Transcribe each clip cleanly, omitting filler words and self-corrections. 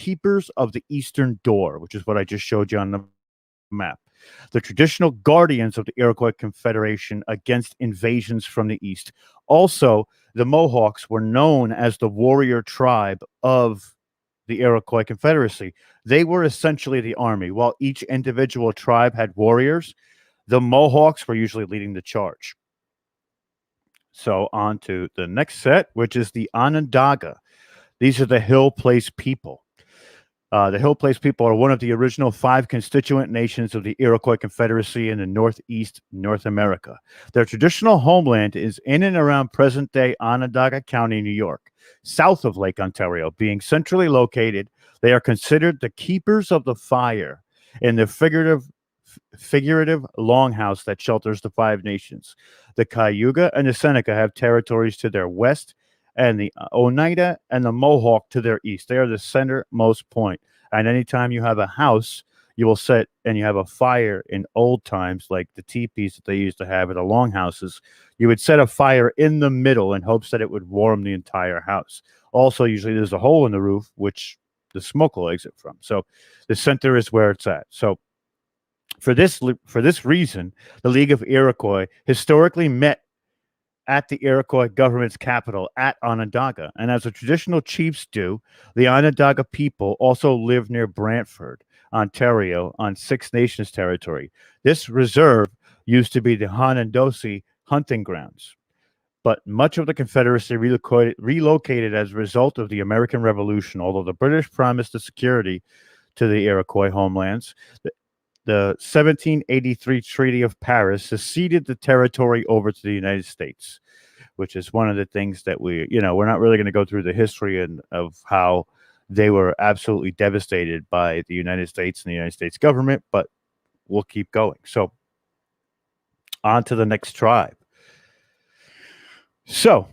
keepers of the eastern door, which is what I just showed you on the map. The traditional guardians of the Iroquois Confederation against invasions from the east. Also, the Mohawks were known as the warrior tribe of the Iroquois Confederacy. They were essentially the army. While each individual tribe had warriors, the Mohawks were usually leading the charge. So on to the next set, which is the Onondaga. These are the Hill Place people. The Hill Place people are one of the original 5 constituent nations of the Iroquois Confederacy in the Northeast North America. Their traditional homeland is in and around present-day Onondaga County, New York, south of Lake Ontario. Being centrally located, they are considered the keepers of the fire in the figurative longhouse that shelters the 5 nations. The Cayuga and the Seneca have territories to their west, and the Oneida and the Mohawk to their east. They are the centermost point. And anytime you have a house, you will set and you have a fire in old times, like the teepees that they used to have at the longhouses, you would set a fire in the middle in hopes that it would warm the entire house. Also, usually there's a hole in the roof, which the smoke will exit from. So the center is where it's at. So for this reason, the League of Iroquois historically met at the Iroquois government's capital at Onondaga. And as the traditional chiefs do, the Onondaga people also live near Brantford, Ontario, on Six Nations territory. This reserve used to be the Honondosi hunting grounds, but much of the Confederacy relocated as a result of the American Revolution. Although the British promised the security to the Iroquois homelands, the 1783 Treaty of Paris ceded the territory over to the United States, which is one of the things that we're not really going to go through the history of how they were absolutely devastated by the United States and the United States government, but we'll keep going. So on to the next tribe. So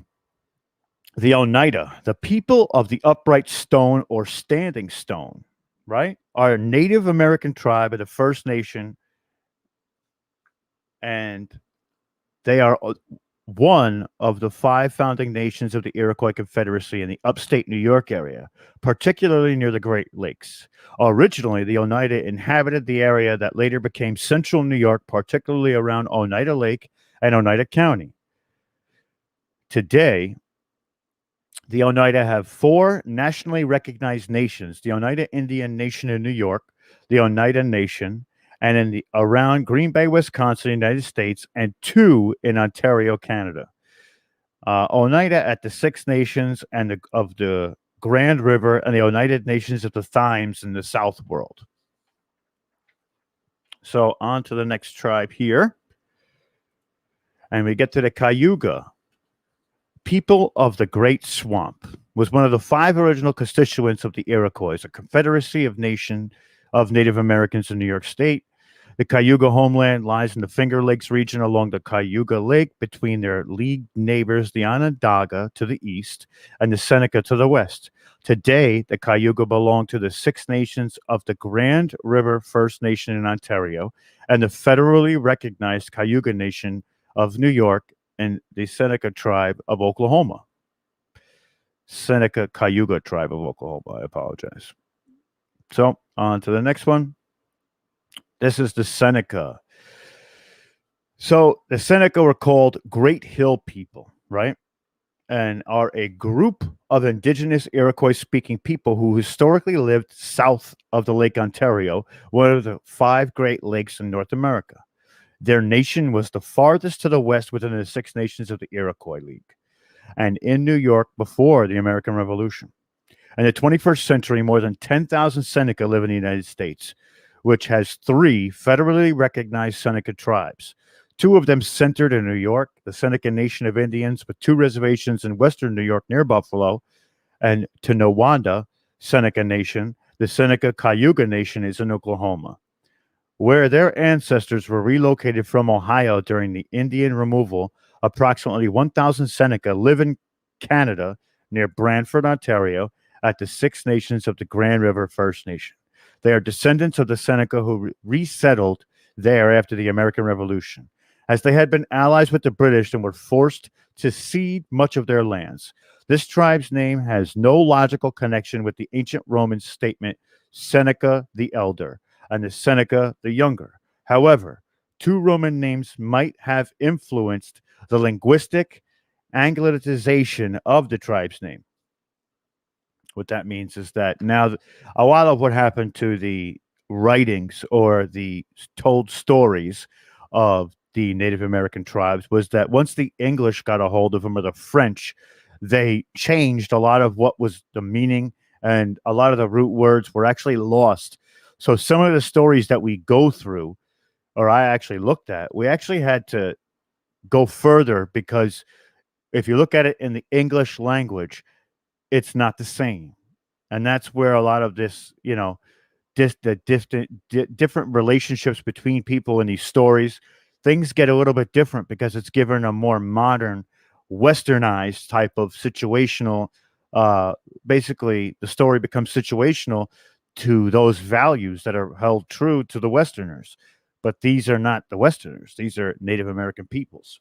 the Oneida, the people of the upright stone or standing stone, right, are a Native American tribe of the First Nation, and they are one of the 5 founding nations of the Iroquois Confederacy in the upstate New York area, particularly near the Great Lakes. Originally, the Oneida inhabited the area that later became central New York, particularly around Oneida Lake and Oneida County. Today, the Oneida have 4 nationally recognized nations: the Oneida Indian Nation in New York, the Oneida Nation, and around Green Bay, Wisconsin, United States, and 2 in Ontario, Canada. Oneida at the Six Nations and of the Grand River, and the Oneida Nations of the Thymes in the South World. So on to the next tribe here. And we get to the Cayuga. People of the Great Swamp was one of the 5 original constituents of the Iroquois, a confederacy of Native Americans in New York State. The Cayuga homeland lies in the Finger Lakes region along the Cayuga Lake between their league neighbors, the Onondaga to the east and the Seneca to the west. Today, the Cayuga belong to the Six Nations of the Grand River First Nation in Ontario and the federally recognized Cayuga Nation of New York and the Seneca tribe of Oklahoma. Seneca Cayuga tribe of Oklahoma, I apologize. So on to the next one. This is the Seneca. So the Seneca were called Great Hill people, right? And are a group of indigenous Iroquois-speaking people who historically lived south of the Lake Ontario, one of the 5 Great Lakes in North America. Their nation was the farthest to the west within the Six Nations of the Iroquois League, and in New York before the American Revolution. In the 21st century, more than 10,000 Seneca live in the United States, which has 3 federally recognized Seneca tribes. 2 of them centered in New York, the Seneca Nation of Indians, with 2 reservations in western New York near Buffalo, and Tonawanda Seneca Nation, the Seneca Cayuga Nation, is in Oklahoma, where their ancestors were relocated from Ohio during the Indian removal. Approximately 1,000 Seneca live in Canada near Brantford, Ontario, at the Six Nations of the Grand River First Nation. They are descendants of the Seneca who resettled there after the American Revolution. As they had been allies with the British and were forced to cede much of their lands. This tribe's name has no logical connection with the ancient Roman statement Seneca the Elder and the Seneca the Younger. However, two Roman names might have influenced the linguistic anglicization of the tribe's name. What that means is that now a lot of what happened to the writings or the told stories of the Native American tribes was that once the English got a hold of them or the French, they changed a lot of what was the meaning, and a lot of the root words were actually lost. So some of the stories that we go through, or I actually looked at, we actually had to go further because if you look at it in the English language, it's not the same. And that's where a lot of this, different relationships between people in these stories, things get a little bit different because it's given a more modern, westernized type of situational. Uh, Basically, the story becomes situational to those values that are held true to the Westerners. But these are not the Westerners; these are Native American peoples.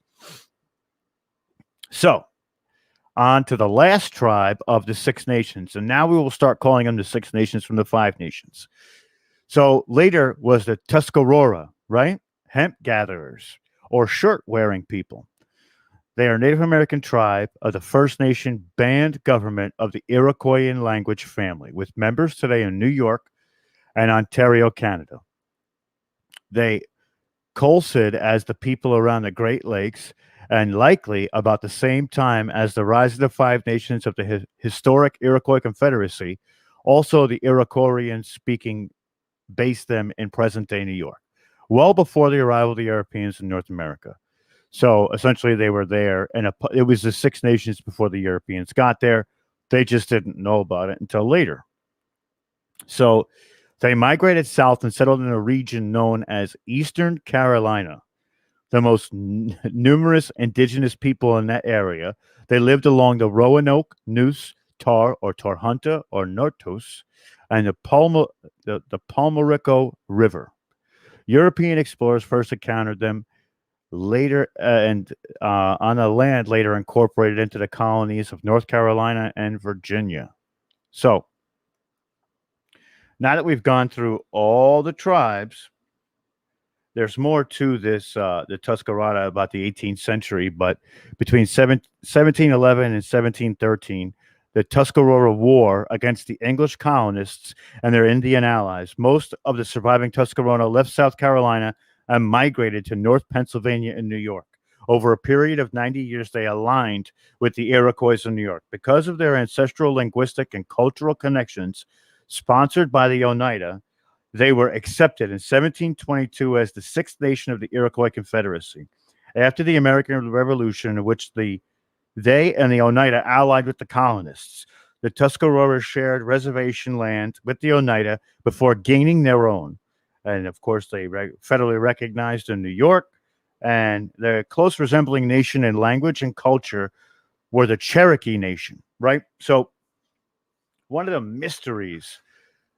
So, on to the last tribe of the Six Nations. And now we will start calling them the Six Nations from the Five Nations. So later was the Tuscarora, right? Hemp gatherers or shirt wearing people. They are a Native American tribe of the First Nation band government of the Iroquois language family, with members today in New York and Ontario, Canada. They coalesced as the people around the Great Lakes, and likely about the same time as the rise of the Five Nations of the historic Iroquois Confederacy. Also, the Iroquoian speaking based them in present day New York, well before the arrival of the Europeans in North America. So essentially, they were there, and it was the Six Nations before the Europeans got there. They just didn't know about it until later. So they migrated south and settled in a region known as Eastern Carolina. The most numerous indigenous people in that area. They lived along the Roanoke, Neuse, Tar, or Tarhunta, or Nortos, and the Palmarico River. European explorers first encountered them later, and on the land later incorporated into the colonies of North Carolina and Virginia. So now that we've gone through all the tribes, there's more to this, the Tuscarora about the 18th century, but between 1711 and 1713, the Tuscarora War against the English colonists and their Indian allies. Most of the surviving Tuscarora left South Carolina and migrated to North Pennsylvania and New York. Over a period of 90 years, they aligned with the Iroquois in New York. Because of their ancestral linguistic and cultural connections, sponsored by the Oneida, they were accepted in 1722 as the sixth nation of the Iroquois Confederacy. After the American Revolution, in which they and the Oneida allied with the colonists, the Tuscarora shared reservation land with the Oneida before gaining their own. And of course, they federally recognized in New York. And the close resembling nation in language and culture were the Cherokee Nation, right? So, one of the mysteries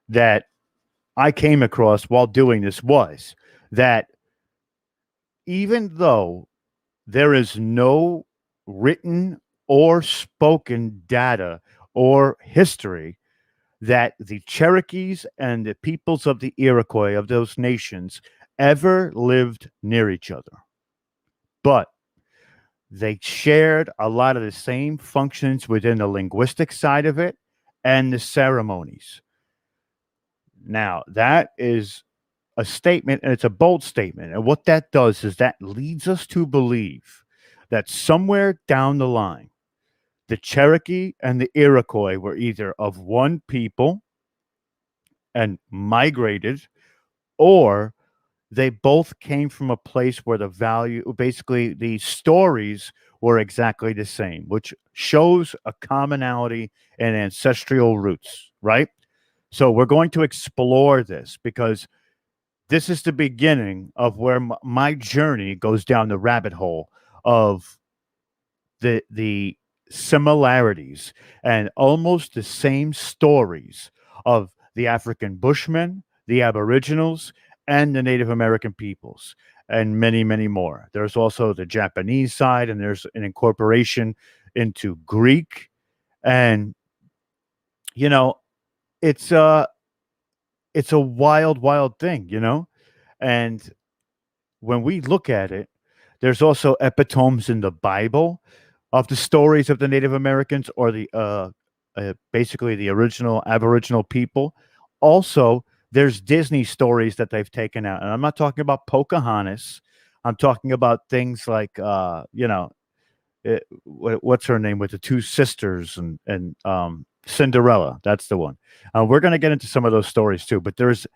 that I came across while doing this was that even though there is no written or spoken data or history that the Cherokees and the peoples of the Iroquois of those nations ever lived near each other, but they shared a lot of the same functions within the linguistic side of it and the ceremonies. Now, that is a statement, and it's a bold statement. And what that does is that leads us to believe that somewhere down the line, the Cherokee and the Iroquois were either of one people and migrated, or they both came from a place where the value, basically, the stories were exactly the same, which shows a commonality and ancestral roots, right? So we're going to explore this because this is the beginning of where my journey goes down the rabbit hole of the similarities and almost the same stories of the African Bushmen, the Aboriginals, and the Native American peoples. and many, many more. There's also the Japanese side, and there's an incorporation into Greek. And, you know, it's a it's a wild, wild thing, And when we look at it, there's also epitomes in the Bible of the stories of the Native Americans or the basically the original Aboriginal people. Also, there's Disney stories that they've taken out, and I'm not talking about Pocahontas. I'm talking about things like what's her name with the two sisters and Cinderella. That's the one. We're going to get into some of those stories too, but there's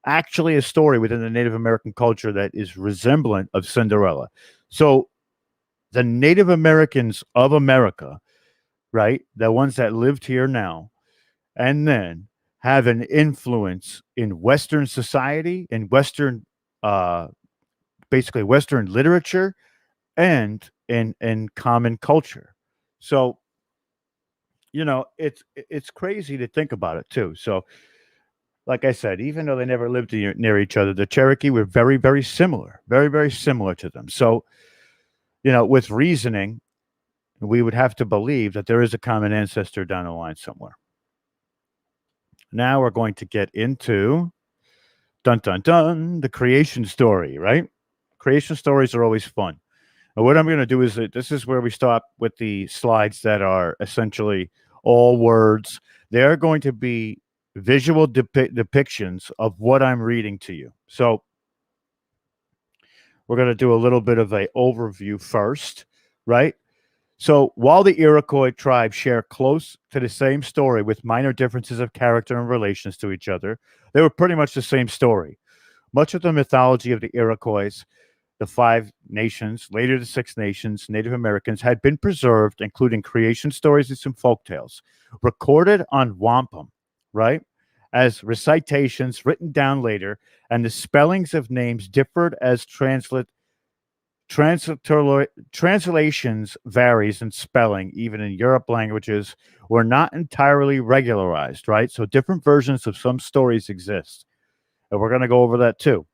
actually a story within the Native American culture that is resemblant of Cinderella. So the Native Americans of America, right, the ones that lived here now, and then have an influence in Western society, in Western, uh, basically Western literature, and in common culture. So it's crazy to think about it too. So, like I said, even though they never lived near each other, the Cherokee were very, very similar, very, very similar to them. So, with reasoning, we would have to believe that there is a common ancestor down the line somewhere. Now we're going to get into dun dun dun the creation story, right? Creation stories are always fun. And what I'm going to do is this is where we stop with the slides that are essentially all words. They're going to be visual depictions of what I'm reading to you. So we're going to do a little bit of a overview first, right? So while the Iroquois tribes share close to the same story with minor differences of character and relations to each other, they were pretty much the same story. Much of the mythology of the Iroquois, the five nations, later the six nations, Native Americans, had been preserved, including creation stories and some folk tales, recorded on wampum, right? As recitations written down later, and the spellings of names differed as translations varies in spelling, even in Europe languages, were not entirely regularized, right? So different versions of some stories exist. And we're going to go over that too,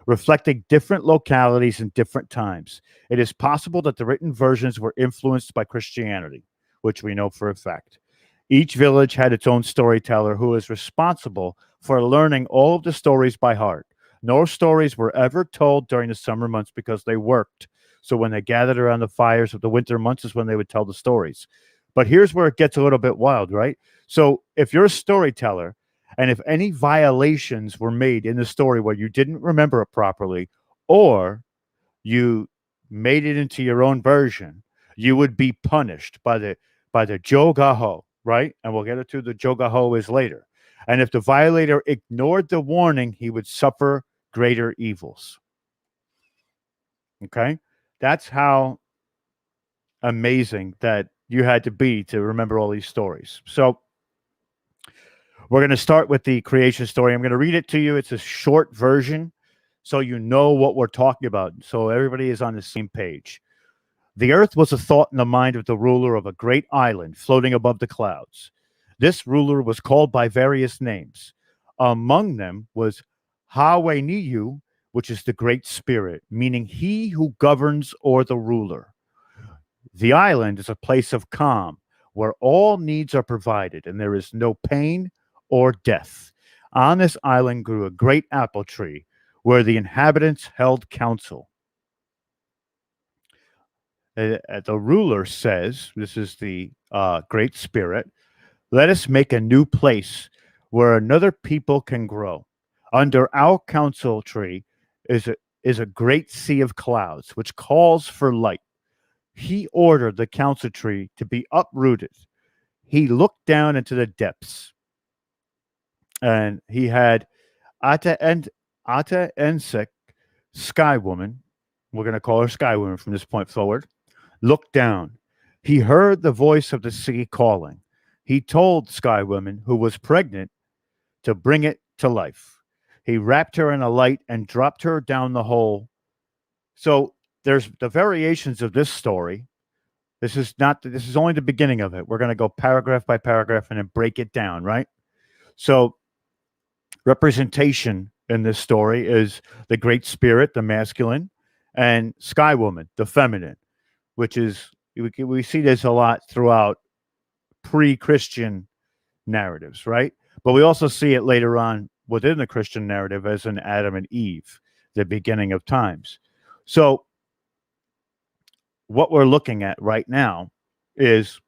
reflecting different localities and different times. It is possible that the written versions were influenced by Christianity, which we know for a fact. Each village had its own storyteller who is responsible for learning all of the stories by heart. No stories were ever told during the summer months because they worked. So when they gathered around the fires of the winter months is when they would tell the stories. But here's where it gets a little bit wild, right? So if you're a storyteller, and if any violations were made in the story where you didn't remember it properly, or you made it into your own version, you would be punished by the Jogaho, right? And we'll get into the Jogaho is later. And if the violator ignored the warning, he would suffer greater evils. Okay? That's how amazing that you had to be to remember all these stories. So we're going to start with the creation story. I'm going to read it to you. It's a short version, so you know what we're talking about, so everybody is on the same page. The earth was a thought in the mind of the ruler of a great island floating above the clouds. This ruler was called by various names. Among them was Haweniyu, which is the Great Spirit, meaning he who governs or the ruler. The island is a place of calm where all needs are provided and there is no pain or death. On this island grew a great apple tree where the inhabitants held council. The ruler says, this is the Great Spirit, let us make a new place where another people can grow. Under our council tree is a great sea of clouds, which calls for light. He ordered the council tree to be uprooted. He looked down into the depths, and he had Ata Ensek, Sky Woman, we're going to call her Sky Woman from this point forward, looked down. He heard the voice of the sea calling. He told Sky Woman, who was pregnant, to bring it to life. He wrapped her in a light and dropped her down the hole. So there's the variations of this story. This is only the beginning of it. We're going to go paragraph by paragraph and then break it down, right? So representation in this story is the Great Spirit, the masculine, and Sky Woman, the feminine, which is we see this a lot throughout pre-Christian narratives, right? But we also see it later on within the Christian narrative as in Adam and Eve, the beginning of times. So what we're looking at right now is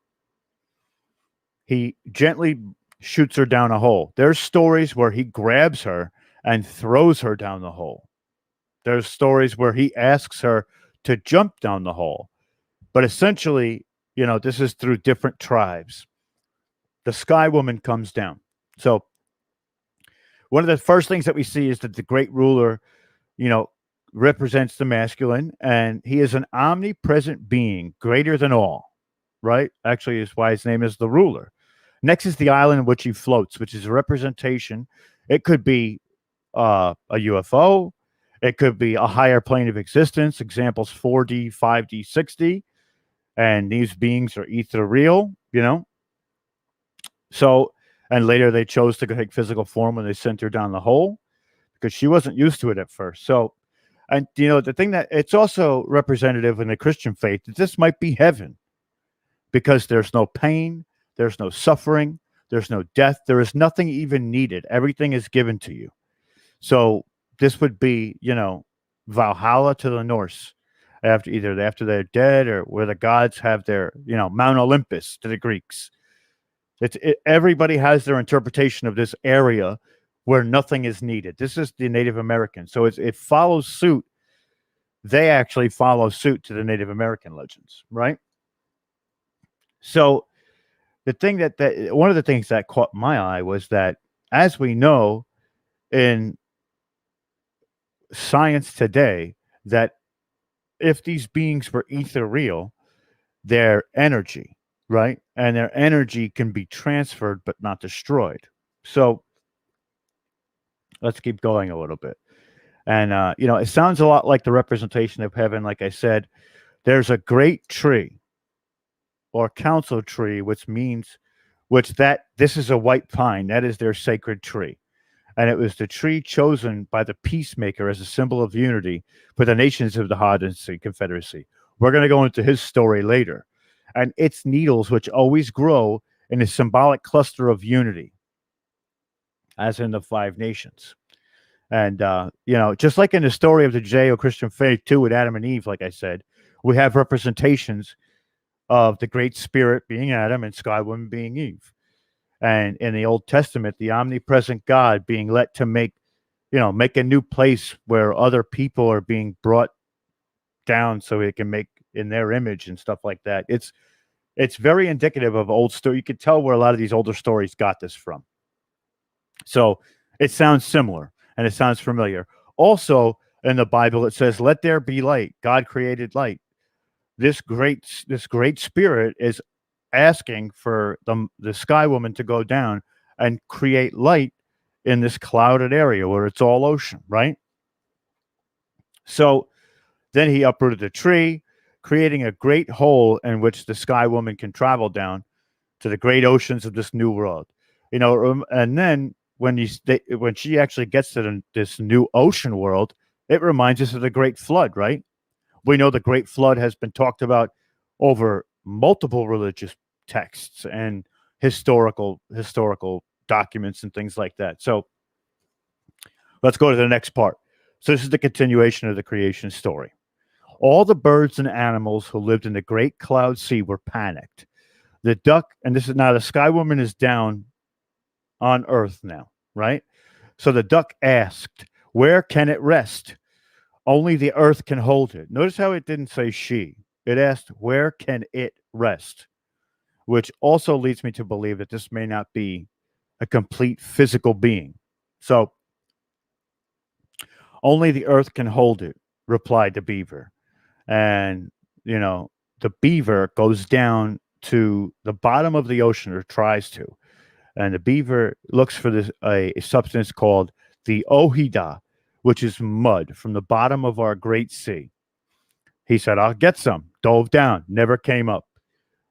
he gently shoots her down a hole. There's stories where he grabs her and throws her down the hole. There's stories where he asks her to jump down the hole. But essentially, this is through different tribes. The Sky Woman comes down. So one of the first things that we see is that the great ruler, you know, represents the masculine, and he is an omnipresent being, greater than all, right? Actually, is why his name is the ruler. Next is the island in which he floats, which is a representation. It could be a UFO. It could be a higher plane of existence, examples 4D, 5D, 6D. And these beings are ethereal, So, and later they chose to take physical form when they sent her down the hole because she wasn't used to it at first. So, and the thing that it's also representative in the Christian faith that this might be heaven because there's no pain, there's no suffering, there's no death, there is nothing even needed. Everything is given to you. So this would be, Valhalla to the Norse, after they're dead, or where the gods have their, Mount Olympus to the Greeks. Everybody has their interpretation of this area where nothing is needed. This is the Native American. So it follows suit. They actually follow suit to the Native American legends, right? So the thing that one of the things that caught my eye was that, as we know in science today, that if these beings were ethereal, their energy, right? And their energy can be transferred but not destroyed. So let's keep going a little bit. And, it sounds a lot like the representation of heaven. Like I said, there's a great tree or council tree, which this is a white pine. That is their sacred tree. And it was the tree chosen by the peacemaker as a symbol of unity for the nations of the Haudenosaunee Confederacy. We're going to go into his story later. And its needles, which always grow in a symbolic cluster of unity, as in the five nations. And, just like in the story of the Judeo-Christian faith, too, with Adam and Eve, like I said, we have representations of the Great Spirit being Adam and Sky Woman being Eve. And in the Old Testament, the omnipresent God being let to make a new place where other people are being brought down so it can make in their image and stuff like that. It's very indicative of old story. You could tell where a lot of these older stories got this from. So it sounds similar and it sounds familiar. Also in the Bible, it says, "Let there be light." God created light. This great spirit is asking for the Sky Woman to go down and create light in this clouded area where it's all ocean, right? So then he uprooted the tree, creating a great hole in which the Sky Woman can travel down to the great oceans of this new world. And then when she actually gets to this new ocean world, it reminds us of the Great Flood, right? We know the Great Flood has been talked about over multiple religious texts and historical documents and things like that. So let's go to the next part. So this is the continuation of the creation story. All the birds and animals who lived in the great cloud sea were panicked. The duck, and this is now the Sky Woman is down on earth now, right? So the duck asked, "Where can it rest? Only the earth can hold it." Notice how it didn't say she. It asked, "Where can it rest?" Which also leads me to believe that this may not be a complete physical being. So, "Only the earth can hold it," replied the beaver. And, the beaver goes down to the bottom of the ocean, or tries to. And the beaver looks for a substance called the ohida, which is mud from the bottom of our great sea. He said, "I'll get some." Dove down, never came up.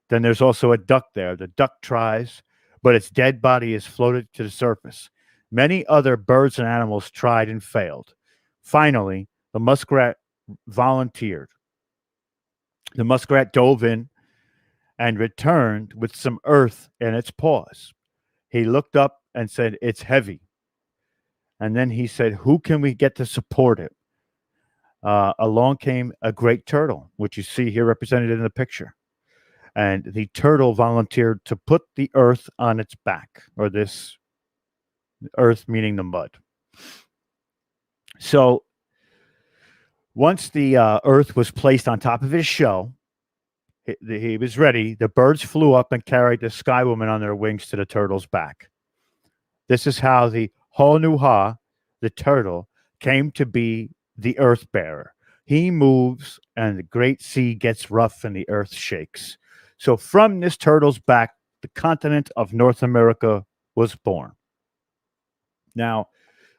Then there's also a duck there. The duck tries, but its dead body is floated to the surface. Many other birds and animals tried and failed. Finally, the muskrat volunteered. The muskrat dove in and returned with some earth in its paws. He looked up and said, "It's heavy." And then he said, "Who can we get to support it?" Along came a great turtle, which you see here represented in the picture. And the turtle volunteered to put the earth on its back, or this earth meaning the mud. So once the earth was placed on top of his shell, he was ready. The birds flew up and carried the sky woman on their wings to the turtle's back. This is how the Honuha, the turtle, came to be the earth bearer. He moves and the great sea gets rough and the earth shakes. So from this turtle's back, the continent of North America was born. Now,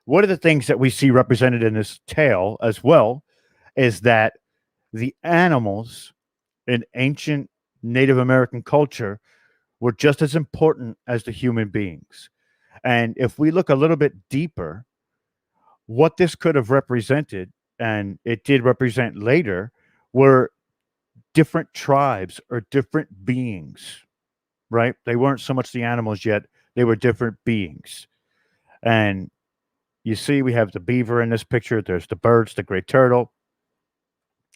one of the things that we see represented in this tale as well is that the animals in ancient Native American culture were just as important as the human beings. And if we look a little bit deeper, what this could have represented, and it did represent later, were different tribes or different beings, right? They weren't so much the animals yet, they were different beings. And you see, we have the beaver in this picture, there's the birds, the great turtle.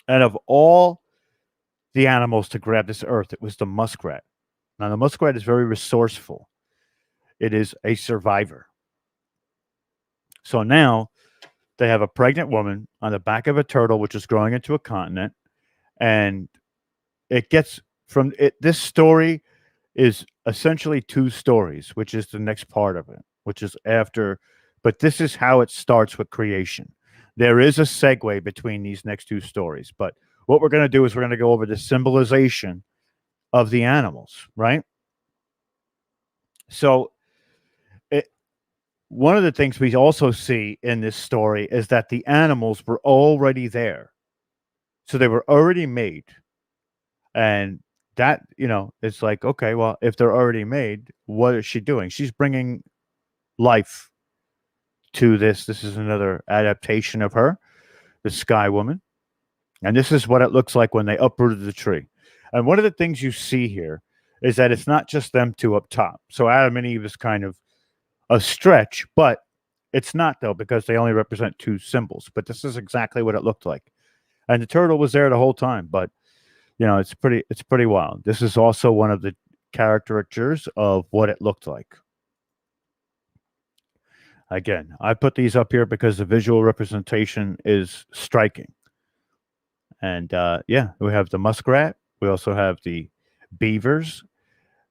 And of all the animals to grab this earth, it was the muskrat. Now, the muskrat is very resourceful, it is a survivor. So now they have a pregnant woman on the back of a turtle, which is growing into a continent. And it gets from it. This story is essentially two stories, which is the next part of it, which is after. But this is how it starts with creation. There is a segue between these next two stories. But what we're going to do is we're going to go over the symbolization of the animals, right? So one of the things we also see in this story is that the animals were already there. So they were already made. And that, it's like, okay, well, if they're already made, what is she doing? She's bringing life to this. This is another adaptation of her, the Sky Woman. And this is what it looks like when they uprooted the tree. And one of the things you see here is that it's not just them two up top. So Adam and Eve is kind of a stretch, but it's not though, because they only represent two symbols. But this is exactly what it looked like. And the turtle was there the whole time, but it's pretty wild. This is also one of the caricatures of what it looked like. Again, I put these up here because the visual representation is striking. And yeah, we have the muskrat. We also have the beavers.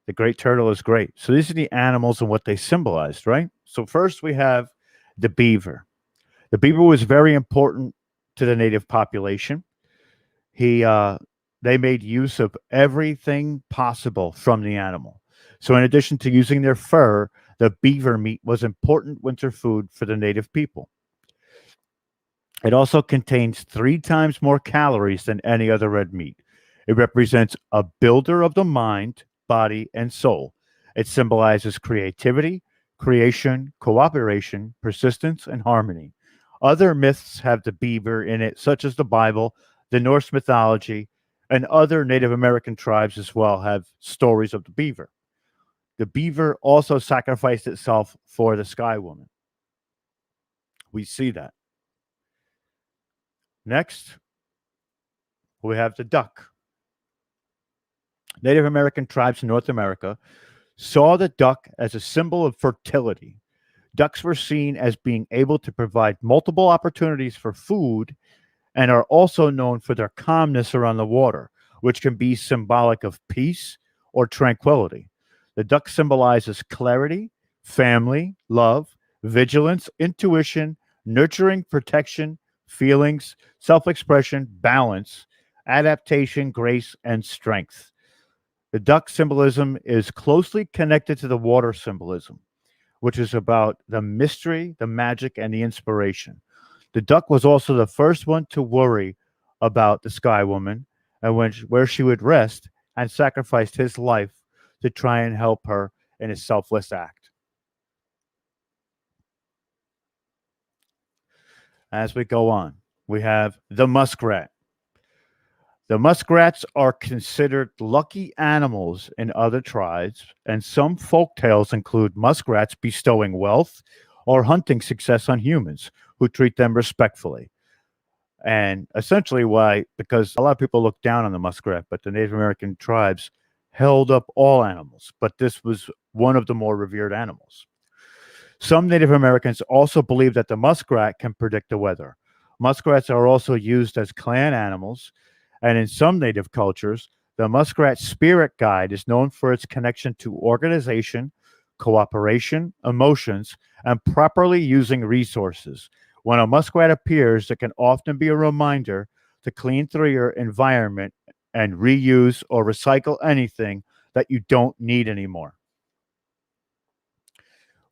The great turtle is great. So these are the animals and what they symbolized, right? So first we have the beaver. The beaver was very important to the native population. They made use of everything possible from the animal. So in addition to using their fur, the beaver meat was important winter food for the native people. It also contains 3 times more calories than any other red meat. It represents a builder of the mind, body, and soul. It symbolizes creativity, creation, cooperation, persistence, and harmony. Other myths have the beaver in it, such as the Bible, the Norse mythology, and other Native American tribes as well have stories of the beaver. The beaver also sacrificed itself for the Sky Woman. We see that. Next, we have the duck. Native American tribes in North America saw the duck as a symbol of fertility. Ducks were seen as being able to provide multiple opportunities for food and are also known for their calmness around the water, which can be symbolic of peace or tranquility. The duck symbolizes clarity, family, love, vigilance, intuition, nurturing, protection, feelings, self expression, balance, adaptation, grace, and strength. The duck symbolism is closely connected to the water symbolism, which is about the mystery, the magic, and the inspiration. The duck was also the first one to worry about the Sky Woman and where she would rest, and sacrificed his life to try and help her in a selfless act. As we go on, We have the muskrat. The muskrats are considered lucky animals in other tribes, and some folk tales include muskrats bestowing wealth or hunting success on humans who treat them respectfully. And essentially, why? Because a lot of people look down on the muskrat, but the Native American tribes held up all animals, but this was one of the more revered animals. Some Native Americans also believe that the muskrat can predict the weather. Muskrats are also used as clan animals, and in some Native cultures, the muskrat spirit guide is known for its connection to organization, cooperation, emotions, and properly using resources. When a muskrat appears, it can often be a reminder to clean through your environment and reuse or recycle anything that you don't need anymore.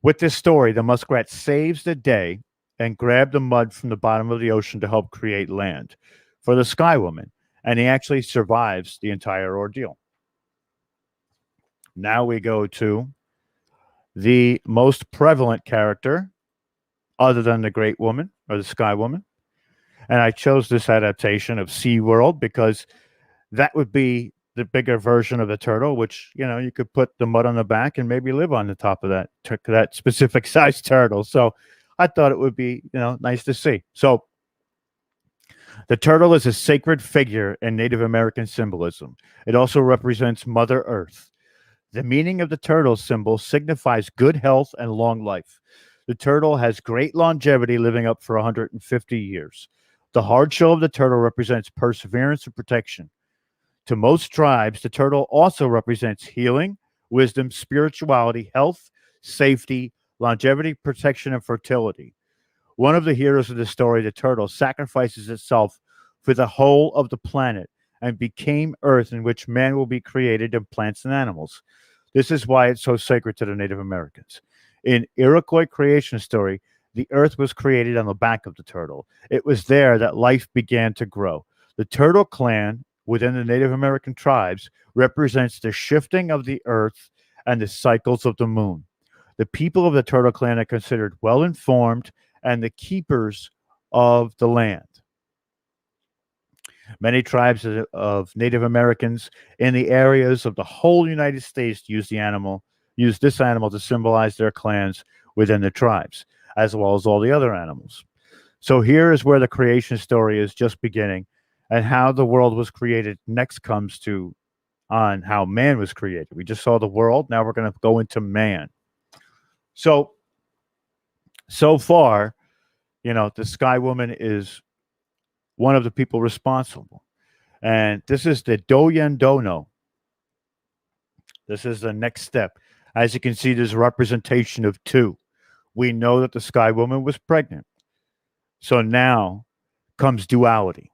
With this story, the muskrat saves the day and grabbed the mud from the bottom of the ocean to help create land for the Sky Woman, and he actually survives the entire ordeal. Now we go to the most prevalent character, other than the Great Woman or the Sky Woman. And I chose this adaptation of SeaWorld because that would be the bigger version of the turtle, which, you could put the mud on the back and maybe live on the top of that specific size turtle. So I thought it would be, nice to see. So the turtle is a sacred figure in Native American symbolism. It also represents Mother Earth. The meaning of the turtle symbol signifies good health and long life. The turtle has great longevity, living up for 150 years. The hard shell of the turtle represents perseverance and protection. To most tribes, the turtle also represents healing, wisdom, spirituality, health, safety, longevity, protection, and fertility. One of the heroes of the story, the turtle, sacrifices itself for the whole of the planet and became earth in which man will be created and plants and animals. This is why it's so sacred to the Native Americans. In Iroquois creation story, the earth was created on the back of the turtle. It was there that life began to grow. The Turtle Clan within the Native American tribes represents the shifting of the earth and the cycles of the moon. The people of the Turtle Clan are considered well informed and the keepers of the land. Many tribes of Native Americans in the areas of the whole United States use this animal to symbolize their clans within the tribes, as well as all the other animals. So here is where the creation story is just beginning, and how the world was created next comes to on how man was created. We just saw the world. Now we're going to go into man. So far, the Sky Woman is one of the people responsible. And this is the Doyen Dono. This is the next step. As you can see, there's a representation of two. We know that the Sky Woman was pregnant. So now comes duality.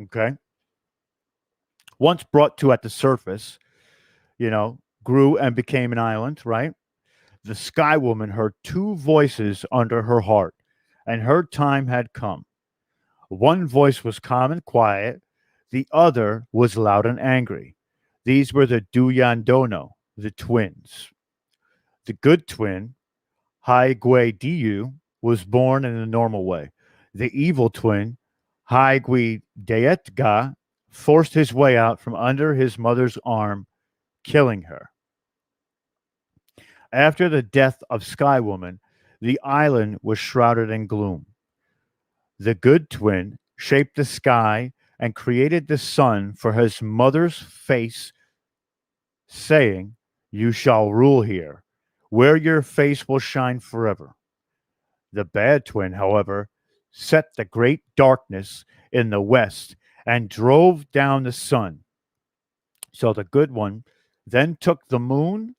Okay. Once brought to at the surface, grew and became an island, right? The Sky Woman heard two voices under her heart, and her time had come. One voice was calm and quiet, the other was loud and angry. These were the Duyandono, the twins. The good twin, Haigwe Diu, was born in the normal way. The evil twin, Haigwe Deetga, forced his way out from under his mother's arm, killing her. After the death of Sky Woman, the island was shrouded in gloom. The good twin shaped the sky and created the sun for his mother's face, saying, "You shall rule here, where your face will shine forever." The bad twin, however, set the great darkness in the west and drove down the sun. So the good one then took the moon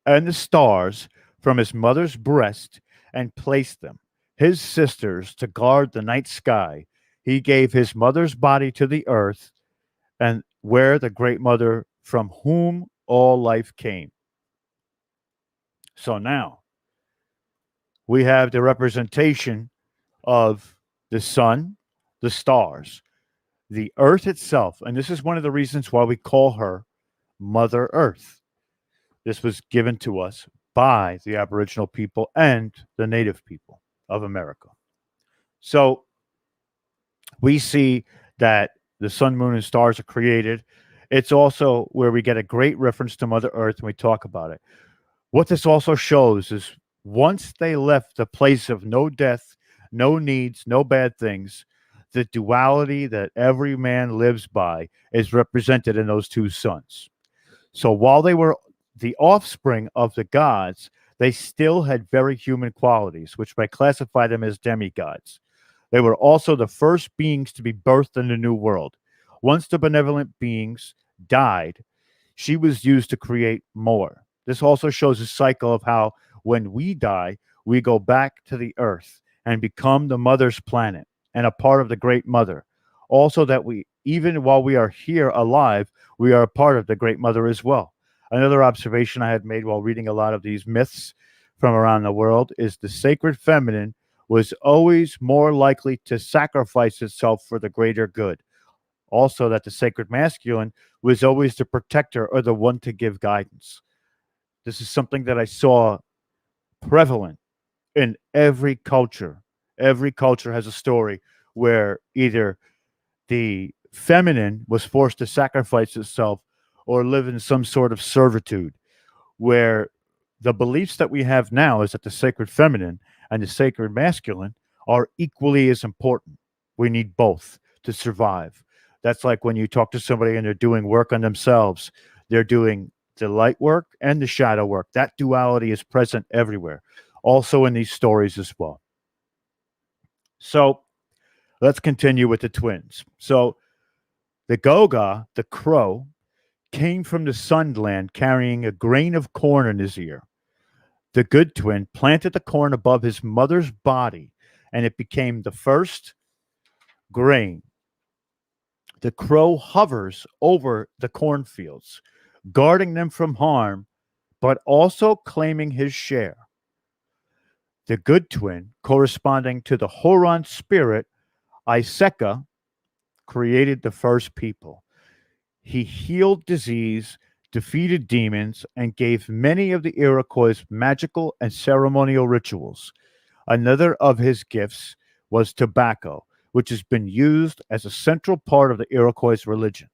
and the stars from his mother's breast and placed them, his sisters, to guard the night sky. He gave his mother's body to the earth, and where the great mother from whom all life came. So now we have the representation of the sun, the stars, the earth itself. And this is one of the reasons why we call her Mother Earth. This was given to us by the Aboriginal people and the Native people of America. So We see that the sun, moon, and stars are created. It's also where we get a great reference to Mother Earth when we talk about it. What this also shows is once they left the place of no death, no needs, no bad things, the duality that every man lives by is represented in those two sons. So while they were the offspring of the gods, they still had very human qualities, which might classify them as demigods. They were also the first beings to be birthed in the new world. Once the benevolent beings died, she was used to create more. This also shows a cycle of how when we die, we go back to the earth and become the mother's planet and a part of the great mother. Also, that we, even while we are here alive, we are a part of the great mother as well. Another observation I had made while reading a lot of these myths from around the world is the sacred feminine was always more likely to sacrifice itself for the greater good. Also, that the sacred masculine was always the protector or the one to give guidance. This is something that I saw prevalent in every culture. Every culture has a story where either the feminine was forced to sacrifice itself or live in some sort of servitude, where the beliefs that we have now is that the sacred feminine and the sacred masculine are equally as important. We need both to survive. That's like when you talk to somebody and they're doing work on themselves, they're doing the light work and the shadow work. That duality is present everywhere, also in these stories as well. So let's continue with the twins. So the Goga, the crow, came from the Sunland carrying a grain of corn in his ear. The good twin planted the corn above his mother's body, and it became the first grain. The crow hovers over the cornfields, guarding them from harm, but also claiming his share. The good twin, corresponding to the Horon spirit, Iseka, created the first people. He healed disease, defeated demons, and gave many of the Iroquois magical and ceremonial rituals. Another of his gifts was tobacco, which has been used as a central part of the Iroquois religion.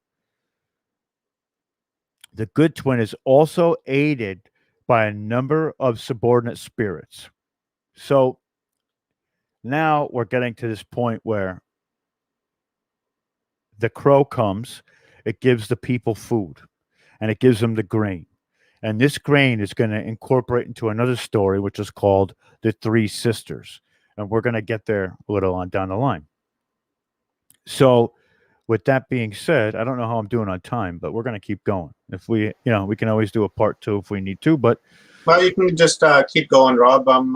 The good twin is also aided by a number of subordinate spirits. So now we're getting to this point where the crow comes, it gives the people food, and it gives them the grain. And this grain is going to incorporate into another story, which is called The Three Sisters. And we're going to get there a little on down the line. So, with that being said, I don't know how I'm doing on time, but we're going to keep going. If we, we can always do a part two if we need to, but Well, you can just keep going, Rob. I'm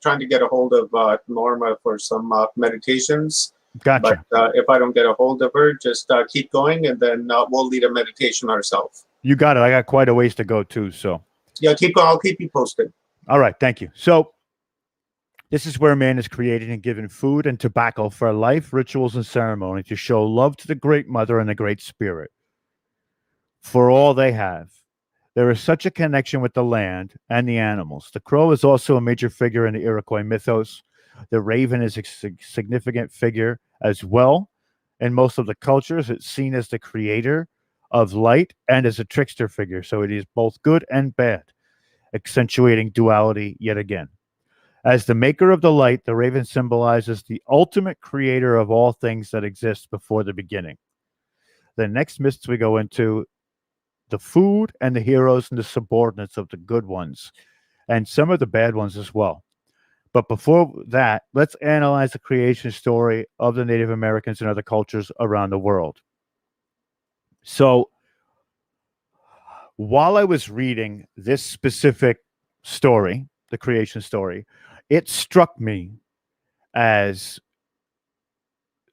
trying to get a hold of Norma for some meditations. gotcha. But if I don't get a hold of her, just keep going, and then we'll lead a meditation ourselves. You got it. I got quite a ways to go too. So, Yeah, keep going. I'll keep you posted. all right. Thank you. So, this is where man is created and given food and tobacco for life, rituals, and ceremony to show love to the great mother and the great spirit for all they have. There is such a connection with the land and the animals. The crow is also a major figure in the Iroquois mythos. The raven is a significant figure as well. In most of the cultures, it's seen as the creator of light and as a trickster figure. So it is both good and bad, accentuating duality yet again. As the maker of the light, the raven symbolizes the ultimate creator of all things that exist before the beginning. The next myths we go into the food and the heroes and the subordinates of the good ones, and some of the bad ones as well. But before that, let's analyze the creation story of the Native Americans and other cultures around the world. So, while I was reading this specific story, the creation story, it struck me as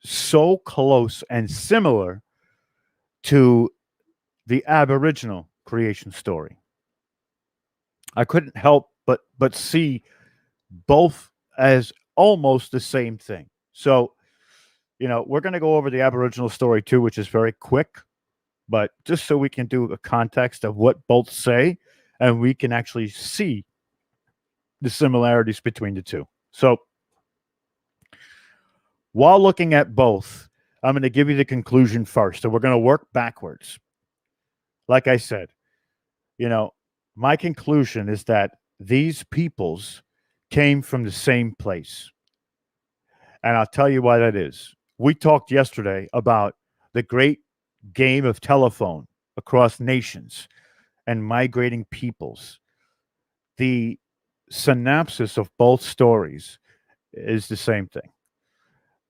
so close and similar to the Aboriginal creation story. I couldn't help but see both as almost the same thing. So, we're going to go over the Aboriginal story too, which is very quick, but just so we can do a context of what both say and we can actually see the similarities between the two. So, While looking at both, I'm going to give you the conclusion first. So we're going to work backwards. Like I said, you know, my conclusion is that these peoples came from the same place. And I'll tell you why that is. We talked yesterday about the great game of telephone across nations and migrating peoples. The synopsis of both stories is the same thing.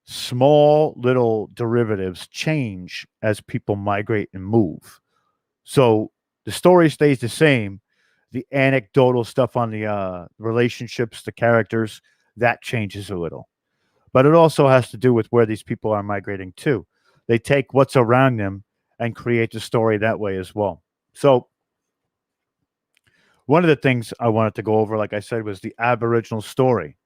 Small little derivatives change as people migrate and move. So the story stays the same. The anecdotal stuff on the relationships, the characters, that changes a little. But it also has to do with where these people are migrating to. They take what's around them and create the story that way as well. So one of the things I wanted to go over, like I said, was the Aboriginal story.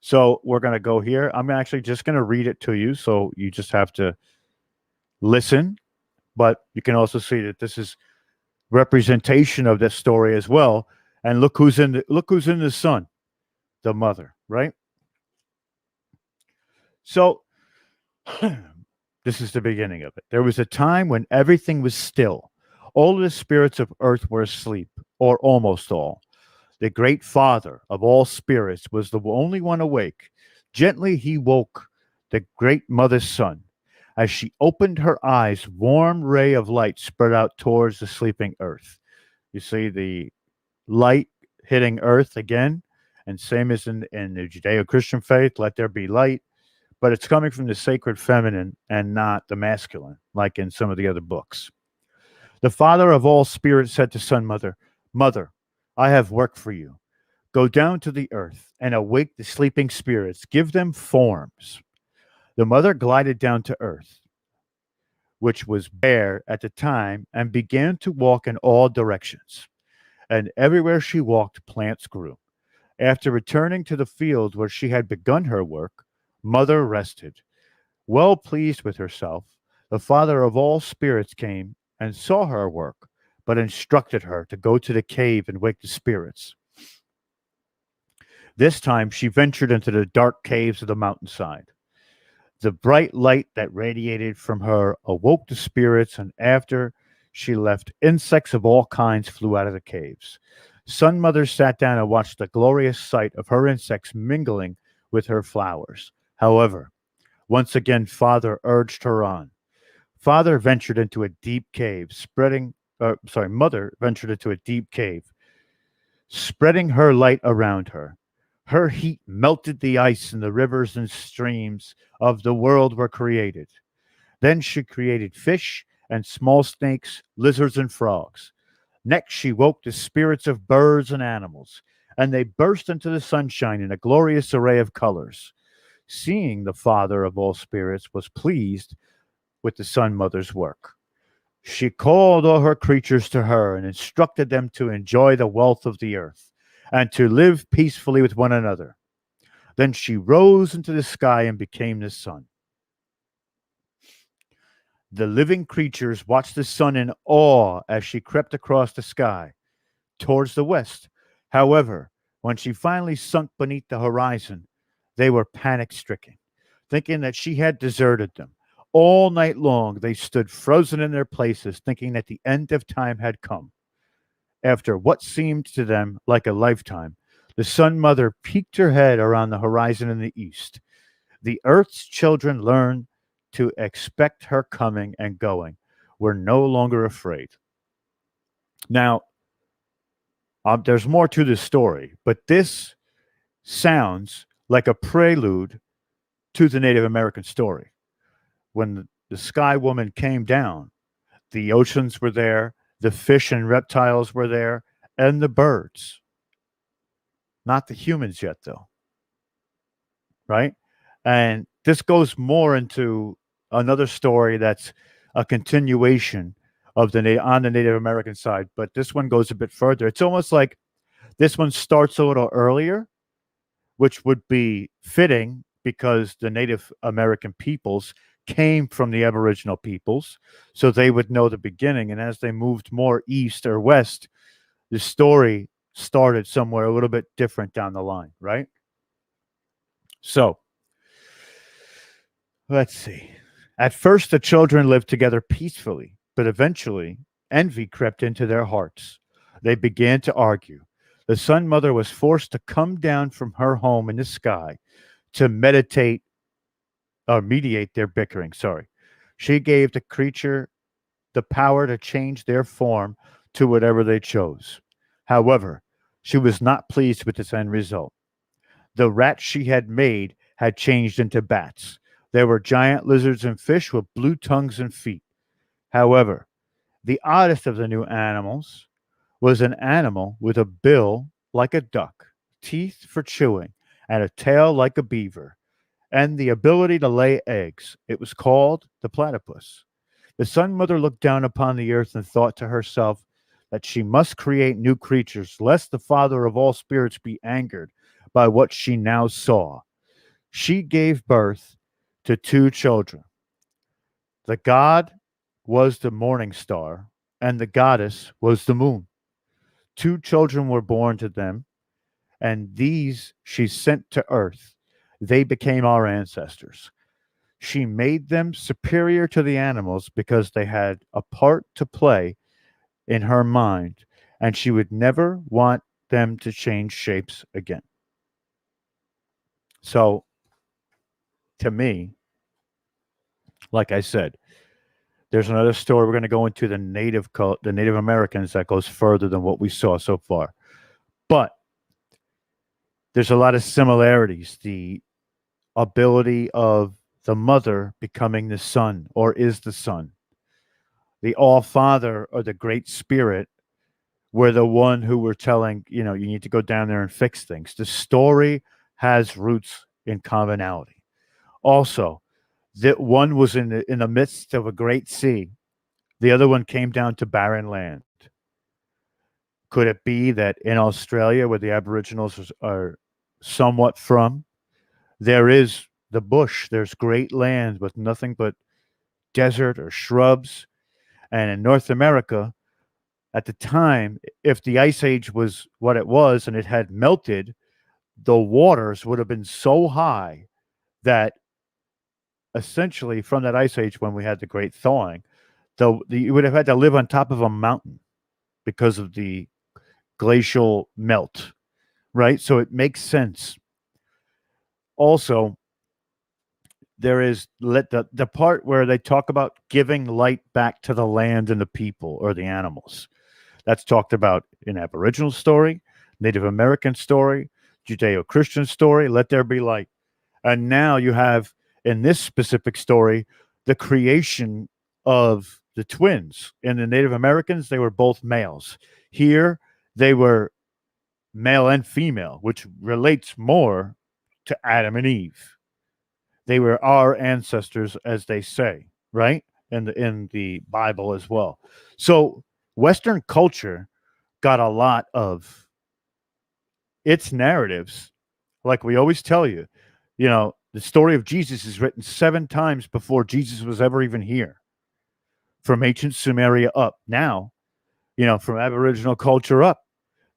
So we're going to go here. I'm actually just going to read it to you. So you just have to listen, but you can also see that this is representation of this story as well. And look who's in the sun, the mother, right? So this is the beginning of it. There was a time when everything was still. All the spirits of earth were asleep, or almost all. The great father of all spirits was the only one awake. Gently he woke the great mother's son. As she opened her eyes, warm ray of light spread out towards the sleeping earth. You see the light hitting earth again, and same as in the Judeo-Christian faith, let there be light, but it's coming from the sacred feminine and not the masculine, like in some of the other books. The father of all spirits said to son mother, Mother, I have work for you. Go down to the earth and awake the sleeping spirits. Give them forms. The mother glided down to earth, which was bare at the time, and began to walk in all directions. And everywhere she walked, plants grew. After returning to the field where she had begun her work, Mother rested. Well pleased with herself, the father of all spirits came and saw her work, but instructed her to go to the cave and wake the spirits. This time she ventured into the dark caves of the mountainside. The bright light that radiated from her awoke the spirits, and after she left, insects of all kinds flew out of the caves. Sun Mother sat down and watched the glorious sight of her insects mingling with her flowers. However, once again, Father urged her on. Father ventured into a deep cave, Mother ventured into a deep cave, spreading her light around her. Her heat melted the ice, and the rivers and streams of the world were created. Then she created fish and small snakes, lizards and frogs. Next, she woke the spirits of birds and animals, and they burst into the sunshine in a glorious array of colors. Seeing the Father of all spirits was pleased with the Sun Mother's work. She called all her creatures to her and instructed them to enjoy the wealth of the earth and to live peacefully with one another. Then she rose into the sky and became the sun. The living creatures watched the sun in awe as she crept across the sky towards the west. However, when she finally sunk beneath the horizon, they were panic stricken, thinking that she had deserted them. All night long, they stood frozen in their places, thinking that the end of time had come. After what seemed to them like a lifetime, the Sun Mother peeked her head around the horizon in the east. The Earth's children learned to expect her coming and going, were no longer afraid. Now, there's more to this story, but this sounds like a prelude to the Native American story. When the Sky Woman came down, the oceans were there, the fish and reptiles were there, and the birds. Not the humans yet, though. Right? And this goes more into another story that's a continuation of on the Native American side, but this one goes a bit further. It's almost like this one starts a little earlier, which would be fitting because the Native American peoples came from the Aboriginal peoples, so they would know the beginning. And as they moved more east or west, the story started somewhere a little bit different down the line, right? So Let's see. At first, the children lived together peacefully, but eventually, envy crept into their hearts. They began to argue. The sun mother was forced to come down from her home in the sky to meditate or mediate their bickering. Sorry. She gave the creature the power to change their form to whatever they chose. However, she was not pleased with this end result. The rats she had made had changed into bats. There were giant lizards and fish with blue tongues and feet. However, the oddest of the new animals was an animal with a bill like a duck, teeth for chewing, and a tail like a beaver, and the ability to lay eggs. It was called the platypus. The Sun Mother looked down upon the earth and thought to herself that she must create new creatures, lest the Father of all spirits be angered by what she now saw. She gave birth to two children. The god was the morning star, and the goddess was the moon. Two children were born to them, and these she sent to earth. They became our ancestors. She made them superior to the animals because they had a part to play in her mind, and she would never want them to change shapes again. So, to me, like I said, there's another story we're going to go into the Native Americans that goes further than what we saw so far. But there's a lot of similarities. The ability of the mother becoming the son or is the son. The All Father or the Great Spirit were the one who were telling, you need to go down there and fix things. The story has roots in commonality. Also, that one was in the midst of a great sea. The other one came down to barren land. Could it be that in Australia, where the Aboriginals are somewhat from, there is the bush? There's great land with nothing but desert or shrubs. And in North America, at the time, if the ice age was what it was and it had melted, the waters would have been so high that essentially from that ice age when we had the great thawing, you would have had to live on top of a mountain because of the glacial melt, right? So it makes sense. Also, there is the part where they talk about giving light back to the land and the people or the animals. That's talked about in Aboriginal story, Native American story, Judeo Christian story, let there be light. And now you have in this specific story the creation of the twins. In the Native Americans, they were both males. Here, they were male and female, which relates more to Adam and Eve. They were our ancestors, as they say, right? In the Bible as well. So Western culture got a lot of its narratives, like we always tell you. The story of Jesus is written 7 times before Jesus was ever even here, from ancient Sumeria up. Now, from Aboriginal culture up,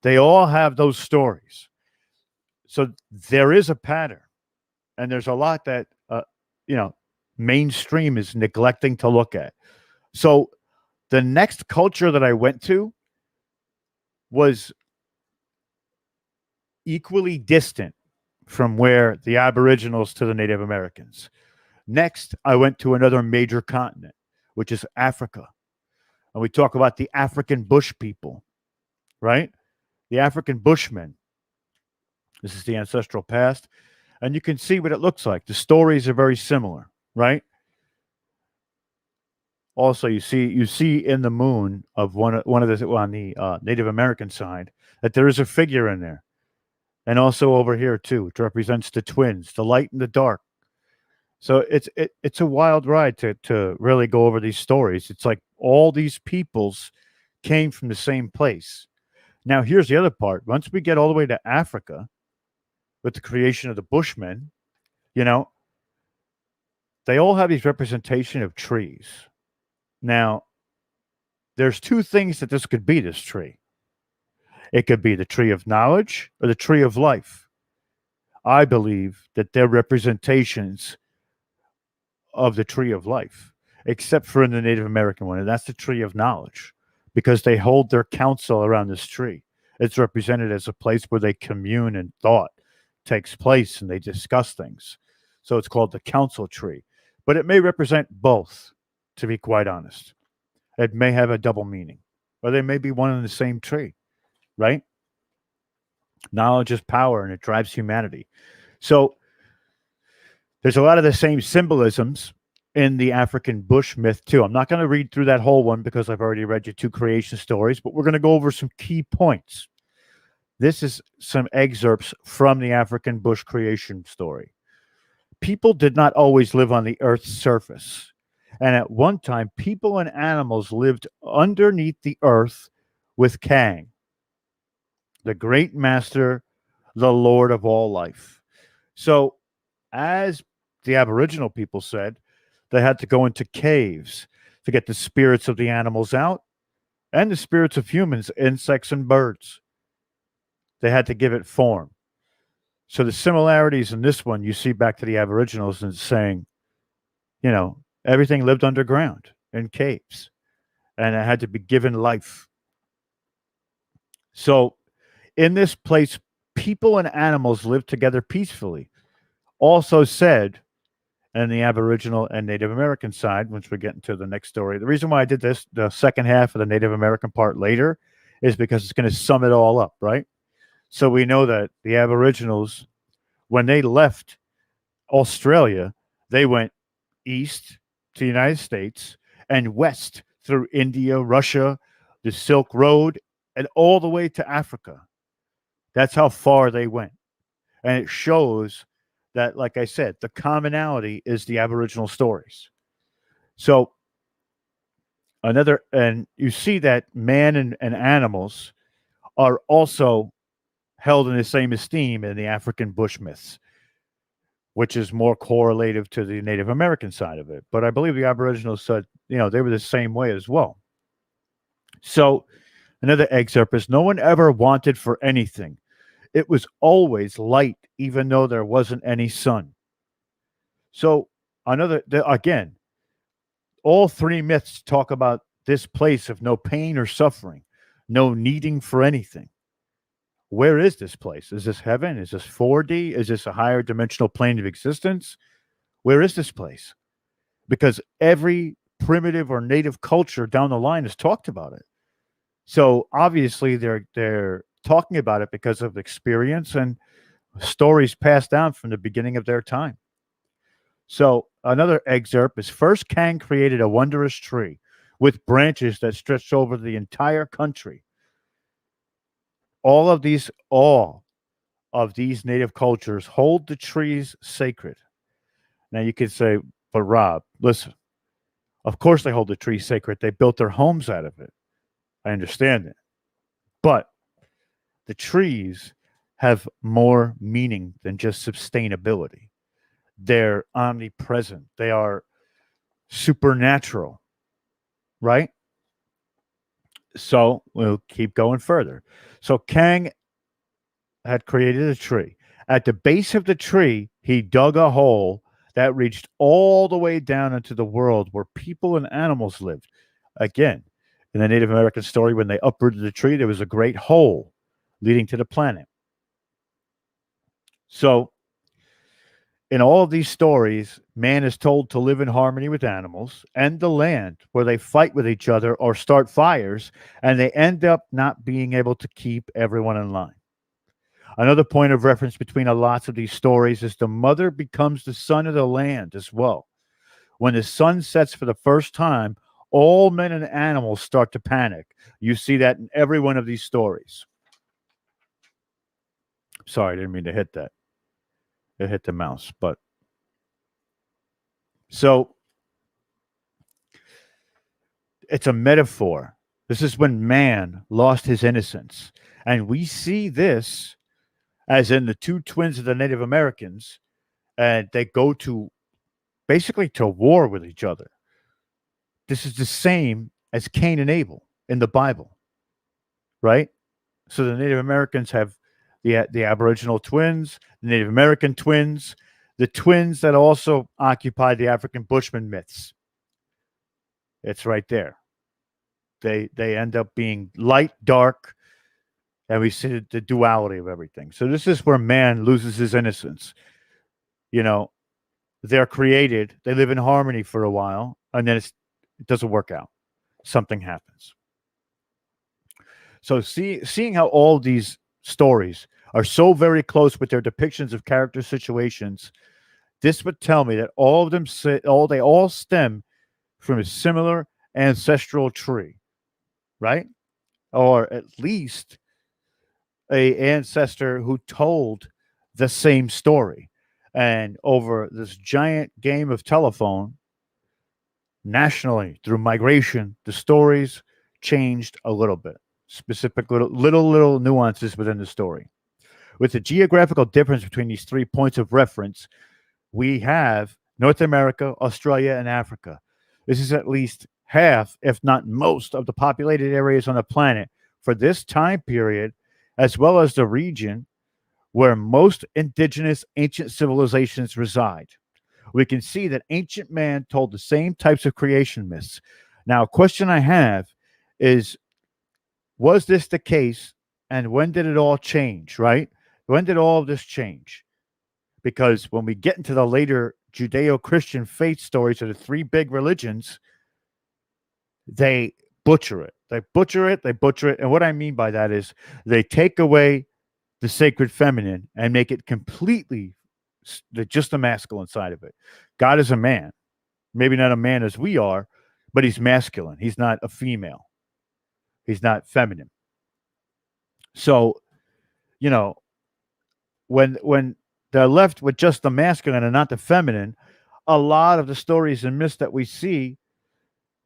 they all have those stories. So there is a pattern, and there's a lot that you know mainstream is neglecting to look at. So the next culture that I went to was equally distant from where the Aboriginals to the Native Americans. Next, I went to another major continent, which is Africa. And we talk about the African bush people, right? The African Bushmen. This is the ancestral past. And you can see what it looks like. The stories are very similar, right? Also, you see in the moon of one of the on the Native American side that there is a figure in there, and also over here too, which represents the twins, the light and the dark. So it's a wild ride to really go over these stories. It's like all these peoples came from the same place. Now, here's the other part. Once we get all the way to Africa with the creation of the Bushmen, you know, they all have these representation of trees. Now, there's two things that this could be, this tree. It could be the tree of knowledge or the tree of life. I believe that they're representations of the tree of life, except for in the Native American one, and that's the tree of knowledge, because they hold their council around this tree. It's represented as a place where they commune and thought takes place and they discuss things. So it's called the council tree. But it may represent both, to be quite honest. It may have a double meaning, or they may be one and the same tree, right? Knowledge is power and it drives humanity. So there's a lot of the same symbolisms in the African bush myth too. I'm not going to read through that whole one because I've already read you two creation stories, but we're going to go over some key points. This is some excerpts from the African bush creation story. People did not always live on the earth's surface. And at one time, people and animals lived underneath the earth with Kang, the great master, the Lord of all life. So, as the Aboriginal people said, they had to go into caves to get the spirits of the animals out and the spirits of humans, insects, and birds. They had to give it form. So the similarities in this one you see back to the Aboriginals and saying, everything lived underground in caves and it had to be given life. So in this place, people and animals lived together peacefully. Also said, and the Aboriginal and Native American side, once we get into the next story. The reason why I did this, the second half of the Native American part later, is because it's going to sum it all up, right? So we know that the Aboriginals, when they left Australia, they went east to the United States and west through India, Russia, the Silk Road, and all the way to Africa. That's how far they went. And it shows that, like I said, the commonality is the Aboriginal stories. So and you see that man and animals are also held in the same esteem in the African bush myths, which is more correlative to the Native American side of it. But I believe the Aboriginals said, they were the same way as well. So another excerpt is, no one ever wanted for anything. It was always light, even though there wasn't any sun. So again, all three myths talk about this place of no pain or suffering, no needing for anything. Where is this place? Is this heaven? Is this 4D? Is this a higher dimensional plane of existence? Where is this place? Because every primitive or native culture down the line has talked about it. So obviously they're talking about it because of experience and stories passed down from the beginning of their time. So another excerpt is, first Kang created a wondrous tree with branches that stretched over the entire country. All of these native cultures hold the trees sacred. Now you could say, but Rob, listen, of course they hold the tree sacred. They built their homes out of it. I understand it. But the trees have more meaning than just sustainability. They're omnipresent. They are supernatural, right? So we'll keep going further. So Kang had created a tree. At the base of the tree, he dug a hole that reached all the way down into the world where people and animals lived. Again, in the Native American story, when they uprooted the tree, there was a great hole leading to the planet. So, in all of these stories, man is told to live in harmony with animals and the land, where they fight with each other or start fires, and they end up not being able to keep everyone in line. Another point of reference between a lot of these stories is the mother becomes the son of the land as well. When the sun sets for the first time, all men and animals start to panic. You see that in every one of these stories. Sorry, I didn't mean to hit that. It hit the mouse, but so it's a metaphor. This is when man lost his innocence. And we see this as in the two twins of the Native Americans, and they go to basically to war with each other. This is the same as Cain and Abel in the Bible, right? So the Native Americans have the Aboriginal twins, the Native American twins. The twins that also occupy the African Bushman myths. It's right there. They end up being light, dark, and we see the duality of everything. So this is where man loses his innocence. You know, they're created, they live in harmony for a while, and then it doesn't work out. Something happens. So seeing how all these stories are so very close with their depictions of character situations, this would tell me that all of them they all stem from a similar ancestral tree, right? Or at least a ancestor who told the same story. And over this giant game of telephone, nationally through migration, the stories changed a little bit. Specific little nuances within the story. With the geographical difference between these 3 points of reference, we have North America, Australia, and Africa. This is at least half, if not most, of the populated areas on the planet for this time period, as well as the region where most indigenous ancient civilizations reside. We can see that ancient man told the same types of creation myths. Now, a question I have is, was this the case, and when did it all change, right? When did all of this change? Because when we get into the later Judeo-Christian faith stories of the three big religions, they butcher it. They butcher it. They butcher it. And what I mean by that is they take away the sacred feminine and make it completely just the masculine side of it. God is a man, maybe not a man as we are, but he's masculine. He's not a female. He's not feminine. So, you know, when they're left with just the masculine and not the feminine, a lot of the stories and myths that we see,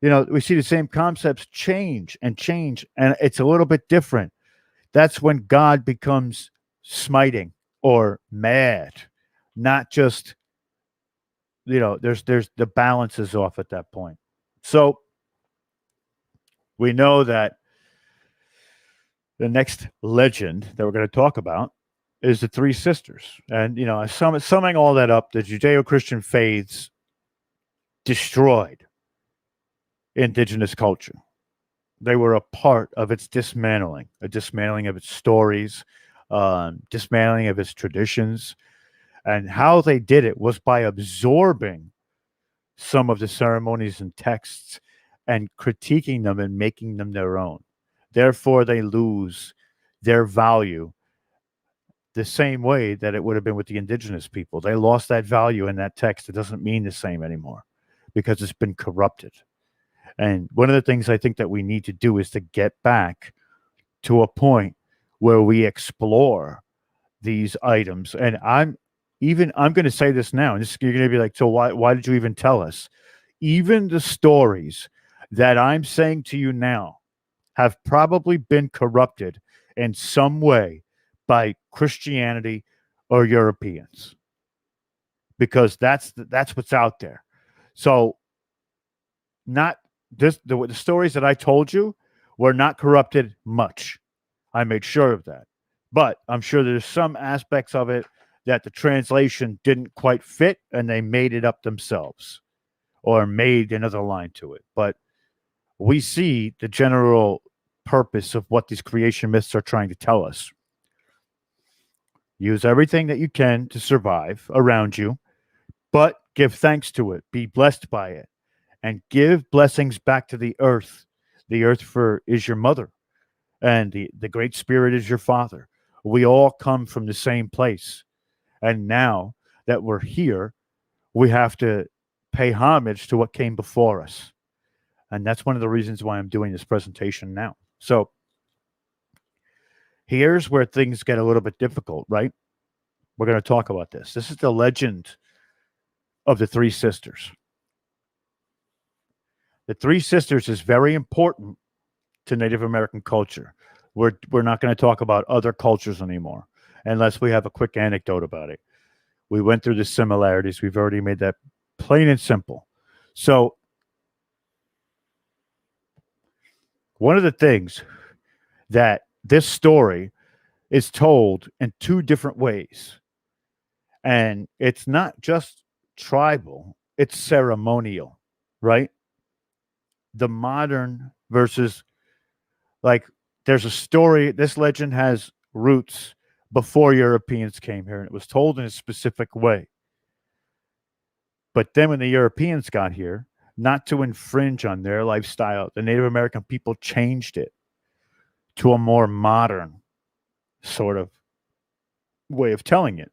we see the same concepts change, and it's a little bit different. That's when God becomes smiting or mad, not just, there's the balance is off at that point. So we know that the next legend that we're going to talk about is the three sisters. And, summing all that up, the Judeo-Christian faiths destroyed indigenous culture. They were a part of its dismantling, a dismantling of its stories, dismantling of its traditions. And how they did it was by absorbing some of the ceremonies and texts and critiquing them and making them their own. Therefore, they lose their value the same way that it would have been with the indigenous people. They lost that value in that text. It doesn't mean the same anymore because it's been corrupted. And one of the things I think that we need to do is to get back to a point where we explore these items. And I'm going to say this now, and you're going to be like, so why did you even tell us? Even the stories that I'm saying to you now have probably been corrupted in some way by Christianity or Europeans, because that's what's out there. So not this, the stories that I told you were not corrupted much. I made sure of that. But I'm sure there's some aspects of it that the translation didn't quite fit, and they made it up themselves or made another line to it. But we see the general purpose of what these creation myths are trying to tell us. Use everything that you can to survive around you, but give thanks to it. Be blessed by it, and give blessings back to the earth. The earth is your mother, and the Great Spirit is your father. We all come from the same place. And now that we're here, we have to pay homage to what came before us. And that's one of the reasons why I'm doing this presentation now. So here's where things get a little bit difficult, right? We're going to talk about this. This is the legend of the three sisters. The three sisters is very important to Native American culture. We're not going to talk about other cultures anymore unless we have a quick anecdote about it. We went through the similarities. We've already made that plain and simple. So one of the things that this story is told in two different ways. And it's not just tribal, it's ceremonial, right? The modern versus, like, there's a story, this legend has roots before Europeans came here, and it was told in a specific way. But then when the Europeans got here, not to infringe on their lifestyle, the Native American people changed it to a more modern sort of way of telling it.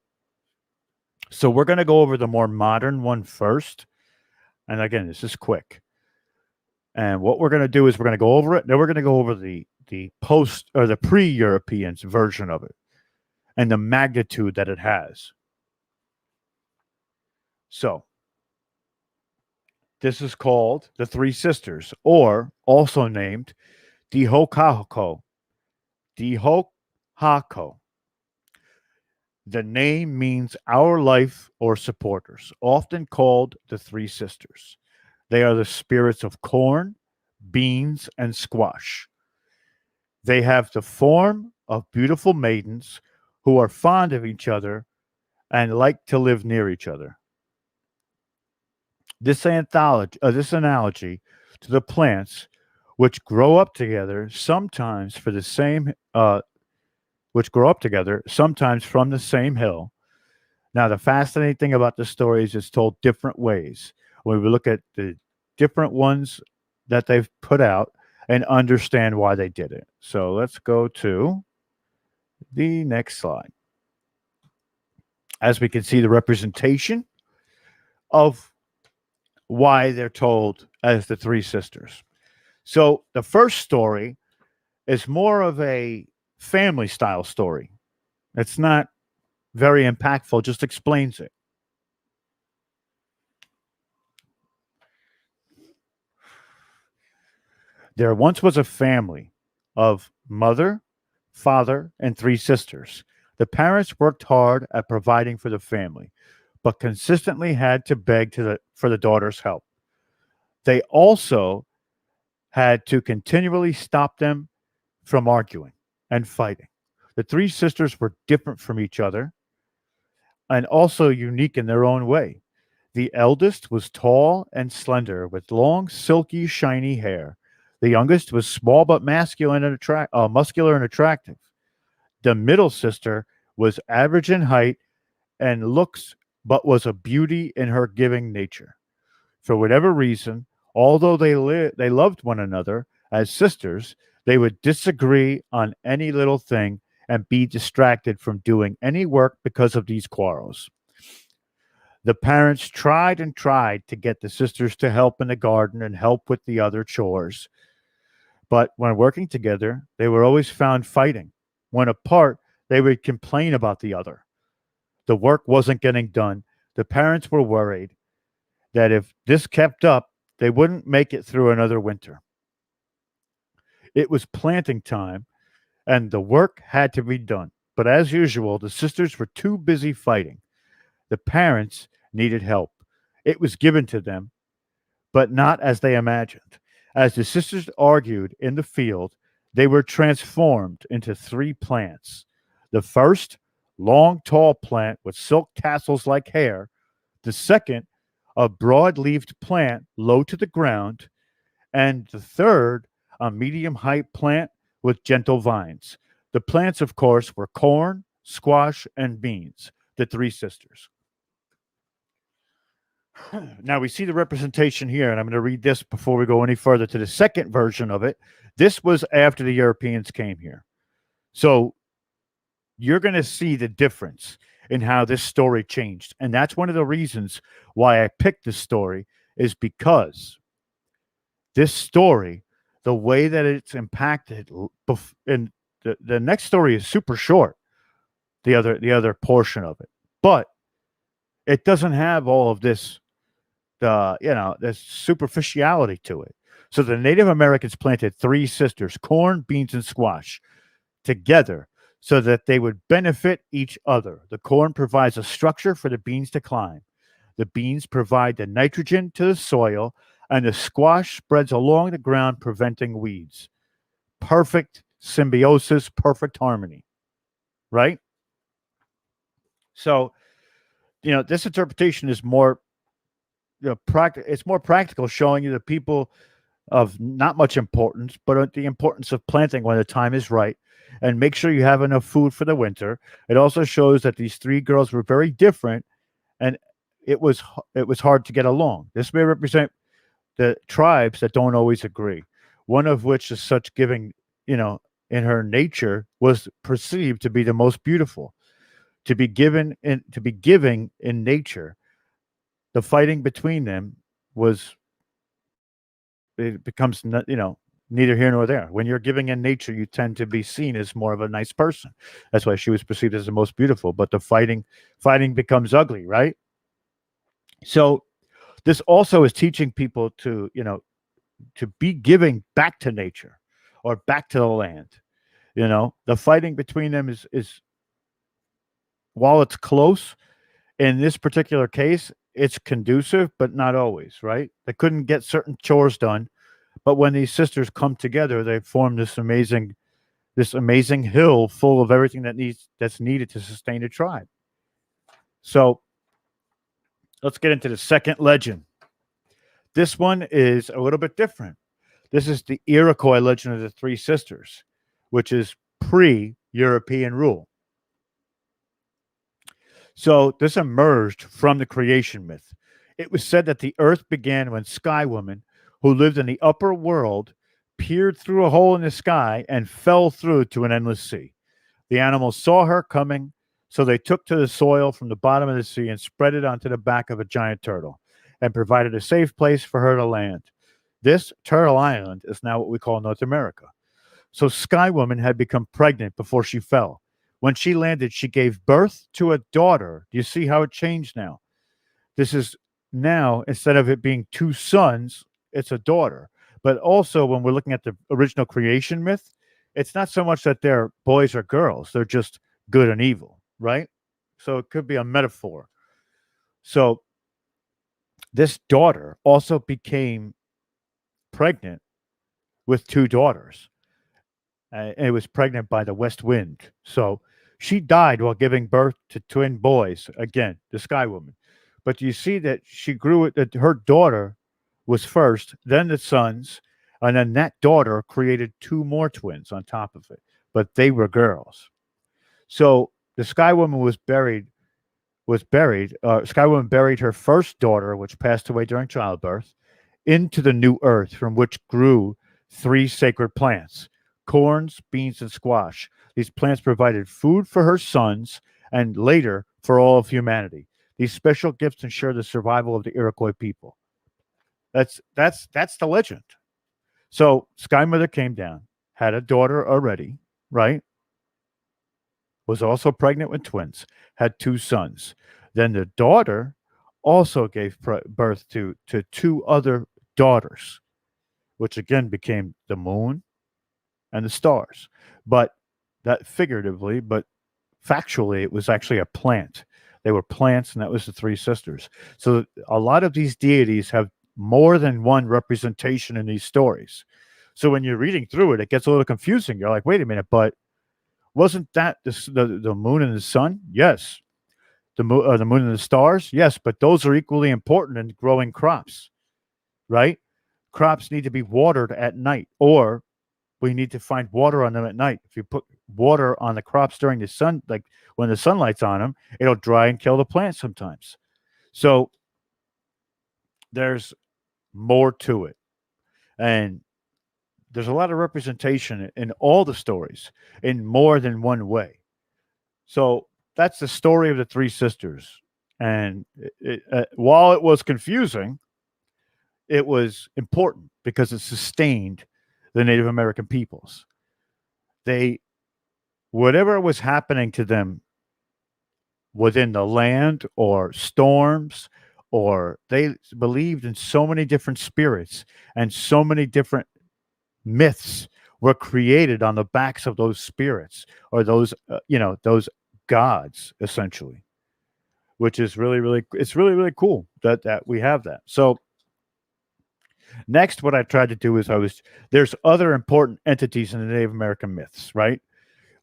So we're going to go over the more modern one first. And again, this is quick. And what we're going to do is we're going to go over it. Then we're going to go over the post or the pre-Europeans version of it and the magnitude that it has. So this is called the Three Sisters, or also named Dihokahoko. Dihokahako. The name means our life or supporters, often called the Three Sisters. They are the spirits of corn, beans, and squash. They have the form of beautiful maidens who are fond of each other and like to live near each other. This analogy to the plants which grow up together sometimes for the same which grow up together sometimes from the same hill. Now, the fascinating thing about the story is it's told different ways. When we look at the different ones that they've put out and understand why they did it. So let's go to the next slide. As we can see, the representation of why they're told as the Three Sisters. So the first story is more of a family style story. It's not very impactful, just explains it. There once was a family of mother, father, and three sisters. The parents worked hard at providing for the family, but consistently had to beg for the daughter's help. They also had to continually stop them from arguing and fighting. The three sisters were different from each other and also unique in their own way. The eldest was tall and slender with long, silky, shiny hair. The youngest was small but muscular and attractive. The middle sister was average in height and looks, but was a beauty in her giving nature. For whatever reason, although they loved one another as sisters, they would disagree on any little thing and be distracted from doing any work because of these quarrels. The parents tried and tried to get the sisters to help in the garden and help with the other chores. But when working together, they were always found fighting. When apart, they would complain about the other. The work wasn't getting done. The parents were worried that if this kept up, they wouldn't make it through another winter. It was planting time, and the work had to be done. But as usual, the sisters were too busy fighting. The parents needed help. It was given to them, but not as they imagined. As the sisters argued in the field, they were transformed into three plants. The first, long, tall plant with silk tassels like hair. The second, a broad leaved plant low to the ground. And the third, a medium height plant with gentle vines. The plants, of course, were corn, squash, and beans, the three sisters. Now we see the representation here, and I'm going to read this before we go any further to the second version of it. This was after the Europeans came here. So you're going to see the difference in how this story changed. And that's one of the reasons why I picked this story, is because this story, the way that it's impacted, and the next story is super short, the other portion of it, but it doesn't have all of this, there's superficiality to it. So the Native Americans planted three sisters, corn, beans, and squash, together so that they would benefit each other. The corn provides a structure for the beans to climb. The beans provide the nitrogen to the soil, and the squash spreads along the ground, preventing weeds. Perfect symbiosis, perfect harmony, right? So This interpretation is more it's more practical, showing you the people of not much importance, but the importance of planting when the time is right, and make sure you have enough food for the winter. It also shows that these three girls were very different, and it was hard to get along. This may represent the tribes that don't always agree. One of which is such giving, in her nature was perceived to be the most beautiful. To be giving in nature, the fighting between them was it becomes neither here nor there. When you're giving in nature, you tend to be seen as more of a nice person. That's why she was perceived as the most beautiful. But the fighting becomes ugly, right? So this also is teaching people to be giving back to nature or back to the land. The fighting between them is while it's close, in this particular case, it's conducive, but not always, right? They couldn't get certain chores done, but when these sisters come together, they form this amazing hill full of everything that's needed to sustain a tribe. So let's get into the second legend. This one is a little bit different. This is the Iroquois legend of the Three Sisters, which is pre-European rule. So this emerged from the creation myth. It was said that the earth began when Sky Woman, who lived in the upper world, peered through a hole in the sky and fell through to an endless sea. The animals saw her coming, so they took to the soil from the bottom of the sea and spread it onto the back of a giant turtle and provided a safe place for her to land. This Turtle Island is now what we call North America. So Sky Woman had become pregnant before she fell. When she landed, she gave birth to a daughter. Do you see how it changed now? This is now, instead of it being two sons, it's a daughter. But also, when we're looking at the original creation myth, it's not so much that they're boys or girls, they're just good and evil, right? So it could be a metaphor. So this daughter also became pregnant with two daughters. And was pregnant by the west wind. So she died while giving birth to twin boys. Again, the Sky Woman. But you see that she grew it, that her daughter was first, then the sons, and then that daughter created two more twins on top of it. But they were girls. So the Sky Woman Sky Woman buried her first daughter, which passed away during childbirth, into the new earth from which grew three sacred plants: corns, beans, and squash. These plants provided food for her sons and later for all of humanity. These special gifts ensure the survival of the Iroquois people. That's the legend. So Sky Mother came down, had a daughter already, right? Was also pregnant with twins, had two sons. Then the daughter also gave birth to two other daughters, which again became the moon and the stars. But that figuratively, but factually, it was actually a plant. They were plants, and that was the Three Sisters. So a lot of these deities have more than one representation in these stories. So when you're reading through it, it gets a little confusing. You're like, wait a minute, but wasn't that the moon and the sun? Yes. The moon and the stars? Yes, but those are equally important in growing crops, right? Crops need to be watered at night, or we need to find water on them at night. If you put water on the crops during the sun, like when the sunlight's on them, it'll dry and kill the plants sometimes. So there's more to it. And there's a lot of representation in all the stories in more than one way. So that's the story of the Three Sisters. And while it was confusing, it was important because it sustained the Native American peoples. They, whatever was happening to them within the land or storms, or they believed in so many different spirits, and so many different myths were created on the backs of those spirits, or those gods, essentially, which is it's really cool that we have that. So next, what I tried to do is there's other important entities in the Native American myths, right?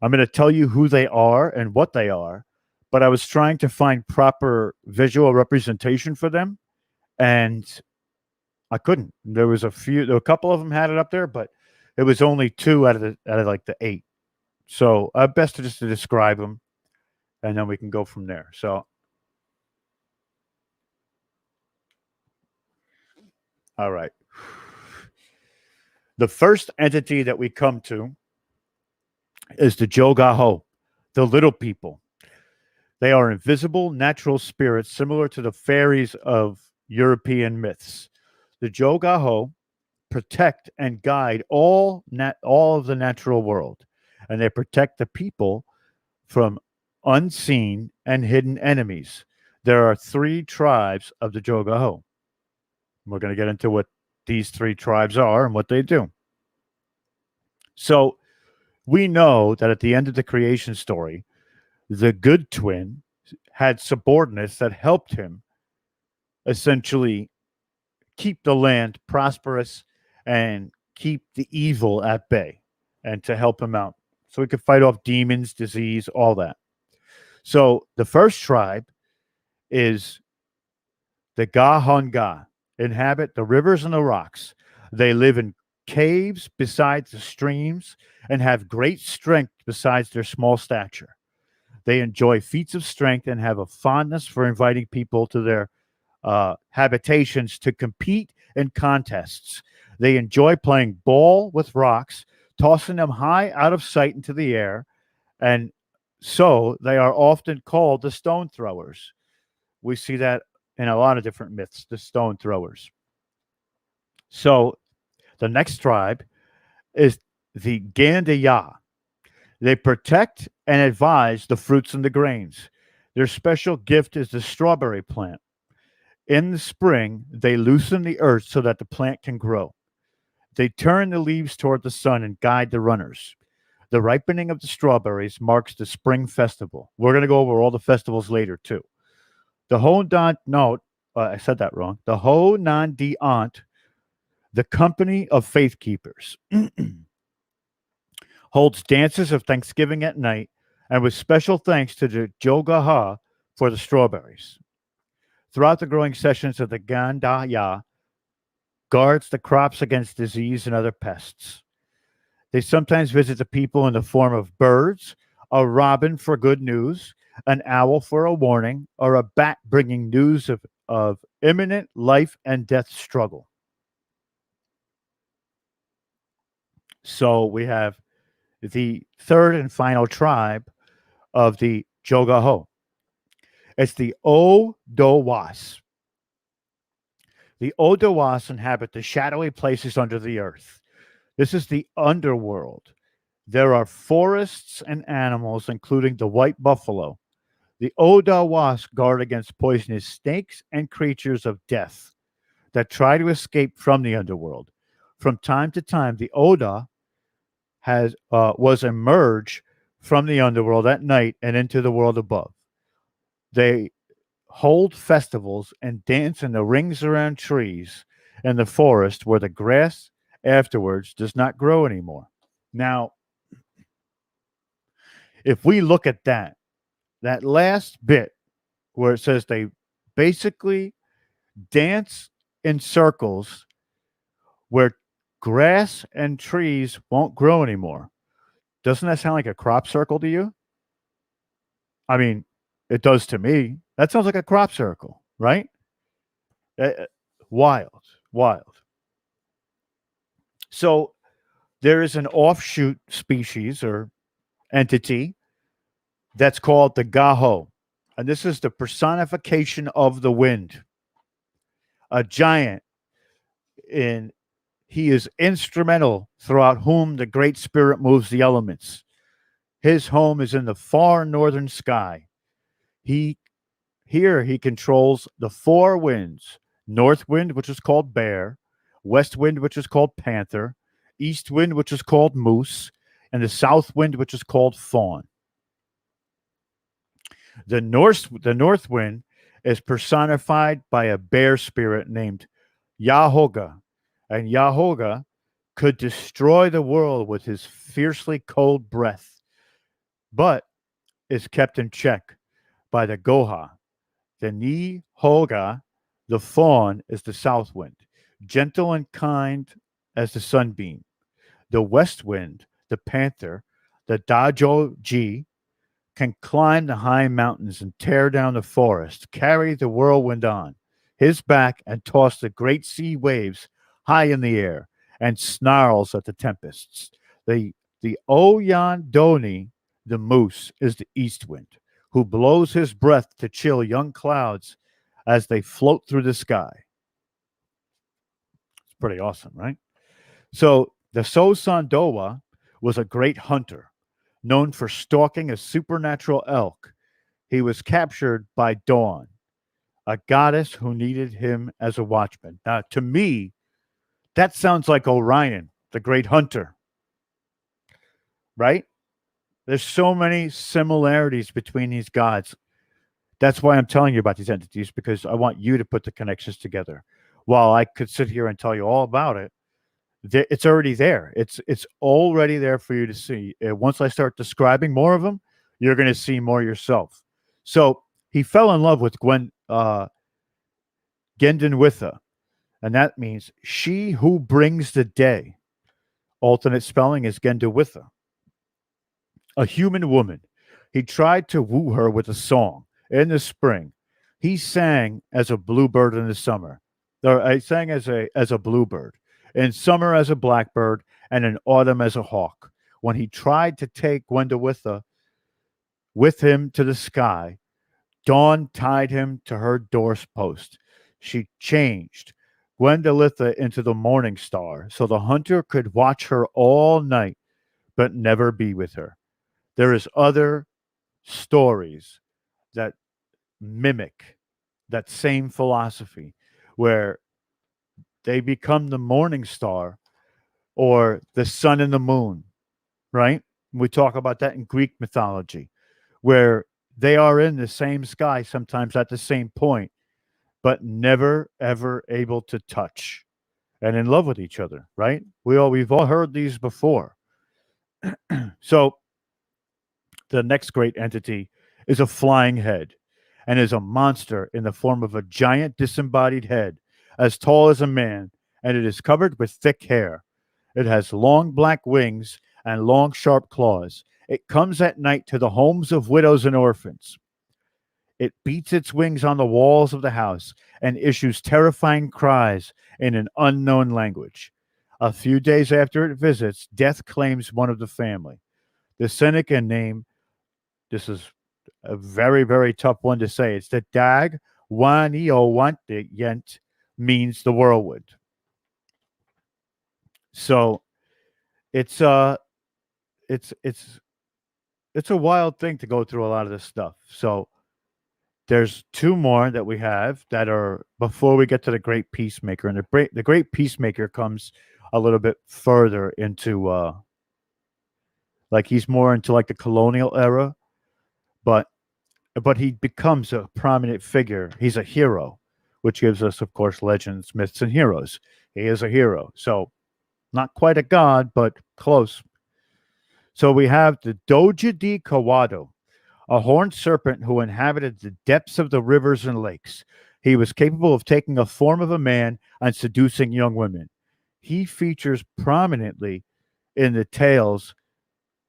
I'm going to tell you who they are and what they are, but I was trying to find proper visual representation for them, and I couldn't. There was a couple of them had it up there, but it was only two out of like the eight. So best to just to describe them, and then we can go from there. So, all right. The first entity that we come to is the Jogaho, the little people. They are invisible natural spirits similar to the fairies of European myths. The Jogaho protect and guide all of the natural world, and they protect the people from unseen and hidden enemies. There are three tribes of the Jogaho. We're going to get into what these three tribes are and what they do. So we know that at the end of the creation story, the good twin had subordinates that helped him essentially keep the land prosperous and keep the evil at bay and to help him out so he could fight off demons, disease, all that. So the first tribe is the Gahunga, inhabit the rivers and the rocks. They live in caves beside the streams and have great strength besides their small stature. They enjoy feats of strength and have a fondness for inviting people to their habitations to compete in contests. They enjoy playing ball with rocks, tossing them high out of sight into the air, and so they are often called the stone throwers. We see that in a lot of different myths, the stone throwers. So the next tribe is the Gandaya. They protect and advise the fruits and the grains. Their special gift is the strawberry plant. In the spring, they loosen the earth so that the plant can grow. They turn the leaves toward the sun and guide the runners. The ripening of the strawberries marks the spring festival. We're going to go over all the festivals later, too. The Hondan, no, I said that wrong. The Honandiant, the company of faith keepers, holds dances of Thanksgiving at night and with special thanks to the Jogaha for the strawberries. Throughout the growing sessions of the Gandaya, guards the crops against disease and other pests. They sometimes visit the people in the form of birds, a robin for good news, an owl for a warning, or a bat bringing news of imminent life and death struggle. So we have the third and final tribe of the Jogaho. It's the Odawas. The Odawas inhabit the shadowy places under the earth. This is the underworld. There are forests and animals, including the white buffalo. The Odawas guard against poisonous snakes and creatures of death that try to escape from the underworld. From time to time, the Oda was emerged from the underworld at night and into the world above. They hold festivals and dance in the rings around trees in the forest where the grass afterwards does not grow anymore. Now, if we look at that last bit where it says they basically dance in circles where grass and trees won't grow anymore. Doesn't that sound like a crop circle to you? I mean, it does to me. That sounds like a crop circle, right? Wild, wild. So there is an offshoot species or entity that's called the Gaho. And this is the personification of the wind. A giant in he is instrumental throughout whom the great spirit moves the elements. His home is in the far northern sky. He he controls the four winds: north wind, which is called bear, west wind, which is called panther, east wind, which is called moose, and the south wind, which is called fawn. The north wind is personified by a bear spirit named Yahoga, and Yahoga could destroy the world with his fiercely cold breath, but is kept in check by the Goha. The Nihoga, the fawn, is the south wind, gentle and kind as the sunbeam. The west wind, the panther, the Dajoji, can climb the high mountains and tear down the forest, carry the whirlwind on his back, and toss the great sea waves high in the air, and snarls at the tempests. The the Oyandoni, the moose, is the east wind, who blows his breath to chill young clouds as they float through the sky. It's pretty awesome, right? So the Sosandowa was a great hunter, known for stalking a supernatural elk. He was captured by Dawn, a goddess who needed him as a watchman. Now, to me, that sounds like Orion, the great hunter, right? There's so many similarities between these gods. That's why I'm telling you about these entities, because I want you to put the connections together. While I could sit here and tell you all about it, it's already there. It's already there for you to see. Once I start describing more of them, you're going to see more yourself. So he fell in love with Gendenwitha, and that means she who brings the day. Alternate spelling is Gendawitha, a human woman. He tried to woo her with a song. In the spring, he sang as a bluebird in the summer. Or I sang as a bluebird. In summer as a blackbird, and in autumn as a hawk. When he tried to take Gwendolitha with him to the sky, Dawn tied him to her doorpost. She changed Gwendolitha into the morning star so the hunter could watch her all night but never be with her. There is other stories that mimic that same philosophy where they become the morning star or the sun and the moon, right? We talk about that in Greek mythology, where they are in the same sky, sometimes at the same point, but never ever able to touch and in love with each other, right? We've all heard these before. So the next great entity is a flying head and is a monster in the form of a giant disembodied head as tall as a man, and it is covered with thick hair. It has long black wings and long sharp claws. It comes at night to the homes of widows and orphans. It beats its wings on the walls of the house and issues terrifying cries in an unknown language. A few days after it visits, death claims one of the family. The Seneca name, this is a very, very tough one to say. It's the Dag Waniowante Yent, means the whirlwind. So it's it's it's it's a wild thing to go through a lot of this stuff. So there's two more that we have that are before we get to the Great Peacemaker, and the Great Peacemaker comes a little bit further into like he's more into like the colonial era, but he becomes a prominent figure. He's a hero, which gives us, of course, legends, myths, and heroes. He is a hero, so not quite a god, but close. So we have the Doja di Kawado, a horned serpent who inhabited the depths of the rivers and lakes. He was capable of taking a form of a man and seducing young women. He features prominently in the tales.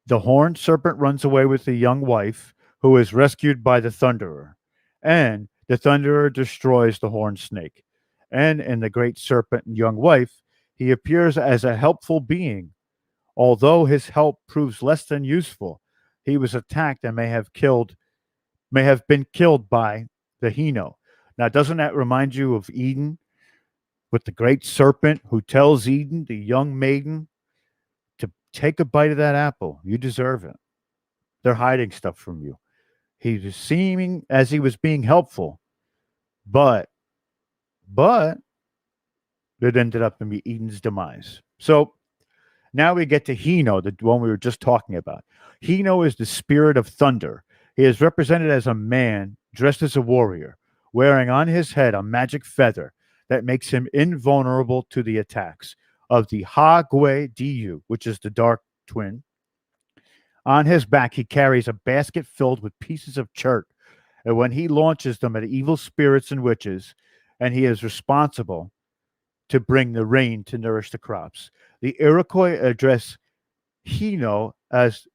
The horned serpent runs away with the young wife, who is rescued by the thunderer, and the thunderer destroys the horned snake. And in the great serpent and young wife, he appears as a helpful being. Although his help proves less than useful, he was attacked and may have been killed by the Hino. Now, doesn't that remind you of Eden with the great serpent who tells Eden, the young maiden, to take a bite of that apple? You deserve it. They're hiding stuff from you. He was seeming as he was being helpful, but but it ended up in Eden's demise. So now we get to Hino, the one we were just talking about. Hino is the spirit of thunder. He is represented as a man dressed as a warrior, wearing on his head a magic feather that makes him invulnerable to the attacks of the Hagwe Diyu, which is the dark twin. On his back, he carries a basket filled with pieces of chert, And when he launches them at evil spirits and witches, and he is responsible to bring the rain to nourish the crops. The Iroquois address Hino as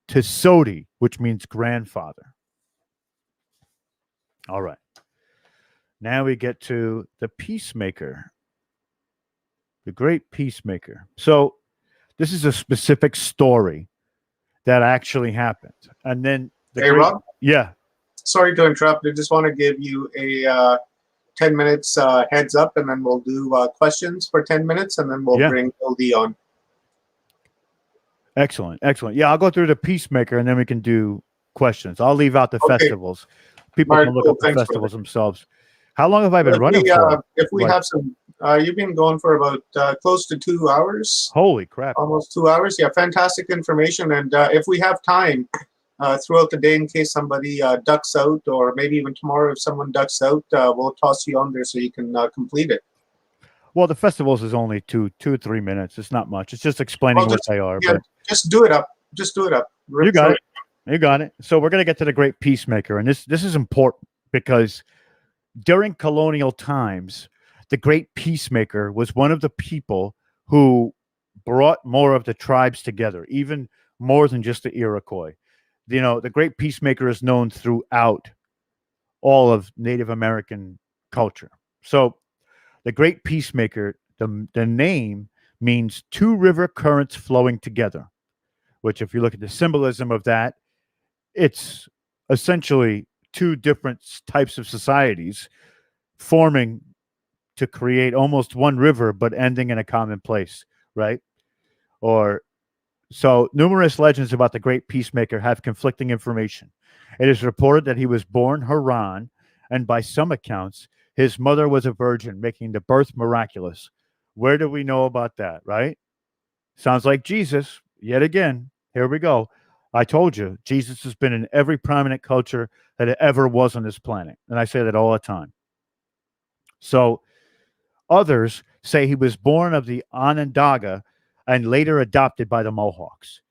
Tesodi, which means grandfather. All right. Now we get to the peacemaker, the great peacemaker. So this is a specific story that actually happened. And then Hey, Rob, yeah, sorry to interrupt. I just want to give you a 10 minutes heads up, and then we'll do questions for 10 minutes, and then we'll yeah. bring LD on. Excellent. Excellent. Yeah, I'll go through the peacemaker and then we can do questions. I'll leave out the Okay. festivals. People All right, can look cool. up the Thanks, festivals themselves. How long have I been If running we, for? if we Like, have some, you've been going for about close to 2 hours, holy crap. almost 2 hours. Yeah, fantastic information. And if we have time throughout the day, in case somebody ducks out, or maybe even tomorrow, if someone ducks out, we'll toss you on there so you can complete it. Well, the festivals is only 3 minutes. It's not much. It's just explaining Well, what they are. yeah, But just do it up. Just do it up. you Rip got through it. You got it. So we're going to get to the great peacemaker. And this is important because during colonial times, the great peacemaker was one of the people who brought more of the tribes together, even more than just the Iroquois. You know, the great peacemaker is known throughout all of Native American culture. So the great peacemaker, the name means two river currents flowing together, which if you look at the symbolism of that, it's essentially two different types of societies forming to create almost one river, but ending in a common place, right? Or so numerous legends about the great peacemaker have conflicting information. It is reported that he was born Haran, and by some accounts, his mother was a virgin, making the birth miraculous. Where do we know about that, right? Sounds like Jesus, yet again. Here we go. I told you, Jesus has been in every prominent culture that it ever was on this planet. And I say that all the time. So others say he was born of the Onondaga and later adopted by the Mohawks.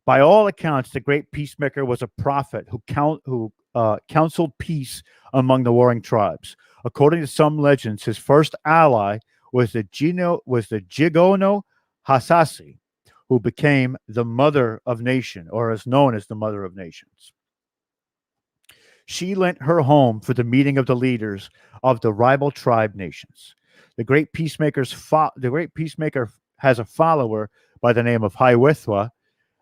By all accounts, the great peacemaker was a prophet who counseled peace among the warring tribes. According to some legends, his first ally was the Jigono Hasasi, who became the mother of nation, or is known as the mother of nations. She lent her home for the meeting of the leaders of the rival tribe nations. The great peacemaker has a follower by the name of Hiawatha,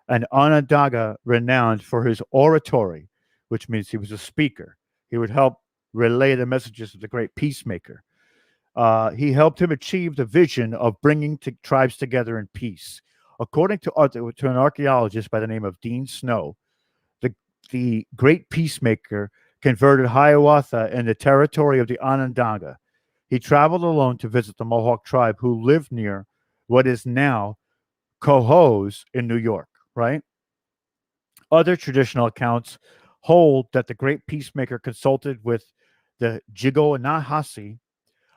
an Onondaga renowned for his oratory, which means he was a speaker. He would help relay the messages of the great peacemaker. He helped him achieve the vision of bringing tribes together in peace. According to an archaeologist by the name of Dean Snow, the great peacemaker converted Hiawatha in the territory of the Onondaga. He traveled alone to visit the Mohawk tribe who lived near what is now Cohoes in New York, right? Other traditional accounts hold that the great peacemaker consulted with the Jigo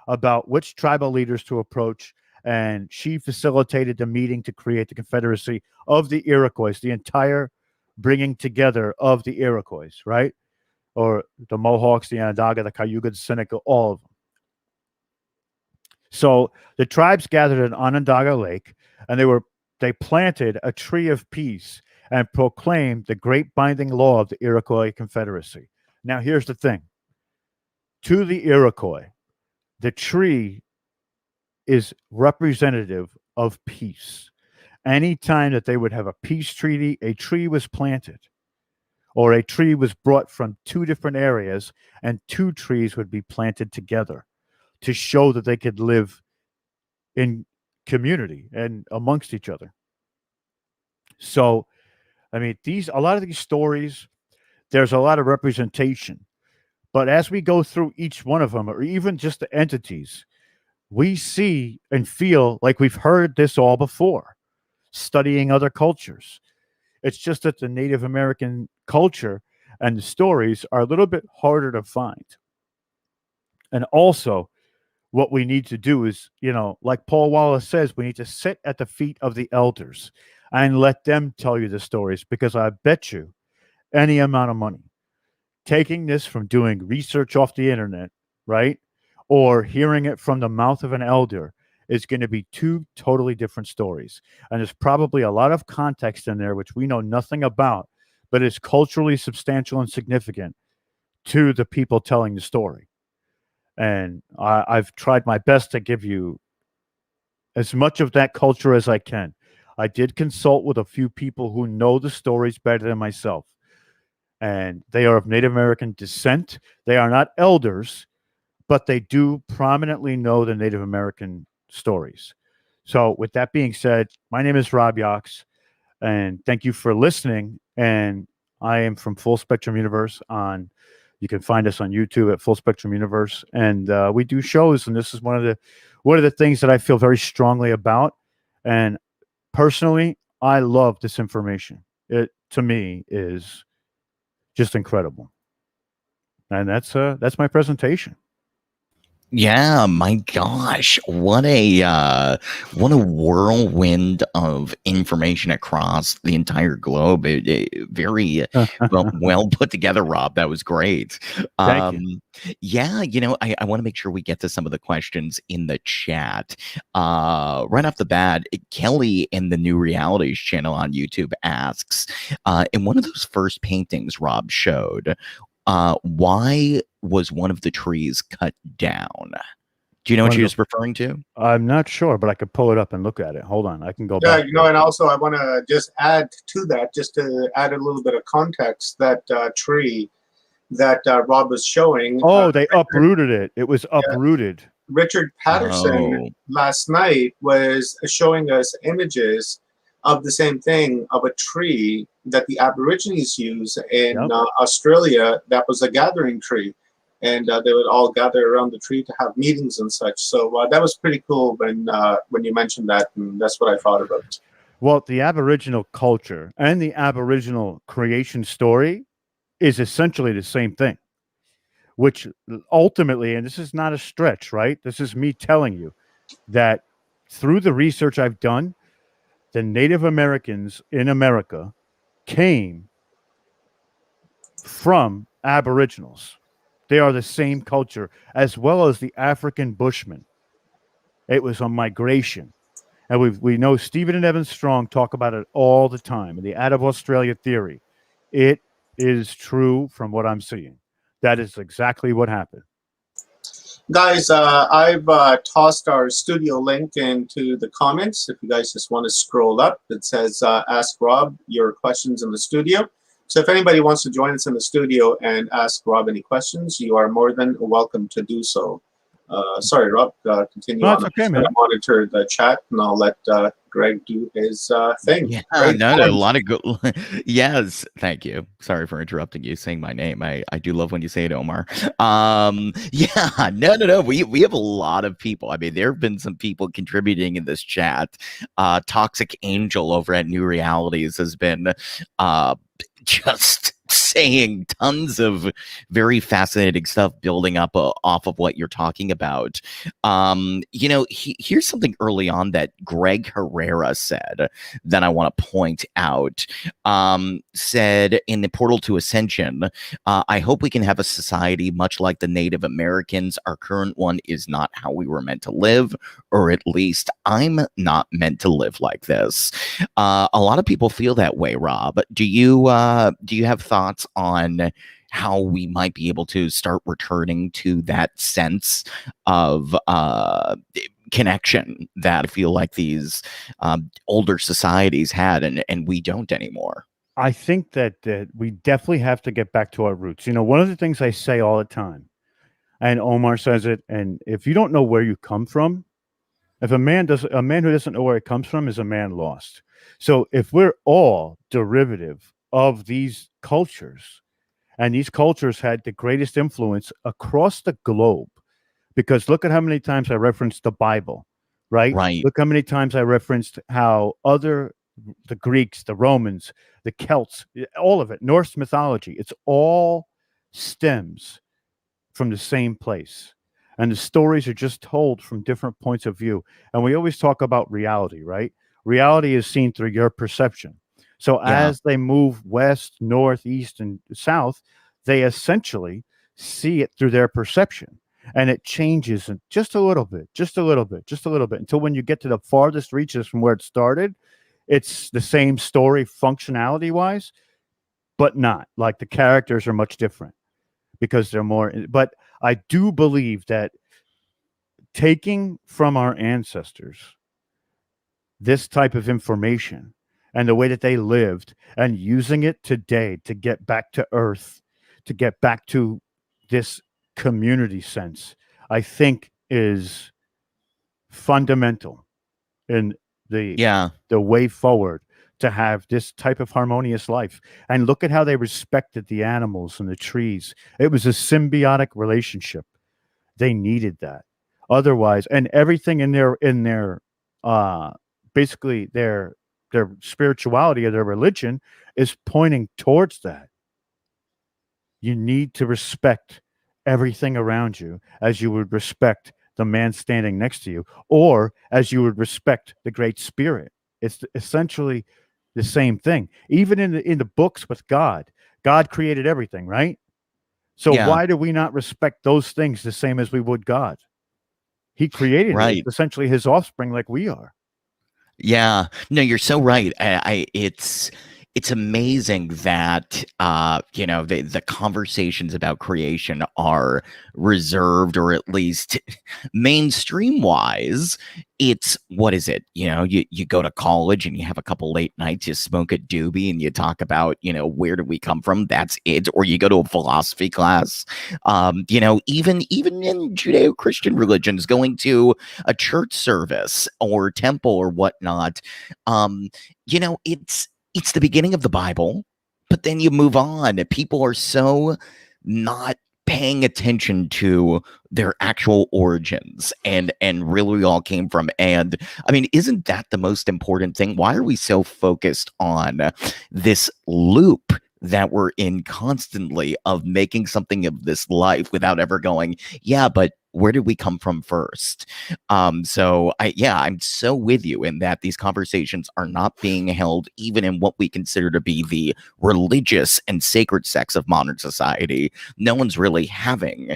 about which tribal leaders to approach, and she facilitated the meeting to create the Confederacy of the Iroquois, the entire bringing together of the Iroquois, right? Or the Mohawks, the Onondaga, the Cayuga, the Seneca, all of them. So the tribes gathered at Onondaga Lake, and they planted a tree of peace and proclaimed the great binding law of the Iroquois Confederacy. Now, here's the thing. To the Iroquois, the tree is representative of peace. Anytime that they would have a peace treaty, a tree was planted, or a tree was brought from two different areas, and two trees would be planted together to show that they could live in community and amongst each other. So, I mean, a lot of these stories, there's a lot of representation. But as we go through each one of them, or even just the entities, we see and feel like we've heard this all before, studying other cultures. It's just that the Native American culture and the stories are a little bit harder to find. And also, what we need to do is, like Paul Wallace says, we need to sit at the feet of the elders and let them tell you the stories, because I bet you any amount of money taking this from doing research off the internet, right? Or hearing it from the mouth of an elder is going to be two totally different stories. And there's probably a lot of context in there which we know nothing about, but is culturally substantial and significant to the people telling the story. And I've tried my best to give you as much of that culture as I can. I did consult with a few people who know the stories better than myself, and they are of Native American descent. They are not elders, but they do prominently know the Native American stories. So, with that being said, my name is Rob Yox, and thank you for listening. And I am from Full Spectrum Universe. You can find us on YouTube at Full Spectrum Universe, and we do shows. And this is one of the things that I feel very strongly about. And personally, I love this information. It to me is just incredible. And that's my presentation. Yeah, my gosh, what a whirlwind of information across the entire globe. Very well put together, Rob. That was great. Thank you. Yeah, I want to make sure we get to some of the questions in the chat. Right off the bat, Kelly in the New Realities channel on YouTube asks, in one of those first paintings Rob showed, why was one of the trees cut down? Do you know what she was referring to? I'm not sure, but I could pull it up and look at it. Hold on, I can go back. And also I want to just add to that, just to add a little bit of context, that tree that Rob was showing. Oh, they uprooted it. It was uprooted. Richard Patterson last night was showing us images of the same thing, of a tree that the Aborigines use in Australia. That was a gathering tree, and they would all gather around the tree to have meetings and such. So that was pretty cool when you mentioned that, and that's what I thought about. Well, the Aboriginal culture and the Aboriginal creation story is essentially the same thing, which ultimately, and this is not a stretch, right? This is me telling you that through the research I've done, the Native Americans in America came from Aboriginals. They are the same culture, as well as the African Bushmen. It was a migration. And we know Stephen and Evan Strong talk about it all the time, in the Out of Australia theory. It is true from what I'm seeing. That is exactly what happened. Guys, I've tossed our studio link into the comments. If you guys just want to scroll up, it says ask Rob your questions in the studio. So if anybody wants to join us in the studio and ask Rob any questions, you are more than welcome to do so. Sorry, Rob, continue on. Okay, I'm going to monitor the chat, and I'll let Greg do his thing. Yeah, a lot of good. Yes, thank you. Sorry for interrupting you saying my name. I do love when you say it, Omar. Yeah, no. We have a lot of people. I mean, there have been some people contributing in this chat. Toxic Angel over at New Realities has been just saying tons of very fascinating stuff, building up off of what you're talking about. Here's something early on that Greg Herrera said that I want to point out. Said in the Portal to Ascension, I hope we can have a society much like the Native Americans. Our current one is not how we were meant to live, or at least I'm not meant to live like this. A lot of people feel that way, Rob. Do you have thoughts on how we might be able to start returning to that sense of connection that I feel like these older societies had, and we don't anymore? I think that we definitely have to get back to our roots. One of the things I say all the time, and Omar says it, and if you don't know where you come from, if a man who doesn't know where he comes from is a man lost. So if we're all derivative of these cultures, and these cultures had the greatest influence across the globe, because look at how many times I referenced the Bible, right? Look how many times I referenced how the Greeks, the Romans, the Celts, all of it, Norse mythology, it's all stems from the same place. And the stories are just told from different points of view. And we always talk about reality, right? Reality is seen through your perception. So as they move west, north, east, and south, they essentially see it through their perception. And it changes just a little bit, just a little bit, just a little bit, until when you get to the farthest reaches from where it started, it's the same story functionality wise, but not. Like the characters are much different because they're more. But I do believe that taking from our ancestors this type of information and the way that they lived and using it today to get back to earth, to get back to this community sense, I think is fundamental in the Yeah. the way forward to have this type of harmonious life. And look at how they respected the animals and the trees. It was a symbiotic relationship. They needed that. Otherwise, and everything in their uh basically their spirituality or their religion is pointing towards that. You need to respect everything around you as you would respect the man standing next to you, or as you would respect the Great Spirit. It's essentially the same thing. Even in the books with God, God created everything, right? So Yeah. why do we not respect those things the same as we would God? He created it. Right. It's essentially his offspring, like we are. Yeah. No, you're so right. It's amazing that the conversations about creation are reserved, or at least mainstream wise. It's what is it? You go to college and you have a couple late nights, you smoke a doobie and you talk about, where do we come from? That's it. Or you go to a philosophy class. Even in Judeo-Christian religions, going to a church service or temple or whatnot, it's the beginning of the Bible, but then you move on. People are so not paying attention to their actual origins and really we all came from. And I mean, isn't that the most important thing? Why are we so focused on this loop that we're in constantly of making something of this life without ever going, yeah, but where did we come from first? So I'm so with you in that these conversations are not being held even in what we consider to be the religious and sacred sects of modern society. No one's really having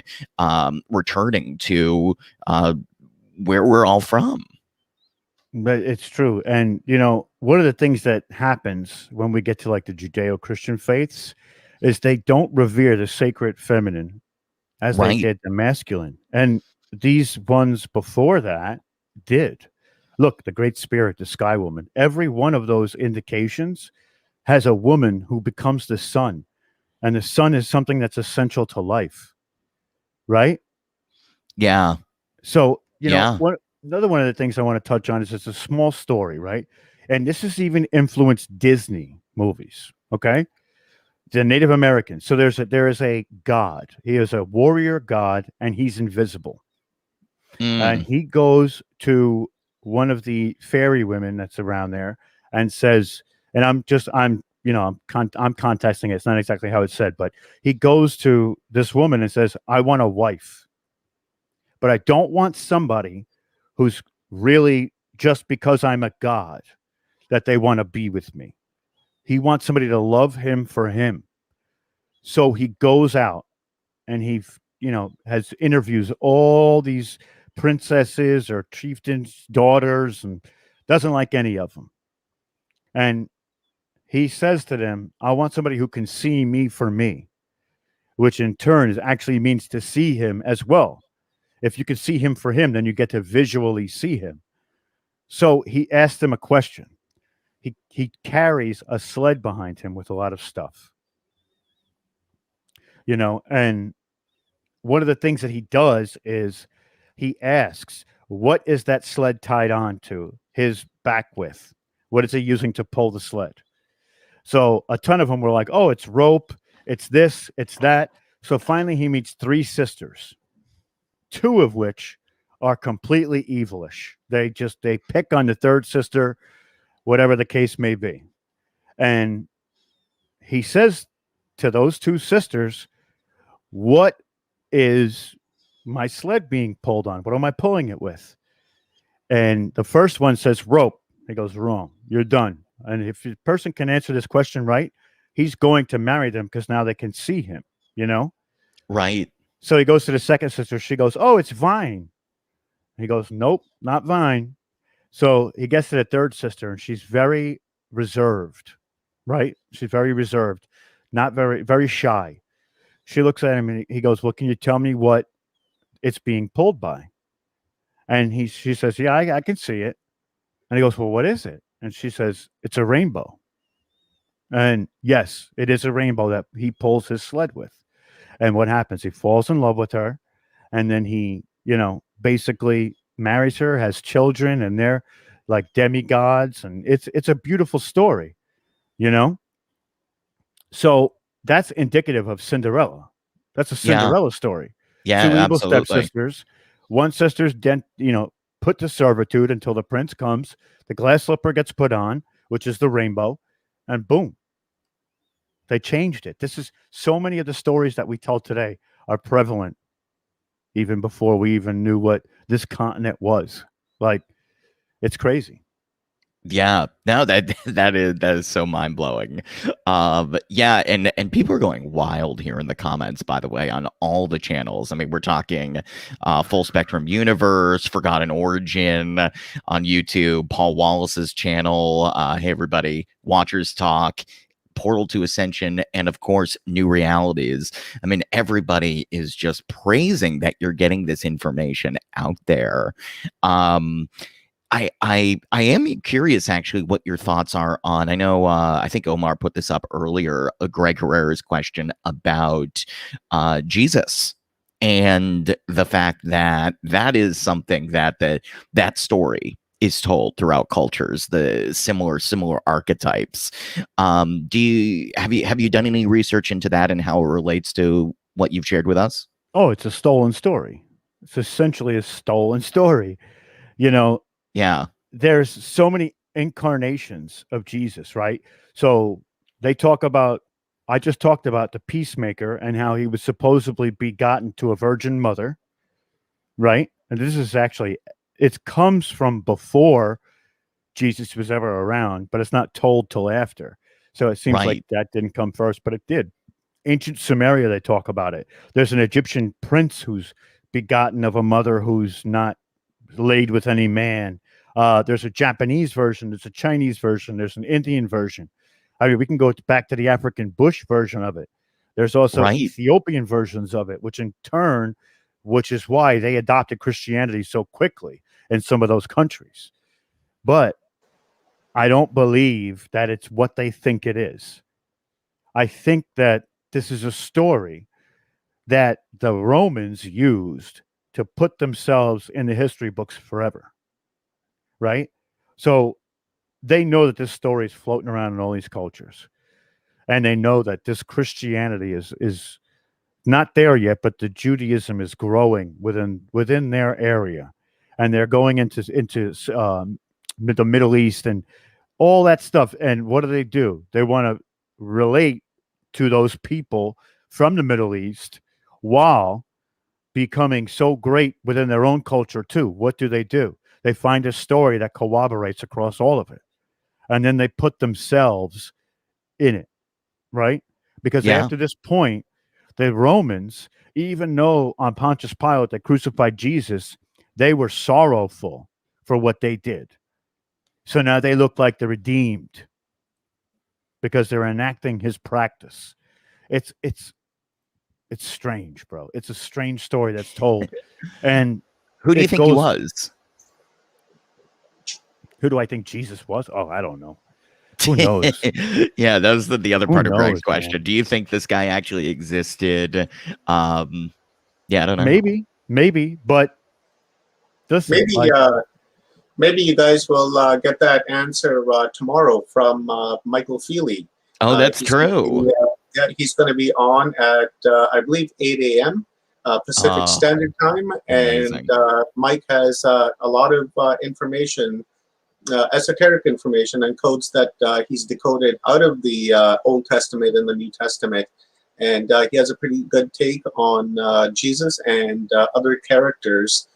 returning to where we're all from. But it's true. And, one of the things that happens when we get to like the Judeo-Christian faiths is they don't revere the sacred feminine as they Right. did the masculine. And these ones before that did. Look, the Great Spirit, the Sky Woman, every one of those indications has a woman who becomes the sun. And the sun is something that's essential to life, right? Yeah. So, Yeah. another one of the things I want to touch on is it's a small story, right? And this has even influenced Disney movies. Okay. The Native Americans. So there is a god. He is a warrior god, and he's invisible. And Mm. he goes to one of the fairy women that's around there and says, and I'm contesting it. It's not exactly how it's said, but he goes to this woman and says, I want a wife, but I don't want somebody who's really just because I'm a god that they want to be with me. He wants somebody to love him for him. So he goes out and he, has interviews all these princesses or chieftains' daughters and doesn't like any of them. And he says to them, I want somebody who can see me for me, which in turn actually means to see him as well. If you can see him for him, then you get to visually see him. So he asked him a question. He carries a sled behind him with a lot of stuff, and one of the things that he does is he asks, what is that sled tied on to his back with? What is he using to pull the sled? So a ton of them were like, oh, it's rope, it's this, it's that. So finally he meets three sisters, two of which are completely evilish. They pick on the third sister, whatever the case may be. And he says to those two sisters, what is my sled being pulled on? What am I pulling it with? And the first one says rope. He goes, wrong. You're done. And if the person can answer this question right, he's going to marry them because now they can see him. you know? Right. So he goes to the second sister. She goes, "Oh, it's Vine." He goes, "Nope, not Vine." So he gets to the third sister, and she's very reserved, right? She's very reserved, not very shy. She looks at him, and he goes, "Well, can you tell me what it's being pulled by?" And she says, "Yeah, I can see it." And he goes, "Well, what is it?" And she says, "It's a rainbow." And yes, it is a rainbow that he pulls his sled with. And what happens? He falls in love with her, and then he, basically marries her, has children, and they're like demigods, and it's a beautiful story, you know. So that's indicative of Cinderella. That's a Yeah. Cinderella story. Yeah, Two evil absolutely. stepsisters. One sister's put to servitude until the prince comes. The glass slipper gets put on, which is the rainbow, and boom, they changed it. This is so many of the stories that we tell today are prevalent even before we even knew what this continent was. Like, it's crazy. Yeah, no, that is so mind blowing. Yeah, and people are going wild here in the comments, by the way, on all the channels. I mean, we're talking Full Spectrum Universe, Forgotten Origin on YouTube, Paul Wallace's channel. Hey, everybody, Watchers Talk, Portal to Ascension, and of course, New Realities. I mean, everybody is just praising that you're getting this information out there. I am curious actually what your thoughts are on. I know I think Omar put this up earlier, Greg Herrera's question about Jesus and the fact that that is something that that story is told throughout cultures, the similar archetypes. Have you done any research into that and how it relates to what you've shared with us? Oh, it's a stolen story. It's essentially a stolen story. You know, Yeah, there's so many incarnations of Jesus, right? So they talk about, I just talked about the peacemaker and how he was supposedly begotten to a virgin mother, right? And this is actually, it comes from before Jesus was ever around, but it's not told till after. So it seems like right, that didn't come first, but it did. Ancient Sumeria, they talk about it. There's an Egyptian prince who's begotten of a mother who's not laid with any man. There's a Japanese version, there's a Chinese version, there's an Indian version. I mean, we can go back to the African bush version of it. There's also right. Ethiopian versions of it, which in turn, which is why they adopted Christianity so quickly in some of those countries. But I don't believe that it's what they think it is. I think that this is a story that the Romans used to put themselves in the history books forever, right? So they know that this story is floating around in all these cultures, and they know that this Christianity is not there yet, but the Judaism is growing within their area, and they're going into the Middle East and all that stuff. And what do? They want to relate to those people from the Middle East while becoming so great within their own culture too. What do? They find a story that corroborates across all of it. And then they put themselves in it, right? Because Yeah, after this point, the Romans, even though on Pontius Pilate they crucified Jesus, they were sorrowful for what they did. So now they look like the redeemed because they're enacting his practice. It's strange, bro. It's a strange story that's told. And who do you it think he goes, was? who do I think Jesus was? Oh, I don't know. Who knows? Yeah, that was the other Who part of Greg's knows, man? question. Do you think this guy actually existed? Yeah, I don't know. Maybe, but listen, Maybe like, maybe you guys will get that answer tomorrow from Michael Feely. Oh, that's He's going to true. be yeah, he's going to be on at I believe 8 a.m. Pacific Oh, Standard Time, and amazing. Mike has a lot of information, esoteric information, and codes that he's decoded out of the Old Testament and the New Testament. And he has a pretty good take on Jesus and other characters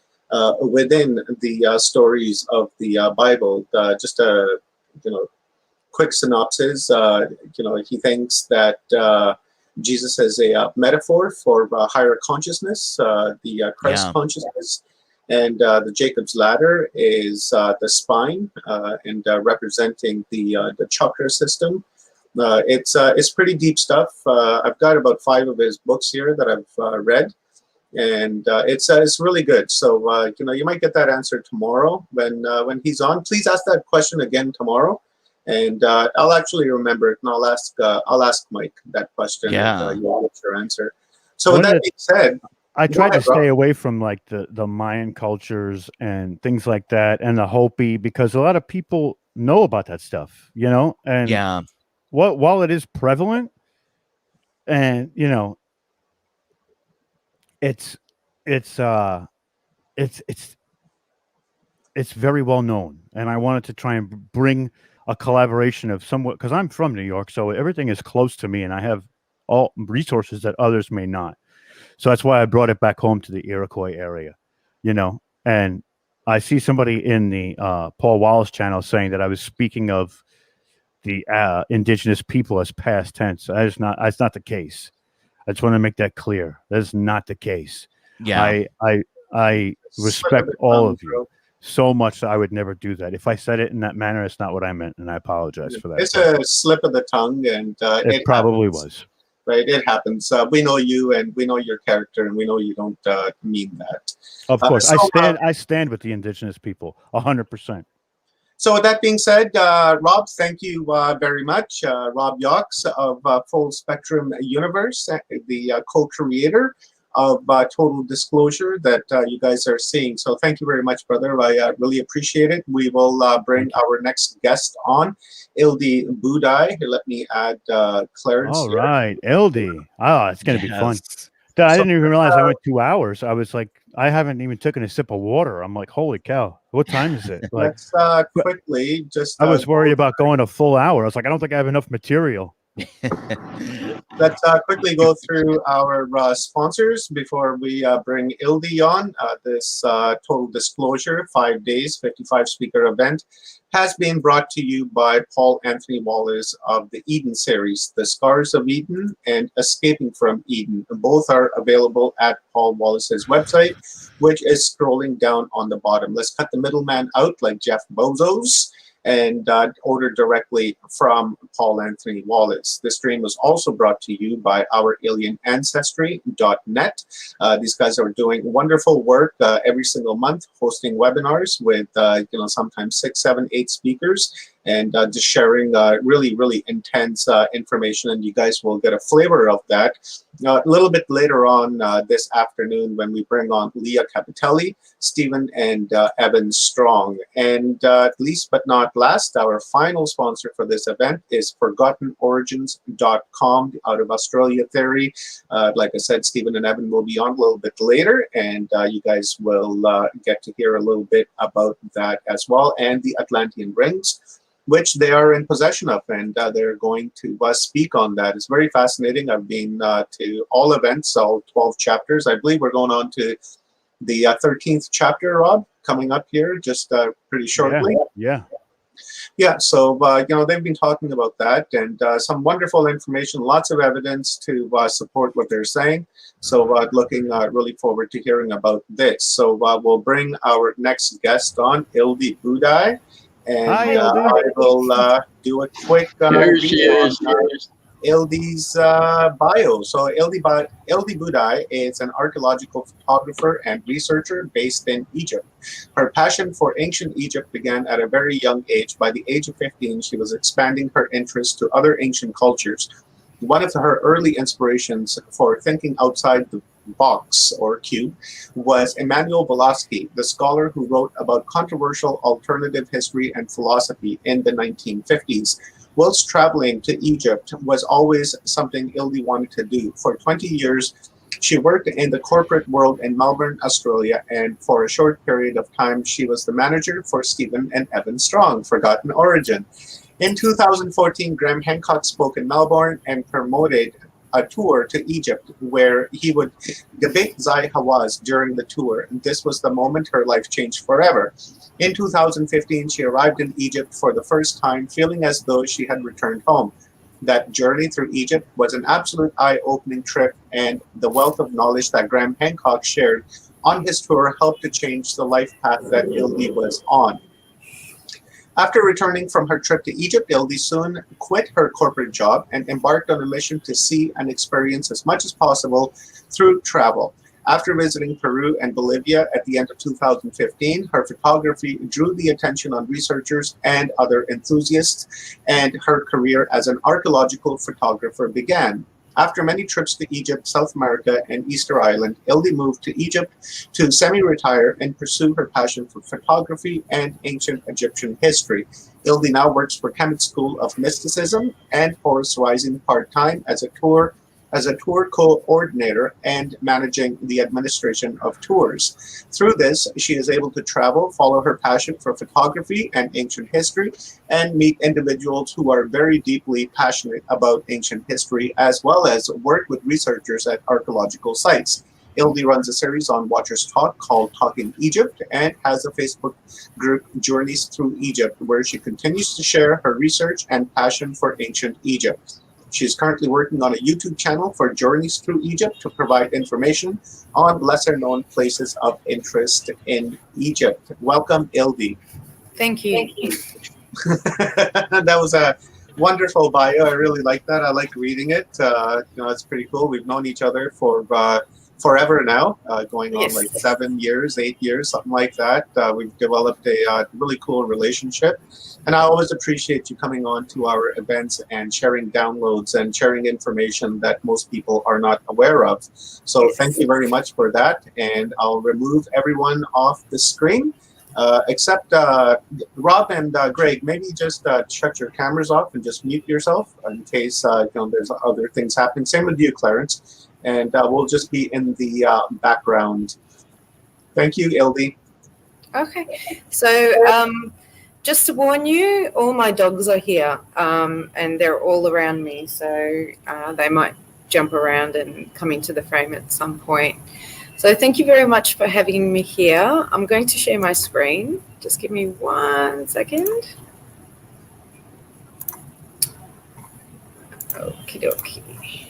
within the stories of the Bible. Just a quick synopsis. He thinks that Jesus as a metaphor for higher consciousness, the Christ Yeah. consciousness. And the Jacob's ladder is the spine and representing the chakra system. It's pretty deep stuff. I've got about 5 of his books here that I've read, and it's really good. So you might get that answer tomorrow when he's on. Please ask that question again tomorrow, and I'll actually remember it, and I'll ask Mike that question. Yeah. And you'll get your answer. So with that being said, I tried to ahead, Rob. stay away from like the Mayan cultures and things like that, and the Hopi, because a lot of people know about that stuff, and Yeah. while it is prevalent, and it's it's uh it's it's it's very well known, and I wanted to try and bring a collaboration of somewhat, because I'm from New York, so everything is close to me, and I have all resources that others may not. So that's why I brought it back home to the Iroquois area, and I see somebody in the Paul Wallace channel saying that I was speaking of the indigenous people as past tense. That's not the case. I just want to make that clear. That is not the case. Yeah. I Slip respect the all tongue, of you bro. so much that I would never do that. If I said it in that manner, it's not what I meant, and I apologize for that. It's a slip of the tongue, and It probably happens. was. Right, it happens. We know you, and we know your character, and we know you don't mean that. Of course, So, I stand with the indigenous people 100%. So with that being said, Rob, thank you very much. Rob Yox of Full Spectrum Universe, the co-creator of Total Disclosure that you guys are seeing. So thank you very much, brother. I really appreciate it. We will bring our next guest on, Ildi Budai. Here, let me add Clarence. All here. right, LD. Oh, it's gonna be fun. Yes. I So, didn't even realize I went 2 hours. I was like, I haven't even taken a sip of water. I'm like, holy cow, what time is it? Like, Let's quickly just. I was worried about going a full hour. I was like, I don't think I have enough material. Let's quickly go through our sponsors before we bring Ildi on. This Total Disclosure 5 days, 55 speaker event has been brought to you by Paul Anthony Wallace of the Eden series, The Scars of Eden and Escaping from Eden. Both are available at Paul Wallace's website, which is scrolling down on the bottom. Let's cut the middleman out like Jeff Bezos and order directly from Paul Anthony Wallace. This stream was also brought to you by OurAlienAncestry.net. These guys are doing wonderful work every single month, hosting webinars with sometimes 6, 7, 8 speakers, and just sharing really, really intense information. And you guys will get a flavor of that a little bit later on this afternoon when we bring on Leah Capitelli, Stephen, and Evan Strong. And least but not last, our final sponsor for this event is ForgottenOrigins.com out of Australia Theory. Like I said, Stephen and Evan will be on a little bit later, and you guys will get to hear a little bit about that as well, and the Atlantean Rings, which they are in possession of, and they're going to speak on that. It's very fascinating. I've been to all events, all 12 chapters. I believe we're going on to the 13th chapter, Rob, coming up here just pretty shortly. Yeah. Yeah, so they've been talking about that, and some wonderful information, lots of evidence to support what they're saying. So looking really forward to hearing about this. So we'll bring our next guest on, Ildi Budai. And Hi, I will do a quick read on Ildi's bio. So Ildi Budai is an archaeological photographer and researcher based in Egypt. Her passion for ancient Egypt began at a very young age. By the age of 15, she was expanding her interest to other ancient cultures. One of her early inspirations for thinking outside the box or cube was Immanuel Volossky, the scholar who wrote about controversial alternative history and philosophy in the 1950s. Whilst traveling to Egypt was always something Ildi wanted to do. For 20 years, she worked in the corporate world in Melbourne, Australia, and for a short period of time, she was the manager for Stephen and Evan Strong, Forgotten Origin. In 2014, Graham Hancock spoke in Melbourne and promoted a tour to Egypt where he would debate Zai Hawass during the tour. And this was the moment her life changed forever. In 2015, she arrived in Egypt for the first time, feeling as though she had returned home. That journey through Egypt was an absolute eye-opening trip, and the wealth of knowledge that Graham Hancock shared on his tour helped to change the life path that Ildi was on. After returning from her trip to Egypt, Ildi soon quit her corporate job and embarked on a mission to see and experience as much as possible through travel. After visiting Peru and Bolivia at the end of 2015, her photography drew the attention of researchers and other enthusiasts, and her career as an archaeological photographer began. After many trips to Egypt, South America, and Easter Island, Ildi moved to Egypt to semi-retire and pursue her passion for photography and ancient Egyptian history. Ildi now works for Kemet School of Mysticism and Horus Rising part-time as a tour coordinator and managing the administration of tours. Through this, she is able to travel, follow her passion for photography and ancient history, and meet individuals who are very deeply passionate about ancient history, as well as work with researchers at archaeological sites. Ildi runs a series on Watchers Talk called Talking Egypt and has a Facebook group, Journeys Through Egypt, where she continues to share her research and passion for ancient Egypt. She is currently working on a YouTube channel for Journeys Through Egypt to provide information on lesser-known places of interest in Egypt. Welcome, Ildi. Thank you. That was a wonderful bio. I really like that. I like reading it. It's pretty cool. We've known each other for forever now, going on like 7 years, 8 years, something like that. We've developed a really cool relationship. And I always appreciate you coming on to our events and sharing downloads and sharing information that most people are not aware of. So thank you very much for that. And I'll remove everyone off the screen, except Rob and Greg. Maybe just shut your cameras off and just mute yourself in case there's other things happening. Same with you, Clarence. And we'll just be in the background. Thank you, Ildi. Okay. So just to warn you, all my dogs are here, and they're all around me, so they might jump around and come into the frame at some point. So thank you very much for having me here. I'm going to share my screen. Just give me 1 second. Okie dokie.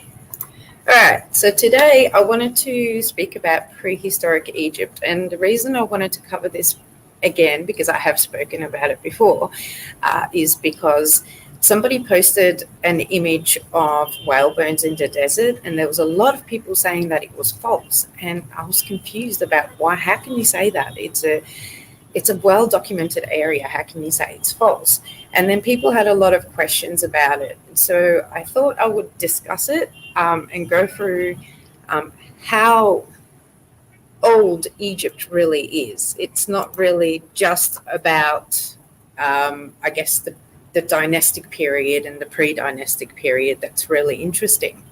All right, so today I wanted to speak about prehistoric Egypt, and the reason I wanted to cover this again, because I have spoken about it before, is because somebody posted an image of whale bones in the desert, and there was a lot of people saying that it was false, and I was confused about why. How can you say that? It's a well-documented area. How can you say it's false? And then people had a lot of questions about it. So I thought I would discuss it and go through how old Egypt really is. It's not really just about, I guess, the dynastic period and the pre-dynastic period that's really interesting.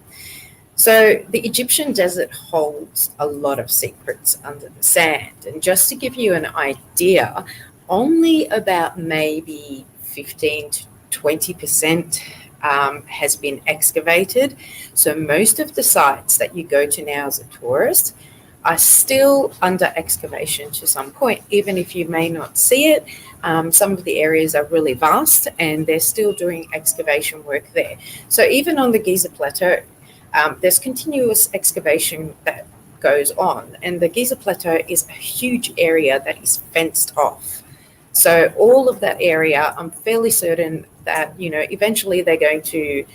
So the Egyptian desert holds a lot of secrets under the sand. And just to give you an idea, only about maybe 15 to 20% has been excavated. So most of the sites that you go to now as a tourist are still under excavation to some point, even if you may not see it. Some of the areas are really vast and they're still doing excavation work there. So even on the Giza Plateau, there's continuous excavation that goes on, and the Giza Plateau is a huge area that is fenced off. So all of that area, I'm fairly certain that, eventually they're going to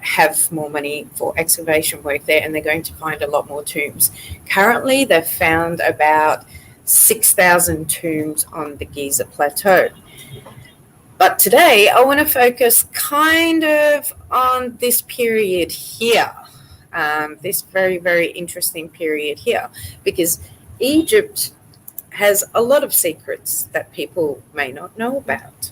have more money for excavation work there, and they're going to find a lot more tombs. Currently, they've found about 6,000 tombs on the Giza Plateau. But today, I want to focus kind of on this period here, this very, very interesting period here, because Egypt has a lot of secrets that people may not know about.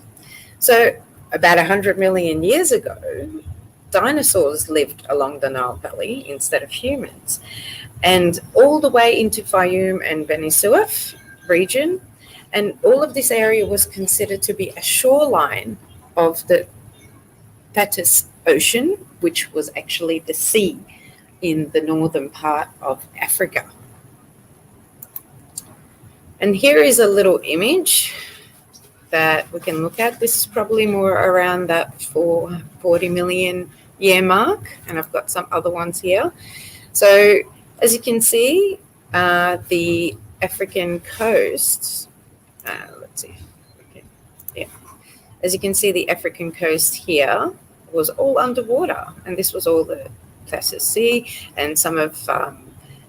So about 100 million years ago, dinosaurs lived along the Nile Valley instead of humans. And all the way into Fayum and Beni Suef region, and all of this area was considered to be a shoreline of the Tethys Ocean, which was actually the sea in the northern part of Africa. And here is a little image that we can look at. This is probably more around that 40 million year mark, and I've got some other ones here. So as you can see, the African coast, let's see, okay, yeah. As you can see, the African coast here was all underwater, and this was all the Classes Sea, and some of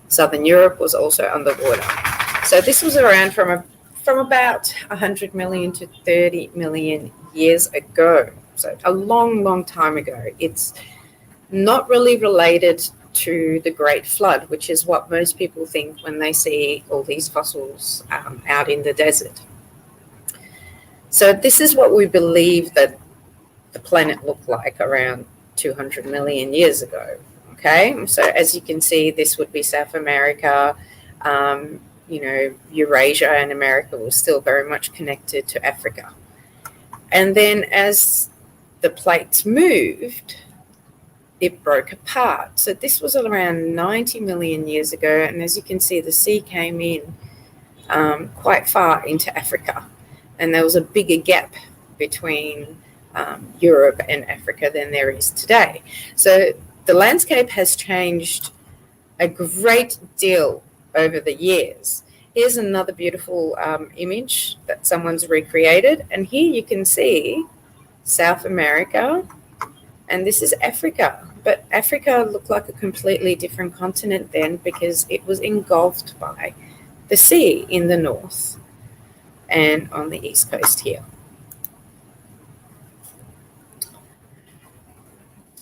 Southern Europe was also underwater. So this was around from about 100 million to 30 million years ago. So a long, long time ago. It's not really related to the Great Flood, which is what most people think when they see all these fossils out in the desert. So this is what we believe that the planet looked like around 200 million years ago. Okay, so as you can see, this would be South America. Eurasia and America was still very much connected to Africa. And then as the plates moved, it broke apart. So this was around 90 million years ago. And as you can see, the sea came in quite far into Africa. And there was a bigger gap between Europe and Africa than there is today. So the landscape has changed a great deal over the years. Here's another beautiful image that someone's recreated. And here you can see South America, and this is Africa. But Africa looked like a completely different continent then because it was engulfed by the sea in the north and on the east coast here.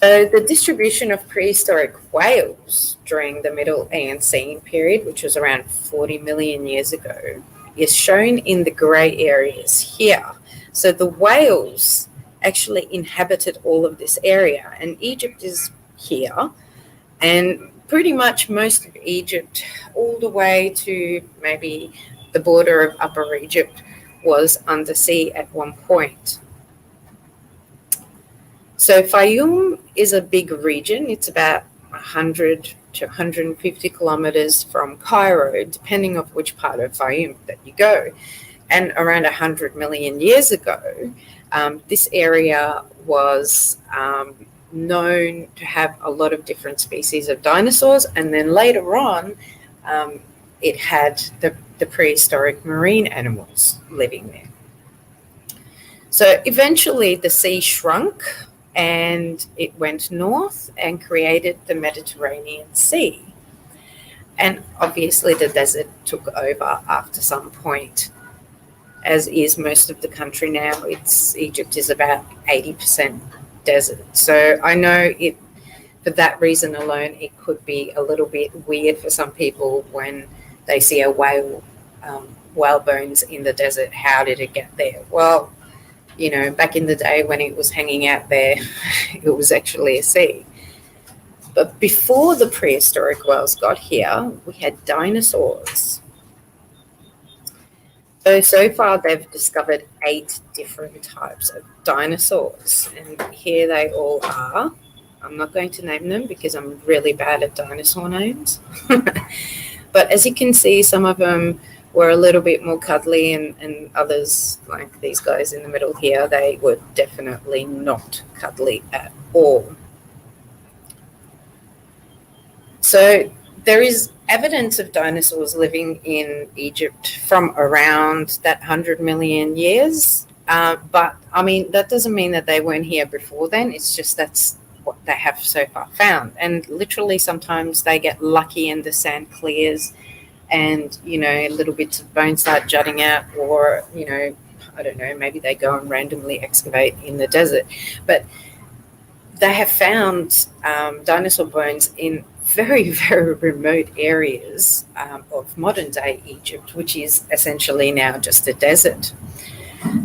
So the distribution of prehistoric whales during the Middle Eocene period, which was around 40 million years ago, is shown in the grey areas here. So the whales actually inhabited all of this area, and Egypt is here, and pretty much most of Egypt, all the way to maybe the border of Upper Egypt, was undersea at one point. So Fayum is a big region. It's about 100 to 150 kilometers from Cairo, depending on which part of Fayum that you go. And around 100 million years ago, this area was known to have a lot of different species of dinosaurs. And then later on, it had the prehistoric marine animals living there. So eventually the sea shrunk, and it went north and created the Mediterranean Sea. And obviously the desert took over after some point, as is most of the country now. Egypt is about 80% desert. So I know for that reason alone, it could be a little bit weird for some people when they see a whale bones in the desert. How did it get there? Well, back in the day when it was hanging out there, it was actually a sea. But before the prehistoric whales got here, we had dinosaurs. So far they've discovered 8 different types of dinosaurs. And here they all are. I'm not going to name them because I'm really bad at dinosaur names. But as you can see, some of them were a little bit more cuddly, and others, like these guys in the middle here, they were definitely not cuddly at all. So there is evidence of dinosaurs living in Egypt from around that 100 million years. But I mean, that doesn't mean that they weren't here before then. It's just that's what they have so far found. And literally sometimes they get lucky and the sand clears, and little bits of bone start jutting out, or I don't know, maybe they go and randomly excavate in the desert. But they have found dinosaur bones in very, very remote areas of modern day Egypt, which is essentially now just a desert.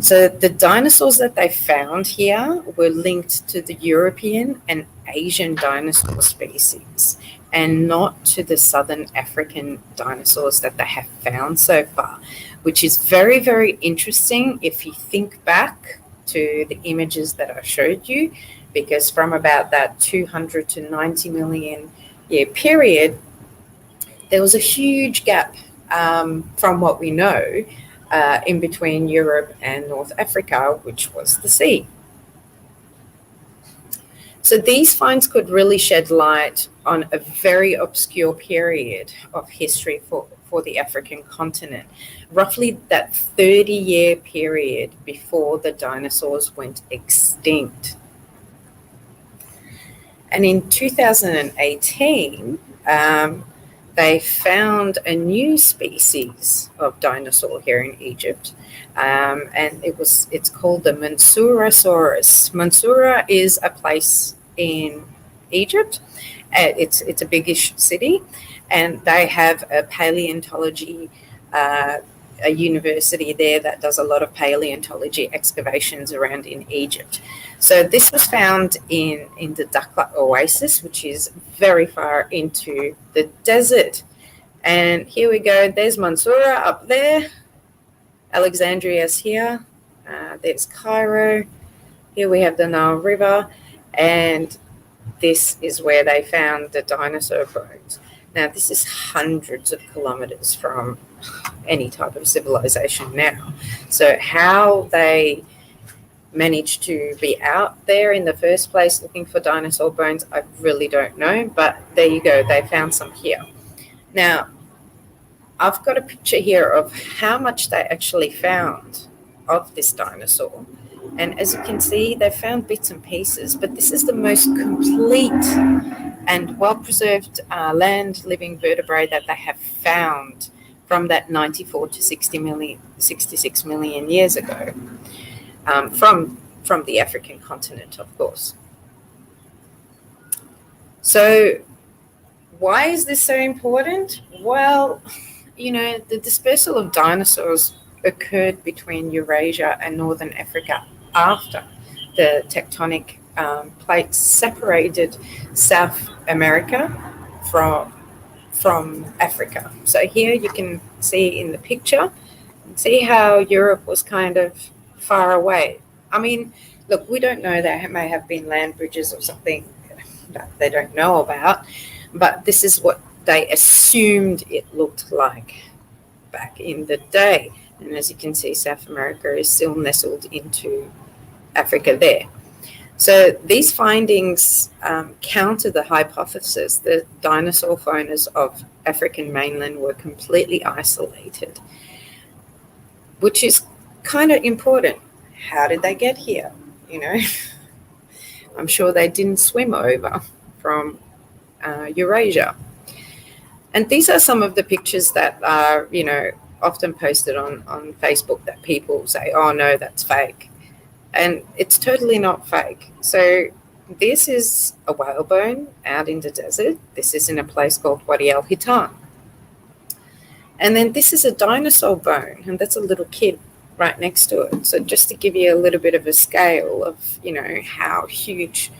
So the dinosaurs that they found here were linked to the European and Asian dinosaur species, and not to the Southern African dinosaurs that they have found so far, which is very, very interesting if you think back to the images that I showed you, because from about that 200 to 90 million year period, there was a huge gap from what we know in between Europe and North Africa, which was the sea. So these finds could really shed light on a very obscure period of history for the African continent, roughly that 30-year period before the dinosaurs went extinct. And in 2018, they found a new species of dinosaur here in Egypt, and it's called the Mansourasaurus. Mansoura is a place in Egypt. It's a biggish city, and they have a paleontology, a university there that does a lot of paleontology excavations around in Egypt. So this was found in the Dakhla Oasis, which is very far into the desert. And here we go. There's Mansoura up there. Alexandria's here. There's Cairo. Here we have the Nile River. And this is where they found the dinosaur bones. Now, this is hundreds of kilometers from any type of civilization now. So how they managed to be out there in the first place looking for dinosaur bones, I really don't know. But there you go. They found some here. Now, I've got a picture here of how much they actually found of this dinosaur. And as you can see, they found bits and pieces, but this is the most complete and well-preserved land living vertebrae that they have found from that 94 to 66 million years ago, from the African continent, of course. So why is this so important? Well, you know, the dispersal of dinosaurs occurred between Eurasia and Northern Africa after the tectonic plates separated South America from Africa. So here you can see in the picture, see how Europe was kind of far away. I mean, look, we don't know, there may have been land bridges or something that they don't know about, but this is what they assumed it looked like back in the day. And as you can see, South America is still nestled into Africa there. So these findings counter the hypothesis that dinosaur faunas of African mainland were completely isolated, which is kind of important. How did they get here? You know, I'm sure they didn't swim over from Eurasia. And these are some of the pictures that are, you know, often posted on Facebook that people say, oh no, that's fake. And it's totally not fake. So this is a whale bone out in the desert. This is in a place called Wadi al Hitan. And then this is a dinosaur bone, and that's a little kid right next to it. So just to give you a little bit of a scale of, you know, how huge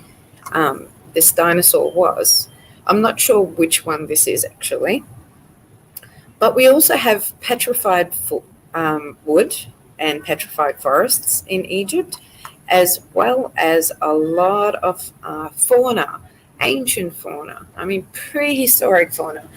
this dinosaur was. I'm not sure which one this is actually. But we also have petrified wood and petrified forests in Egypt, as well as a lot of fauna, ancient fauna, I mean prehistoric fauna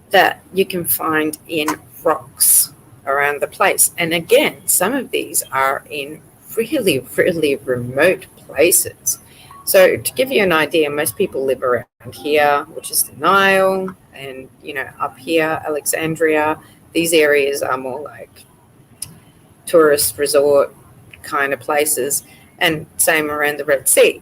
that you can find in rocks around the place. And again, some of these are in really, really remote places. So to give you an idea, most people live around here, which is the Nile, and, you know, up here, Alexandria. These areas are more like tourist resort kind of places, and same around the Red Sea.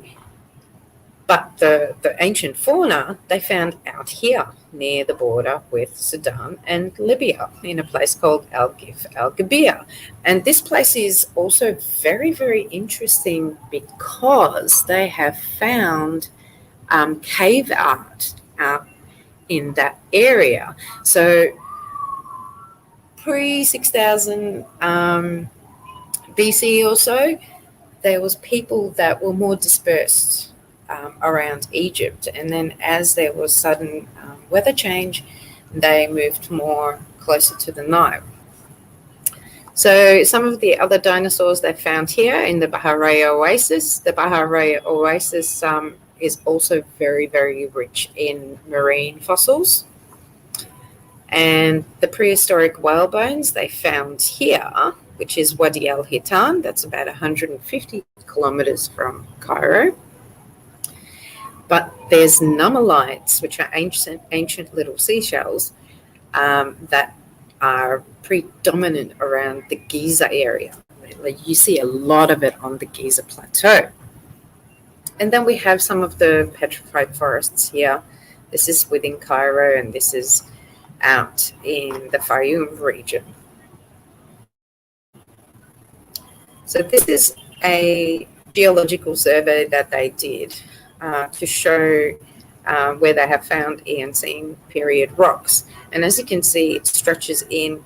But the ancient fauna they found out here near the border with Sudan and Libya in a place called Al-Gif Al-Gabia. And this place is also very, very interesting because they have found cave art out in that area. So pre-6000 BC or so, there was people that were more dispersed around Egypt. And then as there was sudden weather change, they moved more closer to the Nile. So some of the other dinosaurs they found here in the Bahrain Oasis. The Bahrain Oasis is also very, very rich in marine fossils. And the prehistoric whale bones they found here, which is Wadi al Hitan, that's about 150 kilometers from Cairo. But there's nummelites, which are ancient little seashells that are predominant around the Giza area. Like you see a lot of it on the Giza Plateau. And then we have some of the petrified forests here. This is within Cairo, and this is out in the Fayoum region. So this is a geological survey that they did to show where they have found Eocene period rocks. And as you can see, it stretches in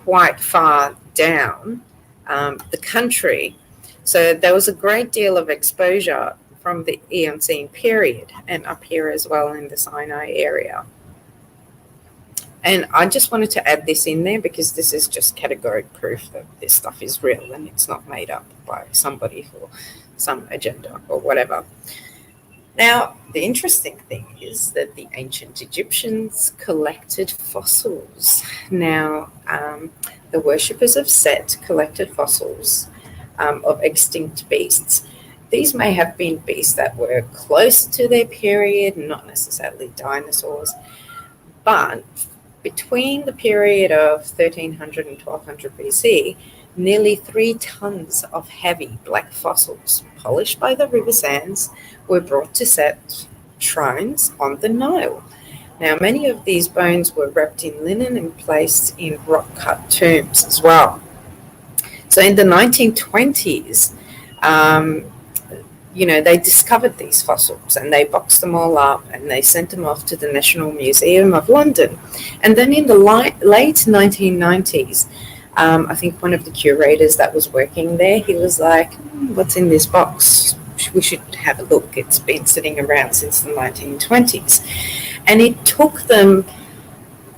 quite far down the country. So there was a great deal of exposure from the Eocene period, and up here as well in the Sinai area. And I just wanted to add this in there because this is just categoric proof that this stuff is real and it's not made up by somebody for some agenda or whatever. Now, the interesting thing is that the ancient Egyptians collected fossils. Now, the worshippers of Set collected fossils of extinct beasts. These may have been beasts that were close to their period, not necessarily dinosaurs, but between the period of 1300 and 1200 BC, nearly 3 tons of heavy black fossils, polished by the river sands, were brought to Set shrines on the Nile. Now, many of these bones were wrapped in linen and placed in rock-cut tombs as well. So in the 1920s, they discovered these fossils and they boxed them all up and they sent them off to the National Museum of London. And then in the late 1990s, I think one of the curators that was working there, he was like, what's in this box? We should have a look. It's been sitting around since the 1920s. And it took them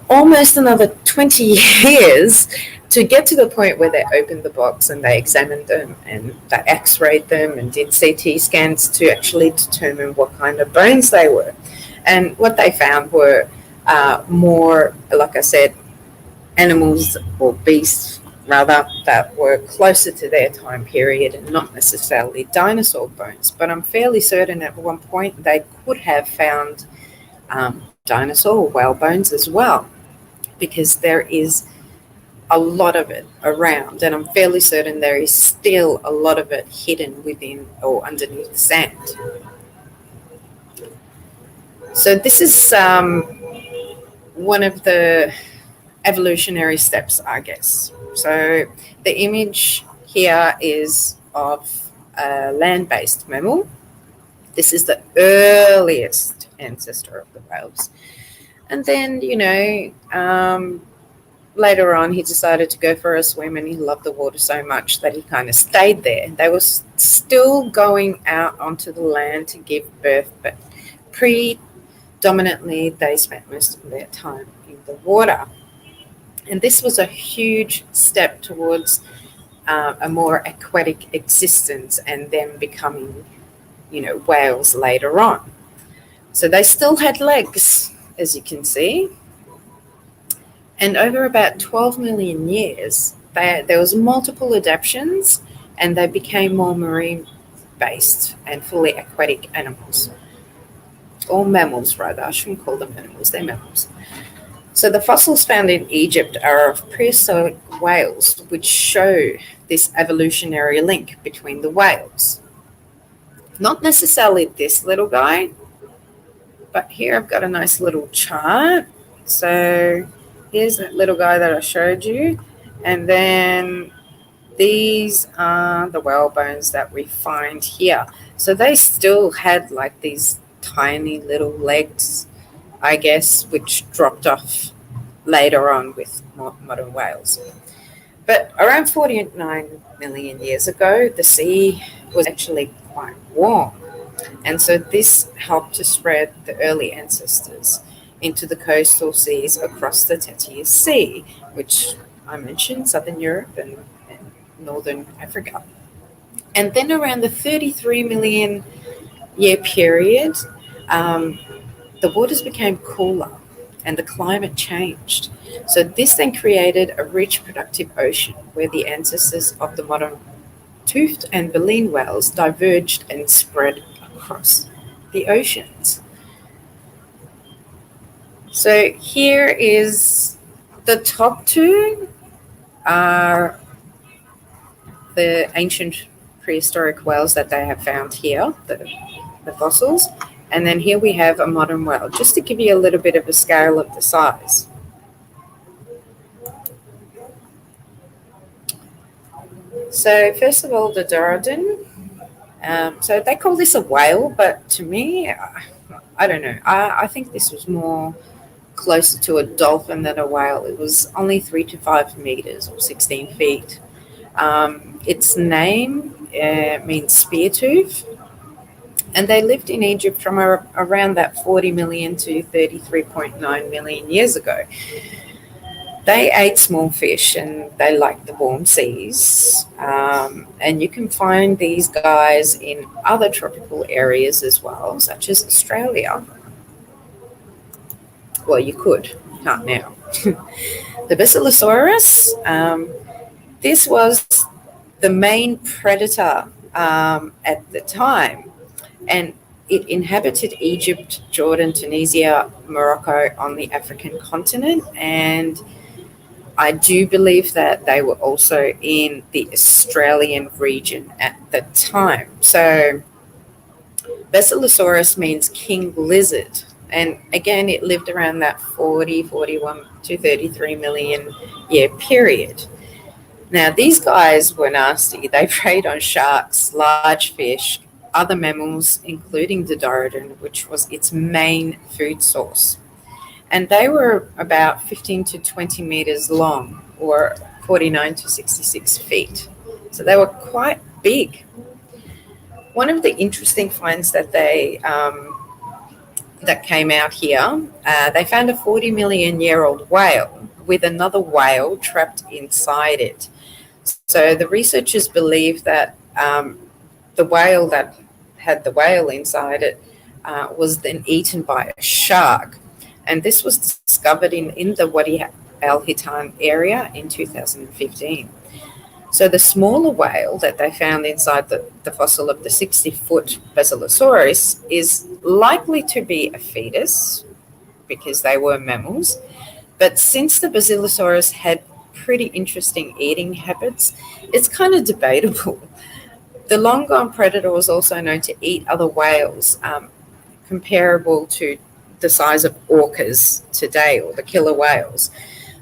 almost another 20 years to get to the point where they opened the box and they examined them and they x-rayed them and did CT scans to actually determine what kind of bones they were. And what they found were more, like I said, animals or beasts rather that were closer to their time period and not necessarily dinosaur bones. But I'm fairly certain at one point they could have found dinosaur or whale bones as well, because there is a lot of it around, and I'm fairly certain there is still a lot of it hidden within or underneath the sand. So this is one of the evolutionary steps, I guess. So the image here is of a land-based mammal. This is the earliest ancestor of the whales. And then, later on, he decided to go for a swim and he loved the water so much that he kind of stayed there. They were still going out onto the land to give birth, but predominantly they spent most of their time in the water. And this was a huge step towards a more aquatic existence and them becoming, whales later on. So they still had legs, as you can see. And over about 12 million years, there was multiple adaptations and they became more marine-based and fully aquatic animals. Or mammals, rather. I shouldn't call them animals, they're mammals. So the fossils found in Egypt are of prehistoric whales, which show this evolutionary link between the whales. Not necessarily this little guy, but here I've got a nice little chart. So here's that little guy that I showed you. And then these are the whale bones that we find here. So they still had like these tiny little legs, I guess, which dropped off later on with modern whales. But around 49 million years ago, the sea was actually quite warm. And so this helped to spread the early ancestors into the coastal seas across the Tethys Sea, which I mentioned, Southern Europe and Northern Africa. And then around the 33 million year period, the waters became cooler and the climate changed. So this then created a rich, productive ocean where the ancestors of the modern toothed and baleen whales diverged and spread across the oceans. So here is the top two are the ancient prehistoric whales that they have found here, the fossils. And then here we have a modern whale, just to give you a little bit of a scale of the size. So first of all, the Dorodon. So they call this a whale, but to me, I don't know. I think this was more closer to a dolphin than a whale. It was only 3 to 5 meters or 16 feet. Its name means spear tooth, and they lived in Egypt from around that 40 million to 33.9 million years ago. They ate small fish and they liked the warm seas. And you can find these guys in other tropical areas as well, such as Australia. Well, you could, not now. The Basilosaurus, this was the main predator at the time, and it inhabited Egypt, Jordan, Tunisia, Morocco on the African continent, and I do believe that they were also in the Australian region at the time. So Basilosaurus means king lizard. And again, it lived around that 41 to 33 million year period. Now, these guys were nasty. They preyed on sharks, large fish, other mammals, including the Dorodon, which was its main food source. And they were about 15 to 20 meters long, or 49 to 66 feet. So they were quite big. One of the interesting finds that that came out here, they found a 40 million year old whale with another whale trapped inside it. So the researchers believe that the whale that had the whale inside it was then eaten by a shark. And this was discovered in the Wadi al-Hitan area in 2015. So the smaller whale that they found inside the fossil of the 60-foot Basilosaurus is likely to be a fetus because they were mammals. But since the Basilosaurus had pretty interesting eating habits, it's kind of debatable. The long-gone predator was also known to eat other whales comparable to the size of orcas today, or the killer whales.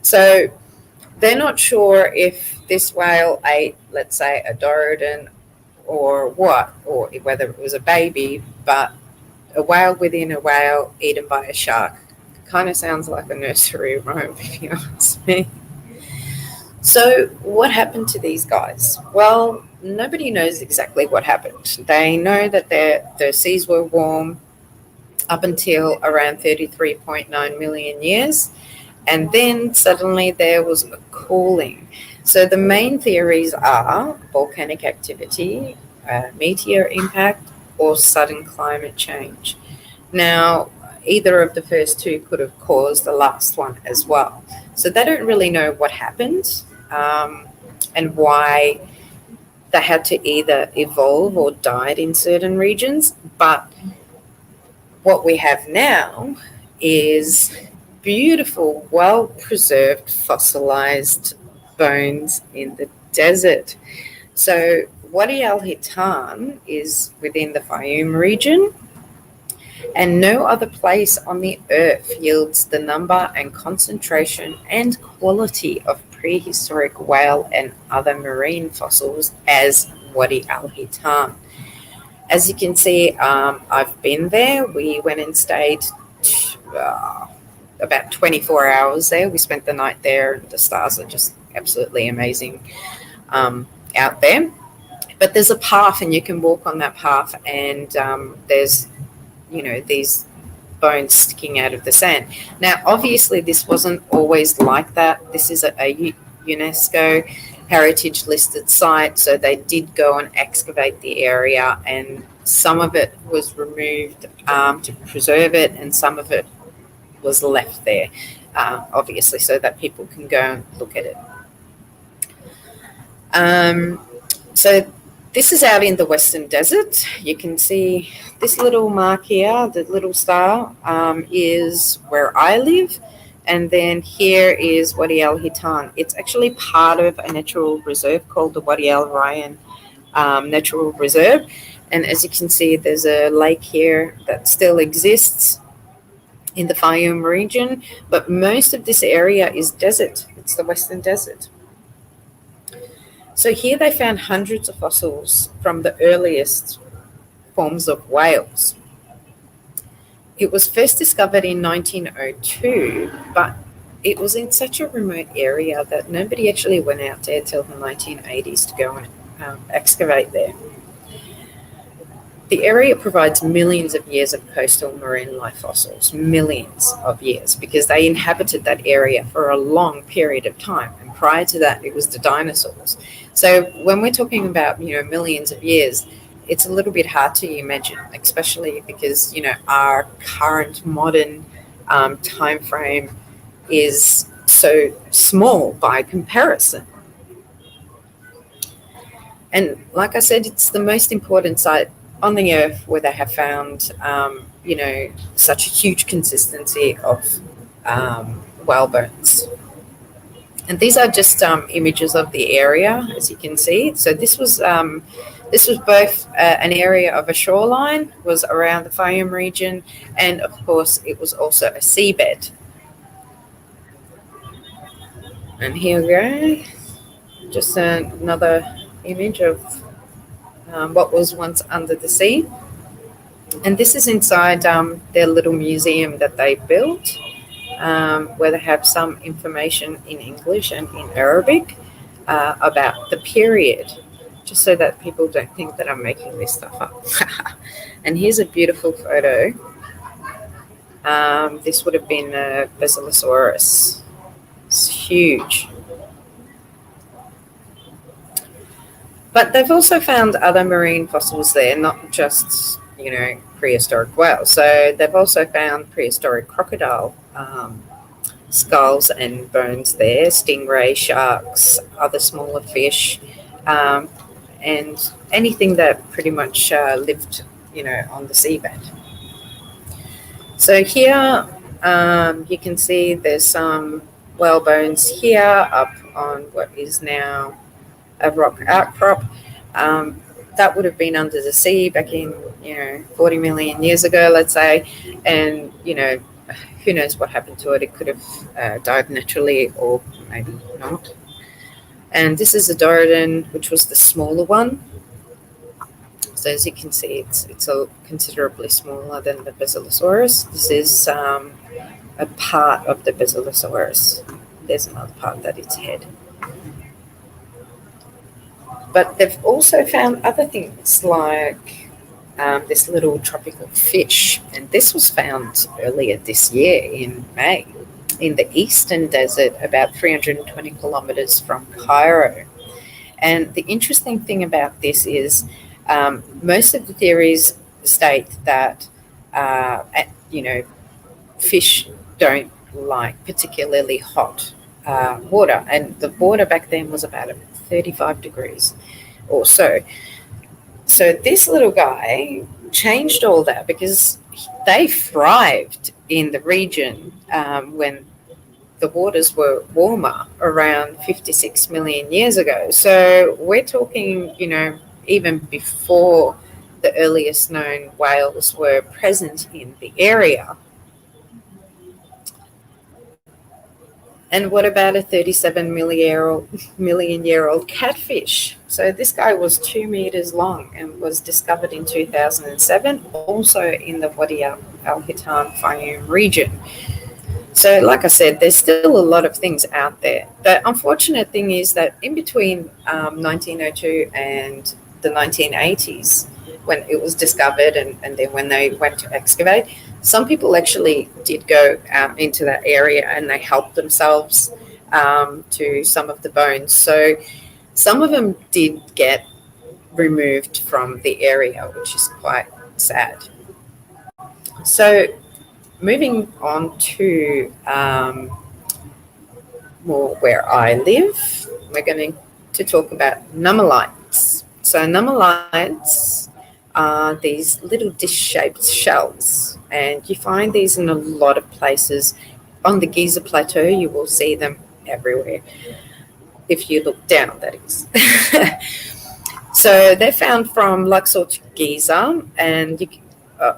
So they're not sure if this whale ate, let's say, a Dorodon or what, or whether it was a baby, but a whale within a whale eaten by a shark kind of sounds like a nursery rhyme, if you ask me. So what happened to these guys? Well, nobody knows exactly what happened. They know that their seas were warm up until around 33.9 million years, and then suddenly there was a cooling. So the main theories are volcanic activity, meteor impact, or sudden climate change. Now, either of the first two could have caused the last one as well. So they don't really know what happened and why they had to either evolve or died in certain regions. But what we have now is beautiful, well-preserved, fossilized bones in the desert. So Wadi al-Hitan is within the Fayum region, and no other place on the earth yields the number and concentration and quality of prehistoric whale and other marine fossils as Wadi al-Hitan. As you can see, I've been there. We went and stayed about 24 hours there. We spent the night there. The stars are just absolutely amazing out there. But there's a path, and you can walk on that path, and there's, these bones sticking out of the sand. Now, obviously, this wasn't always like that. This is a UNESCO heritage listed site, so they did go and excavate the area, and some of it was removed to preserve it, and some of it was left there, obviously, so that people can go and look at it. So this is out in the Western Desert. You can see this little mark here, the little star, is where I live. And then here is Wadi Al Hitan. It's actually part of a natural reserve called the Wadi Al Ryan Natural Reserve. And as you can see, there's a lake here that still exists in the Fayoum region. But most of this area is desert. It's the Western Desert. So here they found hundreds of fossils from the earliest forms of whales. It was first discovered in 1902, but it was in such a remote area that nobody actually went out there till the 1980s to go and excavate there. The area provides millions of years of coastal marine life fossils, millions of years, because they inhabited that area for a long period of time. And prior to that, it was the dinosaurs. So when we're talking about, millions of years, it's a little bit hard to imagine, especially because, our current modern time frame is so small by comparison. And like I said, it's the most important site on the earth where they have found, such a huge consistency of whale bones. And these are just images of the area, as you can see. So this was both an area of a shoreline, was around the Fayoum region, and of course it was also a seabed. And here we go, just another image of what was once under the sea. And this is inside their little museum that they built, where they have some information in English and in Arabic about the period, just so that people don't think that I'm making this stuff up. And here's a beautiful photo. This would have been a Basilosaurus. It's huge. But they've also found other marine fossils there, not just, prehistoric whales. So they've also found prehistoric crocodile skulls and bones there, stingray, sharks, other smaller fish, and anything that pretty much lived, on the seabed. So here you can see there's some whale bones here up on what is now a rock outcrop. That would have been under the sea back in, 40 million years ago, let's say. And, who knows what happened to it. It could have died naturally or maybe not. And this is a Dorodon, which was the smaller one. So as you can see, it's a considerably smaller than the Basilosaurus. This is a part of the Basilosaurus. There's another part, that its head. But they've also found other things like this little tropical fish. And this was found earlier this year in May in the Eastern Desert, about 320 kilometers from Cairo. And the interesting thing about this is most of the theories state that, fish don't like particularly hot water. And the water back then was about 35 degrees or so. So this little guy changed all that because they thrived in the region when the waters were warmer around 56 million years ago. So we're talking, even before the earliest known whales were present in the area. And what about a 37 million year old catfish? So this guy was 2 meters long and was discovered in 2007, also in the Wadi Al Hitan Fayoum region. So like I said, there's still a lot of things out there. The unfortunate thing is that in between 1902 and the 1980s, when it was discovered and then when they went to excavate, some people actually did go out into that area and they helped themselves to some of the bones. So some of them did get removed from the area, which is quite sad. So moving on to more where I live, we're going to talk about nummalites. So nummalites are these little dish-shaped shells, and you find these in a lot of places. On the Giza Plateau, you will see them everywhere, if you look down, that is. So they're found from Luxor to Giza, and you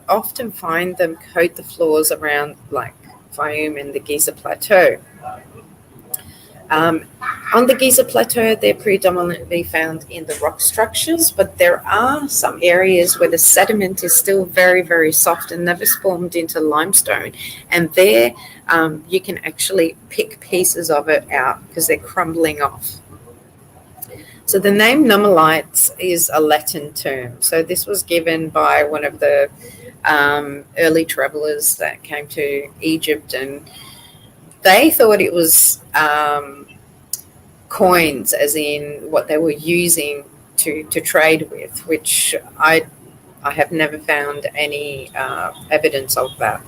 often find them coat the floors around like Fayum and the Giza Plateau. On the Giza Plateau, they're predominantly found in the rock structures, but there are some areas where the sediment is still very, very soft and never formed into limestone. And there you can actually pick pieces of it out because they're crumbling off. So the name nummalites is a Latin term. So this was given by one of the early travelers that came to Egypt, and they thought it was coins, as in what they were using to trade with, which I have never found any evidence of that.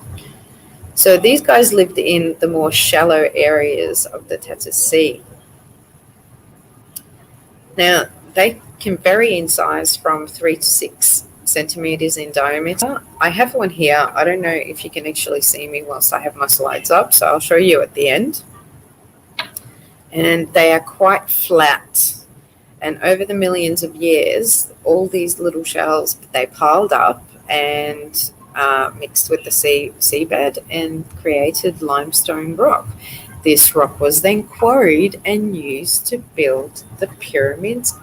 So these guys lived in the more shallow areas of the Tethys Sea. Now, they can vary in size from 3 to 6 centimeters in diameter. I have one here. I don't know if you can actually see me whilst I have my slides up, so I'll show you at the end. And they are quite flat. And over the millions of years, all these little shells, they piled up and mixed with the seabed and created limestone rock. This rock was then quarried and used to build the pyramids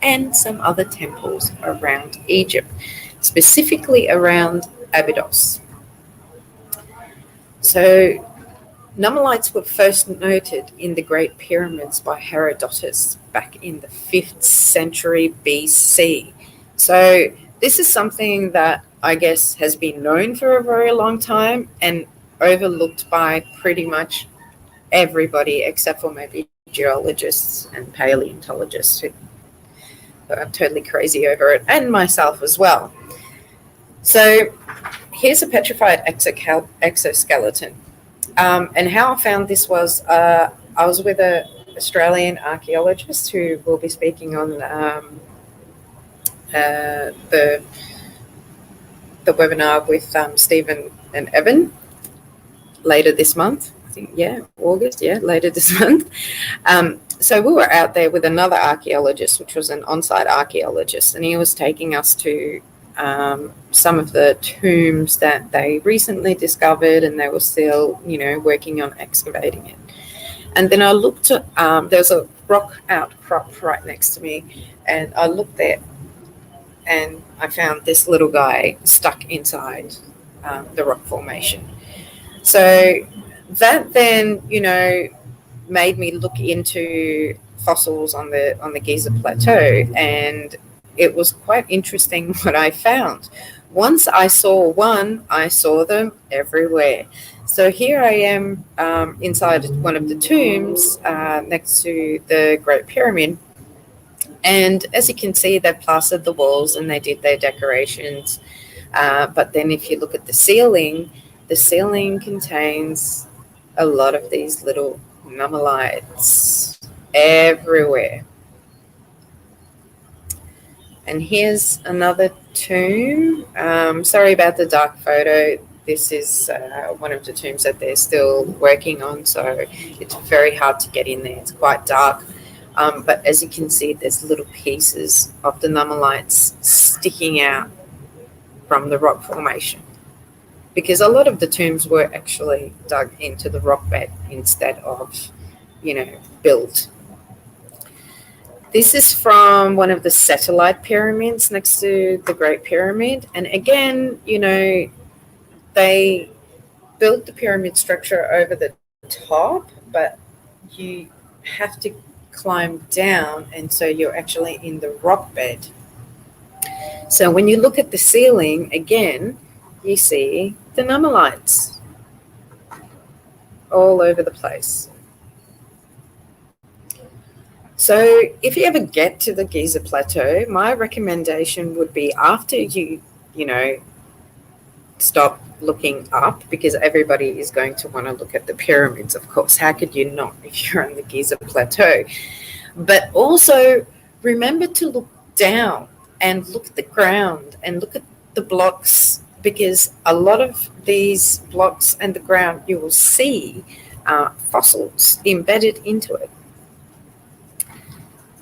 and some other temples around Egypt, specifically around Abydos. So nummalites were first noted in the Great Pyramids by Herodotus back in the 5th century BC. So this is something that I guess has been known for a very long time and overlooked by pretty much everybody except for maybe geologists and paleontologists who are totally crazy over it, and myself as well. So here's a petrified exoskeleton. And how I found this was I was with an Australian archaeologist who will be speaking on the webinar with Stephen and Evan later this month. I think, August, later this month. So we were out there with another archaeologist, which was an on-site archaeologist, and he was taking us to some of the tombs that they recently discovered, and they were still, working on excavating it. And then I looked at, there's a rock outcrop right next to me, and I looked there, and I found this little guy stuck inside the rock formation. So that then, made me look into fossils on the Giza Plateau, and it was quite interesting what I found. Once I saw one, I saw them everywhere. So here I am inside one of the tombs next to the Great Pyramid. And as you can see, they plastered the walls and they did their decorations. But then if you look at the ceiling contains a lot of these little nummalites everywhere. And here's another tomb. Sorry about the dark photo. This is one of the tombs that they're still working on, so it's very hard to get in there. It's quite dark. But as you can see, there's little pieces of the nummalites sticking out from the rock formation, because a lot of the tombs were actually dug into the rock bed instead of, built. This is from one of the satellite pyramids next to the Great Pyramid. And again, they built the pyramid structure over the top, but you have to climb down, and so you're actually in the rock bed. So when you look at the ceiling, again, you see the nummalites all over the place. So if you ever get to the Giza Plateau, my recommendation would be, after you stop looking up, because everybody is going to want to look at the pyramids, of course. How could you not if you're on the Giza Plateau? But also remember to look down and look at the ground and look at the blocks, because a lot of these blocks and the ground, you will see fossils embedded into it.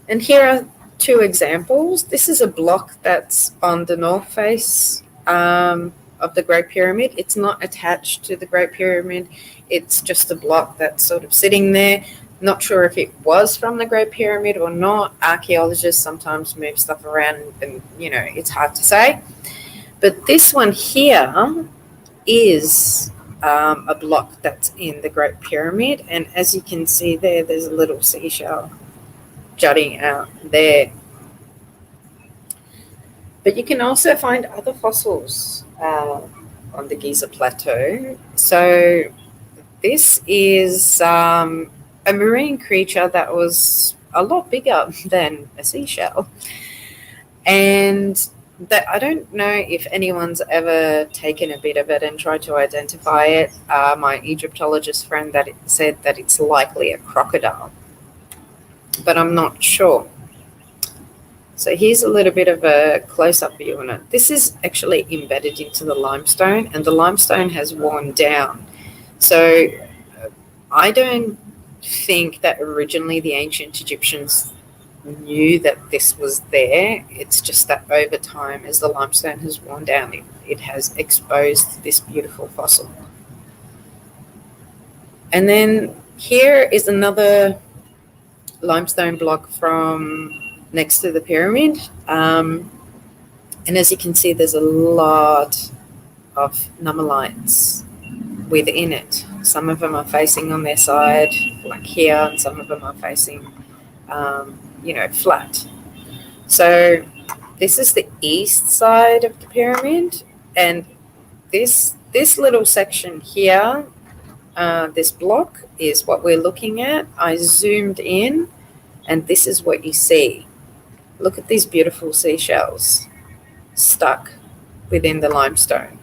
And here are two examples. This is a block that's on the north face of the Great Pyramid. It's not attached to the Great Pyramid. It's just a block that's sort of sitting there. Not sure if it was from the Great Pyramid or not. Archaeologists sometimes move stuff around and, you know, it's hard to say. But this one here is a block that's in the Great Pyramid. And as you can see there, there's a little seashell jutting out there. But you can also find other fossils on the Giza Plateau. So this is a marine creature that was a lot bigger than a seashell. And that, I don't know if anyone's ever taken a bit of it and tried to identify it. My Egyptologist friend said that it's likely a crocodile, but I'm not sure. So here's a little bit of a close-up view on it. This is actually embedded into the limestone, and the limestone has worn down. So I don't think that originally the ancient Egyptians knew that this was there. It's just that over time, as the limestone has worn down, it has exposed this beautiful fossil. And then here is another limestone block from next to the pyramid. And as you can see, there's a lot of nummalites within it. Some of them are facing on their side, like here, and some of them are facing flat. So this is the east side of the pyramid, and this little section here, this block is what we're looking at. I zoomed in, and this is what you see. Look at these beautiful seashells stuck within the limestone.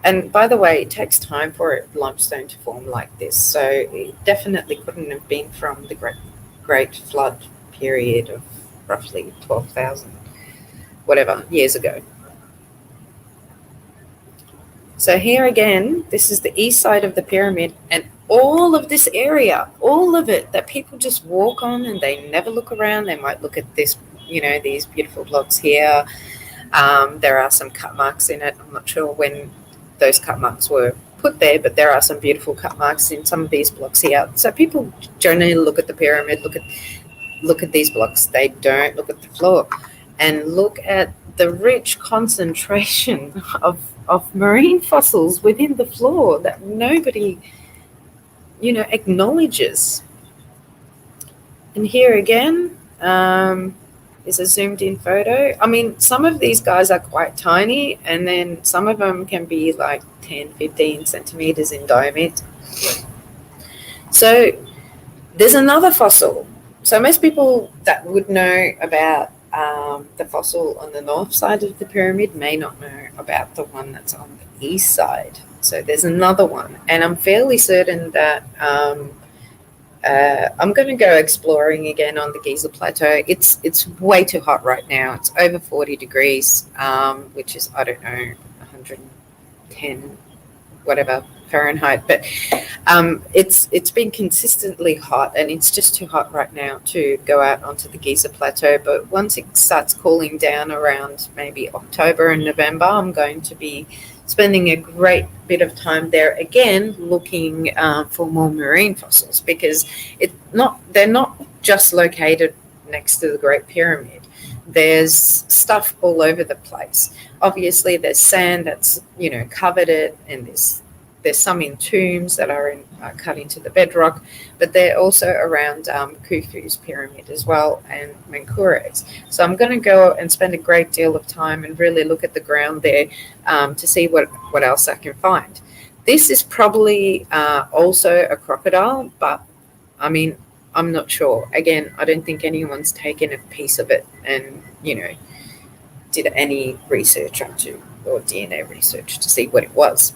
And by the way, it takes time for limestone to form like this, so it definitely couldn't have been from the Great Flood period of roughly 12,000 years ago. So here again, this is the east side of the pyramid, and all of this area, all of it that people just walk on and they never look around. They might look at this, these beautiful blocks here. There are some cut marks in it. I'm not sure when those cut marks were put there, but there are some beautiful cut marks in some of these blocks here. So people generally look at the pyramid, look at these blocks. They don't look at the floor, and look at the rich concentration of marine fossils within the floor that nobody acknowledges. And here again is a zoomed in photo. I mean, some of these guys are quite tiny, and then some of them can be like 10, 15 centimeters in diameter. So there's another fossil. So most people that would know about the fossil on the north side of the pyramid may not know about the one that's on the east side. So there's another one, and I'm fairly certain that I'm going to go exploring again on the Giza Plateau. It's way too hot right now. It's over 40 degrees, which is, I don't know, 110 Fahrenheit. But it's been consistently hot, and it's just too hot right now to go out onto the Giza Plateau. But once it starts cooling down around maybe October and November, I'm going to be spending a great bit of time there again, looking for more marine fossils, because they're not just located next to the Great Pyramid. There's stuff all over the place. Obviously, there's sand that's covered it, and there's some in tombs that are cut into the bedrock, but they're also around Khufu's pyramid as well, and Menkaures. So I'm going to go and spend a great deal of time and really look at the ground there to see what else I can find. This is probably also a crocodile, but I mean, I'm not sure. Again, I don't think anyone's taken a piece of it and, did any research onto or DNA research to see what it was.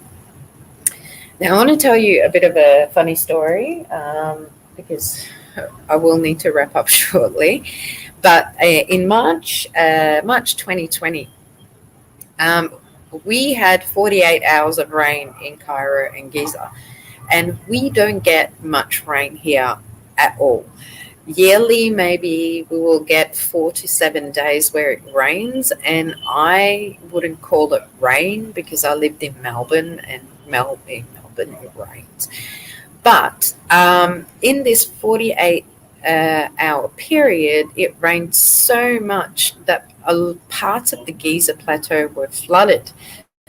Now, I want to tell you a bit of a funny story because I will need to wrap up shortly. But in March 2020, we had 48 hours of rain in Cairo and Giza, and we don't get much rain here at all. Yearly, maybe we will get 4 to 7 days where it rains, and I wouldn't call it rain because I lived in Melbourne, and Melbourne it rains. But in this 48 hour period, it rained so much that parts of the Giza Plateau were flooded.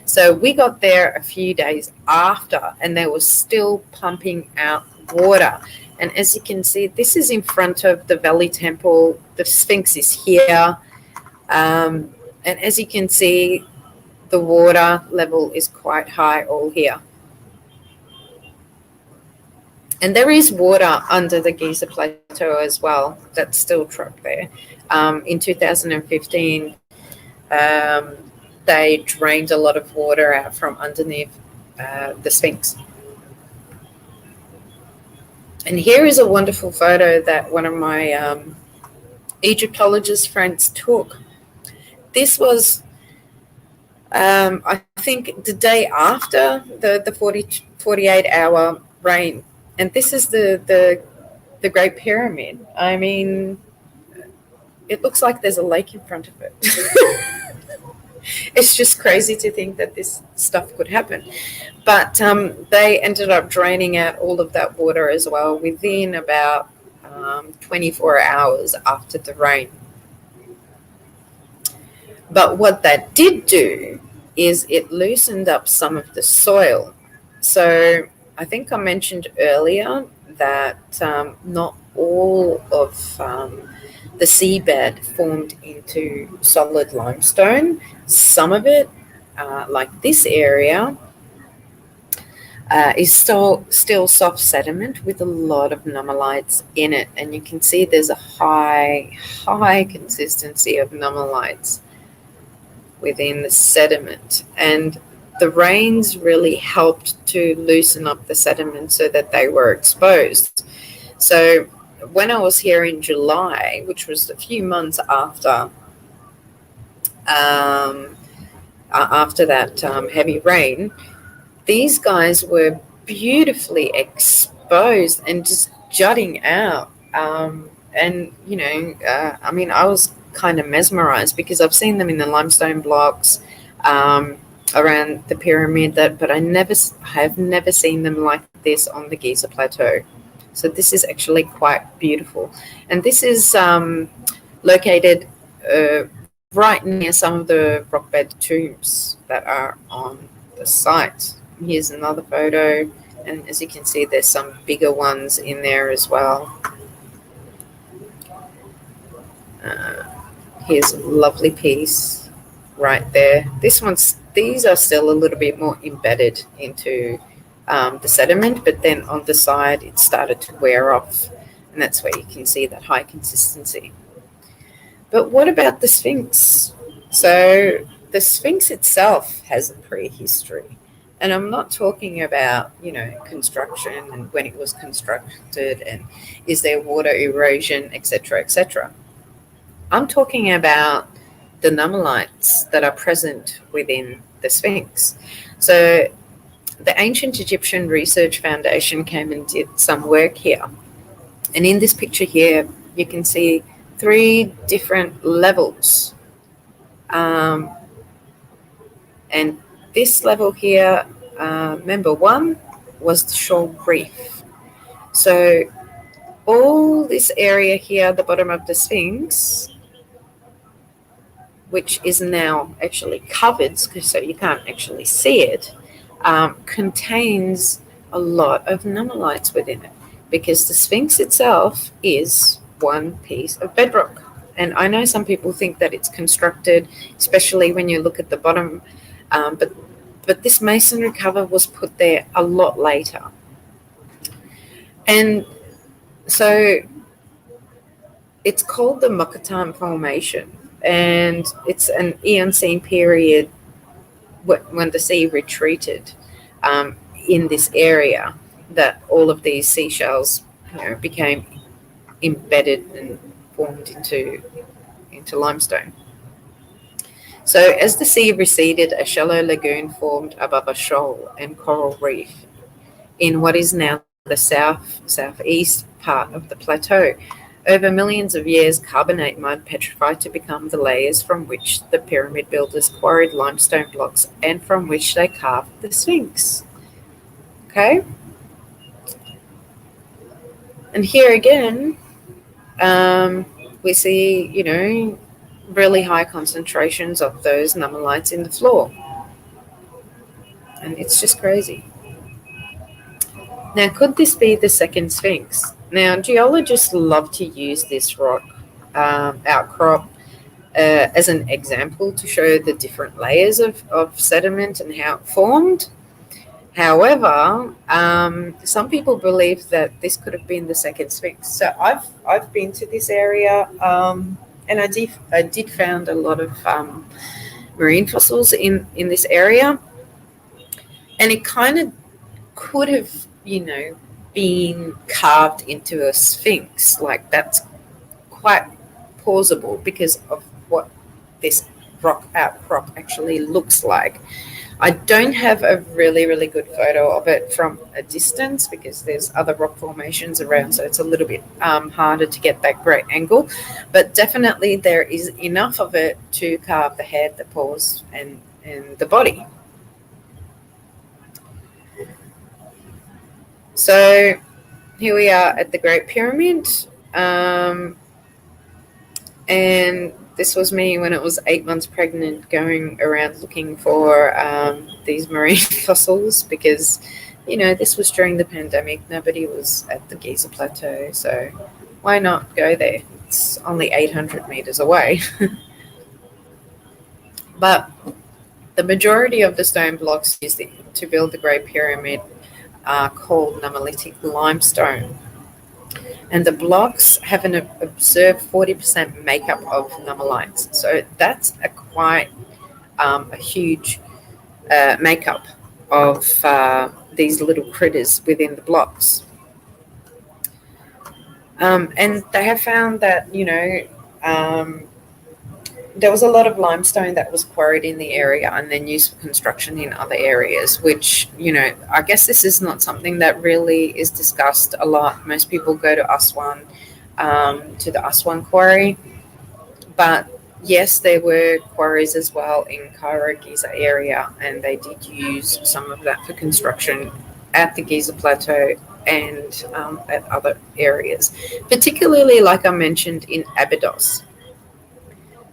So we got there a few days after, and they were still pumping out water. And as you can see, this is in front of the Valley Temple. The Sphinx is here. And as you can see, the water level is quite high all here. And there is water under the Giza Plateau as well that's still trapped there. In 2015, they drained a lot of water out from underneath the Sphinx. And here is a wonderful photo that one of my Egyptologist friends took. This was, I think, the day after the 48-hour rain. And this is the Great Pyramid. I mean, it looks like there's a lake in front of it. It's just crazy to think that this stuff could happen. But they ended up draining out all of that water as well within about 24 hours after the rain. But what that did do is it loosened up some of the soil. So I think I mentioned earlier that not all of the seabed formed into solid limestone. Some of it, like this area, is still soft sediment with a lot of nummalites in it. And you can see there's a high consistency of nummalites within the sediment. And the rains really helped to loosen up the sediment so that they were exposed. So when I was here in July, which was a few months after that heavy rain, these guys were beautifully exposed and just jutting out. And, you know, I mean, I was kind of mesmerized because I've seen them in the limestone blocks around the pyramid, but I have never seen them like this on the Giza Plateau. So this is actually quite beautiful. And this is located right near some of the rock-bed tombs that are on the site. Here's another photo, and as you can see, there's some bigger ones in there as well. Here's a lovely piece right there. These are still a little bit more embedded into the sediment, but then on the side it started to wear off, and that's where you can see that high consistency. But what about the Sphinx? So the Sphinx itself has a prehistory. And I'm not talking about, you know, construction and when it was constructed and is there water erosion, etc., etc. I'm talking about the nummalites that are present within the Sphinx. So the Ancient Egyptian Research Foundation came and did some work here. And in this picture here, you can see 3 different levels. And this level here, member 1, was the shore reef. So all this area here, the bottom of the Sphinx, which is now actually covered, so you can't actually see it, contains a lot of nummalites within it, because the Sphinx itself is one piece of bedrock. And I know some people think that it's constructed, especially when you look at the bottom, but this masonry cover was put there a lot later. And so it's called the Mokattam Formation, and it's an Eocene period when the sea retreated in this area, that all of these seashells, became embedded and formed into limestone. So as the sea receded, a shallow lagoon formed above a shoal and coral reef in what is now the southeast part of the plateau. Over millions of years, carbonate mud petrified to become the layers from which the pyramid builders quarried limestone blocks and from which they carved the Sphinx. Okay? And here again, we see, really high concentrations of those nummalites in the floor. And it's just crazy. Now, could this be the second Sphinx? Now, geologists love to use this rock outcrop as an example to show the different layers of sediment and how it formed. However, some people believe that this could have been the second Sphinx. So I've been to this area, and I did found a lot of marine fossils in this area, and it kind of could have, been carved into a Sphinx. Like, that's quite plausible because of what this rock outcrop actually looks like. I don't have a really, really good photo of it from a distance because there's other rock formations around, so it's a little bit harder to get that great angle. But definitely there is enough of it to carve the head, the paws, and the body. So here we are at the Great Pyramid. And this was me when I was 8 months pregnant, going around looking for these marine fossils because, this was during the pandemic. Nobody was at the Giza Plateau, so why not go there? It's only 800 meters away. But the majority of the stone blocks used to build the Great Pyramid are called nummulitic limestone. And the blocks have an observed 40% makeup of nummulites. So that's quite a huge makeup of these little critters within the blocks. And they have found that, there was a lot of limestone that was quarried in the area and then used for construction in other areas, which, I guess this is not something that really is discussed a lot. Most people go to Aswan, to the Aswan quarry. But yes, there were quarries as well in Cairo, Giza area, and they did use some of that for construction at the Giza Plateau and at other areas, particularly, like I mentioned, in Abydos.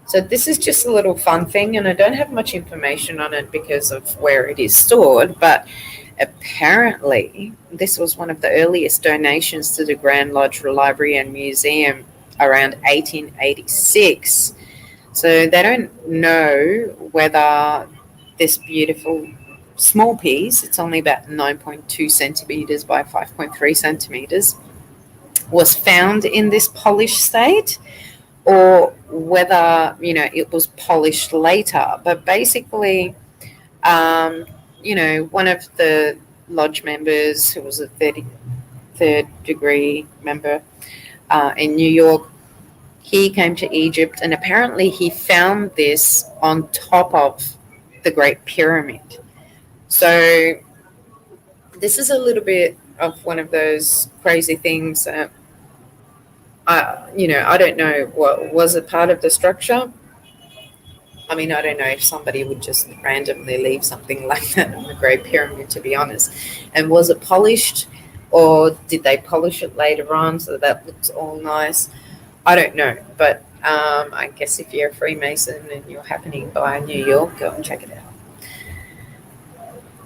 So this is just a little fun thing, and I don't have much information on it because of where it is stored, but apparently this was one of the earliest donations to the Grand Lodge Library and Museum around 1886. So they don't know whether this beautiful small piece, it's only about 9.2 centimeters by 5.3 centimeters, was found in this polished state, or whether, it was polished later. But basically, one of the lodge members, who was a third degree member in New York, he came to Egypt, and apparently he found this on top of the Great Pyramid. So this is a little bit of one of those crazy things that, I don't know what was a part of the structure. I mean, I don't know if somebody would just randomly leave something like that on the Great Pyramid, to be honest. And was it polished, or did they polish it later on so that looks all nice? I don't know. But I guess if you're a Freemason and you're happening by New York, go and check it out.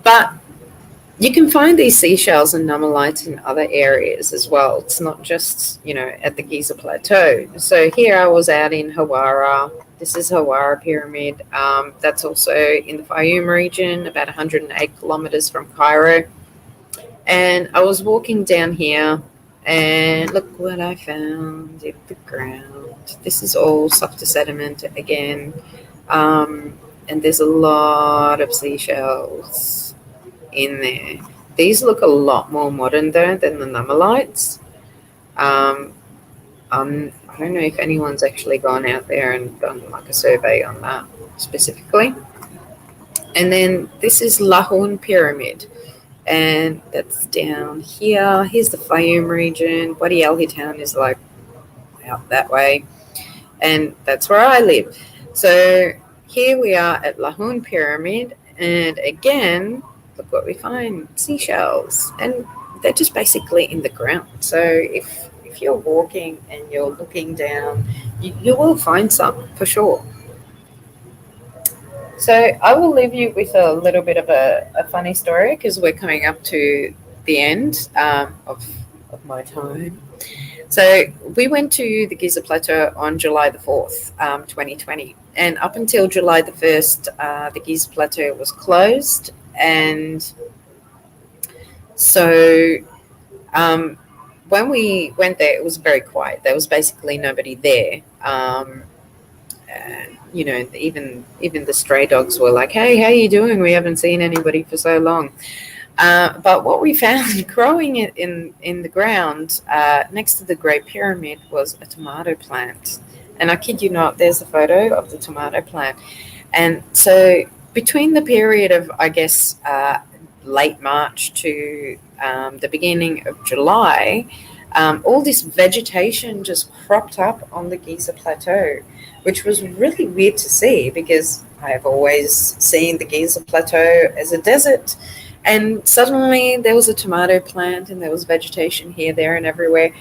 But you can find these seashells and nummulites in other areas as well. It's not just, at the Giza Plateau. So here I was out in Hawara. This is Hawara Pyramid. That's also in the Fayum region, about 108 kilometers from Cairo. And I was walking down here, and look what I found in the ground. This is all softer sediment again. and there's a lot of seashells in there. These look a lot more modern though than the Nummulites. I don't know if anyone's actually gone out there and done like a survey on that specifically. And then this is Lahun Pyramid, and that's down here. Here's the Fayum region. Wadi Al Hitan is like out that way, and that's where I live. So here we are at Lahun Pyramid, and again, look what we find: seashells, and they're just basically in the ground. So if you're walking and you're looking down, you will find some for sure. So I will leave you with a little bit of a funny story because we're coming up to the end of my time. So we went to the Giza Plateau on July the 4th, 2020. And up until July the 1st, the Giza Plateau was closed. And so when we went there, it was very quiet. There was basically nobody there. You know, even the stray dogs were like, "Hey, how you doing? We haven't seen anybody for so long." But what we found growing in the ground next to the Great Pyramid was a tomato plant. And I kid you not, there's a photo of the tomato plant. And so between the period of, I guess, late March to the beginning of July, all this vegetation just cropped up on the Giza Plateau, which was really weird to see because I have always seen the Giza Plateau as a desert. And suddenly there was a tomato plant and there was vegetation here, there, and everywhere.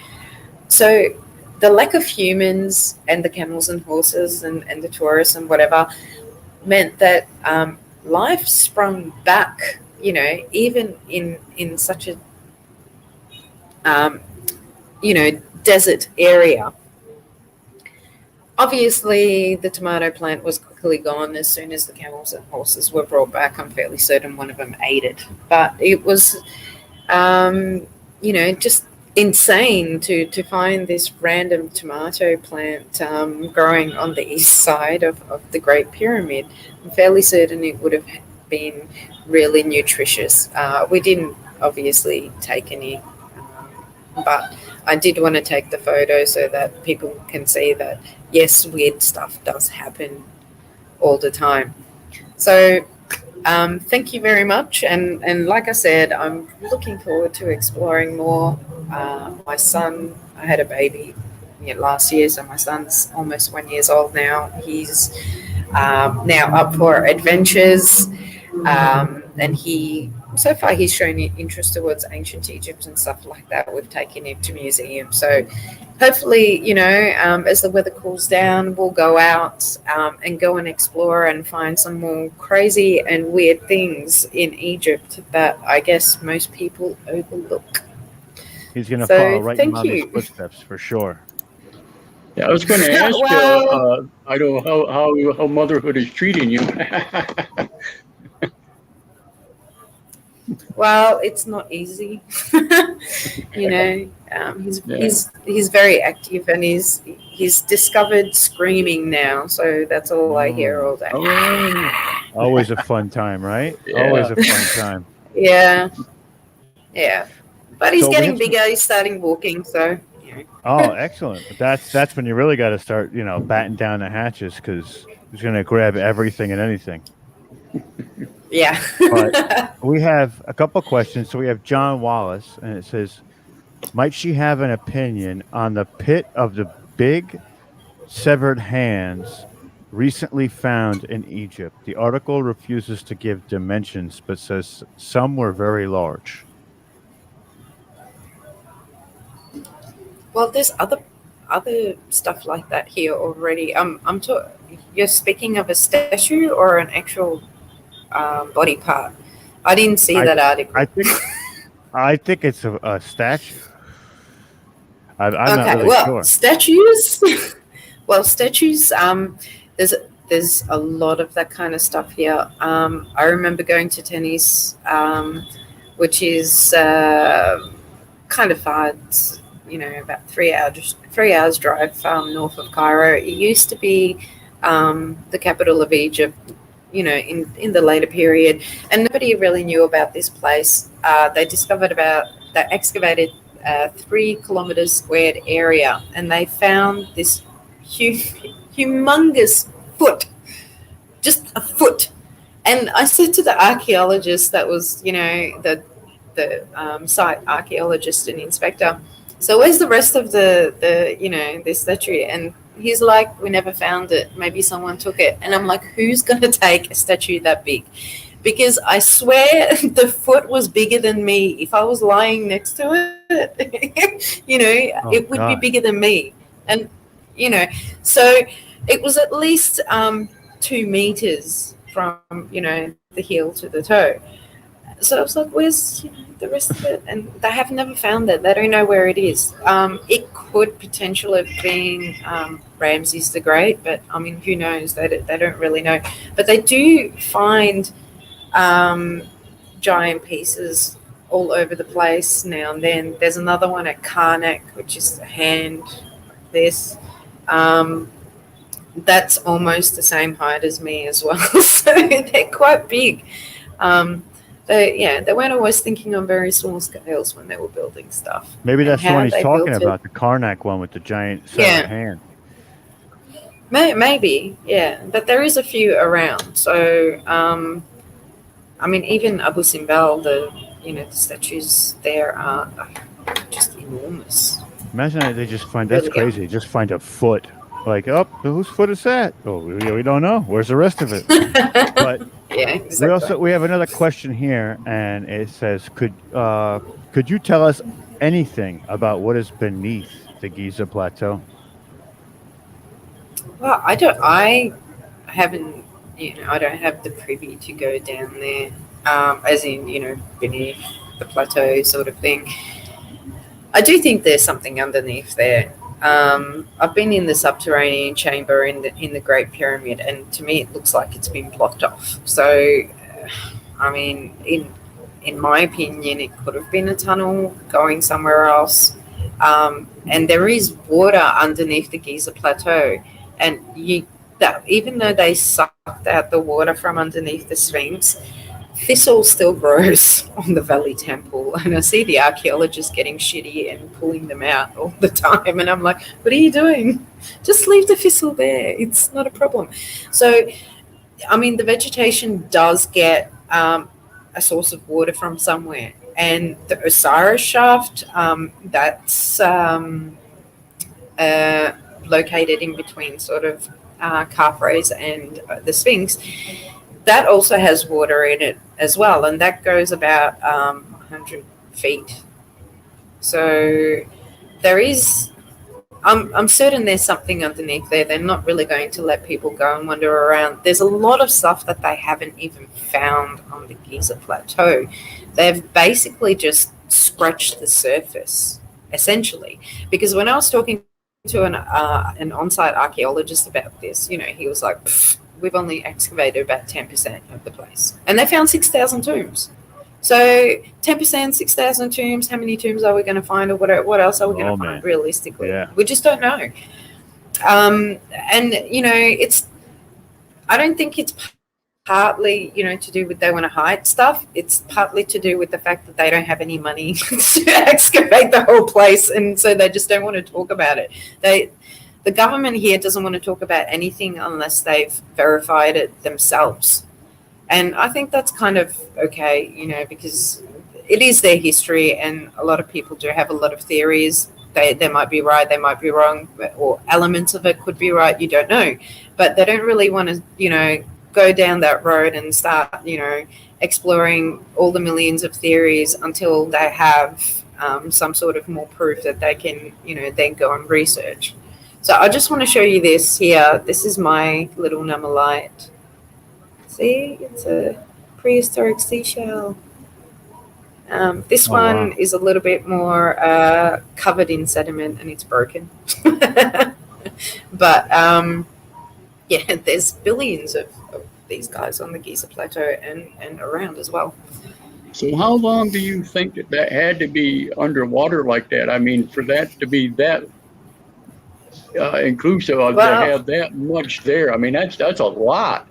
So the lack of humans and the camels and horses and the tourists and whatever meant that life sprung back, you know, even in such a, you know, desert area. Obviously, the tomato plant was quickly gone as soon as the camels and horses were brought back. I'm fairly certain one of them ate it. But it was, you know, just insane to find this random tomato plant growing on the east side of the Great Pyramid. I'm fairly certain it would have been really nutritious. We didn't obviously take any, but I did want to take the photo so that people can see that, yes, weird stuff does happen all the time. So thank you very much. And like I said, I'm looking forward to exploring more. My son, I had a baby last year, so my son's almost 1 year old now. He's now up for adventures. And so far he's shown interest towards ancient Egypt and stuff like that. We've taken him to museums. So hopefully, you know, as the weather cools down, we'll go out and go and explore and find some more crazy and weird things in Egypt that I guess most people overlook. He's going to follow right in Mommy's you. footsteps for sure. Yeah, I was going to ask Well, I don't know how motherhood is treating you. Well, it's not easy. You know, he's very active, and he's discovered screaming now, so that's all I hear all day. Always a fun time, right? Yeah. Always a fun time. Yeah. But he's So getting bigger. He's starting walking, so. Yeah. Oh, excellent! But that's when you really got to start, you know, batting down the hatches because he's going to grab everything and anything. Yeah. But we have a couple of questions. So we have John Wallace, and it says, might she have an opinion on the pit of the big severed hands recently found in Egypt? The article refuses to give dimensions, but says some were very large. Well, there's other stuff like that here already. You're speaking of a statue or an actual body part? I didn't see that article. I think it's a statue. I'm not really sure. Statues. Well, statues. There's a lot of that kind of stuff here. I remember going to Tennis, which is kind of far. It's, you know, about 3 hours drive north of Cairo. It used to be the capital of Egypt in the later period, and nobody really knew about this place. They excavated 3 kilometers squared area, and they found this humongous foot, just a foot. And I said to the archaeologist that was, the site archaeologist and inspector, so where's the rest of the statue? And he's like, we never found it. Maybe someone took it. And I'm like, who's going to take a statue that big? Because I swear the foot was bigger than me. If I was lying next to it, it would be bigger than me. And, so it was at least 2 meters from, the heel to the toe. So I was like, where's the rest of it? And they have never found it. They don't know where it is. It could potentially have been Ramses the Great, but I mean, who knows? They don't really know. But they do find giant pieces all over the place now and then. There's another one at Karnak, which is a hand like this. That's almost the same height as me as well. So they're quite big. They weren't always thinking on very small scales when they were building stuff. Maybe that's the one he's talking about, the Karnak one with the giant hand. Maybe, yeah. But there is a few around. So, I mean, even Abu Simbel, the statues there are just enormous. Imagine they just find, that's crazy, just find a foot. Like, oh, whose foot is that? Oh, we don't know. Where's the rest of it? But yeah, exactly. We have another question here, and it says, could you tell us anything about what is beneath the Giza Plateau? Well, I haven't, I don't have the privy to go down there, as in, beneath the plateau sort of thing. I do think there's something underneath there. I've been in the subterranean chamber in the Great Pyramid, and to me it looks like it's been blocked off. So, I mean, in my opinion, it could have been a tunnel going somewhere else. And there is water underneath the Giza Plateau, and even though they sucked out the water from underneath the Sphinx, thistle still grows on the Valley Temple, and I see the archaeologists getting shitty and pulling them out all the time, and I'm like, what are you doing? Just leave the thistle there. It's not a problem. So, I mean, the vegetation does get a source of water from somewhere, and the Osiris shaft, that's located in between sort of Khafre's and the Sphinx. That also has water in it as well, and that goes about 100 feet. So there is, I'm certain there's something underneath there. They're not really going to let people go and wander around. There's a lot of stuff that they haven't even found on the Giza Plateau. They've basically just scratched the surface, essentially. Because when I was talking to an on-site archaeologist about this, he was like, we've only excavated about 10% of the place. And they found 6,000 tombs. So 10%, 6,000 tombs, how many tombs are we going to find, or what else are we going to find realistically? Yeah. We just don't know. And, I don't think it's partly, to do with they want to hide stuff. It's partly to do with the fact that they don't have any money to excavate the whole place, and so they just don't want to talk about it. The government here doesn't want to talk about anything unless they've verified it themselves. And I think that's kind of okay, because it is their history, and a lot of people do have a lot of theories. They might be right, they might be wrong, or elements of it could be right, you don't know. But they don't really want to, go down that road and start, exploring all the millions of theories until they have some sort of more proof that they can, then go and research. So I just want to show you this here. This is my little nummulite. See, it's a prehistoric seashell. This one is a little bit more covered in sediment, and it's broken. But there's billions of these guys on the Giza Plateau and around as well. So how long do you think that had to be underwater like that? I mean, for that to be that inclusive of to have that much there. I mean, that's a lot.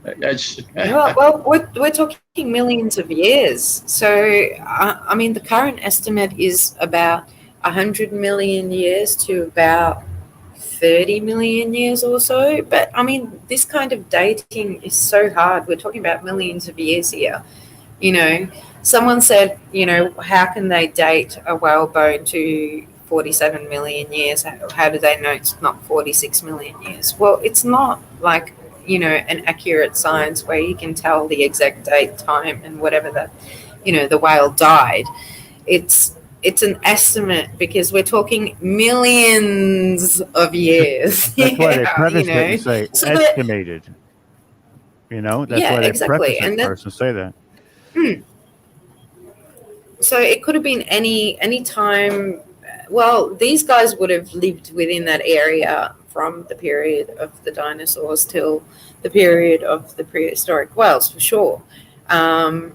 That's Well, we're talking millions of years. So, I mean, the current estimate is about 100 million years to about 30 million years or so. But, I mean, this kind of dating is so hard. We're talking about millions of years here. You know, someone said, how can they date a whalebone to 47 million years? How do they know it's not 46 million years? Well, it's not like, an accurate science where you can tell the exact date, time, and whatever that, the whale died. It's an estimate because we're talking millions of years. That's why they preface it and say estimated. That's why they exactly. preface it first and say that. So it could have been any time. Well, these guys would have lived within that area from the period of the dinosaurs till the period of the prehistoric whales, for sure. And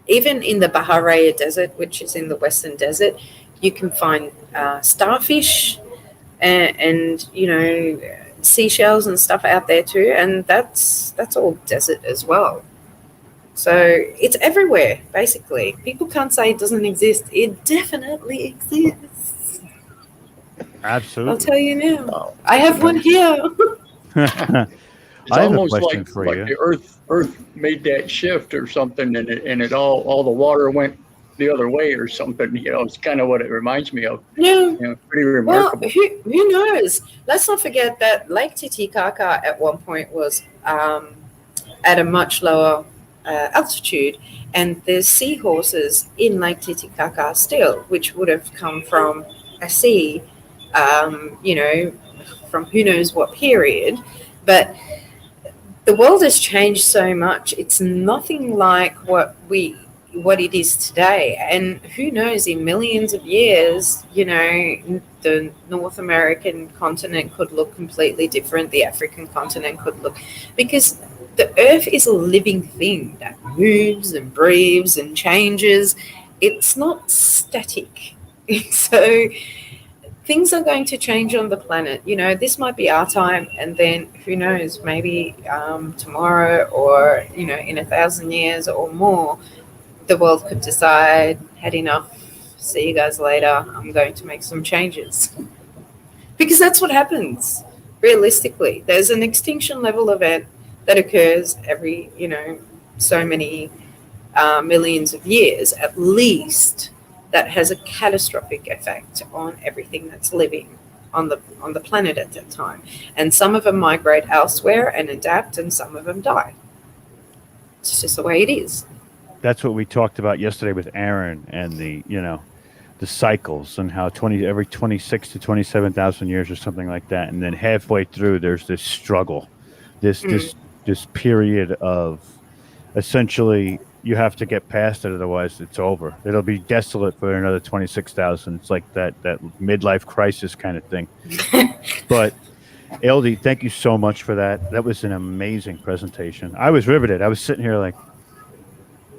even in the Bahariya Desert, which is in the Western Desert, you can find starfish and seashells and stuff out there too, and that's all desert as well. So it's everywhere, basically. People can't say it doesn't exist. It definitely exists. Absolutely. I'll tell you now. I have one here. It's I have a almost question like, for like you. the Earth made that shift or something, and it all the water went the other way or something. It's kind of what it reminds me of. Yeah. Pretty Well, remarkable. who knows? Let's not forget that Lake Titicaca at one point was at a much lower altitude, and there's seahorses in Lake Titicaca still, which would have come from a sea, from who knows what period. But the world has changed so much. It's nothing like what it is today. And who knows, in millions of years, the North American continent could look completely different. The African continent could look, because the earth is a living thing that moves and breathes and changes. It's not static. So things are going to change on the planet. This might be our time, and then who knows, maybe tomorrow or, in 1,000 years or more, the world could decide, had enough, see you guys later, I'm going to make some changes. Because that's what happens, realistically. There's an extinction level event that occurs every, so many millions of years, at least, that has a catastrophic effect on everything that's living on the planet at that time. And some of them migrate elsewhere and adapt, and some of them die. It's just the way it is. That's what we talked about yesterday with Aaron and the cycles and how every 26 to 27,000 years or something like that, and then halfway through there's this struggle, this period of essentially you have to get past it, otherwise it's over. It'll be desolate for another 26,000. It's like that midlife crisis kind of thing. But LD, thank you so much for that. That was an amazing presentation. I was riveted. I was sitting here like,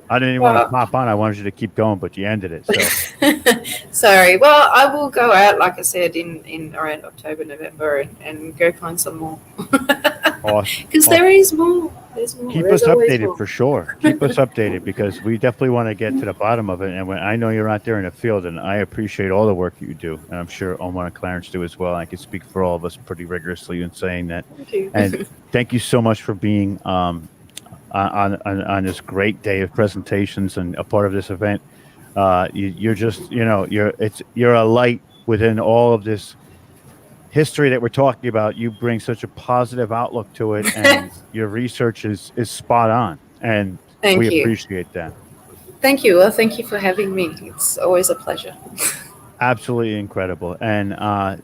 I didn't even want to pop on. I wanted you to keep going, but you ended it. So sorry. Well, I will go out, like I said, in around October, November, and go find some more. awesome. Because there is more. There's more. Keep us updated for sure. Keep us updated, because we definitely want to get to the bottom of it. And I know you're out there in the field, and I appreciate all the work you do, and I'm sure Omar and Clarence do as well. I can speak for all of us pretty rigorously in saying that. Thank you. And thank you so much for being on this great day of presentations and a part of this event. You're just, you're a light within all of this history that we're talking about. You bring such a positive outlook to it, and your research is spot on, and we appreciate that. Thank you. Well, thank you for having me. It's always a pleasure. Absolutely incredible. And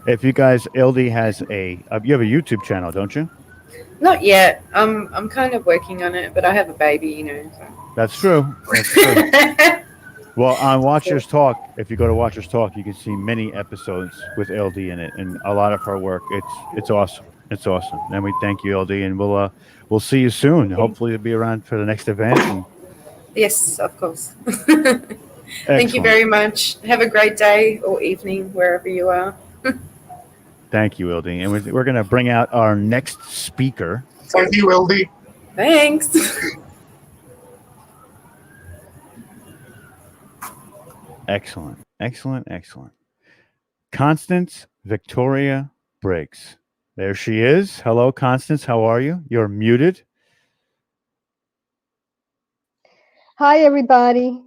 if you guys, LD has you have a YouTube channel, don't you? Not yet. I'm kind of working on it, but I have a baby, So. That's true. That's true. Well, on Watchers Talk, if you go to Watchers Talk, you can see many episodes with LD in it, and a lot of her work. It's awesome. It's awesome. And we thank you, LD, and we'll see you soon. Hopefully, you'll be around for the next event. And yes, of course. Thank you very much. Have a great day or evening wherever you are. Thank you, Ildi. And we're going to bring out our next speaker. Thank you, Ildi. Thanks. Excellent, excellent, excellent. Constance Victoria Briggs. There she is. Hello, Constance. How are you? You're muted. Hi, everybody.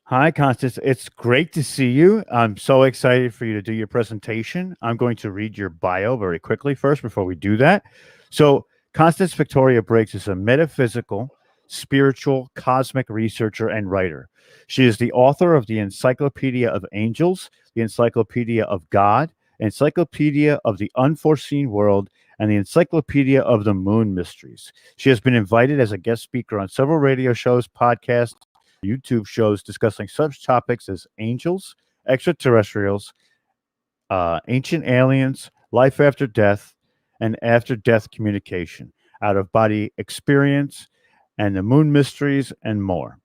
Hi, Constance. It's great to see you. I'm so excited for you to do your presentation. I'm going to read your bio very quickly first before we do that. So, Constance Victoria Briggs is a metaphysical, spiritual, cosmic researcher and writer. She is the author of the Encyclopedia of Angels, the Encyclopedia of God, Encyclopedia of the Unforeseen World, and the Encyclopedia of the Moon Mysteries. She has been invited as a guest speaker on several radio shows, podcasts, YouTube shows discussing such topics as angels, extraterrestrials, ancient aliens, life after death, and after death communication, out of body experience, and the moon mysteries, and more.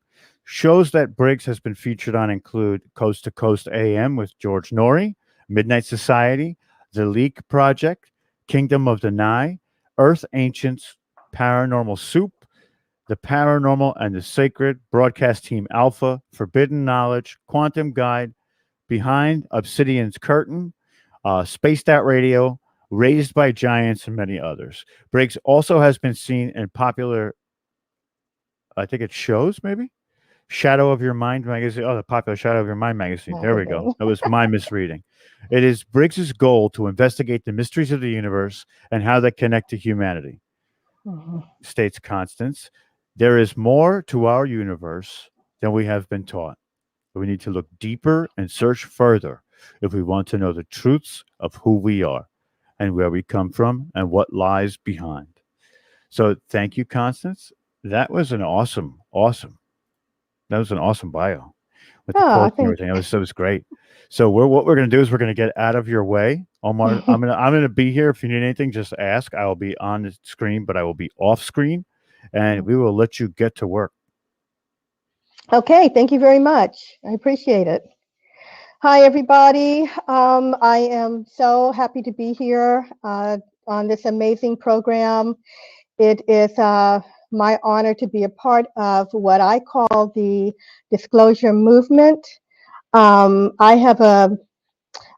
Shows that Briggs has been featured on include Coast to Coast AM with George Norrie, Midnight Society, The Leak Project, Kingdom of the Nye, Earth Ancients, Paranormal Soup, The Paranormal and the Sacred, Broadcast Team Alpha, Forbidden Knowledge, Quantum Guide, Behind Obsidian's Curtain, Spaced Out Radio, Raised by Giants, and many others. Briggs also has been seen in popular, I think it's shows maybe? Shadow of Your Mind magazine. Oh, the popular Shadow of Your Mind magazine. There we go. That was my misreading. It is Briggs's goal to investigate the mysteries of the universe and how they connect to humanity, states Constance. There is more to our universe than we have been taught. We need to look deeper and search further if we want to know the truths of who we are and where we come from and what lies behind. So thank you, Constance. That was an awesome bio with the quotes and everything. That was great. So what we're going to do is we're going to get out of your way. Omar, I'm gonna be here. If you need anything, just ask. I will be on the screen, but I will be off screen, and we will let you get to work. Okay, thank you very much. I appreciate it. Hi, everybody. I am so happy to be here on this amazing program. It is my honor to be a part of what I call the disclosure movement.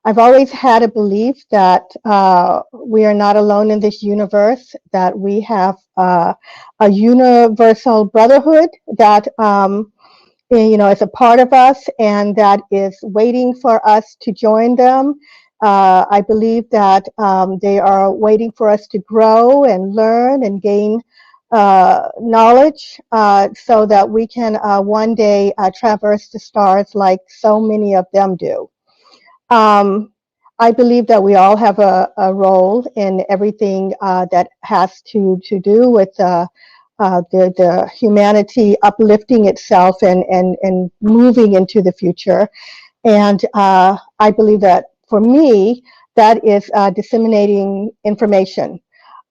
I've always had a belief that we are not alone in this universe, that we have a universal brotherhood that is a part of us and that is waiting for us to join them. I believe that they are waiting for us to grow and learn and gain knowledge so that we can one day traverse the stars like so many of them do. I believe that we all have a role in everything that has to do with the humanity uplifting itself and moving into the future. And I believe that for me, that is disseminating information.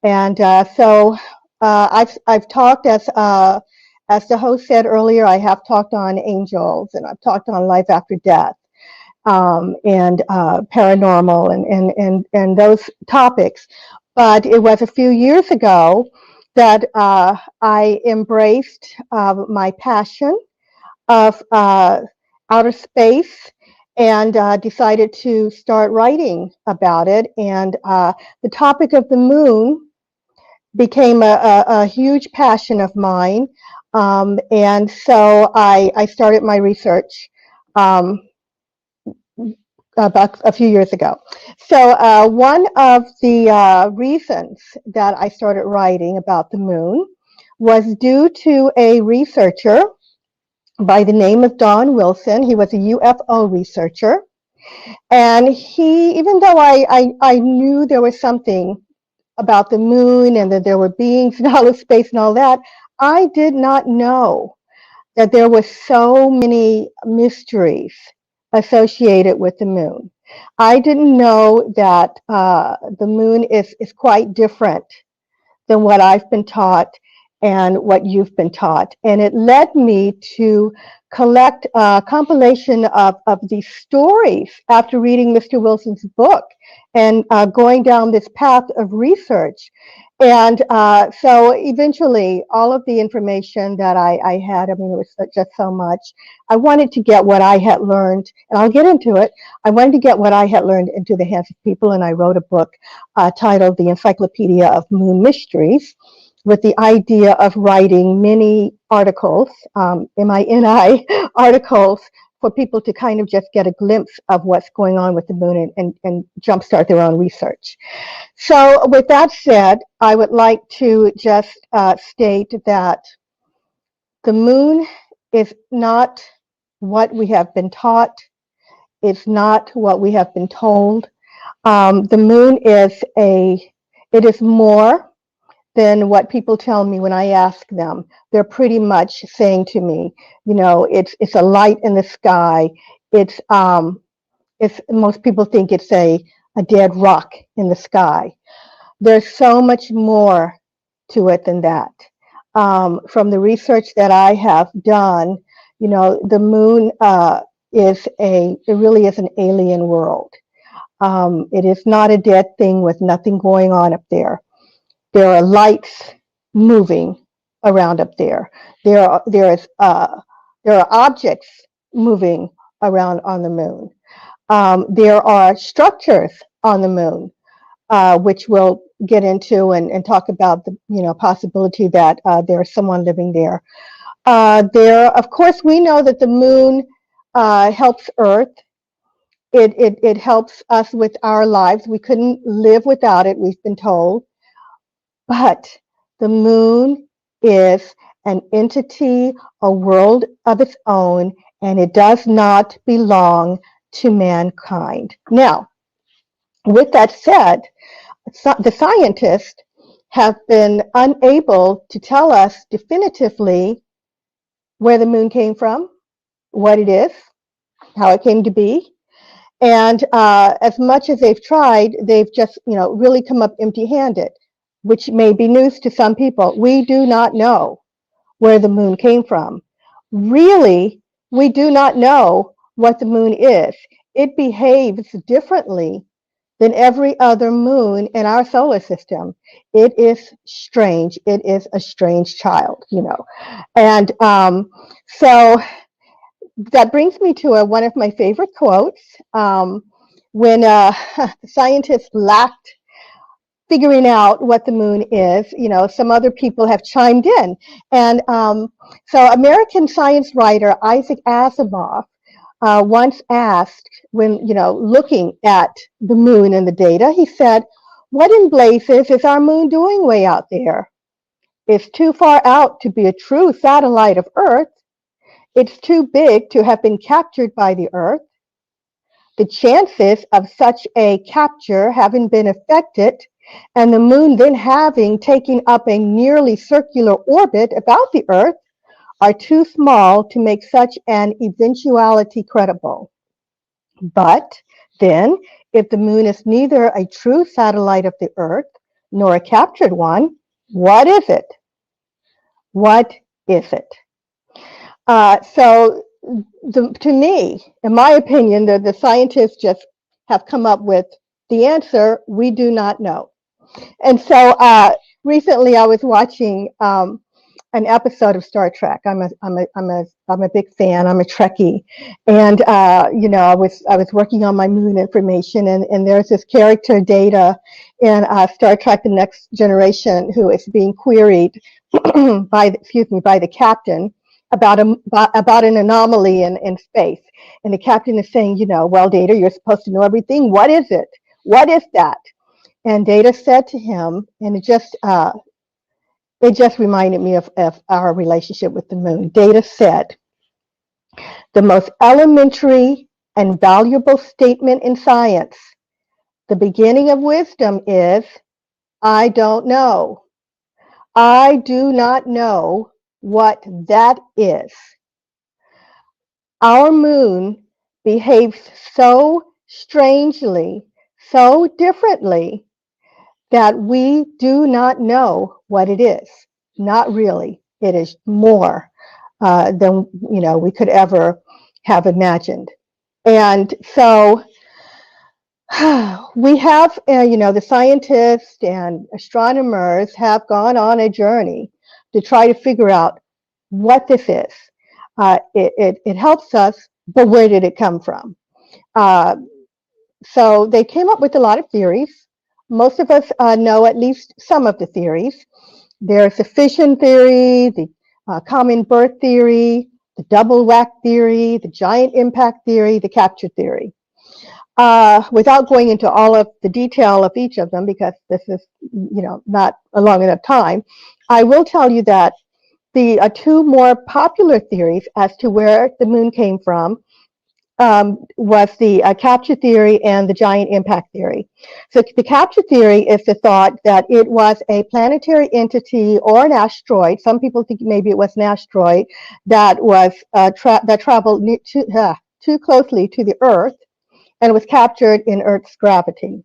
And so I've talked, as the host said earlier, I have talked on angels and I've talked on life after death. And paranormal and those topics. But it was a few years ago that I embraced my passion of outer space and decided to start writing about it. And the topic of the moon became a huge passion of mine. And so I started my research about a few years ago. So one of the reasons that I started writing about the moon was due to a researcher by the name of Don Wilson. He was a UFO researcher. And he, even though I knew there was something about the moon and that there were beings in outer space and all that, I did not know that there were so many mysteries associated with the moon. I didn't know that the moon is quite different than what I've been taught and what you've been taught. And it led me to collect a compilation of these stories after reading Mr. Wilson's book and going down this path of research. And so eventually, all of the information that I had, I mean, it was just so much. I wanted to get what I had learned, and I'll get into it. I wanted to get what I had learned into the hands of people, and I wrote a book titled The Encyclopedia of Moon Mysteries, with the idea of writing many articles, MINI articles, for people to kind of just get a glimpse of what's going on with the moon and jumpstart their own research. So with that said, I would like to just state that the moon is not what we have been taught. It's not what we have been told. The moon it is more than what people tell me when I ask them. They're pretty much saying to me, you know, it's a light in the sky. It's most people think it's a dead rock in the sky. There's so much more to it than that. From the research that I have done, you know, the moon it really is an alien world. It is not a dead thing with nothing going on up there. There are lights moving around up there. There are objects moving around on the moon. There are structures on the moon, which we'll get into and talk about the possibility that there's someone living there. Of course, we know that the moon helps Earth. It helps us with our lives. We couldn't live without it, we've been told. But the moon is an entity, a world of its own, and it does not belong to mankind. Now, with that said, the scientists have been unable to tell us definitively where the moon came from, what it is, how it came to be. And as much as they've tried, they've just, really come up empty-handed, which may be news to some people. We do not know where the moon came from. Really, we do not know what the moon is. It behaves differently than every other moon in our solar system. It is strange. It is a strange child, And so that brings me to one of my favorite quotes. When scientists lacked figuring out what the moon is, some other people have chimed in. And so American science writer Isaac Asimov once asked, when, looking at the moon and the data, he said, "What in blazes is our moon doing way out there? It's too far out to be a true satellite of Earth. It's too big to have been captured by the Earth. The chances of such a capture having been effected and the moon then having taken up a nearly circular orbit about the Earth are too small to make such an eventuality credible. But then, if the moon is neither a true satellite of the Earth nor a captured one, what is it? What is it?" So to me, in my opinion, the scientists just have come up with the answer: we do not know. And so recently, I was watching an episode of Star Trek. I'm a big fan. I'm a Trekkie, and I was working on my moon information, and there's this character Data in Star Trek: The Next Generation who is being queried by the captain about an anomaly in space, and the captain is saying, "Well, Data, you're supposed to know everything. What is it? What is that?" And Data said to him, and it just reminded me of our relationship with the moon. Data said, "The most elementary and valuable statement in science, the beginning of wisdom, is, I don't know. I do not know what that is. Our moon behaves so strangely, so differently, that we do not know what it is. Not really. It is more than we could ever have imagined. And so we have, the scientists and astronomers have gone on a journey to try to figure out what this is. It helps us, but where did it come from? So they came up with a lot of theories. Most of us know at least some of the theories. There's the fission theory, the common birth theory, the double whack theory, the giant impact theory, the capture theory. Without going into all of the detail of each of them, because this is, not a long enough time, I will tell you that the two more popular theories as to where the moon came from was the capture theory and the giant impact theory. So the capture theory is the thought that it was a planetary entity or an asteroid. Some people think maybe it was an asteroid that was that traveled too closely to the Earth and was captured in Earth's gravity.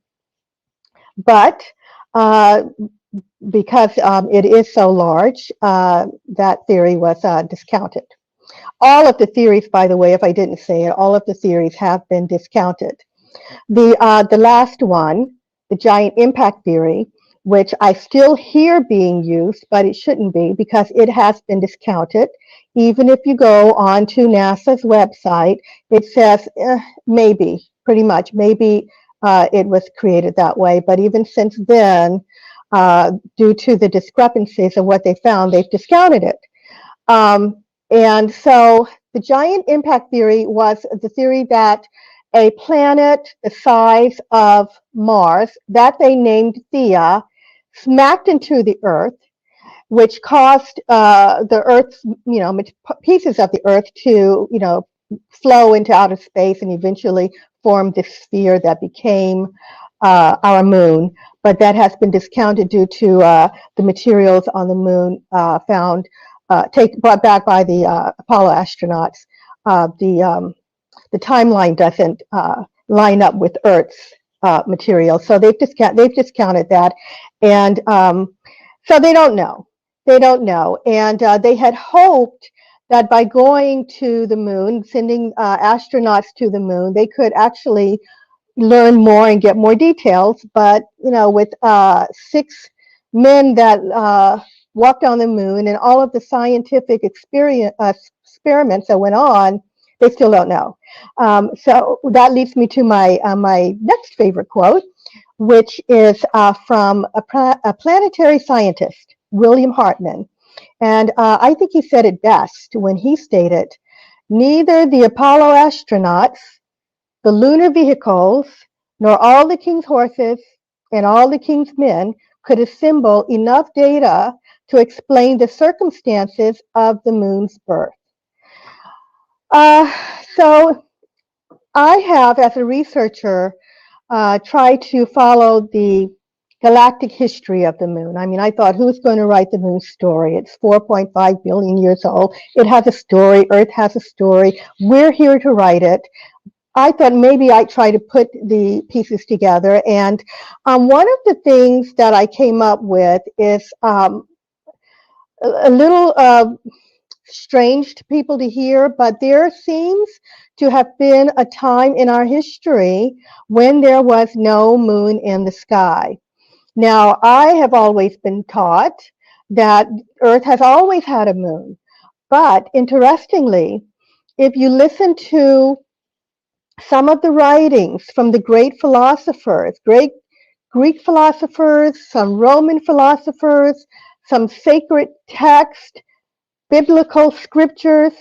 But because it is so large, that theory was discounted. All of the theories, by the way, if I didn't say it, all of the theories have been discounted. The last one, the giant impact theory, which I still hear being used, but it shouldn't be because it has been discounted. Even if you go onto NASA's website, it says maybe, pretty much, maybe it was created that way. But even since then, due to the discrepancies of what they found, they've discounted it. And so the giant impact theory was the theory that a planet the size of Mars, that they named Theia, smacked into the Earth, which caused the Earth's, pieces of the Earth to, flow into outer space and eventually form this sphere that became our moon. But that has been discounted due to the materials on the moon found brought back by the Apollo astronauts. The timeline doesn't line up with Earth's material, so they've discounted that, and so they don't know. And they had hoped that by going to the moon, sending astronauts to the moon, they could actually learn more and get more details. But with 6 men that walked on the moon and all of the scientific experiments that went on, they still don't know. So that leads me to my my next favorite quote, which is from a planetary scientist, William Hartman. And I think he said it best when he stated, "Neither the Apollo astronauts, the lunar vehicles, nor all the king's horses and all the king's men could assemble enough data to explain the circumstances of the moon's birth." So I have, as a researcher, tried to follow the galactic history of the moon. I mean, I thought, who's going to write the moon story? It's 4.5 billion years old. It has a story. Earth has a story. We're here to write it. I thought maybe I'd try to put the pieces together. And one of the things that I came up with is a little strange to people to hear, but there seems to have been a time in our history when there was no moon in the sky. Now, I have always been taught that Earth has always had a moon. But interestingly, if you listen to some of the writings from the great philosophers, great Greek philosophers, some Roman philosophers, some sacred text, biblical scriptures,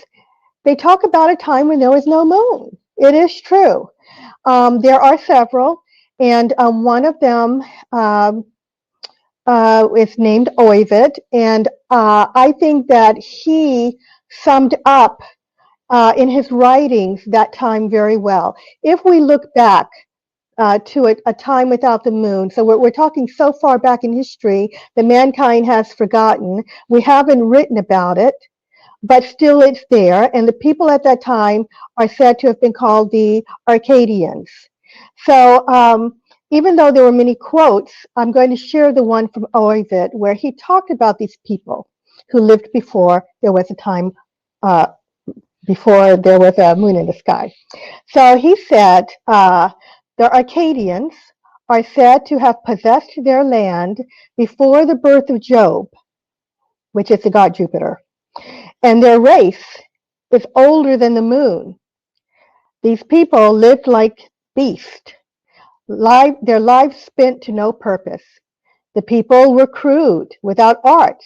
they talk about a time when there was no moon. It is true. There are several, and one of them is named Ovid, and I think that he summed up in his writings that time very well. If we look back to a time without the moon, so we're talking so far back in history that mankind has forgotten. We haven't written about it, but still it's there, and the people at that time are said to have been called the Arcadians. So even though there were many quotes, I'm going to share the one from Ovid where he talked about these people who lived before there was a time before there was a moon in the sky. So he said the Arcadians are said to have possessed their land before the birth of Job, which is the god Jupiter, and their race is older than the moon. These people lived like beasts, their lives spent to no purpose. The people were crude, without arts.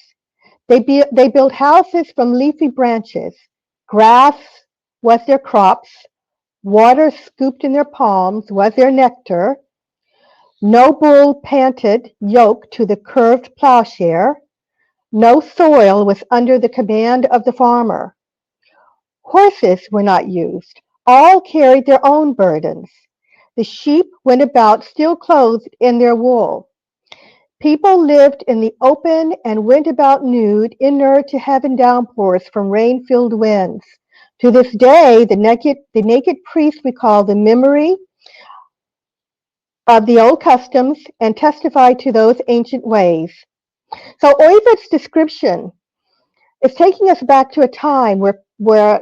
They built houses from leafy branches. Grass was their crops. Water scooped in their palms was their nectar. No bull panted yoke to the curved plowshare. No soil was under the command of the farmer. Horses were not used. All carried their own burdens. The sheep went about still clothed in their wool. People lived in the open and went about nude, inert to heaven downpours from rain-filled winds. To this day, the naked priests recall the memory of the old customs and testify to those ancient ways. So Ovid's description is taking us back to a time where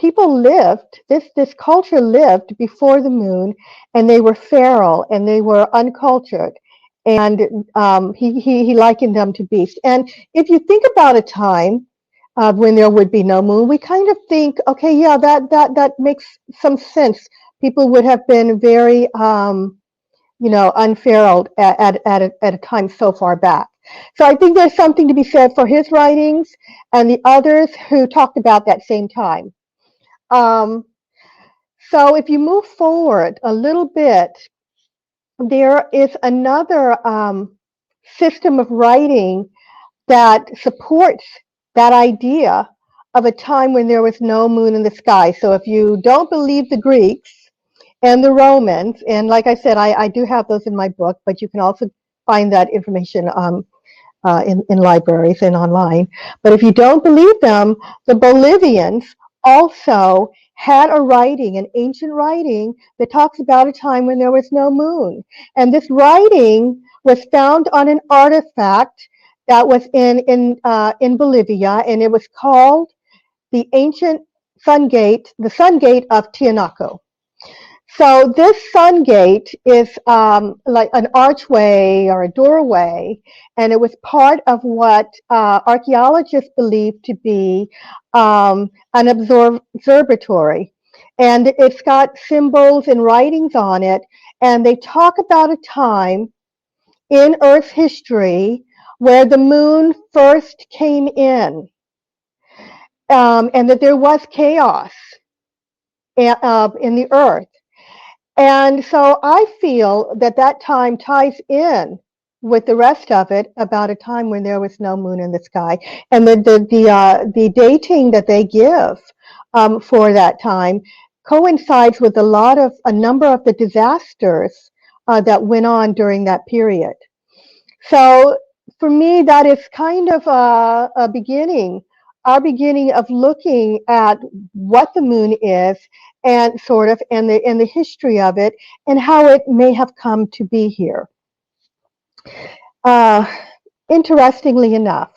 people lived, this culture lived before the moon, and they were feral and they were uncultured. And he likened them to beasts. And if you think about a time when there would be no moon, we kind of think, okay, yeah, that makes some sense. People would have been very, unferaled at a time so far back. So I think there's something to be said for his writings and the others who talked about that same time. So if you move forward a little bit, there is another system of writing that supports that idea of a time when there was no moon in the sky. So if you don't believe the Greeks and the Romans, and like I said, I do have those in my book, but you can also find that information in libraries and online. But if you don't believe them, the Bolivians also had a writing, an ancient writing, that talks about a time when there was no moon. And this writing was found on an artifact that was in Bolivia, and it was called the ancient sun gate, the sun gate of Tianaco. So this sun gate is like an archway or a doorway, and it was part of what archaeologists believe to be an observatory. And it's got symbols and writings on it, and they talk about a time in Earth's history where the moon first came in, and that there was chaos in the Earth. And so I feel that time ties in with the rest of it about a time when there was no moon in the sky, and the dating that they give for that time coincides with a number of the disasters that went on during that period. So for me, that is kind of a beginning, our beginning of looking at what the moon is and the history of it and how it may have come to be here. Interestingly enough,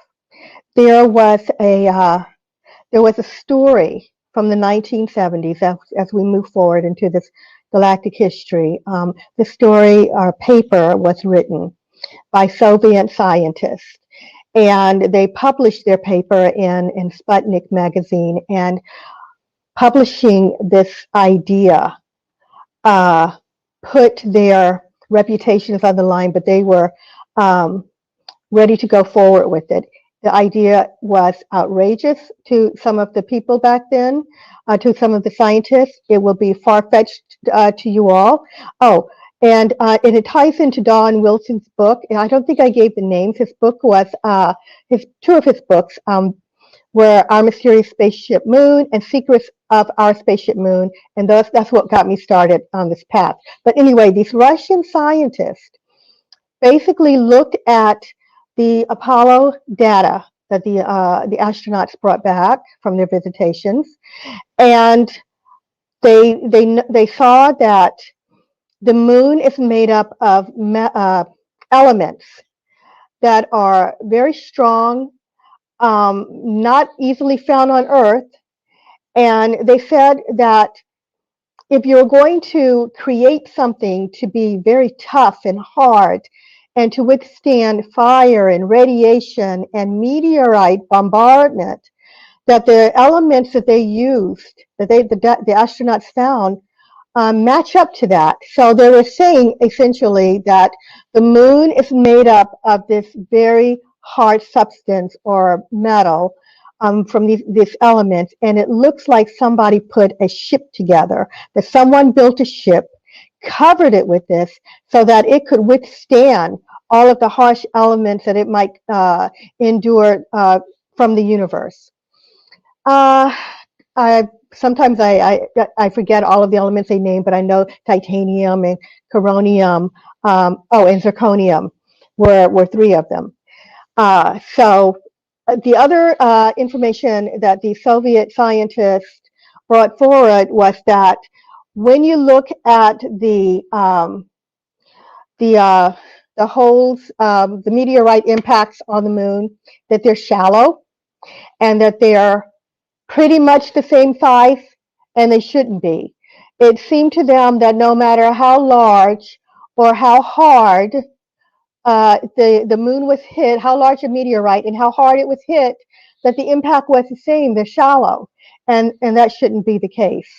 there was a story from the 1970s as we move forward into this galactic history. The story or paper was written by Soviet scientists, and they published their paper in Sputnik magazine. And publishing this idea put their reputations on the line, but they were ready to go forward with it. The idea was outrageous to some of the people back then, to some of the scientists. It will be far-fetched to you all. Oh, and it ties into Don Wilson's book. And I don't think I gave the names. His book was, two of his books were Our Mysterious Spaceship Moon and Secrets of Our Spaceship Moon. And that's what got me started on this path. But anyway, these Russian scientists basically looked at the Apollo data that the astronauts brought back from their visitations, and they saw that the moon is made up of elements that are very strong, not easily found on Earth, And they said that if you're going to create something to be very tough and hard and to withstand fire and radiation and meteorite bombardment, that the elements that they used, that the astronauts found, match up to that. So they were saying essentially that the moon is made up of this very hard substance or metal from these elements, and it looks like somebody put a ship together, that someone built a ship, covered it with this so that it could withstand all of the harsh elements that it might endure from the universe. I sometimes I forget all of the elements they name, but I know titanium and coronium, and zirconium were three of them. So the other information that the Soviet scientists brought forward was that when you look at the holes, the meteorite impacts on the moon, that they're shallow and that they are pretty much the same size, and they shouldn't be. It seemed to them that no matter how large or how hard the moon was hit, how large a meteorite and how hard it was hit, that the impact was the same. They're shallow, and that shouldn't be the case.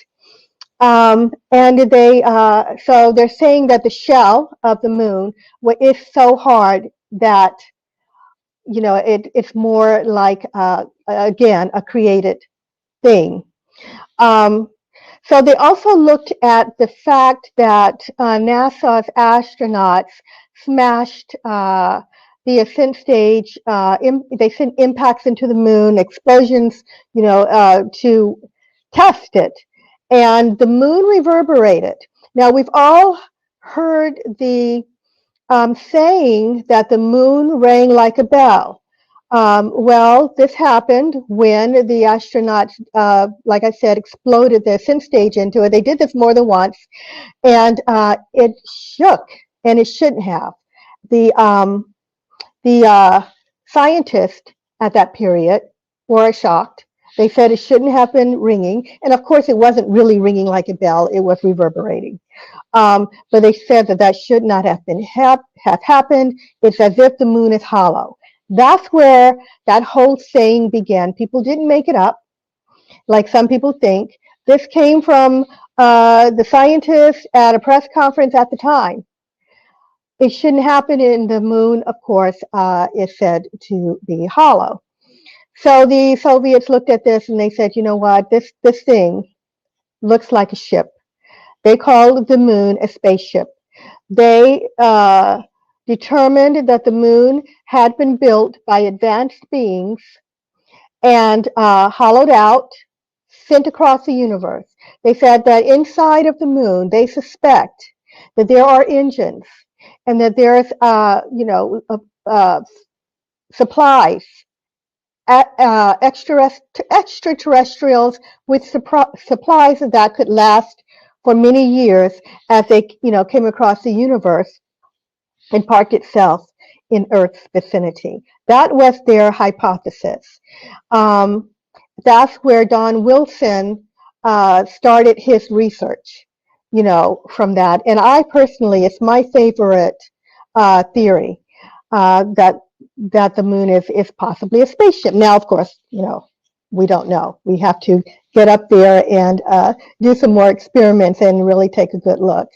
And so they're saying that the shell of the moon is so hard that it's more like again a created thing. So they also looked at the fact that NASA's astronauts smashed the ascent stage. They sent impacts into the moon, explosions, to test it, and the moon reverberated. Now we've all heard the saying that the moon rang like a bell. Well, this happened when the astronauts, like I said, exploded the ascent stage into it. They did this more than once, and it shook, and it shouldn't have. The scientists at that period were shocked. They said it shouldn't have been ringing, and of course, it wasn't really ringing like a bell. It was reverberating. But they said that should not have happened. It's as if the moon is hollow. That's where that whole saying began. People didn't make it up, like some people think. This came from the scientists at a press conference at the time. It shouldn't happen, and the moon, of course, is said to be hollow. So the Soviets looked at this and they said, you know what, this thing looks like a ship. They called the moon a spaceship. They determined that the moon had been built by advanced beings and hollowed out, sent across the universe. They said that inside of the moon, they suspect that there are engines and that there's, supplies, extraterrestrials with supplies that could last for many years as they, came across the universe and parked itself in Earth's vicinity. That was their hypothesis. That's where Don Wilson started his research, from that. And I personally, it's my favorite theory that the moon is possibly a spaceship. Now, of course, we don't know. We have to get up there and do some more experiments and really take a good look.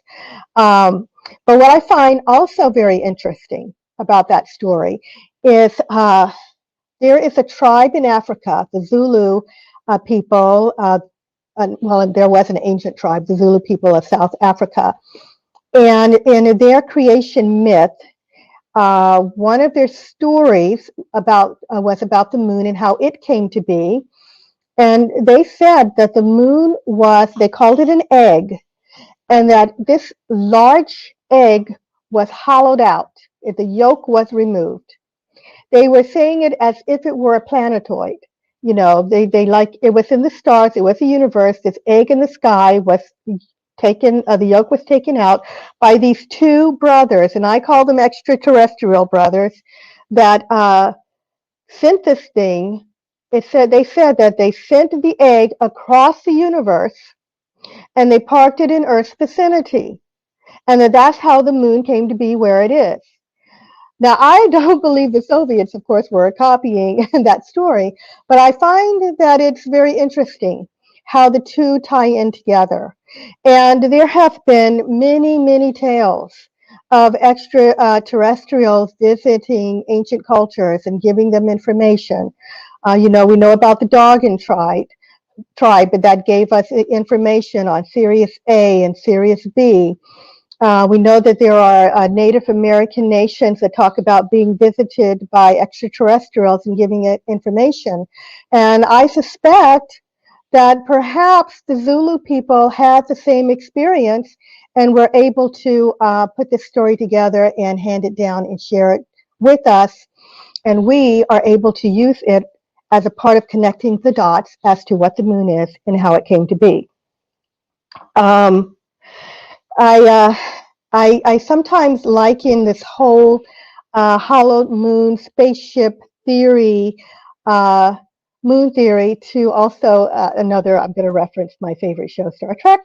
But what I find also very interesting about that story is there is a tribe in Africa, the Zulu people. Well, there was an ancient tribe, the Zulu people of South Africa. And in their creation myth, one of their stories was about the moon and how it came to be. And they said that the moon they called it an egg, and that this large egg was hollowed out. The yolk was removed. They were saying it as if it were a planetoid. They like it was in the stars. It was the universe. This egg in the sky was taken. The yolk was taken out by these two brothers, and I call them extraterrestrial brothers, that sent this thing they said that they sent the egg across the universe and they parked it in Earth's vicinity, and that's how the moon came to be where it is. Now, I don't believe the Soviets, of course, were copying that story, but I find that it's very interesting how the two tie in together. And there have been many, many tales of extraterrestrials visiting ancient cultures and giving them information. We know about the Dogon tribe, but that gave us information on Sirius A and Sirius B. We know that there are Native American nations that talk about being visited by extraterrestrials and giving it information. And I suspect that perhaps the Zulu people had the same experience and were able to put this story together and hand it down and share it with us. And we are able to use it as a part of connecting the dots as to what the moon is and how it came to be. I sometimes liken this whole hollow moon spaceship theory, moon theory, to also another. I'm going to reference my favorite show, Star Trek,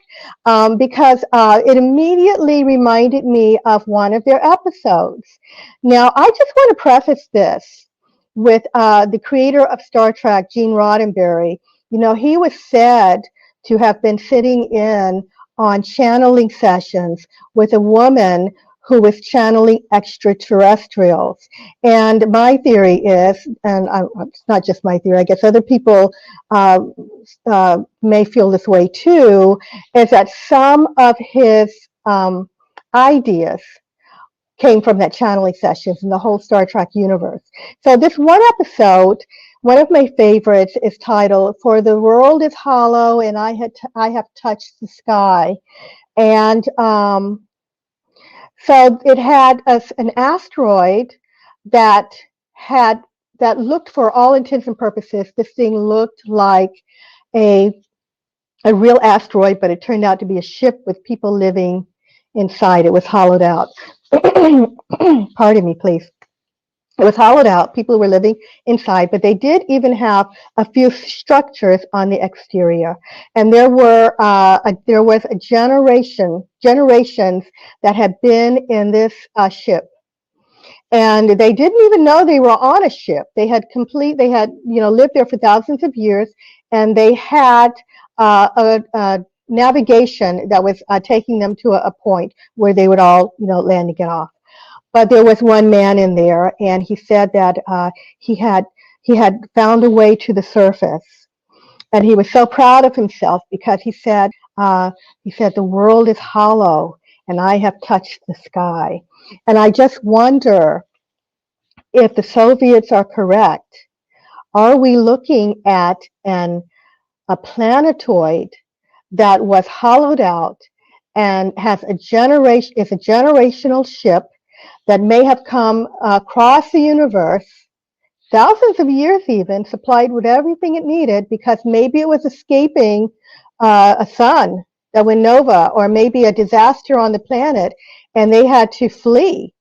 because it immediately reminded me of one of their episodes. Now, I just want to preface this with the creator of Star Trek, Gene Roddenberry. He was said to have been sitting in on channeling sessions with a woman who was channeling extraterrestrials. And my theory is, and it's not just my theory, I guess other people may feel this way too, is that some of his ideas came from that channeling sessions in the whole Star Trek universe. So this one episode, one of my favorites, is titled "For the World is Hollow and I Have Touched the Sky." And so it had an asteroid that looked, for all intents and purposes, this thing looked like a real asteroid, but it turned out to be a ship with people living inside. It was hollowed out. Pardon me, please. It was hollowed out. People were living inside, but they did even have a few structures on the exterior. And there was a generations that had been in this ship, and they didn't even know they were on a ship. They had lived there for thousands of years, and they had a navigation that was taking them to a point where they would all land and get off. But there was one man in there, and he said that he had found a way to the surface, and he was so proud of himself because he said the world is hollow, and I have touched the sky. And I just wonder if the Soviets are correct. Are we looking at a planetoid that was hollowed out and is a generational ship that may have come across the universe, thousands of years even, supplied with everything it needed, because maybe it was escaping a sun that went nova, or maybe a disaster on the planet, and they had to flee.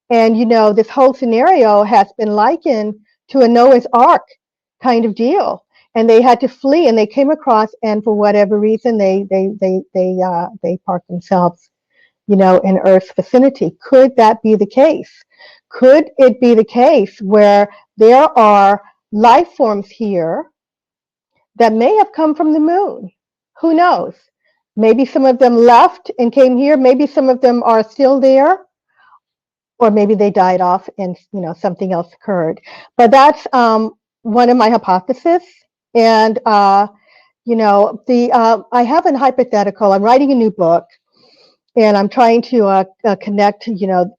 And this whole scenario has been likened to a Noah's Ark kind of deal. And they had to flee, and they came across, and for whatever reason, they parked themselves in Earth's vicinity. Could that be the case? Could it be the case where there are life forms here that may have come from the moon? Who knows? Maybe some of them left and came here. Maybe some of them are still there, or maybe they died off and something else occurred. But that's one of my hypotheses. And I have a hypothetical. I'm writing a new book, and I'm trying to connect,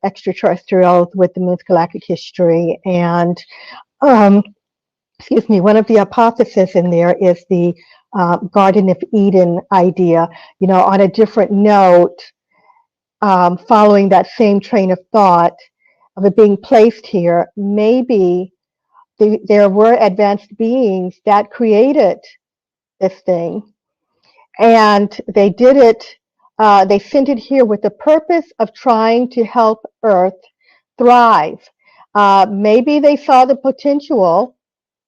extraterrestrials with the moon's galactic history. And, one of the hypotheses in there is the Garden of Eden idea, on a different note, following that same train of thought of it being placed here. Maybe there were advanced beings that created this thing, and they did it. They sent it here with the purpose of trying to help Earth thrive. Maybe they saw the potential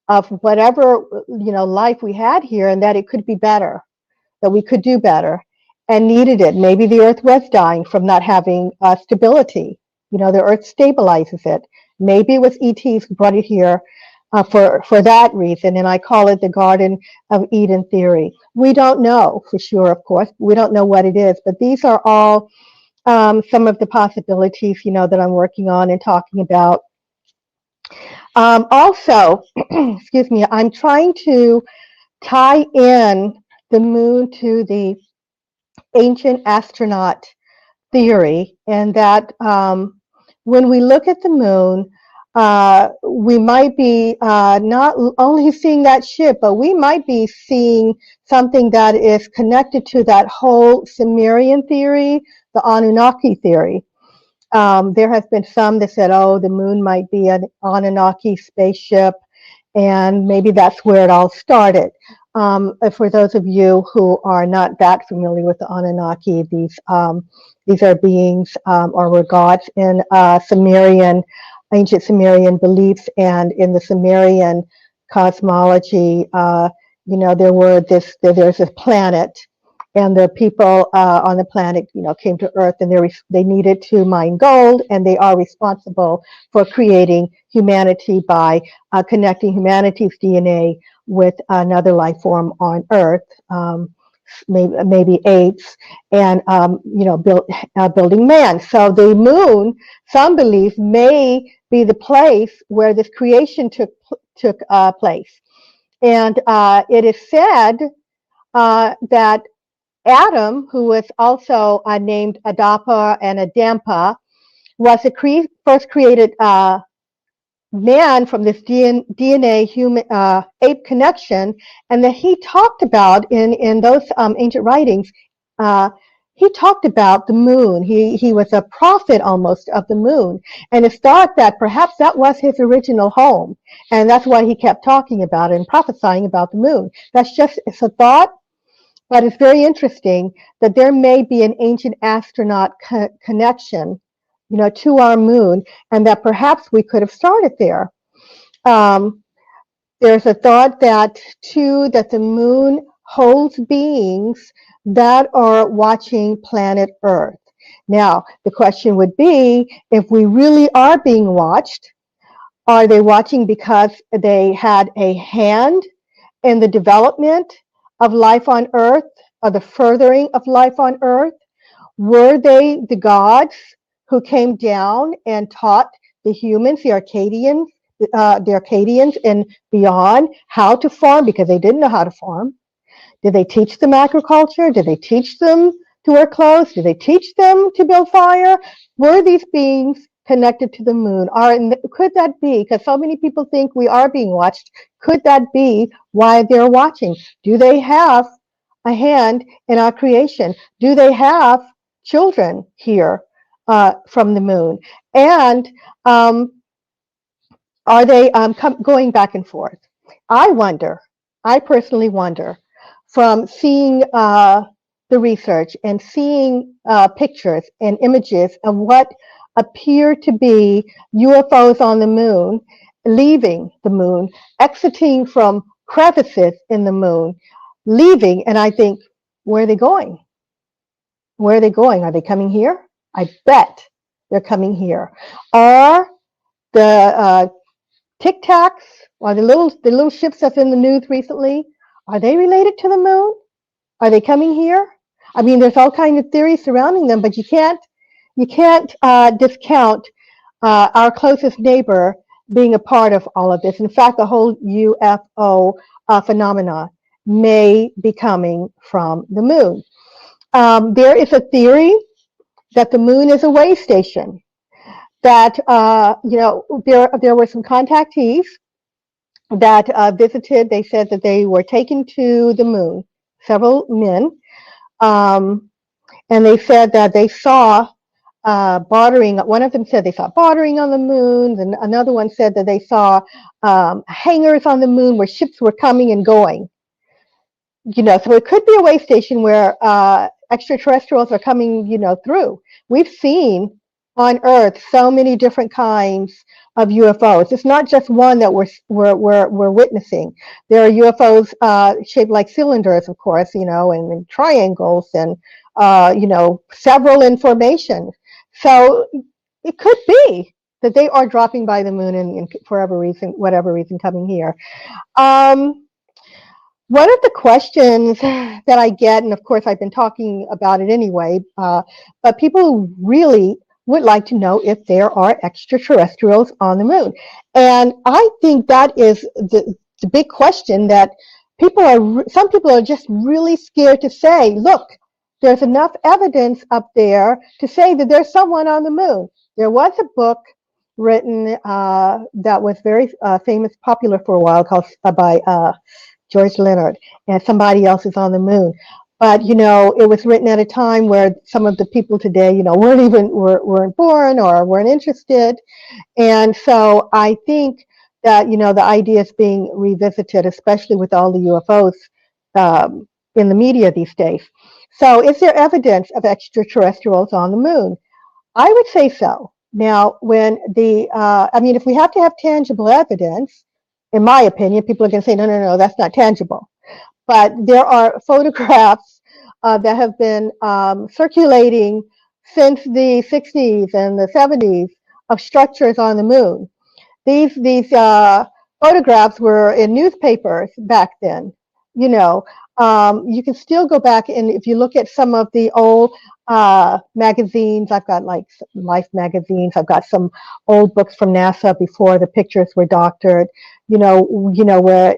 of whatever, life we had here, and that it could be better, that we could do better, and needed it. Maybe the Earth was dying from not having stability. The Earth stabilizes it. Maybe it was ETs who brought it here for that reason, and I call it the Garden of Eden theory. We don't know for sure, of course. We don't know what it is, but these are all some of the possibilities, that I'm working on and talking about. Also, excuse me, I'm trying to tie in the moon to the ancient astronaut theory, and that when we look at the moon, we might be not only seeing that ship, but we might be seeing something that is connected to that whole Sumerian theory, the Anunnaki theory. There has been some that said, oh, the moon might be an Anunnaki spaceship, and maybe that's where it all started. For those of you who are not that familiar with the Anunnaki, these are beings or were gods in ancient Sumerian beliefs, and in the Sumerian cosmology. There's a planet, and the people on the planet, came to Earth, and they needed to mine gold, and they are responsible for creating humanity by connecting humanity's DNA with another life form on Earth, maybe apes, and building man. So the moon, some believe, may be the place where this creation took place, and it is said that Adam, who was also named Adapa and Adampa, was the first created man from this DNA human ape connection, and that he talked about in those ancient writings. He talked about the moon. He was a prophet almost of the moon, and it's thought that perhaps that was his original home, and that's why he kept talking about it and prophesying about the moon. It's a thought. But it's very interesting that there may be an ancient astronaut connection, to our moon, and that perhaps we could have started there. There's a thought that the moon holds beings that are watching planet Earth. Now, the question would be, if we really are being watched, are they watching because they had a hand in the development of life on Earth, or the furthering of life on Earth? Were they the gods who came down and taught the humans, the Arcadians and beyond, how to farm, because they didn't know how to farm? Did they teach them agriculture? Did they teach them to wear clothes? Did they teach them to build fire? Were these beings connected to the moon? Could that be, because so many people think we are being watched, could that be why they're watching? Do they have a hand in our creation? Do they have children here from the moon? And are they going back and forth? I personally wonder, from seeing the research and seeing pictures and images of what appear to be UFOs on the moon, leaving the moon, exiting from crevices in the moon, leaving, and I think, where are they going? Where are they going? Are they coming here? I bet they're coming here. Are the Tic Tacs, or the little ships that's in the news recently, are they related to the moon? Are they coming here? I mean, there's all kinds of theories surrounding them, but you can't discount our closest neighbor being a part of all of this. In fact, the whole UFO phenomena may be coming from the moon. There is a theory that the moon is a way station. That there were some contactees that visited. They said that they were taken to the moon, several men, and they said that they saw bartering. One of them said they saw bartering on the moon, and another one said that they saw hangars on the moon where ships were coming and going. So it could be a way station where extraterrestrials are coming, through. We've seen on Earth so many different kinds of UFOs. It's not just one that we're witnessing. There are UFOs shaped like cylinders, of course, and triangles, and several in formation. So it could be that they are dropping by the moon and for whatever reason, coming here. One of the questions that I get, and of course I've been talking about it anyway, but people really would like to know if there are extraterrestrials on the moon. And I think that is the big question that some people are just really scared to say, look, there's enough evidence up there to say that there's someone on the moon. There was a book written that was very famous, popular for a while, called by George Leonard, and Somebody Else Is on the Moon. But it was written at a time where some of the people today, weren't born or weren't interested, and so I think that the idea is being revisited, especially with all the UFOs in the media these days. So, is there evidence of extraterrestrials on the moon? I would say so. Now, if we have to have tangible evidence, in my opinion, people are going to say, no, that's not tangible. But there are photographs that have been circulating since the 60s and the 70s of structures on the moon. These photographs were in newspapers back then. You can still go back, and if you look at some of the old magazines, I've got like Life magazines. I've got some old books from NASA before the pictures were doctored. Where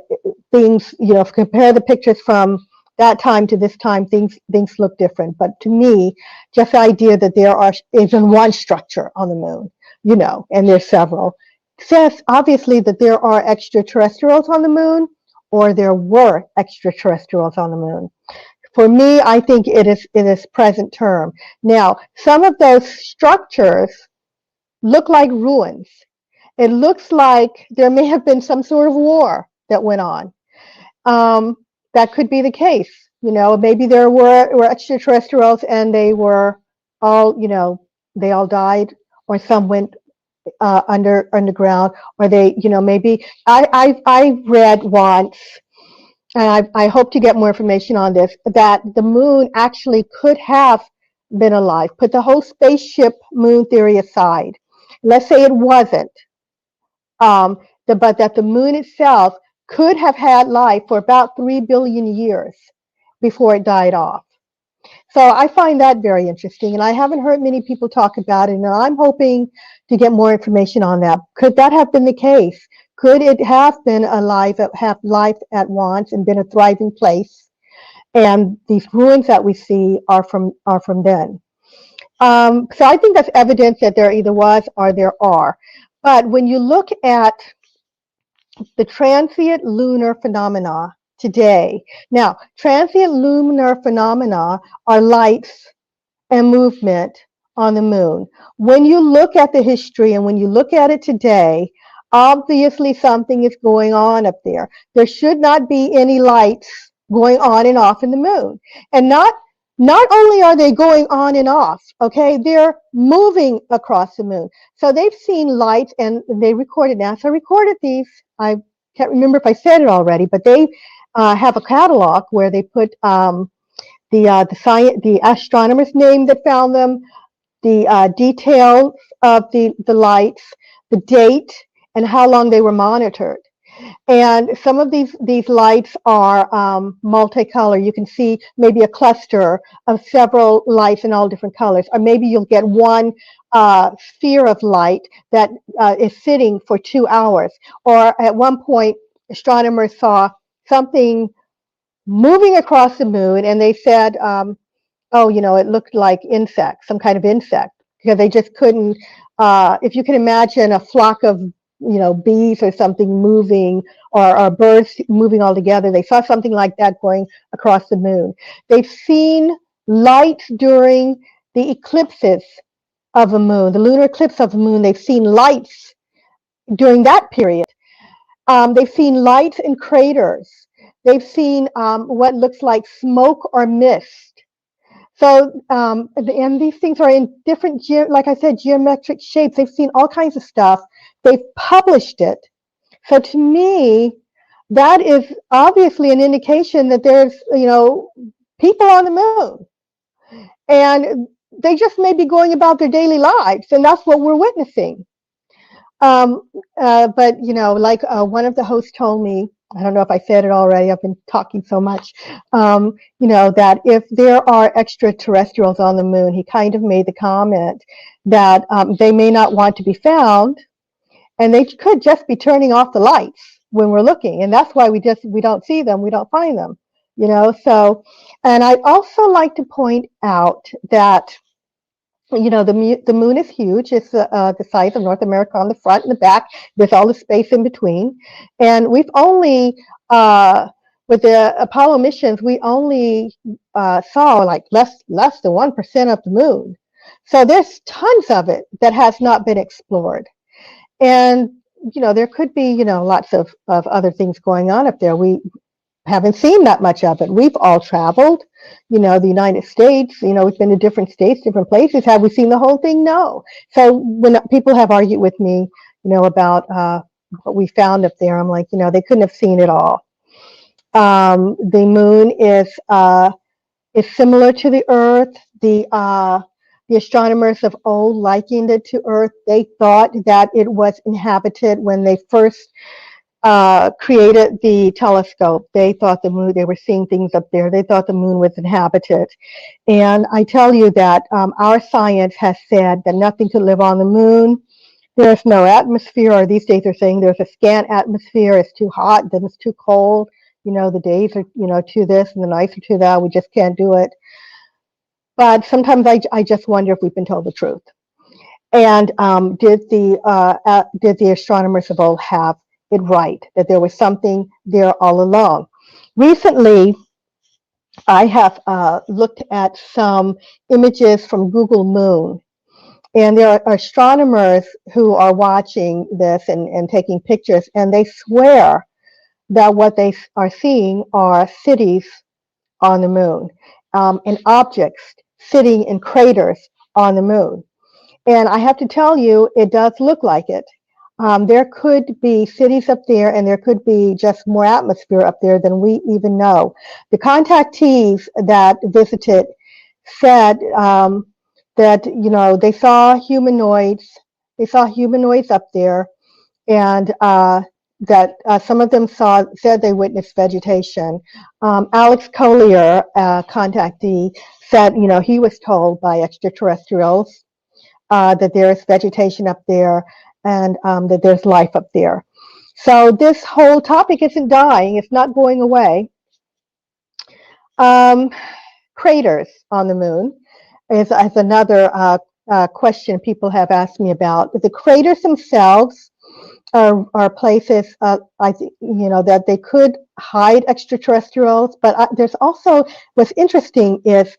things, compare the pictures from that time to this time, things look different. But to me, just the idea that there isn't one structure on the moon, and there's several, says obviously that there are extraterrestrials on the moon, or there were extraterrestrials on the moon. For me, I think it is present term. Now, some of those structures look like ruins. It looks like there may have been some sort of war that went on. That could be the case. Maybe there were extraterrestrials and they were all, they all died, or some went underground, or they, maybe I read once, and I hope to get more information on this, that the moon actually could have been alive. Put the whole spaceship moon theory aside. Let's say it wasn't, but that the moon itself could have had life for about 3 billion years before it died off. So I find that very interesting, and I haven't heard many people talk about it, and I'm hoping to get more information on that. Could that have been the case? Could it have been have life at once and been a thriving place? And these ruins that we see are from then. So I think that's evidence that there either was or there are. But when you look at the transient lunar phenomena today, now transient lunar phenomena are lights and movement on the moon. When you look at the history and when you look at it today, obviously something is going on up there. There should not be any lights going on and off in the moon. And not only are they going on and off, okay, they're moving across the moon. So they've seen lights, and they recorded, NASA recorded these. I can't remember if I said it already, but they have a catalog where they put the astronomer's name that found them, the details of the lights, the date, and how long they were monitored. And some of these lights are multicolor. You can see maybe a cluster of several lights in all different colors, or maybe you'll get one sphere of light that is sitting for 2 hours. Or at one point, astronomers saw something moving across the moon, and they said, it looked like insects, some kind of insect, because they just couldn't, if you can imagine a flock of, bees or something moving, or birds moving all together, they saw something like that going across the moon. They've seen lights during the eclipses of the moon, the lunar eclipse of the moon. They've seen lights during that period. They've seen lights in craters. They've seen what looks like smoke or mist. So, and these things are in different, like I said, geometric shapes. They've seen all kinds of stuff They've published it. So to me, that is obviously an indication that there's, people on the moon. And they just may be going about their daily lives, and that's what we're witnessing. But like one of the hosts told me, I don't know if I said it already, I've been talking so much, that if there are extraterrestrials on the moon, he kind of made the comment that they may not want to be found, and they could just be turning off the lights when we're looking, and that's why we don't see them, we don't find them, So, and I'd also like to point out that the moon is huge. It's the size of North America on the front and the back. There's all the space in between. And we've only, with the Apollo missions, we only saw like less than 1% of the moon. So there's tons of it that has not been explored. And, there could be, lots of other things going on up there. We haven't seen that much of it. We've all traveled, the United States, we've been to different states, different places. Have we seen the whole thing? No. So when people have argued with me, about what we found up there, I'm like, they couldn't have seen it all. The moon is similar to the Earth. The astronomers of old likened it to Earth. They thought that it was inhabited when they first created the telescope. They thought the moon, they were seeing things up there. They thought the moon was inhabited. And I tell you that our science has said that nothing could live on the moon. There's no atmosphere, or these days they're saying there's a scant atmosphere. It's too hot, then it's too cold. The days are, too this and the nights are too that. We just can't do it. But sometimes I just wonder if we've been told the truth. And did the astronomers of old have it right, that there was something there all along? Recently, I have looked at some images from Google Moon, and there are astronomers who are watching this and taking pictures, and they swear that what they are seeing are cities on the moon, and objects sitting in craters on the moon. And I have to tell you, it does look like it. There could be cities up there, and there could be just more atmosphere up there than we even know. The contactees that visited said that they saw humanoids. They saw humanoids up there, and that some of them said they witnessed vegetation. Alex Collier, contactee, said he was told by extraterrestrials that there is vegetation up there, and that there's life up there. So this whole topic isn't dying. It's not going away. Craters on the moon is another question people have asked me about. The craters themselves are places, I think, that they could hide extraterrestrials, but there's also, what's interesting is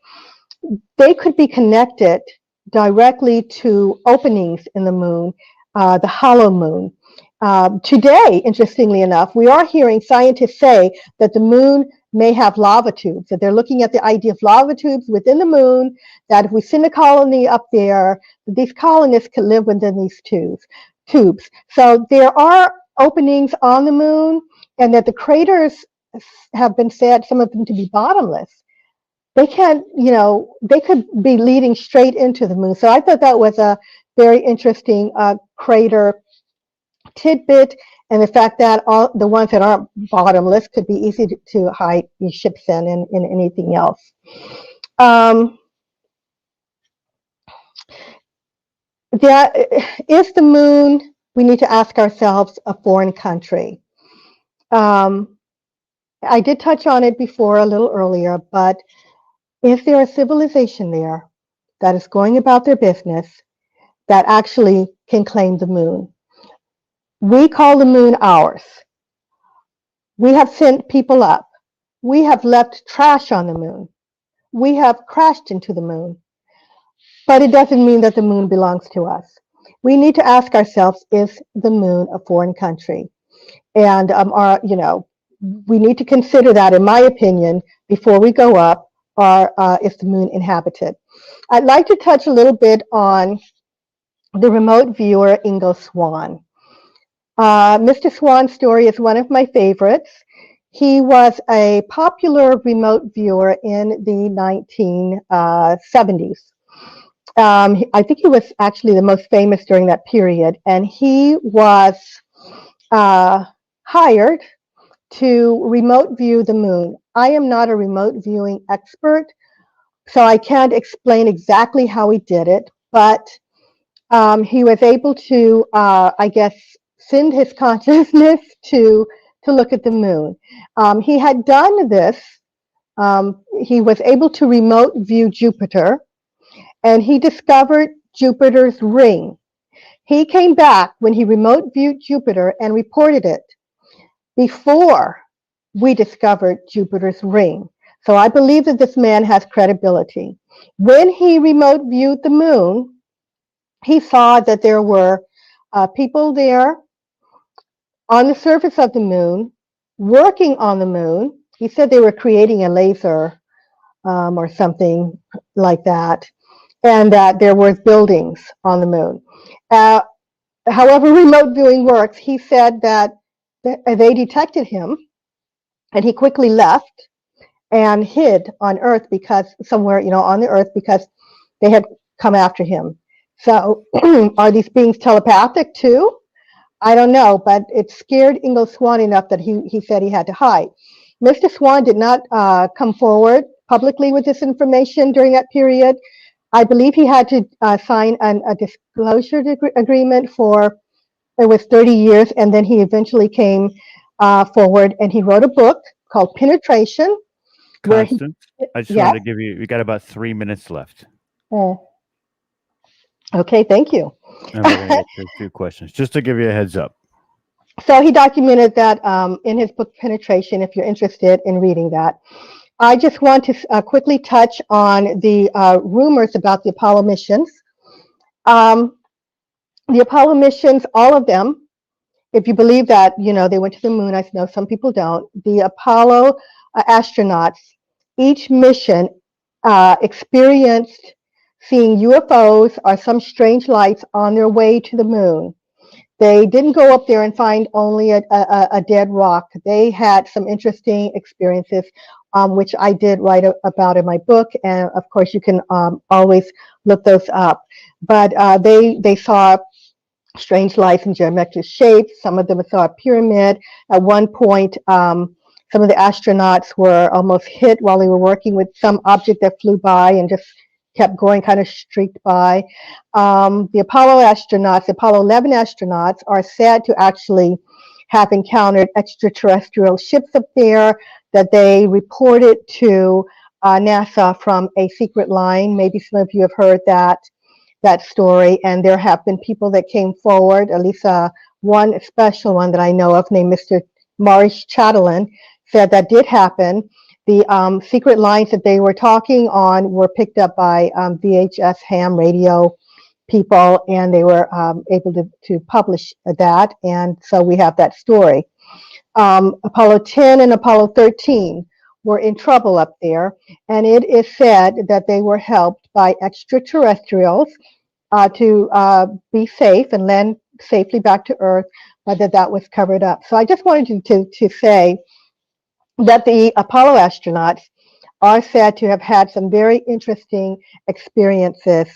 they could be connected directly to openings in the moon, the hollow moon. Today, interestingly enough, we are hearing scientists say that the moon may have lava tubes, that they're looking at the idea of lava tubes within the moon, that if we send a colony up there, these colonists could live within these tubes. So there are openings on the moon, and that the craters have been said, some of them, to be bottomless. They can't, they could be leading straight into the moon. So I thought that was a very interesting crater tidbit, and the fact that all the ones that aren't bottomless could be easy to hide ships in and anything else. Is the moon, we need to ask ourselves, a foreign country? I did touch on it before a little earlier, but is there a civilization there that is going about their business that actually can claim the moon? We call the moon ours. We have sent people up. We have left trash on the moon. We have crashed into the moon. But it doesn't mean that the moon belongs to us. We need to ask ourselves, is the moon a foreign country? And we need to consider that, in my opinion, before we go up, or is the moon inhabited? I'd like to touch a little bit on the remote viewer Ingo Swann. Mr. Swan's story is one of my favorites. He was a popular remote viewer in the 1970s. I think he was actually the most famous during that period, and he was hired to remote view the moon. I am not a remote viewing expert, so I can't explain exactly how he did it, but he was able to, I guess, send his consciousness to look at the moon. He had done this. He was able to remote view Jupiter, and he discovered Jupiter's ring. He came back when he remote viewed Jupiter and reported it before we discovered Jupiter's ring. So I believe that this man has credibility. When he remote viewed the moon, he saw that there were people there on the surface of the moon, working on the moon. He said they were creating a laser or something like that, and that there were buildings on the moon. However remote viewing works, he said that they detected him, and he quickly left and hid on Earth because somewhere, on the Earth because they had come after him. So are these beings telepathic too? I don't know, but it scared Ingo Swann enough that he said he had to hide. Mr. Swann did not come forward publicly with this information during that period. I believe he had to sign a disclosure agreement for, it was 30 years, and then he eventually came forward and he wrote a book called Penetration. Constance, I just yes. wanted to give you, we got about 3 minutes left. Okay, thank you. And we're going to get to a few questions, just to give you a heads up. So he documented that in his book Penetration, if you're interested in reading that. I just want to quickly touch on the rumors about the Apollo missions. The Apollo missions, all of them, if you believe that, they went to the moon, I know some people don't. The Apollo astronauts, each mission experienced seeing UFOs or some strange lights on their way to the moon. They didn't go up there and find only a dead rock. They had some interesting experiences, which I did write about in my book. And of course, you can always look those up. But they saw strange lights in geometric shapes. Some of them saw a pyramid. At one point, some of the astronauts were almost hit while they were working with some object that flew by and just kept going, kind of streaked by. The Apollo astronauts, the Apollo 11 astronauts, are said to actually have encountered extraterrestrial ships up there that they reported to NASA from a secret line. Maybe some of you have heard that story, and there have been people that came forward, at least one special one that I know of named Mr. Maurice Chatelain said that did happen. The secret lines that they were talking on were picked up by VHS ham radio people, and they were able to publish that, and so we have that story. Apollo 10 and Apollo 13 were in trouble up there, and it is said that they were helped by extraterrestrials to be safe and land safely back to Earth, but that was covered up. So I just wanted to say that the Apollo astronauts are said to have had some very interesting experiences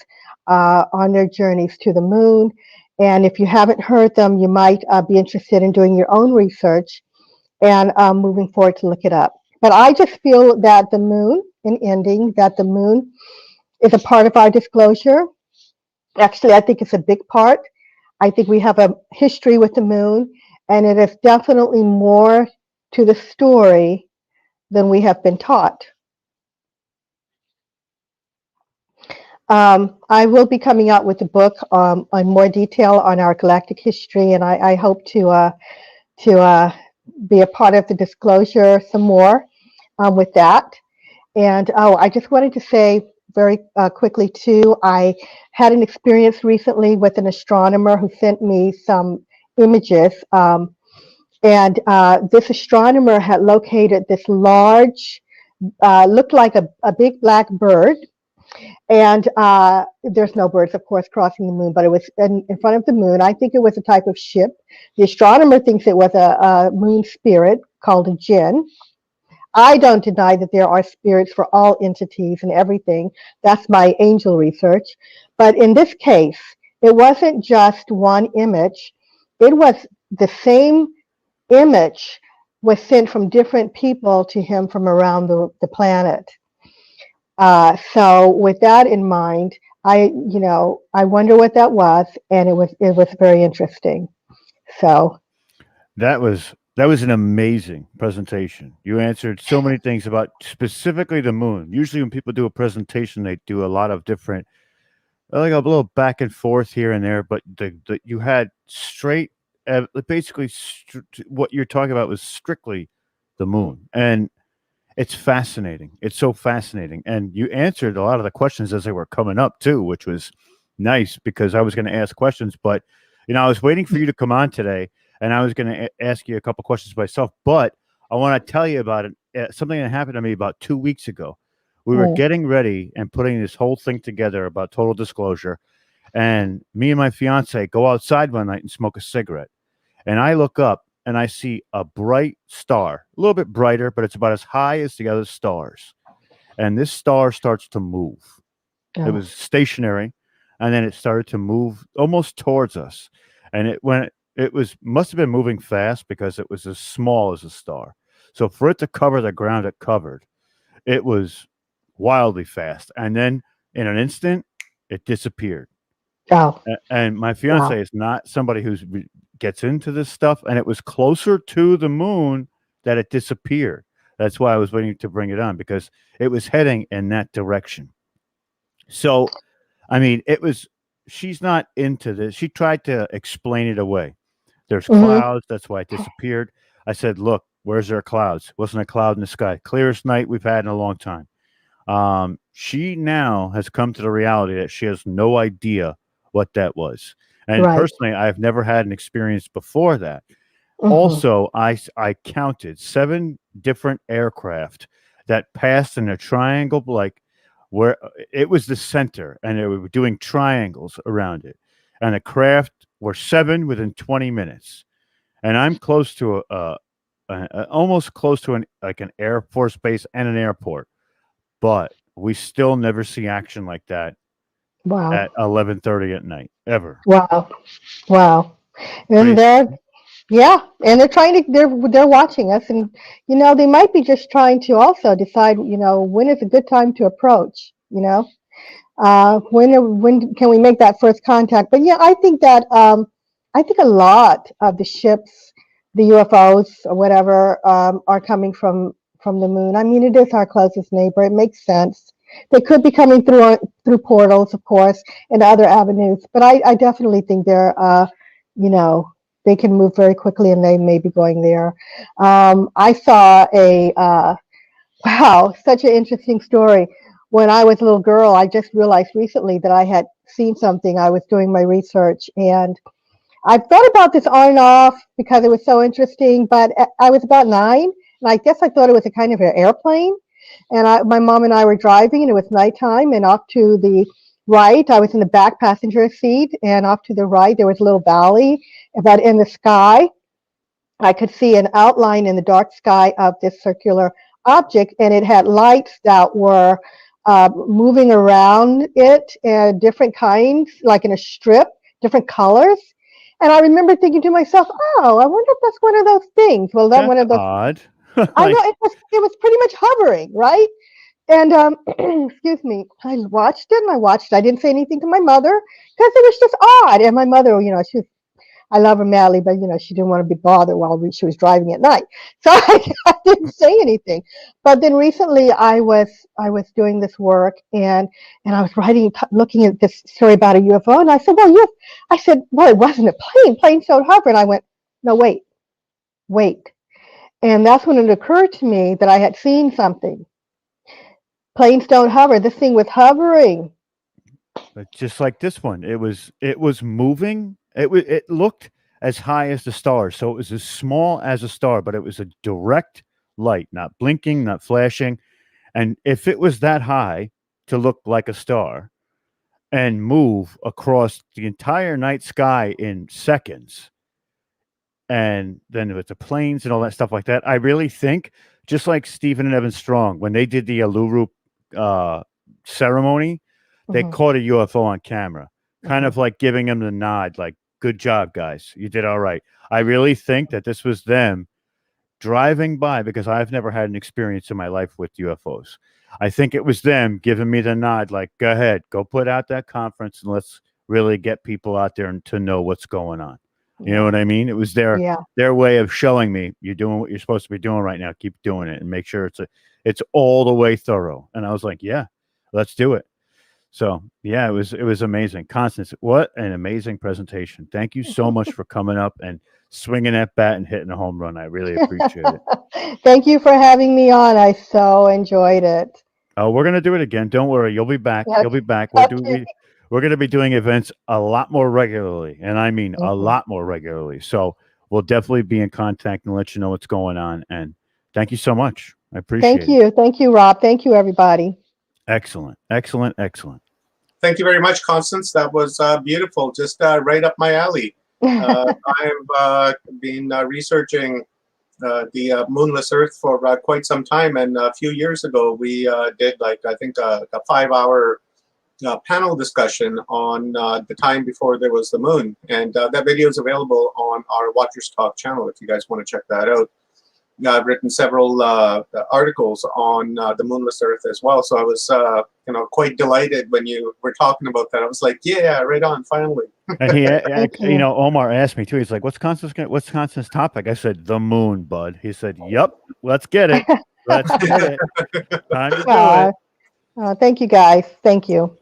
on their journeys to the moon. And if you haven't heard them, you might be interested in doing your own research and moving forward to look it up. But I just feel that the moon, in ending, that the moon is a part of our disclosure. Actually, I think it's a big part. I think we have a history with the moon, and it is definitely more to the story than we have been taught. I will be coming out with a book on more detail on our galactic history, and I hope to be a part of the disclosure some more with that. And I just wanted to say very quickly too, I had an experience recently with an astronomer who sent me some images. And this astronomer had located this large, looked like a big black bird. And there's no birds, of course, crossing the moon, but it was in front of the moon. I think it was a type of ship. The astronomer thinks it was a moon spirit called a jinn. I don't deny that there are spirits for all entities and everything. That's my angel research. But in this case, it wasn't just one image. It was the same image was sent from different people to him from around the planet. So with that in mind, I wonder what that was, and it was very interesting. So That was an amazing presentation. You answered so many things about specifically the moon. Usually, when people do a presentation, they do a lot of different, like a little back and forth here and there. But you had straight, basically, what you're talking about was strictly the moon, and it's fascinating. It's so fascinating, and you answered a lot of the questions as they were coming up too, which was nice because I was going to ask questions, but I was waiting for you to come on today, and I was going to ask you a couple questions myself. But I want to tell you about it. Something that happened to me about 2 weeks ago. We were mm, getting ready and putting this whole thing together about total disclosure, and me and my fiance go outside one night and smoke a cigarette, and I look up and I see a bright star, a little bit brighter, but it's about as high as the other stars. And this star starts to move. It oh, was stationary, and then it started to move almost towards us. And it was must have been moving fast because it was as small as a star. So for it to cover the ground it covered, it was wildly fast. And then in an instant, it disappeared. oh, And my fiance wow, is not somebody who's gets into this stuff, and it was closer to the moon that it disappeared. That's why I was waiting to bring it on because it was heading in that direction. So, I mean, it was. She's not into this. She tried to explain it away. There's hmm, clouds. That's why it disappeared. I said, "Look, where's there clouds? Wasn't a cloud in the sky. Clearest night we've had in a long time." She now has come to the reality that she has no idea what that was. And right, personally, I've never had an experience before that. hmm, Also, I counted 7 different aircraft that passed in a triangle, like where it was the center, and they were doing triangles around it. And the craft were 7 within 20 minutes. And I'm close to almost close to an Air Force base and an airport, but we still never see action like that wow, at 11:30 at night ever. wow, wow. And Crazy. yeah, and they're watching us, and they might be just trying to also decide, when is a good time to approach. When can we make that first contact? But yeah, I think a lot of the ships, the UFOs or whatever, are coming from the moon. I mean, it is our closest neighbor. It makes sense. They could be coming through portals, of course, and other avenues. But I definitely think you know, they can move very quickly, and they may be going there. I saw wow, such an interesting story. When I was a little girl, I just realized recently that I had seen something. I was doing my research, and I thought about this on and off because it was so interesting. But I was about 9, and I guess I thought it was a kind of an airplane. And my mom and I were driving, and it was nighttime. And off to the right, I was in the back passenger seat, and off to the right, there was a little valley. But in the sky, I could see an outline in the dark sky of this circular object, and it had lights that were moving around it, different kinds, like in a strip, different colors. And I remember thinking to myself, "Oh, I wonder if that's one of those things." Well, that That's one of those. odd. I know Like, it was pretty much hovering, right? And excuse me, I watched it and I watched it. I didn't say anything to my mother because it was just odd. And my mother, I love her madly, but she didn't want to be bothered while she was driving at night, so I didn't say anything. But then recently, I was doing this work, and I was looking at this story about a UFO, and I said, "Well, yes." I said, "Well, it wasn't a plane. Planes don't hover." And I went, "No, wait, wait." And that's when it occurred to me that I had seen something. Planes don't hover. This thing was hovering. but just like this one, it was moving. It looked as high as the stars, so it was as small as a star, but it was a direct light, not blinking, not flashing. And if it was that high, to look like a star and move across the entire night sky in seconds. And then with the planes and all that stuff like that, I really think, just like Stephen and Evan Strong, when they did the Uluru ceremony, they caught a UFO on camera, kind of like giving them the nod, like, good job, guys. You did all right. I really think that this was them driving by, because I've never had an experience in my life with UFOs. I think it was them giving me the nod, like, go ahead, go put out that conference and let's really get people out there to know what's going on. You know what I mean? It was their way of showing me, you're doing what you're supposed to be doing right now. Keep doing it and make sure it's all the way thorough. And I was like, yeah, let's do it. So yeah, it was amazing. Constance, what an amazing presentation. Thank you so much for coming up and swinging that bat and hitting a home run. I really appreciate it. Thank you for having me on. I so enjoyed it. Oh, we're gonna do it again. Don't worry, you'll be back. Okay. You'll be back. Okay. We're going to be doing events a lot more regularly, and I mean a lot more regularly. So we'll definitely be in contact and let you know what's going on. And thank you so much. I appreciate it. Thank you, Rob. Thank you, everybody. Excellent. Thank you very much, Constance. That was beautiful. Just right up my alley. I've been researching the moonless Earth for quite some time, and a few years ago we did, like, I think a 5-hour panel discussion on the time before there was the moon, and that video is available on our Watchers Talk channel if you guys want to check that out. I've written several articles on the moonless Earth as well, so I was quite delighted when you were talking about that. I was like, yeah, right on, finally. And he, Omar asked me too. He's like, what's Constance's topic? I said, the moon, bud. He said, yep, let's get it. Let's get it. Time to do it. Thank you, guys. Thank you.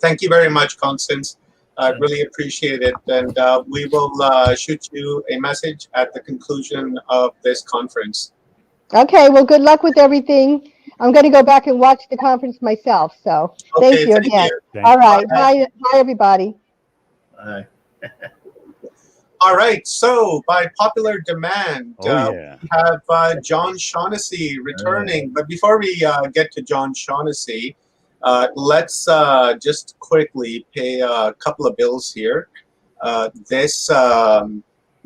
Thank you very much, Constance. I really appreciate it. And we will shoot you a message at the conclusion of this conference. Okay. Well, good luck with everything. I'm going to go back and watch the conference myself. So thank you again. All right. Bye, everybody. Bye. All right. So by popular demand, we have John Shaughnessy returning. But before we get to John Shaughnessy, let's just quickly pay a couple of bills here. This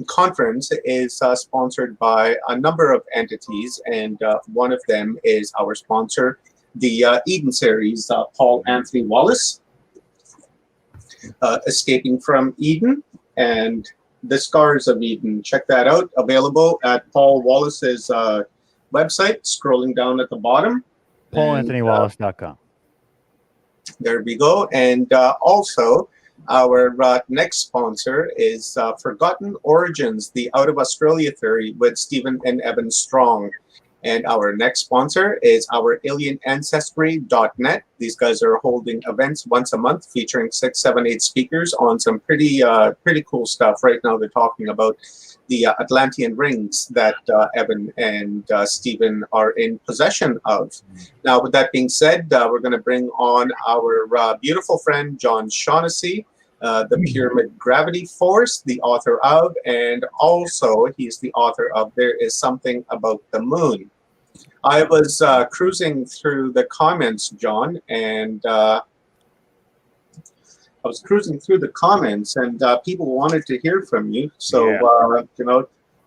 conference is sponsored by a number of entities, and one of them is our sponsor, the Eden series, Paul Anthony Wallace, Escaping from Eden, and The Scars of Eden. Check that out, available at Paul Wallace's website, scrolling down at the bottom. PaulAnthonyWallace.com. There we go. And also, our next sponsor is Forgotten Origins, the Out of Australia Theory with Stephen and Evan Strong. And our next sponsor is our AlienAncestry.net. These guys are holding events once a month featuring 6, 7, 8 speakers on some pretty cool stuff. Right now they're talking about the Atlantean rings that Evan and Stephen are in possession of. Now, with that being said, we're going to bring on our beautiful friend, John Shaughnessy, the Pyramid Gravity Force, the author of, and also he's the author of There Is Something About the Moon. I was cruising through the comments, John, and people wanted to hear from you. So,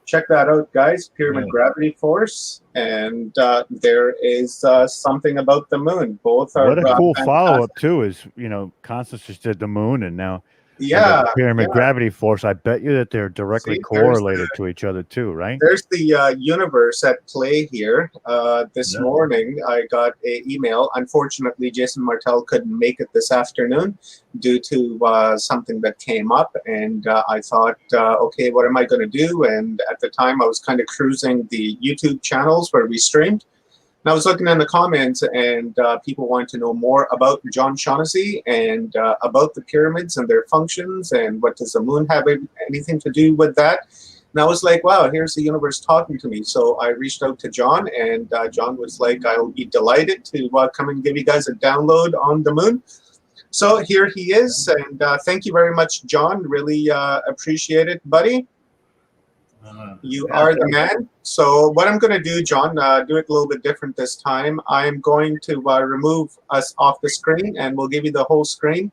check that out, guys. Pyramid Gravity Force, and There Is Something About the Moon. Both are. What a cool follow-up, too, is, Constance just did the moon, and now Pyramid Gravity Force. I bet you that they're directly correlated to each other, too, right? There's the universe at play here. This morning, I got an email. Unfortunately, Jason Martell couldn't make it this afternoon due to something that came up. And I thought, okay, what am I going to do? And at the time, I was kind of cruising the YouTube channels where we streamed. And I was looking in the comments, and people wanted to know more about John Shaughnessy and about the pyramids and their functions, and what does the moon have anything to do with that. And I was like, wow, here's the universe talking to me. So I reached out to John, and John was like, I'll be delighted to come and give you guys a download on the moon. So here he is, and thank you very much, John. Really appreciate it, buddy. You are the man. So what I'm going to do, John, do it a little bit different this time. I'm going to remove us off the screen, and we'll give you the whole screen,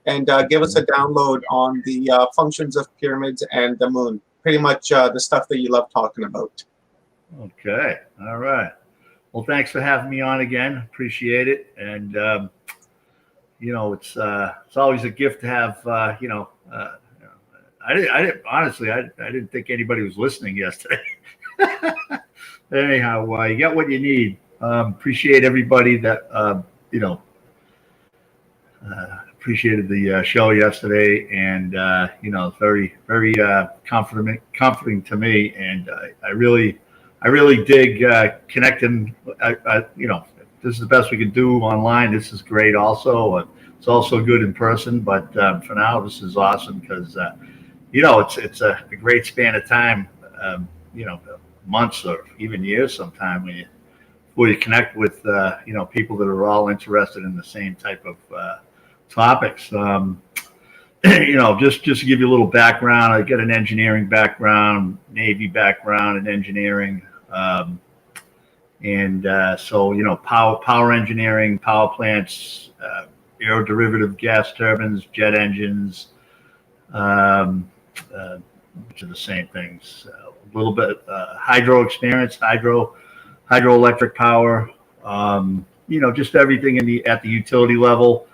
and give us a download on the functions of pyramids and the moon. Pretty much the stuff that you love talking about. Okay. All right. Well, thanks for having me on again. Appreciate it. And it's always a gift to have. I didn't honestly. I didn't think anybody was listening yesterday. Anyhow, you get what you need. Appreciate everybody that appreciated the show yesterday, and very very comforting to me, and I really dig connecting. This is the best we can do online. This is great. Also, it's also good in person. But for now, this is awesome because it's a great span of time. Months or even years sometime when you connect with people that are all interested in the same type of topics. Just to give you a little background, I get an engineering background, Navy background in engineering. So power engineering, power plants, aeroderivative gas turbines, jet engines, which are the same things. A little bit hydro experience, hydroelectric power, just everything at the utility level.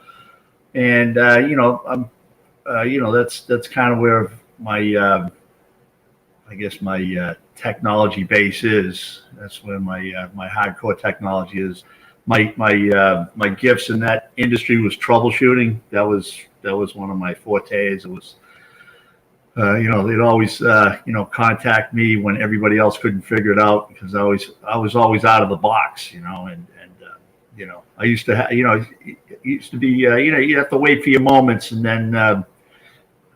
And I'm that's kind of where my my technology base is. That's where my hardcore technology is. My gifts in that industry was troubleshooting. That was one of my fortes. It was they'd always contact me when everybody else couldn't figure it out, because I was always out of the box, and I used to it used to be you have to wait for your moments, and then I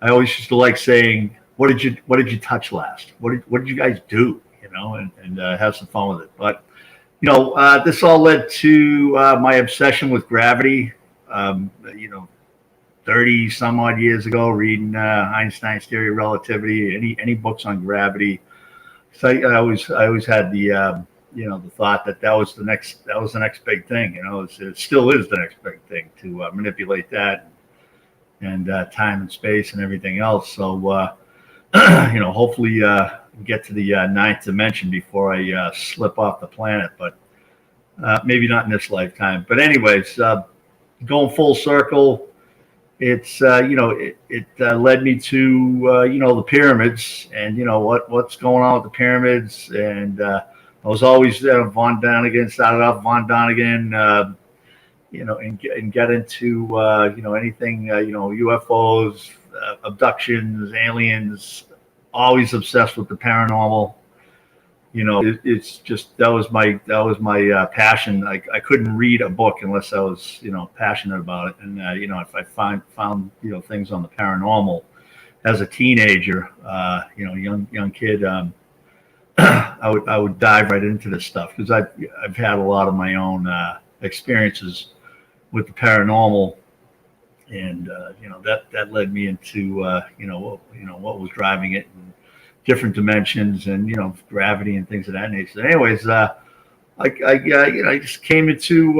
always used to like saying, what did you touch last? What did you guys do? And have some fun with it. But this all led to my obsession with gravity. 30 some odd years ago, reading Einstein's theory of relativity, any books on gravity. So I always had the the thought that was the next big thing. It still is the next big thing to manipulate that, and time and space and everything else. So hopefully get to the ninth dimension before I slip off the planet, but maybe not in this lifetime. But anyways, going full circle. It's it led me to the pyramids, and what's going on with the pyramids, and I was always Von Daniken, started off Von Daniken, and get into anything UFOs, abductions, aliens. Always obsessed with the paranormal. It's just that was my passion. I couldn't read a book unless I was passionate about it. And if I found things on the paranormal as a teenager, young kid, I would dive right into this stuff, because I've had a lot of my own experiences with the paranormal, and that led me into what was driving it, and different dimensions, and gravity and things of that nature. Anyways, I just came into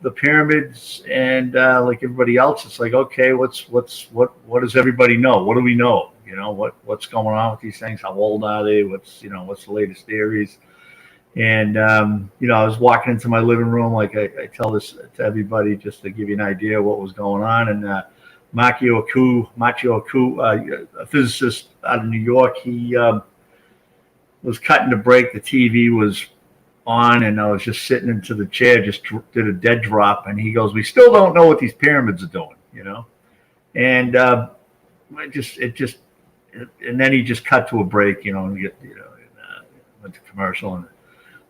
the pyramids, and like everybody else, it's like, okay, what does everybody know? What do we know? What's going on with these things? How old are they? What's the latest theories? And I was walking into my living room, like I tell this to everybody just to give you an idea of what was going on. And Machio Ku, a physicist out of New York, he was cutting to break. The TV was on, and I was just sitting into the chair, just did a dead drop, and he goes, "We still don't know what these pyramids are doing," And and then he just cut to a break, and went to commercial. And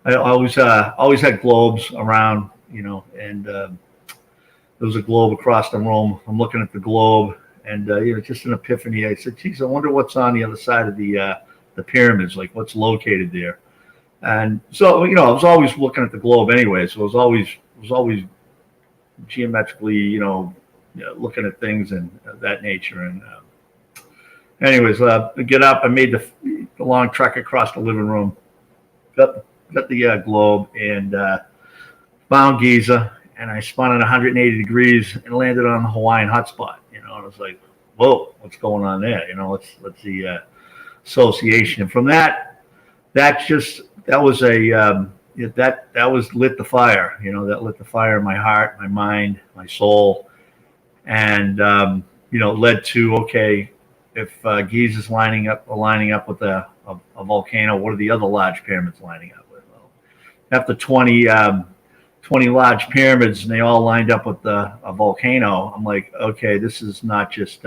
I always had globes around, and there was a globe across the room. I'm looking at the globe, and just an epiphany. I said, "Geez, I wonder what's on the other side of the pyramids, like what's located there." And so, I was always looking at the globe anyway. So I was always geometrically, looking at things and that nature. And anyways, I get up. I made the long trek across the living room, got the globe, and found Giza, and I spun at 180 degrees and landed on the Hawaiian hotspot. And I was like, whoa, what's going on there? Let's the association. And from that was that was lit the fire. That lit the fire in my heart, my mind, my soul, and led to, okay, if Giza's lining up with a volcano, what are the other large pyramids lining up with? Well, after 20 large pyramids and they all lined up with a volcano, I'm like, okay, this is not just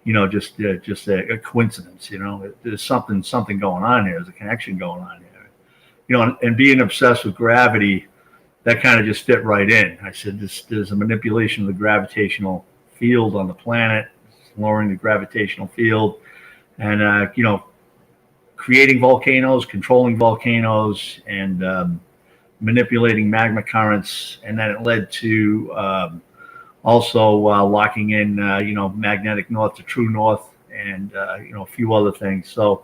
just a coincidence. There's something going on here. There's a connection going on here. And being obsessed with gravity, that kind of just fit right in. I said, there's a manipulation of the gravitational field on the planet, lowering the gravitational field, and creating volcanoes, controlling volcanoes, and manipulating magma currents. And then it led to also locking in magnetic north to true north, and a few other things. So,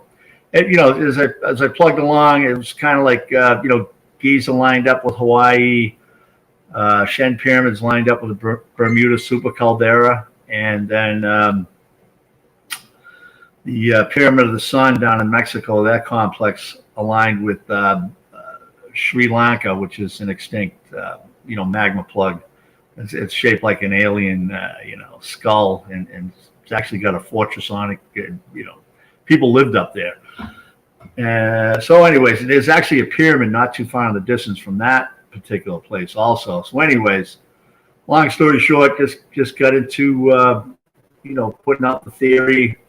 as I plugged along, it was kind of like Giza lined up with Hawaii, Shen pyramids lined up with the Bermuda super caldera, and then the Pyramid of the Sun down in Mexico. That complex aligned with Sri Lanka, which is an extinct magma plug. It's shaped like an alien skull, and it's actually got a fortress on it. People lived up there. So anyways, there's actually a pyramid not too far in the distance from that particular place also. So anyways, long story short, just got into putting out the theory.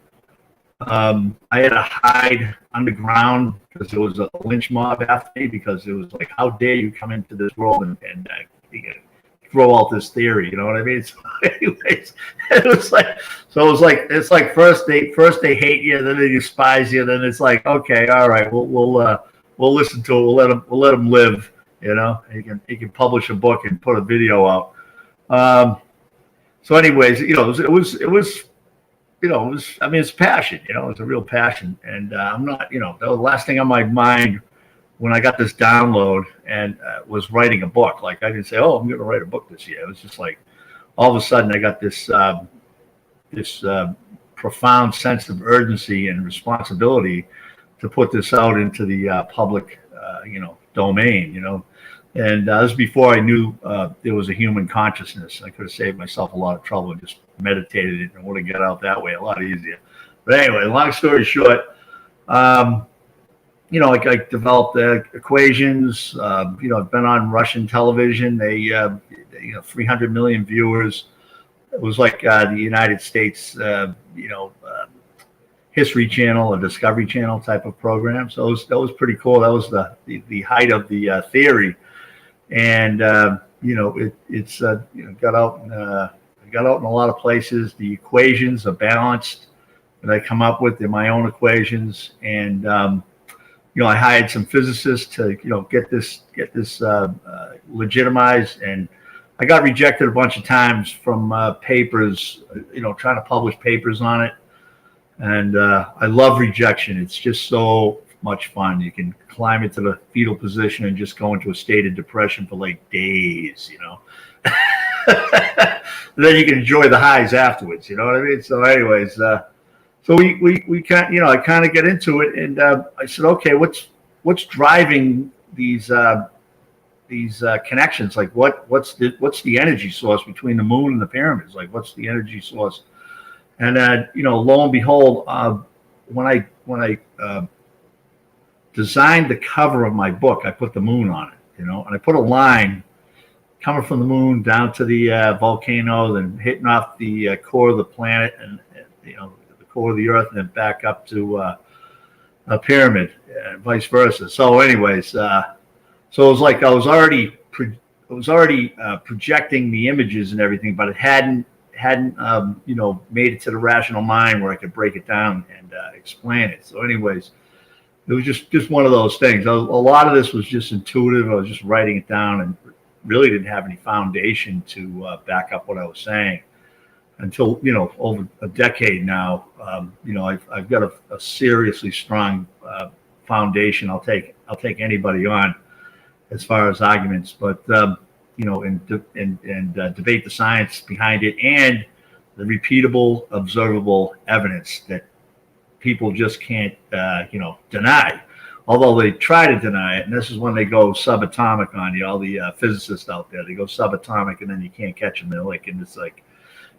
I had to hide underground because there was a lynch mob after me, because it was like, how dare you come into this world and throw out this theory, you know what I mean? So anyways, it's like first they hate you, then they despise you, then it's like, okay, all right, we'll listen to it, we'll let them live, He can publish a book and put a video out. So anyways, it was it's passion, it's a real passion, and I'm not, the last thing on my mind when I got this download and was writing a book. Like, I didn't say, oh, I'm going to write a book this year. It was just like, all of a sudden I got this profound sense of urgency and responsibility to put this out into the public, domain, and this was before I knew there was a human consciousness. I could have saved myself a lot of trouble and just meditated it and would have got out that way a lot easier. But anyway, long story short, I developed the equations. I've been on Russian television. They 300 million viewers. It was like the United States, History Channel or Discovery Channel type of program. So that was pretty cool. That was the height of the theory, and it's got out in a lot of places. The equations are balanced that I come up with. They're my own equations, and I hired some physicists to get this legitimized, and I got rejected a bunch of times from papers, trying to publish papers on it. And I love rejection. It's just so much fun. You can climb into the fetal position and just go into a state of depression for like days, Then you can enjoy the highs afterwards. You know what I mean? So anyways, so we kind I kind of get into it, and I said, okay, what's driving these connections? Like what's the energy source between the moon and the pyramids? Like, what's the energy source? And lo and behold, when I designed the cover of my book, I put the moon on it, and I put a line coming from the moon down to the volcano, then hitting off the core of the planet, and the core of the earth, and then back up to a pyramid, and vice versa. So anyways, so it was like I was already projecting the images and everything, but it hadn't made it to the rational mind where I could break it down and explain it. So anyways, it was just one of those things. A lot of this was just intuitive. I was just writing it down and really didn't have any foundation to back up what I was saying. until, you know, over a decade now. You know, I've got a seriously strong foundation. I'll take anybody on as far as arguments, but you know, and debate the science behind it and the repeatable, observable evidence that people just can't, you know, deny. Although they try to deny it, and this is when they go subatomic on you. All the physicists out there, they go subatomic, and then you can't catch them. They're like in this, like,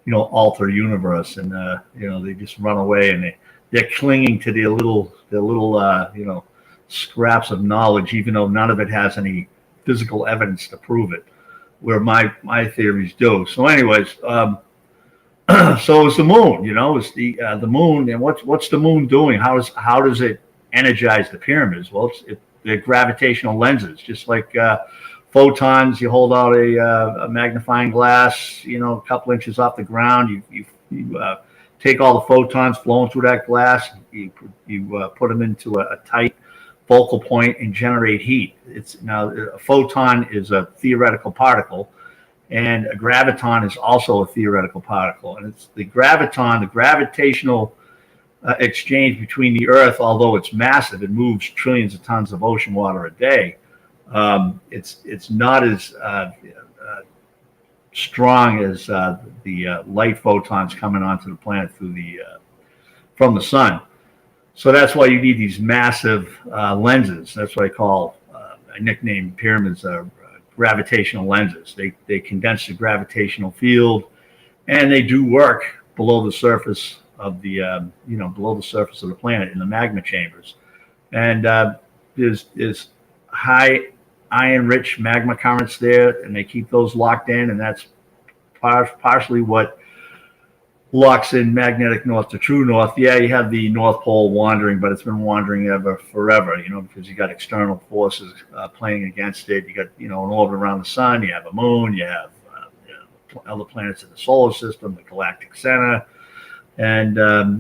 you know, alter universe, and you know, they just run away, and they're clinging to their little you know, scraps of knowledge, even though none of it has any physical evidence to prove it. Where my theories do. So, anyways, so it's the moon. You know, it's the moon, and what's the moon doing? How does it energize the pyramids? Well, they're gravitational lenses, just like photons. You hold out a magnifying glass, you know, a couple inches off the ground. You take all the photons flowing through that glass. You put them into a tight focal point and generate heat. Now a photon is a theoretical particle, and a graviton is also a theoretical particle. And it's the graviton, the gravitational exchange between the Earth, although it's massive, it moves trillions of tons of ocean water a day. It's not as strong as the light photons coming onto the planet through from the sun. So that's why you need these massive lenses. That's what I nickname pyramids gravitational lenses. They condense the gravitational field, and they do work below the surface of the you know, below the surface of the planet in the magma chambers. And there's high iron-rich magma currents there, and they keep those locked in, and that's partially what locks in magnetic north to true north. Yeah, you have the North Pole wandering, but it's been wandering forever, you know, because you got external forces playing against it. You got, you know, an orbit around the sun. You have a moon. You have you know, other planets in the solar system, the galactic center, and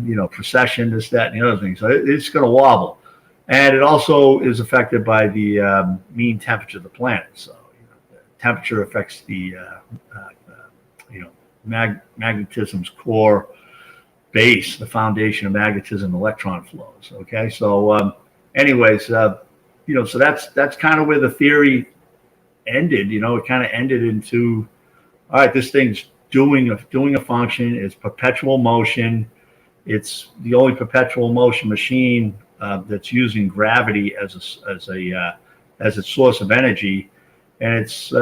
you know, precession, this, that, and the other thing. So it's going to wobble, and it also is affected by the mean temperature of the planet. So you know, the temperature affects the you know, magnetism's core base, the foundation of magnetism, electron flows. Okay, so anyways, you know, so that's kind of where the theory ended. You know, it kind of ended into, all right, this thing's doing a function. It's perpetual motion. It's the only perpetual motion machine that's using gravity as its source of energy, and it's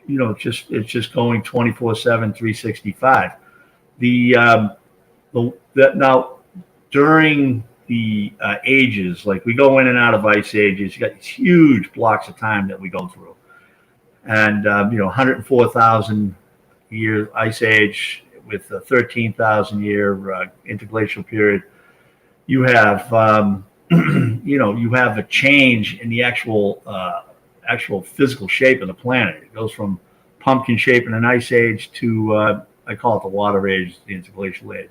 you know, it's just going 24/7, 365. Now during the ages, like we go in and out of ice ages, you got these huge blocks of time that we go through, and you know, 104,000 year ice age with a 13,000 year interglacial period. You have you know, you have a change in the actual physical shape of the planet. It goes from pumpkin shape in an ice age to I call it the water age, the interglacial age,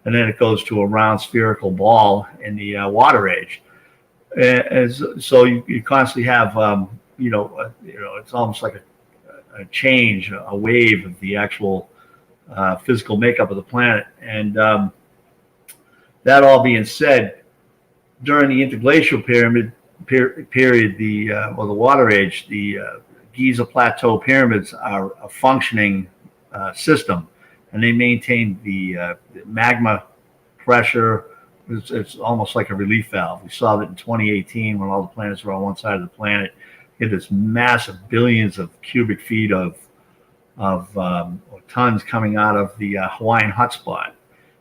and then it goes to a round spherical ball in the water age. And so you constantly have you know, it's almost like a change, a wave of the actual physical makeup of the planet. And that all being said, during the interglacial period, the water age, the Giza Plateau pyramids are a functioning system, and they maintain the magma pressure. It's almost like a relief valve. We saw that in 2018 when all the planets were on one side of the planet. You had this massive billions of cubic feet of tons coming out of the Hawaiian hotspot.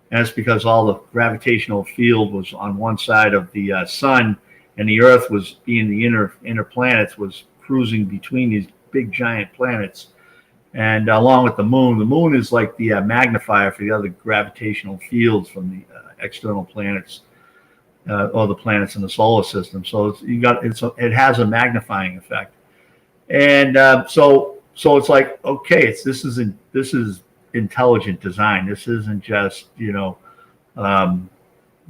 And that's because all the gravitational field was on one side of the sun, and the Earth was being the inner planets, was cruising between these big giant planets. And along with the moon is like the magnifier for the other gravitational fields from the external planets or the planets in the solar system. So it has a magnifying effect. And so it's like, okay, this is intelligent design. This isn't just, you know,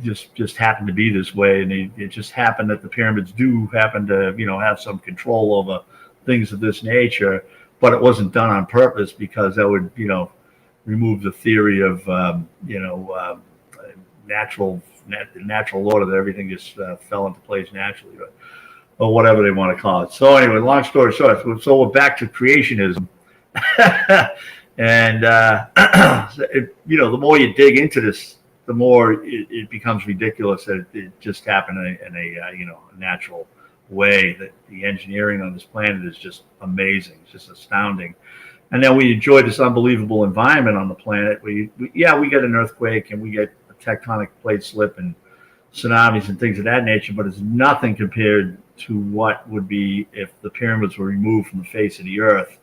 just happened to be this way, and it just happened that the pyramids do happen to, you know, have some control over things of this nature, but it wasn't done on purpose, because that would, you know, remove the theory of natural order, that everything just fell into place naturally, or whatever they want to call it. So anyway, long story short, so we're back to creationism. And the more you dig into this, the more it becomes ridiculous that it just happened in a natural way. That the engineering on this planet is just amazing. It's just astounding. And then we enjoy this unbelievable environment on the planet. We get an earthquake and we get a tectonic plate slip and tsunamis and things of that nature, but it's nothing compared to what would be if the pyramids were removed from the face of the earth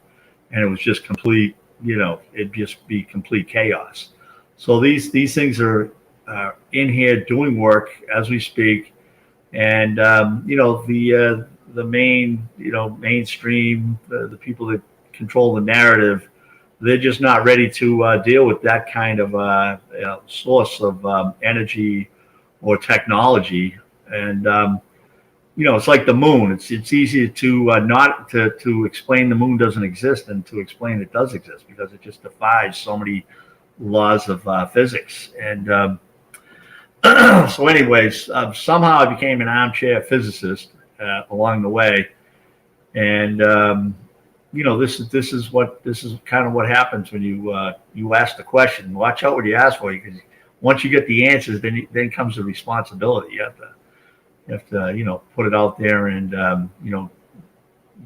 and it was just complete, it'd just be complete chaos. So these things are in here doing work as we speak. And, the mainstream, the people that control the narrative, they're just not ready to deal with that kind of source of energy or technology. And it's like the moon. It's easier to not to explain the moon doesn't exist than to explain it does exist, because it just defies so many laws of physics. And so anyways, somehow I became an armchair physicist along the way. And this is kind of what happens when you ask the question. Watch out what you ask for, because once you get the answers, then comes the responsibility. You have to put it out there and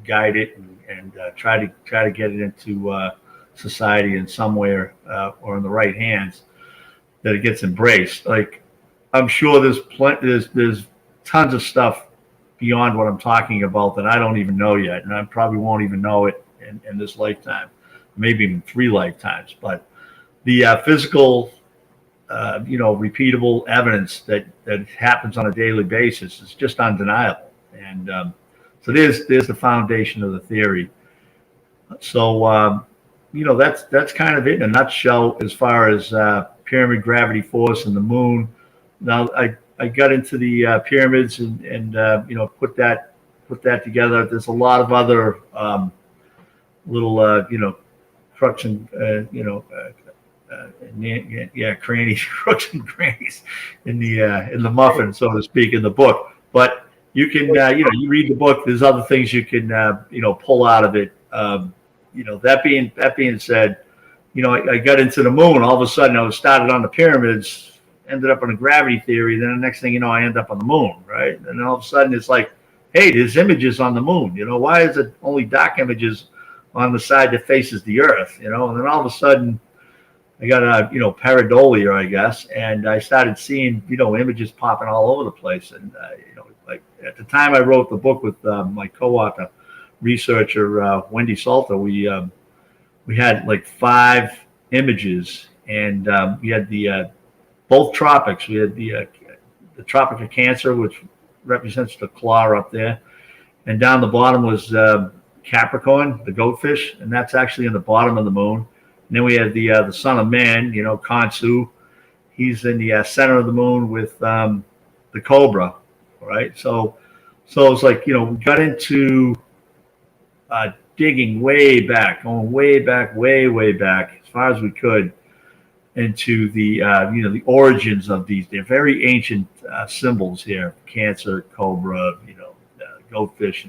guide it and try to get it into society in some way or in the right hands, that it gets embraced. Like, I'm sure there's tons of stuff beyond what I'm talking about that I don't even know yet, and I probably won't even know it in this lifetime, maybe even 3 lifetimes. But the physical, repeatable evidence that happens on a daily basis is just undeniable. And so there's the foundation of the theory. So that's kind of it in a nutshell as far as pyramid gravity force and the moon. Now I got into the pyramids and put that together. There's a lot of other little crooks and crannies, crooks and crannies in the muffin, so to speak, in the book. But you can you read the book. There's other things you can pull out of it. That being said, I got into the moon. All of a sudden, I was started on the pyramids. Ended up on a gravity theory. Then the next thing you know, I end up on the moon, right? And then all of a sudden, it's like, hey, there's images on the moon. Why is it only dark images on the side that faces the Earth? And then all of a sudden, I got a pareidolia, I guess, and I started seeing images popping all over the place. And like at the time I wrote the book with my co-author, researcher Wendy Salter, we had like 5 images, and we had the both tropics. We had the Tropic of Cancer, which represents the claw up there, and down the bottom was Capricorn, the goatfish, and that's actually in the bottom of the moon. And then we had the son of man, Khonsu. He's in the center of the moon with the cobra, right? So it's like we got into digging way back, going way back, way back, as far as we could, into the the origins of these. They're very ancient symbols here: Cancer, cobra, goatfish,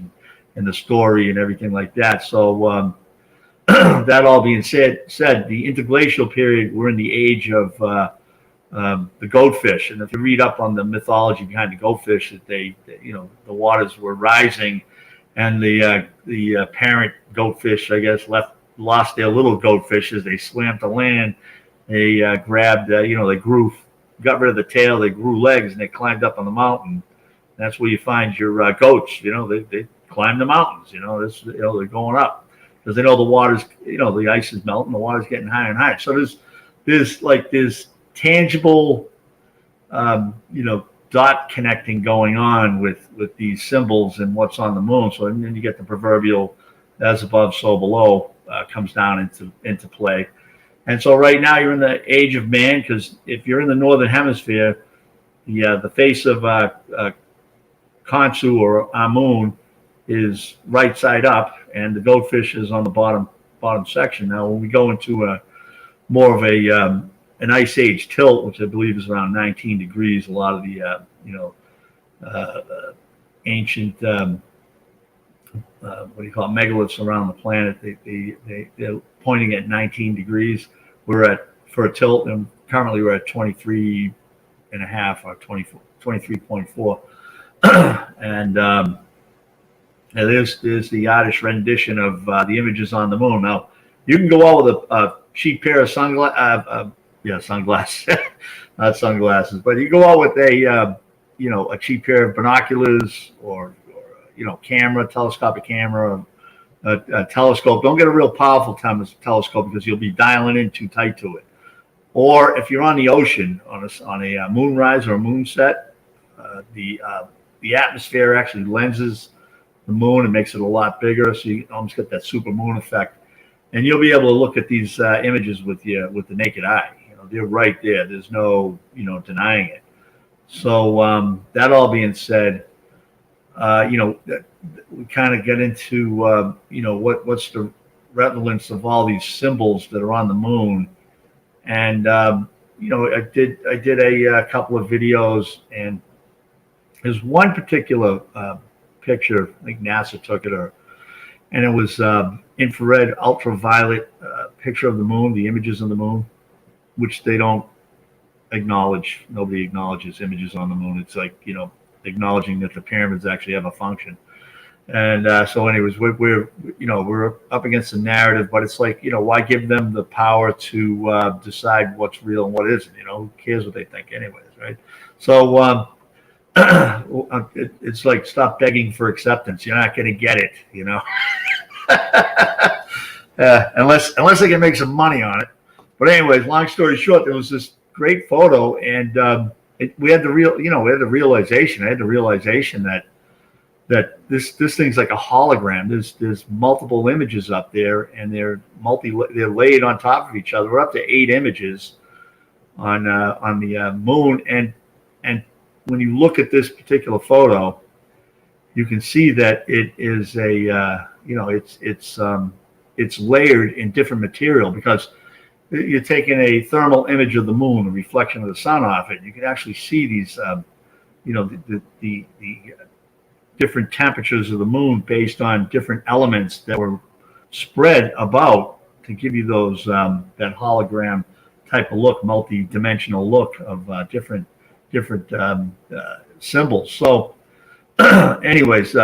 and the story and everything like that. So that all being said, the interglacial period, we're in the age of the goatfish. And if you read up on the mythology behind the goatfish, that the waters were rising, and the parent goatfish, I guess, lost their little goatfish as they swam to land. They grabbed, they got rid of the tail, they grew legs, and they climbed up on the mountain. That's where you find your goats. They climb the mountains. They're going up because they know the water's, the ice is melting, the water's getting higher and higher. So there's tangible, dot connecting going on with these symbols and what's on the moon. So then you get the proverbial "as above, so below" comes down into play. And so right now you're in the age of man, because if you're in the northern hemisphere, the face of Khonsu or Amun is right side up, and the goatfish is on the bottom section. Now, when we go into more of an ice age tilt, which I believe is around 19 degrees. A lot of the ancient what do you call it, megaliths around the planet, they're pointing at 19 degrees. We're at, for a tilt, and currently we're at 23 and a half or 23.4. And there's the artist rendition of the images on the moon. Now, you can go out with a cheap pair of sunglasses, not sunglasses, but you go out with a cheap pair of binoculars or camera, telescopic camera, a telescope. Don't get a real powerful telescope because you'll be dialing in too tight to it. Or if you're on the ocean on a moonrise or a moonset, the atmosphere actually lenses the moon and makes it a lot bigger, so you almost get that super moon effect. And you'll be able to look at these images with the naked eye. They're right there. There's no denying it. So that all being said, we kind of get into what's the relevance of all these symbols that are on the moon. And I did a couple of videos, and there's one particular picture, I think NASA took it, and it was infrared, ultraviolet picture of the moon, the images of the moon, which they don't acknowledge. Nobody acknowledges images on the moon. It's like acknowledging that the pyramids actually have a function. And so anyways, we're up against the narrative, but it's like, why give them the power to decide what's real and what isn't? Who cares what they think anyways, right? So it's like, stop begging for acceptance. You're not going to get it, unless they can make some money on it. But anyways, long story short, there was this great photo, and we had the realization. I had the realization that this thing's like a hologram. There's multiple images up there, and they're laid on top of each other. We're up to 8 images on the moon, and when you look at this particular photo, you can see that it is it's layered in different material, because you're taking a thermal image of the moon, a reflection of the sun off it. You can actually see these, the different temperatures of the moon based on different elements that were spread about to give you those that hologram type of look, multi-dimensional look of different symbols. So, anyways,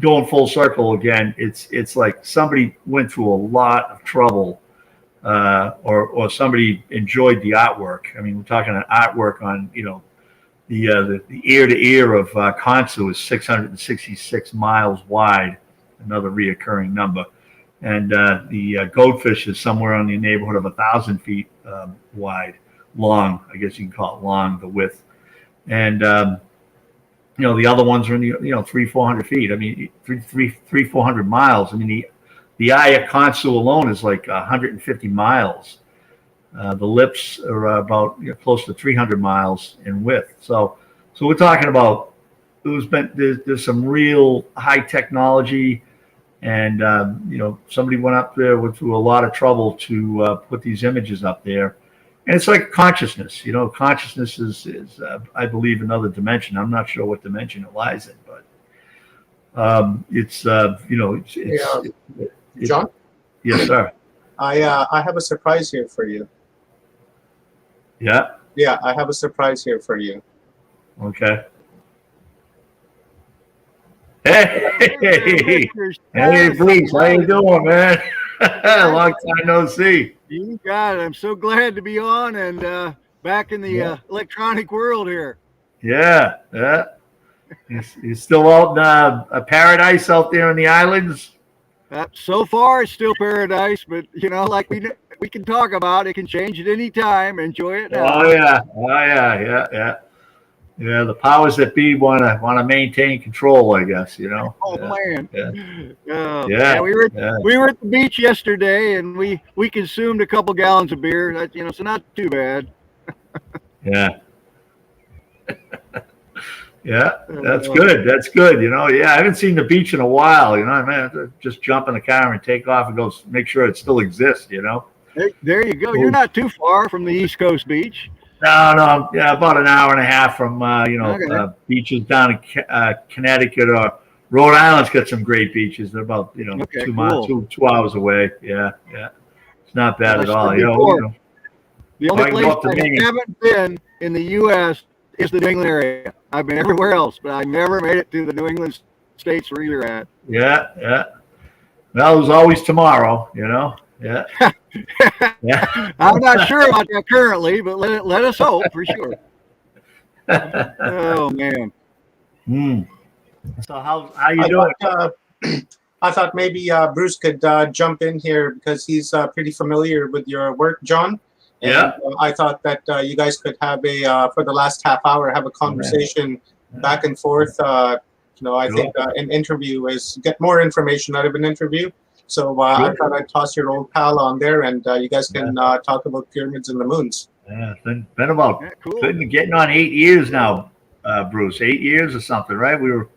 going full circle again, it's like somebody went through a lot of trouble. Or somebody enjoyed the artwork. I mean, we're talking an artwork on, the ear to ear of Khonsu is 666 miles wide, another reoccurring number, and the goldfish is somewhere in the neighborhood of 1,000 feet long. I guess you can call it long, the width, and the other ones are in the 300-400 feet. I mean, 300-400 miles. I mean, the eye of Khonsu alone is like 150 miles. The lips are about close to 300 miles in width. So we're talking about there's some real high technology, and somebody went up there through a lot of trouble to put these images up there. And it's like consciousness. Consciousness is I believe another dimension. I'm not sure what dimension it lies in, but it's John? Yes, sir. I have a surprise here for you. Yeah. Yeah, I have a surprise here for you. Okay. Hey, Bruce, how you doing, man? Long time no see. You got it. I'm so glad to be on and back in the electronic world here. Yeah. You still out in paradise out there in the islands? So far, it's still paradise, but like we can talk about, it can change at any time. Enjoy it now. Oh yeah. Yeah, the powers that be want to maintain control, I guess. Oh man. Yeah. We were at the beach yesterday, and we consumed a couple gallons of beer. So not too bad. Yeah. Yeah, that's good. That's good. I haven't seen the beach in a while. I have to just jump in the car and take off and go make sure it still exists. There you go. You're not too far from the East Coast beach. No, yeah, about an hour and a half from Okay. beaches down in Connecticut or Rhode Island's got some great beaches. They're about Okay, 2 miles, cool. 2 hours away. Yeah, it's not bad As at I all. said before, the I only can go place up to I Maine. haven't been in the U.S. is the New England area. I've been everywhere else, but I never made it to the New England states where you're at. Yeah. Well, there's always tomorrow. Yeah. Yeah. I'm not sure about that currently, but let us hope for sure. Oh man. So how you doing? I thought maybe Bruce could jump in here because he's pretty familiar with your work, John. And, Yeah. I thought that you guys could have for the last half hour, have a conversation back and forth. I think an interview is get more information out of an interview. So I thought I'd toss your old pal on there, and you guys can talk about pyramids and the moons. Yeah, it's been about Cool. getting on 8 years now, Bruce. 8 years or something, right? We were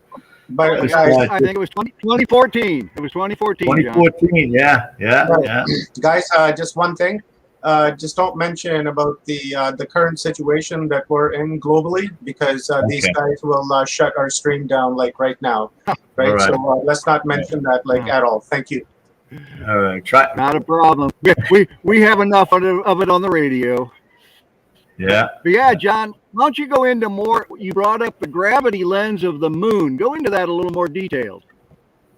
But guys, I think it was 2014. It was 2014. John. 2014. Yeah. guys, just one thing. Just don't mention about the current situation that we're in globally, because these guys will shut our stream down like right now. Right. All right. So let's not mention that at all. Thank you. All right. Try. Not a problem. We have enough of it on the radio. Yeah. But yeah, John, why don't you go into more? You brought up the gravity lens of the moon. Go into that a little more detailed.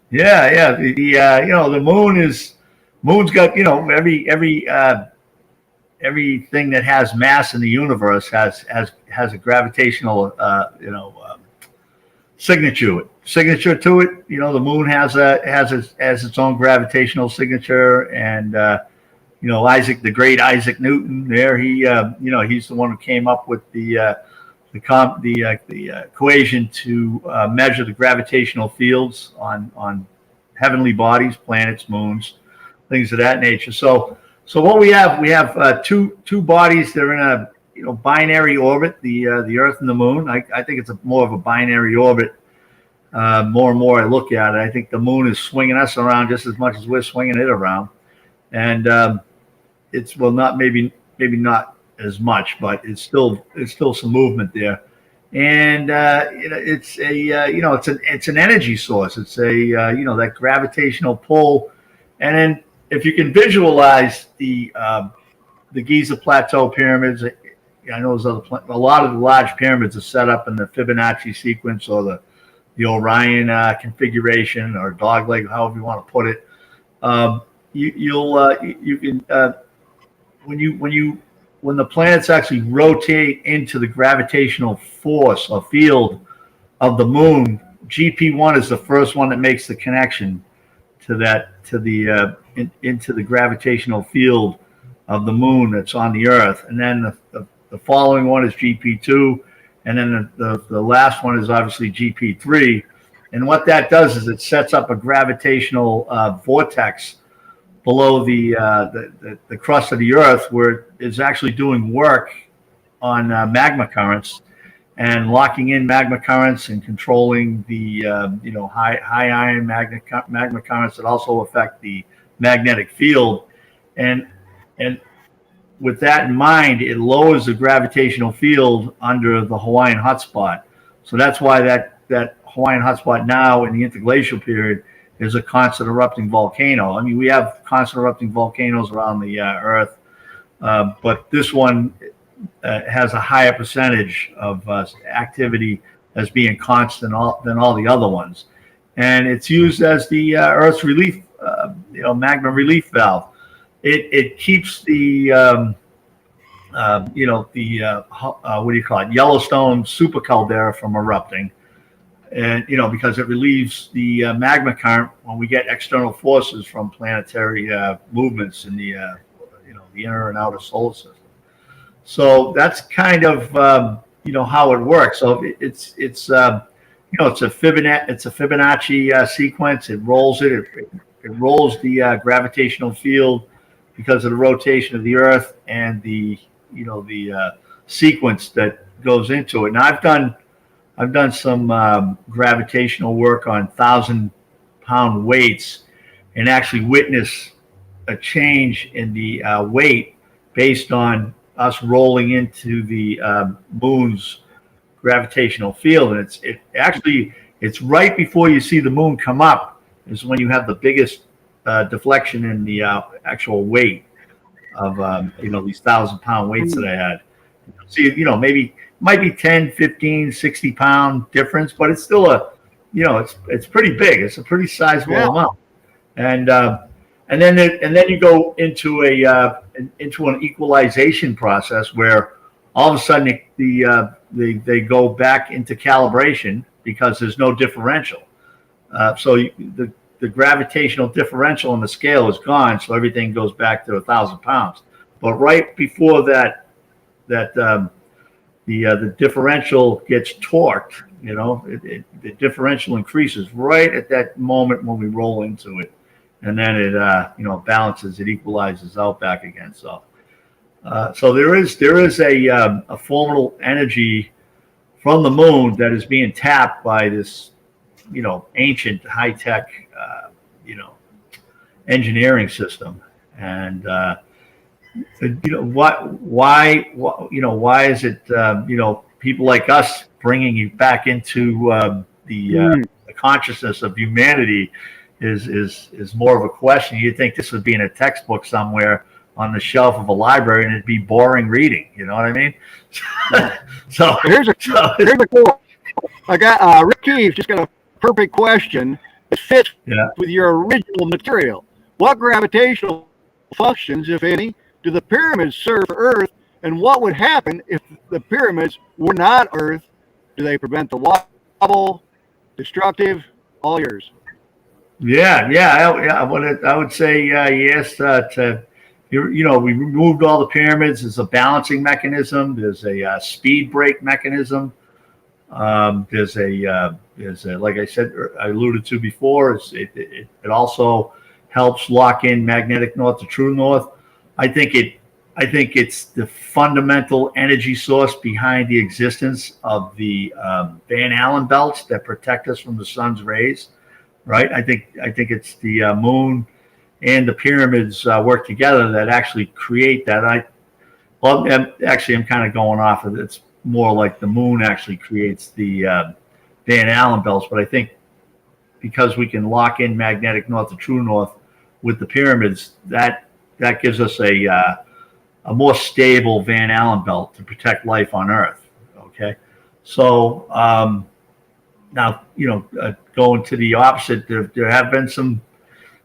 Yeah. The moon's got everything that has mass in the universe has a gravitational signature to it. The moon has its own gravitational signature, and the great Isaac Newton there, he's the one who came up with the equation to measure the gravitational fields on heavenly bodies, planets, moons, things of that nature. So what we have two bodies. They're in a binary orbit, the Earth and the Moon. I think it's more of a binary orbit. More and more I look at it, I think the Moon is swinging us around just as much as we're swinging it around, and it's not maybe not as much, but it's still some movement there, and it's an energy source. It's that gravitational pull, and then if you can visualize the Giza Plateau pyramids. I know there's a lot of the large pyramids are set up in the Fibonacci sequence or the Orion configuration or dogleg, however you want to put it. You can when the planets actually rotate into the gravitational force or field of the moon, GP1 is the first one that makes the connection into the gravitational field of the moon that's on the Earth, and then the following one is GP2, and then the last one is obviously GP3. And what that does is it sets up a gravitational vortex below the crust of the Earth, where it's actually doing work on magma currents and locking in magma currents and controlling the high iron magma currents that also affect the magnetic field. And with that in mind, it lowers the gravitational field under the Hawaiian hotspot. So that's why that Hawaiian hotspot now in the interglacial period is a constant erupting volcano. I mean, we have constant erupting volcanoes around the Earth, but this one has a higher percentage of activity as being constant than all the other ones. And it's used as the Earth's relief, magma relief valve. It keeps the Yellowstone super caldera from erupting, and because it relieves the magma current when we get external forces from planetary movements in the inner and outer solar system. So that's kind of how it works. So it's a Fibonacci sequence. It rolls it rolls the gravitational field because of the rotation of the Earth and the sequence that goes into it. Now I've done some gravitational work on 1,000-pound weights and actually witness a change in the weight based on us rolling into the moon's gravitational field, and it's right before you see the moon come up is when you have the biggest deflection in the actual weight of these 1,000-pound weights that I had. See, maybe might be 10, 15, 60-pound difference, but it's still it's pretty big. It's a pretty sizable amount. And then you go into an equalization process where all of a sudden they go back into calibration because there's no differential. So the gravitational differential on the scale is gone, so everything goes back to 1,000 pounds. But right before that the differential gets torqued, the differential increases right at that moment when we roll into it, and then it balances, it equalizes out back again. So there is a formidable energy from the moon that is being tapped by this ancient high-tech engineering system. And why is it people like us bringing you back into the consciousness of humanity is more of a question. You'd think this would be in a textbook somewhere on the shelf of a library, and it'd be boring reading. You know what I mean? So here's a cool. I got Rick Keefe just got a perfect question that fits with your original material. What gravitational functions, if any, do the pyramids serve for Earth, and what would happen if the pyramids were not Earth? Do they prevent the wobble? Destructive? All yours. I would say yes. We removed all the pyramids. There's a balancing mechanism. There's a speed brake mechanism. There's a like I said, I alluded to before. It also helps lock in magnetic north to true north. I think it's the fundamental energy source behind the existence of the Van Allen belts that protect us from the sun's rays. Right? I think it's the moon and the pyramids work together that actually create that. I'm kind of going off of it. It's more like the moon actually creates the Van Allen belts, but I think because we can lock in magnetic north to true north with the pyramids, that gives us a more stable Van Allen belt to protect life on Earth. Okay, so now going to the opposite, there have been some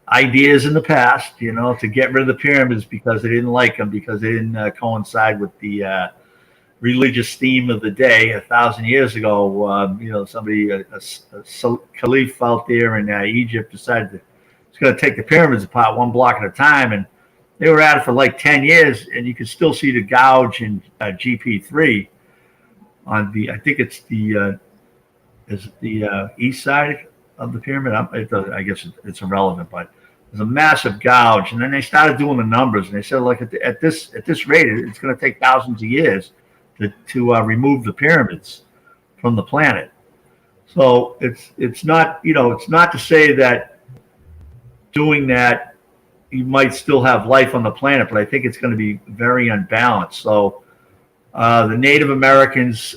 ideas in the past, to get rid of the pyramids because they didn't like them, because they didn't coincide with the religious theme of the day. 1,000 years ago, somebody, a caliph out there in Egypt, decided he's going to take the pyramids apart one block at a time, and they were at it for like 10 years, and you can still see the gouge in GP3 on I think it's the east side of the pyramid. I guess it's irrelevant, but there's a massive gouge. And then they started doing the numbers, and they said, like, at this rate, it's going to take thousands of years to remove the pyramids from the planet. So it's not to say that doing that you might still have life on the planet, but I think it's going to be very unbalanced. So the Native Americans,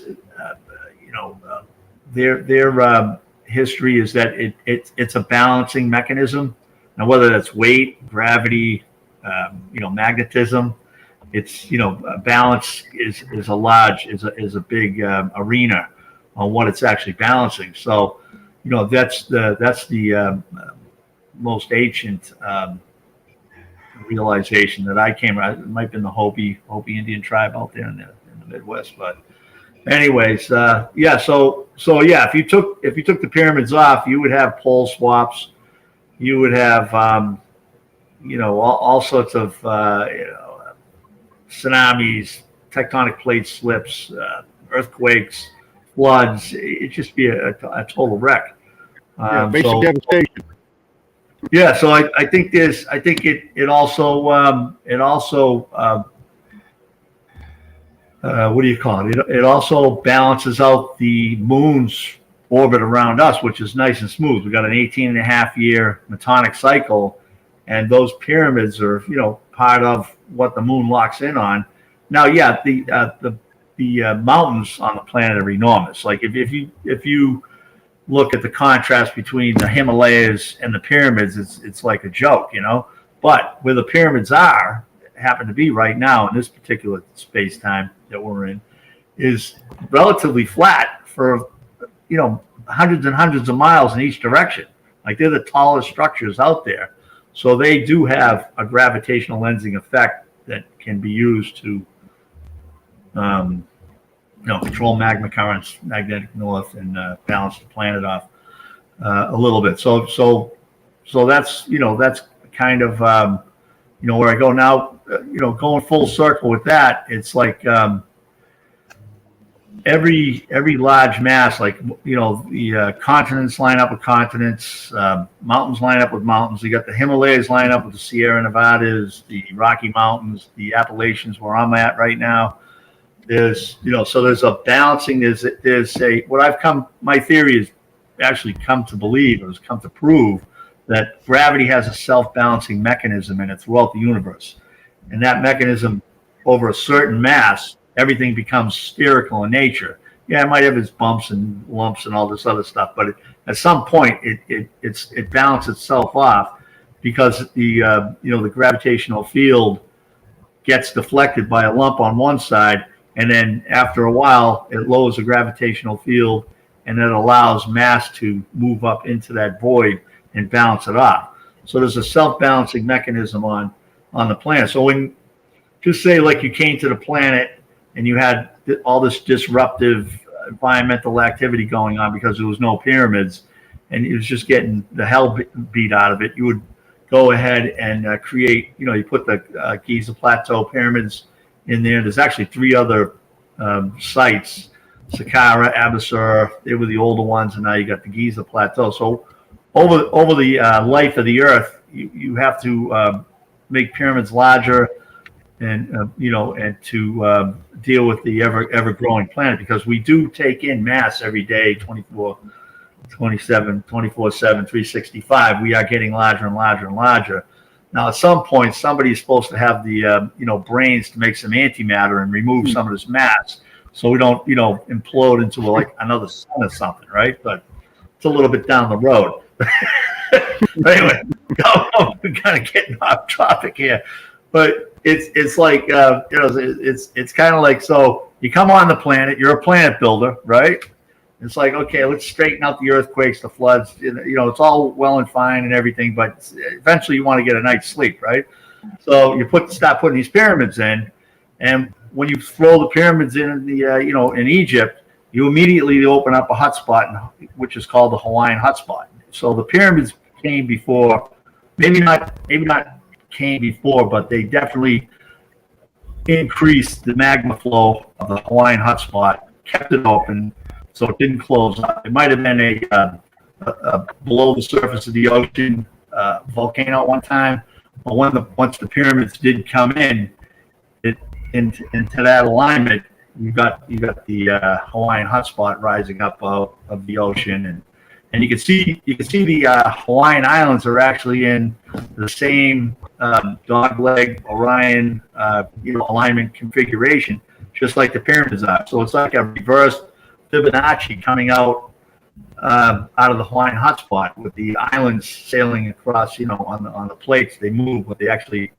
their history is that it's a balancing mechanism. Now, whether that's weight, gravity, magnetism, it's balance is a big arena on what it's actually balancing. So that's the most ancient realization that I came. It might have been the Hopi Indian tribe out there in the Midwest, but. Anyways, So if you took the pyramids off, you would have pole swaps. You would have, all sorts of, tsunamis, tectonic plate slips, earthquakes, floods. It'd just be a total wreck. Basic devastation. Yeah. So I think it also what do you call it? It also balances out the moon's orbit around us, which is nice and smooth. We got an 18.5-year metonic cycle, and those pyramids are, part of what the moon locks in on. Now, yeah, the mountains on the planet are enormous. Like if you look at the contrast between the Himalayas and the pyramids, it's like a joke, But where the pyramids happen to be right now in this particular space time that we're in, is relatively flat for hundreds and hundreds of miles in each direction. Like they're the tallest structures out there, so they do have a gravitational lensing effect that can be used to control magma currents, magnetic north, and balance the planet off a little bit. So that's that's kind of where I go now. Going full circle with that, it's like every large mass, like the continents line up with continents, mountains line up with mountains. You got the Himalayas line up with the Sierra Nevadas, the Rocky Mountains, the Appalachians, where I'm at right now. There's so there's a balancing. There's my theory is actually come to believe, or has come to prove, that gravity has a self-balancing mechanism in it throughout the universe, and that mechanism over a certain mass, everything becomes spherical in nature. Yeah, it might have its bumps and lumps and all this other stuff, but at some point it balances itself off, because the gravitational field gets deflected by a lump on one side, and then after a while it lowers the gravitational field, and it allows mass to move up into that void and balance it off. So there's a self-balancing mechanism on the planet. So when, just say like you came to the planet and you had all this disruptive environmental activity going on because there was no pyramids, and it was just getting the hell beat out of it, you would go ahead and create, you put the Giza Plateau pyramids in there. There's actually 3 other sites, Saqqara, Abusir, they were the older ones, and now you got the Giza Plateau. So over the life of the Earth, you have to make pyramids larger, and and to deal with the ever growing planet, because we do take in mass every day, 24/7, 365. We are getting larger and larger and larger. Now, at some point, somebody is supposed to have the brains to make some antimatter and remove some of this mass, so we don't implode into like another sun or something, right? But it's a little bit down the road. But anyway, we're kind of getting off topic here, but it's like it's kind of like, so you come on the planet, you're a planet builder, right? It's like, okay, let's straighten out the earthquakes, the floods. It's all well and fine and everything, but eventually you want to get a night's sleep, right? So you start putting these pyramids in, and when you throw the pyramids in in Egypt, you immediately open up a hotspot, which is called the Hawaiian hotspot. So the pyramids came before, maybe not came before, but they definitely increased the magma flow of the Hawaiian hotspot, kept it open, so it didn't close up. It might have been a below the surface of the ocean volcano at one time, but once the pyramids did come into that alignment, you got the Hawaiian hotspot rising up of the ocean, and you can see the Hawaiian Islands are actually in the same dogleg Orion alignment configuration, just like the pyramids are. So it's like a reverse Fibonacci coming out of the Hawaiian hotspot, with the islands sailing across. On the plates they move, but they actually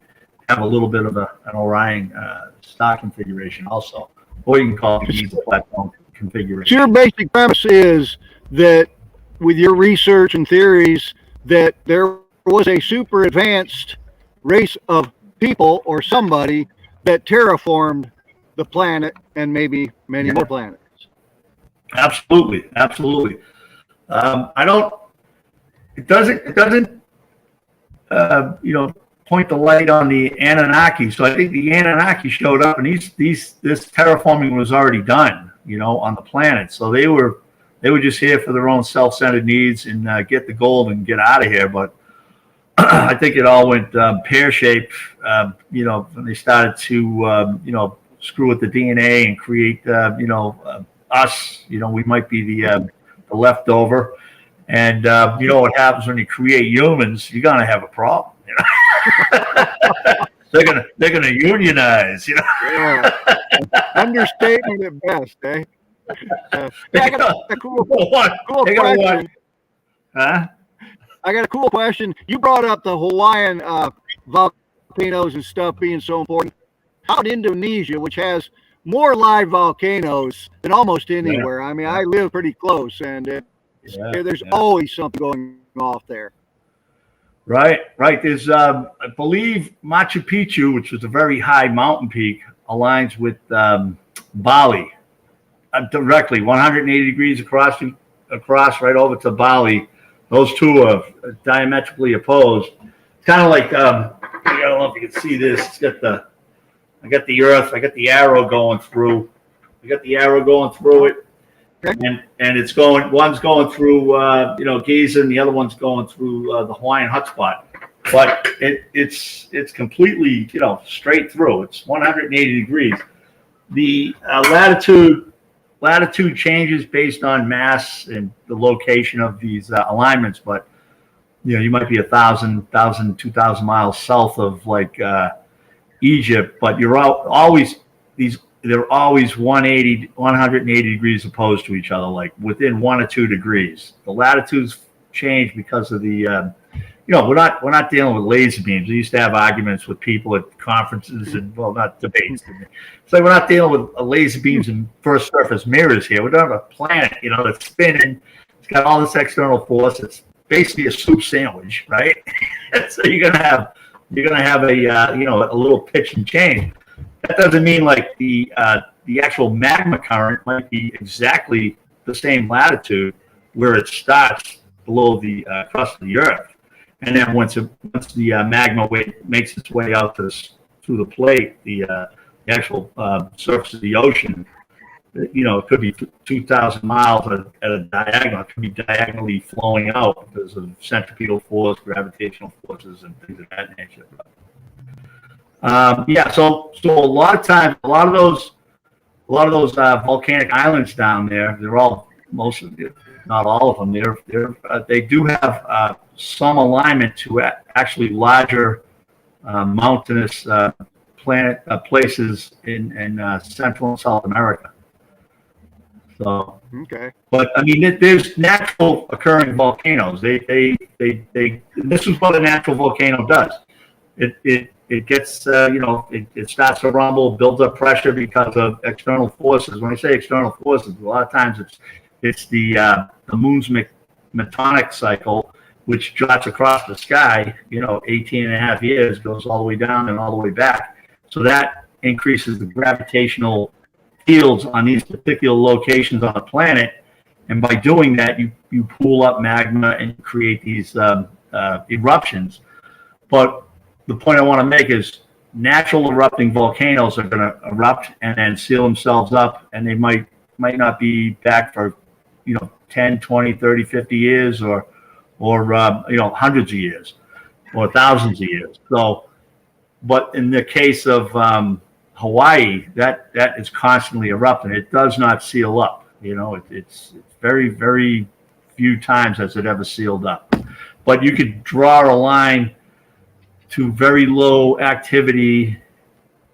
have a little bit of an Orion star configuration also, or you can call it the Giza Plateau configuration. So your basic premise is that, with your research and theories, that there was a super advanced race of people or somebody that terraformed the planet and maybe many more planets. Absolutely. It doesn't point the light on the Anunnaki. So I think the Anunnaki showed up, and this terraforming was already done, on the planet. So they were just here for their own self-centered needs and get the gold and get out of here. But I think it all went pear-shaped, when they started to, screw with the DNA and create, us. We might be the leftover. And what happens when you create humans? You're gonna have a problem. they're gonna unionize, you know. Yeah. Understatement at best, eh? Yeah, I got a cool They're gonna question. want, huh? I got a cool question. You brought up the Hawaiian volcanoes and stuff being so important. How about Indonesia, which has more live volcanoes than almost anywhere? I mean, I live pretty close, and there's always something going off there. Right. There's, I believe, Machu Picchu, which was a very high mountain peak, aligns with Bali directly, 180 degrees across right over to Bali. Those two are diametrically opposed. It's kind of like I don't know if you can see this. I got the Earth. I got the arrow going through. It. And it's going. One's going through, Giza, and the other one's going through the Hawaiian hotspot. But it's completely, straight through. It's 180 degrees. The latitude changes based on mass and the location of these alignments. But you might be 1,000, 2,000 miles south of like Egypt, but you're always they're always 180 degrees opposed to each other, like within 1 or 2 degrees. The latitudes change because of the, we're not dealing with laser beams. We used to have arguments with people at conferences and, well, not debates. So we're not dealing with laser beams and first surface mirrors here. We're dealing with a planet, that's spinning. It's got all this external force. It's basically a soup sandwich, right? So you're gonna have a little pitch and change. That doesn't mean like the actual magma current might be exactly the same latitude where it starts below the crust of the Earth, and then once the magma makes its way out through the plate, the actual surface of the ocean, it could be 2,000 miles at a diagonal. It could be diagonally flowing out because of centripetal force, gravitational forces, and things of that nature. So a lot of times, a lot of those volcanic islands down there, they're all, most of them, not all of them, they do have some alignment to actually larger mountainous places in Central and South America. So, okay. But I mean, there's natural occurring volcanoes. This is what a natural volcano does. It gets, it starts to rumble, builds up pressure because of external forces. When I say external forces, a lot of times it's the moon's metonic cycle, which jots across the sky, 18 and a half years, goes all the way down and all the way back. So that increases the gravitational fields on these particular locations on the planet. And by doing that, you pool up magma and create these eruptions. But the point I want to make is natural erupting volcanoes are going to erupt and then seal themselves up, and they might not be back for 10, 20, 30, 50 years or hundreds of years or thousands of years. So, but in the case of Hawaii, that is constantly erupting. It does not seal up. It's very, very few times has it ever sealed up. But you could draw a line to very low activity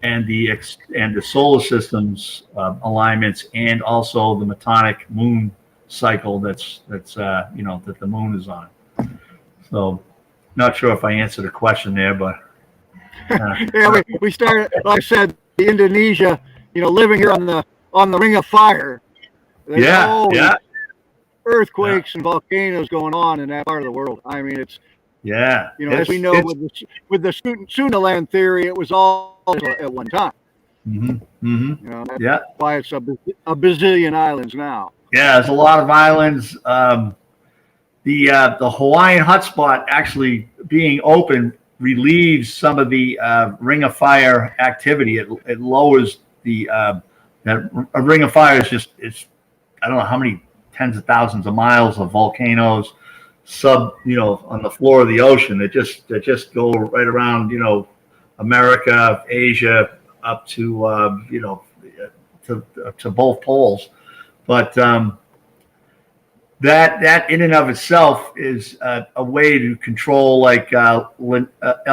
and the solar system's alignments, and also the metonic moon cycle that's that the moon is on. So, not sure if I answered the question there, but yeah, we started, like I said, Indonesia, living here on the Ring of Fire. There's earthquakes and volcanoes going on in that part of the world. I mean, it's as we know with the Tsunaland theory, it was all at one time. That's why it's a bazillion islands now. Yeah, there's a lot of islands. The Hawaiian hotspot actually being open relieves some of the Ring of Fire activity. It lowers a Ring of Fire is it's I don't know how many tens of thousands of miles of volcanoes on the floor of the ocean that just go right around America, Asia, up to to both poles. But that in and of itself is a way to control like El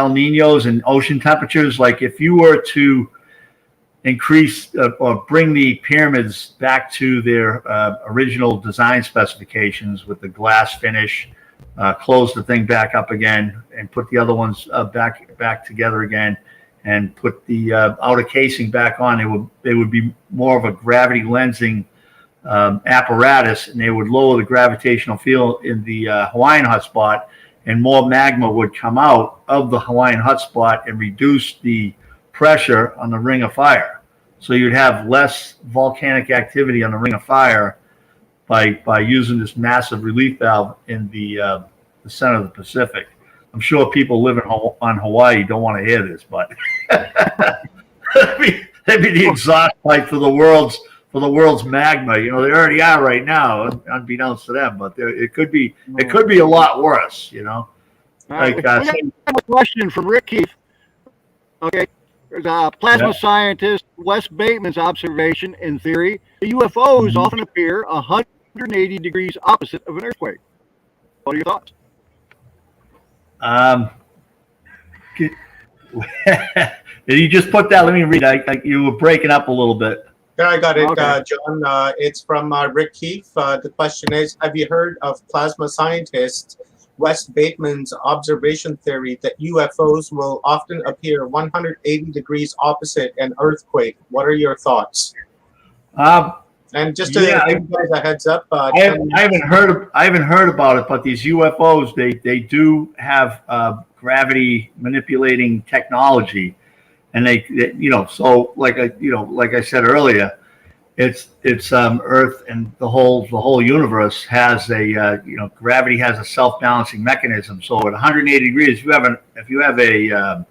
Ninos and ocean temperatures. Like if you were to increase or bring the pyramids back to their original design specifications with the glass finish, close the thing back up again and put the other ones back together again, and put the outer casing back on, they would be more of a gravity lensing apparatus, and they would lower the gravitational field in the Hawaiian hotspot, and more magma would come out of the Hawaiian hotspot and reduce the pressure on the Ring of Fire. So you'd have less volcanic activity on the Ring of Fire by using this massive relief valve in the center of the Pacific. I'm sure people living on Hawaii don't want to hear this, but that'd be the exhaust pipe for the world's magma. You know, they already are right now, unbeknownst to them. But it could be a lot worse. You know, we got a question from Rick Keefe. Okay, there's a plasma scientist Wes Bateman's observation and theory: the UFOs often appear 180 degrees opposite of an earthquake. What are your thoughts? Did you just put that? Let me read. You were breaking up a little bit. Yeah, I got it, Okay. John. It's from Rick Keefe. The question is, have you heard of plasma scientist Wes Bateman's observation theory that UFOs will often appear 180 degrees opposite an earthquake? What are your thoughts? And just to give you guys a heads up, I haven't heard about it, but these UFOs, they do have gravity manipulating technology, and they so like I said earlier, it's Earth and the whole universe has a gravity has a self-balancing mechanism. So at 180 degrees, if you have a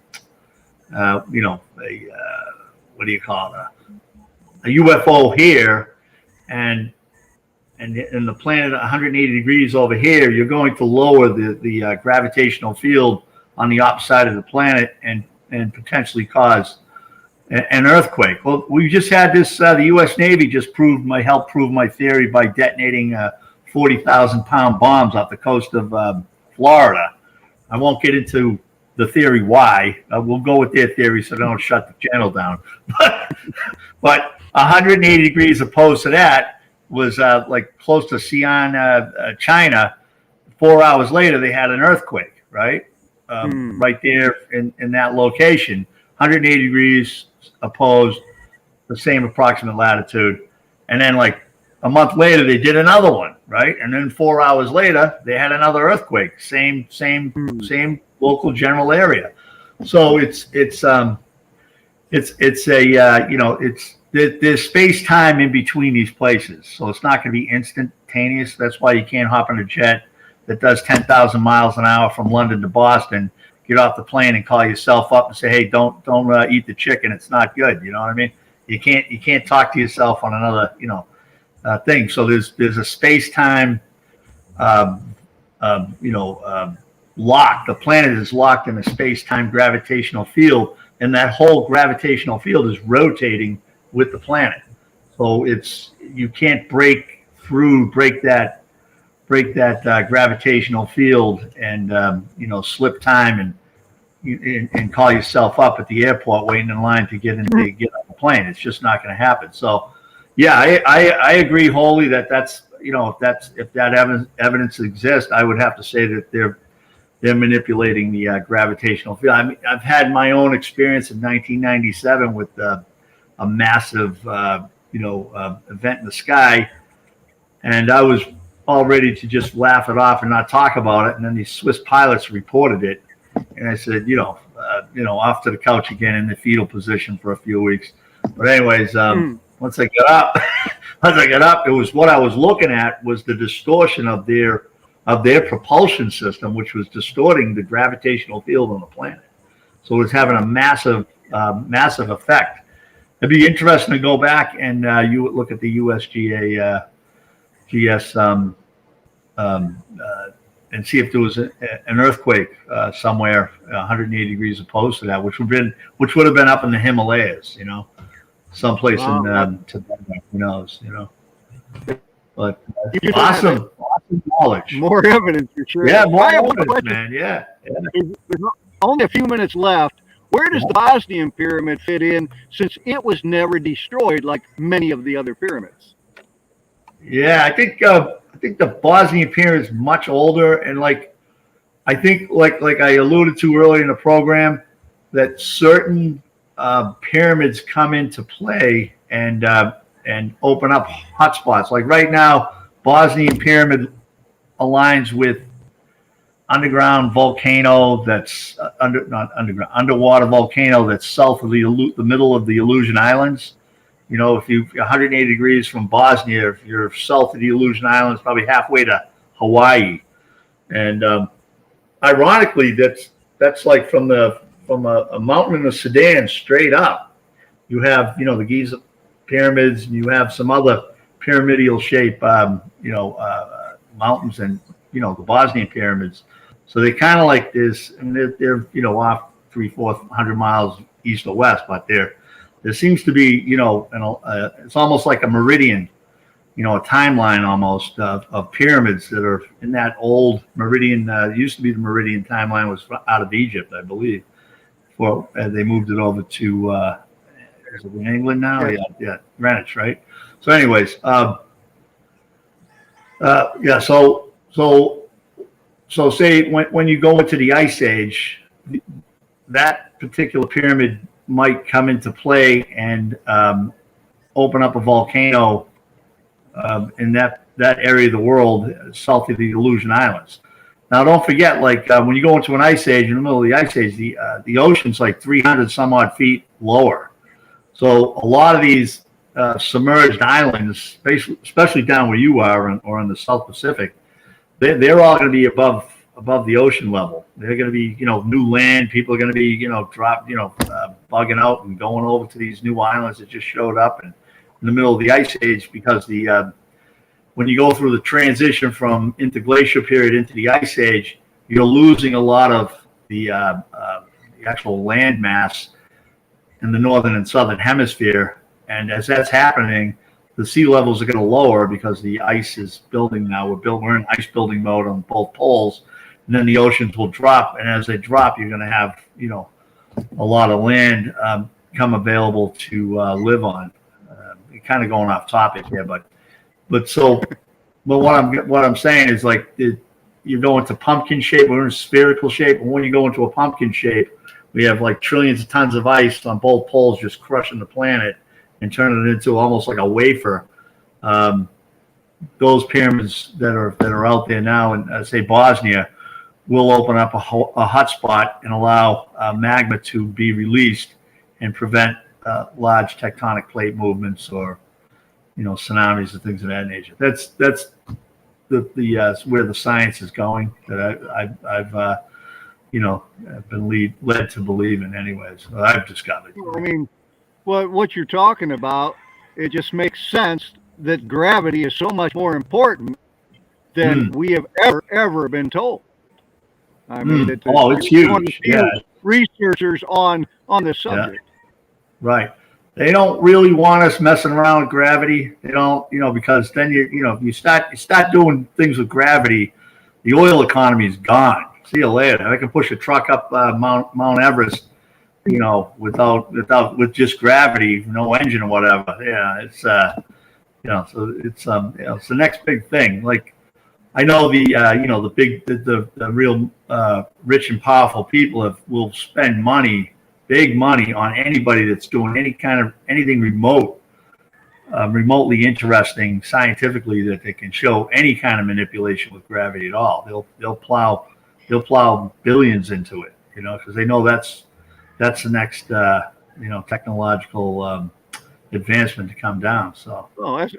what do you call it, a UFO here, and the planet at 180 degrees over here, you're going to lower the gravitational field on the opposite side of the planet and potentially cause an earthquake. Well, we just had this. The U.S. Navy just helped prove my theory by detonating 40,000-pound bombs off the coast of Florida. I won't get into the theory why. We'll go with their theory so they don't shut the channel down. But 180 degrees opposed to that was like close to Xi'an, China. 4 hours later, they had an earthquake, right? Right there in that location. 180 degrees opposed, the same approximate latitude. And then like a month later, they did another one, right? And then 4 hours later, they had another earthquake, same local general area. So there's space time in between these places, so it's not going to be instantaneous. That's why you can't hop on a jet that does 10,000 miles an hour from London to Boston, get off the plane and call yourself up and say, hey, don't eat the chicken, it's not good. You know what I mean? You can't talk to yourself on another thing. So there's a space time locked. The planet is locked in a space time gravitational field, and that whole gravitational field is rotating with the planet. So you can't break that gravitational field and slip time and call yourself up at the airport waiting in line to get on the plane. It's just not going to happen. So yeah, I agree wholly that's if that evidence exists, I would have to say that they're manipulating the gravitational field. I mean, I've had my own experience in 1997 with a massive event in the sky, and I was all ready to just laugh it off and not talk about it. And then these Swiss pilots reported it, and I said, off to the couch again in the fetal position for a few weeks. But anyways, once I got up, it was what I was looking at was the distortion of their propulsion system, which was distorting the gravitational field on the planet. So it was having a massive effect. It'd be interesting to go back and you would look at the USGS and see if there was an earthquake somewhere 180 degrees opposed to that, which would have been up in the Himalayas, someplace in Tibet, who knows, But awesome. some knowledge. More evidence for sure. Yeah, more I have one evidence, question. man. Yeah. There's only a few minutes left. Where does the Bosnian pyramid fit in, since it was never destroyed like many of the other pyramids? Yeah, I think the Bosnian pyramid is much older, and I think like I alluded to earlier in the program, that certain pyramids come into play and open up hotspots. Like right now, Bosnian pyramid aligns with underground volcano that's not underground, underwater volcano that's south of the middle of the Aleutian Islands. You know, if you're 180 degrees from Bosnia, if you're south of the Aleutian Islands, probably halfway to Hawaii. And ironically, that's like from a mountain in the Sudan straight up. You have, you know, the Giza pyramids, and you have some other pyramidal shape, mountains, and you know the Bosnian pyramids. So they kind of like this, and they're you know off 300-400 miles east or west, but there seems to be, you know, it's almost like a meridian, you know, a timeline almost of pyramids that are in that old meridian. It used to be the meridian timeline was out of Egypt, I believe. Well, they moved it over to is it in England now? Yeah, Greenwich, right? So, anyways, yeah. So say when you go into the Ice Age, that particular pyramid might come into play and open up a volcano in that area of the world south of the Aleutian Islands. Now, don't forget, like when you go into an ice age, in the middle of the ice age, the ocean's like 300 some odd feet lower. So a lot of these submerged islands, especially down where you are or in the South Pacific, they're all going to be above the ocean level. They're going to be, you know, new land. People are going to be, you know, bugging out and going over to these new islands that just showed up in the middle of the ice age, because when you go through the transition from interglacial period into the ice age, you're losing a lot of the actual land mass in the northern and southern hemisphere. And as that's happening, the sea levels are going to lower because the ice is building now. We're in ice building mode on both poles, and then the oceans will drop. And as they drop, you're going to have, you know, a lot of land come available to live on. Kind of going off topic here, but what I'm saying is, like, you go into pumpkin shape, we're in spherical shape, and when you go into a pumpkin shape, we have like trillions of tons of ice on both poles just crushing the planet and turning it into almost like a wafer. Those pyramids that are out there now in say Bosnia will open up a hotspot and allow magma to be released and prevent large tectonic plate movements or, you know, tsunamis and things of that nature. That's the where the science is going, that I've you know, been led to believe in anyways. I've discovered. I mean, what you're talking about, it just makes sense that gravity is so much more important than we have ever been told. I mean, it's huge. Yeah, researchers on this subject. Yeah. Right. They don't really want us messing around with gravity. They don't, you know, because then if you start doing things with gravity, the oil economy is gone. See you later. I can push a truck up Mount Everest, you know, with just gravity, no engine or whatever. Yeah, it's you know, so it's it's the next big thing. Like, I know the real rich and powerful people will spend big money on anybody that's doing anything remotely interesting scientifically, that they can show any kind of manipulation with gravity at all. They'll plow billions into it, you know, because they know that's the next technological advancement to come down. So, as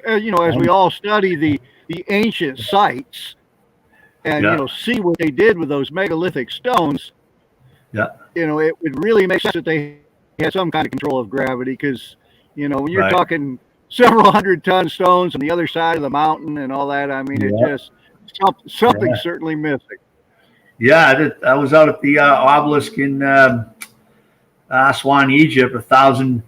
we all study the ancient sites and see what they did with those megalithic stones. Yeah. You know, it would really make sense that they had some kind of control of gravity, because, you know, when you're talking several 100-ton stones on the other side of the mountain and all that, I mean, it just something certainly missing. Yeah, I was out at the obelisk in Aswan, Egypt, 1,000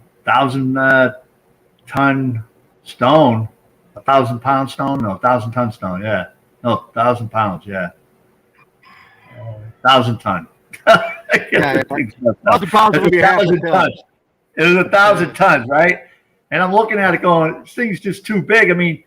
ton stone, 1,000 pound stone, no, 1,000 ton stone. Yeah, No, 1,000 pounds. Yeah, 1,000 ton. Yeah, 1,000 pounds would be half a 1,000 ton. tons. It was 1,000 tons, right? And I'm looking at it going, this thing's just too big. I mean,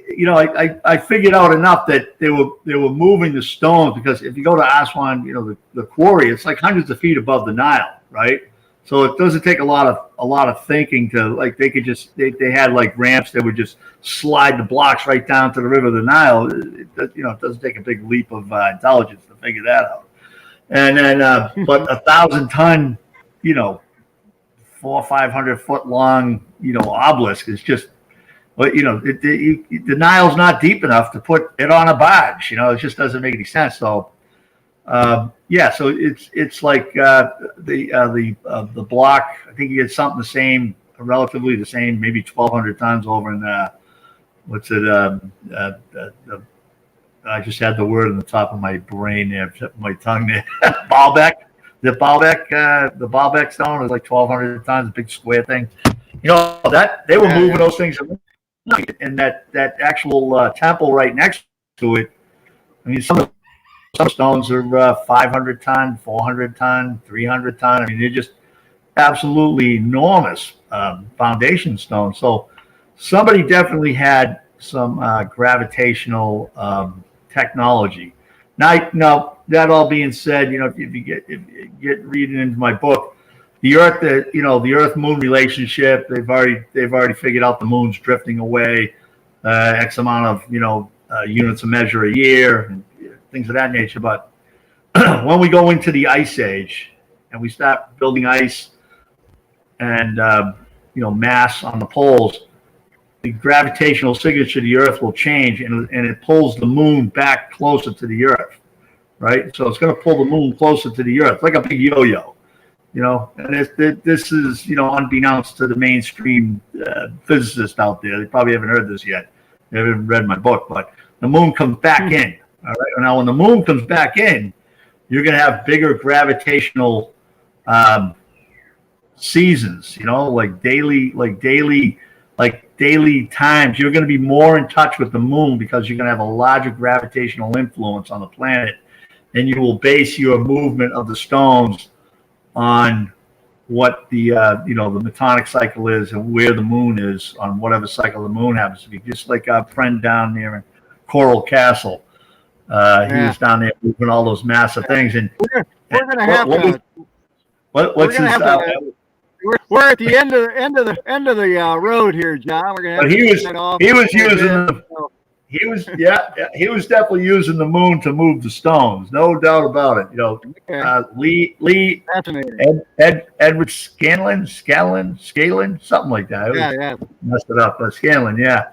you know, I figured out enough that they were moving the stones, because if you go to Aswan, you know, the quarry, it's like hundreds of feet above the Nile, right? So it doesn't take a lot of thinking to, like, they could just they had like ramps that would just slide the blocks right down to the river of the Nile. You know, it doesn't take a big leap of intelligence to figure that out. And then, but 1,000 ton, you know, 400 or 500 foot long, you know, obelisk is just, well, you know, the Nile's not deep enough to put it on a barge. You know, it just doesn't make any sense. So, yeah, so it's like the block. I think you get something the same, relatively the same, maybe 1,200 tons over in what's it? I just had the word on the top of my brain there, my tongue there. Baalbek. The Baalbek stone is like 1,200 tons, a big square thing. You know that they were moving those things around. And that actual temple right next to it. I mean, some stones are 500 ton, 400 ton, 300 ton. I mean, they're just absolutely enormous foundation stones. So somebody definitely had some gravitational technology. Now, that all being said, you know, if you get reading into my book, the Earth Moon relationship, they've already figured out the moon's drifting away, X amount of units of measure a year, and things of that nature. But when we go into the ice age and we start building ice and mass on the poles, the gravitational signature of the Earth will change, and it pulls the moon back closer to the Earth, right? So it's going to pull the moon closer to the Earth, like a big yo-yo, you know. And this is, you know, unbeknownst to the mainstream physicists out there. They probably haven't heard this yet. They haven't read my book, but the moon comes back in. All right. Now, when the moon comes back in, you're going to have bigger gravitational seasons, you know, like daily times. You're going to be more in touch with the moon because you're going to have a larger gravitational influence on the planet, and you will base your movement of the stones on what the metonic cycle is and where the moon is on whatever cycle the moon happens to be. Just like our friend down there in Coral Castle, he was down there moving all those massive things. And we're going to have we're at the end of the road here, John. We're going to have he was definitely using the moon to move the stones, no doubt about it. You know, Edward Scanlon, something like that. Messed it up, Scanlon, yeah.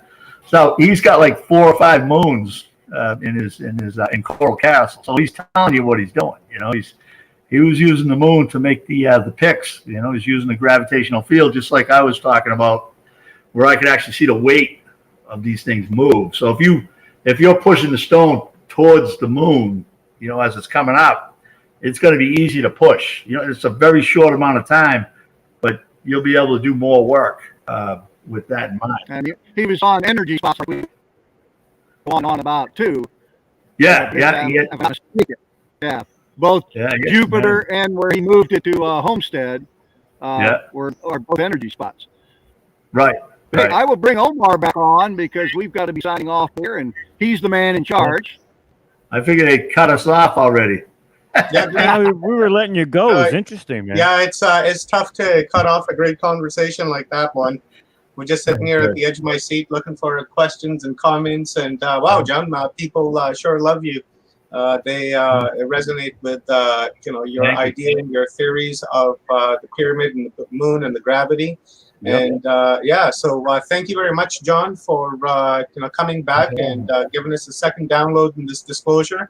So he's got like 4 or 5 moons in Coral Castle. So he's telling you what he's doing. You know, he was using the moon to make the picks. You know, he's using the gravitational field, just like I was talking about, where I could actually see the weight of these things move. So if you're pushing the stone towards the moon, you know, as it's coming up, it's going to be easy to push. You know, it's a very short amount of time, but you'll be able to do more work with that in mind. And he was on energy spots like we on about too. Yeah. Both Jupiter and where he moved it to Homestead are both energy spots. Right. Hey, I will bring Omar back on because we've got to be signing off here, and he's the man in charge. I figured they cut us off already. We were letting you go. It's interesting, man. Yeah, it's tough to cut off a great conversation like that one. We're just sitting here at the edge of my seat looking for questions and comments. And wow, John, people sure love you. They resonate with your idea and your theories of the pyramid and the moon and the gravity. Yep. And so thank you very much, John, for coming back and giving us a second download in this disclosure.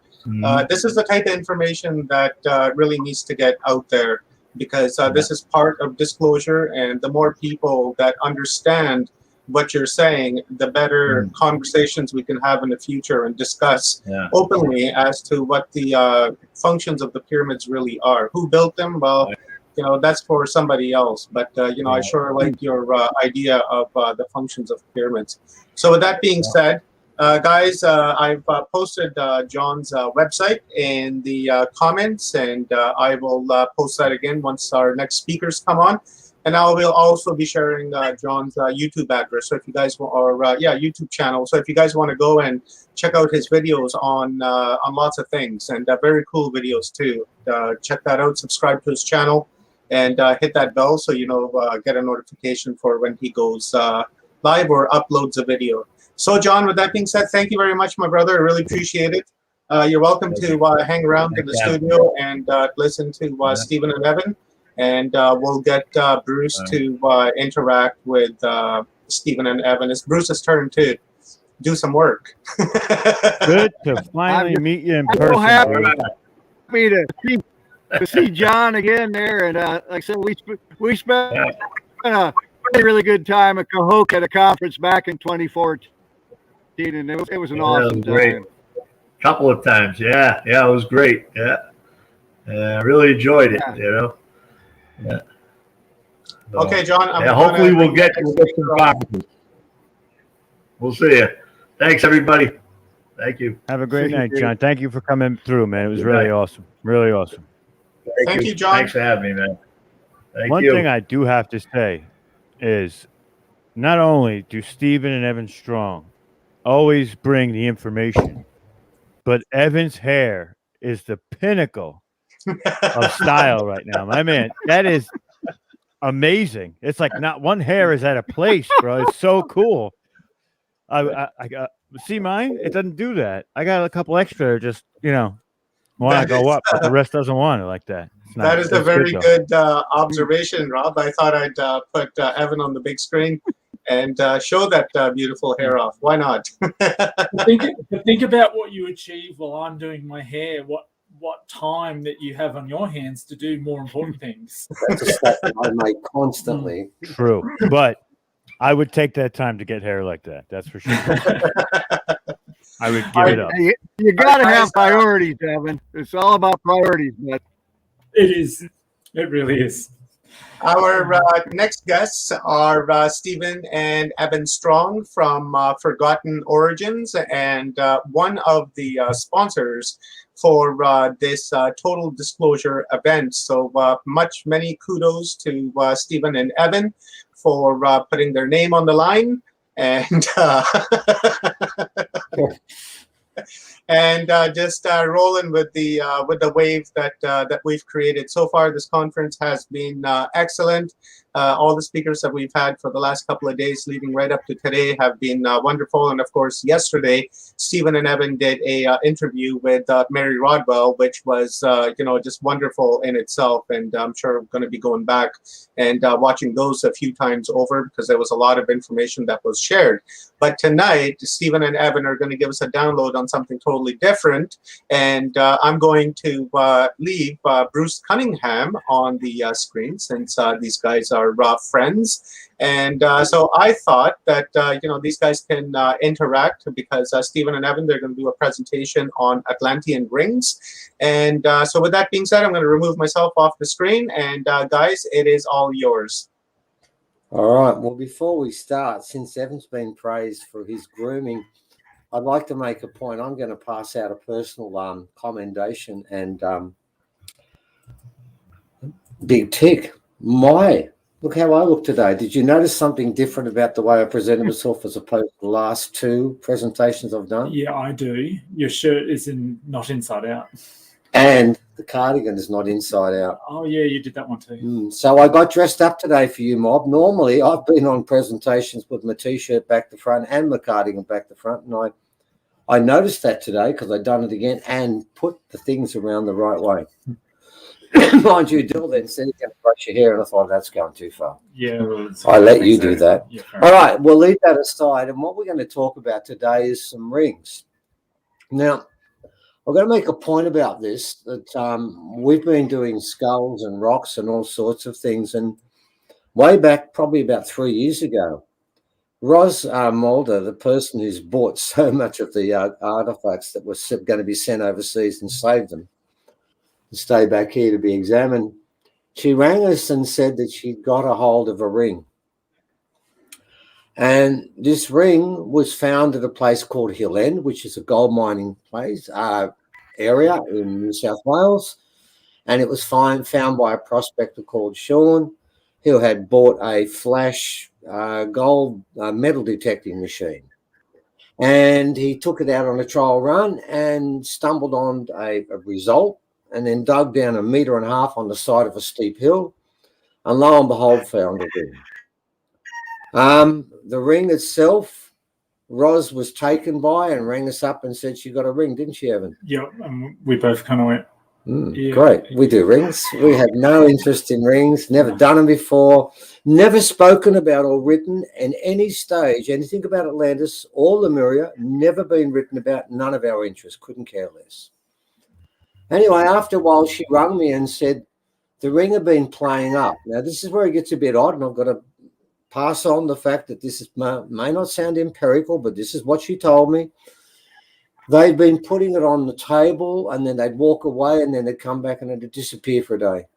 This is the type of information that really needs to get out there, because this is part of disclosure, and the more people that understand what you're saying, the better conversations we can have in the future and discuss openly as to what the functions of the pyramids really are. Who built them? Well, that's for somebody else. But, I sure like your idea of the functions of pyramids. So with that being said, Guys, I've posted John's website in the comments, and I will post that again once our next speakers come on. And I will also be sharing John's YouTube address. So if you guys want, or YouTube channel. So if you guys want to go and check out his videos on lots of things, and very cool videos too. Check that out. Subscribe to his channel, and hit that bell so you know get a notification for when he goes live or uploads a video. So, John, with that being said, thank you very much, my brother. I really appreciate it. You're welcome to hang around in the studio and listen to Stephen and Evan. And we'll get Bruce to interact with Stephen and Evan. It's Bruce's turn to do some work. Good to finally meet you in I'm person. so happy Bruce. to see John again there. And like I said, we spent a really good time at Cahokia at a conference back in 2014. And it was an awesome time. Couple of times, yeah, it was great. Yeah, I really enjoyed it. You know. Yeah. So, okay, John. hopefully we'll get some conferences. We'll see you. Thanks, everybody. Thank you. Have a great night, John. Thank you for coming through, man. It was really awesome. Really awesome. Thank you, John. Thanks for having me, man. Thank One you. thing I do have to say is not only do Stephen and Evan Strong always bring the information, but Evan's hair is the pinnacle of style right now. My man, that is amazing. It's like not one hair is at a place, bro. It's so cool. I got see mine. It doesn't do that. I got a couple extra. Just want to go up, but the rest doesn't want it like that. That is a very good observation, Rob. I thought I'd put Evan on the big screen and show that beautiful hair off. Why not? think about what you achieve while I'm doing my hair. What time that you have on your hands to do more important things. That's a statement I make constantly. True, but I would take that time to get hair like that. That's for sure. I would give it up. You got to have priorities, Evan. It's all about priorities, but it is. It really is. Our next guests are Stephen and Evan Strong from Forgotten Origins, and one of the sponsors for this Total Disclosure event. So many kudos to Stephen and Evan for putting their name on the line, and and just rolling with the wave that we've created so far. This conference has been excellent. All the speakers that we've had for the last couple of days leading right up to today have been wonderful. And of course, yesterday, Stephen and Evan did a interview with Mary Rodwell, which was just wonderful in itself. And I'm sure I'm going to be going back and watching those a few times over because there was a lot of information that was shared. But tonight, Stephen and Evan are going to give us a download on something totally different. And I'm going to leave Bruce Cunningham on the screen since these guys are friends. And so I thought that, these guys can interact because Stephen and Evan, they're going to do a presentation on Atlantean rings. And so with that being said, I'm going to remove myself off the screen. And guys, it is all yours. All right. Well, before we start, since Evan's been praised for his grooming, I'd like to make a point. I'm going to pass out a personal commendation and big tick. Look how I look today. Did you notice something different about the way I presented myself as opposed to the last two presentations I've done? Yeah, I do. Your shirt is not inside out. And the cardigan is not inside out. Oh, yeah, you did that one too. So I got dressed up today for you, Mob. Normally, I've been on presentations with my T-shirt back to front and my cardigan back to front. And I noticed that today because I'd done it again and put the things around the right way. Mind you, Dill then said you're going to brush your hair, and I thought that's going too far. Yeah, well, I let you do that. Yeah, all right, we'll leave that aside. And what we're going to talk about today is some rings. Now, I'm going to make a point about this that we've been doing skulls and rocks and all sorts of things. And way back, probably about 3 years ago, Ros Mulder, the person who's bought so much of the artifacts that were going to be sent overseas and saved them, stay back here to be examined, she rang us and said that she'd got a hold of a ring. And this ring was found at a place called Hill End, which is a gold mining place area in New South Wales. And it was found by a prospector called Sean, who had bought a flash gold metal detecting machine. And he took it out on a trial run and stumbled on a result, and then dug down 1.5 meters on the side of a steep hill, and lo and behold, found a ring. The ring itself, Roz was taken by and rang us up and said she got a ring, didn't she, Evan? Yep, and we both kind of went, yeah. Great. We do rings. We had no interest in rings, never done them before, never spoken about or written in any stage, anything about Atlantis or Lemuria, never been written about, none of our interest, couldn't care less. Anyway, after a while, she rang me and said, the ring had been playing up. Now, this is where it gets a bit odd, and I've got to pass on the fact that this is, may not sound empirical, but this is what she told me. They'd been putting it on the table, and then they'd walk away, and then they'd come back, and it'd disappear for a day.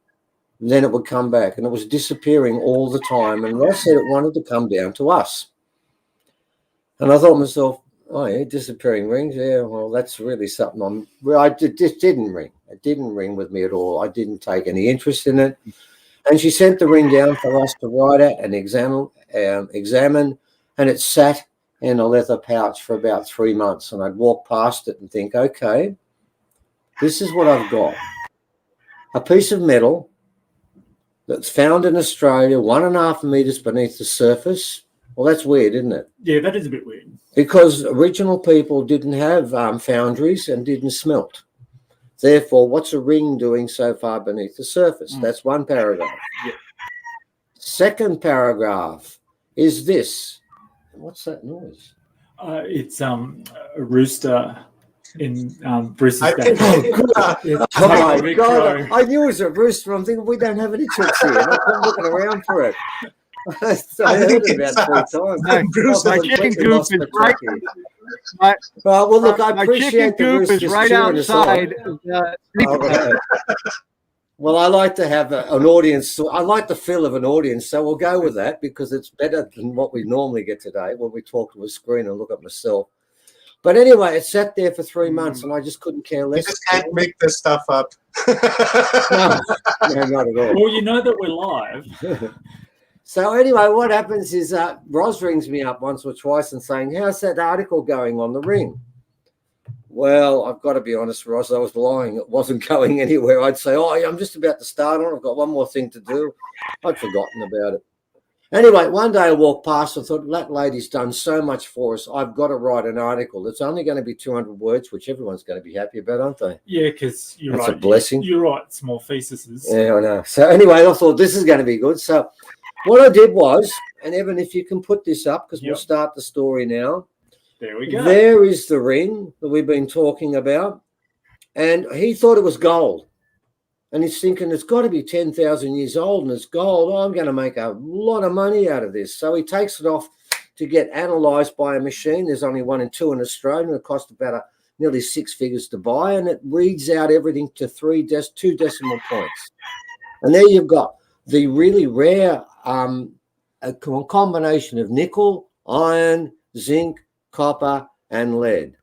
And then it would come back, and it was disappearing all the time. And Ross said it wanted to come down to us. And I thought to myself, oh, yeah, disappearing rings. Yeah, well, that's really something. It just didn't ring. It didn't ring with me at all. I didn't take any interest in it. And she sent the ring down for us to write at and examine, and it sat in a leather pouch for about 3 months. And I'd walk past it and think, okay, this is what I've got. A piece of metal that's found in Australia 1.5 meters beneath the surface. Well, that's weird, isn't it? Yeah, that is a bit weird. Because original people didn't have foundries and didn't smelt. Therefore, what's a ring doing so far beneath the surface? That's one paragraph. Yeah. Second paragraph is this. What's that noise? It's a rooster in Bruce's I think- Oh my God, I knew it was a rooster. I'm thinking we don't have any chicks here. I'm looking around for it. I heard it about 3 times. Bruce, my I've chicken completely coop lost is the right. track here. My, Well, look, I my appreciate chicken the coop is roosters right cheering us on. outside. Okay. Well, I like to have an audience. I like the feel of an audience, so we'll go with that because it's better than what we normally get today when we talk to a screen and look at myself. But anyway, it sat there for 3 months, and I just couldn't care You less. just can't make this stuff up. No, not at all. Well, you know that we're live. So anyway, what happens is Roz rings me up once or twice and saying, how's that article going on the ring? Well, I've got to be honest, Roz, I was lying. It wasn't going anywhere. I'd say, oh, yeah, I'm just about to start on. I've got one more thing to do. I'd forgotten about it. Anyway, one day I walked past and thought, that lady's done so much for us. I've got to write an article. It's only going to be 200 words, which everyone's going to be happy about, aren't they? Yeah, because you're That's right. a blessing. You write small theses. Yeah, I know. So anyway, I thought this is going to be good. So what I did was, and Evan, if you can put this up, because we'll start the story now. There we go. There is the ring that we've been talking about. And he thought it was gold. And he's thinking it's got to be 10,000 years old and it's gold. Oh, I'm going to make a lot of money out of this. So he takes it off to get analysed by a machine. There's only 1 and 2 in Australia. And it cost about nearly 6 figures to buy. And it reads out everything to 2 decimal points. And there you've got the really rare a combination of nickel, iron, zinc, copper, and lead.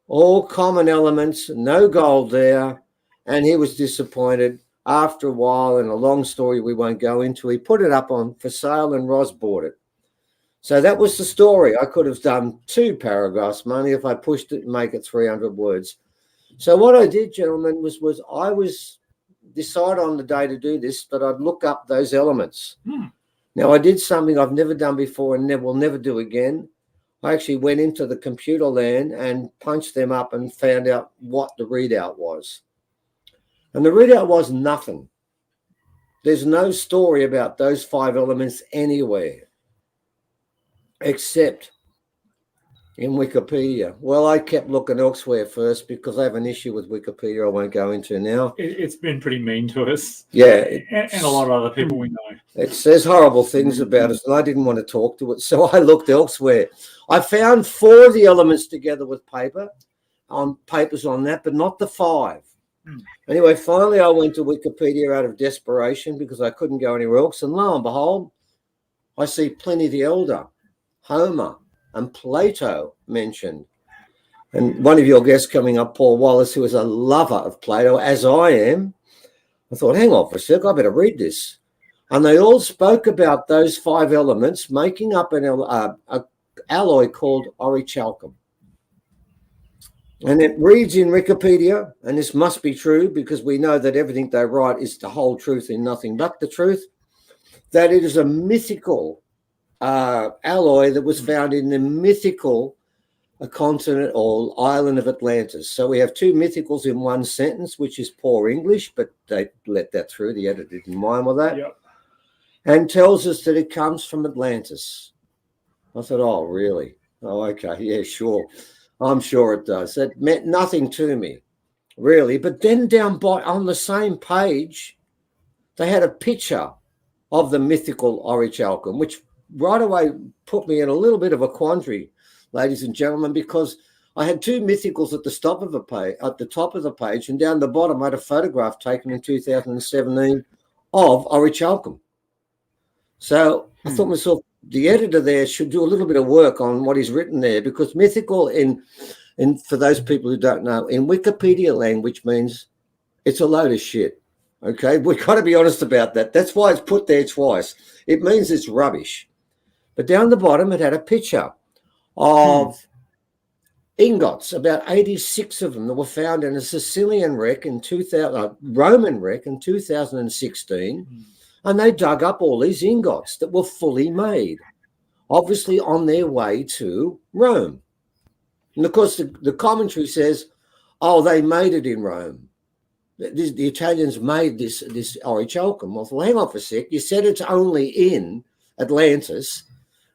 All common elements, no gold there. And he was disappointed. After a while, and a long story we won't go into, he put it up on for sale and Roz bought it. So that was the story. I could have done 2 paragraphs, money, if I pushed it and make it 300 words. So what I did, gentlemen, was I was decide on the day to do this, but I'd look up those elements. Now, I did something I've never done before and will never do again. I actually went into the computer land and punched them up and found out what the readout was. And the readout was nothing. There's no story about those 5 elements anywhere except in Wikipedia. Well, I kept looking elsewhere first because I have an issue with Wikipedia I won't go into now. It's been pretty mean to us. Yeah. And a lot of other people we know. It says horrible things about us, and I didn't want to talk to it, so I looked elsewhere. I found 4 of the elements together with papers on that, but not the 5. Anyway, finally, I went to Wikipedia out of desperation because I couldn't go anywhere else. And lo and behold, I see Pliny the Elder Homer, and Plato mentioned. And one of your guests coming up, Paul Wallace, who is a lover of Plato, as I am, I thought, hang on for a sec, I better read this. And they all spoke about those 5 elements making up an alloy called orichalcum. And it reads in Wikipedia, and this must be true because we know that everything they write is the whole truth and nothing but the truth, that it is a mythical alloy that was found in the mythical continent or island of Atlantis. So we have 2 mythicals in one sentence, which is poor English, but they let that through. The editor didn't mind with that. Yep. And tells us that it comes from Atlantis. I thought, oh, really? Oh, okay. Yeah, sure. I'm sure it does. That meant nothing to me, really. But then down on the same page, they had a picture of the mythical orichalcum, which right away put me in a little bit of a quandary, ladies and gentlemen, because I had 2 mythicals at the top of the page, and down the bottom I had a photograph taken in 2017 of orichalcum. So I thought to myself, the editor there should do a little bit of work on what he's written there, because mythical in for those people who don't know, in Wikipedia language means it's a load of shit. Okay, we've got to be honest about that. That's why it's put there twice. It means it's rubbish. But down the bottom, it had a picture of ingots, about 86 of them that were found in a Sicilian wreck in Roman wreck in 2016. And they dug up all these ingots that were fully made, obviously on their way to Rome. And of course, the commentary says, oh, they made it in Rome. The Italians made this orichalcum. Well, hang on for a sec. You said it's only in Atlantis.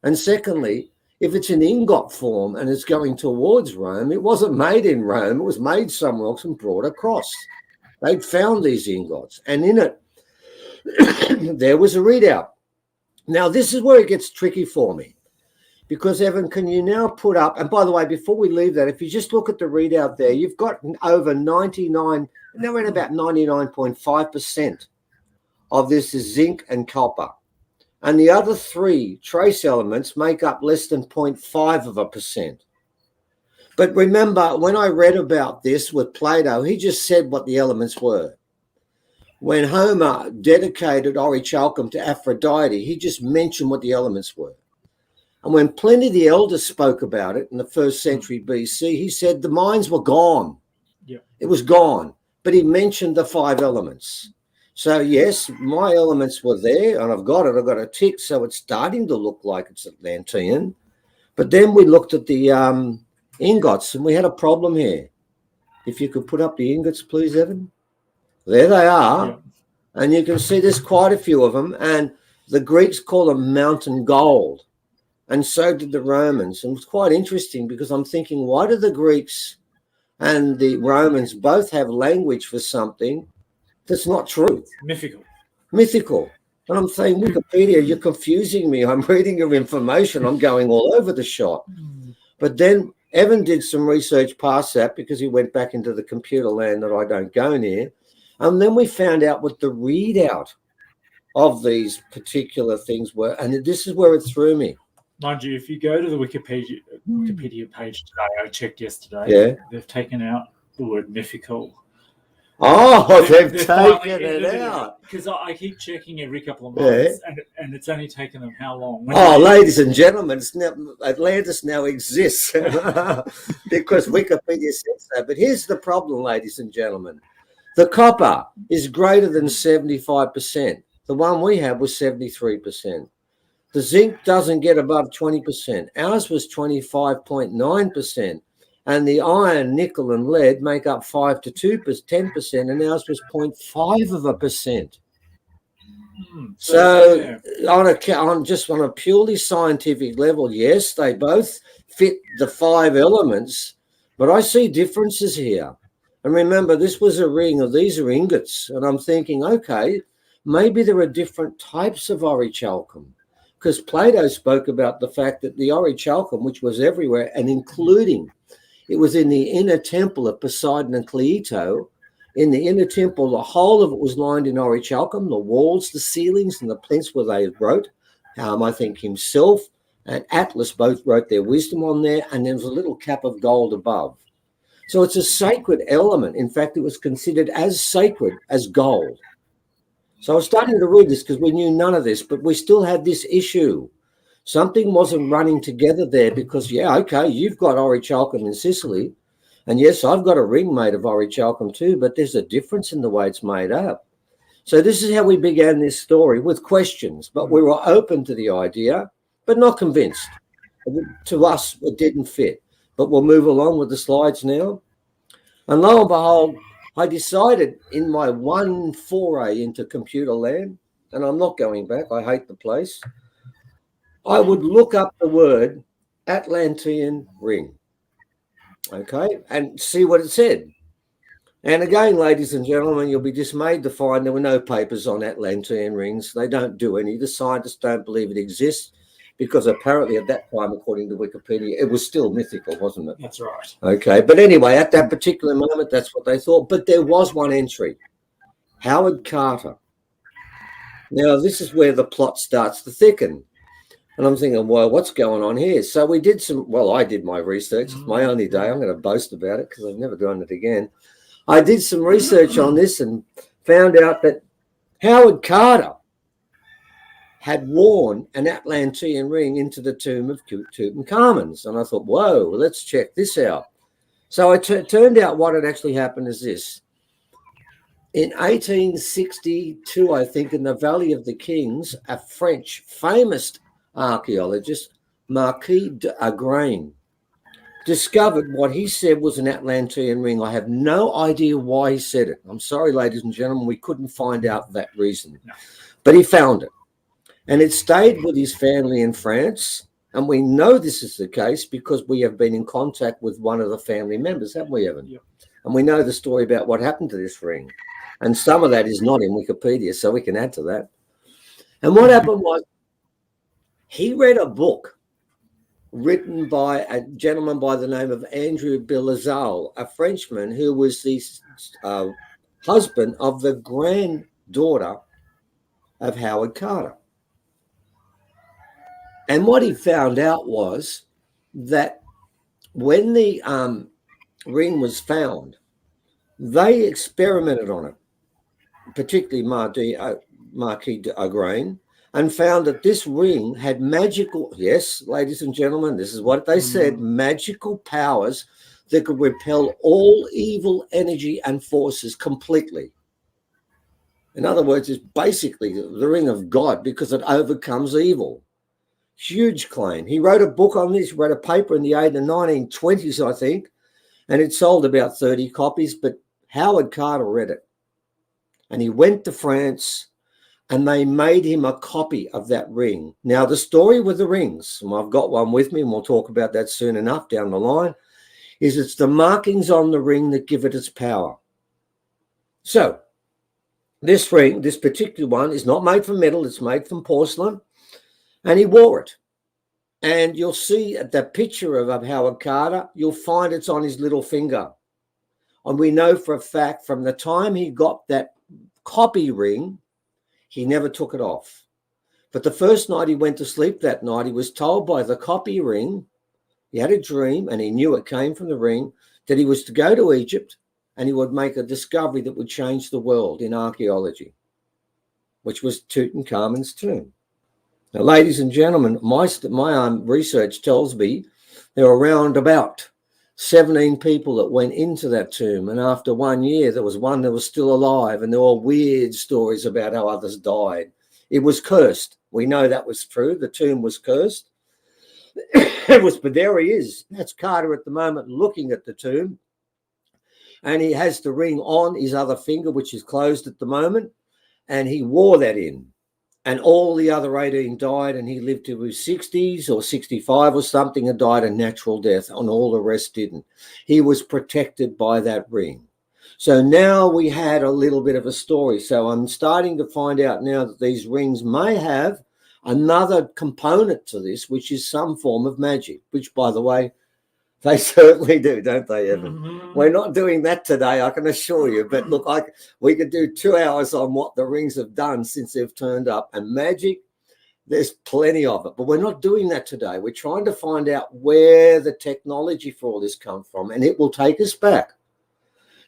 And secondly, if it's in ingot form and it's going towards Rome, it wasn't made in Rome. It was made somewhere else and brought across. They'd found these ingots. And in it, there was a readout. Now, this is where it gets tricky for me, because, Evan, can you now put up, and by the way, before we leave that, if you just look at the readout there, you've got over 99, now we're at about 99.5% of this is zinc and copper. And the other 3 trace elements make up less than 0.5%. But remember, when I read about this with Plato, he just said what the elements were. When Homer dedicated orichalcum to Aphrodite, he just mentioned what the elements were. And when Pliny the Elder spoke about it in the 1st century BC, he said the mines were gone. Yeah. It was gone. But he mentioned the 5 elements. So, yes, my elements were there, and I've got a tick, so it's starting to look like it's Atlantean. But then we looked at the ingots, and we had a problem here. If you could put up the ingots, please, Evan. There they are. Yeah. And you can see there's quite a few of them. And the Greeks call them mountain gold. And so did the Romans. And it's quite interesting because I'm thinking, why do the Greeks and the Romans both have language for something that's not true? Mythical. And I'm saying, Wikipedia, you're confusing me. I'm reading your information. I'm going all over the shop. But then Evan did some research past that because he went back into the computer land that I don't go near. And then we found out what the readout of these particular things were. And this is where it threw me. Mind you, if you go to the Wikipedia page today, I checked yesterday, they've taken out the word mythical. Oh, they've taken it out. Because I keep checking every couple of months, and it's only taken them how long? Ladies and gentlemen, Atlantis now exists because Wikipedia says so. But here's the problem, ladies and gentlemen. The copper is greater than 75%. The one we have was 73%. The zinc doesn't get above 20%. Ours was 25.9%. And the iron, nickel, and lead make up 5 to 10%, and ours was 0.5%. So on a purely scientific level, yes, they both fit the 5 elements, but I see differences here. And remember, this was a ring, or these are ingots. And I'm thinking, okay, maybe there are different types of orichalcum. Because Plato spoke about the fact that the orichalcum, which was everywhere, and including, it was in the inner temple of Poseidon and Cleito. In the inner temple, the whole of it was lined in orichalcum, the walls, the ceilings, and the plinths where they wrote. I think himself and Atlas both wrote their wisdom on there, and there was a little cap of gold above. So it's a sacred element. In fact, it was considered as sacred as gold. So I was starting to read this because we knew none of this, but we still had this issue. Something wasn't running together there because, yeah, okay, you've got orichalcum in Sicily, and yes, I've got a ring made of orichalcum too, but there's a difference in the way it's made up. So this is how we began this story, with questions, but we were open to the idea, but not convinced. To us, it didn't fit. But we'll move along with the slides now. And lo and behold, I decided in my one foray into computer land, and I'm not going back, I hate the place, I would look up the word Atlantean ring, okay, and see what it said. And again, ladies and gentlemen, you'll be dismayed to find there were no papers on Atlantean rings. They don't do any. The scientists don't believe it exists because apparently at that time, according to Wikipedia, it was still mythical, wasn't it? That's right. Okay, but anyway, at that particular moment, that's what they thought. But there was one entry, Howard Carter. Now, this is where the plot starts to thicken. And I'm thinking, well, what's going on here? So we did I did my research. It's my only day. I'm going to boast about it because I've never done it again. I did some research on this and found out that Howard Carter had worn an Atlantean ring into the tomb of Tutankhamun's. And I thought, whoa, let's check this out. So it turned out what had actually happened is this. In 1862, I think, in the Valley of the Kings, a French famous archaeologist, Marquis d'Agrain, discovered what he said was an Atlantean ring. I have no idea why he said it. I'm sorry, ladies and gentlemen, we couldn't find out that reason. No. But he found it. And it stayed with his family in France. And we know this is the case because we have been in contact with one of the family members, haven't we, Evan? Yep. And we know the story about what happened to this ring. And some of that is not in Wikipedia, so we can add to that. And what happened was he read a book written by a gentleman by the name of Andrew Bilazal, a Frenchman who was the husband of the granddaughter of Howard Carter. And what he found out was that when the ring was found, they experimented on it, particularly Marquis d'Agrain, and found that this ring had magical, yes, ladies and gentlemen, this is what they said, magical powers that could repel all evil energy and forces completely. In other words, it's basically the ring of God because it overcomes evil. Huge claim. He wrote a book on this, wrote a paper in the 1920s, I think, and it sold about 30 copies, but Howard Carter read it. And he went to France and they made him a copy of that ring. Now, the story with the rings, and I've got one with me, and we'll talk about that soon enough down the line, is it's the markings on the ring that give it its power. So, this ring, this particular one, is not made from metal, it's made from porcelain, and he wore it. And you'll see at the picture of Howard Carter, you'll find it's on his little finger. And we know for a fact from the time he got that copy ring, he never took it off. But the first night he went to sleep that night, he was told by the copy ring, he had a dream and he knew it came from the ring, that he was to go to Egypt and he would make a discovery that would change the world in archaeology, which was Tutankhamun's tomb. Now, ladies and gentlemen, my research tells me there were around about 17 people that went into that tomb, and after 1 year there was one that was still alive, and there were weird stories about how others died. It was cursed. We know that was true. The tomb was cursed. But there he is. That's Carter at the moment looking at the tomb, and he has the ring on his other finger, which is closed at the moment, and he wore that in. And all the other 18 died, and he lived to his 60s or 65 or something and died a natural death, and all the rest didn't. He was protected by that ring. So now we had a little bit of a story. So I'm starting to find out now that these rings may have another component to this, which is some form of magic, which, by the way, they certainly do, don't they, Evan? Mm-hmm. We're not doing that today, I can assure you. But look, we could do 2 hours on what the rings have done since they've turned up. And magic There's plenty of it, but we're not doing that today. We're trying to find out where the technology for all this comes from, and it will take us back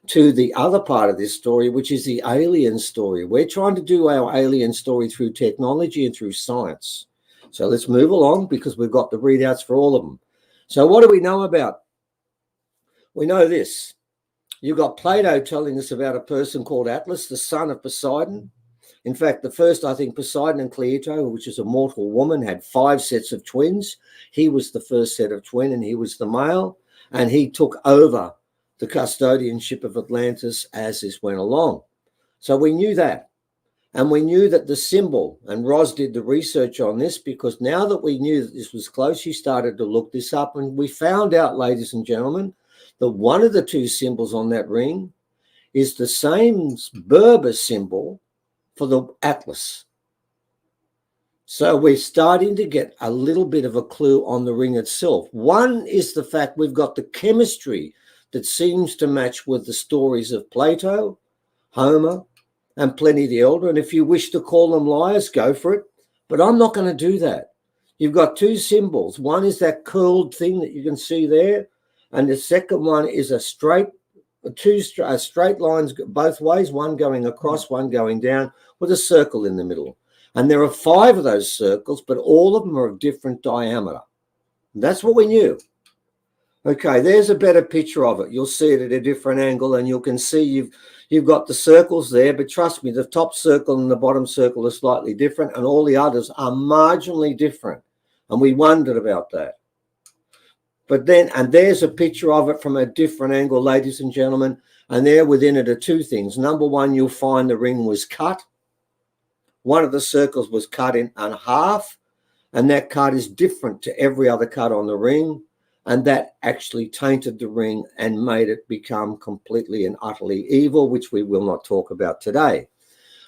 to the other part of this story, which is the alien story. We're trying to do our alien story through technology and through science. So let's move along, because we've got the readouts for all of them. So what do we know about? We know this. You've got Plato telling us about a person called Atlas, the son of Poseidon. In fact, the first, I think, Poseidon and Cleito, which is a mortal woman, had 5 sets of twins. He was the first set of twin, and he was the male, and he took over the custodianship of Atlantis as this went along. So we knew that. And we knew that the symbol, and Roz did the research on this, because now that we knew that this was close, she started to look this up, and we found out, ladies and gentlemen, that one of the 2 symbols on that ring is the same Berber symbol for the Atlas. So we're starting to get a little bit of a clue on the ring itself. One is the fact we've got the chemistry that seems to match with the stories of Plato, Homer, and Pliny the Elder. And if you wish to call them liars, go for it. But I'm not going to do that. You've got 2 symbols. One is that curled thing that you can see there. And the second one is a straight lines both ways, one going across, one going down, with a circle in the middle. And there are 5 of those circles, but all of them are of different diameter. And that's what we knew. Okay, there's a better picture of it. You'll see it at a different angle, and you can see you've got the circles there, but trust me, the top circle and the bottom circle are slightly different, and all the others are marginally different. And we wondered about that. But then, and there's a picture of it from a different angle, ladies and gentlemen, and there within it are 2 things. Number one, you'll find the ring was cut. One of the circles was cut in half, and that cut is different to every other cut on the ring. And that actually tainted the ring and made it become completely and utterly evil, which we will not talk about today.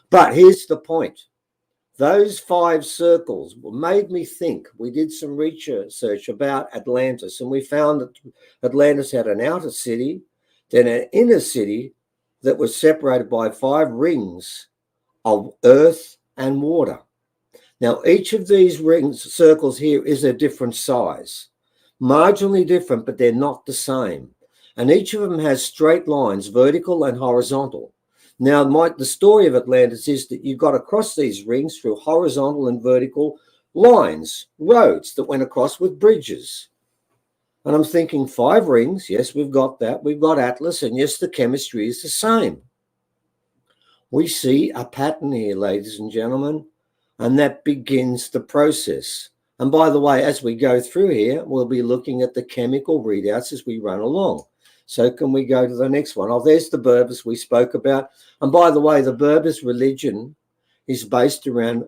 But here's the point. Those 5 circles made me think. We did some research about Atlantis, and we found that Atlantis had an outer city, then an inner city that was separated by 5 rings of earth and water. Now, each of these circles here is a different size. Marginally different, but they're not the same. And each of them has straight lines, vertical and horizontal. Now, the story of Atlantis is that you got across these rings through horizontal and vertical lines, roads that went across with bridges. And I'm thinking 5 rings, yes, we've got that. We've got Atlas, and yes, the chemistry is the same. We see a pattern here, ladies and gentlemen, and that begins the process. And by the way, as we go through here, we'll be looking at the chemical readouts as we run along. So can we go to the next one? Oh, there's the Berbers we spoke about. And by the way, the Berbers' religion is based around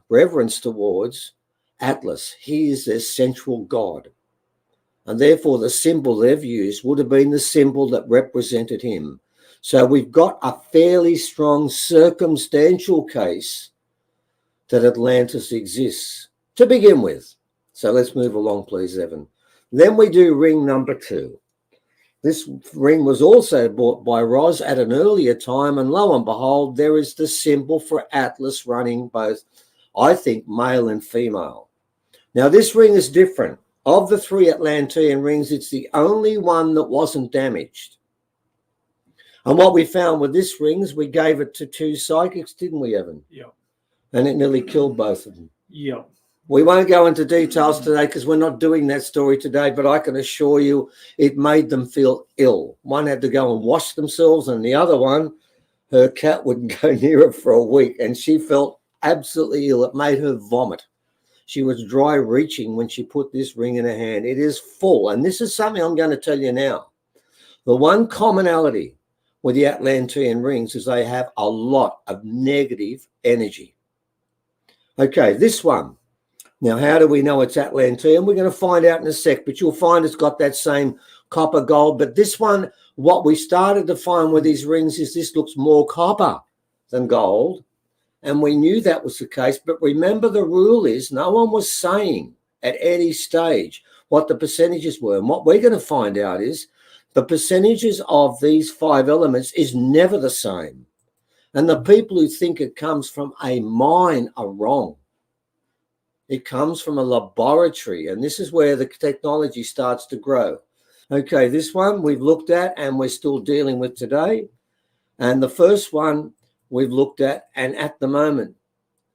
reverence towards Atlas. He is their central god. And therefore, the symbol they've used would have been the symbol that represented him. So we've got a fairly strong circumstantial case that Atlantis exists to begin with. So let's move along, please, Evan. Then we do ring number 2. This ring was also bought by Roz at an earlier time, and lo and behold, there is the symbol for Atlas running both, I think, male and female. Now, this ring is different. Of the 3 Atlantean rings, it's the only one that wasn't damaged. And what we found with this ring is we gave it to 2 psychics, didn't we, Evan? Yeah. And it nearly killed both of them. Yeah. We won't go into details today because we're not doing that story today, but I can assure you it made them feel ill. One had to go and wash themselves, and the other one, her cat wouldn't go near her for a week, and she felt absolutely ill. It made her vomit. She was dry reaching when she put this ring in her hand. It is full, and this is something I'm going to tell you now. The one commonality with the Atlantean rings is they have a lot of negative energy. Okay, this one. Now, how do we know it's Atlantean? We're going to find out in a sec, but you'll find it's got that same copper gold. But this one, what we started to find with these rings is this looks more copper than gold. And we knew that was the case. But remember, the rule is no one was saying at any stage what the percentages were. And what we're going to find out is the percentages of these 5 elements is never the same. And the people who think it comes from a mine are wrong. It comes from a laboratory, and this is where the technology starts to grow. Okay, this one we've looked at and we're still dealing with today. And the first one we've looked at and at the moment.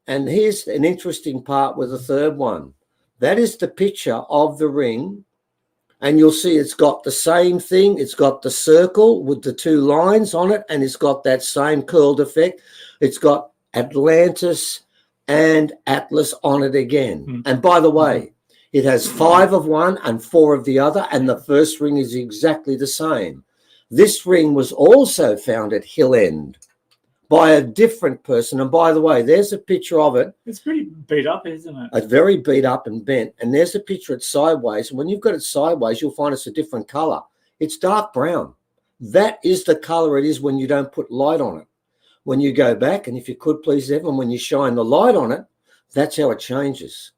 And here's an interesting part with the third one. That is the picture of the ring. And you'll see it's got the same thing. It's got the circle with the two lines on it, and it's got that same curled effect. It's got Atlantis and Atlas on it again. Mm. And by the way, it has 5 of one and 4 of the other, and the first ring is exactly the same. This ring was also found at Hill End by a different person. And by the way, there's a picture of it. It's pretty beat up, isn't it? It's very beat up and bent. And there's a picture it's sideways. And when you've got it sideways, you'll find it's a different color. It's dark brown. That is the color it is when you don't put light on it. When you go back, and if you could please, Evan, when you shine the light on it, that's how it changes.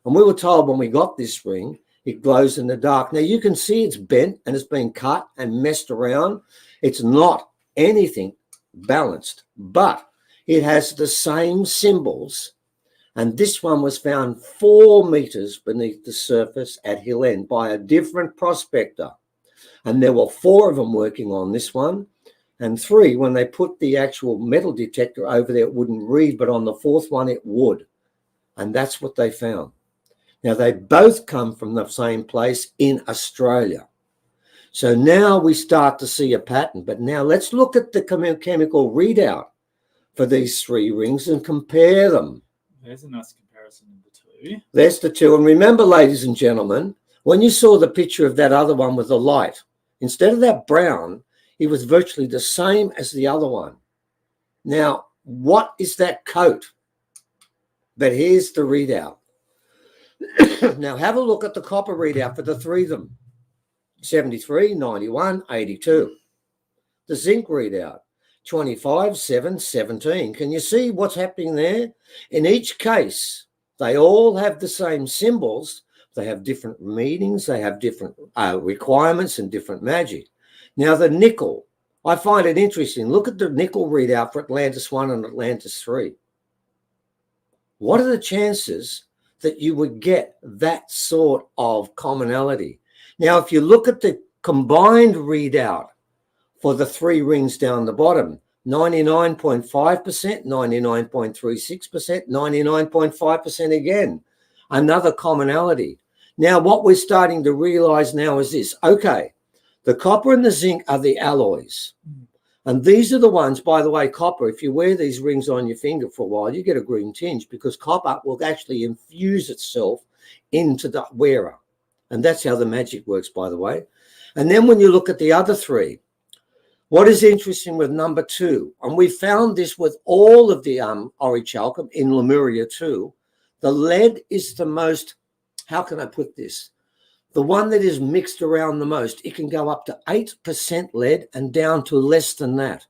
And we were told when we got this ring, it glows in the dark. Now you can see it's bent and it's been cut and messed around. It's not anything balanced, but it has the same symbols. And this one was found 4 meters beneath the surface at Hill End by a different prospector. And there were 4 of them working on this one. And 3, when they put the actual metal detector over there, it wouldn't read, but on the 4th one, it would. And that's what they found. Now, they both come from the same place in Australia. So now we start to see a pattern. But now let's look at the chemical readout for these 3 rings and compare them. There's a nice comparison of the 2. There's the 2. And remember, ladies and gentlemen, when you saw the picture of that other one with the light, instead of that brown, it was virtually the same as the other one. Now, what is that coat? But here's the readout. Now, have a look at the copper readout for the 3 of them. 73, 91, 82. The zinc readout, 25, 7, 17. Can you see what's happening there? In each case, they all have the same symbols. They have different meanings. They have different requirements and different magic. Now, the nickel, I find it interesting. Look at the nickel readout for Atlantis 1 and Atlantis 3. What are the chances that you would get that sort of commonality? Now, if you look at the combined readout for the 3 rings down the bottom, 99.5%, 99.36%, 99.5% again, another commonality. Now, what we're starting to realize now is this. Okay, the copper and the zinc are the alloys. And these are the ones, by the way, copper, if you wear these rings on your finger for a while, you get a green tinge because copper will actually infuse itself into the wearer. And that's how the magic works, by the way. And then when you look at the other 3, what is interesting with number 2, and we found this with all of the orichalcum in Lemuria too, the lead is the most, how can I put this? The one that is mixed around the most. It can go up to 8% lead and down to less than that.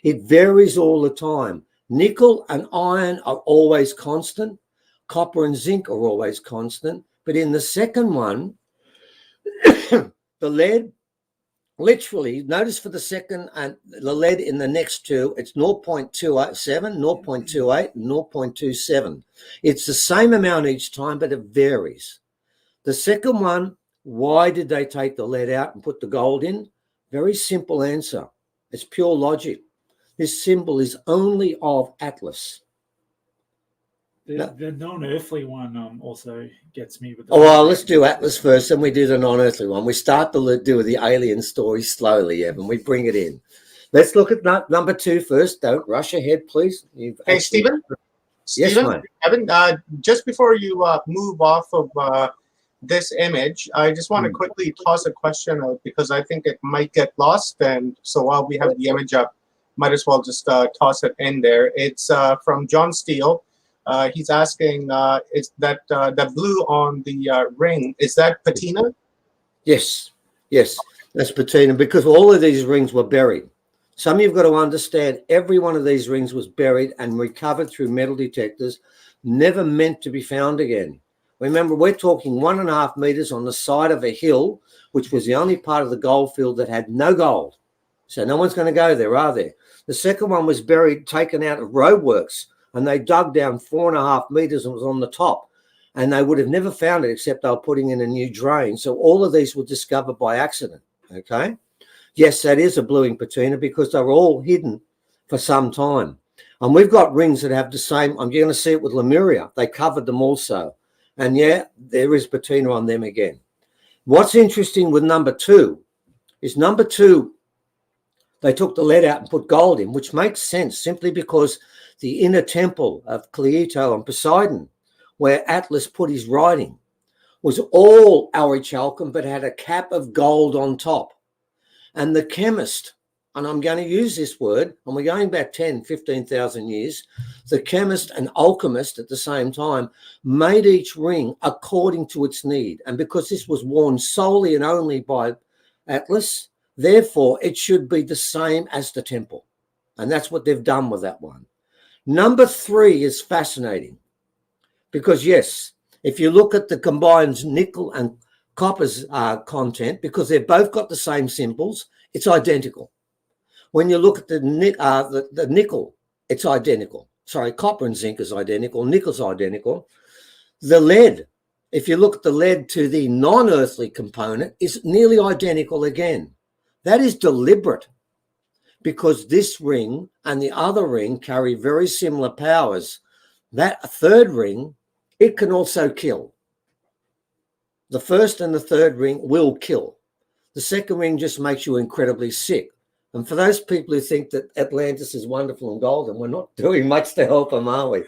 It varies all the time. Nickel and iron are always constant. Copper and zinc are always constant. But in the second one, the lead, literally, notice for the second and the lead in the next 2, it's 0.287, 0.28, and 0.27. It's the same amount each time, but it varies. The second one, why did they take the lead out and put the gold in? Very simple answer. It's pure logic. This symbol is only of Atlas. The non-earthly one also gets me with the... Oh, well, let's do Atlas first, then we do the non-earthly one. We start to do the alien story slowly, Evan. We bring it in. Let's look at number 2 first. Don't rush ahead, please. Hey, Stephen? Yes, mate. Evan, just before you move off of this image, I just want to quickly toss a question out because I think it might get lost. And so while we have the image up, might as well just toss it in there. It's from John Steele. He's asking, is that the blue on the ring, is that patina? Yes, that's patina because all of these rings were buried. Some of you've got to understand every one of these rings was buried and recovered through metal detectors, never meant to be found again. Remember, we're talking 1.5 meters on the side of a hill, which was the only part of the gold field that had no gold. So no one's going to go there, are there? The second one was buried, taken out of roadworks, and they dug down 4.5 meters and was on the top. and they would have never found it except they were putting in a new drain. So all of these were discovered by accident. Okay. Yes, that is a bluing patina because they were all hidden for some time. And we've got rings that have the same. I'm going to see it with Lemuria. They covered them also. And yeah, there is patina on them again. What's interesting with number 2 is number 2, they took the lead out and put gold in, which makes sense simply because the inner temple of Cleito and Poseidon, where Atlas put his writing, was all aurichalcum but had a cap of gold on top. And the chemist, and I'm going to use this word, and we're going back 10, 15,000 years, the chemist and alchemist at the same time made each ring according to its need. And because this was worn solely and only by Atlas, therefore it should be the same as the temple. And that's what they've done with that one. Number 3 is fascinating because, yes, if you look at the combined nickel and copper's content, because they've both got the same symbols, it's identical. When you look at the nickel, it's identical. Sorry, copper and zinc is identical. Nickel's identical. The lead, if you look at the lead to the non-earthly component, is nearly identical again. That is deliberate because this ring and the other ring carry very similar powers. That third ring, it can also kill. The first and the third ring will kill. The second ring just makes you incredibly sick. And for those people who think that Atlantis is wonderful and golden, we're not doing much to help them, are we?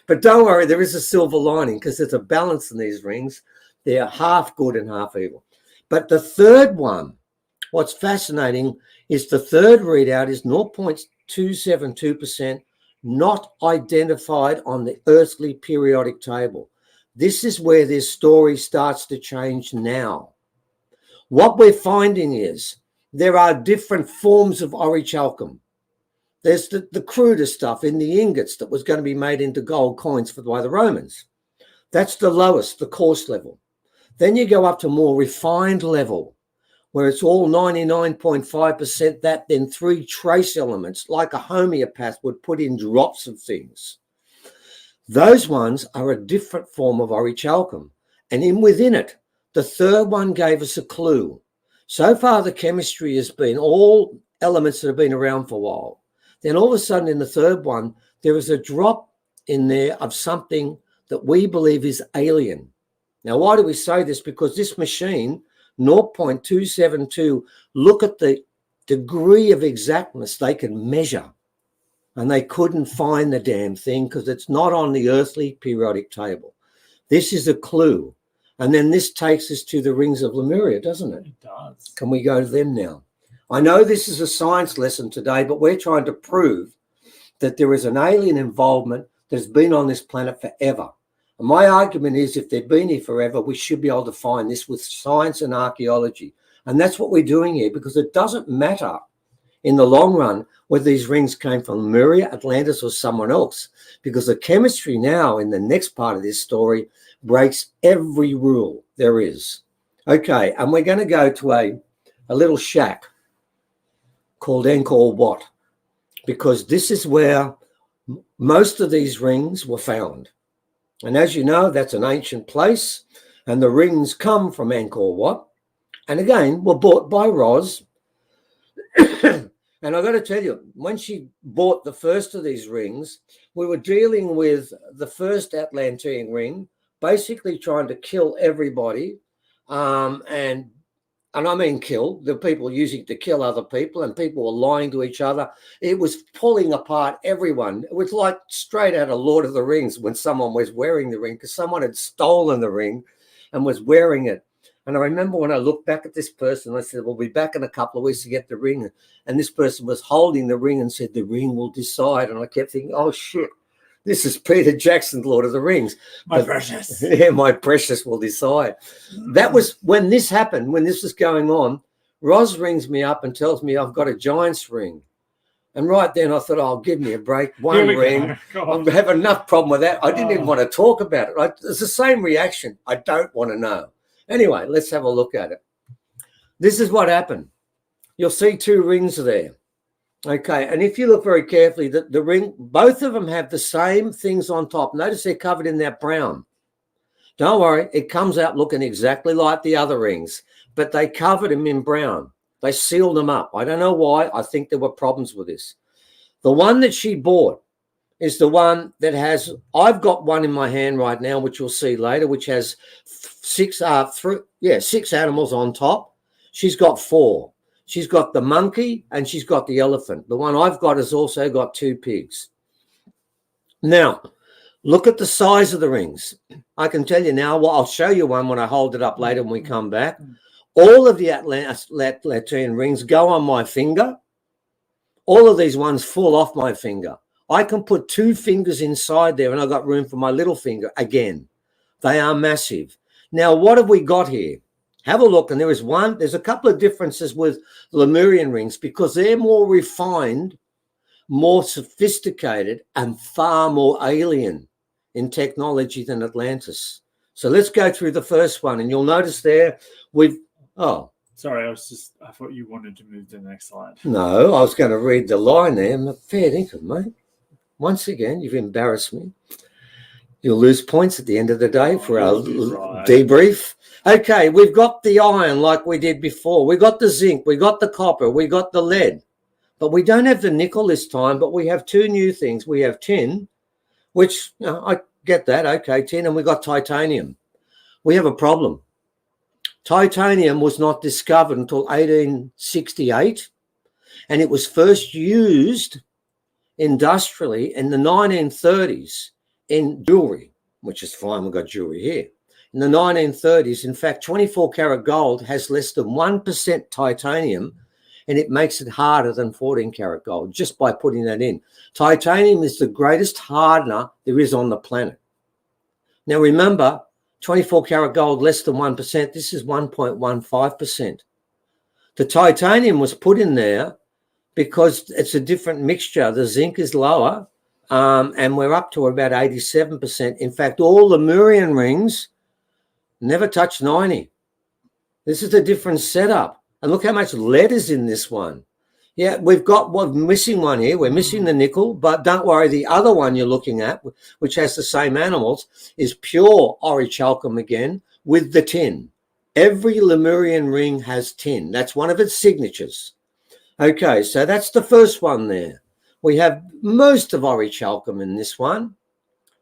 But don't worry, there is a silver lining because there's a balance in these rings. They're half good and half evil. But the third one, what's fascinating is the third readout is 0.272% not identified on the earthly periodic table. This is where this story starts to change now. What we're finding is there are different forms of orichalcum. There's the cruder stuff in the ingots that was going to be made into gold coins by the Romans. That's the lowest, the coarse level. Then you go up to more refined level, where it's all 99.5% that, then 3 trace elements, like a homeopath would put in drops of things. Those ones are a different form of orichalcum. And within it, the third one gave us a clue. So far, the chemistry has been all elements that have been around for a while. Then all of a sudden in the third one, there is a drop in there of something that we believe is alien. Now, why do we say this? Because this machine, 0.272, look at the degree of exactness they can measure. And they couldn't find the damn thing because it's not on the earthly periodic table. This is a clue. And then this takes us to the rings of Lemuria, doesn't it? It does. Can we go to them now? I know this is a science lesson today, but we're trying to prove that there is an alien involvement that has been on this planet forever. And my argument is if they've been here forever, we should be able to find this with science and archaeology. And that's what we're doing here because it doesn't matter in the long run whether these rings came from Lemuria, Atlantis, or someone else, because the chemistry now in the next part of this story breaks every rule there is. Okay, and we're going to go to a little shack called Angkor Wat, because this is where most of these rings were found. And as you know, that's an ancient place, and the rings come from Angkor Wat, and again, were bought by Roz. And I've got to tell you, when she bought the first of these rings, we were dealing with the first Atlantean ring, basically trying to kill everybody. And I mean kill, the people using it to kill other people, and people were lying to each other. It was pulling apart everyone. It was like straight out of Lord of the Rings when someone was wearing the ring because someone had stolen the ring and was wearing it. And I remember when I looked back at this person, I said, we'll be back in a couple of weeks to get the ring. And this person was holding the ring and said, the ring will decide. And I kept thinking, oh, shit, this is Peter Jackson's Lord of the Rings. My precious. Yeah, my precious will decide. That was when this happened, when this was going on. Roz rings me up and tells me I've got a giant's ring. And right then I thought, oh, give me a break. One ring. I have enough problem with that. I didn't even want to talk about it. It's the same reaction. I don't want to know. Anyway, let's have a look at it. This is what happened. You'll see 2 rings there. Okay, and if you look very carefully, the ring, both of them have the same things on top. Notice they're covered in that brown. Don't worry, it comes out looking exactly like the other rings, but they covered them in brown. They sealed them up. I don't know why. I think there were problems with this. The one that she bought is the one that has, I've got one in my hand right now, which you'll see later, which has six animals on top. She's got 4. She's got the monkey and she's got the elephant. The one I've got has also got 2 pigs. Now, look at the size of the rings. I can tell you now, well, I'll show you one when I hold it up later when we come back. All of the Atlantean rings go on my finger. All of these ones fall off my finger. I can put 2 fingers inside there and I've got room for my little finger again. They are massive. Now, what have we got here? Have a look. And there's a couple of differences with Lemurian rings because they're more refined, more sophisticated, and far more alien in technology than Atlantis. So let's go through the first one. And you'll notice there Sorry, I thought you wanted to move to the next slide. No, I was going to read the line there. I'm fair dinkum, mate. Once again, you've embarrassed me. You'll lose points at the end of the day for our debrief. Okay, we've got the iron like we did before. We got the zinc, we got the copper, we got the lead. But we don't have the nickel this time, but we have 2 new things. We have tin, which, I get that, okay, tin, and we got titanium. We have a problem. Titanium was not discovered until 1868, and it was first used industrially in the 1930s in jewelry, which is fine. We've got jewelry here. In the 1930s, in fact, 24 karat gold has less than 1% titanium, and it makes it harder than 14 karat gold just by putting that in. Titanium is the greatest hardener there is on the planet. Now, remember, 24 karat gold, less than 1%. This is 1.15%. The titanium was put in there because it's a different mixture. The zinc is lower, and we're up to about 87%. In fact, all Lemurian rings never touch 90. This is a different setup. And look how much lead is in this one. Yeah, we're missing one here. We're missing the nickel, but don't worry. The other one you're looking at, which has the same animals, is pure orichalcum again with the tin. Every Lemurian ring has tin. That's one of its signatures. Okay, so that's the first one there. We have most of orichalcum in this one,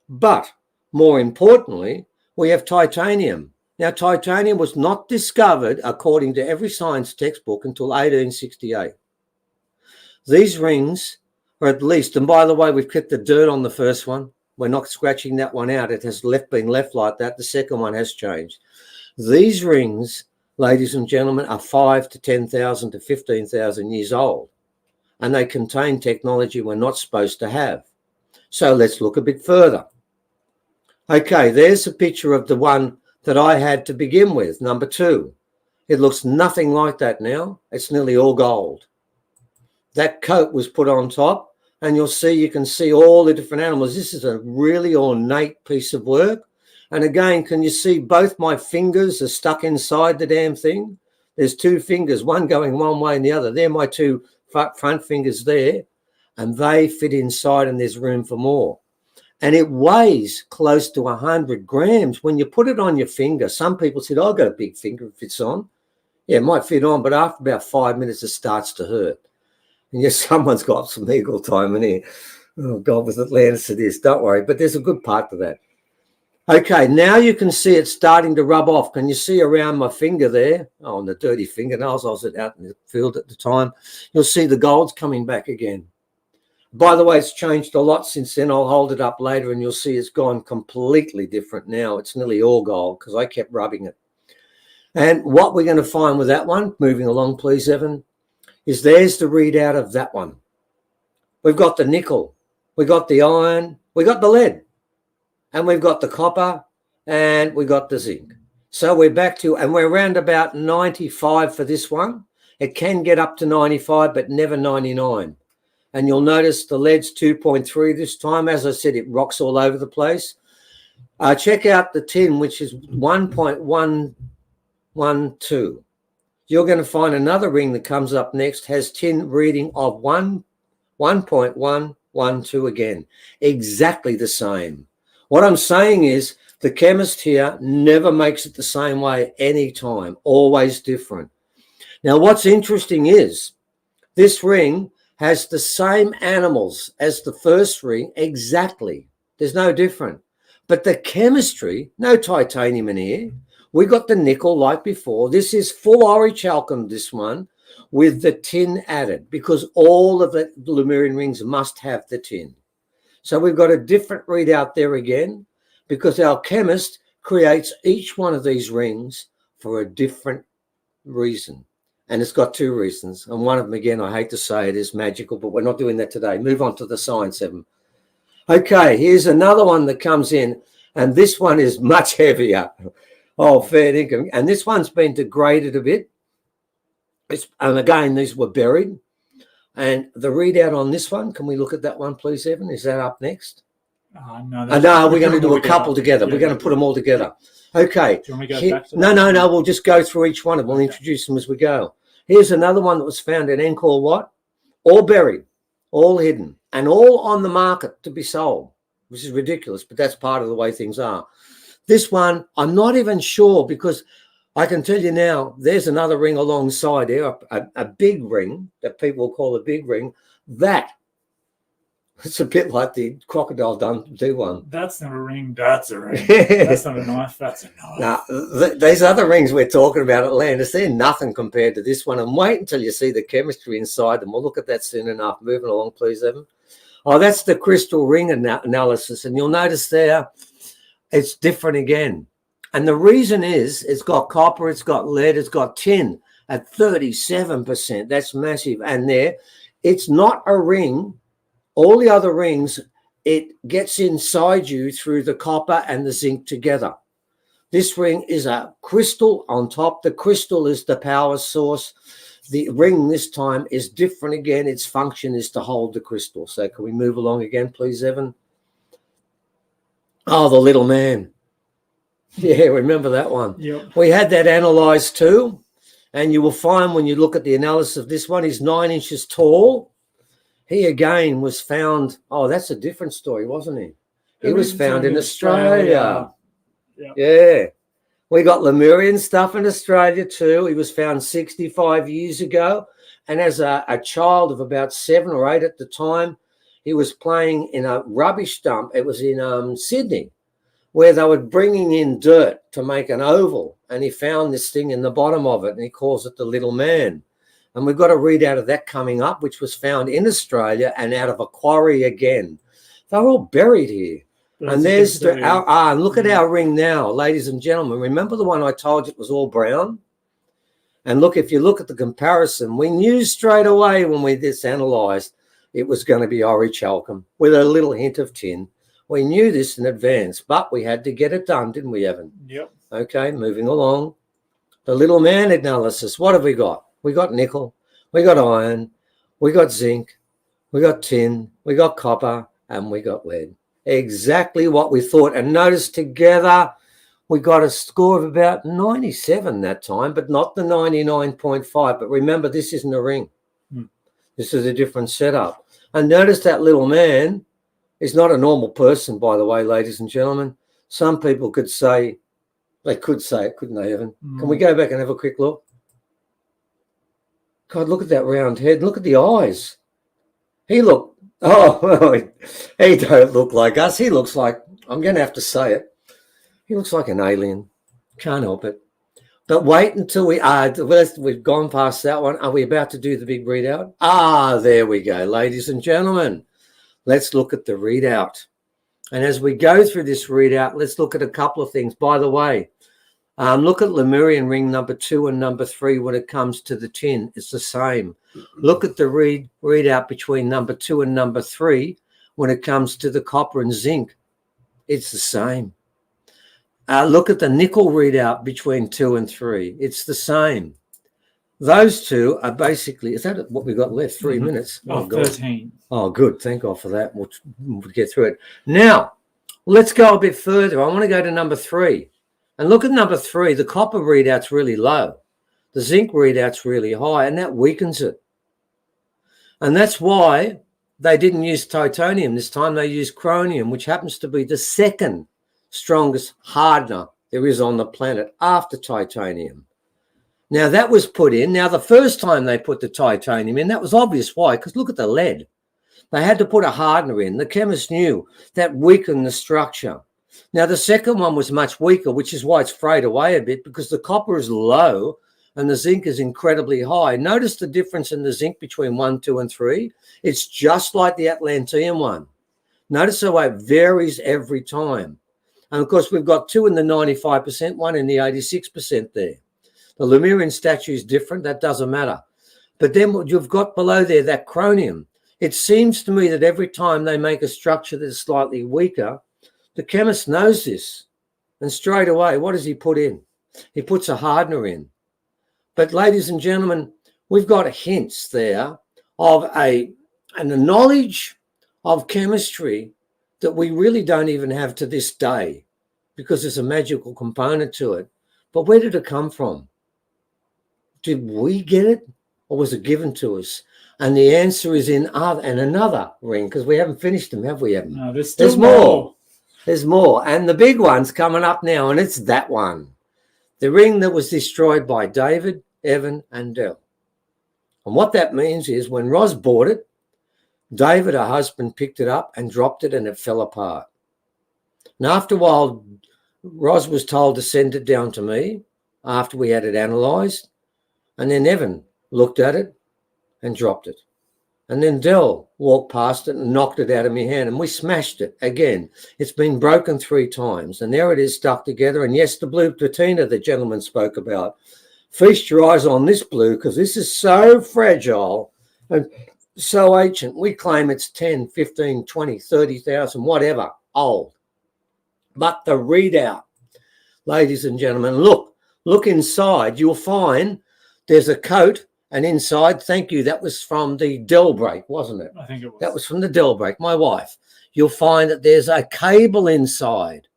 but more importantly, we have titanium. Now, titanium was not discovered, according to every science textbook, until 1868. These rings are at least, and by the way, we've kept the dirt on the first one. We're not scratching that one out. It has been left like that. The second one has changed. These rings, ladies and gentlemen, are 5 to 10,000 to 15,000 years old, and they contain technology we're not supposed to have. So let's look a bit further. Okay, there's a picture of the one that I had to begin with, number 2. It looks nothing like that now. It's nearly all gold. That coat was put on top, and you can see all the different animals. This is a really ornate piece of work. And again, can you see both my fingers are stuck inside the damn thing? There's 2 fingers, one going one way and the other. They're my 2 front fingers there, and they fit inside, and there's room for more. And it weighs close to 100 grams. When you put it on your finger, some people said, I've got a big finger, it fits on. Yeah, it might fit on, but after about 5 minutes, it starts to hurt. And yes, someone's got some eagle time in here. Oh, God, with Atlantis it is. Don't worry, but there's a good part to that. Okay, now you can see it starting to rub off. Can you see around my finger there? Oh, and the dirty fingernails. I was out in the field at the time. You'll see the gold's coming back again. By the way, it's changed a lot since then. I'll hold it up later and you'll see it's gone completely different now. It's nearly all gold because I kept rubbing it. And what we're going to find with that one, moving along, please, Evan, is there's the readout of that one. We've got the nickel, we got the iron, we got the lead, and we've got the copper, and we got the zinc. So we're back to, and we're around about 95 for this one. It can get up to 95, but never 99. And you'll notice the lead's 2.3 this time. As I said, it rocks all over the place. Check out the tin, which is 1.112. You're going to find another ring that comes up next has tin reading of 1.112 again. Exactly the same. What I'm saying is The chemist here never makes it the same way any time, always different. Now, what's interesting is this ring has the same animals as the first ring exactly. There's no different. But the chemistry, no titanium in here. We got the nickel like before. This is full orichalcum, this one, with the tin added, because all of the Lemurian rings must have the tin. So we've got a different readout there again, because our chemist creates each one of these rings for a different reason. And it's got two reasons. And one of them, again, I hate to say it, is magical, but we're not doing that today. Move on to the science, Evan. Okay, here's another one that comes in, and this one is much heavier. Oh, fair dinkum. And this one's been degraded a bit. And again, these were buried. And the readout on this one, can we look at that one, please, Evan? Is that up next? No, we're going to do a couple together. We're going to put them all together. Okay. Do you want me to go back to No, that? no. We'll just go through each one and we'll introduce them as we go. Here's another one that was found in Angkor Wat. All buried, all hidden, and all on the market to be sold, which is ridiculous, but that's part of the way things are. This one, I'm not even sure, because I can tell you now, there's another ring alongside there, a big ring that people call a big ring. It's a bit like the crocodile do one. That's not a ring. That's a ring. That's not a knife. That's a knife. Now, these other rings we're talking about at Landis, they're nothing compared to this one. And wait until you see the chemistry inside them. We'll look at that soon enough. Moving along, please, Evan. Oh, that's the crystal ring analysis. And you'll notice there, it's different again. And the reason is it's got copper, it's got lead, it's got tin at 37%. That's massive. And there, it's not a ring. All the other rings, it gets inside you through the copper and the zinc together. This ring is a crystal on top. The crystal is the power source. The ring this time is different again. Its function is to hold the crystal. So can we move along again, please, Evan? Oh, the little man. Yeah, remember that one. Yep. We had that analyzed too. And you will find when you look at the analysis of this one, he's 9 inches tall. He again was found. Oh, that's a different story, wasn't he? He was found in Australia. Yeah. We got Lemurian stuff in Australia too. He was found 65 years ago. And as a child of about 7 or 8 at the time, he was playing in a rubbish dump. It was in Sydney, where they were bringing in dirt to make an oval. And he found this thing in the bottom of it, and he calls it the little man. And we've got a readout of that coming up, which was found in Australia and out of a quarry again. They're all buried here. And there's look at our ring now, ladies and gentlemen. Remember the one I told you it was all brown? And look, if you look at the comparison, we knew straight away when we this analysed it was going to be orichalcum with a little hint of tin. We knew this in advance, but we had to get it done, didn't we, Evan? Yep. Okay, moving along. The little man analysis. What have we got? We got nickel, we got iron, we got zinc, we got tin, we got copper, and we got lead. Exactly what we thought. And notice together we got a score of about 97 that time, but not the 99.5. But remember, this isn't a ring. This is a different setup. And notice that little man is not a normal person, by the way, ladies and gentlemen. Some people could say it, couldn't they, Evan? Can we go back and have a quick look? God, look at that round head. Look at the eyes. He don't look like us. He looks like, I'm going to have to say it, he looks like an alien. Can't help it. But wait until we've gone past that one. Are we about to do the big readout? There we go, ladies and gentlemen. Let's look at the readout. And as we go through this readout, let's look at a couple of things. By the way, look at Lemurian ring number 2 and number 3 when it comes to the tin. It's the same. Look at the readout between number 2 and number 3 when it comes to the copper and zinc. It's the same. Look at the nickel readout between 2 and 3. It's the same. Those two are basically, is that what we got left? 3 minutes? Oh, 13. Oh, good. Thank God for that. We'll get through it. Now, let's go a bit further. I want to go to number 3. And look at number 3. The copper readout's really low. The zinc readout's really high, and that weakens it. And that's why they didn't use titanium this time. They used chromium, which happens to be the second strongest hardener there is on the planet after titanium. Now, that was put in. Now, the first time they put the titanium in, that was obvious. Why? Because look at the lead. They had to put a hardener in. The chemists knew that weakened the structure. Now, the second one was much weaker, which is why it's frayed away a bit, because the copper is low and the zinc is incredibly high. Notice the difference in the zinc between 1, 2, and 3. It's just like the Atlantean one. Notice the way it varies every time. And, of course, we've got 2 in the 95%, 1 in the 86% there. The Lemurian statue is different. That doesn't matter. But then what you've got below there, that chromium, it seems to me that every time they make a structure that's slightly weaker, the chemist knows this. And straight away, what does he put in? He puts a hardener in. But ladies and gentlemen, we've got hints there of a knowledge of chemistry that we really don't even have to this day, because there's a magical component to it. But where did it come from? Did we get it, or was it given to us? And the answer is in another ring, because we haven't finished them, have we, Evan? No, there's more. There's more. And the big one's coming up now, and it's that one. The ring that was destroyed by David, Evan, and Del. And what that means is when Roz bought it, David, her husband, picked it up and dropped it, and it fell apart. And after a while, Roz was told to send it down to me after we had it analysed. And then Evan looked at it and dropped it. And then Del walked past it and knocked it out of my hand, and we smashed it again. It's been broken 3 times, and there it is stuck together. And yes, the blue patina the gentleman spoke about. Feast your eyes on this blue, because this is so fragile and so ancient. We claim it's 10, 15, 20, 30,000, whatever, old. But the readout, ladies and gentlemen, look inside. You'll find there's a coat, and inside, thank you, that was from the Del break, wasn't it? I think it was. That was from the Del break, my wife. You'll find that there's a cable inside,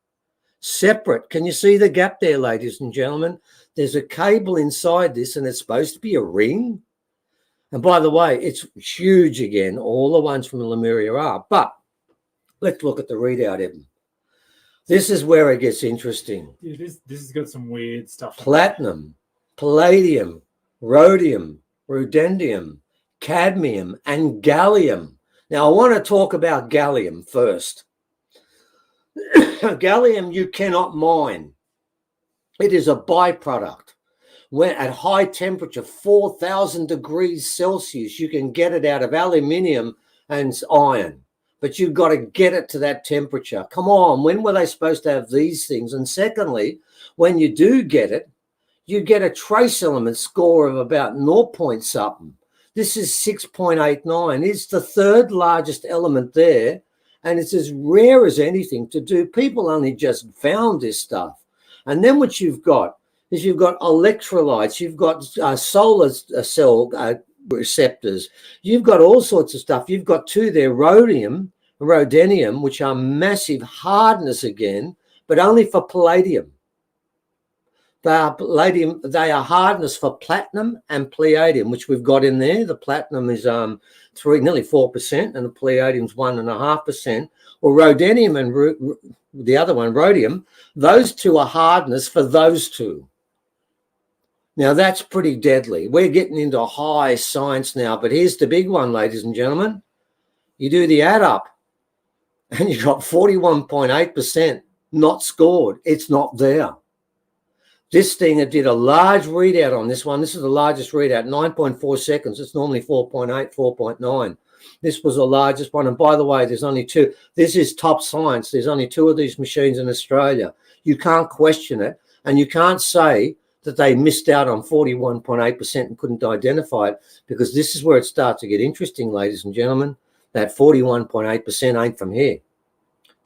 separate. Can you see the gap there, ladies and gentlemen? There's a cable inside this, and it's supposed to be a ring. And by the way, it's huge again. All the ones from Lemuria are. But let's look at the readout, Evan. This is where it gets interesting. Yeah, this has got some weird stuff. Platinum, palladium, rhodium, rudendium, cadmium, and gallium. Now, I want to talk about gallium first. Gallium you cannot mine. It is a byproduct. When at high temperature, 4,000 degrees Celsius, you can get it out of aluminium and iron. But you've got to get it to that temperature. Come on, when were they supposed to have these things? And secondly, when you do get it, you get a trace element score of about 0 something. This is 6.89. It's the 3rd largest element there, and it's as rare as anything to do. People only just found this stuff. And then what you've got is you've got electrolytes, you've got solar cell receptors, you've got all sorts of stuff. You've got 2 there, rhodium, rhodenium, which are massive hardness again, but only for palladium. They are hardness for platinum and palladium, which we've got in there. The platinum is nearly 4%, and the palladium's 1.5%. Or rhodenium and the other one, rhodium, those 2 are hardness for those 2. Now, that's pretty deadly. We're getting into high science now, but here's the big one, ladies and gentlemen. You do the add up, and you've got 41.8% not scored. It's not there. This thing, it did a large readout on this one. This is the largest readout, 9.4 seconds. It's normally 4.8, 4.9. This was the largest one. And by the way, there's only 2. This is top science. There's only 2 of these machines in Australia. You can't question it. And you can't say that they missed out on 41.8% and couldn't identify it, because this is where it starts to get interesting, ladies and gentlemen. That 41.8% ain't from here.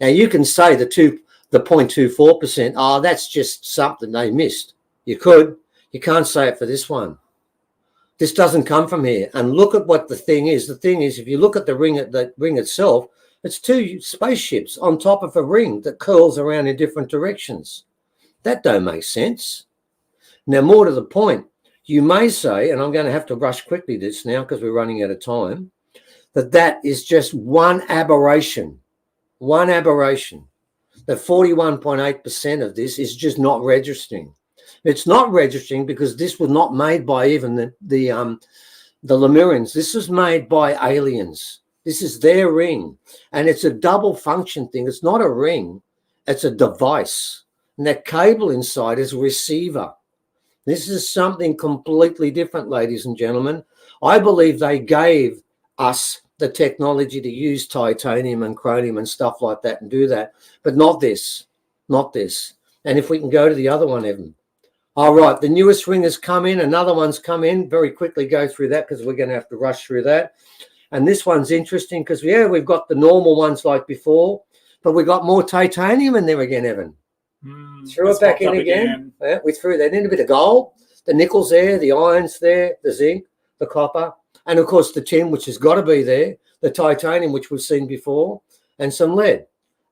Now, you can say the 0.24%, oh, that's just something they missed. You could. You can't say it for this one. This doesn't come from here. And look at what the thing is. The thing is, if you look at the ring itself, it's 2 spaceships on top of a ring that curls around in different directions. That don't make sense. Now, more to the point, you may say, and I'm going to have to rush quickly this now because we're running out of time, that is just one aberration. One aberration. that 41.8% of this is just not registering. It's not registering because this was not made by even the Lemurians. This was made by aliens. This is their ring, and it's a double function thing. It's not a ring, it's a device, and that cable inside is a receiver. This is something completely different, ladies and gentlemen. I believe they gave us the technology to use titanium and chromium and stuff like that and do that, but not this, not this. And if we can go to the other one, Evan. All right, the newest ring has come in. Another one's come in. Very quickly go through that because we're going to have to rush through that. And this one's interesting because, yeah, we've got the normal ones like before, but we got more titanium in there again, Evan. Threw it back in again. Yeah, we threw that in, a bit of gold. The nickel's there, the iron's there, the zinc, the copper, and, of course, the tin, which has got to be there, the titanium, which we've seen before, and some lead.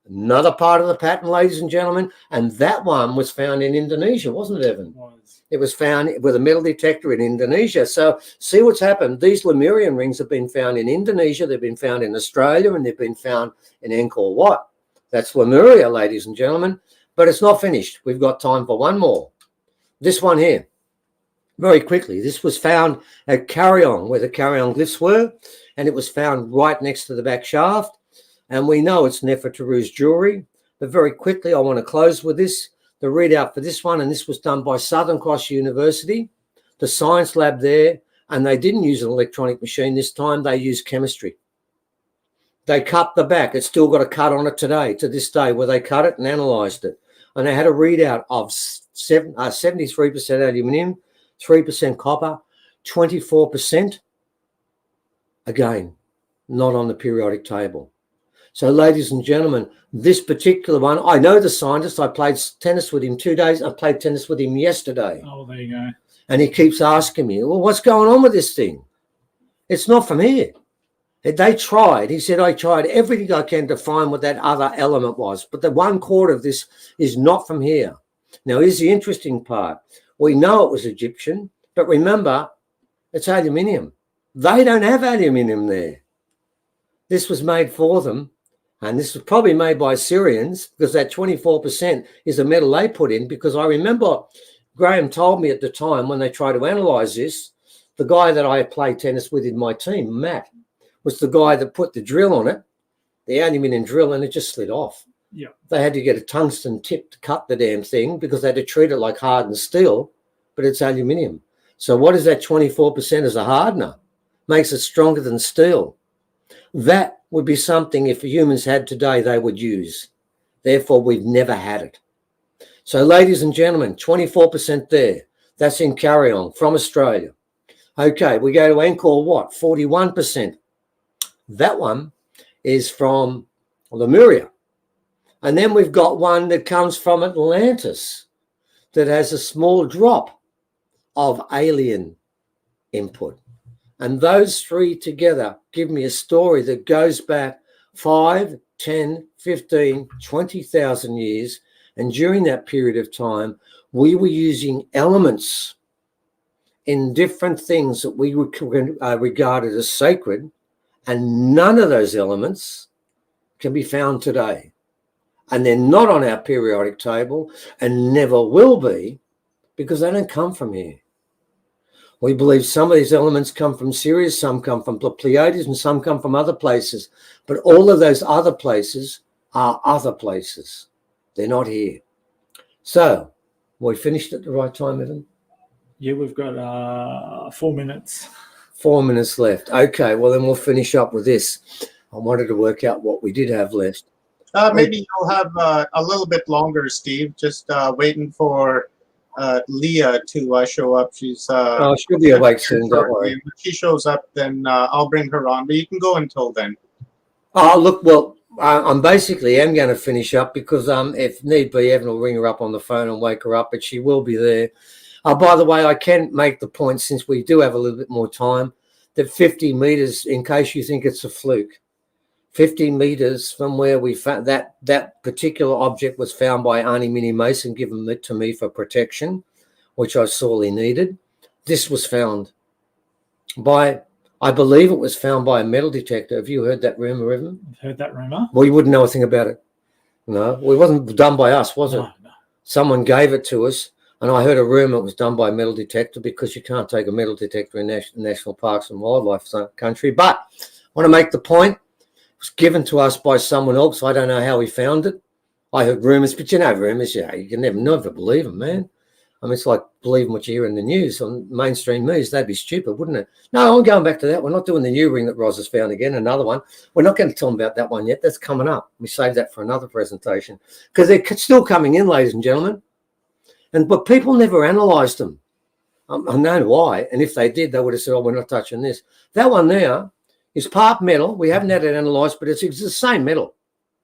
Another part of the pattern, ladies and gentlemen, and that one was found in Indonesia, wasn't it, Evan? It was found with a metal detector in Indonesia. So see what's happened. These Lemurian rings have been found in Indonesia, they've been found in Australia, and they've been found in Angkor Wat. That's Lemuria, ladies and gentlemen. But it's not finished. We've got time for one more. This one here, very quickly. This was found at Carryong, where the Carryong glyphs were, and it was found right next to the back shaft. And we know it's Nefertari's jewelry. But very quickly, I want to close with this. The readout for this one, and this was done by Southern Cross University, the science lab there, and they didn't use an electronic machine this time. They used chemistry. They cut the back. It's still got a cut on it today, to this day, where they cut it and analysed it. And they had a readout of 73% aluminium, 3% copper, 24%, again, not on the periodic table. So, ladies and gentlemen, this particular one, I know the scientist. I played tennis with him 2 days. I played tennis with him yesterday. Oh, there you go. And he keeps asking me, well, what's going on with this thing? It's not from here. They tried. He said, I tried everything I can to find what that other element was. But the 1/4 of this is not from here. Now, here's the interesting part. We know it was Egyptian, but remember, it's aluminium. They don't have aluminium there. This was made for them. And this was probably made by Syrians because that 24% is the metal they put in. Because I remember Graham told me at the time when they tried to analyze this, the guy that I played tennis with in my team, Matt, was the guy that put the drill on it, the aluminium drill, and it just slid off. Yeah. They had to get a tungsten tip to cut the damn thing because they had to treat it like hardened steel, but it's aluminium. So what is that 24% as a hardener? Makes it stronger than steel. That would be something if humans had today, they would use. Therefore, we've never had it. So, ladies and gentlemen, 24% there. That's in Carryong from Australia. Okay, we go to Angkor Wat, 41%. That one is from Lemuria. And then we've got one that comes from Atlantis that has a small drop of alien input. And those three together give me a story that goes back 5, 10, 15, 20,000 years. And during that period of time, we were using elements in different things that we regarded as sacred. And none of those elements can be found today. And they're not on our periodic table and never will be because they don't come from here. We believe some of these elements come from Sirius, some come from the Pleiades, and some come from other places. But all of those other places are other places. They're not here. So, we finished at the right time, Evan? Yeah, we've got 4 minutes. 4 minutes left. Okay, well, then we'll finish up with this. I wanted to work out what we did have left. Maybe you'll have a little bit longer, Steve. Just waiting for Leah to show up. She's she'll be awake soon, don't worry. When she shows up, then I'll bring her on. But you can go until then. Oh, look, well, I'm basically am going to finish up because if need be, Evan will ring her up on the phone and wake her up, but she will be there. By the way, I can make the point, since we do have a little bit more time, that 50 meters, in case you think it's a fluke, 50 meters from where we found that particular object was found by Arnie Minnie Mason, given it to me for protection, which I sorely needed. This was found by, I believe it was found by a metal detector. Have you heard that rumor, Evan? I've heard that rumor. Well, you wouldn't know a thing about it. No, it wasn't done by us, was it? No, no. Someone gave it to us, and I heard a rumor it was done by a metal detector, because you can't take a metal detector in national parks and wildlife country. But I want to make the point, it was given to us by someone else. I don't know how he found it. I heard rumors, but you know rumors, yeah, you can never believe them, man. I mean, it's like believing what you hear in the news on mainstream news. That'd be stupid, wouldn't it? No, I'm going back to that. We're not doing the new ring that Roz has found again, another one. We're not going to tell them about that one yet. That's coming up. We saved that for another presentation, because they're still coming in, ladies and gentlemen. But people never analysed them. I know why. And if they did, they would have said, oh, we're not touching this. That one there is part metal. We haven't had it analysed, but it's the same metal.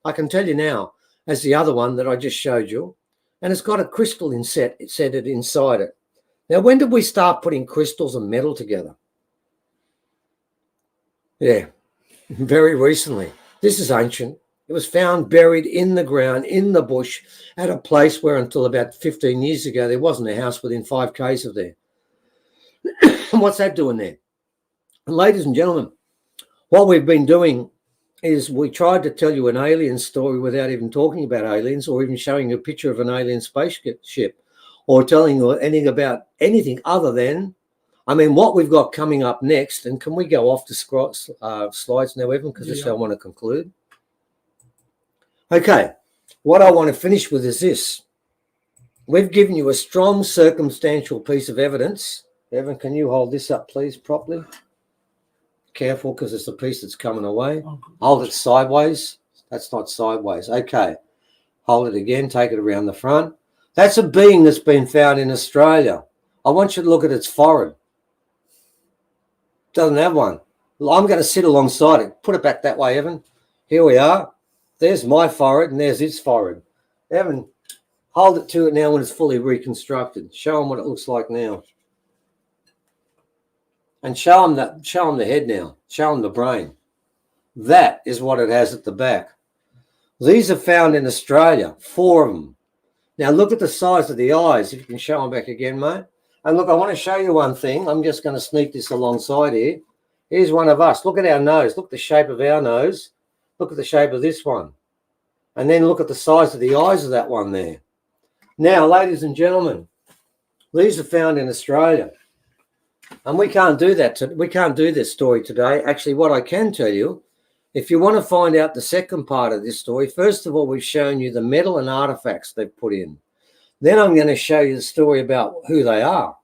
I can tell you now, as the other one that I just showed you. And it's got a crystal inside it. Now, when did we start putting crystals and metal together? Yeah, very recently. This is ancient. It was found buried in the ground, in the bush, at a place where until about 15 years ago, there wasn't a house within 5 k's of there. And what's that doing there? And ladies and gentlemen, what we've been doing is we tried to tell you an alien story without even talking about aliens, or even showing you a picture of an alien spaceship, or telling you anything about anything other than, I mean, what we've got coming up next. And can we go off the slides now, Evan, because this is how I want to conclude. Okay, what I want to finish with is this. We've given you a strong circumstantial piece of evidence. Evan, can you hold this up, please, properly? Careful, because it's the piece that's coming away. Hold it sideways. That's not sideways. Okay. Hold it again. Take it around the front. That's a being that's been found in Australia. I want you to look at its forehead. Doesn't have one. Well, I'm going to sit alongside it. Put it back that way, Evan. Here we are. There's my forehead and there's its forehead. Evan, hold it to it now when it's fully reconstructed. Show them what it looks like now. And show them the head now. Show them the brain. That is what it has at the back. These are found in Australia, 4 of them. Now look at the size of the eyes, if you can show them back again, mate. And look, I want to show you one thing. I'm just going to sneak this alongside here. Here's one of us. Look at our nose. Look at the shape of our nose. Look at the shape of this one. And then look at the size of the eyes of that one there. Now, ladies and gentlemen, these are found in Australia. And we can't do that. We can't do this story today. Actually, what I can tell you, if you want to find out the second part of this story, first of all, we've shown you the metal and artifacts they've put in. Then I'm going to show you the story about who they are.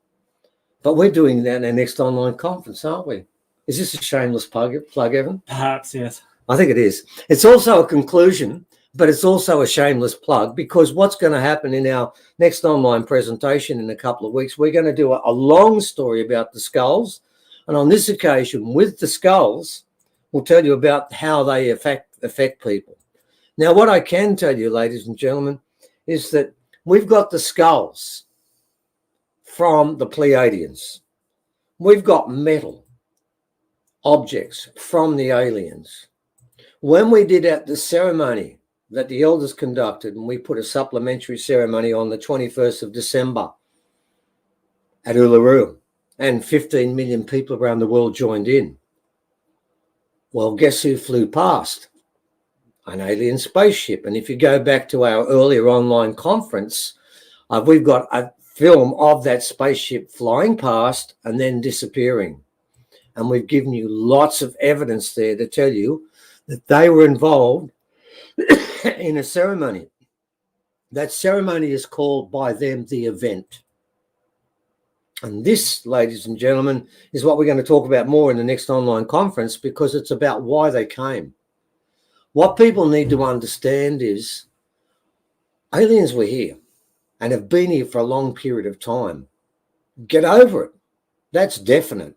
But we're doing that in our next online conference, aren't we? Is this a shameless plug, Evan? Perhaps, yes. I think it is. It's also a conclusion, but it's also a shameless plug, because what's going to happen in our next online presentation in a couple of weeks, we're going to do a long story about the skulls. And on this occasion, with the skulls, we'll tell you about how they affect people. Now, what I can tell you, ladies and gentlemen, is that we've got the skulls from the Pleiadians. We've got metal objects from the aliens. When we did the ceremony that the elders conducted, and we put a supplementary ceremony on the 21st of December at Uluru, and 15 million people around the world joined in. Well, guess who flew past? An alien spaceship. And if you go back to our earlier online conference, we've got a film of that spaceship flying past and then disappearing. And we've given you lots of evidence there to tell you that they were involved in a ceremony. That ceremony is called by them the event. And this, ladies and gentlemen, is what we're going to talk about more in the next online conference, because it's about why they came. What people need to understand is aliens were here and have been here for a long period of time. Get over it. That's definite.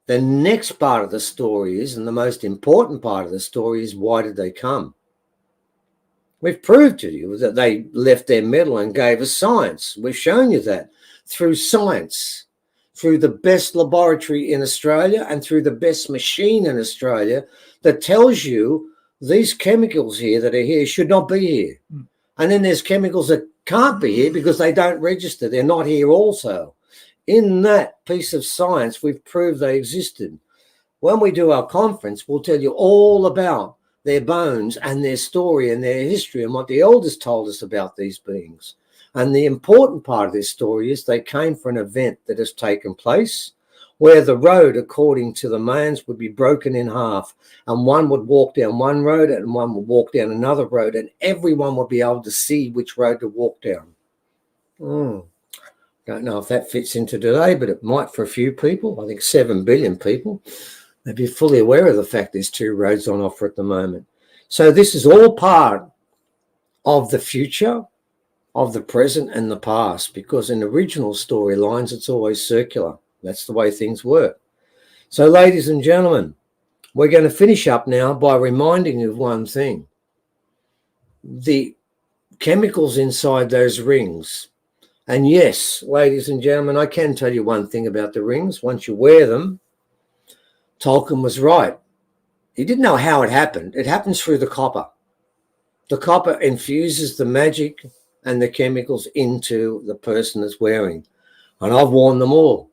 The next part of the story is, and the most important part of the story is, why did they come? We've proved to you that they left their metal and gave us science. We've shown you that through science, through the best laboratory in Australia and through the best machine in Australia that tells you these chemicals here that are here should not be here. And then there's chemicals that can't be here because they don't register. They're not here also. In that piece of science, we've proved they existed. When we do our conference, we'll tell you all about their bones and their story and their history and what the elders told us about these beings. And the important part of this story is they came for an event that has taken place where the road, according to the Mayans, would be broken in half, and one would walk down one road and one would walk down another road, and everyone would be able to see which road to walk down. Don't know if that fits into today, but it might for a few people. I think 7 billion people. They'd be fully aware of the fact there's 2 roads on offer at the moment. So this is all part of the future, of the present and the past, because in original storylines, it's always circular. That's the way things work. So, ladies and gentlemen, we're going to finish up now by reminding you of one thing. The chemicals inside those rings. And yes, ladies and gentlemen, I can tell you one thing about the rings. Once you wear them, Tolkien was right. He didn't know how it happened. It happens through the copper. The copper infuses the magic and the chemicals into the person that's wearing. And I've worn them all.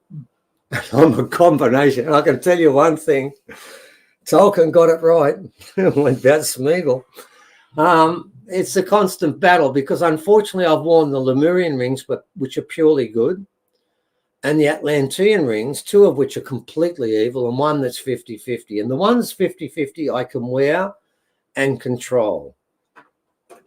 I'm a combination. And I can tell you one thing. Tolkien got it right. About Smeagol. It's a constant battle because unfortunately I've worn the Lemurian rings, which are purely good, and the Atlantean rings, 2 of which are completely evil, and one that's 50-50. And the one that's 50-50 I can wear and control.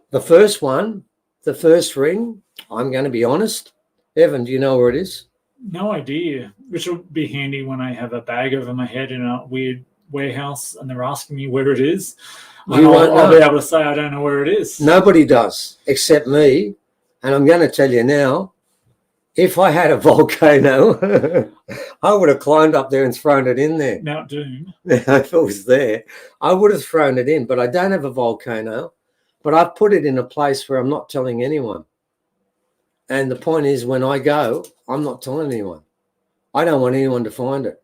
The first one, the first ring, I'm going to be honest. Evan, do you know where it is? No idea, which will be handy when I have a bag over my head in a weird warehouse and they're asking me where it is. I'll be able to say I don't know where it is. Nobody does except me. And I'm going to tell you now, if I had a volcano, I would have climbed up there and thrown it in there. Mount Doom. If it was there, I would have thrown it in, but I don't have a volcano. But I've put it in a place where I'm not telling anyone. And the point is, when I go, I'm not telling anyone. I don't want anyone to find it.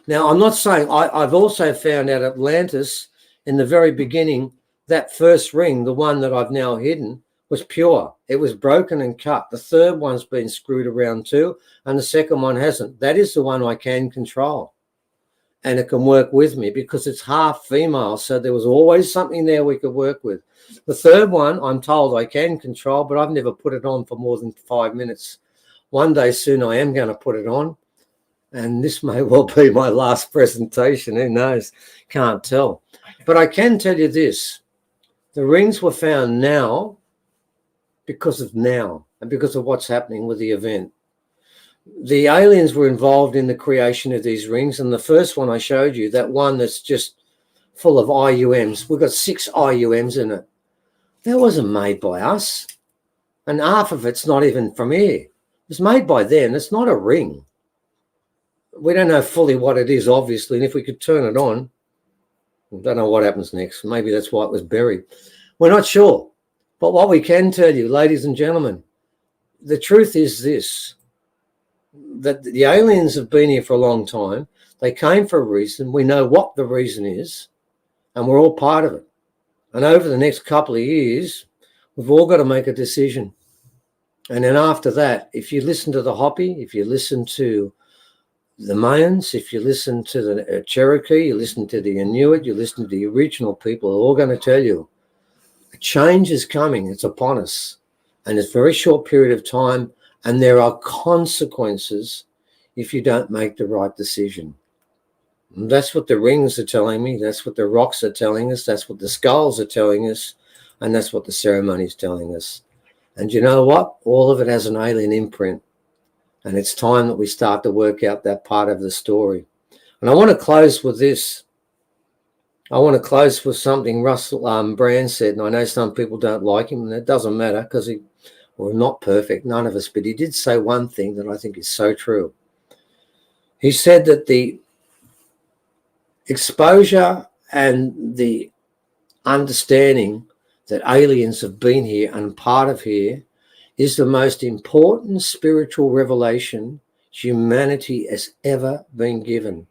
Now, I'm not saying, I've also found out Atlantis in the very beginning, that first ring, the one that I've now hidden, was pure. It was broken and cut. The third one's been screwed around too, and the second one hasn't. That is the one I can control. And it can work with me because it's half female. So there was always something there we could work with. The third one, I'm told I can control, but I've never put it on for more than 5 minutes. One day soon I am going to put it on. And this may well be my last presentation. Who knows? Can't tell. But I can tell you this. The rings were found now because of now and because of what's happening with the event. The aliens were involved in the creation of these rings. And the first one I showed you, that one that's just full of IUMs. We've got 6 IUMs in it. That wasn't made by us. And half of it's not even from here. It was made by them. It's not a ring. We don't know fully what it is, obviously. And if we could turn it on, I don't know what happens next. Maybe that's why it was buried. We're not sure. But what we can tell you, ladies and gentlemen, the truth is this, that the aliens have been here for a long time. They came for a reason. We know what the reason is, and we're all part of it. And over the next couple of years, we've all got to make a decision. And then after that, if you listen to the Hopi, if you listen to the Mayans, if you listen to the Cherokee, you listen to the Inuit, you listen to the original people, they're all going to tell you a change is coming. It's upon us. And it's a very short period of time. And there are consequences if you don't make the right decision. And that's what the rings are telling me. That's what the rocks are telling us. That's what the skulls are telling us. And that's what the ceremony is telling us. And you know what? All of it has an alien imprint. And it's time that we start to work out that part of the story. And I want to close with this. I want to close with something Russell Brand said. And I know some people don't like him, and it doesn't matter because we're not perfect, none of us. But he did say one thing that I think is so true. He said that the exposure and the understanding that aliens have been here and part of here is the most important spiritual revelation humanity has ever been given.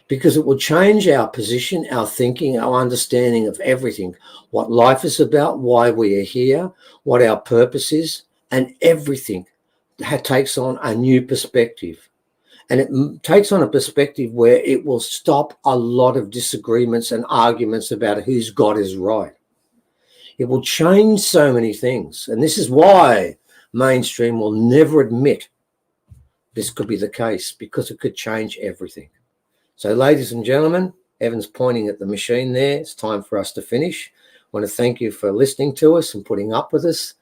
Because it will change our position, our thinking, our understanding of everything, what life is about, why we are here, what our purpose is, and everything takes on a new perspective. And it takes on a perspective where it will stop a lot of disagreements and arguments about whose God is right. It will change so many things. And this is why mainstream will never admit this could be the case, because it could change everything. So, ladies and gentlemen, Evan's pointing at the machine there. It's time for us to finish. I want to thank you for listening to us and putting up with us.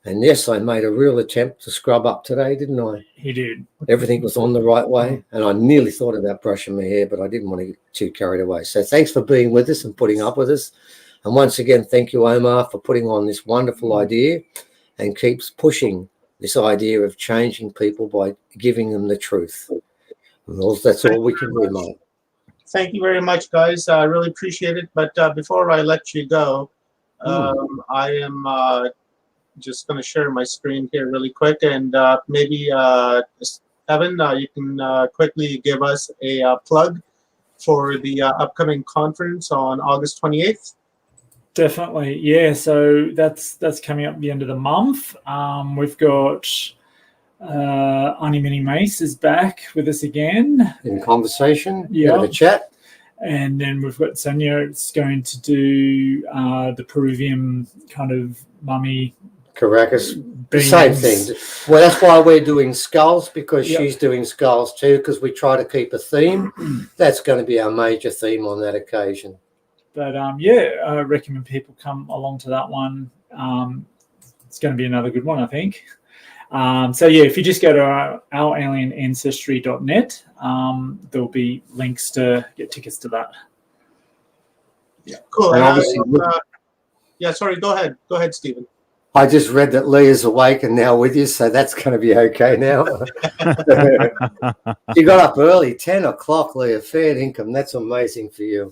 And yes, I made a real attempt to scrub up today, didn't I? He did. Everything was on the right way. And I nearly thought about brushing my hair, but I didn't want to get too carried away. So thanks for being with us and putting up with us. And once again, thank you, Omar, for putting on this wonderful idea and keeps pushing this idea of changing people by giving them the truth. And that's all we can do, mate. Thank you very much, guys. I really appreciate it. But before I let you go, I am just going to share my screen here really quick. And maybe, Evan, you can quickly give us a plug for the upcoming conference on August 28th. Definitely, yeah. So that's coming up at the end of the month. We've got Ani Mini Mace is back with us again in conversation. Yeah, the chat. And then we've got Sonia. It's going to do the Peruvian kind of mummy. Caracas. The same thing. Well, that's why we're doing skulls, because she's doing skulls too, because we try to keep a theme. That's going to be our major theme on that occasion. But yeah, I recommend people come along to that one. It's going to be another good one, I think. So yeah, if you just go to ouralienancestry.net, there'll be links to get tickets to that. Yeah, cool. And yeah, sorry, go ahead. Go ahead, Stephen. I just read that Leah's awake and now with you, so that's going to be okay now. You got up early, 10 o'clock, Leah. Fair income. That's amazing for you.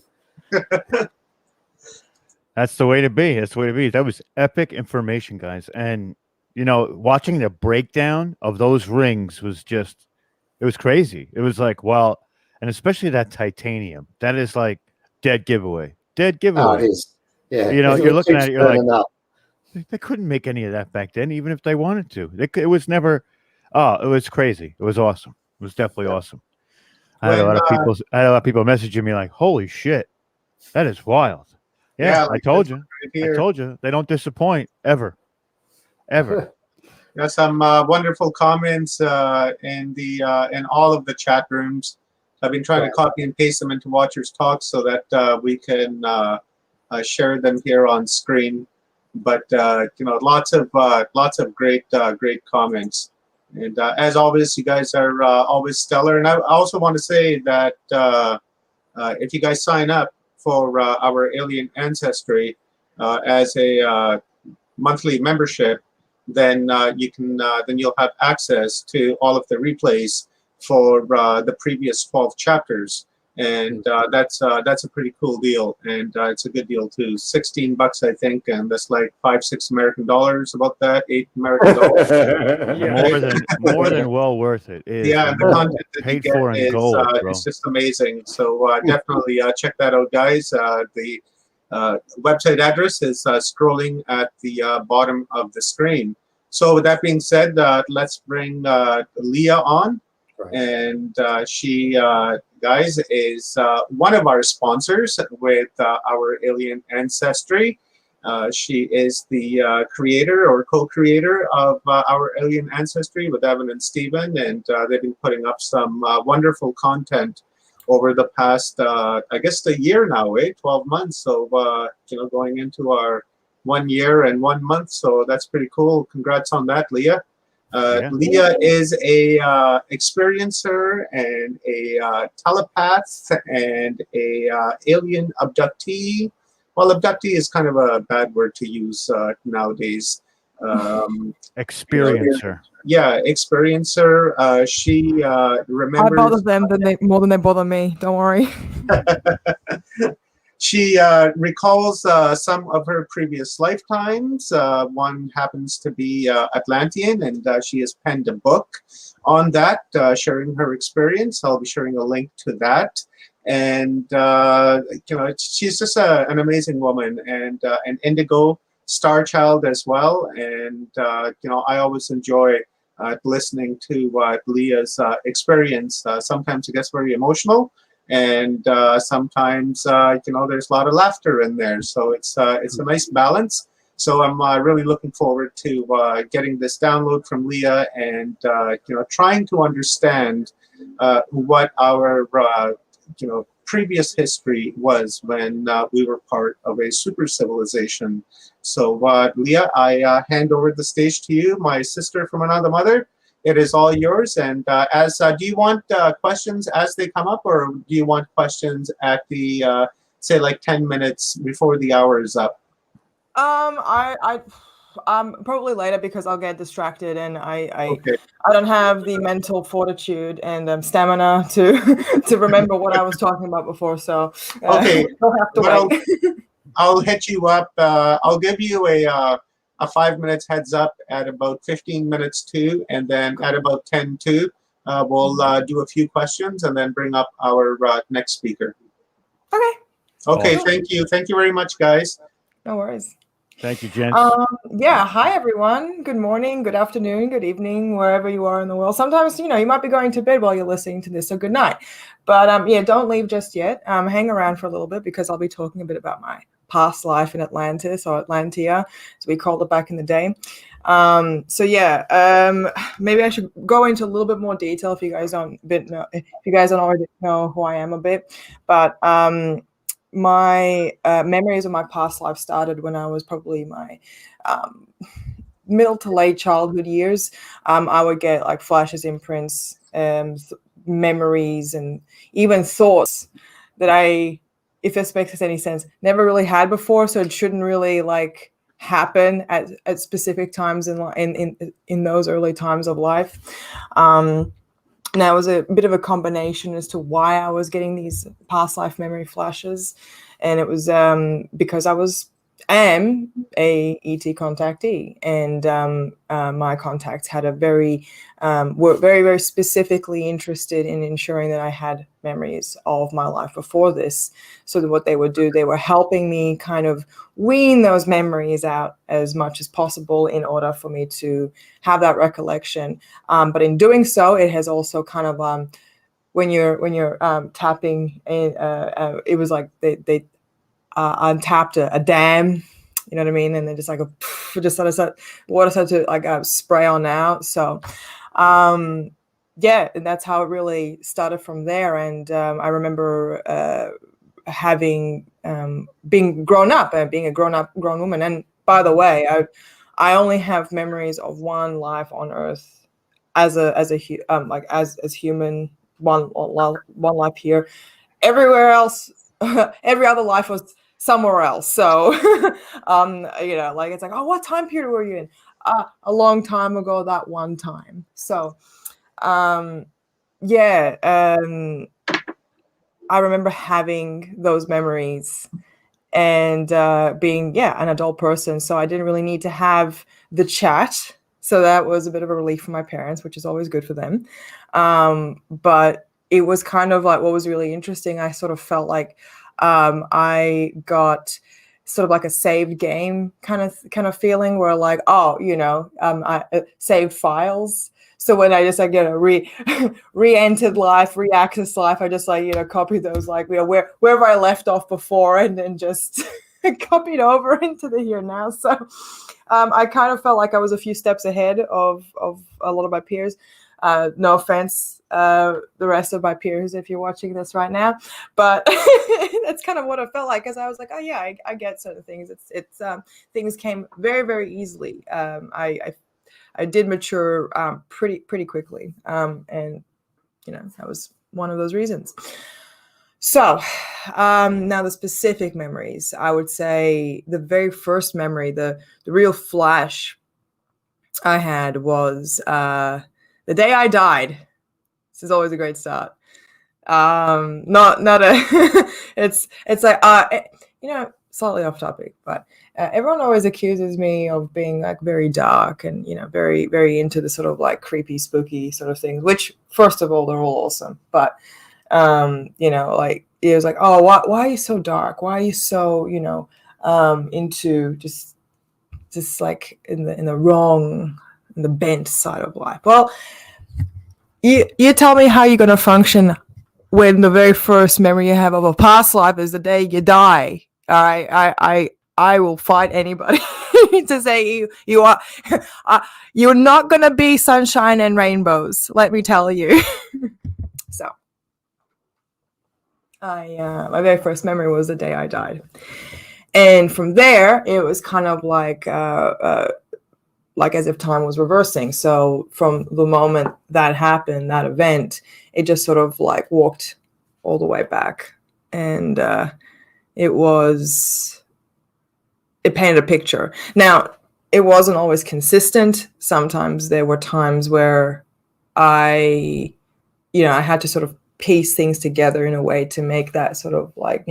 That's the way to be. That's the way to be. That was epic information, guys. And, you know, watching the breakdown of those rings was just, it was crazy. It was like, well, and especially that titanium. That is like dead giveaway. Dead giveaway. Oh, it is. Yeah. You know, you're looking at it, you're like, they couldn't make any of that back then, even if they wanted to. It was never, it was crazy. It was awesome. It was definitely awesome. I had a lot of people messaging me like, holy shit, that is wild. Yeah, like I told you. I told you. They don't disappoint ever. Ever. There's some wonderful comments in all of the chat rooms. I've been trying to copy and paste them into Watchers Talk so that we can share them here on screen. But you know, lots of great comments. And as always, you guys are always stellar. And I also want to say that if you guys sign up for our Alien Ancestry as a monthly membership, then you'll have access to all of the replays for the previous 12 chapters, and that's a pretty cool deal, and it's a good deal too. $16, I think, and that's like $5-6 American dollars, about that, $8 American dollars. Yeah. more than well worth it. Yeah, the content that paid you get for in gold, bro. it's just amazing. So definitely check that out, guys. The website address is scrolling at the bottom of the screen. So with that being said, let's bring Leah on. Right. And she, guys, is one of our sponsors with our Alien Ancestry. She is the creator or co-creator of our Alien Ancestry with Evan and Stephen, and they've been putting up some wonderful content over the past, I guess, a year now, 12 months. So, you know, going into our 1 year and 1 month. So that's pretty cool. Congrats on that, Leah. Leah is a experiencer and a telepath and a alien abductee. Well, abductee is kind of a bad word to use nowadays. Experiencer. Yeah, experiencer. She remembers. I bother them more than they bother me. Don't worry. She recalls some of her previous lifetimes. One happens to be Atlantean, and she has penned a book on that, sharing her experience. I'll be sharing a link to that. And you know, she's just an amazing woman, and an indigo star child as well. And you know, I always enjoy listening to Leah's experience. Sometimes it gets very emotional, and sometimes there's a lot of laughter in there. So it's a nice balance. So I'm really looking forward to getting this download from Leah and trying to understand what our previous history was when we were part of a super civilization. So Leah, I hand over the stage to you, my sister from another mother. It is all yours. And do you want questions as they come up, or do you want questions at the say like 10 minutes before the hour is up? I'm probably later because I'll get distracted and Okay. I don't have the mental fortitude and stamina to to remember what I was talking about before. So Okay. I'll have to wait. I'll hit you up. I'll give you a 5 minutes heads up at about 15 minutes to, and then at about 10 to, we'll do a few questions and then bring up our next speaker. Okay. Okay. Awesome. Thank you. Thank you very much, guys. No worries. Thank you, gents. Yeah. Hi, everyone. Good morning, good afternoon, good evening, wherever you are in the world. Sometimes, you might be going to bed while you're listening to this, so good night. But yeah, don't leave just yet. Hang around for a little bit because I'll be talking a bit about my past life in Atlantis, or Atlantia, as we called it back in the day. So yeah, maybe I should go into a little bit more detail if you guys don't already know who I am a bit. But my memories of my past life started when I was probably my middle to late childhood years. I would get like flashes, imprints, memories, and even thoughts that if this makes any sense, never really had before. So it shouldn't really like happen at specific times in those early times of life. Now, it was a bit of a combination as to why I was getting these past life memory flashes. And it was because I am a ET contactee, and my contacts had were very, very specifically interested in ensuring that I had memories of my life before this. So that what they would do, they were helping me kind of wean those memories out as much as possible in order for me to have that recollection. But in doing so, it has also kind of when you're tapping, it was like they untapped a dam, you know what I mean? And then just like water started to like spray on out. So yeah, and that's how it really started from there. And I remember being grown up and being a grown woman. And by the way, I only have memories of one life on Earth as human, one life here. Everywhere else, every other life was somewhere else. So, like it's like, oh, what time period were you in? A long time ago, that one time. So, yeah, I remember having those memories and being, an adult person. So I didn't really need to have the chat. So that was a bit of a relief for my parents, which is always good for them. But it was kind of like what was really interesting. I sort of felt like I got sort of like a saved game kind of feeling where like, I saved files. So when I just re-entered life, re-accessed life, I just copied those wherever I left off before and then just copied over into the here now. So I kind of felt like I was a few steps ahead of a lot of my peers. No offense, the rest of my peers, if you're watching this right now, but that's kind of what it felt like, because I was like, oh yeah, I get certain things. It's things came very, very easily. I did mature pretty quickly, and that was one of those reasons. So now the specific memories, I would say the very first memory, the real flash I had was the day I died. This is always a great start. Not a it's like slightly off topic, but everyone always accuses me of being like very dark and very, very into the sort of like creepy, spooky sort of things, which first of all, they're all awesome, but like it was like, oh, why are you so dark? Why are you so into just like in the wrong the bent side of life. Well, you tell me how you're going to function when the very first memory you have of a past life is the day you die. All right, I will fight anybody to say you are you're not going to be sunshine and rainbows. Let me tell you. So, my very first memory was the day I died, and from there it was kind of like as if time was reversing. So from the moment that happened, that event, it just sort of like walked all the way back, and it painted a picture. Now, it wasn't always consistent. Sometimes there were times where I had to sort of piece things together in a way to make that sort of like,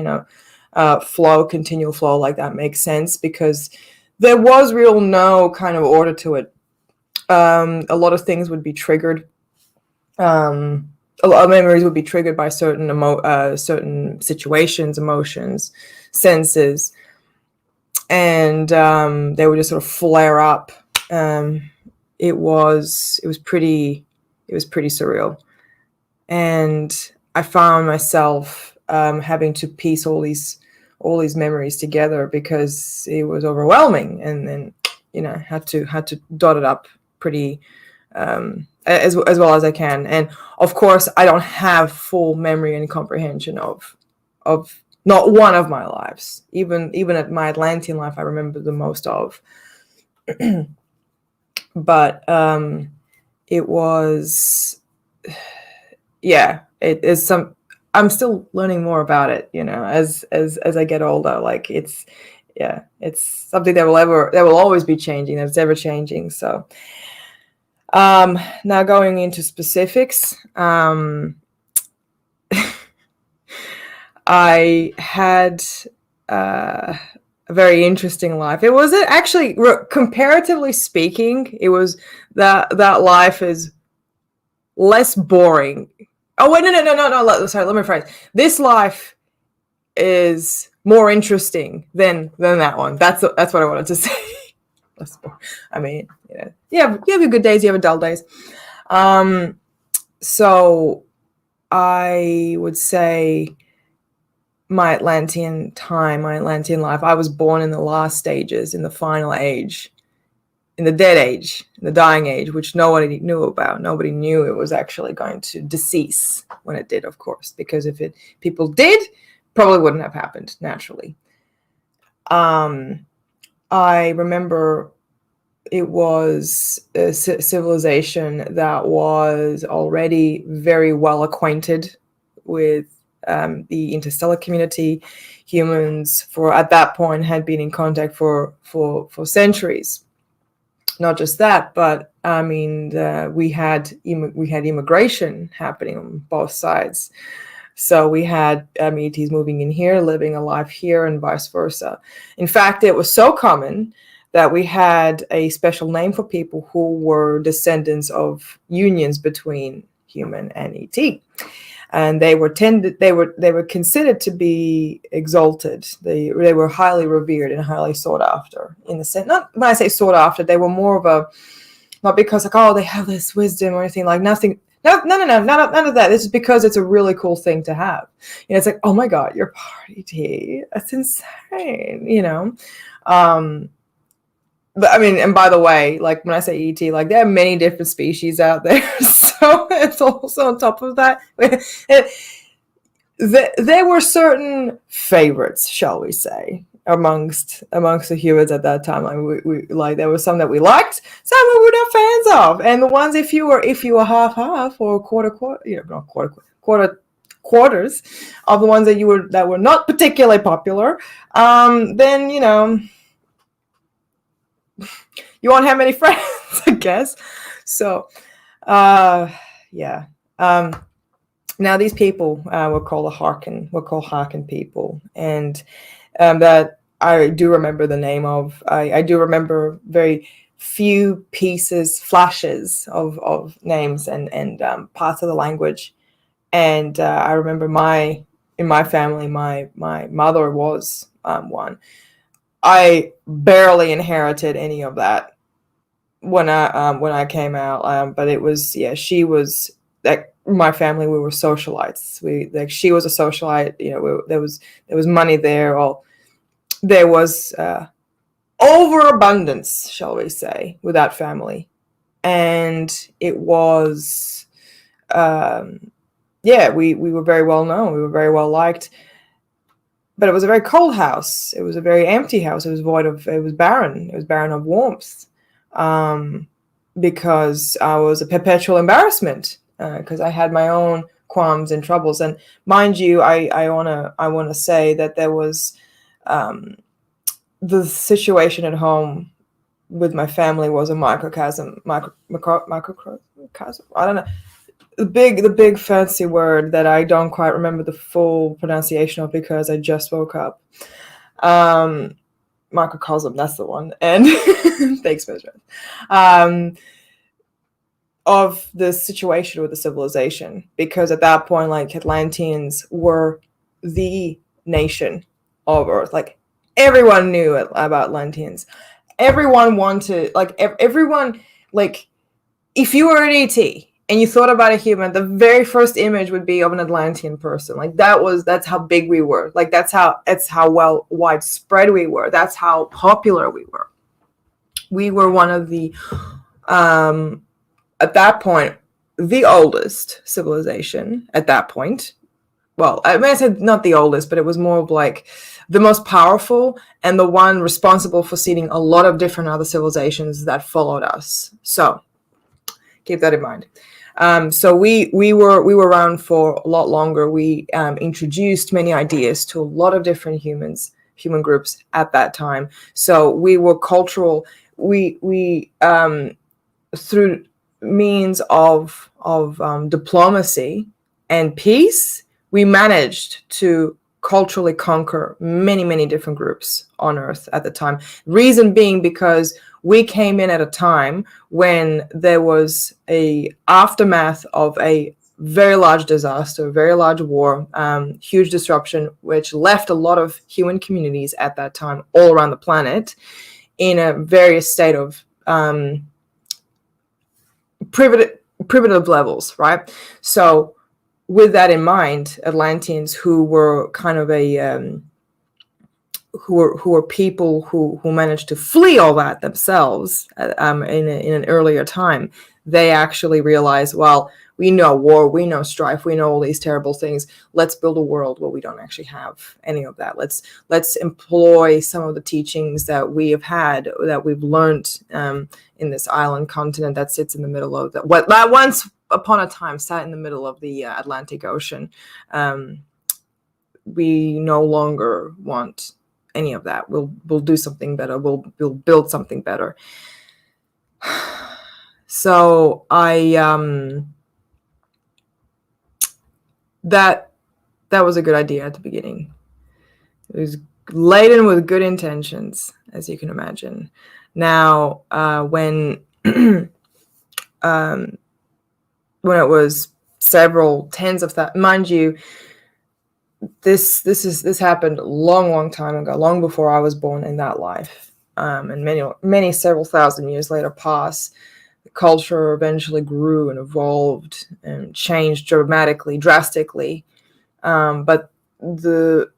continual flow, like that makes sense, because there was no kind of order to it. A lot of things would be triggered. A lot of memories would be triggered by certain situations, emotions, senses, and they would just sort of flare up. It was pretty surreal, and I found myself having to piece all these memories together because it was overwhelming, and then had to dot it up pretty as well as I can. And of course, I don't have full memory and comprehension of not one of my lives. Even at my Atlantean life, I remember the most of. But it was, yeah, it is some. I'm still learning more about it, as I get older. Like it's something that will always be changing. That's ever changing. So, now going into specifics, I had a very interesting life. It was actually, comparatively speaking, it was that life is less boring. Oh wait, no. Sorry, let me rephrase. This life is more interesting than that one. That's what I wanted to say. I mean, you have your good days, you have your dull days. So I would say my Atlantean life, I was born in the last stages, in the final age, in the dead age, in the dying age, which nobody knew about. Nobody knew it was actually going to decease when it did, of course, because if people did, probably wouldn't have happened naturally. I remember it was a civilization that was already very well acquainted with the interstellar community. Humans, at that point, had been in contact for centuries. Not just that, but I mean, we had immigration happening on both sides. So we had ETs moving in here, living a life here, and vice versa. In fact, it was so common that we had a special name for people who were descendants of unions between human and ET. And they were considered to be exalted. They were highly revered and highly sought after. In the sense, not when I say sought after, they were more of a, not because like, they have this wisdom or anything, like nothing. No, none of that. This is because it's a really cool thing to have. It's like, oh my God, you're part ET. That's insane. But I mean, and by the way, like when I say ET, like there are many different species out there. So it's also on top of that, there were certain favorites, shall we say, amongst the humans at that time. Like we like, there were some that we liked, some we were not fans of, and the ones if you were half or quarters of the ones that were not particularly popular, then you won't have many friends, I guess. So, yeah. Now these people were called Harken people, and that I do remember the name of. I do remember very few flashes of names and parts of the language, and I remember in my family, my mother was one. I barely inherited any of that when I came out. But it was, yeah, she was like my family. We were socialites. She was a socialite. You know, there was money there. Or there was overabundance, shall we say, with that family, and it was, yeah, we were very well known. We were very well liked. But it was a very cold house. It was a very empty house. It was barren. It was barren of warmth, because I was a perpetual embarrassment, because I had my own qualms and troubles. And mind you, I wanna say that there was, the situation at home with my family was a microcosm. Microcosm. I don't know. The big fancy word that I don't quite remember the full pronunciation of because I just woke up. Microcosm, that's the one. And thanks, Mr. Of the situation with the civilization, because at that point, like, Atlanteans were the nation of Earth. Like, everyone knew about Atlanteans. Everyone wanted, like, everyone, like, if you were an ET and you thought about a human, the very first image would be of an Atlantean person. Like, that's how big we were. Like, that's how well widespread we were. That's how popular we were. We were one of the, at that point, the oldest civilization at that point. Well, I mean, I said not the oldest, but it was more of like the most powerful and the one responsible for seeding a lot of different other civilizations that followed us. So keep that in mind. So we were around for a lot longer. We introduced many ideas to a lot of different human groups at that time. So we were cultural. We through means of diplomacy and peace, we managed to culturally conquer many different groups on Earth at the time. Reason being because we came in at a time when there was a aftermath of a very large disaster, very large war, huge disruption, which left a lot of human communities at that time all around the planet in a various state of primitive levels, right? So with that in mind, Atlanteans, who were kind of a who were people who managed to flee all that themselves in an earlier time, they actually realized, well, we know war, we know strife, we know all these terrible things. Let's build a world where we don't actually have any of that. Let's employ some of the teachings that we have had, that we've learned in this island continent that sits in the middle of what once upon a time sat in the middle of the Atlantic Ocean. We no longer want any of that. We'll do something better. We'll build something better. So that was a good idea at the beginning. It was laden with good intentions, as you can imagine. Now, when it was several tens of thousands, mind you, this happened a long time ago, long before I was born in that life, and many several thousand years later pass. The culture eventually grew and evolved and changed drastically, but the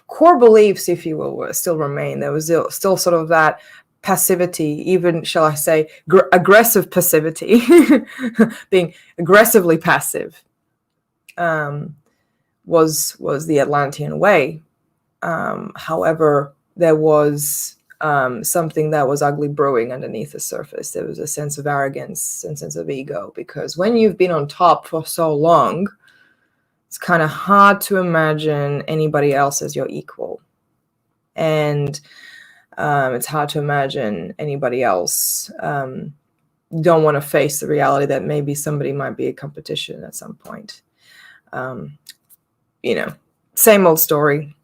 core beliefs, if you will, still remain. There was still sort of that passivity, even, shall I say, aggressive passivity, being aggressively passive, was the Atlantean way. However, there was something that was ugly brewing underneath the surface. There was a sense of arrogance and sense of ego, because when you've been on top for so long, it's kind of hard to imagine anybody else as your equal. And it's hard to imagine anybody else don't want to face the reality that maybe somebody might be a competition at some point. Same old story.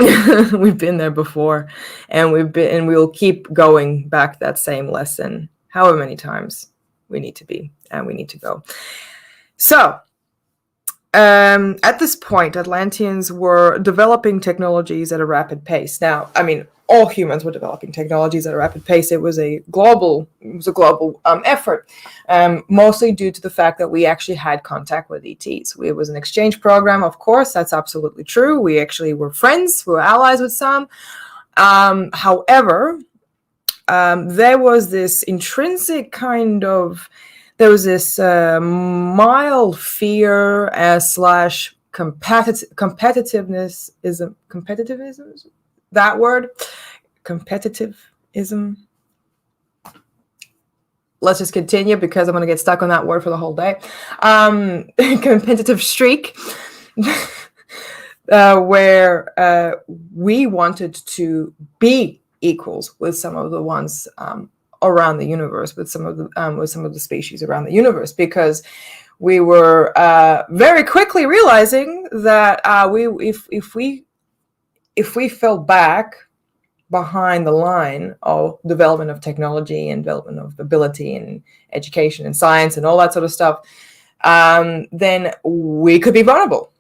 We've been there before, and we'll keep going back that same lesson however many times we need to be, and we need to go. So at this point, Atlanteans were developing technologies at a rapid pace. Now, I mean, all humans were developing technologies at a rapid pace. It was a global effort, mostly due to the fact that we actually had contact with ETs. It was an exchange program, of course. That's absolutely true. We actually were friends. We were allies with some. However, there was this intrinsic kind of, there was this mild fear slash competitiveness, that word, competitivism. Let's just continue because I'm going to get stuck on that word for the whole day. Competitive streak, where we wanted to be equals with some of the ones around the universe, with some of the species around the universe, because we were very quickly realizing that if we fell back behind the line of development of technology and development of ability and education and science and all that sort of stuff, then we could be vulnerable.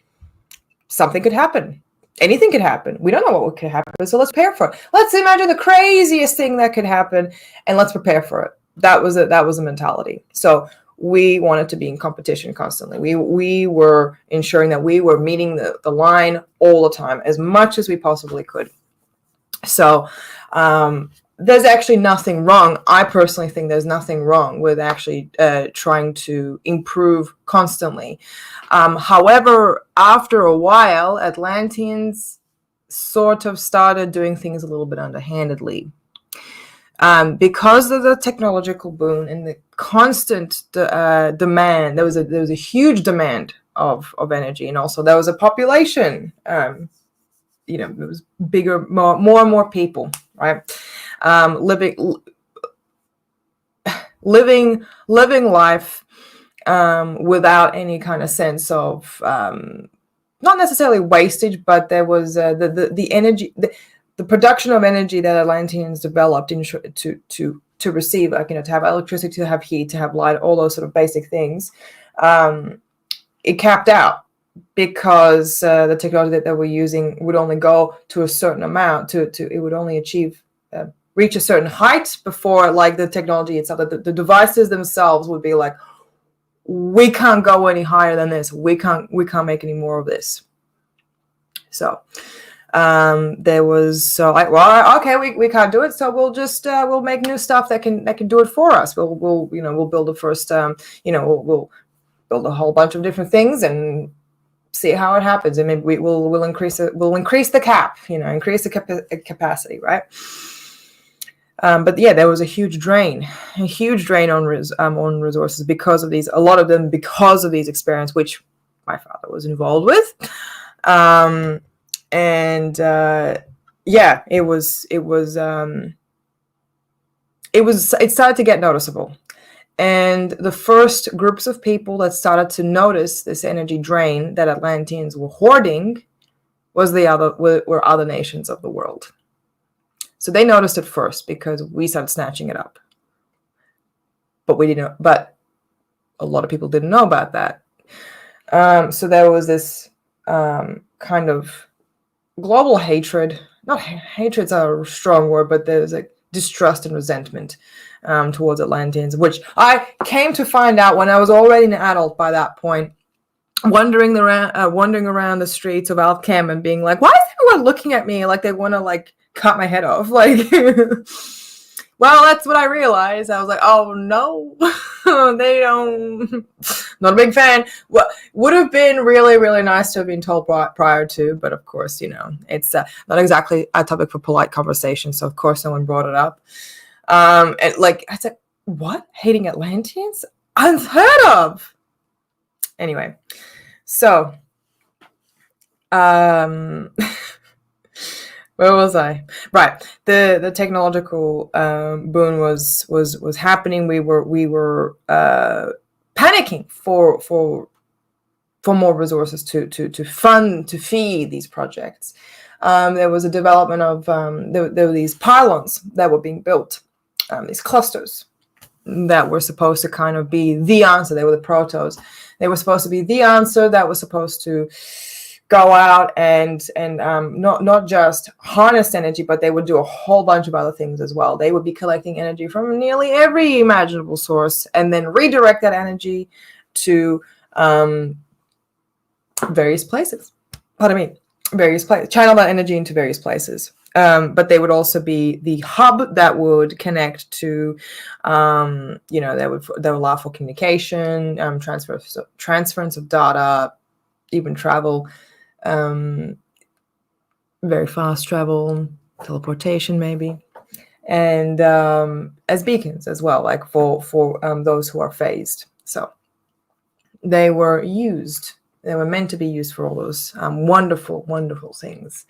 Something could happen. Anything could happen. We don't know what could happen, so let's prepare for it. Let's imagine the craziest thing that could happen, and let's prepare for it. That was a mentality. So we wanted to be in competition constantly. We were ensuring that we were meeting the line all the time, as much as we possibly could. So there's actually nothing wrong. I personally think there's nothing wrong with actually trying to improve constantly. However, after a while, Atlanteans sort of started doing things a little bit underhandedly. Because of the technological boom and the constant demand, there was a huge demand of energy, and also there was a population. It was bigger, more and more people, right? Living life without any kind of sense of not necessarily wastage, but there was the energy, the production of energy that Atlanteans developed to receive, like, to have electricity, to have heat, to have light, all those sort of basic things. It capped out, because the technology that they were using would only go to a certain amount, it would only reach a certain height before, like, the technology itself, the devices themselves would be like, we can't go any higher than this. We can't make any more of this. So there was okay, we can't do it, so we'll just we'll make new stuff that can do it for us. We'll build the first we'll build a whole bunch of different things and see how it happens, and maybe we'll increase it. We'll increase the cap, increase the capacity, right? But yeah, there was a huge drain on resources because of these. A lot of them because of these experiments, which my father was involved with, it started to get noticeable. And the first groups of people that started to notice this energy drain that Atlanteans were hoarding were other nations of the world. So they noticed it first because we started snatching it up. But we didn't. But a lot of people didn't know about that. So there was this kind of global hatred. Not hatred's a strong word, but there's like distrust and resentment towards Atlanteans, which I came to find out when I was already an adult by that point, wandering around the streets of Alchem and being like, why is everyone looking at me like they want to like cut my head off? Like, well, that's what I realized. I was like, oh no, they don't. Not a big fan. Well, would have been really, really nice to have been told prior to, but of course, it's not exactly a topic for polite conversation. So of course, no one brought it up. And like I said, what? Hating Atlanteans? Unheard of. Anyway, so where was I? Right, the technological boom was happening. We were panicking for more resources to fund, to feed these projects. There was a development of there were these pylons that were being built, these clusters that were supposed to kind of be the answer. They were the protos. They were supposed to be the answer that was supposed to go out and not just harness energy, but they would do a whole bunch of other things as well. They would be collecting energy from nearly every imaginable source and then redirect that energy to various places. Various places. Channel that energy into various places. But they would also be the hub that would connect to, they would allow for communication, transference of data, even travel, very fast travel, teleportation maybe, and as beacons as well, like for those who are phased. So they were meant to be used for all those wonderful, wonderful things.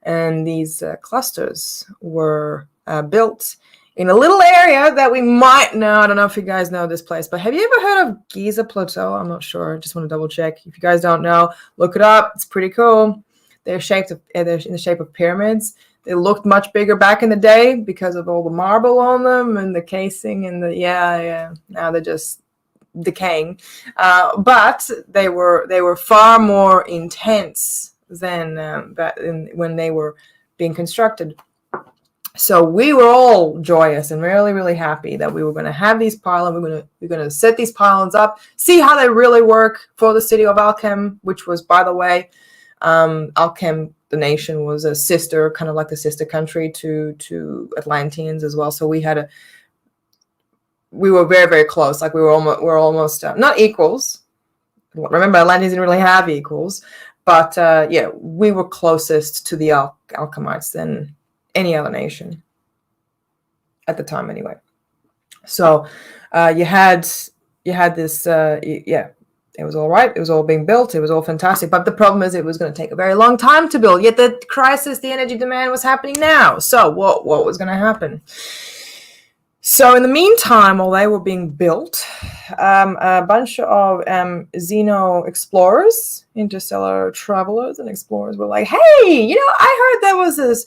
And these clusters were built in a little area that we might know. I don't know if you guys know this place, but have you ever heard of Giza Plateau? I'm not sure. Just want to double check. If you guys don't know, look it up. It's pretty cool. They're in the shape of pyramids. They looked much bigger back in the day because of all the marble on them and the casing and Now they're just decaying. But they were far more intense than when they were being constructed. So we were all joyous and really, really happy that we were going to have these pylons. We're going to set these pylons up, see how they really work for the city of Alchem, which was, by the way, Alchem, the nation, was a sister, kind of like the sister country to Atlanteans as well. So we were very, very close. Like we were almost not equals. Remember, Atlanteans didn't really have equals, but we were closest to the Alchemites than any other nation at the time, anyway. So you had this, it was all right. It was all being built. It was all fantastic. But the problem is, it was going to take a very long time to build. Yet the crisis, the energy demand, was happening now. So what was going to happen? So in the meantime, while they were being built, a bunch of Xeno explorers, interstellar travelers and explorers, were like, "Hey, I heard there was this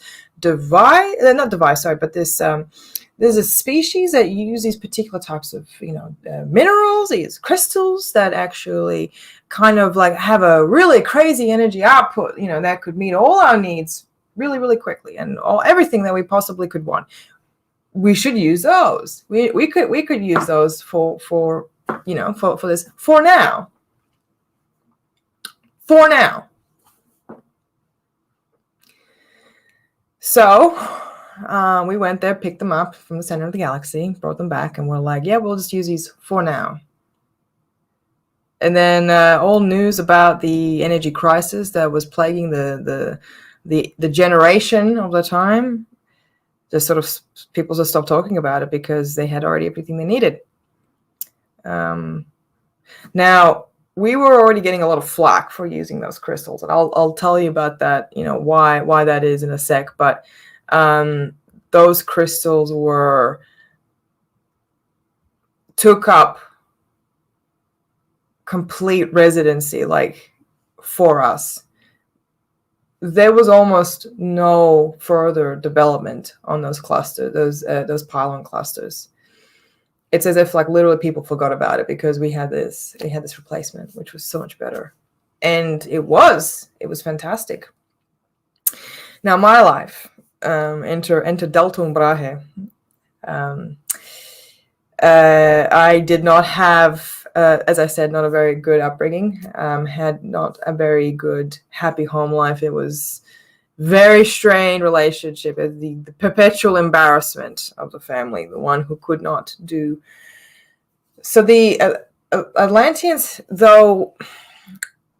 there's a species that use these particular types of, minerals, these crystals that actually kind of like have a really crazy energy output, that could meet all our needs really, really quickly and everything that we possibly could want. We should use those. We could use those for this for now. For now. So we went there, picked them up from the center of the galaxy, brought them back, and we're like, yeah, we'll just use these for now. And then all news about the energy crisis that was plaguing the generation of the time, just sort of people just stopped talking about it because they had already everything they needed. Now, we were already getting a lot of flack for using those crystals, and I'll tell you about that, why that is in a sec. But those crystals took up complete residency, like, for us. There was almost no further development on those clusters, those pylon clusters. It's as if, like, literally people forgot about it because we had this replacement, which was so much better, and it was fantastic. Now, my life, enter Delta Umbraje. I did not have, as I said, not a very good upbringing. Had not a very good, happy home life. It was very strained relationship, the perpetual embarrassment of the family, the one who could not do. So the Atlanteans, though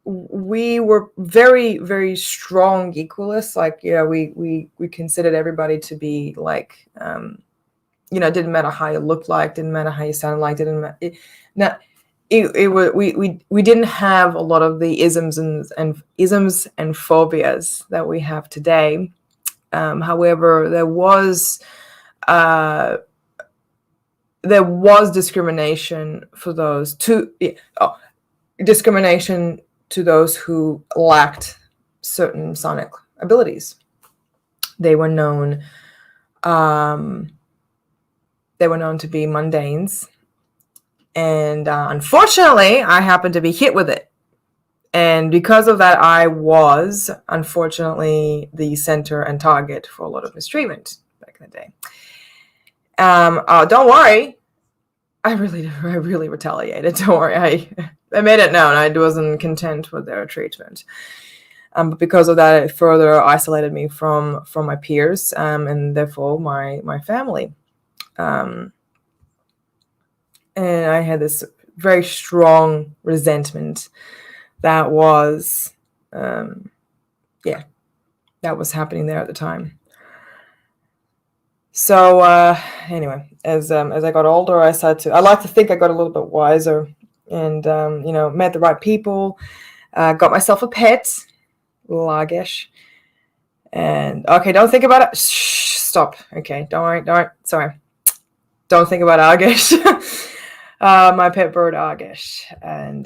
we were very, very strong equalists, like, we considered everybody to be like, it didn't matter how you looked like, didn't matter how you sounded like, we didn't have a lot of the isms and phobias that we have today. However, there was discrimination for those discrimination to those who lacked certain sonic abilities. They were known to be mundanes. And unfortunately, I happened to be hit with it. And because of that, I was, unfortunately, the center and target for a lot of mistreatment back in the day. Don't worry. I really retaliated. Don't worry. I made it known I wasn't content with their treatment. But because of that, it further isolated me from my peers, and therefore my family. And I had this very strong resentment that was, that was happening there at the time. So anyway, as I got older, I like to think I got a little bit wiser, and met the right people, got myself a pet, Lagish. And okay, don't think about it. Shh, stop. Okay, don't worry. Sorry. Don't think about Argish. My pet bird Argish. And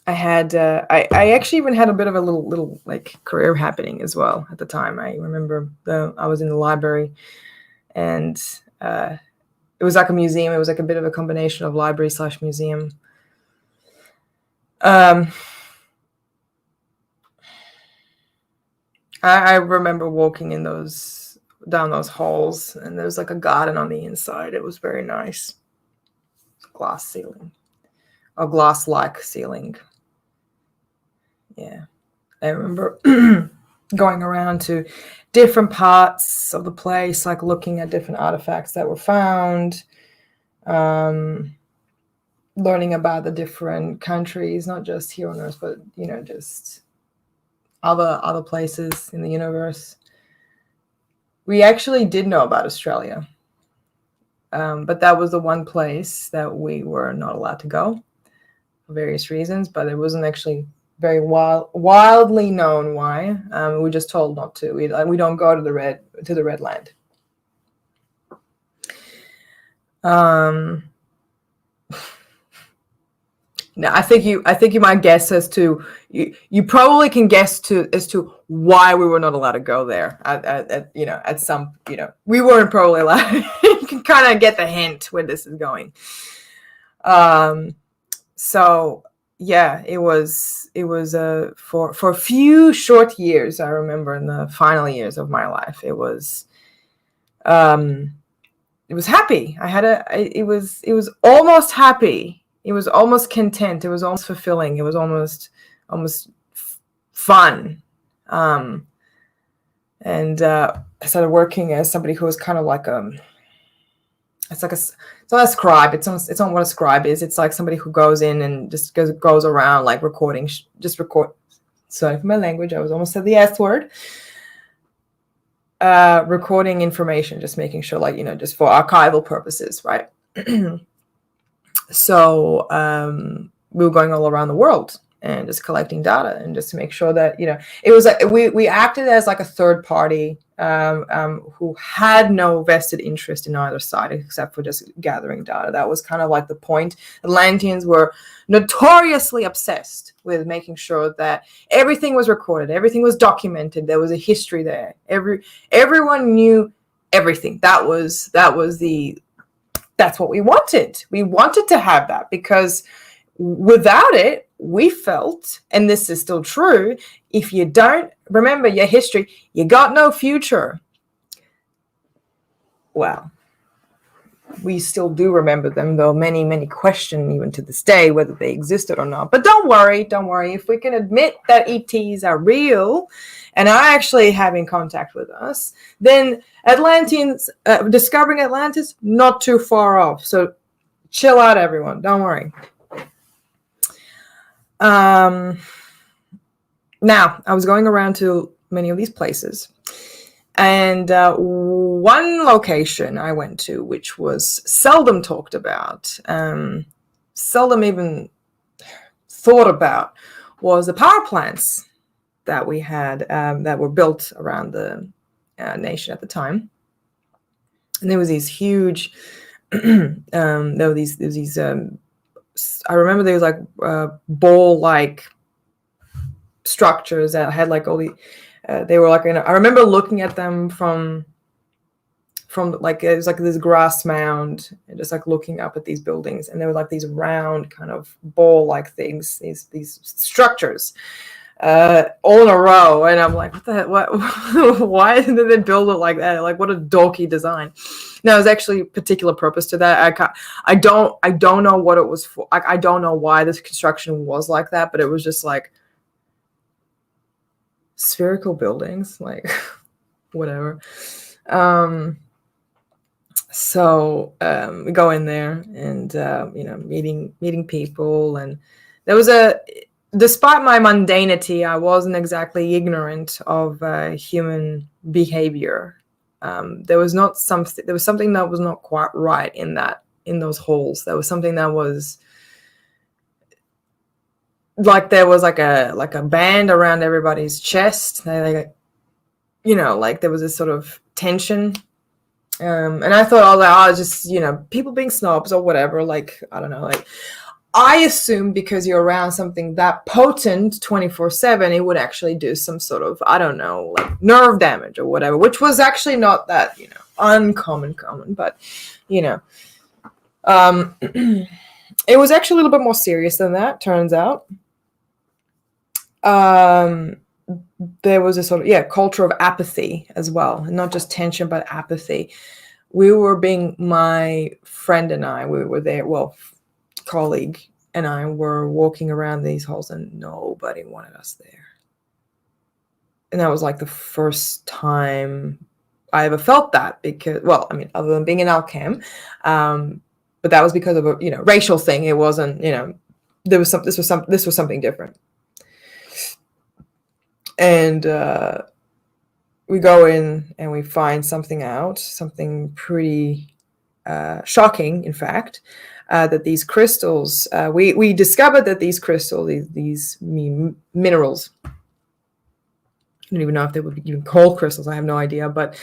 I actually even had a bit of a little like career happening as well at the time. I remember I was in the library, and it was like a museum. It was like a bit of a combination of library / museum. I remember walking in down those halls, and there was like a garden on the inside. It was very nice. Glass ceiling, a glass-like ceiling. Yeah, I remember going around to different parts of the place, like looking at different artifacts that were found, learning about the different countries, not just here on Earth, but just other places in the universe. We actually did know about Australia, but that was the one place that we were not allowed to go for various reasons, but it wasn't actually very wildly known why. We were just told not to. We don't go to the red land. Now, I think you might guess as to you probably can guess as to why we were not allowed to go there. At some we weren't probably allowed. You can kind of get the hint where this is going. So yeah, it was for a few short years. I remember in the final years of my life, it was happy. It was almost happy. It was almost content. It was almost fulfilling. It was almost fun. And I started working as somebody who was kind of like it's not a scribe. It's not what a scribe is. It's like somebody who goes in and just goes around like recording, sorry for my language. I was almost said the S word. Recording information, just making sure, just for archival purposes, right? So we were going all around the world and just collecting data, and just to make sure that it was like we acted as like a third party who had no vested interest in either side except for just gathering data. That was kind of like the point. Atlanteans were notoriously obsessed with making sure that everything was recorded, everything was documented, there was a history there. Everyone knew everything. That's what we wanted. We wanted to have that, because without it, we felt, and this is still true, if you don't remember your history, you got no future. Well, we still do remember them, though many, many question even to this day whether they existed or not. But don't worry. If we can admit that ETs are real and are actually having contact with us, then Atlanteans, discovering Atlantis, not too far off. So chill out, everyone. Don't worry. Now, I was going around to many of these places, and one location I went to, which was seldom talked about, seldom even thought about, was the power plants that we had that were built around the nation at the time. And there was these huge, I remember there was like ball-like structures that had like all the, they were like, I remember looking at them from from like it was like this grass mound, and just like looking up at these buildings, and there were like these round kind of ball-like things, these structures, all in a row, and I'm like, what the heck? What? Why did they build it like that? Like, what a dorky design. No, there's actually a particular purpose to that. I don't know what it was for. I don't know why this construction was like that, but it was just like spherical buildings, like whatever. So we go in there, and meeting people, and there was despite my mundanity, I wasn't exactly ignorant of human behavior. There was something that was not quite right in those holes. There was something that was like there was like a band around everybody's chest. Like there was this sort of tension. And I thought, just people being snobs or whatever. Like, I don't know, like. I assume because you're around something that potent 24/7, it would actually do some sort of, I don't know, like nerve damage or whatever, which was actually not that, common, but, it was actually a little bit more serious than that, turns out. There was a sort of, culture of apathy as well, and not just tension, but apathy. My friend and I, we were there, colleague and I were walking around these halls, and nobody wanted us there. And that was like the first time I ever felt that, because, other than being in Alchem, but that was because of a racial thing. It wasn't, this was something different. And we go in and we find something pretty shocking, in fact. That these crystals, we discovered that these crystals, these minerals, I don't even know if they would be even called crystals. I have no idea, but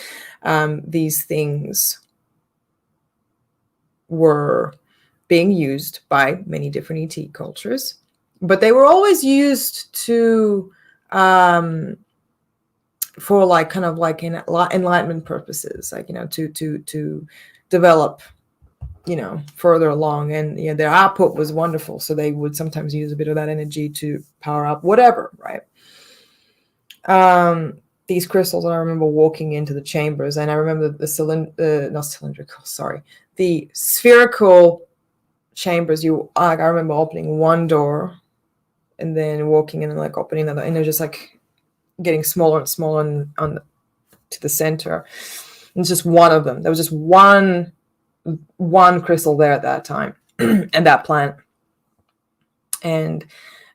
these things were being used by many different ET cultures, but they were always used to for like kind of like enlightenment purposes, like to develop further along, and their output was wonderful, so they would sometimes use a bit of that energy to power up whatever, right? These crystals, and I remember walking into the chambers, and I remember the spherical chambers. I remember opening one door and then walking in and like opening another, and they're just like getting smaller and smaller to the center. And it's just one of them. There was just one crystal there at that time, and that plant. And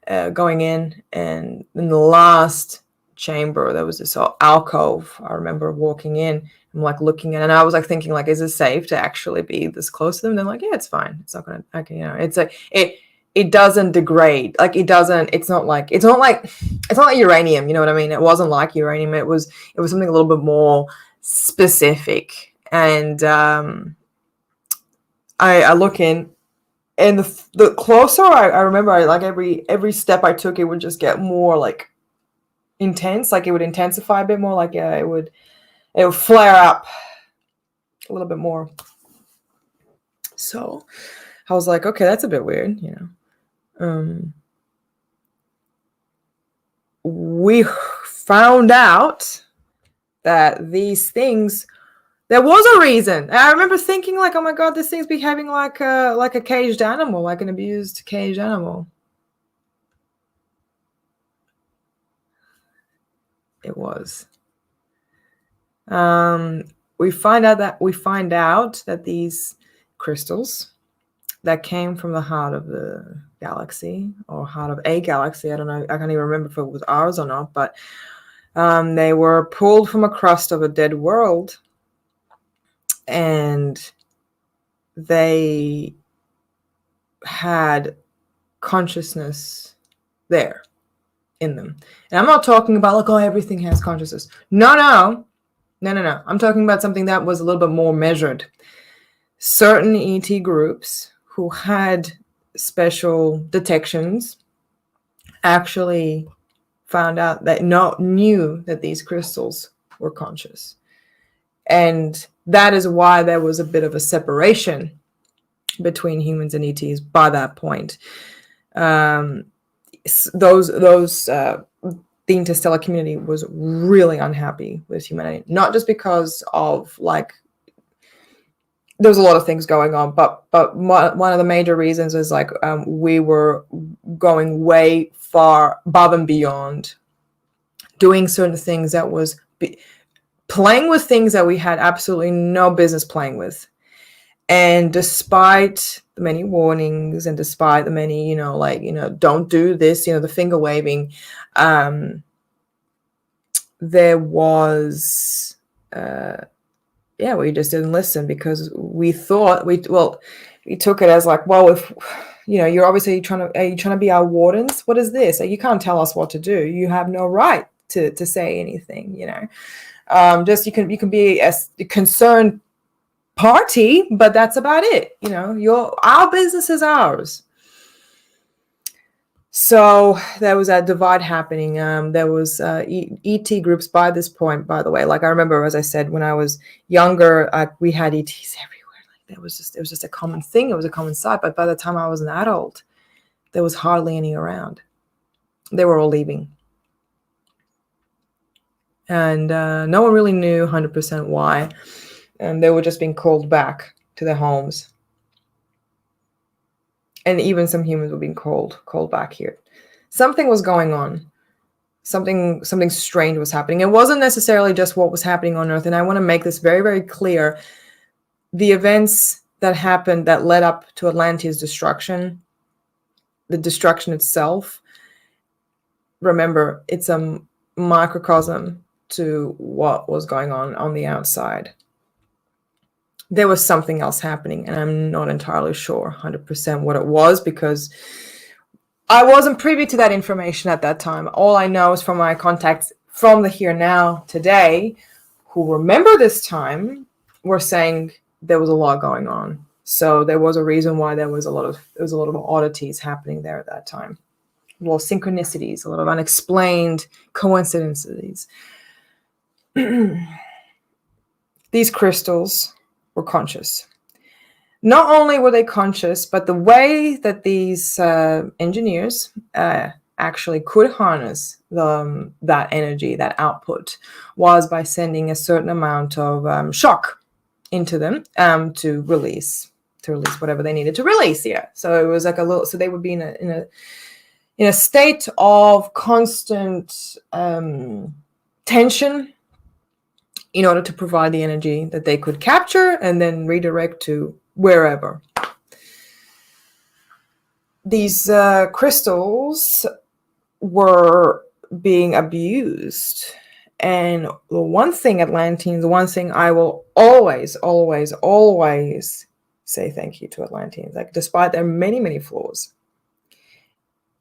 going in, and in the last chamber, there was this alcove. I remember walking in and like looking at it, and I was like thinking, like, is it safe to actually be this close to them? And they're like, yeah, it's fine. It's not gonna, it's like it doesn't degrade. Like it doesn't. It's not like uranium. You know what I mean? It wasn't like uranium. It was something a little bit more specific. And I look in, and the closer I remember, like every step I took, it would just get more like intense. Like it would intensify a bit more. Like it would flare up a little bit more. So I was like, okay, that's a bit weird, We found out that these things, there was a reason. And I remember thinking, like, oh my God, this thing's behaving like a caged animal, like an abused caged animal. It was. We find out that these crystals that came from the heart of the galaxy, or heart of a galaxy, I don't know, I can't even remember if it was ours or not, but they were pulled from a crust of a dead world, and they had consciousness there in them. And I'm not talking about like, oh, everything has consciousness. No. I'm talking about something that was a little bit more measured. Certain ET groups who had special detections actually found out that knew that these crystals were conscious. And that is why there was a bit of a separation between humans and ETs by that point. The interstellar community was really unhappy with humanity, not just because of like there was a lot of things going on, but one of the major reasons is like we were going way far above and beyond, doing certain things that was playing with things that we had absolutely no business playing with. And despite the many warnings and despite the many, don't do this, the finger waving, there was, we just didn't listen because we thought we took it as like, well, if, you're obviously are you trying to be our wardens? What is this? Like, you can't tell us what to do. You have no right to say anything, just you can be a concerned party, but that's about it. Our business is ours. So there was that divide happening. There was ET groups by this point, by the way. Like I remember, as I said, when I was younger, we had ETs everywhere. Like it was just a common thing. It was a common sight. But by the time I was an adult, there was hardly any around. They were all leaving. And no one really knew 100% why. And they were just being called back to their homes. And even some humans were being called back here. Something was going on. Something strange was happening. It wasn't necessarily just what was happening on Earth. And I want to make this very, very clear. The events that happened that led up to Atlantea's destruction, the destruction itself, remember, it's a microcosm to what was going on the outside. There was something else happening, and I'm not entirely sure 100% what it was because I wasn't privy to that information at that time. All I know is from my contacts from the here now today who remember this time were saying there was a lot going on. So there was a reason why there was a lot of oddities happening there at that time. Well, synchronicities, a lot of unexplained coincidences. These crystals were conscious. Not only were they conscious, but the way that these engineers actually could harness that energy, that output, was by sending a certain amount of shock into them to release whatever they needed to release. Yeah, so it was like so they would be in a state of constant tension in order to provide the energy that they could capture and then redirect to wherever. These crystals were being abused. And the one thing I will always, always, always say thank you to Atlanteans. Like, despite their many, many flaws,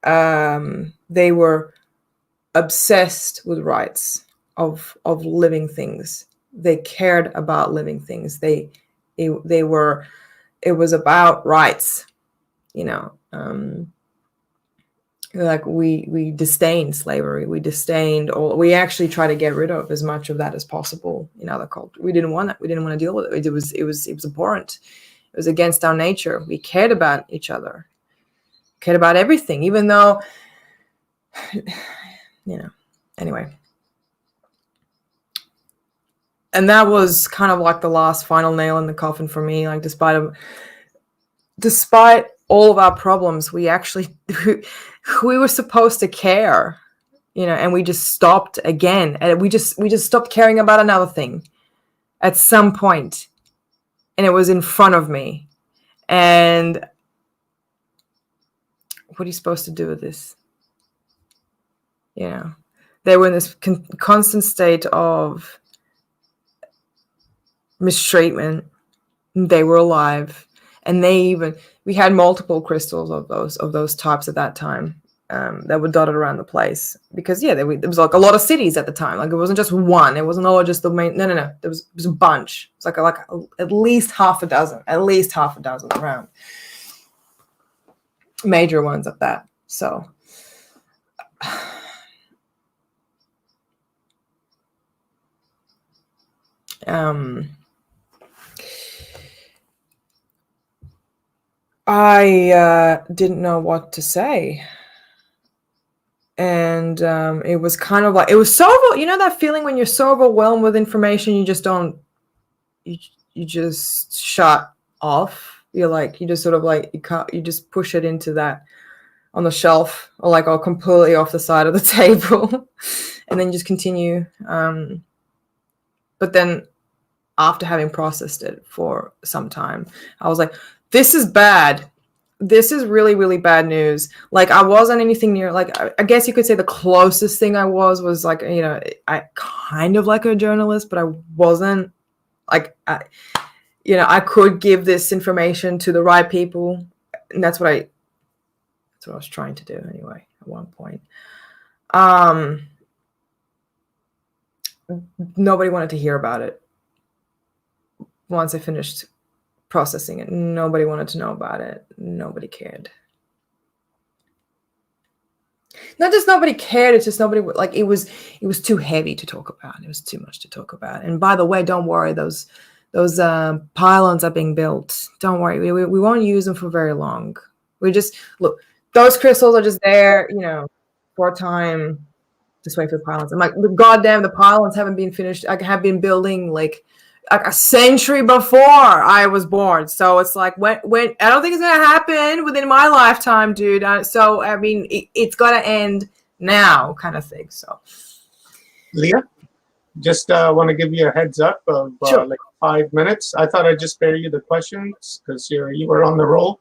they were obsessed with rights of living things. They cared about living things. It was about rights, like we disdained slavery. We actually try to get rid of as much of that as possible in other cultures. We didn't want that. We didn't want to deal with it. It was abhorrent. It was against our nature. We cared about each other, cared about everything, even though, anyway. And that was kind of like the last final nail in the coffin for me. Like, despite all of our problems, we were supposed to care, and we just stopped again. And we just stopped caring about another thing at some point. And it was in front of me. And what are you supposed to do with this? They were in this constant state of mistreatment. They were alive, and we had multiple crystals of those types at that time that were dotted around the place because there was like a lot of cities at the time. Like, it wasn't just one. It wasn't all just the main. No. There was a bunch. It's like at least half a dozen around, major ones at that. So. I didn't know what to say. And it was kind of like, it was so, you know, that feeling when you're so overwhelmed with information, you just don't, you just shut off. You're like, you just sort of like, you just push it into that on the shelf or like, or completely off the side of the table and then just continue. But then after having processed it for some time, I was like, this is bad. This is really, really bad news. Like, I wasn't anything near, like, I guess you could say the closest thing I was like, you know, I kind of like a journalist, but I wasn't like, you know, I could give this information to the right people. And that's what I was trying to do anyway, at one point. Nobody wanted to hear about it. Once I finished processing it, nobody wanted to know about it. Nobody cared. Not just nobody cared, it's just nobody, like, it was too heavy to talk about. It was too much to talk about. And by the way, don't worry, those pylons are being built. Don't worry, we won't use them for very long. We just, look, those crystals are just there, you know, for a time. Just wait for the pylons. I'm like, goddamn, the pylons haven't been finished. I have been building like a century before I was born. So it's like, when I don't think it's gonna happen within my lifetime, dude. So I mean, it's gotta end now, kind of thing. So, Leah, just want to give you a heads up of Sure. like 5 minutes. I thought I'd just spare you the questions because you were on the roll.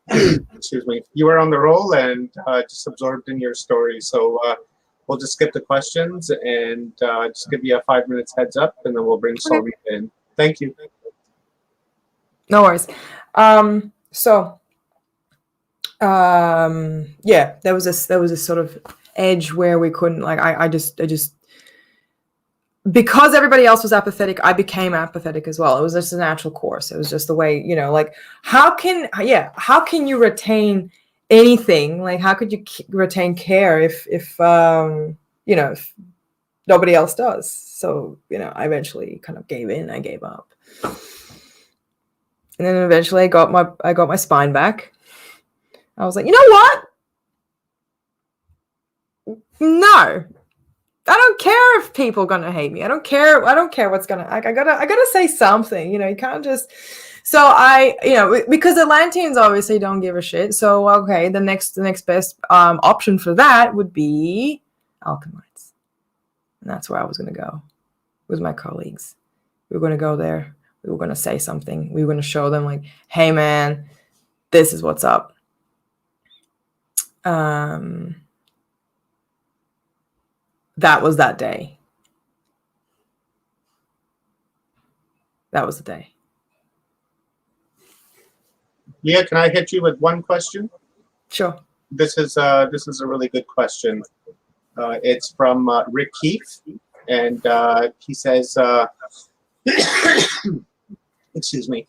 Excuse me, you were on the roll and just absorbed in your story. So we'll just skip the questions and just give you a 5 minutes heads up, and then we'll bring Solvita in. Thank you. no worries. Yeah, there was this sort of edge where we couldn't, like, I just because everybody else was apathetic, I became apathetic as well. It was just a natural course. It was just the way, you know, like, how can you retain anything? Like, how could you retain care if you know, if nobody else does? So, you know, I eventually kind of gave in. I gave up. And then eventually I got my spine back. I was like, you know what? No. I don't care if people are gonna hate me. I don't care what's gonna, like, I gotta say something, you know. You can't just, so I, you know, because Atlanteans obviously don't give a shit. So okay, the next best option for that would be Alchemites. And that's where I was gonna go with my colleagues. We were gonna go there, we were gonna say something, we were gonna show them, like, hey man, this is what's up. That was that day. That was the day. Leah, can I hit you with one question? Sure. This is a really good question. It's from Rick Keefe, and he says, excuse me,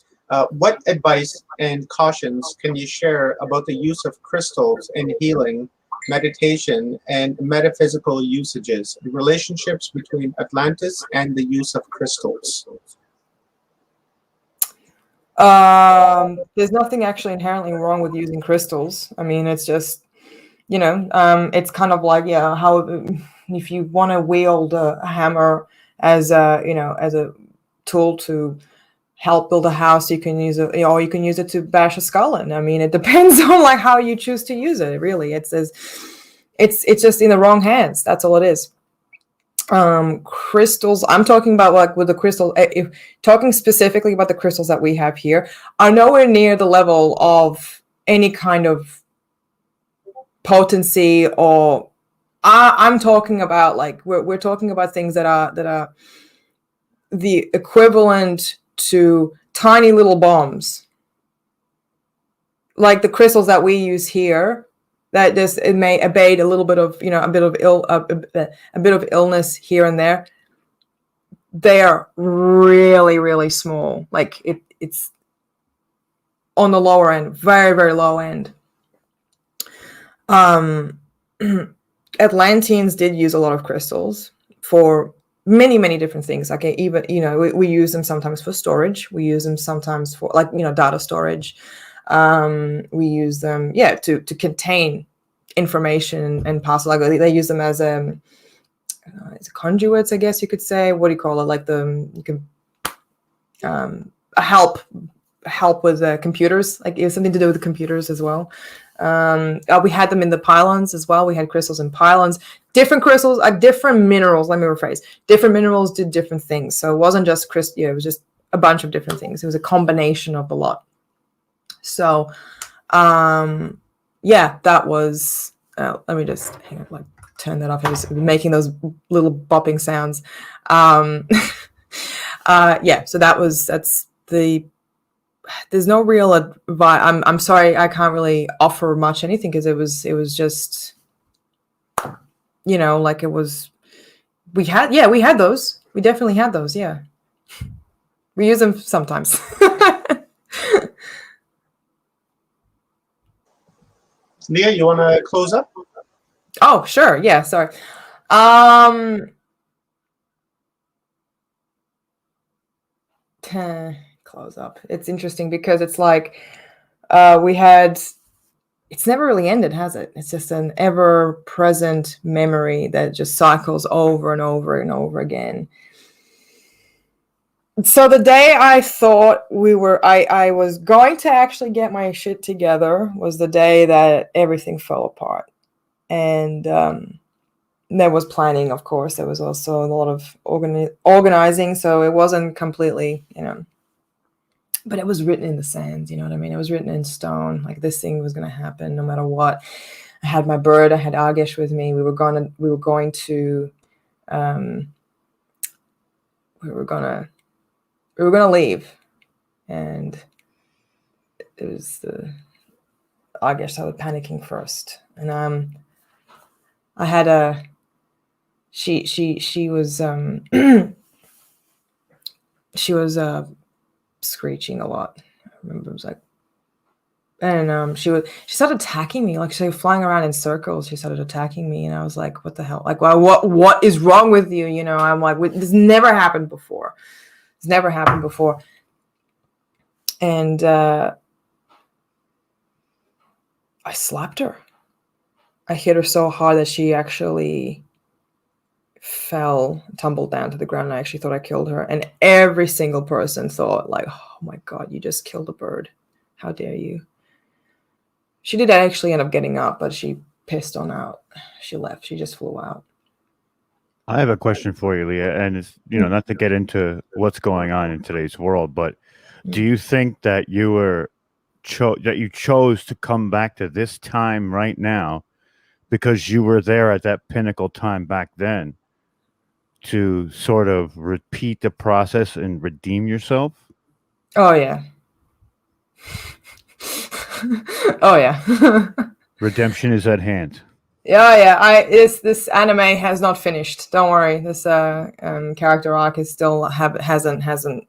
what advice and cautions can you share about the use of crystals in healing, meditation, and metaphysical usages, the relationships between Atlantis and the use of crystals? There's nothing actually inherently wrong with using crystals. I mean, it's just, you know, it's kind of like, yeah, how if you want to wield a hammer as a, you know, as a tool to help build a house, you can use it, or you can use it to bash a skull in. I mean, it depends on, like, how you choose to use it. Really, it's just in the wrong hands. That's all it is. Crystals, I'm talking about, like, with the crystal, if talking specifically about the crystals that we have here, are nowhere near the level of any kind of potency, or I'm talking about, like, we're talking about things that are the equivalent to tiny little bombs, like the crystals that we use here. That just, it may abate a little bit of, you know, a bit of illness here and there. They are really, really small. Like, it's on the lower end, very, very low end. Atlanteans did use a lot of crystals for many different things. Like even, we use them sometimes for storage. We use them sometimes for data storage. We use them, to contain information and pass. Like they use them as conduits, I guess you could say. What do you call it? Like you can help with computers. Like it has something to do with the computers as well. We had them in the pylons as well. We had crystals in pylons. Different crystals, different minerals. Let me rephrase. Different minerals did different things. So it wasn't just crystal. It was just a bunch of different things. It was a combination of a lot. So, that was. Let me just turn that off. I was making those little bopping sounds. So that's the. There's no real advice. I'm sorry, I can't really offer much anything because it was just, it was. We had those. We definitely had those. Yeah, we use them sometimes. Leah, you want to close up? Oh, sure. Yeah, sorry. Close up. It's interesting because it's like it's never really ended, has it? It's just an ever-present memory that just cycles over and over and over again. So the day I thought I was going to actually get my shit together was the day that everything fell apart. And there was planning, of course. There was also a lot of organizing. So it wasn't completely, but it was written in the sand. You know what I mean? It was written in stone. Like this thing was going to happen no matter what. I had my bird. I had Argesh with me. We were going to leave, and it was Argesh started panicking first, and I had she was she was screeching a lot. I remember it was like, and she started attacking me. Like she was flying around in circles. She started attacking me, and I was like, what the hell? Like, well, what is wrong with you? I'm like, this never happened before. It's never happened before. And I slapped her. I hit her so hard that she actually tumbled down to the ground. And I actually thought I killed her. And every single person thought like, oh my God, you just killed a bird. How dare you? She did actually end up getting up, but she pissed on out. She left. She just flew out. I have a question for you, Leah, and it's not to get into what's going on in today's world, but do you think that you chose to come back to this time right now because you were there at that pinnacle time back then to sort of repeat the process and redeem yourself? Oh yeah. Oh yeah. Redemption is at hand. Yeah. This anime has not finished. Don't worry. This character arc is still hasn't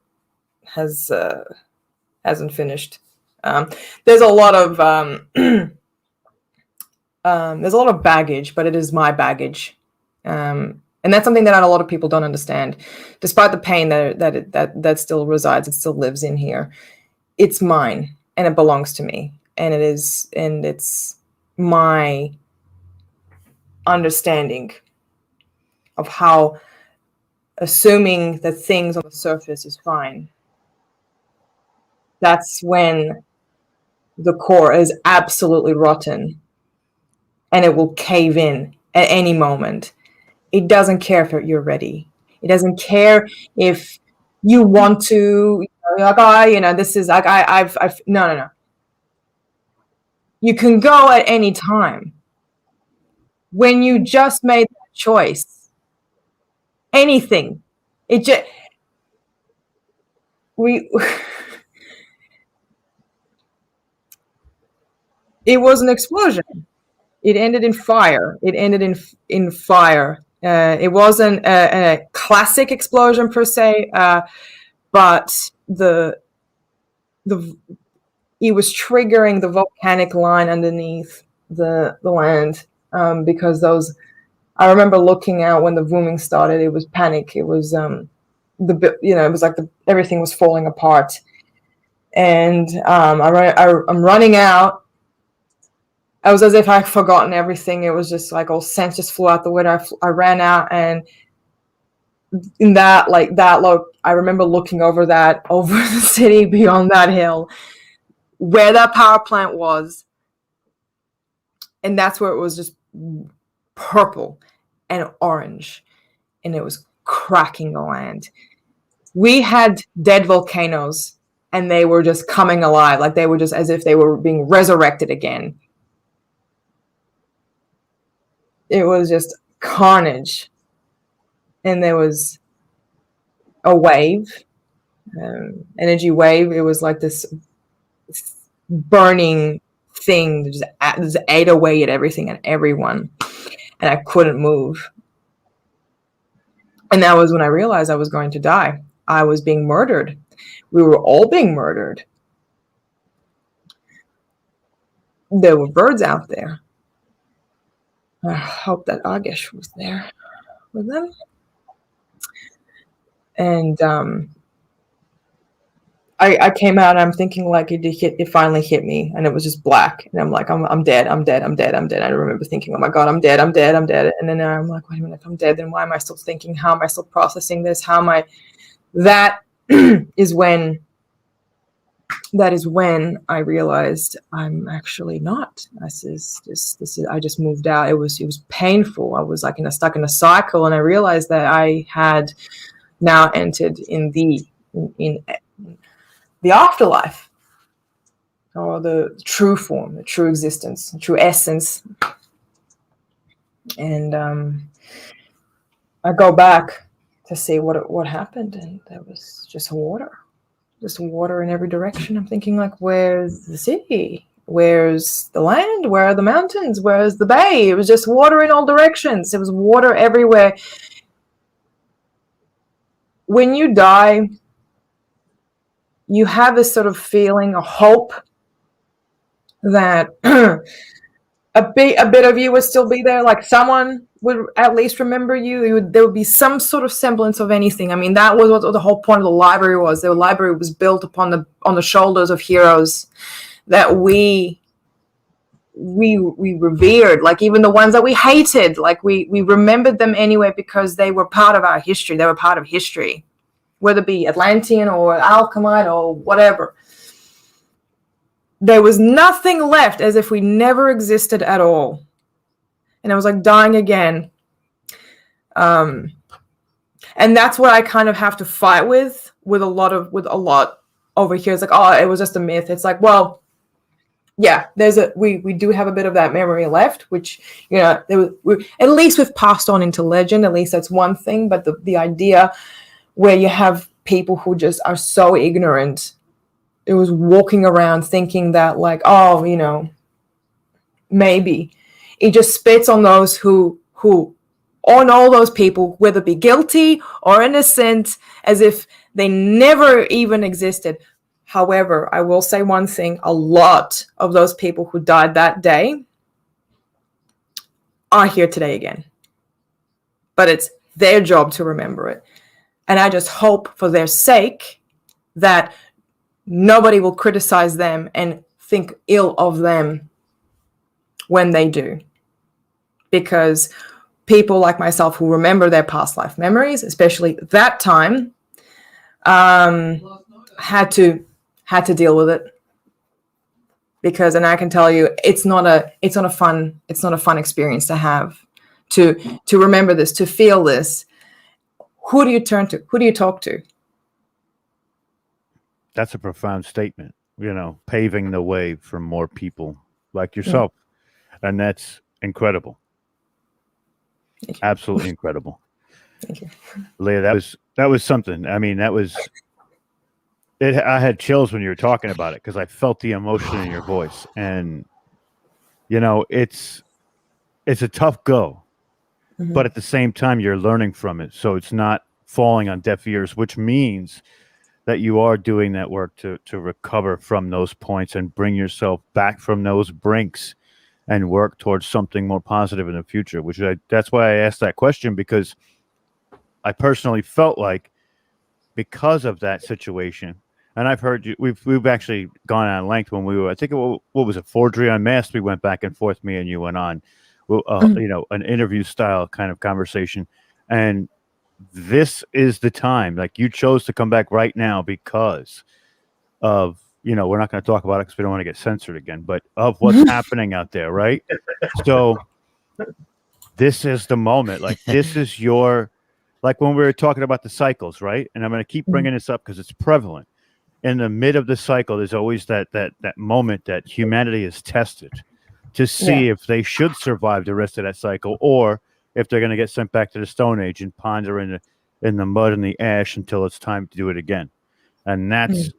finished. There's a lot of baggage, but it is my baggage, and that's something that a lot of people don't understand. Despite the pain that still resides, it still lives in here. It's mine, and it belongs to me, and it's my understanding of how assuming that things on the surface is fine. That's when the core is absolutely rotten and it will cave in at any moment. It doesn't care if you're ready. It doesn't care if you want to, like, this is like, no. You can go at any time. When you just made that choice, anything, it was an explosion. It ended in fire. In fire. It wasn't a classic explosion per se, but it was triggering the volcanic line underneath the land, because those I remember looking out when the booming started. It was panic. It was it was like everything was falling apart. And I'm running out. I was as if I'd forgotten everything. It was just like all sense just flew out the window. I ran out, and in that look, I remember looking over the city beyond that hill, where that power plant was, and that's where it was just purple and orange, and it was cracking the land. We had dead volcanoes, and they were just coming alive, like they were just as if they were being resurrected again. It was just carnage, and there was a wave, energy wave. It was like this burning thing that just ate away at everything and everyone, and I couldn't move. And that was when I realized I was going to die. I was being murdered. We were all being murdered. There were birds out there. I hope that Agish was there with them. And I came out, and I'm thinking like it finally hit me, and it was just black, and I'm like, I'm dead. I remember thinking, oh my God, I'm dead. And then I'm like, wait a minute, if I'm dead, then why am I still thinking? How am I still processing this? That is when I realized I'm actually not. This is I just moved out. It was painful. I was like stuck in a cycle, and I realized that I had now entered in the afterlife, or the true form, the true existence, the true essence. And I go back to see what happened, and there was just water in every direction. I'm thinking like, where's the city? Where's the land? Where are the mountains? Where's the bay? It was just water in all directions. There was water everywhere. When you die, you have this sort of feeling, a hope that a bit of you would still be there, like someone would at least remember you. There would be some sort of semblance of anything. I mean, that was what the whole point of the library was. The library was built on the shoulders of heroes that we revered, like even the ones that we hated, like we remembered them anyway because they were part of our history. They were part of history, whether it be Atlantean or Alchemite or whatever. There was nothing left, as if we never existed at all. And I was like dying again. And that's what I kind of have to fight with a lot over here. It's like, oh, it was just a myth. It's like, well, yeah, we do have a bit of that memory left, which, at least we've passed on into legend. At least that's one thing. But the idea where you have people who just are so ignorant, it was walking around thinking that like, oh, maybe it just spits on those who on all those people, whether be guilty or innocent, as if they never even existed. However, I will say one thing: a lot of those people who died that day are here today again, but it's their job to remember it. And I just hope for their sake that nobody will criticize them and think ill of them when they do. Because people like myself who remember their past life memories, especially that time, had to deal with it. And I can tell you, it's not a fun experience to have, to remember this, to feel this. Who do you turn to? Who do you talk to? That's a profound statement, paving the way for more people like yourself. And that's incredible. Absolutely incredible. Thank you. Leah, that was something. I mean, that was it. I had chills when you were talking about it because I felt the emotion in your voice. And, it's a tough go. Mm-hmm. But at the same time, you're learning from it. So it's not falling on deaf ears, which means that you are doing that work to recover from those points and bring yourself back from those brinks and work towards something more positive in the future. That's why I asked that question, because I personally felt like, because of that situation, and I've heard you, we've actually gone on length when we were, I think, what was it, Forgery Unmasked? We went back and forth, me and you went on, an interview style kind of conversation. And this is the time, like, you chose to come back right now because of, we're not going to talk about it because we don't want to get censored again, but of what's happening out there, right? So this is the moment. Like, this is your, like when we were talking about the cycles, right? And I'm going to keep bringing this up because it's prevalent. In the mid of the cycle, there's always that moment that humanity is tested to see if they should survive the rest of that cycle, or if they're going to get sent back to the Stone Age and ponder in the mud and the ash until it's time to do it again. And that's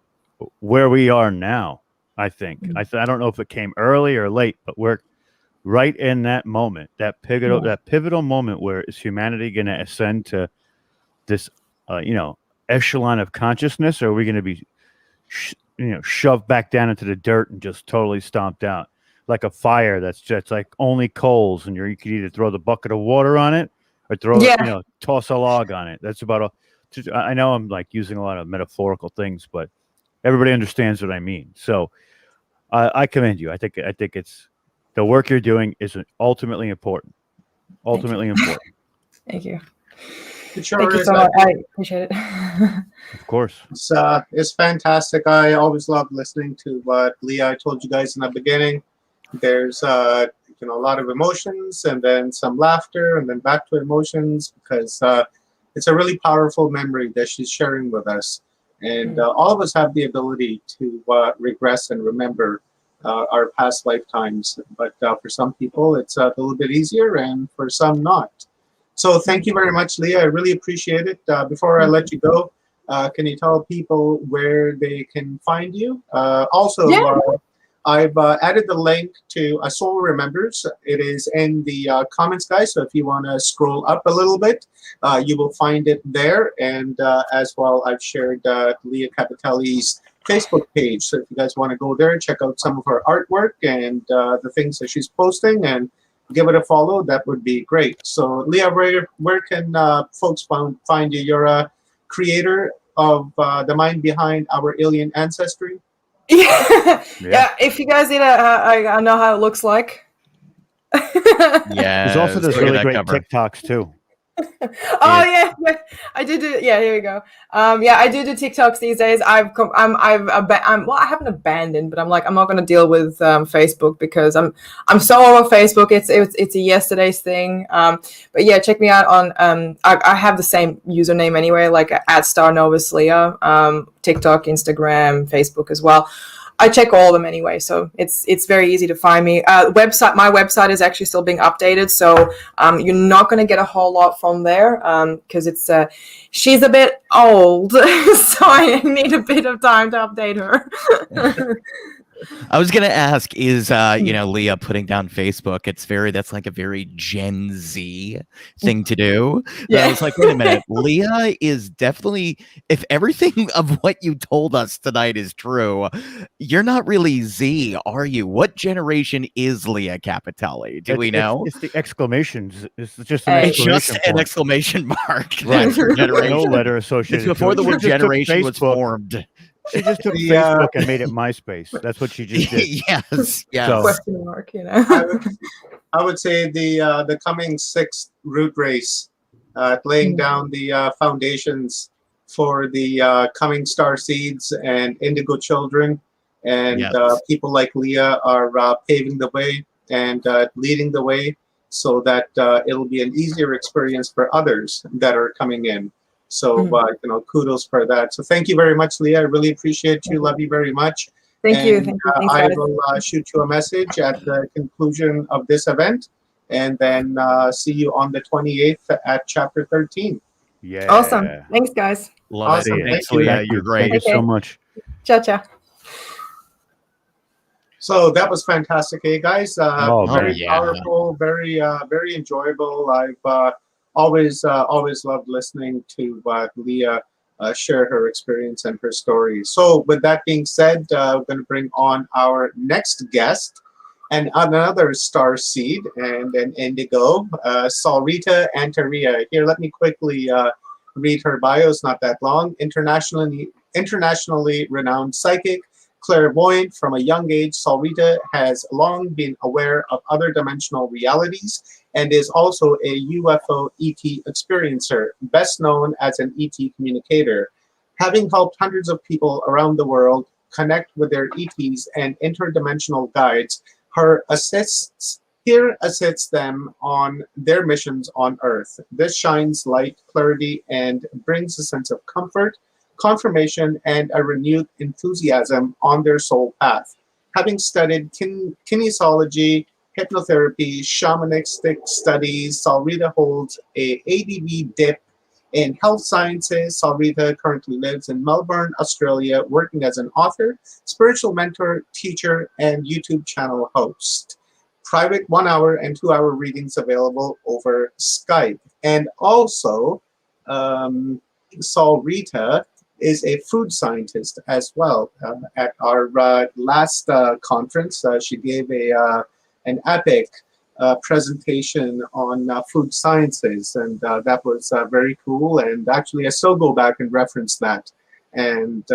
where we are now, I think. I don't know if it came early or late, but we're right in that moment, that pivotal moment where is humanity going to ascend to this, echelon of consciousness, or are we going to be, shoved back down into the dirt and just totally stomped out, like a fire that's just like only coals, and you could either throw the bucket of water on it or toss a log on it. That's about all. I know I'm like using a lot of metaphorical things, but everybody understands what I mean. So I commend you. I think it's, the work you're doing is ultimately important. Ultimately important. Thank you. It sure Thank you is. so much. I appreciate it. Of course. It's fantastic. I always love listening to what Leah, I told you guys in the beginning. There's a lot of emotions, and then some laughter, and then back to emotions, because it's a really powerful memory that she's sharing with us. And all of us have the ability to regress and remember our past lifetimes. But for some people, it's a little bit easier, and for some not. So thank you very much, Leah. I really appreciate it. Before I let you go, can you tell people where they can find you? Also, I've added the link to A Soul Remembers. It is in the comments, guys. So if you want to scroll up a little bit, you will find it there. And as well, I've shared Leah Capitelli's Facebook page. So if you guys want to go there, check out some of her artwork and the things that she's posting, and give it a follow. That would be great. So Leah, where can folks find you? You're a creator of the mind behind Our Alien Ancestry. Yeah, if you guys need I know how it looks like. Yeah. There's also those really great TikToks too. Yeah, I do. Yeah, here we go. I do TikToks these days. I haven't abandoned, but I'm not going to deal with Facebook, because I'm so over Facebook. It's a yesterday's thing. But yeah, check me out on I have the same username anyway, like @StarNovusLeah, TikTok, Instagram, Facebook as well. I check all of them anyway, so it's very easy to find me. My website is actually still being updated, so you're not going to get a whole lot from there, because it's she's a bit old, so I need a bit of time to update her. I was gonna ask, is Leah putting down Facebook? That's like a very Gen Z thing to do. Yeah. I was like, wait a minute, Leah is definitely, if everything of what you told us tonight is true, you're not really Z, are you? What generation is Leah Capitelli? Do we know? It's the exclamations. It's just an exclamation just an point. Exclamation mark. Right. Generation. No letter associated. It's before the word generation was formed. She just took Facebook and made it MySpace. That's what she just did. Yes. So, question mark, I would say the coming sixth root race, laying down the foundations for the coming star seeds and indigo children, and people like Leah are paving the way and leading the way, so that it'll be an easier experience for others that are coming in. So, kudos for that. So thank you very much, Leah. I really appreciate you. Love you very much. Thank you. Thanks, I will shoot you a message at the conclusion of this event, and then see you on the 28th at Chapter 13. Yeah. Awesome. Thanks, guys. Love Awesome. it. Thanks, Thank you. Leah. You're great. Thank you so much. Ciao, ciao. So that was fantastic, hey guys. Very yeah. powerful, very enjoyable. I've always loved listening to Leah share her experience and her story. So with that being said, we're going to bring on our next guest. and another star seed and an indigo, Saulrita Antaria. Here, let me quickly read her bio. It's not that long. Internationally renowned psychic, clairvoyant from a young age, Saulrita has long been aware of other dimensional realities and is also a UFO ET experiencer, best known as an ET communicator. Having helped hundreds of people around the world connect with their ETs and interdimensional guides, her assists them on their missions on Earth. This shines light, clarity, and brings a sense of comfort, confirmation, and a renewed enthusiasm on their soul path. Having studied kinesiology, hypnotherapy, shamanistic studies, Saulrita holds a ADV dip in health sciences. Saulrita currently lives in Melbourne, Australia, working as an author, spiritual mentor, teacher, and YouTube channel host. Private 1 hour and 2 hour readings available over Skype. And also, Saulrita is a food scientist as well. At our last conference, she gave an epic presentation on food sciences, and that was very cool. And actually, I still go back and reference that, and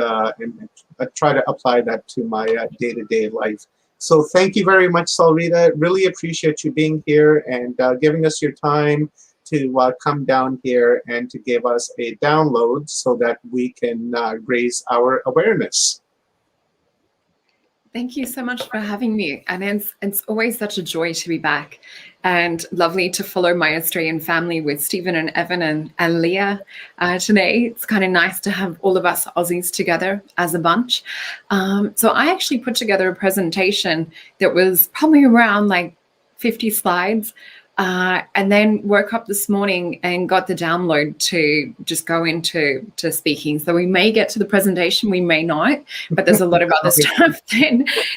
try to apply that to my day-to-day life. So thank you very much, Saulrita. Really appreciate you being here and giving us your time to come down here and to give us a download so that we can raise our awareness. Thank you so much for having me. And it's always such a joy to be back, and lovely to follow my Australian family with Stephen and Evan and Leah today. It's kind of nice to have all of us Aussies together as a bunch. So I actually put together a presentation that was probably around like 50 slides. And then woke up this morning and got the download to just go into speaking. So we may get to the presentation, we may not, but there's a lot of other stuff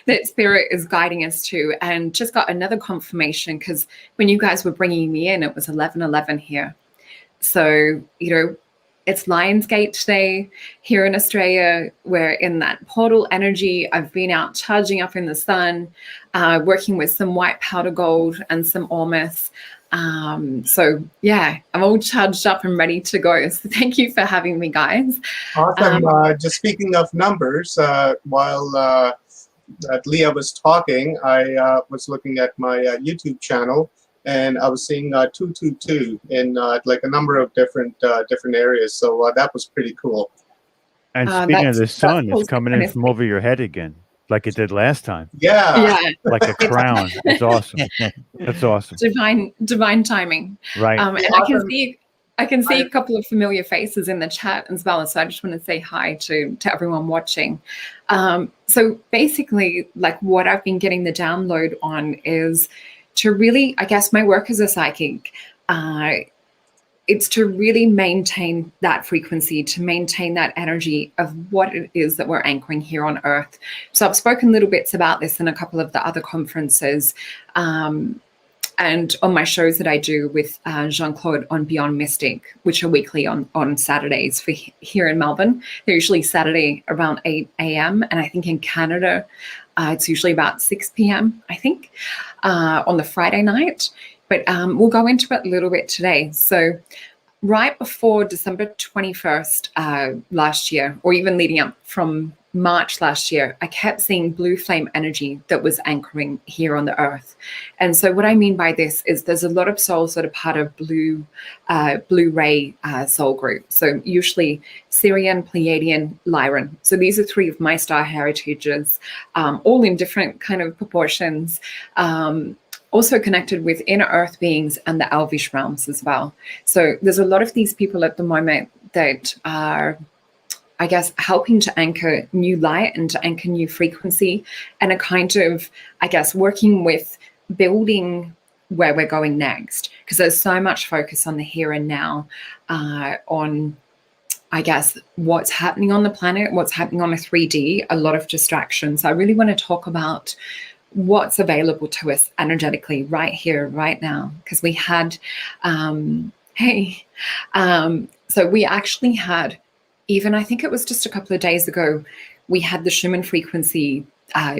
that Spirit is guiding us to. And just got another confirmation, because when you guys were bringing me in, it was 11:11 here. So, it's Lionsgate today here in Australia. We're in that portal energy. I've been out charging up in the sun, working with some white powder gold and some ormus. So yeah, I'm all charged up and ready to go. So thank you for having me, guys. Awesome. Just speaking of numbers, while Leah was talking, I was looking at my YouTube channel, and I was seeing 222 in like a number of different areas. So that was pretty cool. And speaking of the sun, it's coming in from over your head again, like it did last time. Yeah. Like a crown. It's awesome. That's awesome. Divine timing. Right. And I can see a couple of familiar faces in the chat as well. So I just want to say hi to everyone watching. So basically, like what I've been getting the download on is to really, I guess my work as a psychic, it's to really maintain that frequency, to maintain that energy of what it is that we're anchoring here on Earth. So I've spoken little bits about this in a couple of the other conferences, and on my shows that I do with Jean-Claude on Beyond Mystic, which are weekly on Saturdays for here in Melbourne. They're usually Saturday around 8 a.m. And I think in Canada, it's usually about 6 p.m., I think, on the Friday night. But we'll go into it a little bit today. So right before December 21st last year, or even leading up from March last year, I kept seeing blue flame energy that was anchoring here on the Earth. And so what I mean by this is there's a lot of souls that are part of blue ray soul group. So usually Syrian, Pleiadian, Lyran. So these are three of my star heritages, all in different kind of proportions. Also connected with inner earth beings and the elvish realms as well. So there's a lot of these people at the moment that are, I guess, helping to anchor new light and to anchor new frequency, and a kind of, I guess, working with building where we're going next. Because there's so much focus on the here and now, on, I guess, what's happening on the planet, what's happening on a 3D, a lot of distractions. So I really want to talk about what's available to us energetically right here, right now. Because we had, so we actually had, even I think it was just a couple of days ago, we had the Schumann frequency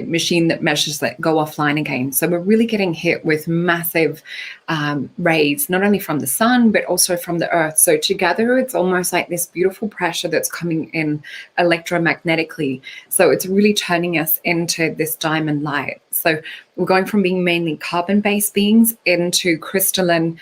machine that measures that go offline again. So we're really getting hit with massive rays, not only from the sun, but also from the earth. So together, it's almost like this beautiful pressure that's coming in electromagnetically. So it's really turning us into this diamond light. So we're going from being mainly carbon-based beings into crystalline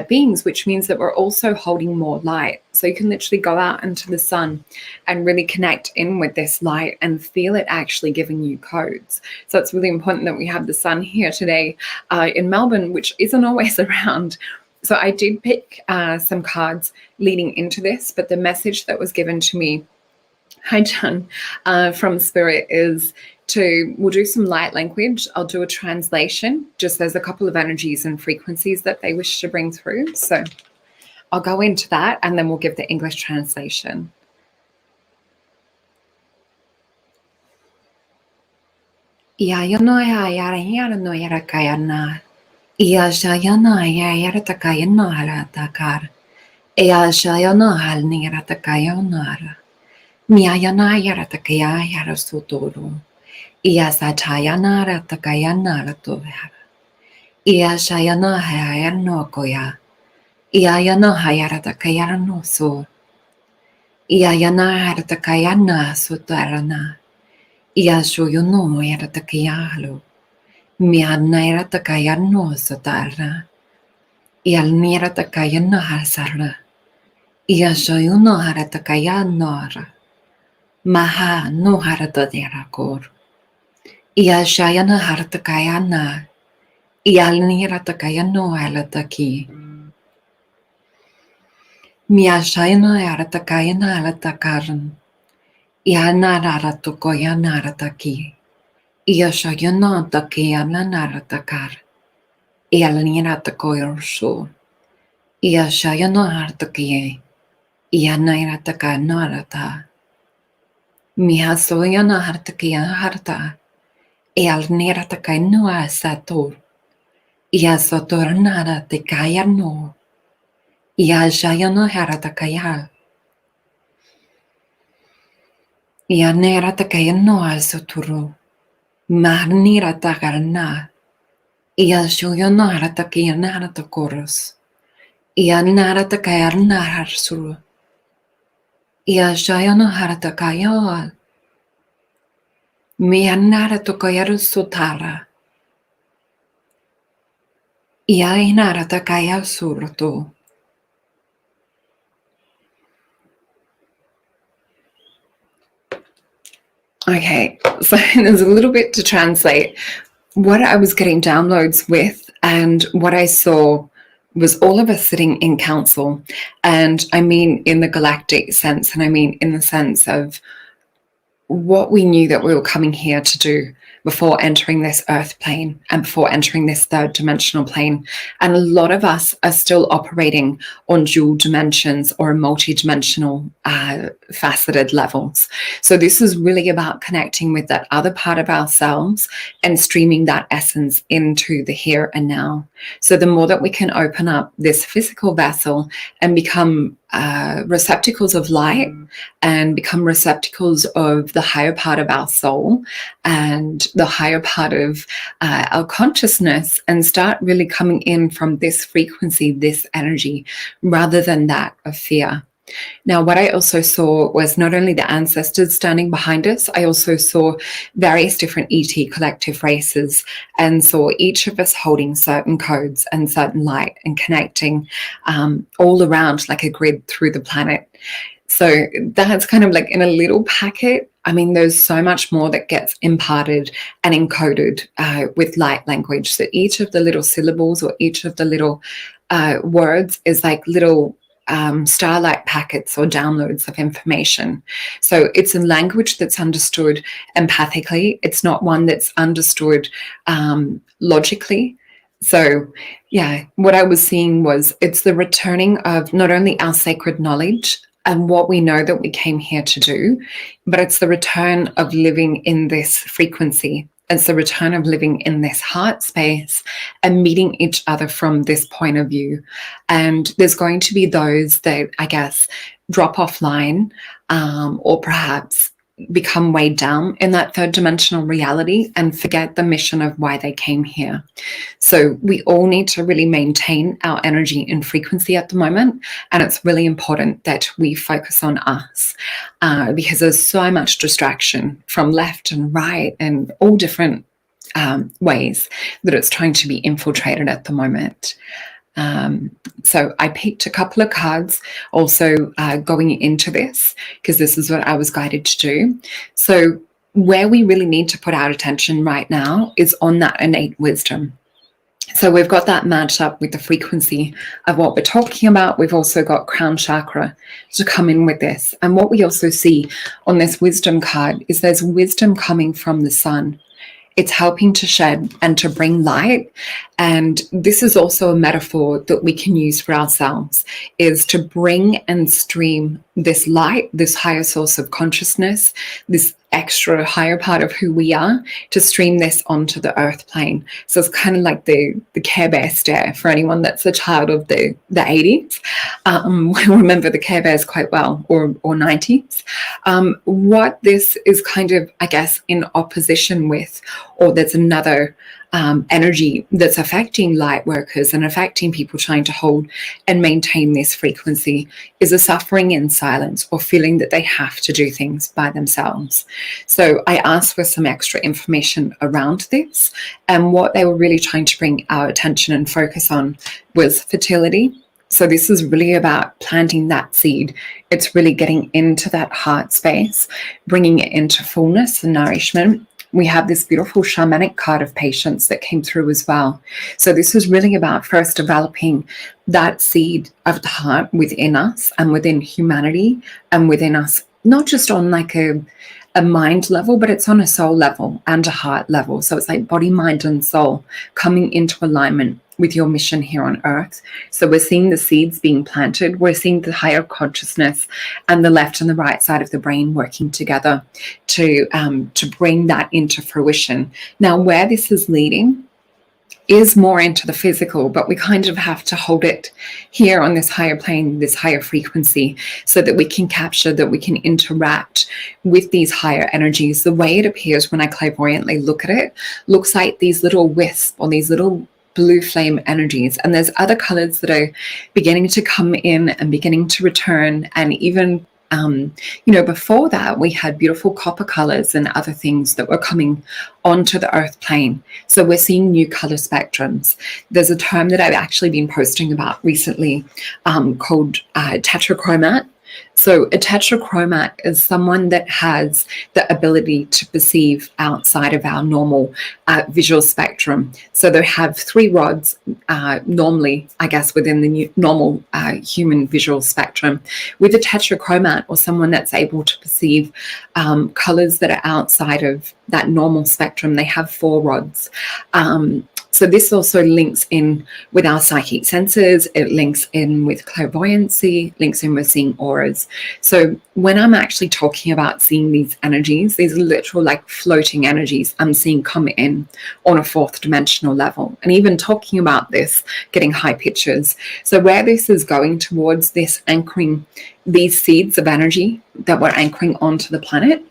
beings, which means that we're also holding more light. So you can literally go out into the sun and really connect in with this light and feel it actually giving you codes. So it's really important that we have the sun here today in Melbourne, which isn't always around. So I did pick some cards leading into this, but the message that was given to me, hi John, from Spirit is we'll do some light language. I'll do a translation. Just there's a couple of energies and frequencies that they wish to bring through. So I'll go into that and then we'll give the English translation. Ia no ya yara no yara kayana. Ia shayana ya yara takayana hala takar. Ia shayana hal ni yara takayana. Miayana yara takaya yara sutoro. Ia satayana ra takayana ra tohara. Ia shayana hayara no koya. Ia yana hayara takayara no so. Ia yana hara takayana sutarana. Ia shoyono yara takayalo. Mia naira takayano sutara. Ia nira takayana hasara. Ia shoyono hara takayano. Maha no hara tadera kor. Ia shayana hara takayana. Ia nira takayano ala taki. Mia shayana hara takayana ala takaran. Ia nara tokoya nara taki. Ia shayana takayana nara takar. Ia nira takoyor so. Ia shayana hara takiye. Ia naira takayana ta. Mia soyana hara takiya harta. Ia nira takayano asator. Ia sotor nara takayano. Ia shayana hara takaya. Ia nera takayano asoturo. Mahnira takarana. Ia shoyana hara takayana hara takoros. Ia nara takayana harsuru. Ia shayana hara takaya. Mia nara tokayaru sutara. Ia inara takaya surto. Okay, so there's a little bit to translate. What I was getting downloads with and what I saw was all of us sitting in council. And I mean in the galactic sense, and I mean in the sense of what we knew that we were coming here to do before entering this earth plane and before entering this third dimensional plane. And a lot of us are still operating on dual dimensions or multi-dimensional faceted levels. So this is really about connecting with that other part of ourselves and streaming that essence into the here and now. So the more that we can open up this physical vessel and become receptacles of light and become receptacles of the higher part of our soul and the higher part of our consciousness, and start really coming in from this frequency, this energy, rather than that of fear. Now, what I also saw was not only the ancestors standing behind us, I also saw various different ET collective races and saw each of us holding certain codes and certain light and connecting all around like a grid through the planet. So that's kind of like in a little packet. I mean, there's so much more that gets imparted and encoded with light language. So each of the little syllables or each of the little words is like little starlight packets or downloads of information. So it's a language that's understood empathically. It's not one that's understood logically. So yeah, what I was seeing was it's the returning of not only our sacred knowledge and what we know that we came here to do, but it's the return of living in this frequency. It's the return of living in this heart space and meeting each other from this point of view. And there's going to be those that, I guess, drop offline or perhaps become weighed down in that third dimensional reality and forget the mission of why they came here. So we all need to really maintain our energy and frequency at the moment. And it's really important that we focus on us because there's so much distraction from left and right and all different ways that it's trying to be infiltrated at the moment. So I picked a couple of cards also going into this, because this is what I was guided to do. So where we really need to put our attention right now is on that innate wisdom. So we've got that matched up with the frequency of what we're talking about. We've also got crown chakra to come in with this. And what we also see on this wisdom card is there's wisdom coming from the sun. It's helping to shed and to bring light. And this is also a metaphor that we can use for ourselves, is to bring and stream this light, this higher source of consciousness, this extra higher part of who we are, to stream this onto the earth plane. So it's kind of like the Care Bear stare for anyone that's a child of the 80s. We'll remember the Care Bears quite well, or 90s. What this is kind of, I guess, in opposition with, or there's another energy that's affecting light workers and affecting people trying to hold and maintain this frequency, is a suffering in silence, or feeling that they have to do things by themselves. So I asked for some extra information around this, and what they were really trying to bring our attention and focus on was fertility. So this is really about planting that seed. It's really getting into that heart space, bringing it into fullness and nourishment. We have this beautiful shamanic card of patience that came through as well. So this is really about first developing that seed of the heart within us and within humanity and within us, not just on like a mind level, but it's on a soul level and a heart level. So it's like body, mind, and soul coming into alignment with your mission here on earth. So we're seeing the seeds being planted. We're seeing the higher consciousness and the left and the right side of the brain working together to bring that into fruition. Now, where this is leading is more into the physical, but we kind of have to hold it here on this higher plane, this higher frequency, so that we can capture, that we can interact with these higher energies. The way it appears when I clairvoyantly look at it looks like these little wisps, or these little blue flame energies, and there's other colors that are beginning to come in and beginning to return. And even before that, we had beautiful copper colors and other things that were coming onto the earth plane. So we're seeing new color spectrums. There's a term that I've actually been posting about recently called tetrachromat. So a tetrachromat is someone that has the ability to perceive outside of our normal visual spectrum. So they have 3 rods normally, I guess, within the normal human visual spectrum. With a tetrachromat, or someone that's able to perceive colors that are outside of that normal spectrum, they have 4 rods. So this also links in with our psychic senses. It links in with clairvoyancy, links in with seeing auras. So when I'm actually talking about seeing these energies, these literal like floating energies I'm seeing come in on a 4th dimensional level, and even talking about this, getting high pictures. So where this is going towards, this anchoring, these seeds of energy that we're anchoring onto the planet,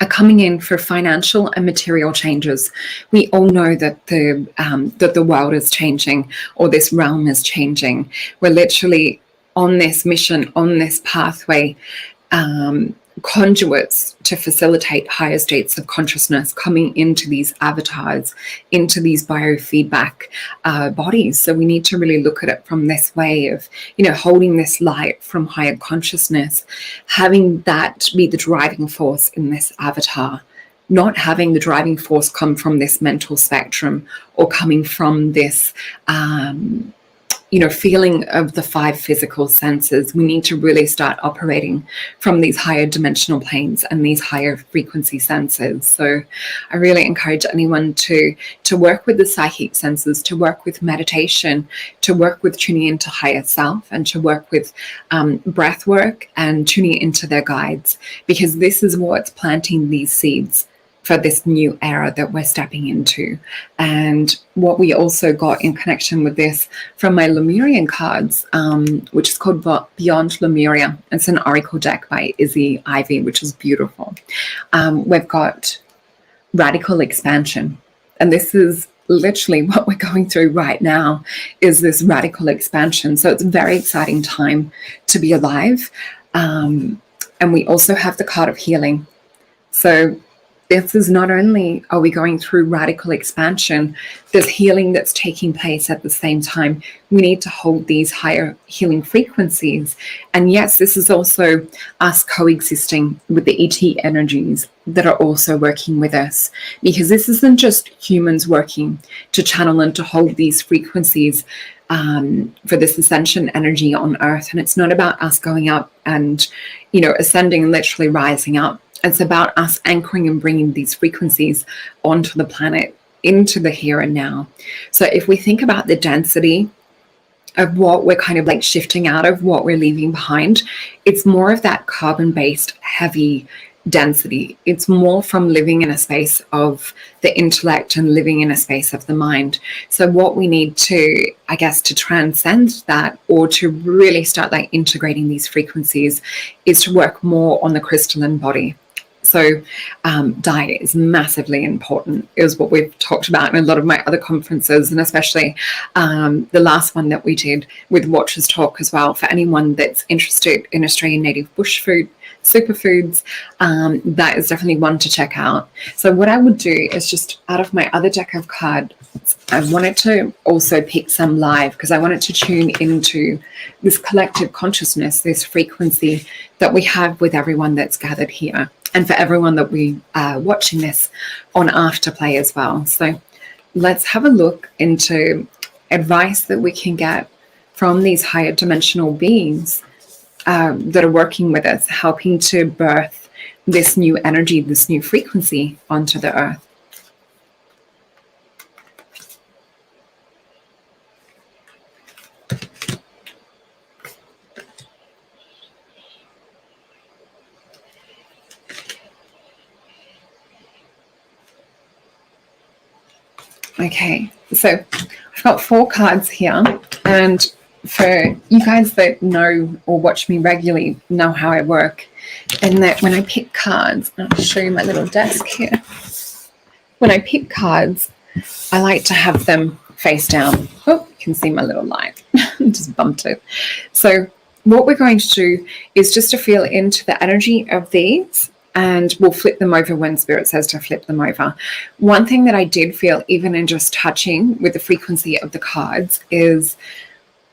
are coming in for financial and material changes. We all know that the world is changing, or this realm is changing. We're literally on this mission, on this pathway, conduits to facilitate higher states of consciousness coming into these avatars, into these biofeedback bodies. So we need to really look at it from this way of, holding this light from higher consciousness, having that be the driving force in this avatar, not having the driving force come from this mental spectrum, or coming from this feeling of the 5 physical senses. We need to really start operating from these higher dimensional planes and these higher frequency senses. So I really encourage anyone to work with the psychic senses, to work with meditation, to work with tuning into higher self, and to work with breath work and tuning into their guides, because this is what's planting these seeds for this new era that we're stepping into. And what we also got in connection with this from my Lemurian cards, which is called Beyond Lemuria. It's an oracle deck by Izzy Ivy, which is beautiful. We've got radical expansion. And this is literally what we're going through right now, is this radical expansion. So it's a very exciting time to be alive. And we also have the card of healing. So this is not only are we going through radical expansion, there's healing that's taking place at the same time. We need to hold these higher healing frequencies. And yes, this is also us coexisting with the ET energies that are also working with us, because this isn't just humans working to channel and to hold these frequencies for this ascension energy on Earth. And it's not about us going up and, ascending and literally rising up. It's about us anchoring and bringing these frequencies onto the planet, into the here and now. So if we think about the density of what we're kind of like shifting out of, what we're leaving behind, it's more of that carbon-based heavy density. It's more from living in a space of the intellect and living in a space of the mind. So what we need to, I guess, to transcend that, or to really start like integrating these frequencies, is to work more on the crystalline body. So diet is massively important, is what we've talked about in a lot of my other conferences, and especially the last one that we did with Watchers Talk as well. For anyone that's interested in Australian native bush food, superfoods, that is definitely one to check out. So what I would do is, just out of my other deck of cards, I wanted to also pick some live, because I wanted to tune into this collective consciousness, this frequency that we have with everyone that's gathered here, and for everyone that we are watching this on Afterplay as well. So let's have a look into advice that we can get from these higher dimensional beings that are working with us, helping to birth this new energy, this new frequency onto the Earth. Okay, so I've got 4 cards here, and for you guys that know or watch me regularly know how I work, and that when I pick cards, I'll show you my little desk here. When I pick cards, I like to have them face down. Oh, you can see my little light. Just bumped it. So what we're going to do is just to feel into the energy of these, and we'll flip them over when Spirit says to flip them over. One thing that I did feel, even in just touching with the frequency of the cards, is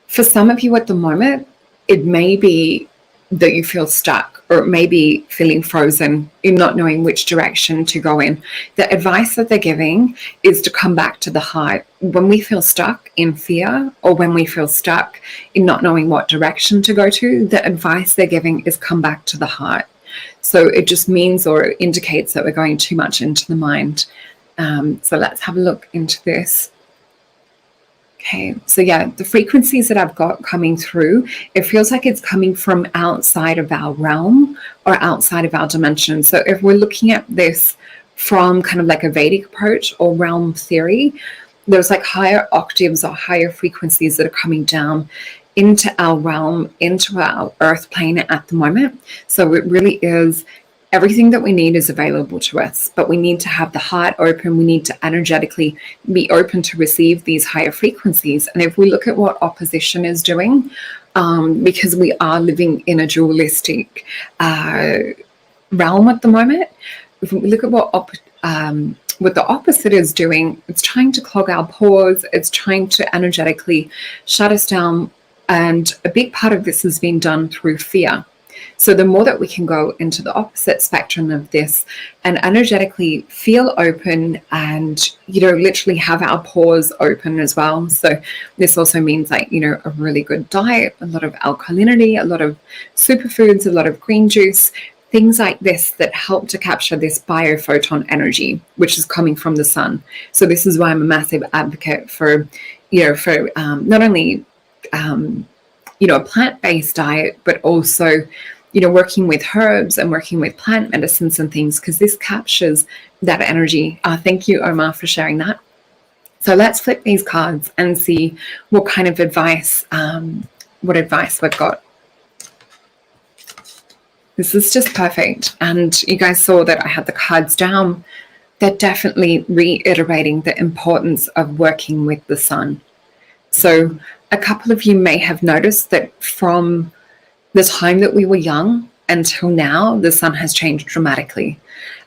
for some of you at the moment, it may be that you feel stuck, or it may be feeling frozen in not knowing which direction to go in. The advice that they're giving is to come back to the heart. When we feel stuck in fear, or when we feel stuck in not knowing what direction to go to, the advice they're giving is come back to the heart. So it just means, or indicates, that we're going too much into the mind. So let's have a look into this. Okay, so yeah, the frequencies that I've got coming through, it feels like it's coming from outside of our realm or outside of our dimension. So if we're looking at this from kind of like a Vedic approach or realm theory, there's like higher octaves or higher frequencies that are coming down into our realm, into our earth plane at the moment. So it really is, everything that we need is available to us, but we need to have the heart open. We need to energetically be open to receive these higher frequencies. And if we look at what opposition is doing, because we are living in a dualistic realm at the moment, if we look at what the opposite is doing, it's trying to clog our pores. It's trying to energetically shut us down. And a big part of this has been done through fear. So the more that we can go into the opposite spectrum of this and energetically feel open, and, literally have our pores open as well. So this also means like, a really good diet, a lot of alkalinity, a lot of superfoods, a lot of green juice, things like this that help to capture this biophoton energy, which is coming from the sun. So this is why I'm a massive advocate for, not only a plant-based diet, but also, working with herbs and working with plant medicines and things, because this captures that energy. Thank you, Omar, for sharing that. So let's flip these cards and see what kind of advice, what advice we've got. This is just perfect. And you guys saw that I had the cards down. They're definitely reiterating the importance of working with the sun. So a couple of you may have noticed that from the time that we were young until now, the sun has changed dramatically.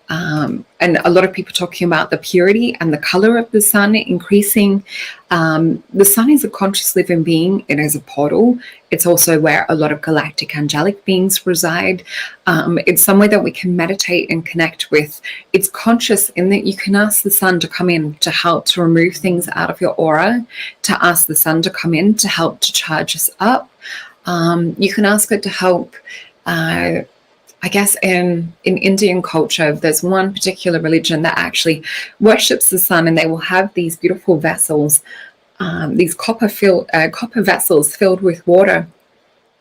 And a lot of people talking about the purity and the color of the sun increasing. The sun is a conscious living being. It is a portal. It's also where a lot of galactic angelic beings reside. It's somewhere that we can meditate and connect with. It's conscious in that you can ask the sun to come in to help to remove things out of your aura, to ask the sun to come in to help to charge us up. You can ask it to help. I guess in Indian culture, there's one particular religion that actually worships the sun, and they will have these beautiful vessels, these copper vessels filled with water,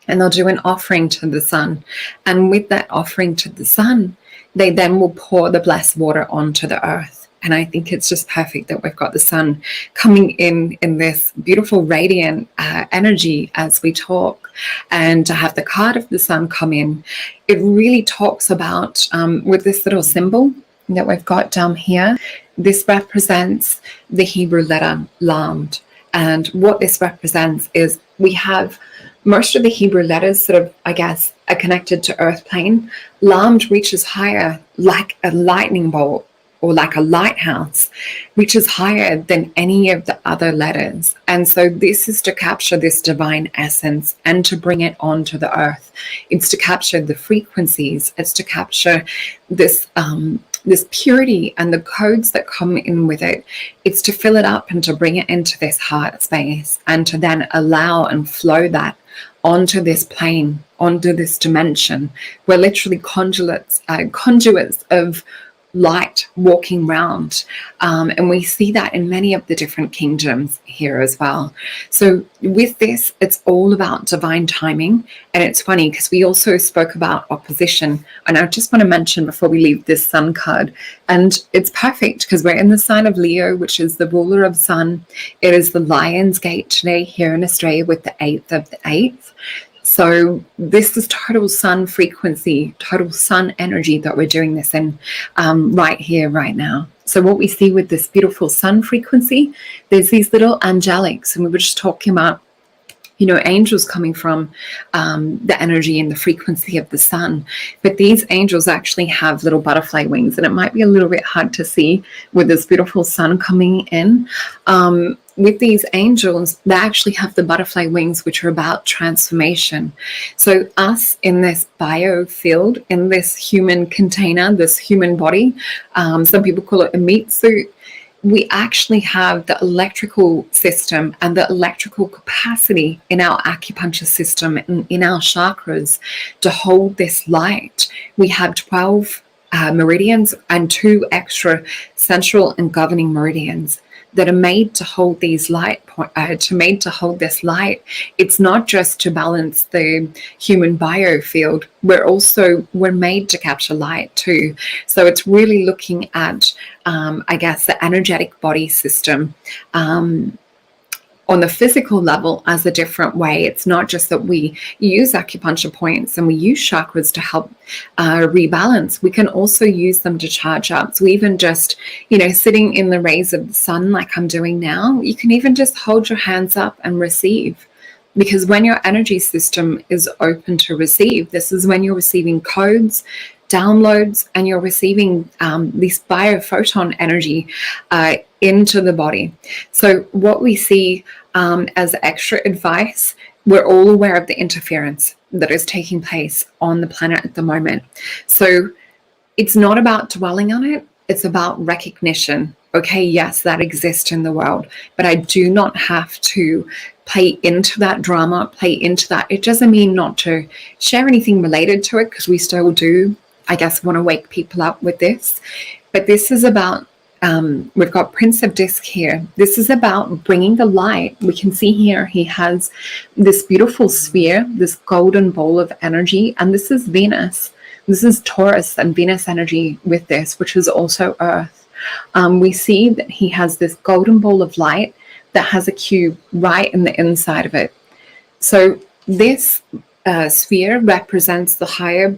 and they'll do an offering to the sun. And with that offering to the sun, they then will pour the blessed water onto the earth. And I think it's just perfect that we've got the sun coming in this beautiful radiant energy as we talk. And to have the card of the sun come in, it really talks about, with this little symbol that we've got down here, this represents the Hebrew letter Lamed. And what this represents is we have most of the Hebrew letters sort of, I guess, are connected to earth plane. Lamed reaches higher like a lightning bolt, or like a lighthouse, which is higher than any of the other letters. And so this is to capture this divine essence and to bring it onto the earth. It's to capture the frequencies. It's to capture this this purity and the codes that come in with it. It's to fill it up and to bring it into this heart space, and to then allow and flow that onto this plane, onto this dimension. We're literally conduits of light walking round, and we see that in many of the different kingdoms here as well. So with this, it's all about divine timing. And it's funny because we also spoke about opposition, and I just want to mention before we leave this sun card, and it's perfect because we're in the sign of Leo, which is the ruler of sun. It is the Lion's Gate today here in Australia with the 8th of the 8th. So this is total sun frequency, total sun energy that we're doing this in right here, right now. So what we see with this beautiful sun frequency, there's these little angelics, and we were just talking about, you know, angels coming from the energy and the frequency of the sun. But these angels actually have little butterfly wings, and it might be a little bit hard to see with this beautiful sun coming in. With these angels, they actually have the butterfly wings, which are about transformation. So us in this biofield, in this human container, this human body, some people call it a meat suit, we actually have the electrical system and the electrical capacity in our acupuncture system and in our chakras to hold this light. We have 12 meridians and 2 extra central and governing meridians that are made to hold these made to hold this light. It's not just to balance the human biofield. We're made to capture light too. So it's really looking at, I guess, the energetic body system on the physical level as a different way. It's not just that we use acupuncture points and we use chakras to help rebalance. We can also use them to charge up. So even just, you know, sitting in the rays of the sun like I'm doing now, you can even just hold your hands up and receive. Because when your energy system is open to receive, this is when you're receiving codes, downloads, and you're receiving this biophoton energy into the body. So what we see as extra advice, we're all aware of the interference that is taking place on the planet at the moment. So it's not about dwelling on it. It's about recognition. Okay, yes, that exists in the world, but I do not have to play into that drama, play into that. It doesn't mean not to share anything related to it, because we still do, I guess, want to wake people up with this. But this is about, we've got Prince of Disc here. This is about bringing the light. We can see here he has this beautiful sphere, this golden ball of energy, and this is Venus. This is Taurus and Venus energy with this, which is also Earth. We see that he has this golden ball of light that has a cube right in the inside of it. So this sphere represents the higher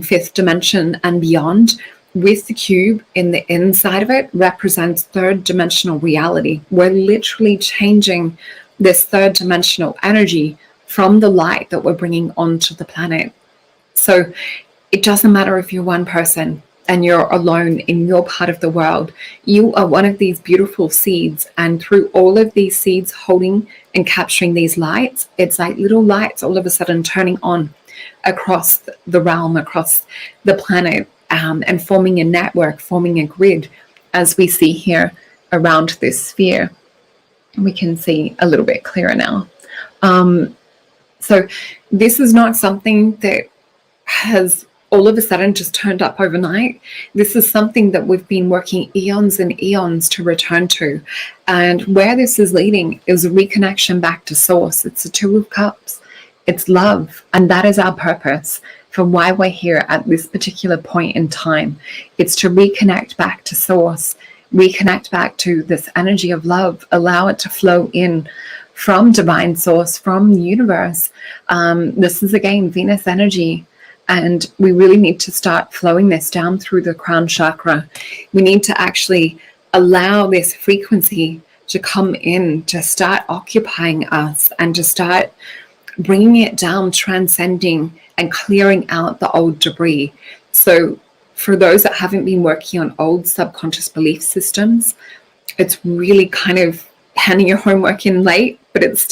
fifth dimension and beyond, with the cube in the inside of it represents third dimensional reality. We're literally changing this third dimensional energy from the light that we're bringing onto the planet. So it doesn't matter if you're one person and you're alone in your part of the world. You are one of these beautiful seeds, and through all of these seeds holding and capturing these lights, it's like little lights all of a sudden turning on across the realm, across the planet, and forming a network, forming a grid, as we see here around this sphere. We can see a little bit clearer now. So this is not something that has all of a sudden just turned up overnight. This is something that we've been working eons and eons to return to. And where this is leading is a reconnection back to source. It's the Two of Cups. It's love. And that is our purpose for why we're here at this particular point in time. It's to reconnect back to source, reconnect back to this energy of love, allow it to flow in from divine source, from the universe. This is, again, Venus energy. And we really need to start flowing this down through the crown chakra. We need to actually allow this frequency to come in, to start occupying us, and to start bringing it down, transcending and clearing out the old debris. So for those that haven't been working on old subconscious belief systems, it's really kind of handing your homework in late, but there's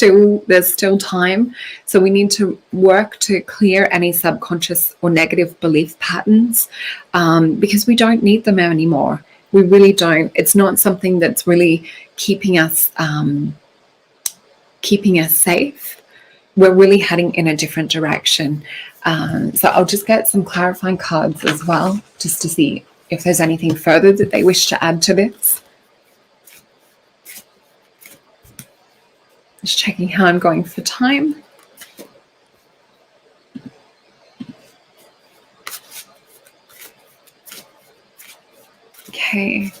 still time. So we need to work to clear any subconscious or negative belief patterns, because we don't need them anymore. We really don't. It's not something that's really keeping us safe. We're really heading in a different direction. So I'll just get some clarifying cards as well, just to see if there's anything further that they wish to add to this. Just checking how I'm going for time. Okay.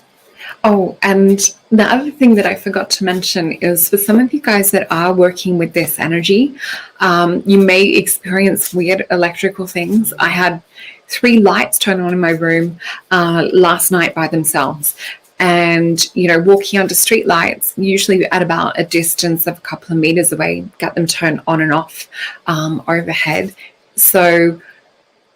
Oh, and the other thing that I forgot to mention is for some of you guys that are working with this energy, you may experience weird electrical things. I had 3 lights turn on in my room last night by themselves. And, walking under street lights, usually at about a distance of a couple of meters away, get them turned on and off overhead. So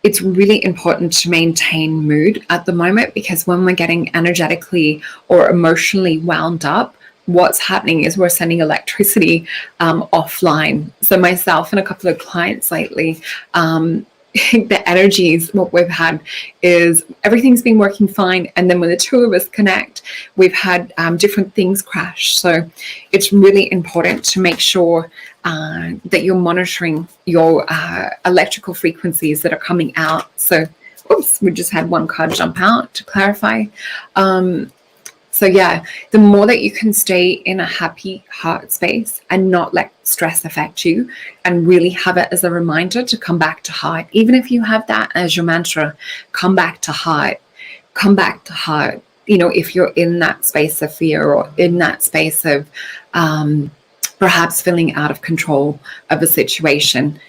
it's really important to maintain mood at the moment, because when we're getting energetically or emotionally wound up, what's happening is we're sending electricity offline. So myself and a couple of clients lately, the energies, what we've had is everything's been working fine. And then when the two of us connect, we've had different things crash. So it's really important to make sure that you're monitoring your electrical frequencies that are coming out. So, oops, we just had one card jump out to clarify. So yeah, the more that you can stay in a happy heart space and not let stress affect you, and really have it as a reminder to come back to heart. Even if you have that as your mantra, come back to heart, come back to heart. If you're in that space of fear or in that space of perhaps feeling out of control of a situation.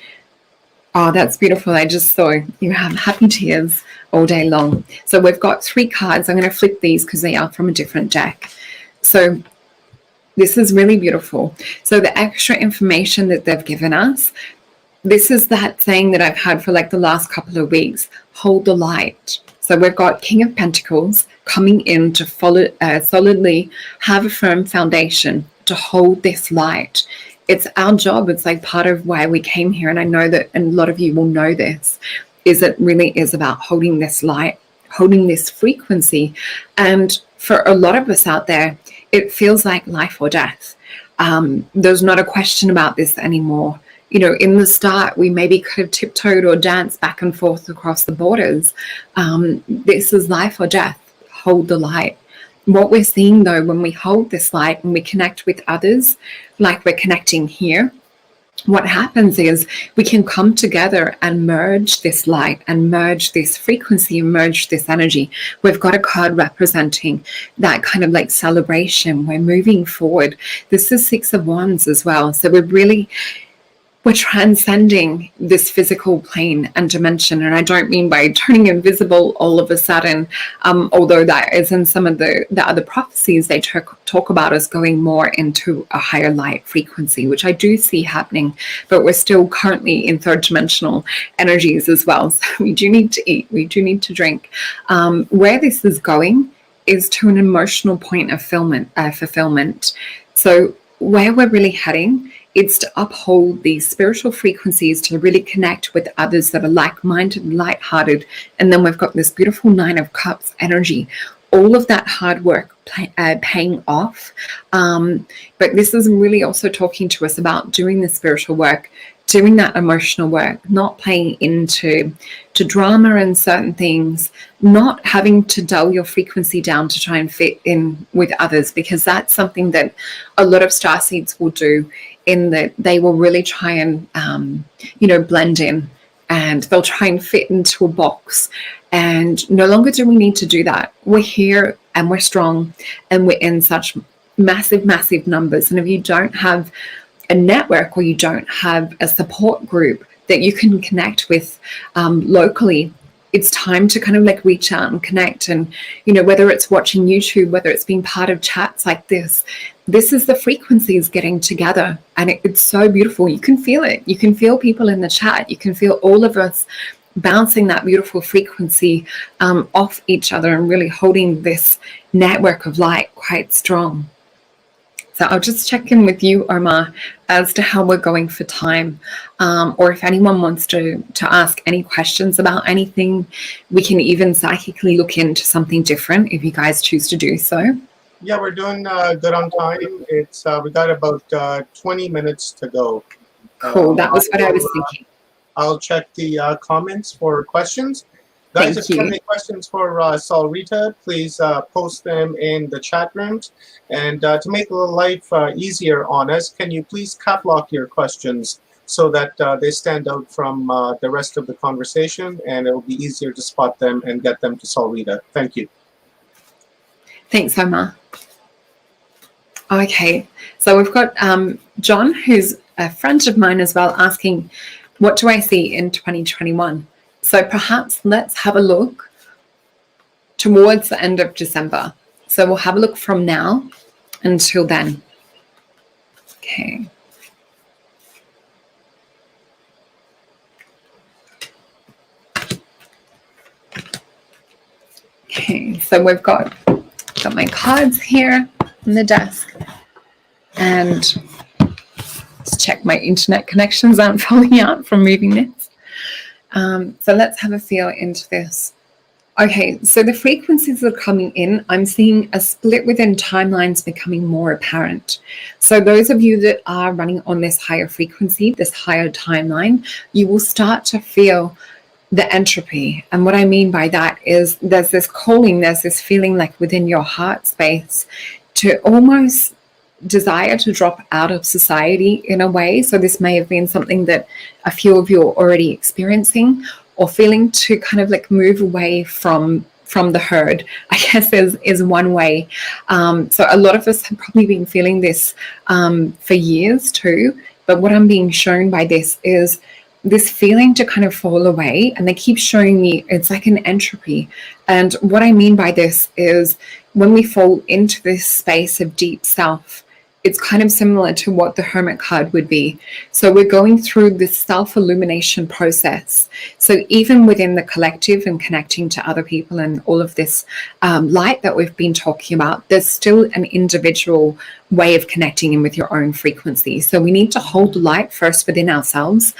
Oh, that's beautiful. I just saw you have happy tears all day long. So we've got 3 cards. I'm going to flip these because they are from a different deck. So this is really beautiful. So the extra information that they've given us, this is that saying that I've had for like the last couple of weeks, hold the light. So we've got King of Pentacles coming in to solidly have a firm foundation to hold this light. It's our job. It's like part of why we came here. And I know that, and a lot of you will know this, is it really is about holding this light, holding this frequency. And for a lot of us out there, it feels like life or death. There's not a question about this anymore. In the start, we maybe could have tiptoed or danced back and forth across the borders. This is life or death. Hold the light. What we're seeing, though, when we hold this light and we connect with others, like we're connecting here, what happens is we can come together and merge this light and merge this frequency and merge this energy. We've got a card representing that kind of like celebration. We're moving forward. This is Six of Wands as well. So we're transcending this physical plane and dimension. And I don't mean by turning invisible all of a sudden, although that is in some of the other prophecies, they talk about us going more into a higher light frequency, which I do see happening, but we're still currently in third dimensional energies as well. So we do need to eat, we do need to drink. Where this is going is to an emotional point of fulfillment. So where we're really heading, it's to uphold these spiritual frequencies, to really connect with others that are like-minded and light-hearted. And then we've got this beautiful Nine of Cups energy, all of that hard work paying off. But this is really also talking to us about doing the spiritual work, doing that emotional work, not playing into drama and certain things, not having to dull your frequency down to try and fit in with others, because that's something that a lot of starseeds will do, in that they will really try and blend in, and they'll try and fit into a box. And no longer do we need to do that. We're here and we're strong and we're in such massive numbers. And if you don't have a network, or you don't have a support group that you can connect with locally, it's time to kind of like reach out and connect. And whether it's watching YouTube, whether it's being part of chats like this is the frequencies getting together, and it's so beautiful. You can feel it. You can feel people in the chat. You can feel all of us bouncing that beautiful frequency off each other and really holding this network of light quite strong. So I'll just check in with you, Omar, as to how we're going for time, or if anyone wants to ask any questions about anything. We can even psychically look into something different if you guys choose to do so. Yeah, we're doing good on time. It's we got about 20 minutes to go. Cool, that was what I was thinking. I'll check the comments for questions. Guys, if you have any questions for Solrita, please post them in the chat rooms. And to make life easier on us, can you please cap lock your questions so that they stand out from the rest of the conversation, and it will be easier to spot them and get them to Solrita. Thank you. Thanks, Omar. Okay, so we've got John, who's a friend of mine as well, asking, what do I see in 2021? So perhaps let's have a look towards the end of December. So we'll have a look from now until then. Okay. Okay, so we've got my cards here on the desk, and let's check my internet connections aren't falling out from moving this. So let's have a feel into this. Okay, so the frequencies that are coming in, I'm seeing a split within timelines becoming more apparent. So those of you that are running on this higher frequency, this higher timeline, you will start to feel the entropy. And what I mean by that is there's this calling, there's this feeling like within your heart space to almost desire to drop out of society in a way. So this may have been something that a few of you are already experiencing, or feeling to kind of like move away from the herd, I guess is one way. So a lot of us have probably been feeling this for years too. But what I'm being shown by this is this feeling to kind of fall away, and they keep showing me it's like an entropy. And what I mean by this is when we fall into this space of deep self, it's kind of similar to what the Hermit card would be. So we're going through this self-illumination process. So even within the collective and connecting to other people and all of this light that we've been talking about, there's still an individual way of connecting in with your own frequency. So we need to hold the light first within ourselves.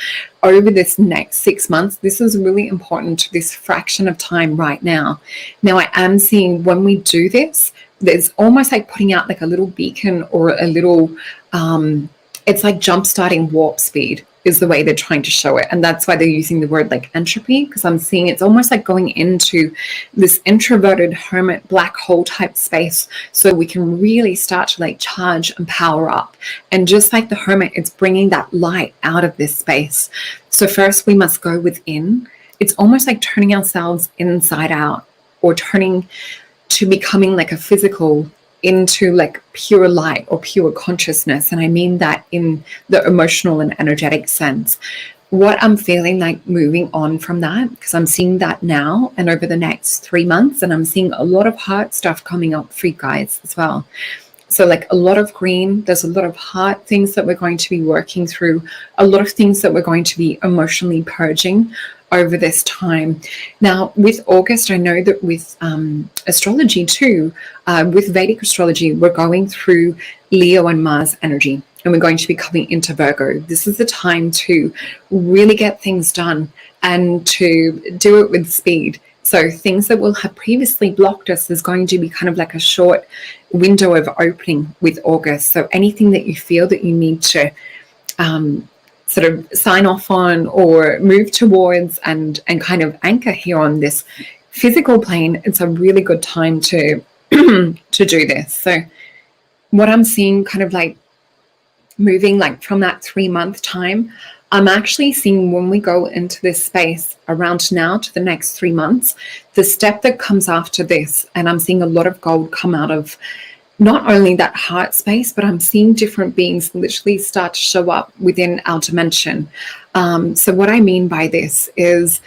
Over this next 6 months, this is really important to this fraction of time right now. Now, I am seeing when we do this, there's almost like putting out like a little beacon or a little it's like jump starting warp speed is the way they're trying to show it. And that's why they're using the word like entropy, because I'm seeing it's almost like going into this introverted hermit black hole type space, so we can really start to like charge and power up. And just like the hermit, it's bringing that light out of this space. So first we must go within. It's almost like turning ourselves inside out, or turning to becoming like a physical into like pure light or pure consciousness. And I mean that in the emotional and energetic sense. What I'm feeling like moving on from that, because I'm seeing that now and over the next 3 months, and I'm seeing a lot of heart stuff coming up for you guys as well. So like a lot of green, there's a lot of heart things that we're going to be working through, a lot of things that we're going to be emotionally purging over this time. Now with August, I know that with astrology too, with Vedic astrology, we're going through Leo and Mars energy, and we're going to be coming into Virgo. This is the time to really get things done and to do it with speed. So things that will have previously blocked us is going to be kind of like a short window of opening with August. So anything that you feel that you need to sort of sign off on or move towards and kind of anchor here on this physical plane, it's a really good time to to do this. So what I'm seeing kind of like moving like from that 3-month time, I'm actually seeing when we go into this space around now to the next 3 months, the step that comes after this, and I'm seeing a lot of gold come out of not only that heart space, but I'm seeing different beings literally start to show up within our dimension. So what I mean by this is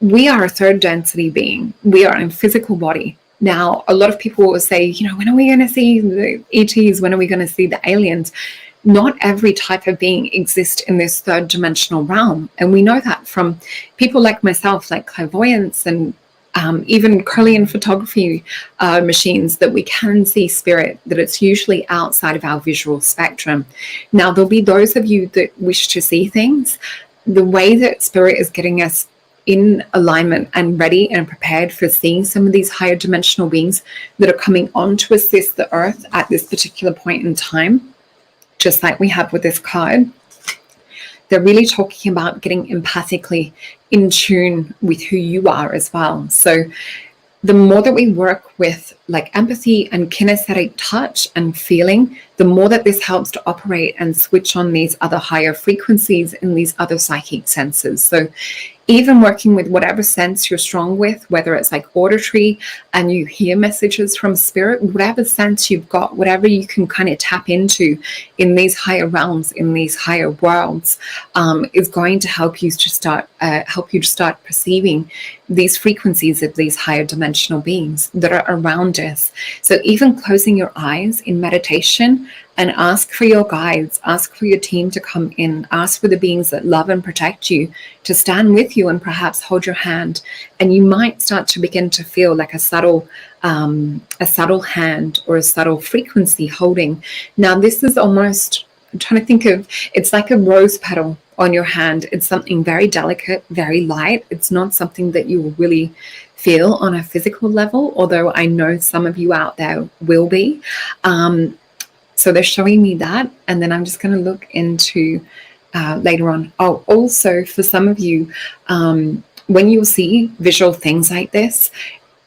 we are a third density being. We are in physical body. Now, a lot of people will say, you know, when are we going to see the ETs? When are we going to see the aliens? Not every type of being exists in this third dimensional realm. And we know that from people like myself, like clairvoyance and even Kirlian photography machines, that we can see spirit, that it's usually outside of our visual spectrum. Now, there'll be those of you that wish to see things. The way that spirit is getting us in alignment and ready and prepared for seeing some of these higher dimensional beings that are coming on to assist the earth at this particular point in time, just like we have with this card. They're really talking about getting empathically in tune with who you are as well. So the more that we work with like empathy and kinesthetic touch and feeling, the more that this helps to operate and switch on these other higher frequencies and these other psychic senses. So even working with whatever sense you're strong with, whether it's like auditory and you hear messages from spirit, whatever sense you've got, whatever you can kind of tap into in these higher realms, in these higher worlds, is going to help you to start perceiving these frequencies of these higher dimensional beings that are around us. So even closing your eyes in meditation and ask for your guides, ask for your team to come in, ask for the beings that love and protect you to stand with you and perhaps hold your hand. And you might start to begin to feel like a subtle hand or a subtle frequency holding. Now, this is almost, I'm trying to think of, it's like a rose petal on your hand. It's something very delicate, very light. It's not something that you will really feel on a physical level, although I know some of you out there will be. So they're showing me that, and then I'm just going to look into later on. Oh, also for some of you, when you'll see visual things like this,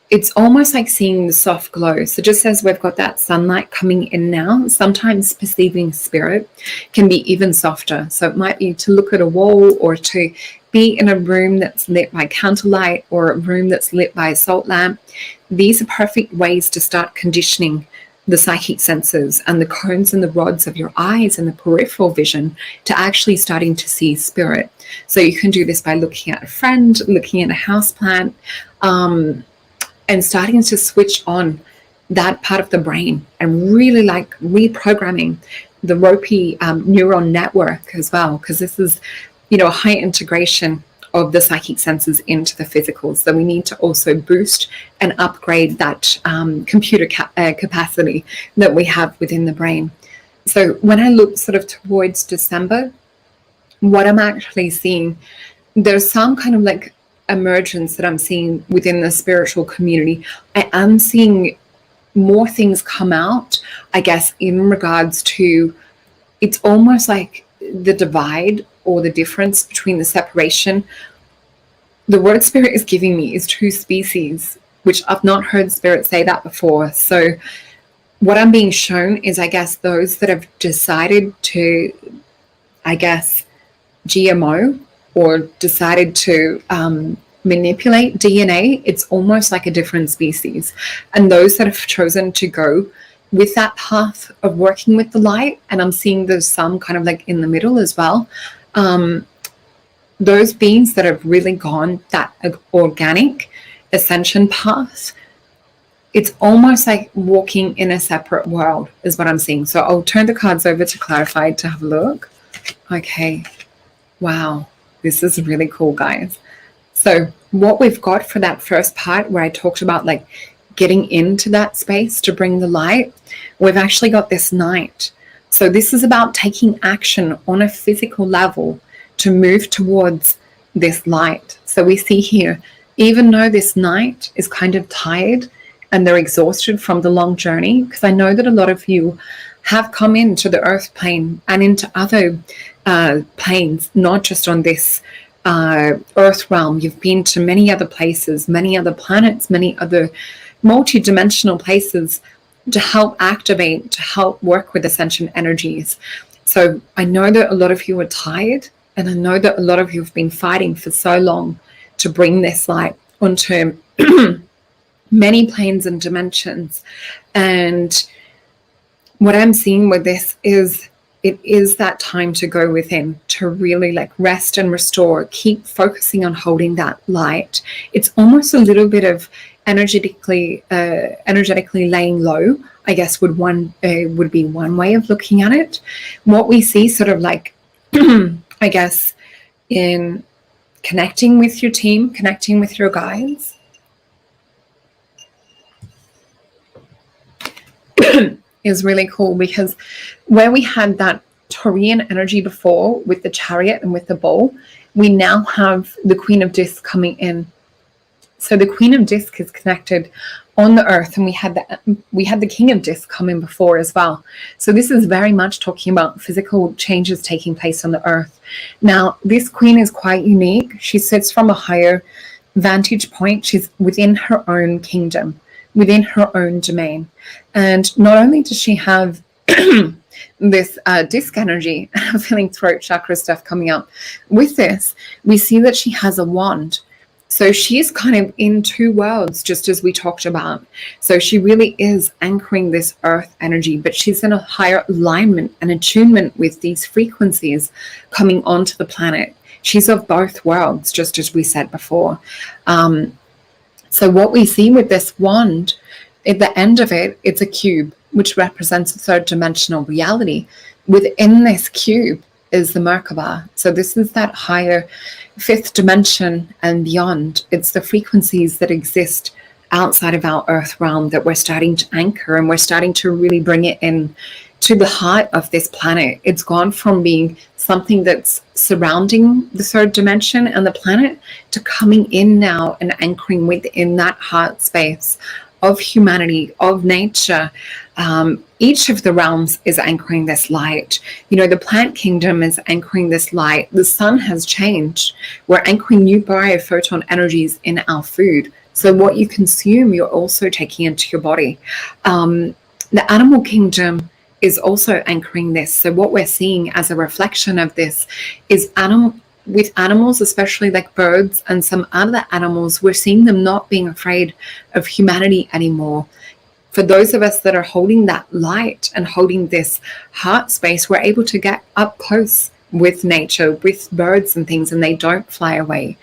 it's almost like seeing the soft glow. So just as we've got that sunlight coming in now, sometimes perceiving spirit can be even softer. So it might be to look at a wall or to be in a room that's lit by candlelight or a room that's lit by a salt lamp. These are perfect ways to start conditioning the psychic senses and the cones and the rods of your eyes and the peripheral vision to actually starting to see spirit. So you can do this by looking at a friend, looking at a houseplant, and starting to switch on that part of the brain and really like reprogramming the ropey neuron network as well, because this is, you know, a high integration of the psychic senses into the physical. So we need to also boost and upgrade that computer capacity that we have within the brain. So when I look sort of towards December, what I'm actually seeing, there's some kind of like emergence that I'm seeing within the spiritual community. I am seeing more things come out, I guess, in regards to it's almost like the divide or the difference between the separation. The word spirit is giving me is two species, which I've not heard spirit say that before. So what I'm being shown is, I guess, those that have decided to, I guess, GMO or decided to manipulate DNA. It's almost like a different species. And those that have chosen to go with that path of working with the light, and I'm seeing there's some kind of like in the middle as well, those beings that have really gone that organic ascension path, it's almost like walking in a separate world is what I'm seeing. So I'll turn the cards over to clarify to have a look. Okay. Wow. This is really cool, guys. So what we've got for that first part where I talked about like getting into that space to bring the light, we've actually got this Knight. So this is about taking action on a physical level to move towards this light. So we see here, even though this Knight is kind of tired and they're exhausted from the long journey, because I know that a lot of you have come into the earth plane and into other planes, not just on this earth realm. You've been to many other places, many other planets, many other multi-dimensional places to help activate, to help work with ascension energies. So I know that a lot of you are tired, and I know that a lot of you have been fighting for so long to bring this light onto many planes and dimensions. And what I'm seeing with this is it is that time to go within, to really like rest and restore, keep focusing on holding that light. It's almost a little bit of energetically laying low, I guess would be one way of looking at it. What we see sort of like, I guess, in connecting with your team, connecting with your guides, is really cool, because where we had that Taurian energy before with the Chariot and with the Bull, we now have the Queen of Discs coming in. So the Queen of Discs is connected on the earth, and we had the King of Discs come in before as well. So this is very much talking about physical changes taking place on the earth. Now, this queen is quite unique. She sits from a higher vantage point. She's within her own kingdom, within her own domain. And not only does she have this disc energy, I'm feeling throat chakra stuff coming up. With this, we see that she has a wand. So she's kind of in two worlds, just as we talked about. So she really is anchoring this earth energy, but she's in a higher alignment and attunement with these frequencies coming onto the planet. She's of both worlds, just as we said before. So what we see with this wand, at the end of it, it's a cube, which represents a third dimensional reality. Within this cube is the Merkaba. So this is that higher fifth dimension and beyond. It's the frequencies that exist outside of our earth realm that we're starting to anchor, and we're starting to really bring it in to the heart of this planet. It's gone from being something that's surrounding the third dimension and the planet to coming in now and anchoring within that heart space of humanity, of nature. Each of the realms is anchoring this light. You know, the plant kingdom is anchoring this light. The sun has changed. We're anchoring new biophoton energies in our food. So what you consume, you're also taking into your body. The animal kingdom is also anchoring this. So what we're seeing as a reflection of this is with animals, especially like birds and some other animals, we're seeing them not being afraid of humanity anymore. For those of us that are holding that light and holding this heart space, we're able to get up close with nature, with birds and things, and they don't fly away.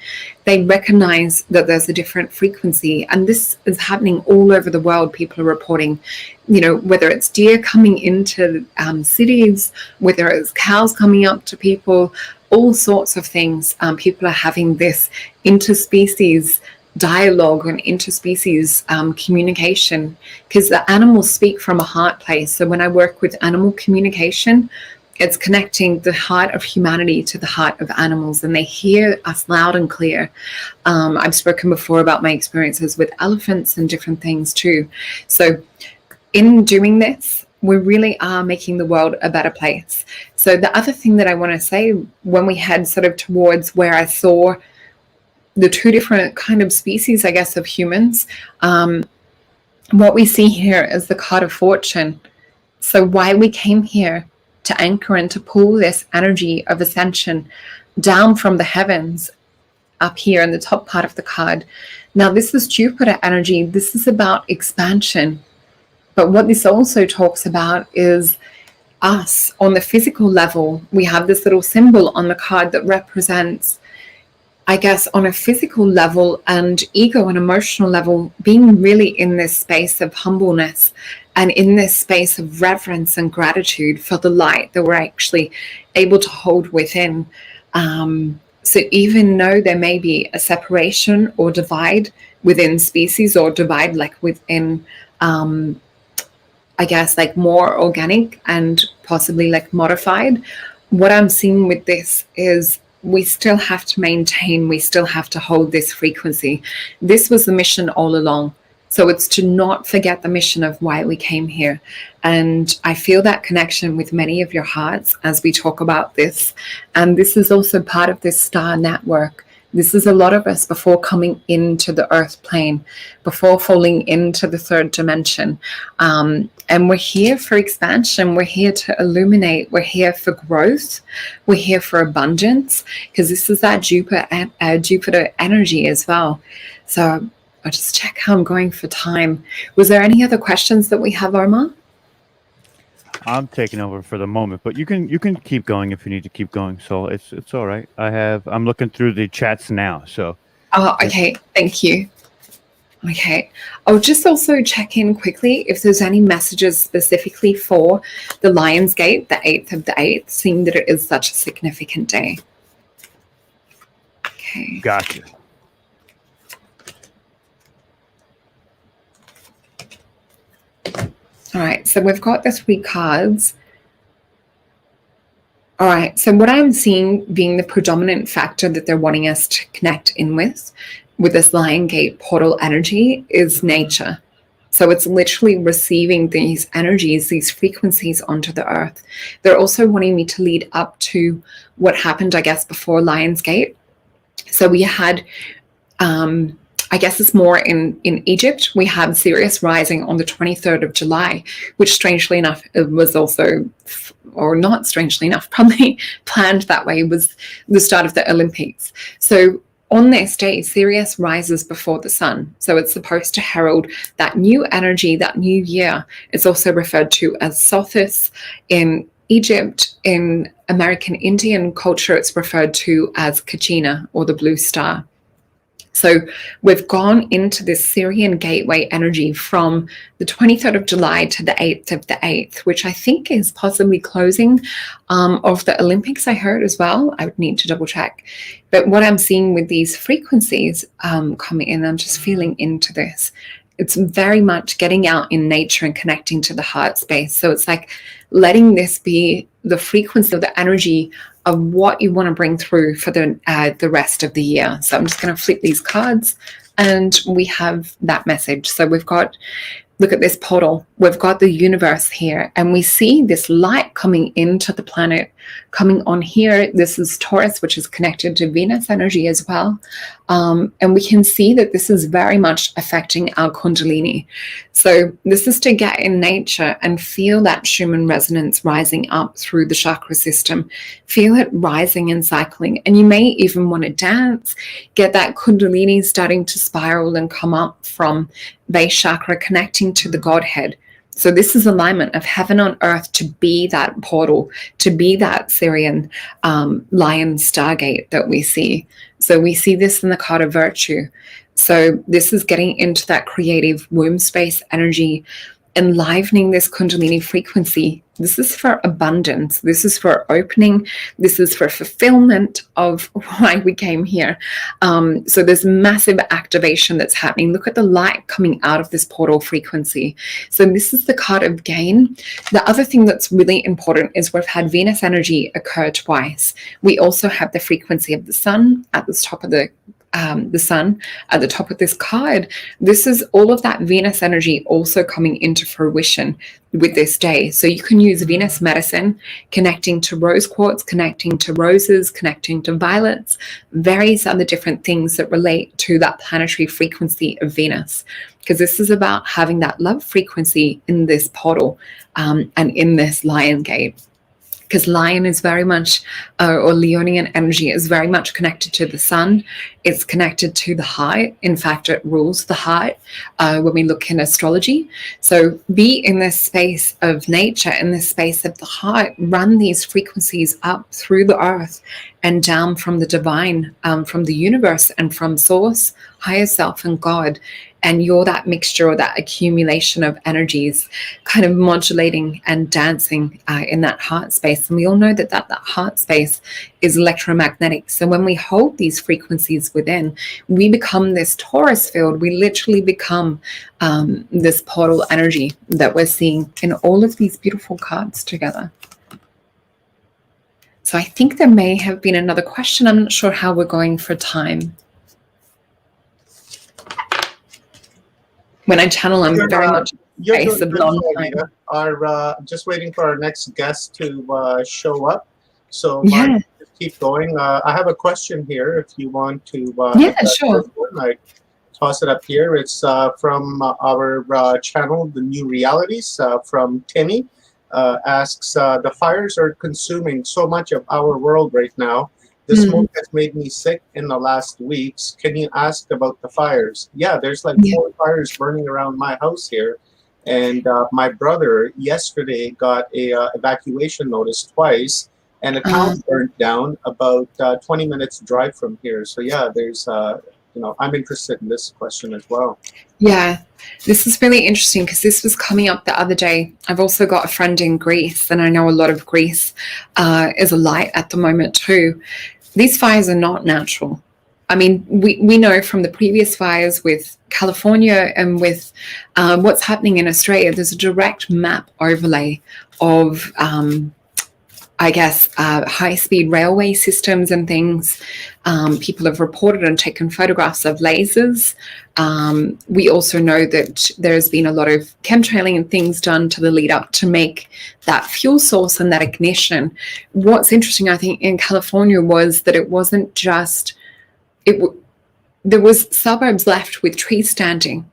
They recognize that there's a different frequency, and this is happening all over the world. People are reporting, you know, whether it's deer coming into cities, whether it's cows coming up to people, all sorts of things. People are having this interspecies dialogue and interspecies communication, because the animals speak from a heart place. So when I work with animal communication, it's connecting the heart of humanity to the heart of animals, and they hear us loud and clear. I've spoken before about my experiences with elephants and different things too. So in doing this, we really are making the world a better place. So the other thing that I want to say, when we head sort of towards where I saw the two different kind of species, I guess, of humans, what we see here is the card of fortune. So why we came here to anchor and to pull this energy of ascension down from the heavens up here in the top part of the card. Now, this is Jupiter energy. This is about expansion. But what this also talks about is us on the physical level. We have this little symbol on the card that represents, I guess, on a physical level and ego and emotional level, being really in this space of humbleness and in this space of reverence and gratitude for the light that we're actually able to hold within. So even though there may be a separation or divide within species, or divide like within, I guess, like more organic and possibly like modified, what I'm seeing with this is we still have to maintain, we still have to hold this frequency. This was the mission all along. So it's to not forget the mission of why we came here. And I feel that connection with many of your hearts as we talk about this. And this is also part of this star network. This is a lot of us before coming into the earth plane, before falling into the third dimension. And we're here for expansion. We're here to illuminate. We're here for growth. We're here for abundance, because this is that Jupiter energy as well. So I'll just check how I'm going for time. Was there any other questions that we have, Omar? I'm taking over for the moment, but you can keep going if you need to keep going. So it's all right. I'm looking through the chats now. So. Oh, okay. Thank you. Okay. I'll just also check in quickly if there's any messages specifically for the Lion's Gate, the 8th of the 8th, seeing that it is such a significant day. Okay. Gotcha. All right, so we've got the 3 cards. All right, so what I'm seeing being the predominant factor that they're wanting us to connect in with this Lion Gate portal energy is nature. So it's literally receiving these energies, these frequencies onto the earth. They're also wanting me to lead up to what happened, I guess, before Lion's Gate. So we had, I guess it's more in Egypt, we had Sirius rising on the 23rd of July, which strangely enough, it was also, or not strangely enough, probably planned that way, was the start of the Olympics. So on this day, Sirius rises before the sun. So it's supposed to herald that new energy, that new year. It's also referred to as Sothis in Egypt. In American Indian culture, it's referred to as Kachina, or the blue star. So we've gone into this Syrian gateway energy from the 23rd of July to the 8th of the 8th, which I think is possibly closing of the Olympics, I heard as well. I would need to double check. But what I'm seeing with these frequencies coming in, I'm just feeling into this. It's very much getting out in nature and connecting to the heart space. So it's like letting this be the frequency of the energy of what you want to bring through for the rest of the year. So I'm just going to flip these cards and we have that message. So we've got, look at this portal. We've got the universe here and we see this light coming into the planet, coming on here. This is Taurus, which is connected to Venus energy as well. And we can see that this is very much affecting our Kundalini. So this is to get in nature and feel that Schumann resonance rising up through the chakra system. Feel it rising and cycling. And you may even want to dance, get that Kundalini starting to spiral and come up from base chakra, connecting to the Godhead. So this is alignment of heaven on earth to be that portal, to be that Syrian lion stargate that we see. So we see this in the card of virtue. So this is getting into that creative womb space energy, enlivening this Kundalini frequency. This is for abundance. This is for opening. This is for fulfillment of why we came here. So there's massive activation that's happening. Look at the light coming out of this portal frequency. So this is the card of gain. The other thing that's really important is we've had Venus energy occur twice. We also have the frequency of the sun at the top of the the sun at the top of this card, this is all of that Venus energy also coming into fruition with this day. So you can use Venus medicine, connecting to rose quartz, connecting to roses, connecting to violets, various other different things that relate to that planetary frequency of Venus, because this is about having that love frequency in this portal and in this lion gate. Because lion is very much, or Leonian energy is very much connected to the sun. It's connected to the heart. In fact, it rules the heart when we look in astrology. So be in this space of nature, in this space of the heart, run these frequencies up through the earth and down from the divine, from the universe and from source, higher self and God. And you're that mixture or that accumulation of energies kind of modulating and dancing in that heart space. And we all know that that heart space is electromagnetic. So when we hold these frequencies within, we become this Taurus field. We literally become this portal energy that we're seeing in all of these beautiful cards together. So I think there may have been another question. I'm not sure how we're going for time. When I channel, I'm very much You're space doing of good, non-time. Rita. Just waiting for our next guest to show up. So Yeah. just keep going. I have a question here. If you want to, Yeah, sure. I toss it up here. It's from our channel, The New Realities, from Timmy. Asks, the fires are consuming so much of our world right now. This smoke has made me sick in the last weeks. Can you ask about the fires? Yeah, there's like 4 fires burning around my house here. And my brother yesterday got a evacuation notice twice, and a town burnt down about 20 minutes drive from here. So yeah, there's, I'm interested in this question as well. Yeah, this is really interesting because this was coming up the other day. I've also got a friend in Greece, and I know a lot of Greece is alight at the moment too. These fires are not natural. I mean, we know from the previous fires with California and with what's happening in Australia, there's a direct map overlay of high-speed railway systems and things. People have reported and taken photographs of lasers. We also know that there's been a lot of chemtrailing and things done to the lead up to make that fuel source and that ignition. What's interesting, I think, in California was that it wasn't just, there was suburbs left with trees standing,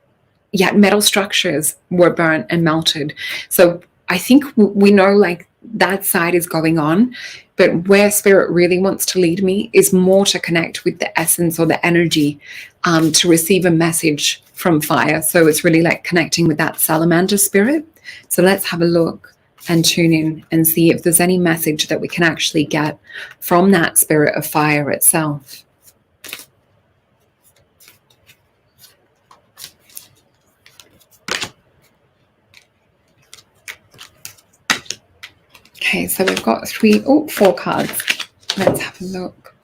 yet metal structures were burnt and melted. So I think we know like that side is going on, but where spirit really wants to lead me is more to connect with the essence or the energy to receive a message from fire. So it's really like connecting with that salamander spirit. So let's have a look and tune in and see if there's any message that we can actually get from that spirit of fire itself. Okay, so we've got 4 cards. Let's have a look.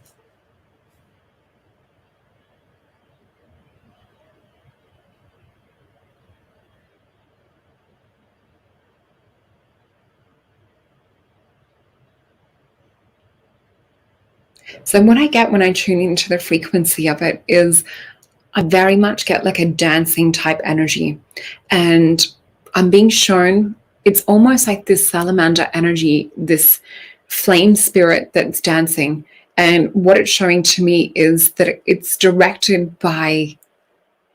So what I get when I tune into the frequency of it is I very much get like a dancing type energy. And I'm being shown it's almost like this salamander energy, this flame spirit that's dancing. And what it's showing to me is that it's directed by,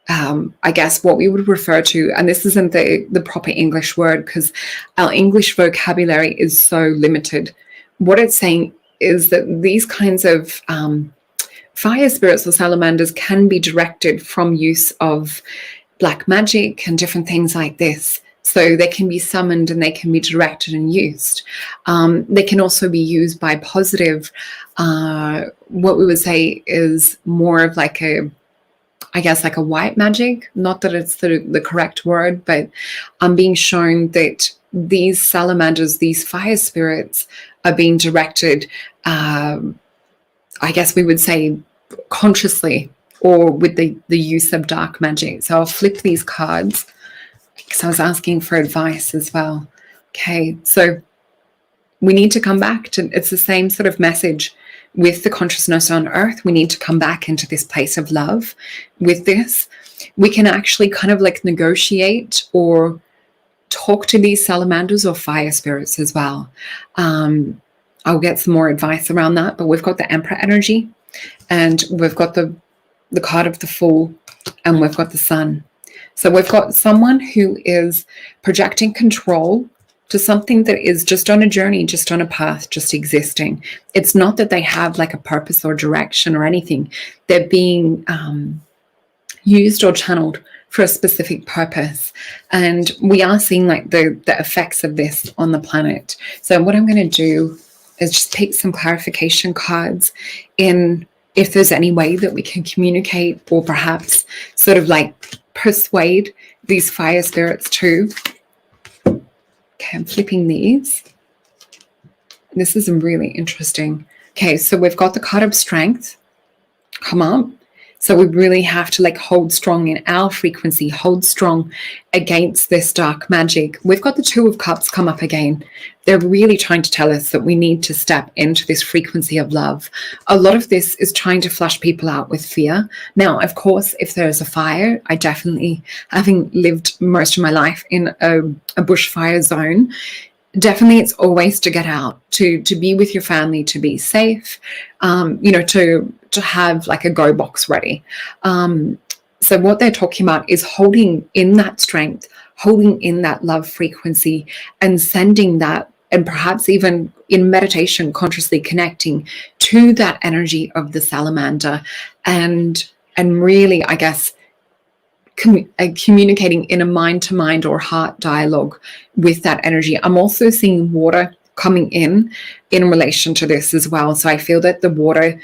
what we would refer to, and this isn't the proper English word because our English vocabulary is so limited. What it's saying is that these kinds of fire spirits or salamanders can be directed from use of black magic and different things like this. So they can be summoned and they can be directed and used. They can also be used by positive, what we would say is more of like a white magic. Not that it's the correct word, but I'm being shown that these salamanders, these fire spirits are being directed, we would say consciously or with the use of dark magic. So I'll flip these cards because I was asking for advice as well. Okay, so we need to come back to, it's the same sort of message with the consciousness on earth. We need to come back into this place of love with this. We can actually kind of like negotiate or talk to these salamanders or fire spirits as well. I'll get some more advice around that, but we've got the Emperor energy, and we've got the card of the Fool, and we've got the Sun. So we've got someone who is projecting control to something that is just on a journey, just on a path, just existing. It's not that they have like a purpose or direction or anything. They're being used or channeled for a specific purpose. And we are seeing like the effects of this on the planet. So what I'm going to do is just pick some clarification cards in if there's any way that we can communicate or perhaps sort of like persuade these fire spirits too. Okay, I'm flipping these. This is really interesting. Okay, so we've got the card of Strength come up. So we really have to like hold strong in our frequency, hold strong against this dark magic. We've got the Two of Cups come up again. They're really trying to tell us that we need to step into this frequency of love. A lot of this is trying to flush people out with fear. Now, of course, if there's a fire, I definitely, having lived most of my life in a bushfire zone, definitely it's always to get out, to be with your family, to be safe, to have like a go box ready. So what they're talking about is holding in that strength, holding in that love frequency, and sending that, and perhaps even in meditation, consciously connecting to that energy of the salamander, and really, I guess, communicating in a mind-to-mind or heart dialogue with that energy. I'm also seeing water coming in relation to this as well. So I feel that the water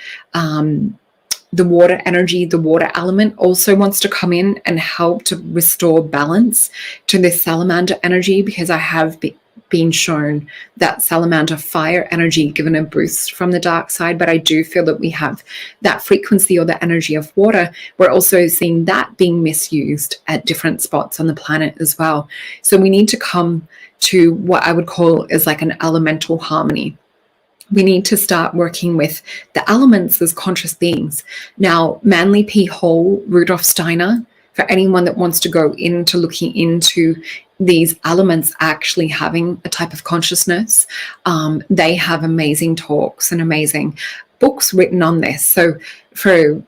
energy, the water element also wants to come in and help to restore balance to this salamander energy, because I have been shown that salamander fire energy given a boost from the dark side, but I do feel that we have that frequency or the energy of water. We're also seeing that being misused at different spots on the planet as well. So we need to come to what I would call is like an elemental harmony. We need to start working with the elements as conscious beings. Now, Manly P. Hall, Rudolf Steiner, for anyone that wants to go into looking into these elements actually having a type of consciousness, they have amazing talks and amazing books written on this. So for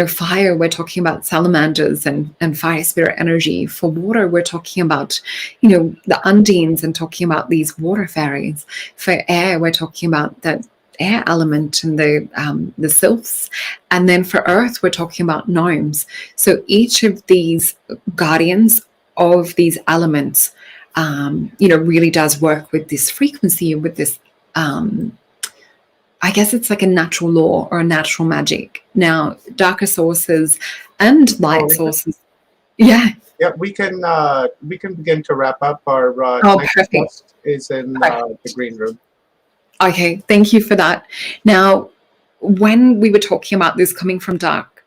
fire, we're talking about salamanders and fire spirit energy. For water, we're talking about the undines and talking about these water fairies. For air, we're talking about that air element and the sylphs. And then for earth, we're talking about gnomes. So each of these guardians of these elements really does work with this frequency, with this I guess it's like a natural law or a natural magic. Now, darker sources and light sources. Yeah. Yeah, we can begin to wrap up. Our next perfect. guest is in the green room. Okay, thank you for that. Now, when we were talking about this coming from dark,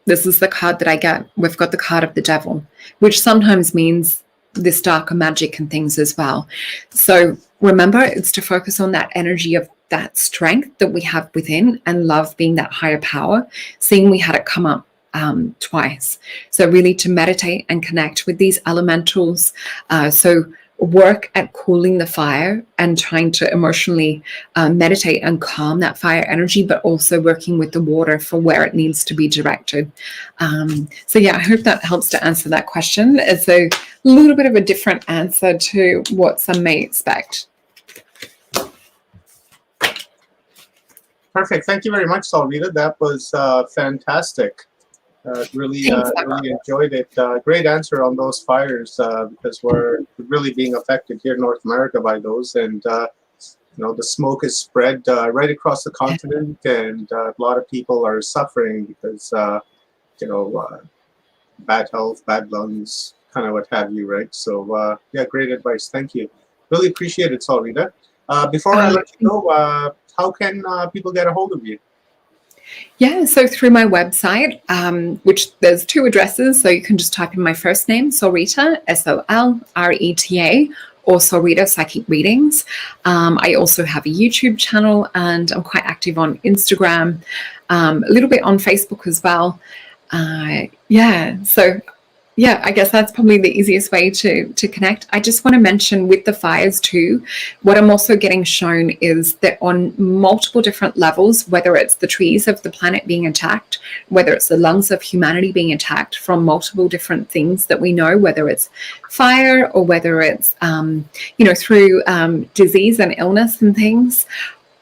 this is the card that I get. We've got the card of the devil, which sometimes means this darker magic and things as well. So remember, it's to focus on that energy of that strength that we have within, and love being that higher power. Seeing we had it come up twice. So really to meditate and connect with these elementals. So work at cooling the fire and trying to emotionally meditate and calm that fire energy, but also working with the water for where it needs to be directed. So yeah, I hope that helps to answer that question. It's a little bit of a different answer to what some may expect. Perfect. Thank you very much, Salvita. That was fantastic. Really enjoyed it. Great answer on those fires, because we're really being affected here in North America by those, and the smoke is spread right across the continent, and a lot of people are suffering because bad health, bad lungs, kind of what have you, right? So yeah, great advice. Thank you. Really appreciate it, Salvita. Before I let you go, how can people get a hold of you? Yeah, so through my website, which there's 2 addresses, so you can just type in my first name, Solrita, Solreta, or Solrita Psychic Readings. I also have a YouTube channel, and I'm quite active on Instagram, a little bit on Facebook as well. So yeah, I guess that's probably the easiest way to connect. I just want to mention with the fires too, what I'm also getting shown is that on multiple different levels, whether it's the trees of the planet being attacked, whether it's the lungs of humanity being attacked from multiple different things that we know, whether it's fire or whether it's, through disease and illness and things,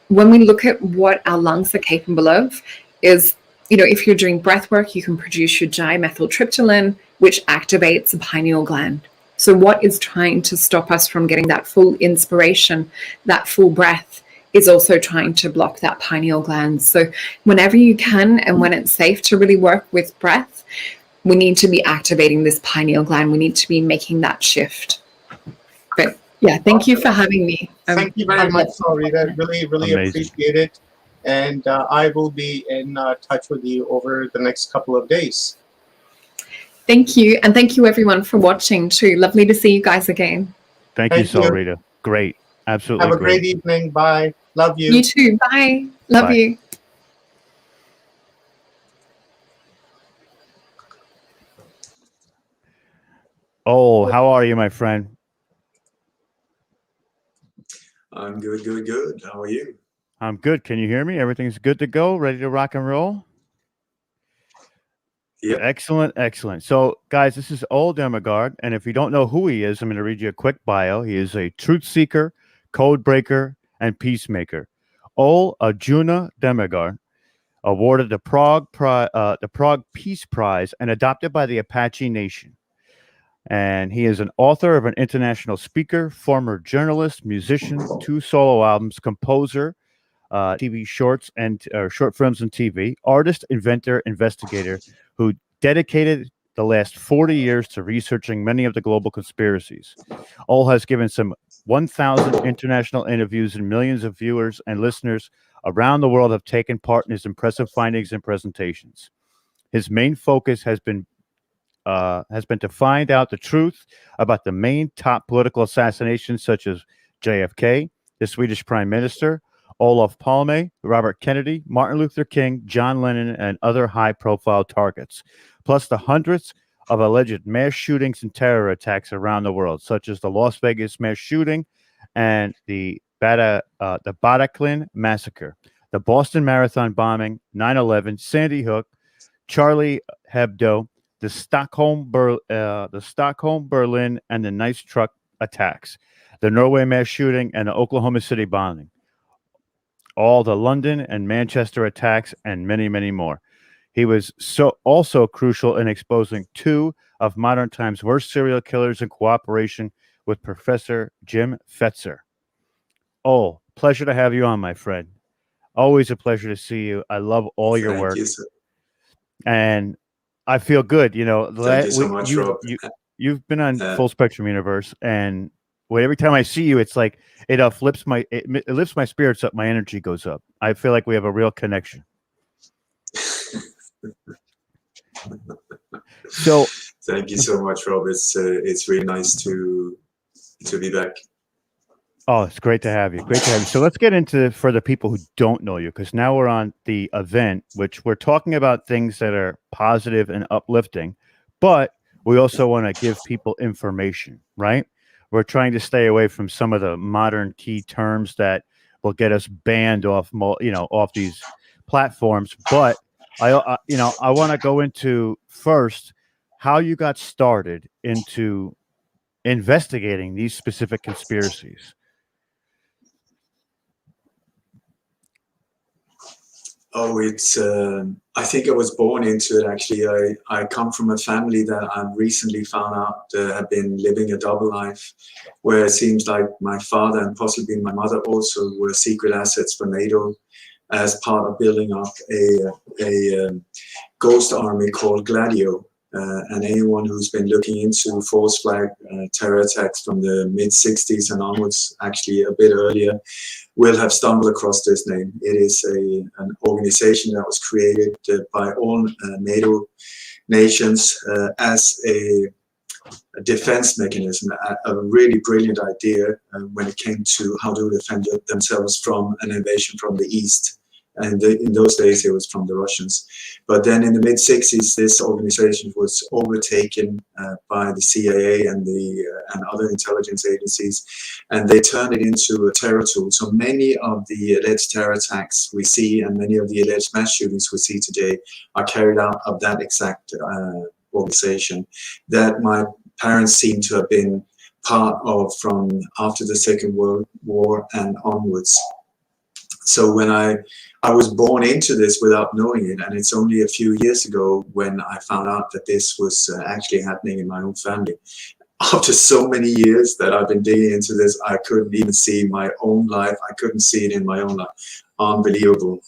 when we look at what our lungs are capable of is, if you're doing breath work, you can produce your dimethyltryptamine, which activates the pineal gland. So what is trying to stop us from getting that full inspiration, that full breath, is also trying to block that pineal gland. So whenever you can and when it's safe to really work with breath, we need to be activating this pineal gland. We need to be making that shift. But yeah, thank you for having me. Thank you very much, Solrita. Really, really Amazing. appreciate it. And I will be in touch with you over the next couple of days. Thank you. And thank you everyone for watching too. Lovely to see you guys again. Thank you, Solrita. Great. Absolutely Have a great evening. Bye. Love you. You too. Bye. Love Bye. you. Oh, how are you, my friend? I'm good, good, good. How are you? I'm good. Can you hear me? Everything's good to go? Ready to rock and roll? Yeah. Excellent, excellent. So, guys, this is Ol Demigard, and if you don't know who he is, I'm going to read you a quick bio. He is a truth seeker, code breaker, and peacemaker. Ol Arjuna Demigard, awarded the Prague Peace Prize and adopted by the Apache Nation. And he is an author of an international speaker, former journalist, musician, 2 solo albums, composer, TV shorts and short films and TV, artist, inventor, investigator, who dedicated the last 40 years to researching many of the global conspiracies. Ol has given some 1,000 international interviews, and millions of viewers and listeners around the world have taken part in his impressive findings and presentations. His main focus has been to find out the truth about the main top political assassinations, such as JFK, the Swedish Prime Minister, Olof Palme, Robert Kennedy, Martin Luther King, John Lennon, and other high-profile targets, plus the hundreds of alleged mass shootings and terror attacks around the world, such as the Las Vegas mass shooting and the Bataclan massacre, the Boston Marathon bombing, 9/11, Sandy Hook, Charlie Hebdo, the Stockholm, Berlin, and the Nice truck attacks, the Norway mass shooting, and the Oklahoma City bombing, all the London and Manchester attacks, and many, many more. He was also crucial in exposing 2 of modern time's worst serial killers in cooperation with Professor Jim Fetzer. Oh, pleasure to have you on, my friend. Always a pleasure to see you. I love all your work. Thank you, sir. And I feel good. Thank you so much, Rob. You've been on Full Spectrum Universe, and every time I see you, it's like it lifts my spirits up. My energy goes up. I feel like we have a real connection. So thank you so much, Rob. It's really nice to be back. Oh, it's great to have you. Great to have you. So let's get into, for the people who don't know you, because now we're on the event, which we're talking about things that are positive and uplifting, but we also want to give people information, right? We're trying to stay away from some of the modern key terms that will get us banned off these platforms. But I want to go into first how you got started into investigating these specific conspiracies. Oh, I think I was born into it, actually. I come from a family that I recently found out have been living a double life, where it seems like my father and possibly my mother also were secret assets for NATO as part of building up a ghost army called Gladio. And anyone who's been looking into false flag terror attacks from the mid-60s and onwards, actually a bit earlier, will have stumbled across this name. It is an organization that was created by all NATO nations as a defense mechanism, a really brilliant idea when it came to how to defend themselves from an invasion from the east. And in those days, it was from the Russians. But then in the mid-60s, this organization was overtaken by the CIA and other intelligence agencies, and they turned it into a terror tool. So many of the alleged terror attacks we see and many of the alleged mass shootings we see today are carried out of that exact organization that my parents seem to have been part of from after the Second World War and onwards. So when I was born into this without knowing it, and it's only a few years ago when I found out that this was actually happening in my own family. After so many years that I've been digging into this, I couldn't even see my own life. I couldn't see it in my own life. Unbelievable.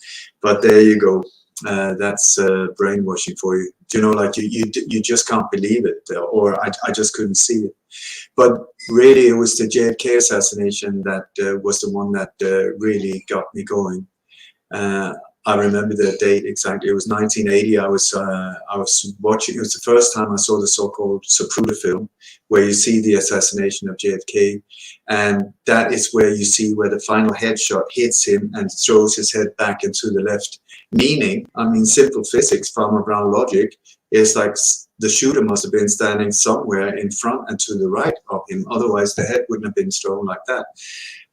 But there you go. That's brainwashing for you. You know, like you just can't believe it, or I just couldn't see it. But really, it was the JFK assassination that was the one that really got me going. I remember the date exactly. It was 1980. I was watching. It was the first time I saw the so-called Zapruder film, where you see the assassination of JFK, and that is where you see where the final headshot hits him and throws his head back into the left. Meaning, I mean, simple physics, Farmer Brown logic, is like the shooter must have been standing somewhere in front and to the right of him. Otherwise, the head wouldn't have been thrown like that.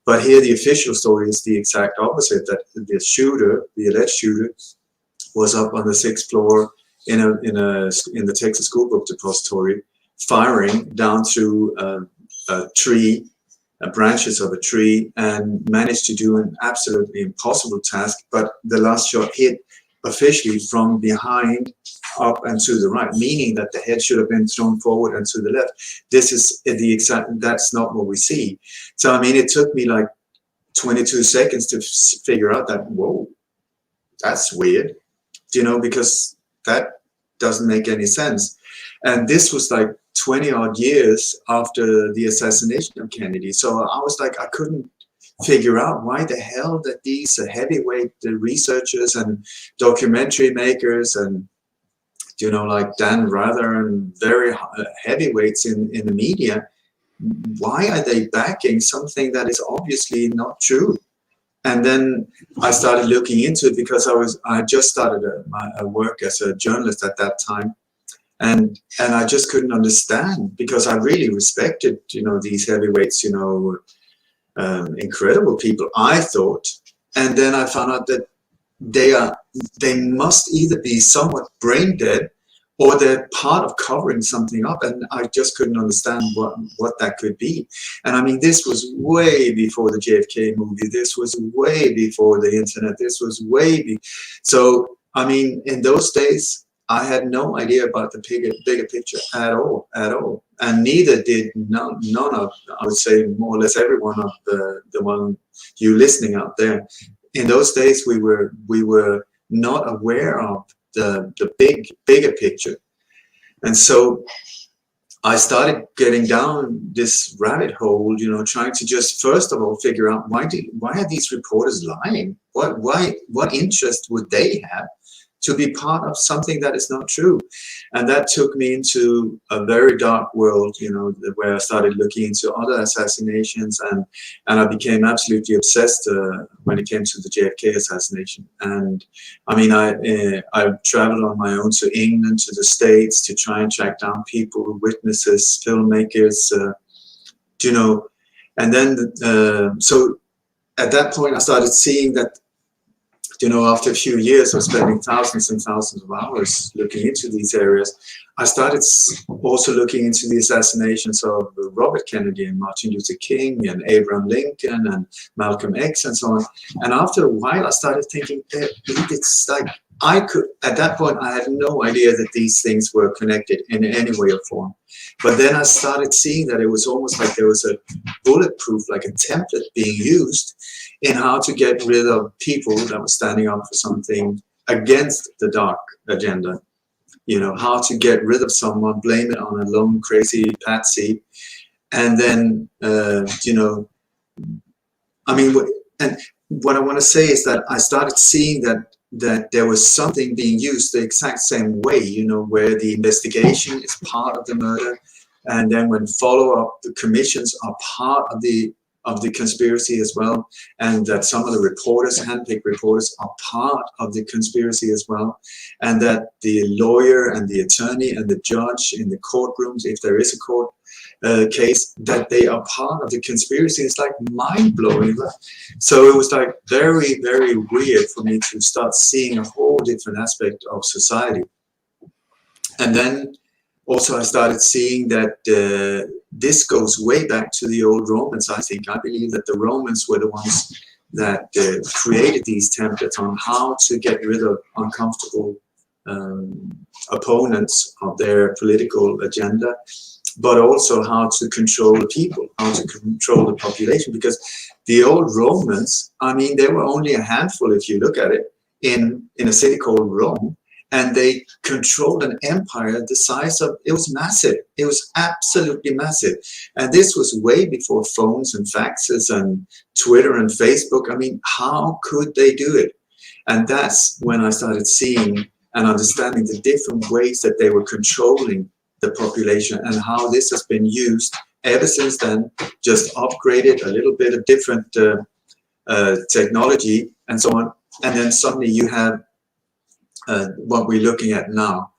But here, the official story is the exact opposite, that the shooter, the alleged shooter, was up on the 6th floor in the Texas School Book Depository, firing down through a tree, branches of a tree, and managed to do an absolutely impossible task. But the last shot hit officially from behind up and to the right, meaning that the head should have been thrown forward and to the left. This is the exact, that's not what we see. So, I mean, it took me like 22 seconds to figure out that, whoa, that's weird, you know, because that doesn't make any sense. And this was like 20 odd years after the assassination of Kennedy. So I was like, I couldn't figure out why the hell that these heavyweight researchers and documentary makers and, you know, like Dan Rather and very heavyweights in the media, why are they backing something that is obviously not true? And then I started looking into it because I just started my work as a journalist at that time. And I just couldn't understand, because I really respected, you know, these heavyweights, you know, incredible people, I thought. And then I found out that they must either be somewhat brain dead or they're part of covering something up, and I just couldn't understand what that could be. And I mean, this was way before the JFK movie. This was way before the internet. This was so I mean, in those days, I had no idea about the bigger picture at all, and neither did none of, I would say, more or less every one of the one you listening out there. In those days, we were not aware of the bigger picture, and so I started getting down this rabbit hole, you know, trying to just first of all figure out why are these reporters lying? What interest would they have to be part of something that is not true? And that took me into a very dark world, you know, where I started looking into other assassinations, and I became absolutely obsessed when it came to the JFK assassination. And I mean, I traveled on my own to England, to the States, to try and track down people, witnesses, filmmakers, you know. And then, so at that point, I started seeing that, you know, after a few years of spending thousands and thousands of hours looking into these areas, I started also looking into the assassinations of Robert Kennedy and Martin Luther King and Abraham Lincoln and Malcolm X and so on. And after a while, I started thinking that it's like at that point, I had no idea that these things were connected in any way or form. But then I started seeing that it was almost like there was a bulletproof, like a template being used in how to get rid of people that were standing up for something against the dark agenda. You know, how to get rid of someone, blame it on a lone crazy patsy, and then, you know, I mean, and what I want to say is that I started seeing that there was something being used the exact same way, you know, where the investigation is part of the murder, And then when follow-up, the commissions are part of the conspiracy as well, and that some of the reporters, handpicked reporters, are part of the conspiracy as well, and that the lawyer and the attorney and the judge in the courtrooms, if there is a court case, that they are part of the conspiracy. It's like mind-blowing. So it was like very, very weird for me to start seeing a whole different aspect of society. And then also I started seeing that this goes way back to the old Romans, I think. I believe that the Romans were the ones that created these templates on how to get rid of uncomfortable opponents of their political agenda, but also how to control the people, how to control the population. Because the old Romans, I mean, there were only a handful, if you look at it, in a city called Rome. And they controlled an empire the size of, it was massive. It was absolutely massive. And this was way before phones and faxes and Twitter and Facebook. I mean, how could they do it? And that's when I started seeing and understanding the different ways that they were controlling the population, and how this has been used ever since then, just upgraded a little bit of different technology and so on. And then suddenly you have what we're looking at now.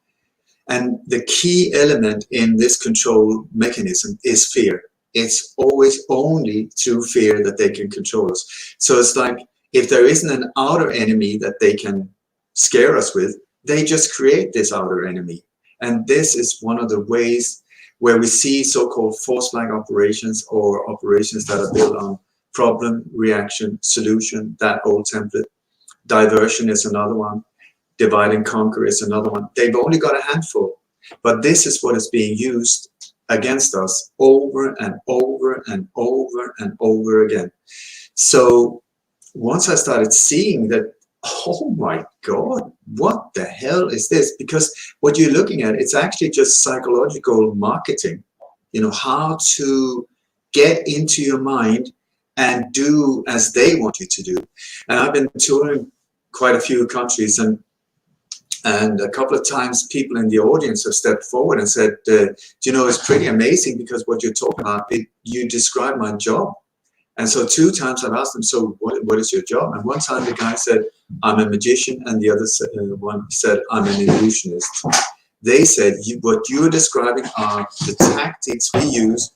And the key element in this control mechanism is fear. It's always only through fear that they can control us. So it's like, if there isn't an outer enemy that they can scare us with, they just create this outer enemy. And this is one of the ways where we see so-called false flag operations, or operations that are built on problem, reaction, solution, that old template. Diversion is another one. Divide and conquer is another one. They've only got a handful, but this is what is being used against us over and over and over and over again. So once I started seeing that, oh my God, what the hell is this? Because what you're looking at, it's actually just psychological marketing, you know, how to get into your mind and do as they want you to do. And I've been touring quite a few countries, and a couple of times people in the audience have stepped forward and said, you know, it's pretty amazing, because what you're talking about, you describe my job. And so 2 times I've asked them, so what is your job? And one time the guy said, I'm a magician, and the other one said, I'm an illusionist. They said, what you're describing are the tactics we use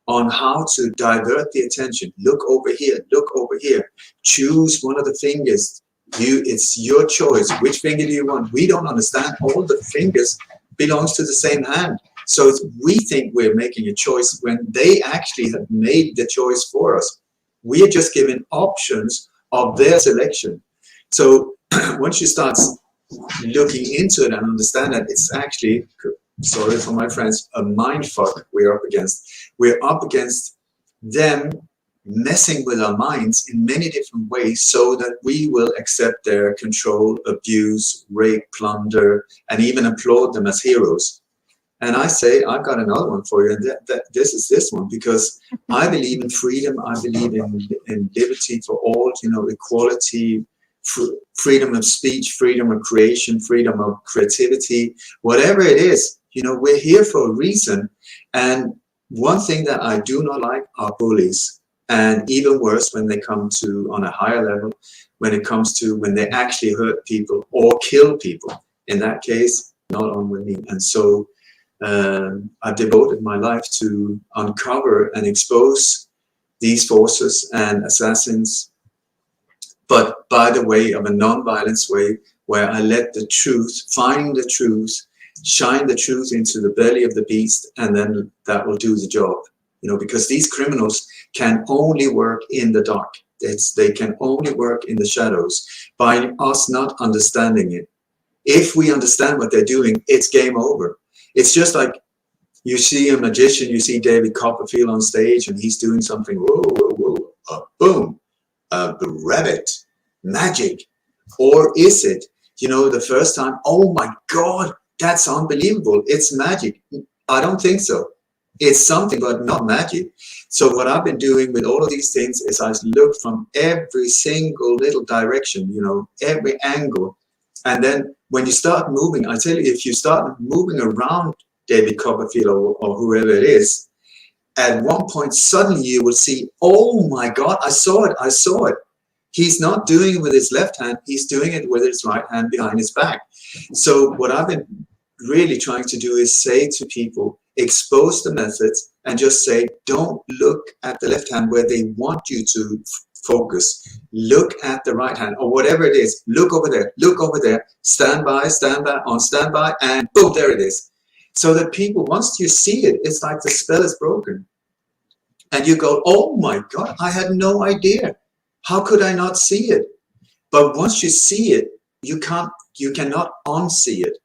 on how to divert the attention. Look over here, look over here. Choose one of the fingers. It's your choice. Which finger do you want? We don't understand. All the fingers belongs to the same hand. So we think we're making a choice when they actually have made the choice for us. We are just given options of their selection. So once you start looking into it and understand that it's actually, sorry for my friends, a mind fuck we're up against. We're up against them messing with our minds in many different ways, so that we will accept their control, abuse, rape, plunder, and even applaud them as heroes. And I say, I've got another one for you, and this is this one, because I believe in freedom. I believe in liberty for all, you know, equality, freedom of speech, freedom of creation, freedom of creativity, whatever it is. You know, we're here for a reason. And one thing that I do not like are bullies. And even worse, when they come to, on a higher level, when it comes to when they actually hurt people or kill people. In that case, not on with me. And so I've devoted my life to uncover and expose these forces and assassins, but by the way of a non-violence way, where I let the truth, find the truth, shine the truth into the belly of the beast, and then that will do the job. You know, because these criminals can only work in the dark. They can only work in the shadows by us not understanding it. If we understand what they're doing, it's game over. It's just like you see a magician, you see David Copperfield on stage, and he's doing something, whoa, whoa, whoa, boom, rabbit, magic. Or is it, you know, the first time, oh my God, that's unbelievable, it's magic. I don't think so. It's something, but not magic. So what I've been doing with all of these things is I look from every single little direction, you know, every angle. And then when you start moving, I tell you, if you start moving around David Copperfield or whoever it is, at one point suddenly you will see, oh my God, I saw it. He's not doing it with his left hand, he's doing it with his right hand behind his back. So what I've been really trying to do is say to people, expose the methods and just say, don't look at the left hand where they want you to focus. Look at the right hand or whatever it is. Look over there, stand by, on standby, and boom, there it is. So that people, once you see it, it's like the spell is broken. And you go, oh my God, I had no idea. How could I not see it? But once you see it, you cannot unsee it,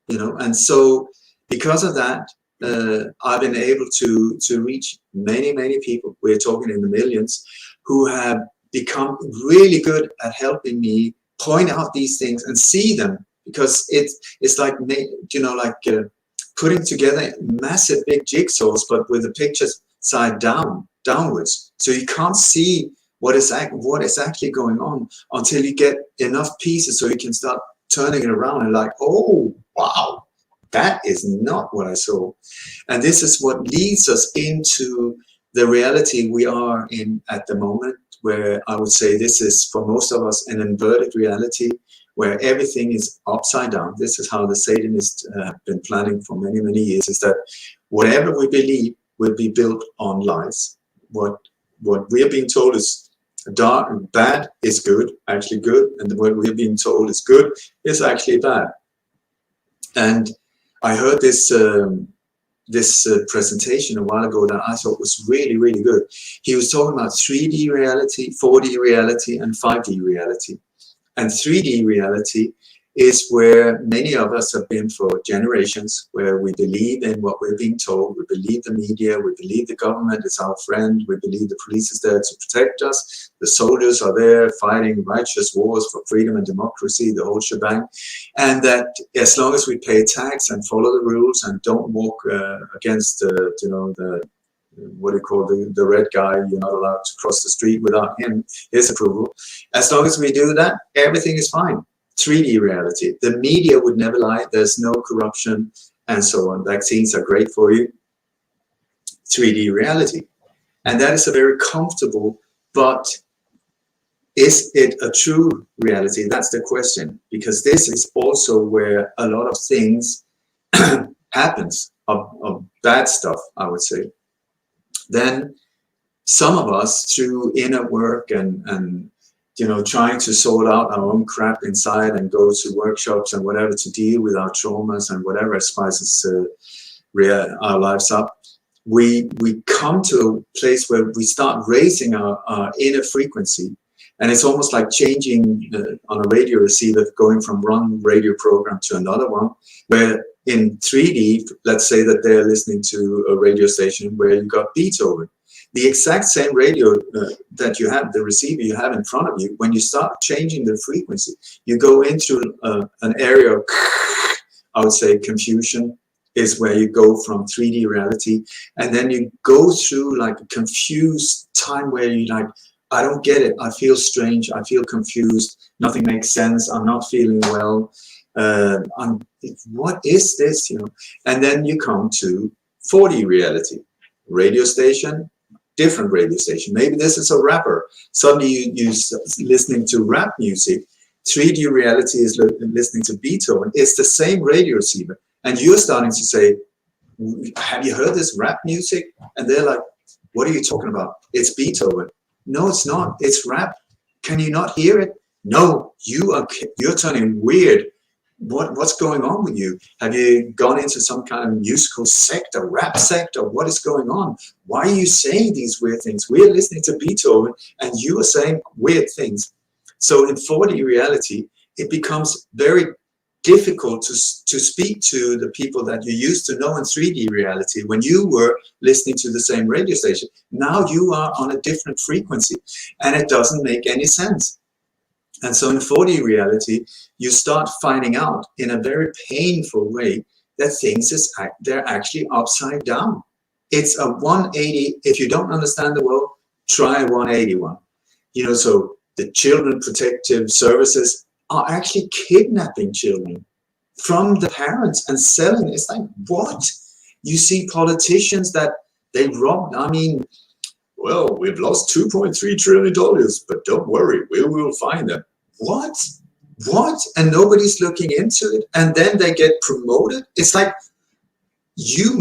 you know. And so because of that, I've been able to reach many people. We're talking in the millions who have become really good at helping me point out these things and see them, because it's like, you know, like putting together massive big jigsaws, but with the pictures side downwards. So you can't see what is actually going on until you get enough pieces so you can start turning it around and like, oh, wow, that is not what I saw. And this is what leads us into the reality we are in at the moment, where I would say this is, for most of us, an inverted reality where everything is upside down. This is how the Satanists have been planning for many years, is that whatever we believe will be built on lies. What we are being told is dark and bad is good, actually good, and what we are being told is good is actually bad. And I heard this presentation a while ago that I thought was really good. He was talking about 3D reality, 4D reality, and 5D reality. And 3D reality is where many of us have been for generations, where we believe in what we're being told, we believe the media, we believe the government is our friend, we believe the police is there to protect us, the soldiers are there fighting righteous wars for freedom and democracy, the whole shebang, and that as long as we pay tax and follow the rules and don't walk against you know, the what do you call the red guy, you're not allowed to cross the street without his approval. As long as we do that, everything is fine. 3D reality. The media would never lie. There's no corruption and so on. Vaccines are great for you. 3D reality. And that is a very comfortable, but is it a true reality? That's the question. Because this is also where a lot of things happens, of bad stuff, I would say. Then some of us, through inner work and you know, trying to sort out our own crap inside and go to workshops and whatever to deal with our traumas and whatever spices our lives up, we come to a place where we start raising our inner frequency. And it's almost like changing on a radio receiver, going from one radio program to another one, where in 3D, let's say that they're listening to a radio station where you got Beethoven. The exact same radio that you have, the receiver you have in front of you, when you start changing the frequency, you go into an area of, I would say, confusion is where you go from 3D reality. And then you go through like a confused time where you like, I don't get it. I feel strange. I feel confused. Nothing makes sense. I'm not feeling well. What is this? You know? And then you come to 4D reality, radio station, different radio station. Maybe this is a rapper. Suddenly you're listening to rap music. 3D reality is listening to Beethoven. It's the same radio receiver. And you're starting to say, have you heard this rap music? And they're like, what are you talking about? It's Beethoven. No, it's not. It's rap. Can you not hear it? No, you're turning weird. What's going on with you? Have you gone into some kind of musical sect, a rap sect, or what is going on? Why are you saying these weird things? We're listening to Beethoven and you are saying weird things. So in 4D reality, it becomes very difficult to speak to the people that you used to know in 3D reality when you were listening to the same radio station. Now you are on a different frequency and it doesn't make any sense. And so in 4D reality, you start finding out in a very painful way that things they're actually upside down. It's a 180. If you don't understand the world, try a 181. You know, so the Children Protective Services are actually kidnapping children from the parents and selling. It's like, what? You see politicians that they robbed. I mean, well, we've lost $2.3 trillion, but don't worry, we will find them. What? And nobody's looking into it. And then they get promoted. It's like you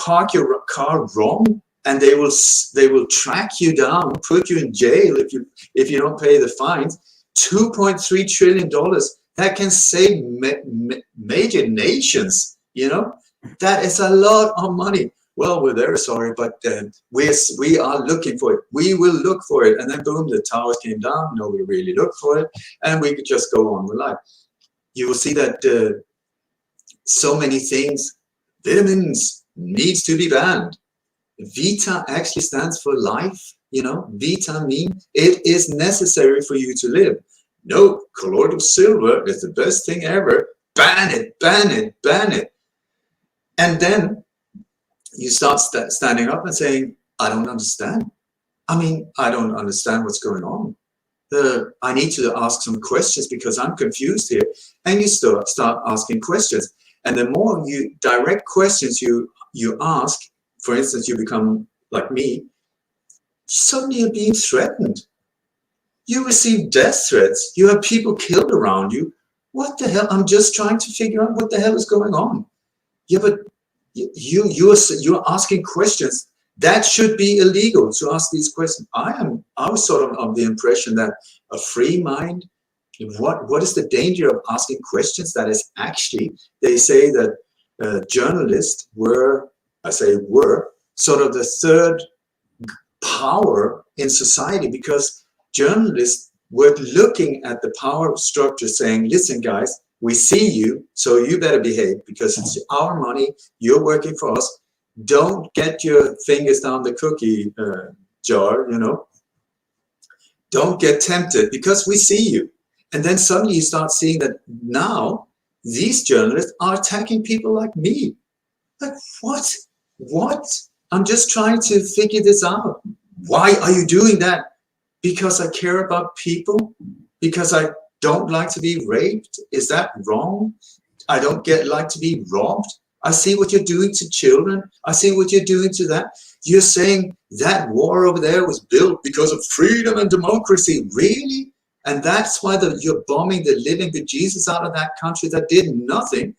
park your car wrong, and they will track you down, put you in jail if you don't pay the fines. $2.3 trillion that can save major nations. You know, that is a lot of money. Well, we're very sorry, but we are looking for it. We will look for it. And then boom, the towers came down. Nobody really looked for it, and we could just go on with life. You will see that so many things. Vitamins needs to be banned. Vita actually stands for life. You know, vitamin. It is necessary for you to live. No, colloidal silver is the best thing ever. Ban it, ban it, ban it. And then you start standing up and saying, I don't understand. I mean, I don't understand what's going on. I need to ask some questions because I'm confused here. And you start asking questions. And the more you direct questions you ask, for instance, you become like me, suddenly you're being threatened. You receive death threats. You have people killed around you. What the hell? I'm just trying to figure out what the hell is going on. Yeah, but you're asking questions that should be illegal to ask these questions. I was sort of the impression that a free mind. What is the danger of asking questions? That is actually, they say that journalists were sort of the third power in society, because journalists were looking at the power structure saying, listen guys, we see you, so you better behave because it's our money, you're working for us. Don't get your fingers down the cookie jar, you know. Don't get tempted because we see you. And then suddenly you start seeing that now these journalists are attacking people like me. Like, what? I'm just trying to figure this out. Why are you doing that? Because I care about people? Because I don't like to be raped? Is that wrong? I don't like to be robbed? I see what you're doing to children. I see what you're doing to that. You're saying that war over there was built because of freedom and democracy. Really? And that's why you're bombing the living bejesus out of that country that did nothing.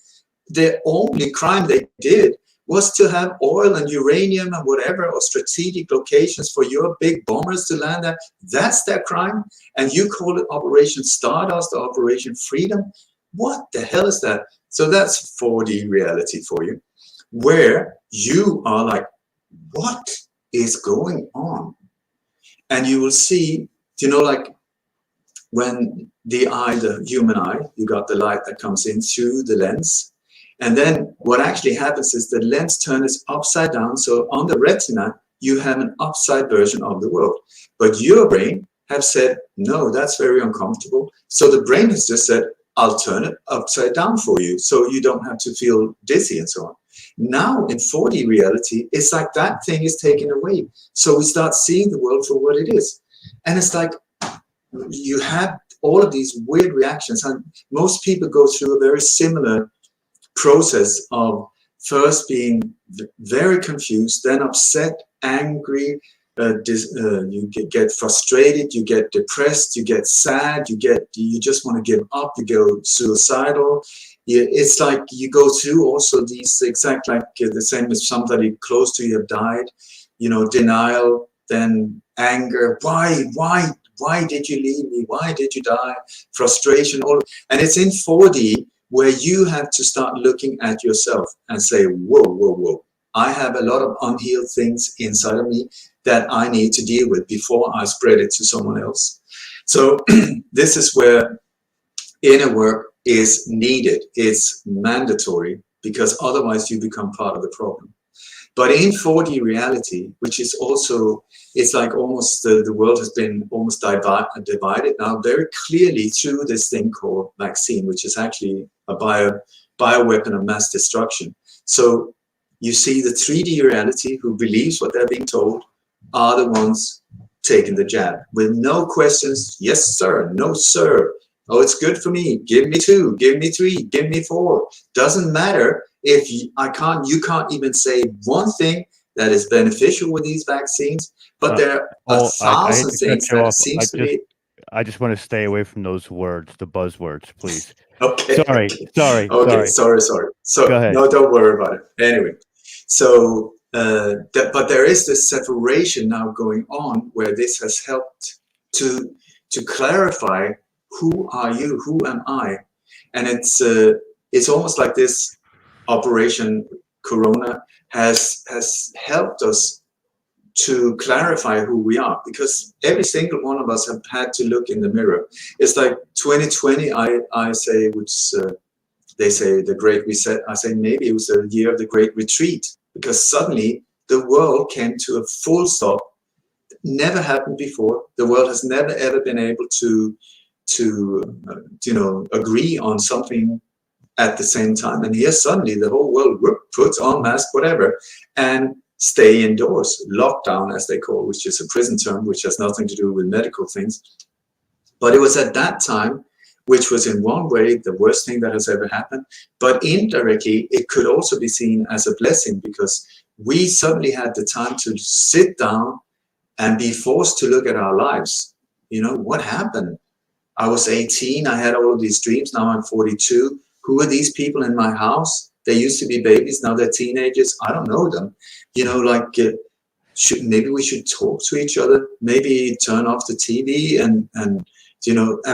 The only crime they did was to have oil and uranium and whatever, or strategic locations for your big bombers to land at. That's their crime. And you call it Operation Stardust or Operation Freedom? What the hell is that? So that's 4D reality for you, where you are like, what is going on? And you will see, you know, like when the human eye, you got the light that comes in through the lens. And then what actually happens is the lens turns upside down. So on the retina, you have an upside version of the world. But your brain have said, no, that's very uncomfortable. So the brain has just said, I'll turn it upside down for you so you don't have to feel dizzy and so on. Now in 4D reality, it's like that thing is taken away. So we start seeing the world for what it is. And it's like you have all of these weird reactions. And most people go through a very similar process of first being very confused, then upset, angry, you get frustrated, you get depressed, you get sad, you just want to give up, you go suicidal. It's like you go through also these exact, like the same as somebody close to you have died, you know, denial, then anger. Why did you leave me? Why did you die? Frustration, and it's in 4D where you have to start looking at yourself and say, whoa. I have a lot of unhealed things inside of me that I need to deal with before I spread it to someone else. So this is where inner work is needed. It's mandatory, because otherwise you become part of the problem. But in 4D reality, which is also, it's like almost the world has been almost divided now very clearly through this thing called vaccine, which is actually a bioweapon of mass destruction. So you see the 3D reality, who believes what they're being told, are the ones taking the jab with no questions. Yes, sir. No, sir. Oh, it's good for me. Give me 2, give me 3, give me 4. Doesn't matter. if you can't even say one thing that is beneficial with these vaccines, but there are a I hate thousand to cut things you that it off. seems to be. I just want to stay away from those words, the buzzwords, please. Okay. Sorry. Okay. Sorry. Go So ahead. no, don't worry about it. Anyway, so but there is this separation now going on where this has helped to clarify who are you, who am I, and it's almost like this Operation Corona has helped us to clarify who we are, because every single one of us have had to look in the mirror. It's like 2020, I say, which they say the Great Reset. I say maybe it was the year of the Great Retreat, because suddenly the world came to a full stop. Never happened before. The world has never ever been able to agree on something at the same time. And here suddenly the whole world puts on mask, whatever, and stay indoors. Lockdown, as they call it, which is a prison term, which has nothing to do with medical things. But it was at that time, which was in one way the worst thing that has ever happened. But indirectly, it could also be seen as a blessing, because we suddenly had the time to sit down and be forced to look at our lives. You know, what happened? I was 18, I had all of these dreams, now I'm 42. Who are these people in my house? They used to be babies, now they're teenagers. I don't know them. You know, like, maybe we should talk to each other, maybe turn off the TV and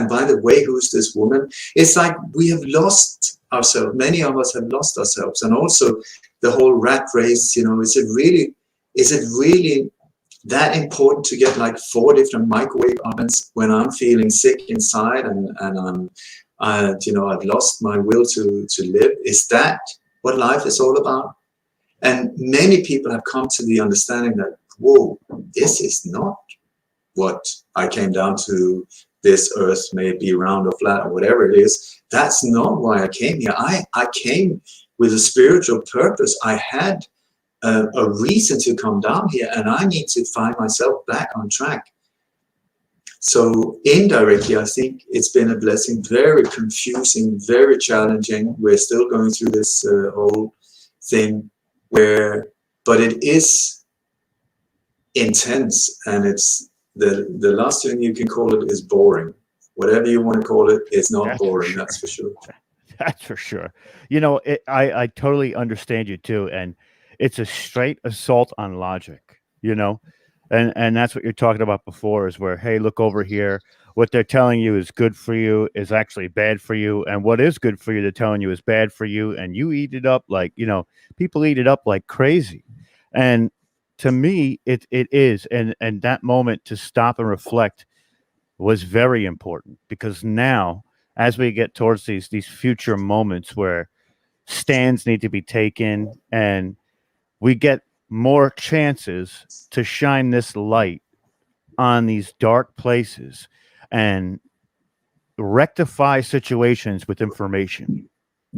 by the way, who's this woman? It's like we have lost ourselves. Many of us have lost ourselves. And also the whole rat race, is it really that important to get like 4 different microwave ovens when I'm feeling sick inside and I've lost my will to live? Is that what life is all about? And many people have come to the understanding that, whoa, this is not what I came down to. This earth may be round or flat or whatever it is. That's not why I came here. I came with a spiritual purpose. I had a reason to come down here, and I need to find myself back on track. So indirectly, I think it's been a blessing. Very confusing, very challenging. We're still going through this whole thing but it is intense, and it's the last thing you can call it is boring. Whatever you want to call it, it's not boring. That's for sure. That's for sure. I totally understand you too, and it's a straight assault on logic. And that's what you're talking about before, is where, hey, look over here. What they're telling you is good for you is actually bad for you, and what is good for you, they're telling you is bad for you, and you eat it up like people eat it up like crazy. And to me, it is, and that moment to stop and reflect was very important, because now, as we get towards these future moments where stands need to be taken and we get more chances to shine this light on these dark places and rectify situations with information,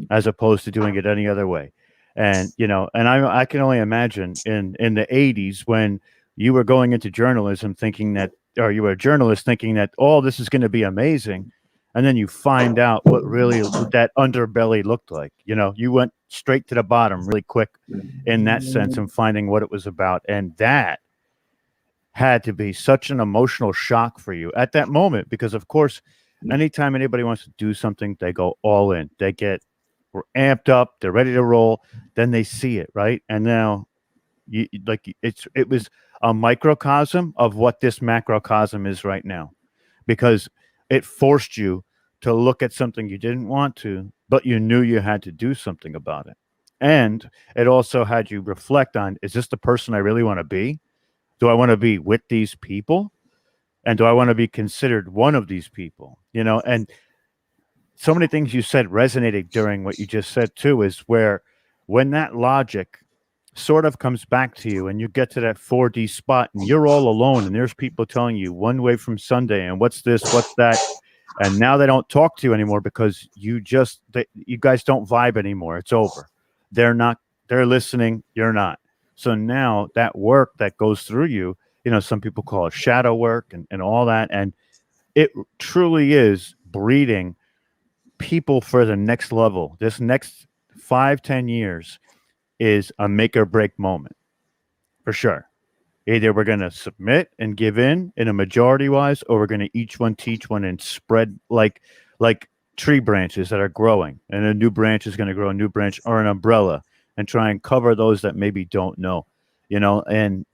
as opposed to doing it any other way. And I can only imagine in the 80s, when you were going into journalism thinking that, or you were a journalist thinking that, oh, this is going to be amazing, and then you find out what that underbelly looked like. You went straight to the bottom really quick in that sense, and finding what it was about. And that had to be such an emotional shock for you at that moment, because of course, anytime anybody wants to do something, they go all in. They get amped up, they're ready to roll, then they see it, right? And now it was a microcosm of what this macrocosm is right now, because it forced you to look at something you didn't want to, but you knew you had to do something about it. And it also had you reflect on, is this the person I really want to be? Do I want to be with these people? And do I want to be considered one of these people? And so many things you said resonated during what you just said too, is where, when that logic sort of comes back to you and you get to that 4D spot and you're all alone, and there's people telling you one way from Sunday and what's this, what's that. And now they don't talk to you anymore because you guys don't vibe anymore. It's over. They're listening. You're not. So now that work that goes through you, some people call it shadow work and all that. And it truly is breeding people for the next level, this next 5-10 years is a make or break moment for sure. Either we're going to submit and give in a majority wise, or we're going to each one teach one and spread like tree branches that are growing, and a new branch is going to grow a new branch, or an umbrella, and try and cover those that maybe don't know, and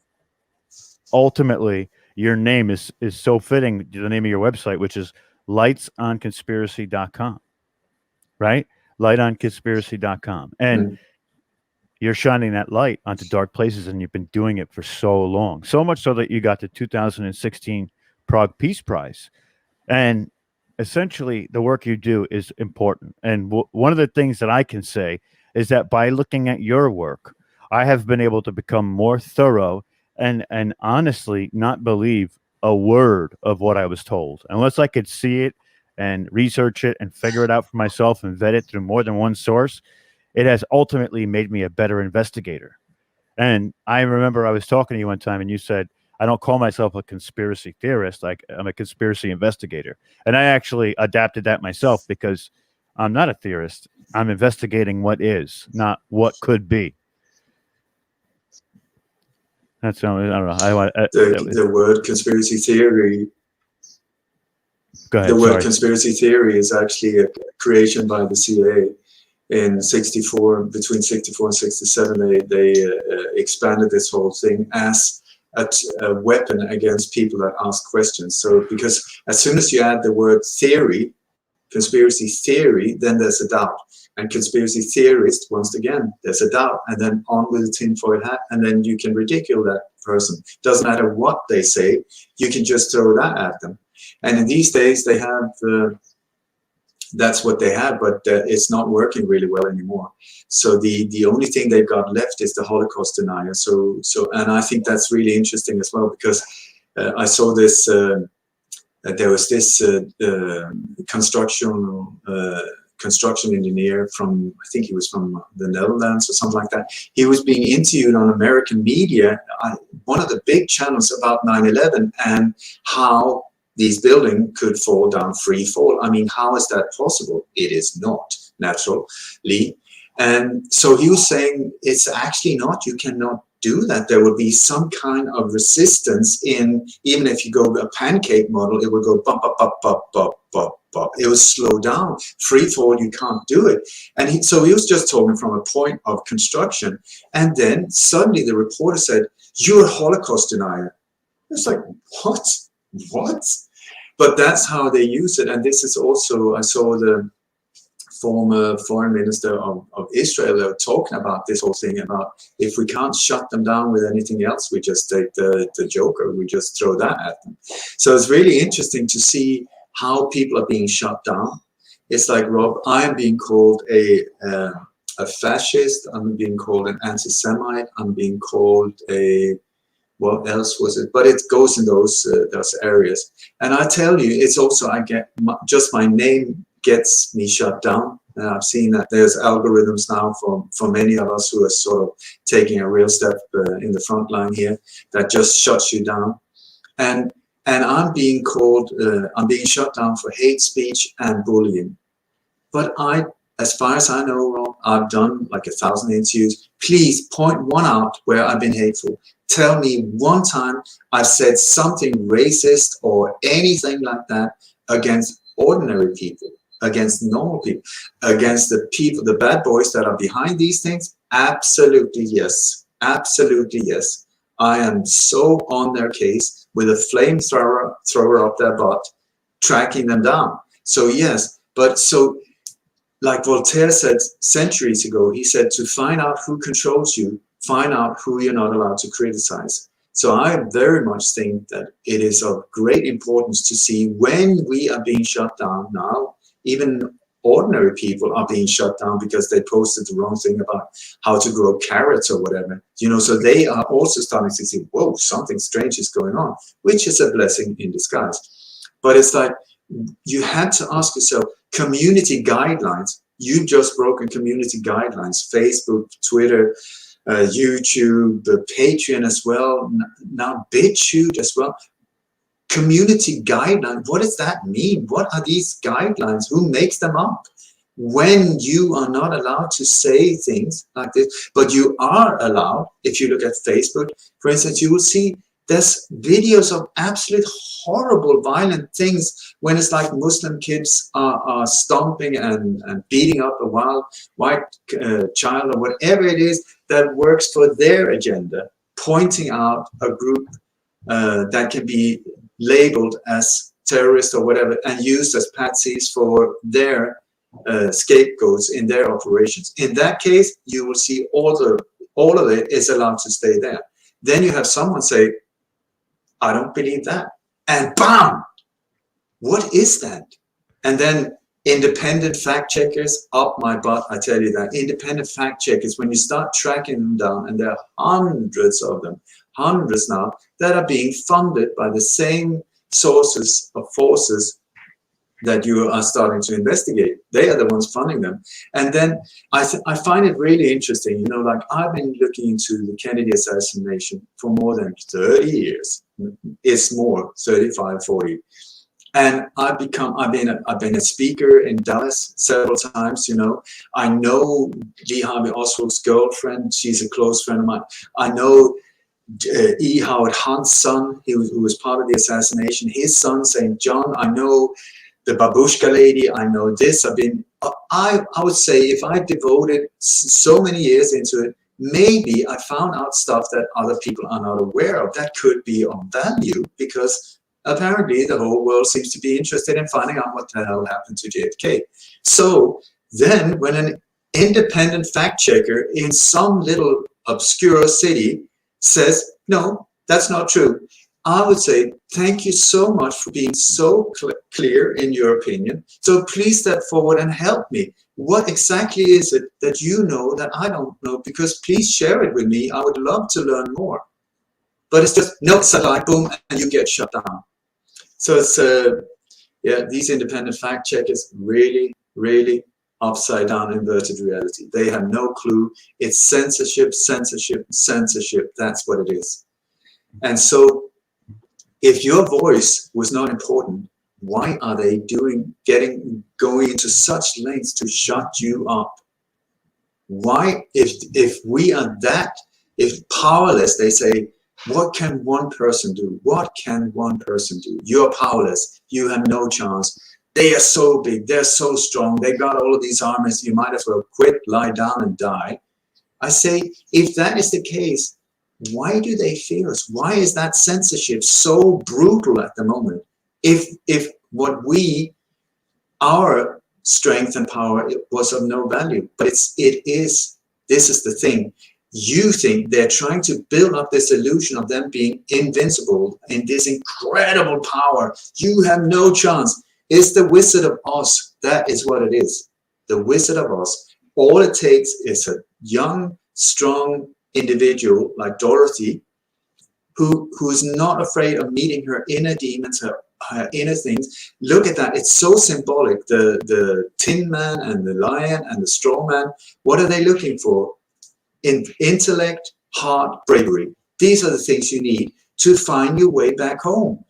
ultimately your name is so fitting to the name of your website, which is lightsonconspiracy.com, right? Lightonconspiracy.com. And you're shining that light onto dark places, and you've been doing it for so long, so much so that you got the 2016 Prague Peace Prize. And essentially the work you do is important. And one of the things that I can say is that by looking at your work, I have been able to become more thorough and honestly not believe a word of what I was told, unless I could see it and research it and figure it out for myself and vet it through more than one source. It has ultimately made me a better investigator. And I remember I was talking to you one time, and you said, I don't call myself a conspiracy theorist. I'm a conspiracy investigator. And I actually adapted that myself, because I'm not a theorist. I'm investigating what is, not what could be. That's, I don't know. The word conspiracy theory. Go ahead. The word conspiracy theory is actually a creation by the CIA. In 64, between 64 and 67, they expanded this whole thing as a weapon against people that ask questions. So, because as soon as you add the word theory, conspiracy theory, then there's a doubt. And conspiracy theorist, once again, there's a doubt. And then on with the tinfoil hat, and then you can ridicule that person. Doesn't matter what they say, you can just throw that at them. And in these days, they have... that's what they have, but it's not working really well anymore. So the only thing they've got left is the Holocaust denier. So and I think that's really interesting as well, because I saw this. There was this construction engineer from, I think he was from the Netherlands or something like that. He was being interviewed on American media, one of the big channels, about 9/11 and how these buildings could fall down free fall. I mean, how is that possible? It is not, naturally. And so he was saying, it's actually not, you cannot do that. There will be some kind of resistance in, even if you go a pancake model, it will go bump, bump, bump, bump, bump, bump, bump. It will slow down. Free fall, you can't do it. And so he was just talking from a point of construction. And then suddenly the reporter said, you're a Holocaust denier. It's like, what? But that's how they use it. And this is also, I saw the former foreign minister of Israel talking about this whole thing about, if we can't shut them down with anything else, we just take the joker, we just throw that at them. So it's really interesting to see how people are being shut down. It's like, Rob, I'm being called a fascist, I'm being called an anti-Semite, I'm being called a... what else was it? But it goes in those areas. And I tell you, it's also, I get just my name gets me shut down. And I've seen that there's algorithms now for many of us who are sort of taking a real step in the front line here that just shuts you down. And I'm being called, I'm being shut down for hate speech and bullying. But as far as I know, Rob, I've done like 1,000 interviews. Please point one out where I've been hateful. Tell me one time I've said something racist or anything like that against ordinary people, against normal people, against the people, the bad boys that are behind these things. Absolutely yes. Absolutely yes. I am so on their case with a flamethrower up their butt, tracking them down. So yes, but so like Voltaire said centuries ago, he said, to find out who controls you, find out who you're not allowed to criticize. So I very much think that it is of great importance to see when we are being shut down now, even ordinary people are being shut down because they posted the wrong thing about how to grow carrots or whatever. So they are also starting to see, whoa, something strange is going on, which is a blessing in disguise. But it's like, you had to ask yourself, community guidelines, you've just broken community guidelines, Facebook, Twitter, YouTube, Patreon as well, now BitChute as well. Community guidelines, what does that mean? What are these guidelines? Who makes them up? when you are not allowed to say things like this, but you are allowed, if you look at Facebook, for instance, you will see there's videos of absolute horrible violent things when it's like Muslim kids are stomping and beating up a white child or whatever it is that works for their agenda, pointing out a group that can be labeled as terrorist or whatever and used as patsies for their scapegoats in their operations. In that case, you will see all of it is allowed to stay there. Then you have someone say, I don't believe that. And bam! What is that? And then independent fact checkers up my butt, I tell you that. Independent fact checkers, when you start tracking them down, and there are hundreds of them, hundreds now, that are being funded by the same sources of forces that you are starting to investigate. They are the ones funding them. And then I find it really interesting, you know, like I've been looking into the Kennedy assassination for more than 30 years. It's more, 35, 40. And I've been a speaker in Dallas several times, you know. I know Lee Harvey Oswald's girlfriend. She's a close friend of mine. I know E. Howard Hunt's son, who was part of the assassination. His son, St. John. I know the babushka lady. I know this. I would say if I devoted so many years into it, maybe I found out stuff that other people are not aware of that could be of value, because apparently the whole world seems to be interested in finding out what the hell happened to JFK. So then when an independent fact checker in some little obscure city says, no, that's not true, I would say, thank you so much for being so clear in your opinion. So please step forward and help me. What exactly is it that you know that I don't know? Because please share it with me. I would love to learn more. But it's just, no, satellite, boom, and you get shut down. So it's, yeah, these independent fact checkers really, really upside down inverted reality. They have no clue. It's censorship, censorship, censorship. That's what it is. And so if your voice was not important, why are they going into such lengths to shut you up? Why, if we are that, if powerless, they say, what can one person do? What can one person do? You're powerless. You have no chance. They are so big. They're so strong. They got all of these armies. You might as well quit, lie down, and die. I say, if that is the case, why do they fear us? Why is that censorship so brutal at the moment? If what our strength and power was of no value, but this is the thing. You think they're trying to build up this illusion of them being invincible in this incredible power. You have no chance. It's the Wizard of Oz. That is what it is. The Wizard of Oz. All it takes is a young, strong individual like Dorothy, who's not afraid of meeting her inner demons, her inner things. Look at that. It's so symbolic. The Tin Man and the Lion and the Straw Man. What are they looking for? In intellect, heart, bravery. These are the things you need to find your way back home.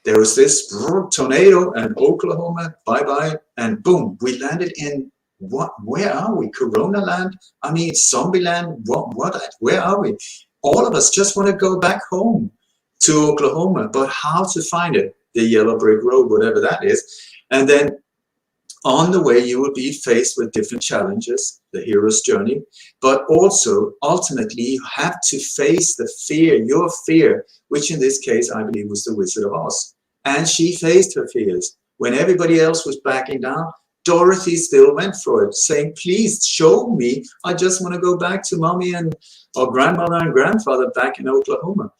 There was this tornado in Oklahoma, bye-bye, and boom, we landed in where are we? Corona land? I mean, zombie land? Where are we? All of us just want to go back home to Oklahoma, but how to find it? The yellow brick road, whatever that is. And then on the way, you will be faced with different challenges, the hero's journey, but also ultimately you have to face the fear, your fear, which in this case, I believe was the Wizard of Oz. And she faced her fears. When everybody else was backing down, Dorothy still went for it, saying, please show me. I just want to go back to mommy or grandmother and grandfather back in Oklahoma.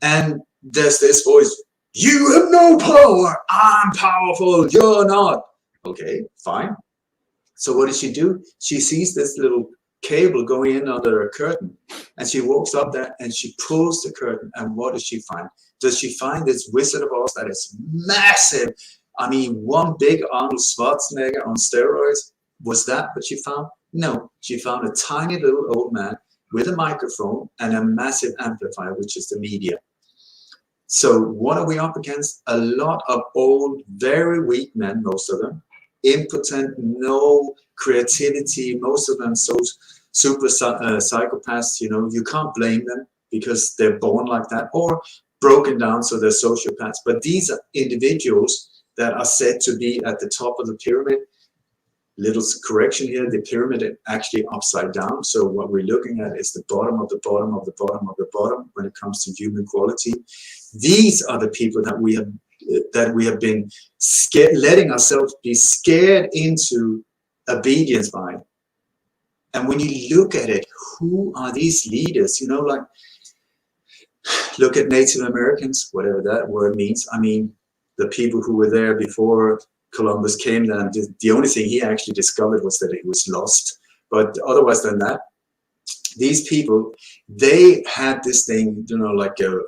And there's this voice, you have no power. I'm powerful. You're not. Okay, fine. So what does she do? She sees this little cable going in under a curtain, and she walks up there and she pulls the curtain. And what does she find? Does she find this Wizard of Oz that is massive? I mean, one big Arnold Schwarzenegger on steroids. Was that what she found? No, she found a tiny little old man with a microphone and a massive amplifier, which is the media. So what are we up against? A lot of old, very weak men, most of them, impotent, no creativity, most of them so super psychopaths, you know, you can't blame them because they're born like that, or broken down, so they're sociopaths. But these are individuals that are said to be at the top of the pyramid. Little correction here, the pyramid is actually upside down. So what we're looking at is the bottom of the bottom of the bottom of the bottom when it comes to human quality. These are the people that we have been scared, letting ourselves be scared into obedience by. And when you look at it, who are these leaders? You know, like, look at Native Americans, whatever that word means. I mean, the people who were there before Columbus came there, and the only thing he actually discovered was that it was lost. But otherwise than that, these people, they had this thing, you know, like a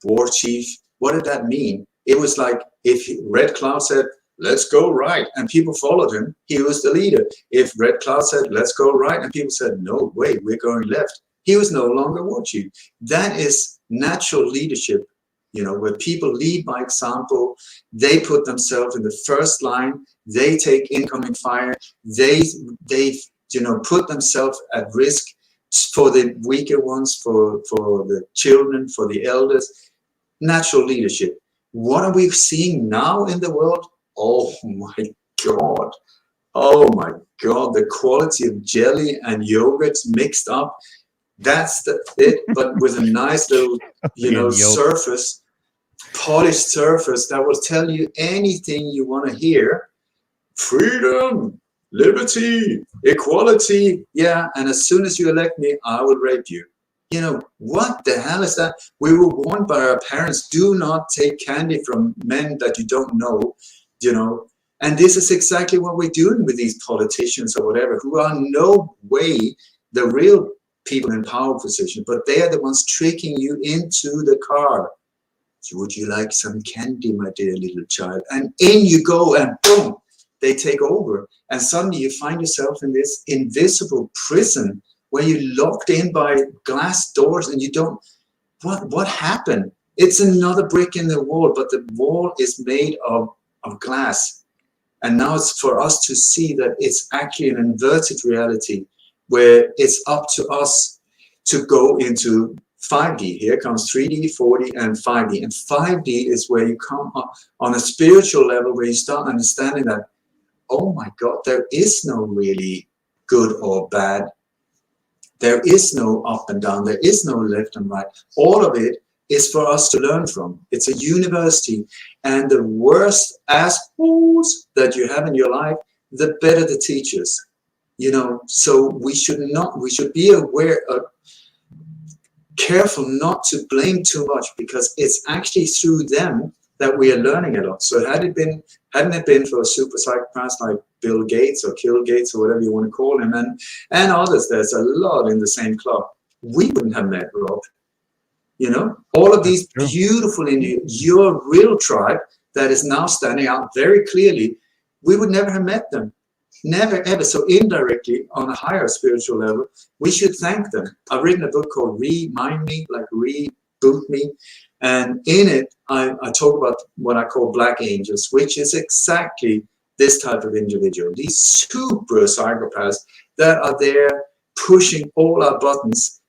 war chief. What did that mean? It was like if Red Cloud said, let's go right, and people followed him, he was the leader. If Red Cloud said, let's go right, and people said, no, wait, we're going left, he was no longer war chief. That is natural leadership, you know, where people lead by example. They put themselves in the first line, they take incoming fire, they you know, put themselves at risk for the weaker ones, for the children, for the elders. Natural leadership. What are we seeing now in the world? Oh my God. Oh my God. The quality of jelly and yogurts mixed up. That's it, but with a nice little, you know, surface, polished surface that will tell you anything you want to hear. Freedom, liberty, equality. Yeah, and as soon as you elect me, I will rape you. You know, what the hell is that? We were warned by our parents, do not take candy from men that you don't know, you know. And this is exactly what we're doing with these politicians or whatever, who are no way the real people in power position, but they are the ones tricking you into the car. So would you like some candy, my dear little child? And in you go, and boom, they take over. And suddenly you find yourself in this invisible prison where you're locked in by glass doors and you don't, what happened? It's another brick in the wall, but the wall is made of glass. And now it's for us to see that it's actually an inverted reality where it's up to us to go into 5D. Here comes 3D, 4D, and 5D. And 5D is where you come up on a spiritual level where you start understanding that, oh my God, there is no really good or bad. There is no up and down. There is no left and right. All of it is for us to learn from. It's a university. And the worse assholes that you have in your life, the better the teachers. You know, so we should be aware of, careful not to blame too much, because it's actually through them that we are learning a lot. So hadn't it been for a super psychopath like Bill Gates or Kill Gates or whatever you want to call him, and others, there's a lot in the same club, we wouldn't have met Rob. You know, all of these beautiful Indians, your real tribe that is now standing out very clearly, we would never have met them. Never, ever. So indirectly, on a higher spiritual level, we should thank them. I've written a book called Remind Me, like Reboot Me. And in it, I talk about what I call black angels, which is exactly this type of individual. These super psychopaths that are there pushing all our buttons,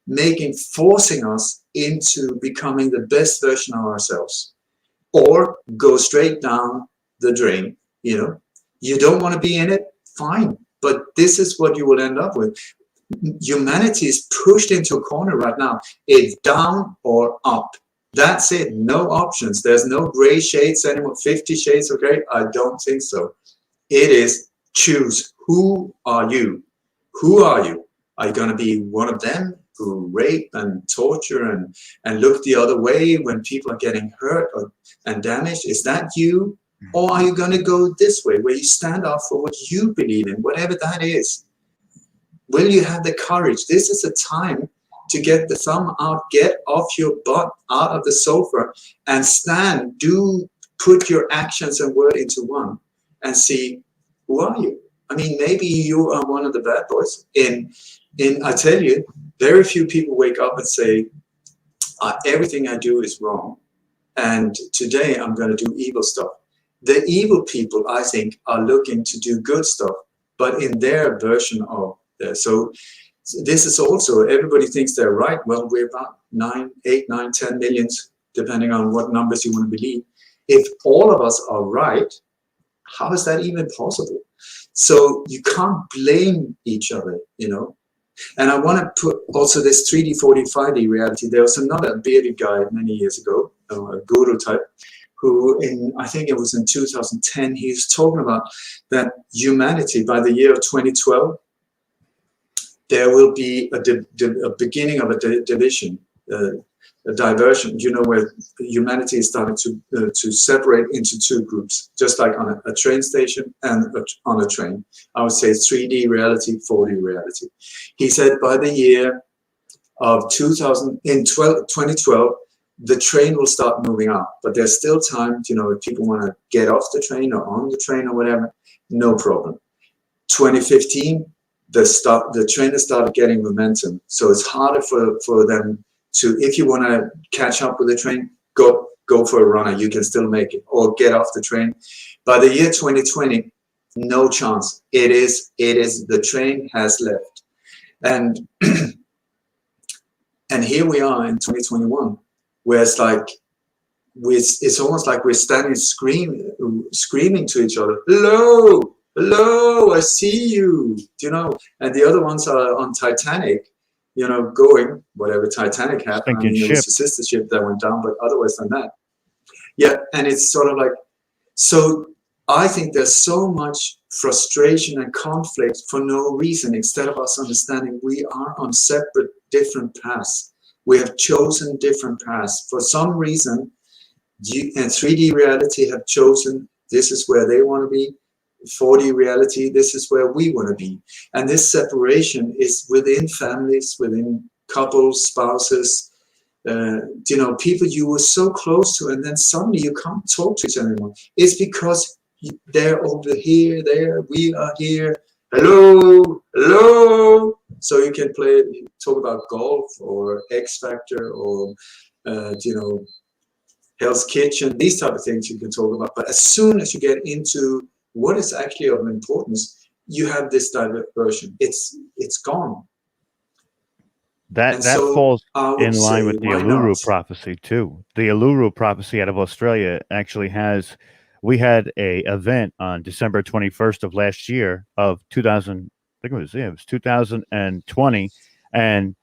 forcing us into becoming the best version of ourselves, or go straight down the drain. You know, you don't want to be in it, fine, but this is what you will end up with. Humanity is pushed into a corner right now. It's down or up. That's it. No options. There's no gray shades anymore. 50 shades of gray? I don't think so. It is choose. Who are you? Who are you? Are you going to be one of them who rape and torture and look the other way when people are getting hurt and damaged? Is that you? Or are you going to go this way, where you stand up for what you believe in, whatever that is? Will you have the courage? This is a time to get the thumb out, get off your butt, out of the sofa, and stand. Put your actions and word into one, and see, who are you? I mean, maybe you are one of the bad boys. I tell you, very few people wake up and say, everything I do is wrong, and today I'm going to do evil stuff. The evil people, I think, are looking to do good stuff, but in their version of so this is also, everybody thinks they're right. Well, we're about 9, 8, 9, 10 millions, depending on what numbers you want to believe. If all of us are right, how is that even possible? So you can't blame each other, you know. And I want to put also this 3D, 4D, 5D reality. There was another bearded guy many years ago, a guru type, who I think it was in 2010, he was talking about that humanity by the year of 2012, there will be a beginning of a division, a diversion, you know, where humanity is starting to separate into two groups, just like on a train station and on a train. I would say 3D reality, 4D reality. He said by the year of 2012, the train will start moving up, but there's still time, you know, if people want to get off the train or on the train or whatever, no problem. 2015, the train has started getting momentum, so it's harder for them to, if you want to catch up with the train, go for a runner, you can still make it, or get off the train. By the year 2020, no chance. It is the train has left. And and here we are in 2021, where it's like it's almost like we're standing screaming to each other, hello, I see you, you know. And the other ones are on Titanic, you know, going whatever Titanic happened. I mean, it was a sister ship that went down, but otherwise than that, yeah. And it's sort of like, so I think there's so much frustration and conflict for no reason, instead of us understanding we are on separate, different paths. We have chosen different paths for some reason. And 3D reality have chosen this is where they want to be. 4D reality, this is where we want to be. And this separation is within families, within couples, spouses, you know, people you were so close to, and then suddenly you can't talk to each other anymore. It's because they're over here, there, we are here. Hello. So you can talk about golf or X Factor or, you know, Hell's Kitchen, these type of things you can talk about. But as soon as you get into what is actually of importance, you have this diversion. It's gone. That falls in line with the Uluru prophecy too. The Uluru prophecy out of Australia actually has. We had a event on December 21st of last year of 2000. I think it was 2020, and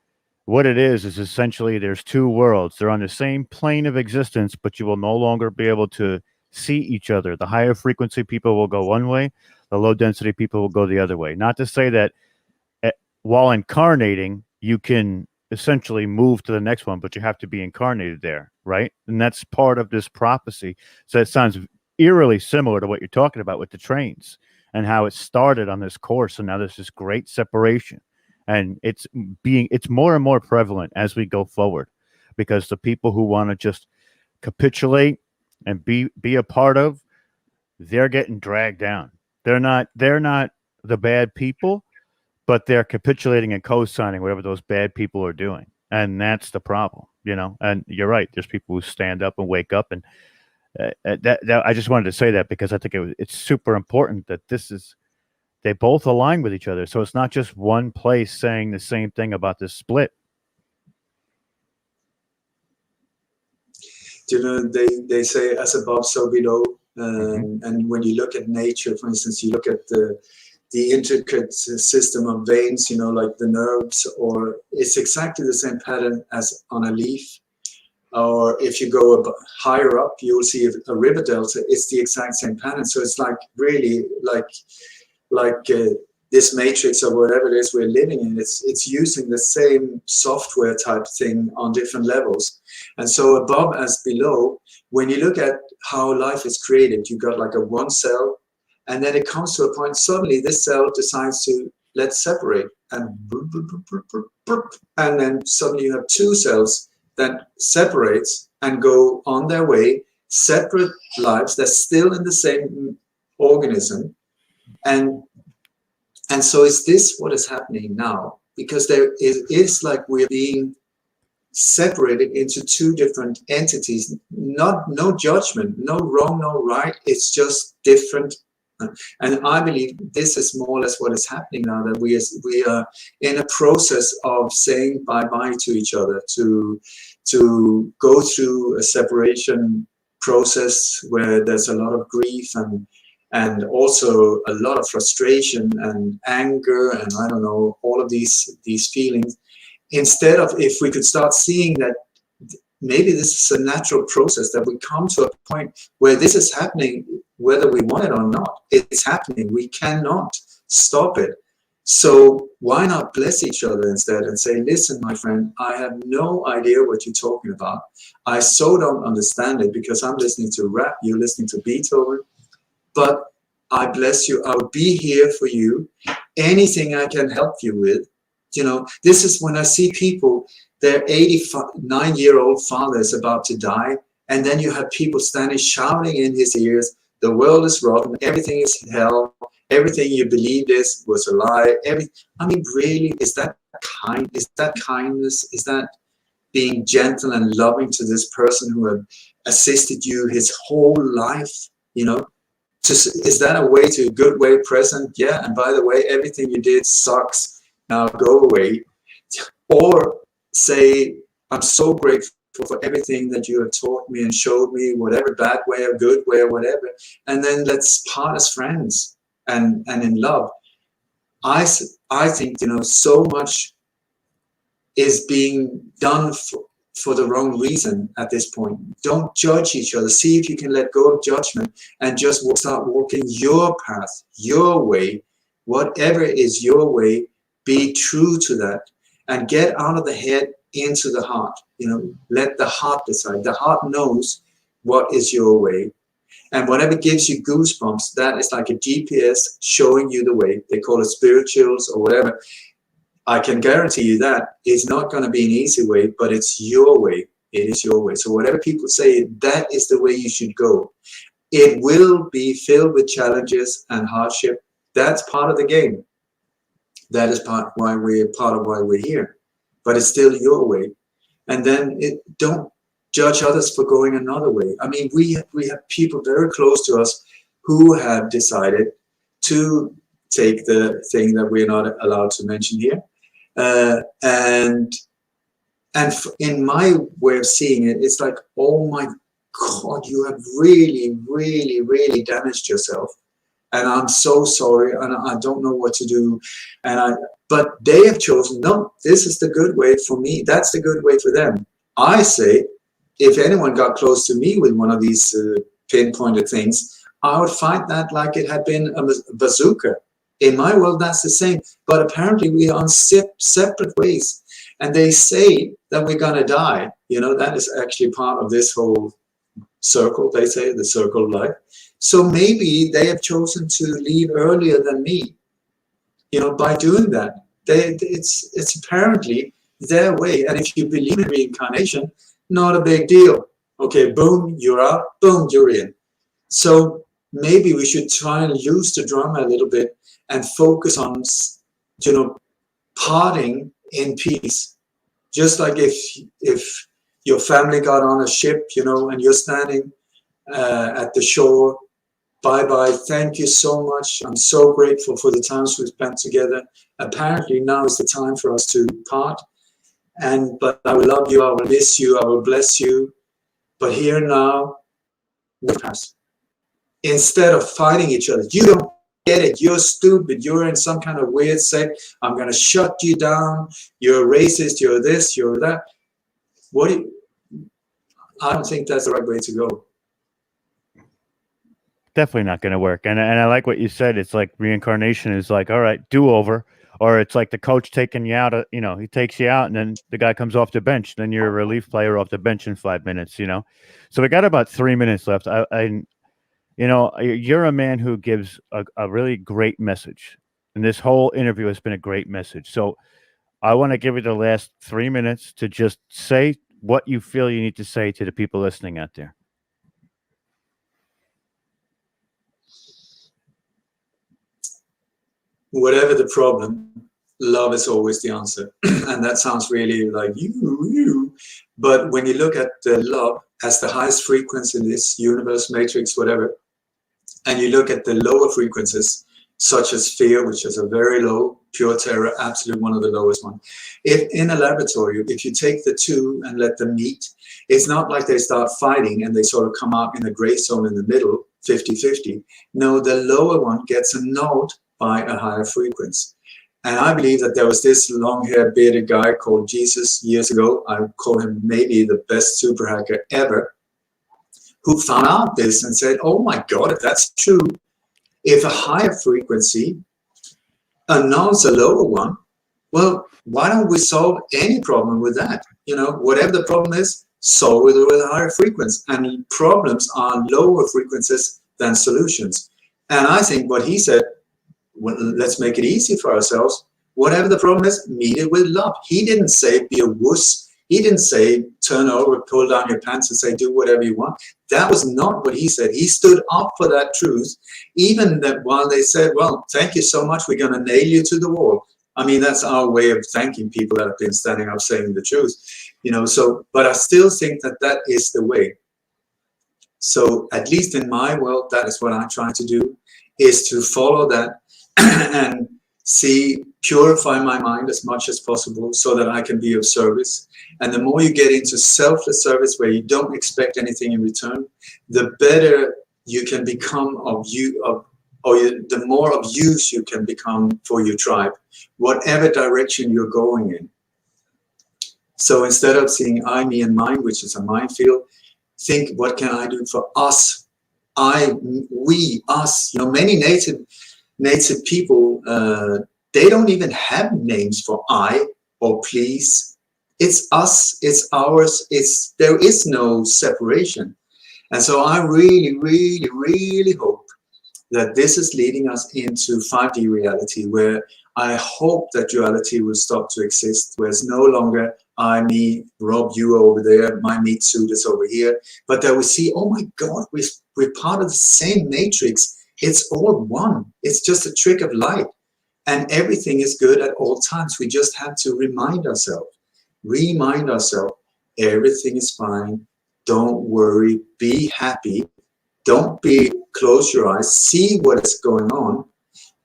what it is essentially there's two worlds. They're on the same plane of existence, but you will no longer be able to see each other. The higher frequency people will go one way, the low density people will go the other way. Not to say that while incarnating, you can essentially move to the next one, but you have to be incarnated there, right? And that's part of this prophecy. So it sounds eerily similar to what you're talking about with the trains and how it started on this course, and now there's this great separation. And it's more and more prevalent as we go forward, because the people who want to just capitulate and be a part of, they're getting dragged down. They're not the bad people, but they're capitulating and co-signing whatever those bad people are doing. And that's the problem, you know. And you're right. There's people who stand up and wake up, and that I just wanted to say that because I think it's super important that they both align with each other. So it's not just one place saying the same thing about this split. You know, they say as above, so below. And when you look at nature, for instance, you look at the intricate system of veins, you know, like the nerves, or it's exactly the same pattern as on a leaf. Or if you go higher up, you will see a river delta. It's the exact same pattern. So it's like really like this matrix or whatever it is we're living in. It's using the same software type thing on different levels. And so above as below, when you look at how life is created, you got like a one cell, and then it comes to a point, suddenly this cell decides to let's separate, and then suddenly you have two cells that separates and go on their way, separate lives. They're still in the same organism. And so is this what is happening now? Because there is like we're being separated into two different entities. No judgment, no wrong, no right. It's just different. And I believe this is more or less what is happening now, that we are in a process of saying bye-bye to each other, to go through a separation process where there's a lot of grief and also a lot of frustration and anger and I don't know, all of these feelings. Instead of, if we could start seeing that maybe this is a natural process, that we come to a point where this is happening whether we want it or not. It's happening. We cannot stop it. So why not bless each other instead and say, listen, my friend, I have no idea what you're talking about. I so don't understand it because I'm listening to rap, you're listening to Beethoven, but I bless you. I'll be here for you. Anything I can help you with. You know, this is when I see people, their 89-year-old father is about to die, and then you have people standing shouting in his ears, the world is rotten, everything is hell, everything you believed was a lie. I mean, really, is that kind? Is that kindness? Is that being gentle and loving to this person who had assisted you his whole life? You know, is that a way to a good way present? Yeah, and by the way, everything you did sucks. Now go away. Or say, I'm so grateful for everything that you have taught me and showed me, whatever bad way or good way or whatever. And then let's part as friends and in love. I think, you know, so much is being done for the wrong reason at this point. Don't judge each other. See if you can let go of judgment and just start walking your path, your way, whatever is your way. Be true to that and get out of the head into the heart. You know, let the heart decide. The heart knows what is your way. And whatever gives you goosebumps, that is like a GPS showing you the way. They call it spirituals or whatever. I can guarantee you that it's not going to be an easy way, but it's your way. It is your way. So whatever people say, that is the way you should go. It will be filled with challenges and hardship. That's part of the game. That is part of why we're here. But it's still your way. And then don't judge others for going another way. I mean, we have people very close to us who have decided to take the thing that we're not allowed to mention here. And in my way of seeing it, it's like, oh my God, you have really, really, really damaged yourself. And I'm so sorry, and I don't know what to do. But they have chosen, no, this is the good way for me. That's the good way for them. I say, if anyone got close to me with one of these pinpointed things, I would fight that like it had been a bazooka. In my world, that's the same. But apparently we are on separate ways. And they say that we're going to die. You know, that is actually part of this whole circle, they say, the circle of life. So maybe they have chosen to leave earlier than me, you know, by doing that. It's apparently their way. And if you believe in reincarnation, not a big deal. Okay, boom, you're out, boom, you're in. So maybe we should try and lose the drama a little bit and focus on, you know, parting in peace. Just like if your family got on a ship, you know, and you're standing at the shore, bye-bye, thank you so much. I'm so grateful for the times we've spent together. Apparently now is the time for us to part. But I will love you, I will miss you, I will bless you. But here now, we pass. Instead of fighting each other, you don't get it, you're stupid, you're in some kind of weird sect, I'm going to shut you down, you're a racist, you're this, you're that. I don't think that's the right way to go. Definitely not going to work. And I like what you said. It's like reincarnation is like, all right, do over. Or it's like the coach taking you out, you know, he takes you out and then the guy comes off the bench. Then you're a relief player off the bench in 5 minutes, you know. So we got about 3 minutes left. You know, you're a man who gives a really great message. And this whole interview has been a great message. So I want to give you the last 3 minutes to just say what you feel you need to say to the people listening out there. Whatever the problem, love is always the answer. And that sounds really like you. But when you look at the love as the highest frequency in this universe, matrix, whatever, and you look at the lower frequencies, such as fear, which is a very low, pure terror, absolutely one of the lowest one. If in a laboratory, if you take the two and let them meet, it's not like they start fighting and they sort of come out in a gray zone in the middle, 50-50. No, the lower one gets annulled by a higher frequency. And I believe that there was this long-haired, bearded guy called Jesus years ago. I call him maybe the best super hacker ever, who found out this and said, oh my God, if that's true, if a higher frequency annuls a lower one, well, why don't we solve any problem with that? You know, whatever the problem is, solve it with a higher frequency. And problems are lower frequencies than solutions. And I think what he said, well, let's make it easy for ourselves. Whatever the problem is, meet it with love. He didn't say be a wuss. He didn't say turn over, pull down your pants and say do whatever you want. That was not what he said. He stood up for that truth, even that while they said, well, thank you so much, we're going to nail you to the wall. I mean, that's our way of thanking people that have been standing up saying the truth, you know. So, but I still think that that is the way. So at least in my world, that is what I try to do, is to follow that and see, purify my mind as much as possible so that I can be of service. And the more you get into selfless service where you don't expect anything in return, the better you can become the more of use you can become for your tribe, whatever direction you're going in. So instead of seeing I, me, and mine, which is a minefield, think, what can I do for us? I, we, us. You know, many native people, they don't even have names for I or please. It's us, it's ours, there is no separation. And so I really, really, really hope that this is leading us into 5D reality, where I hope that duality will stop to exist, where it's no longer I, me, Rob, you over there, my meat suit is over here, but that we see, oh my God, we're part of the same matrix. It's all one. It's just a trick of light. And everything is good at all times. We just have to remind ourselves, everything is fine. Don't worry, be happy. Don't close your eyes, see what is going on,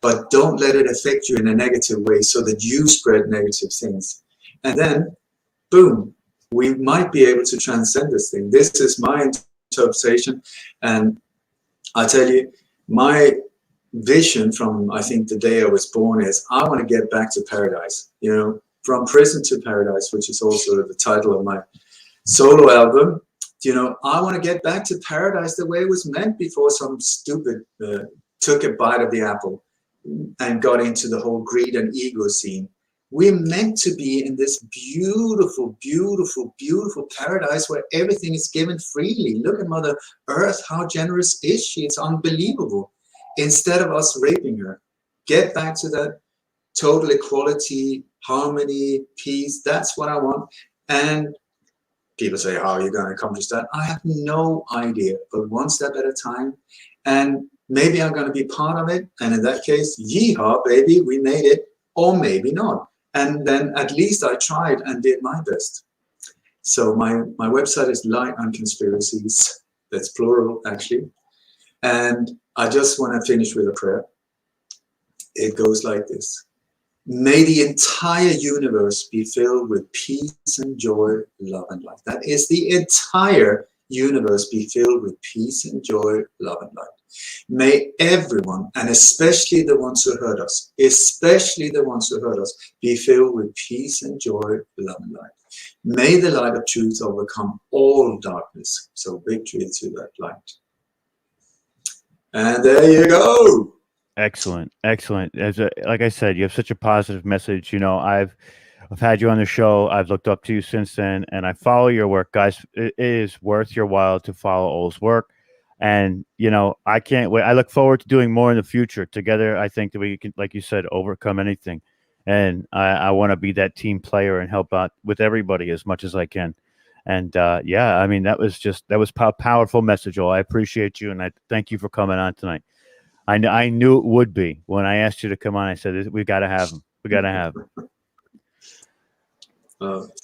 but don't let it affect you in a negative way so that you spread negative things. And then, boom, we might be able to transcend this thing. This is my interpretation. And I tell you, my vision from, I think, the day I was born is I want to get back to paradise, you know, from prison to paradise, which is also the title of my solo album. You know, I want to get back to paradise the way it was meant before some stupid took a bite of the apple and got into the whole greed and ego scene. We're meant to be in this beautiful, beautiful, beautiful paradise where everything is given freely. Look at Mother Earth. How generous is she? It's unbelievable. Instead of us raping her, get back to that total equality, harmony, peace. That's what I want. And people say, how are you going to accomplish that? I have no idea, but one step at a time. And maybe I'm going to be part of it. And in that case, yeehaw, baby, we made it. Or maybe not. And then at least I tried and did my best. So my website is Light on Conspiracies. That's plural, actually. And I just want to finish with a prayer. It goes like this. May the entire universe be filled with peace and joy, love and light. That is, the entire universe be filled with peace and joy, love and light. May everyone, and especially the ones who hurt us, be filled with peace and joy, love and light. May the light of truth overcome all darkness. So victory to that light. And there you go. Excellent. Like I said, you have such a positive message. You know, I've had you on the show. I've looked up to you since then, and I follow your work, guys. It is worth your while to follow Ol's work. And, you know, I can't wait. I look forward to doing more in the future together. I think that we can, like you said, overcome anything. And I want to be that team player and help out with everybody as much as I can. And yeah, I mean, that was a powerful message, Ol. I appreciate you. And I thank you for coming on tonight. I knew it would be when I asked you to come on. I said, we've got to have him. We got to have.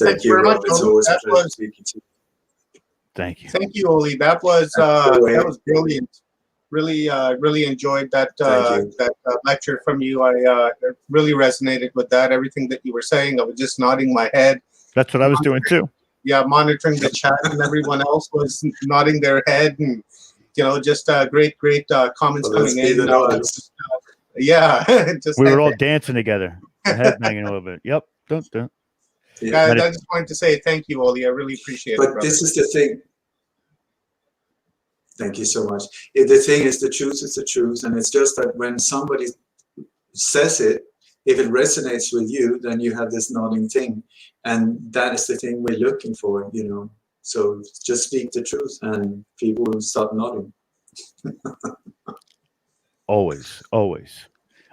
Thank you, very much, Rob. It's Oli. always a That pleasure was- speaking to you. Thank you. Thank you, Oli. That was brilliant. Really enjoyed that lecture from you. I really resonated with that. Everything that you were saying, I was just nodding my head. That's what I was doing too. Yeah, monitoring the chat, and everyone else was nodding their head, and just great comments coming in. Yeah, just We were all dancing together, our heads hanging a little bit. Yep. Dun, dun. Yeah, I just wanted to say thank you, Oli. I really appreciate it. But brother. this is the thing. Thank you so much. The thing is, the truth is the truth, and it's just that when somebody says it, if it resonates with you, then you have this nodding thing, and that is the thing we're looking for, So just speak the truth, and people will start nodding. Always, always.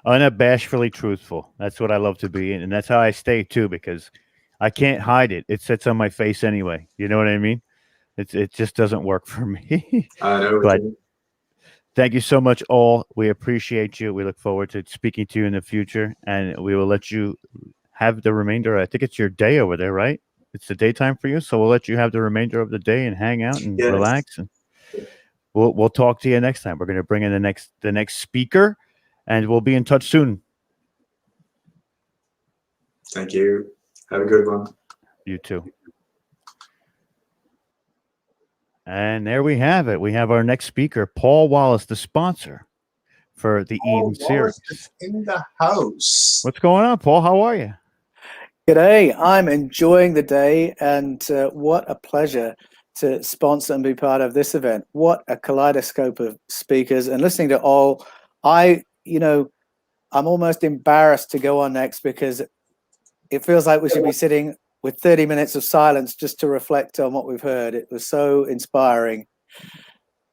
Unabashedly truthful. That's what I love to be, and that's how I stay too, because I can't hide it. It sits on my face anyway. You know what I mean? It just doesn't work for me. I know. But thank you so much, all. We appreciate you. We look forward to speaking to you in the future, and we will let you have the remainder. I think it's your day over there, right? It's the daytime for you, so we'll let you have the remainder of the day and hang out and relax. And we'll talk to you next time. We're going to bring in the next speaker, and we'll be in touch soon. Thank you. Have a good one. You too. And there we have it. We have our next speaker, Paul Wallace, the sponsor for the Eden series. Is in the house. What's going on, Paul? How are you? G'day. I'm enjoying the day, and what a pleasure to sponsor and be part of this event. What a kaleidoscope of speakers, and listening to all. I'm almost embarrassed to go on next because it feels like we should be sitting with 30 minutes of silence just to reflect on what we've heard. It was so inspiring.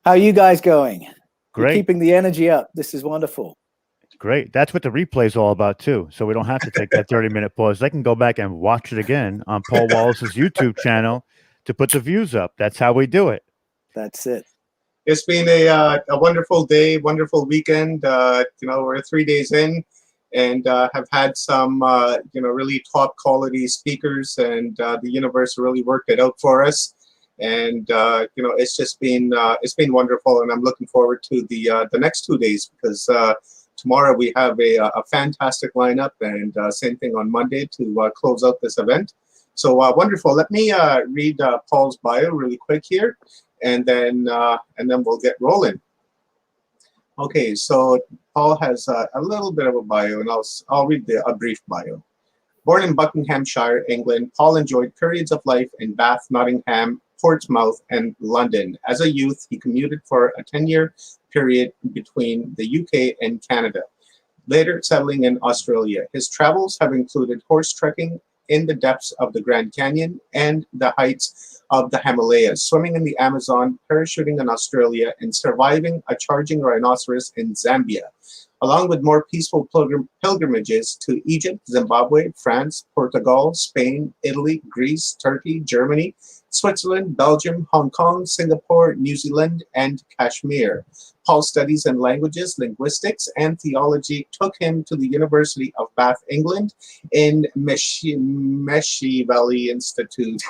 How are you guys going? Great. You're keeping the energy up. This is wonderful. Great. That's what the replay is all about too. So we don't have to take that 30-minute pause. They can go back and watch it again on Paul Wallace's YouTube channel to put the views up. That's how we do it. That's it. It's been a wonderful day, wonderful weekend. We're 3 days in, and have had some really top quality speakers, and the universe really worked it out for us. And it's just been wonderful, and I'm looking forward to the next 2 days, because tomorrow we have a fantastic lineup, and same thing on Monday to close out this event. So wonderful. Let me read Paul's bio really quick here, and then we'll get rolling. Okay, so Paul has a little bit of a bio, and I'll read a brief bio. Born in Buckinghamshire, England, Paul enjoyed periods of life in Bath, Nottingham, Portsmouth, and London. As a youth, he commuted for a 10-year period between the UK and Canada, later settling in Australia. His travels have included horse trekking in the depths of the Grand Canyon and the heights of the Himalayas, swimming in the Amazon, parachuting in Australia, and surviving a charging rhinoceros in Zambia, along with more peaceful pilgrimages to Egypt, Zimbabwe, France, Portugal, Spain, Italy, Greece, Turkey, Germany, Switzerland, Belgium, Hong Kong, Singapore, New Zealand, and Kashmir. Paul's studies in languages, linguistics, and theology took him to the University of Bath, England, in Meshi Valley Institute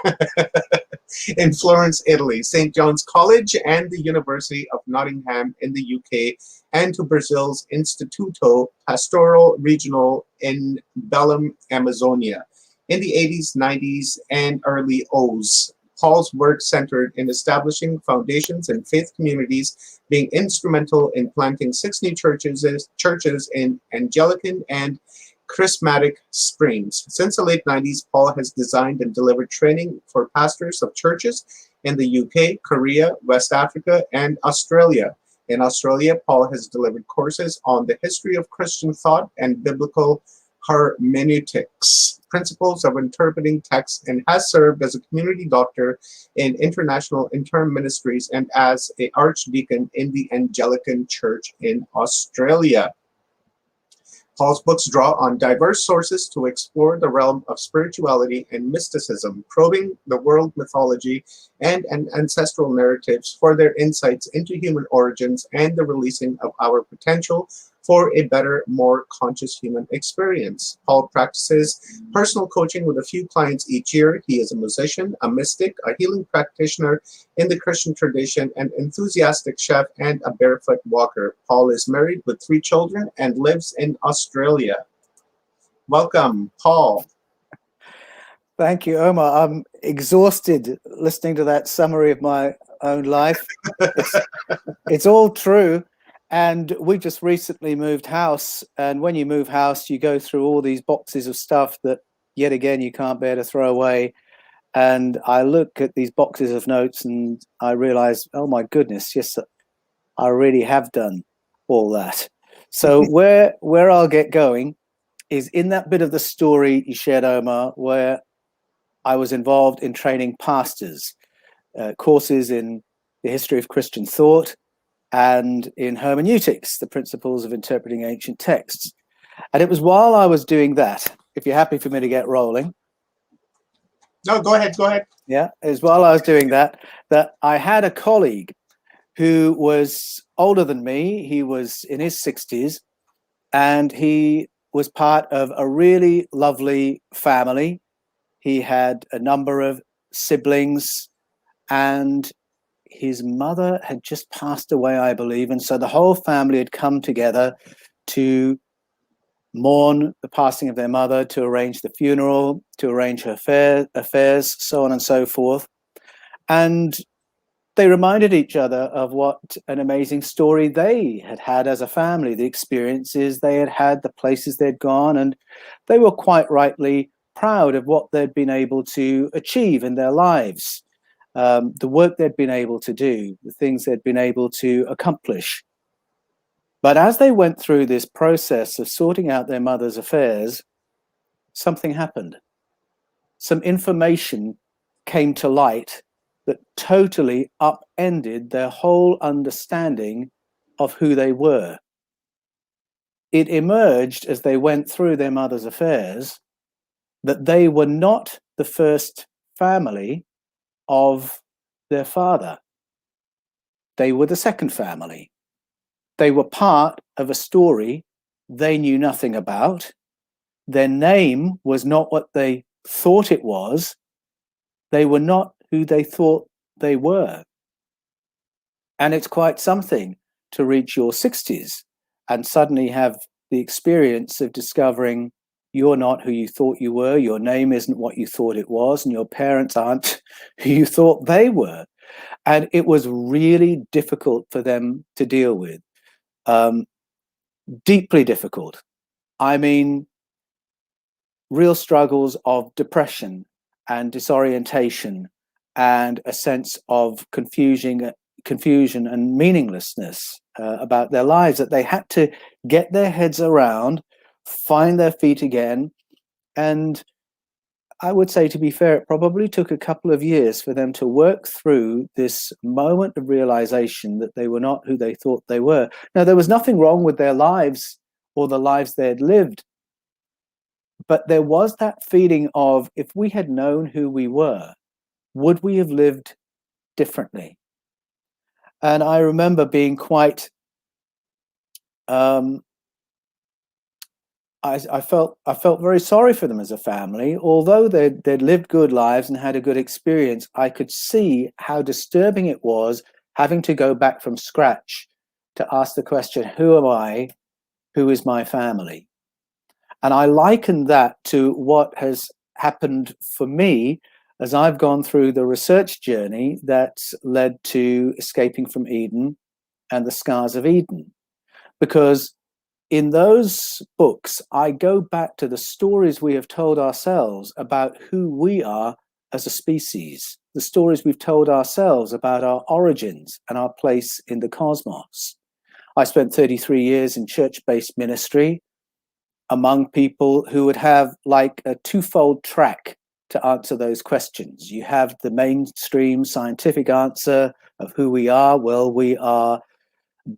in Florence, Italy, St. John's College, and the University of Nottingham in the UK, and to Brazil's Instituto Pastoral Regional in Belém, Amazonia. In the 80s, 90s, and early O's, Paul's work centered in establishing foundations in faith communities, being instrumental in planting 6 new churches in Anglican and Charismatic Springs. Since the late 90s, Paul has designed and delivered training for pastors of churches in the UK, Korea, West Africa, and Australia. In Australia, Paul has delivered courses on the history of Christian thought and biblical hermeneutics, principles of interpreting texts, and has served as a community doctor in international interim ministries and as an archdeacon in the Anglican Church in Australia. Paul's books draw on diverse sources to explore the realm of spirituality and mysticism, probing the world mythology and ancestral narratives for their insights into human origins and the releasing of our potential for a better, more conscious human experience. Paul practices personal coaching with a few clients each year. He is a musician, a mystic, a healing practitioner in the Christian tradition, an enthusiastic chef, and a barefoot walker. Paul is married with 3 children and lives in Australia. Welcome, Paul. Thank you, Omar. I'm exhausted listening to that summary of my own life. It's all true. And we just recently moved house. And when you move house, you go through all these boxes of stuff that, yet again, you can't bear to throw away. And I look at these boxes of notes and I realize, oh my goodness, yes, I really have done all that. So where I'll get going is in that bit of the story you shared, Omar, where I was involved in training pastors, courses in the history of Christian thought and in hermeneutics, the principles of interpreting ancient texts. And it was while I was doing that, if you're happy for me to get rolling. No, go ahead. Yeah, it was while I was doing that I had a colleague who was older than me. He was in his 60s, and he was part of a really lovely family. He had a number of siblings, and his mother had just passed away, I believe. And so the whole family had come together to mourn the passing of their mother, to arrange the funeral, to arrange her affairs, so on and so forth. And they reminded each other of what an amazing story they had had as a family, the experiences they had had, the places they'd gone, and they were quite rightly proud of what they'd been able to achieve in their lives, the work they'd been able to do, the things they'd been able to accomplish. But as they went through this process of sorting out their mother's affairs, something happened. Some information came to light that totally upended their whole understanding of who they were. It emerged as they went through their mother's affairs that they were not the first family of their father. They were the second family. They were part of a story they knew nothing about. Their name was not what they thought it was. They were not who they thought they were. And it's quite something to reach your 60s and suddenly have the experience of discovering you're not who you thought you were, your name isn't what you thought it was, and your parents aren't who you thought they were. And it was really difficult for them to deal with. Deeply difficult. I mean, real struggles of depression and disorientation and a sense of confusion and meaninglessness about their lives that they had to get their heads around, find their feet again. And I would say, to be fair, it probably took a couple of years for them to work through this moment of realization that they were not who they thought they were. Now, there was nothing wrong with their lives or the lives they had lived, but there was that feeling of, if we had known who we were, would we have lived differently? And I remember being quite, I felt very sorry for them as a family. Although they'd lived good lives and had a good experience, I could see how disturbing it was having to go back from scratch to ask the question, who am I? Who is my family? And I liken that to what has happened for me as I've gone through the research journey that's led to Escaping from Eden and The Scars of Eden. Because in those books, I go back to the stories we have told ourselves about who we are as a species, the stories we've told ourselves about our origins and our place in the cosmos. I spent 33 years in church-based ministry among people who would have like a twofold track to answer those questions. You have the mainstream scientific answer of who we are. Well, we are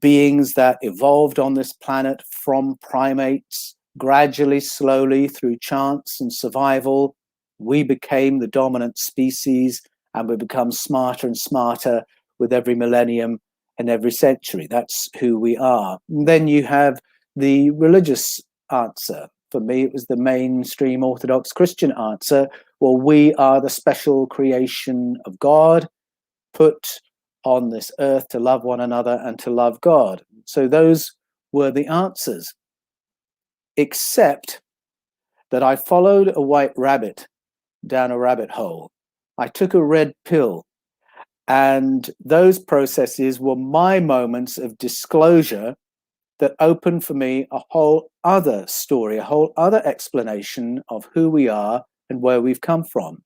beings that evolved on this planet from primates, gradually, slowly, through chance and survival. We became the dominant species, and we become smarter and smarter with every millennium and every century. That's who we are. And then you have the religious answer. For me, it was the mainstream Orthodox Christian answer. Well, we are the special creation of God, put on this earth to love one another and to love God. So those were the answers, except that I followed a white rabbit down a rabbit hole. I took a red pill, and those processes were my moments of disclosure that opened for me a whole other story, a whole other explanation of who we are and where we've come from.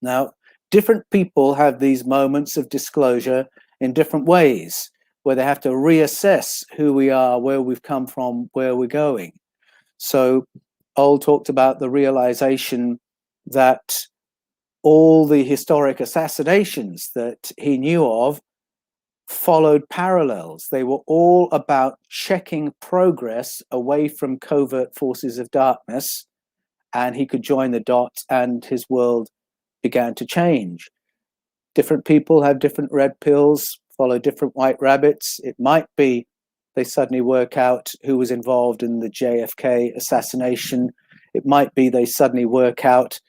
Now, different people have these moments of disclosure in different ways, where they have to reassess who we are, where we've come from, where we're going. So Ol talked about the realization that all the historic assassinations that he knew of followed parallels. They were all about checking progress away from covert forces of darkness, and he could join the dots and his world began to change. Different people have different red pills, follow different white rabbits. It might be they suddenly work out who was involved in the JFK assassination. It might be they suddenly work out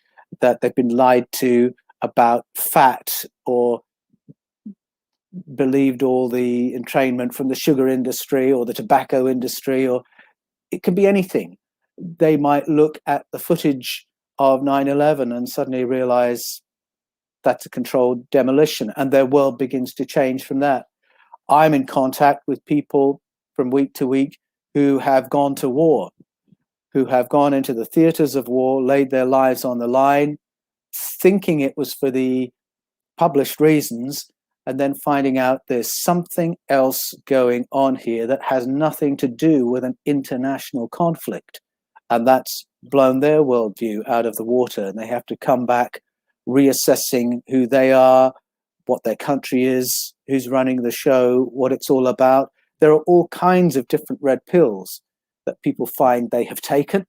that they've been lied to about fat, or believed all the entrainment from the sugar industry or the tobacco industry, or it can be anything. They might look at the footage of 9/11 and suddenly realize that's a controlled demolition, and their world begins to change from that. I'm in contact with people from week to week who have gone to war, who have gone into the theaters of war, laid their lives on the line, thinking it was for the published reasons, and then finding out there's something else going on here that has nothing to do with an international conflict. And that's blown their worldview out of the water, and they have to come back reassessing who they are, what their country is, who's running the show, what it's all about. There are all kinds of different red pills that people find they have taken,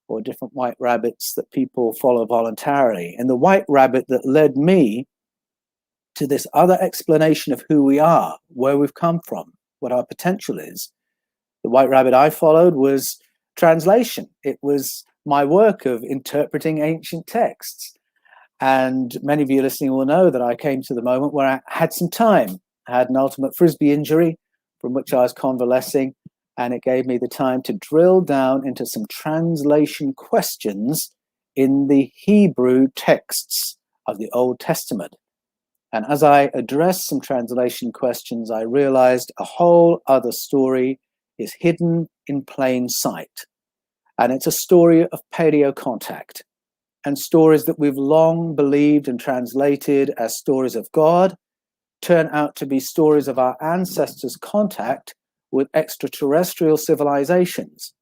or different white rabbits that people follow voluntarily. And the white rabbit that led me to this other explanation of who we are, where we've come from, what our potential is, the white rabbit I followed was translation. It was my work of interpreting ancient texts. And many of you listening will know that I came to the moment where I had some time. I had an ultimate frisbee injury from which I was convalescing, and it gave me the time to drill down into some translation questions in the Hebrew texts of the Old Testament. And as I addressed some translation questions, I realized a whole other story is hidden in plain sight. And it's a story of paleo contact, and stories that we've long believed and translated as stories of God turn out to be stories of our ancestors' contact with extraterrestrial civilizations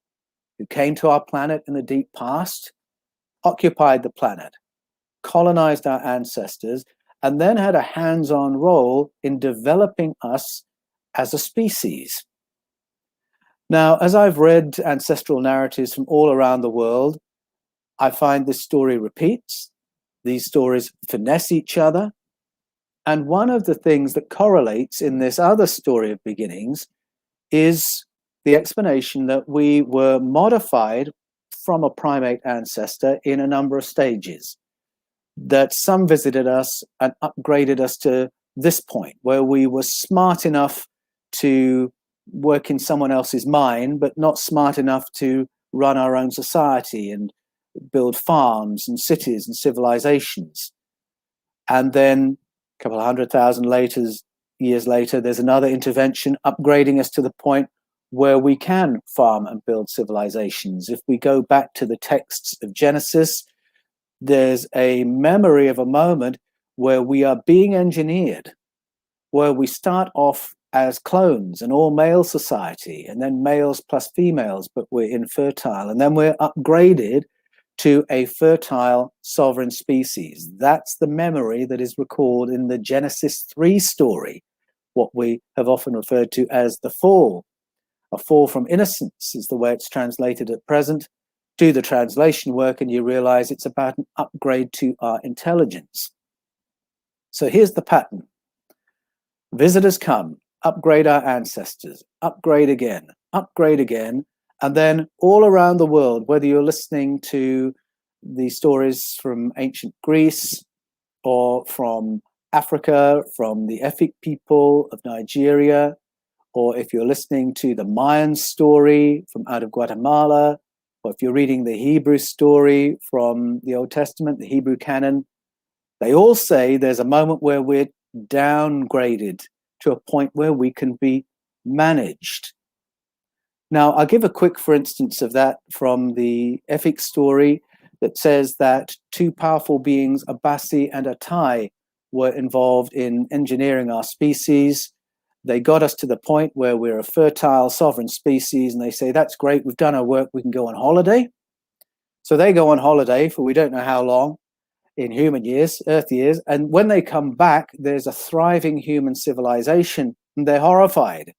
who came to our planet in the deep past, occupied the planet, colonized our ancestors, and then had a hands-on role in developing us as a species. Now, as I've read ancestral narratives from all around the world, I find this story repeats. These stories finesse each other. And one of the things that correlates in this other story of beginnings is the explanation that we were modified from a primate ancestor in a number of stages, that some visited us and upgraded us to this point where we were smart enough to work in someone else's mind, but not smart enough to run our own society and build farms and cities and civilizations. And then a couple of 100,000 years later, there's another intervention upgrading us to the point where we can farm and build civilizations. If we go back to the texts of Genesis, there's a memory of a moment where we are being engineered, where we start off as clones, an all-male society, and then males plus females, but we're infertile. And then we're upgraded to a fertile sovereign species. That's the memory that is recalled in the Genesis 3 story, what we have often referred to as the fall. A fall from innocence is the way it's translated at present. Do the translation work and you realize it's about an upgrade to our intelligence. So here's the pattern. Visitors come, upgrade our ancestors, upgrade again. upgrade again. And then all around the world, whether you're listening to the stories from ancient Greece or from Africa, from the Efik people of Nigeria, or if you're listening to the Mayan story from out of Guatemala, or if you're reading the Hebrew story from the Old Testament, the Hebrew canon, they all say there's a moment where we're downgraded to a point where we can be managed. Now, I'll give a quick for instance of that from the Efik story that says that two powerful beings, Abasi and Atai, were involved in engineering our species. They got us to the point where we're a fertile, sovereign species, and they say, that's great, we've done our work, we can go on holiday. So they go on holiday for we don't know how long in human years, Earth years, and when they come back, there's a thriving human civilization, and they're horrified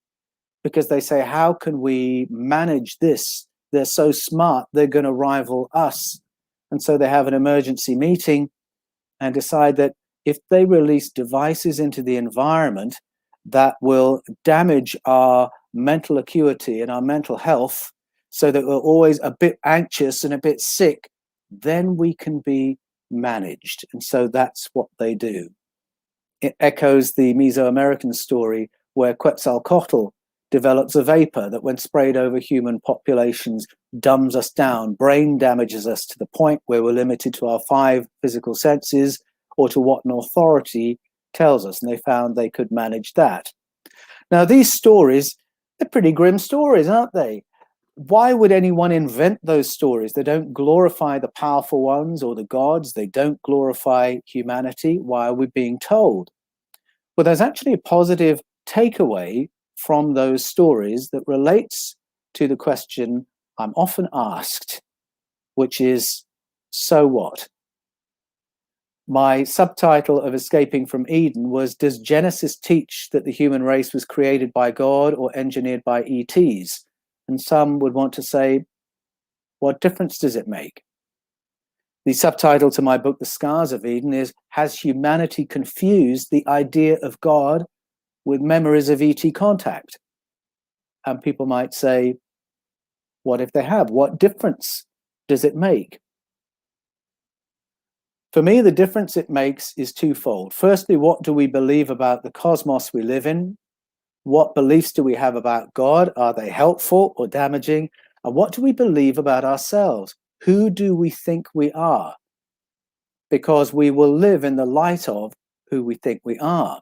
because they say, how can we manage this? They're so smart, they're going to rival us. And so they have an emergency meeting and decide that if they release devices into the environment that will damage our mental acuity and our mental health so that we're always a bit anxious and a bit sick, then we can be managed. And so that's what they do. It echoes the Mesoamerican story where Quetzalcoatl develops a vapor that when sprayed over human populations dumbs us down, brain damages us to the point where we're limited to our 5 physical senses or to what an authority tells us. And they found they could manage that. Now, these stories, they're pretty grim stories, aren't they? Why would anyone invent those stories? They don't glorify the powerful ones or the gods. They don't glorify humanity. Why are we being told? Well, there's actually a positive takeaway from those stories that relates to the question I'm often asked, which is, so what? My subtitle of Escaping from Eden was, does Genesis teach that the human race was created by God or engineered by ETs? And some would want to say, what difference does it make? The subtitle to my book, The Scars of Eden, is, has humanity confused the idea of God with memories of ET contact? And people might say, what if they have? What difference does it make? For me, the difference it makes is twofold. Firstly, what do we believe about the cosmos we live in? What beliefs do we have about God? Are they helpful or damaging? And what do we believe about ourselves? Who do we think we are? Because we will live in the light of who we think we are.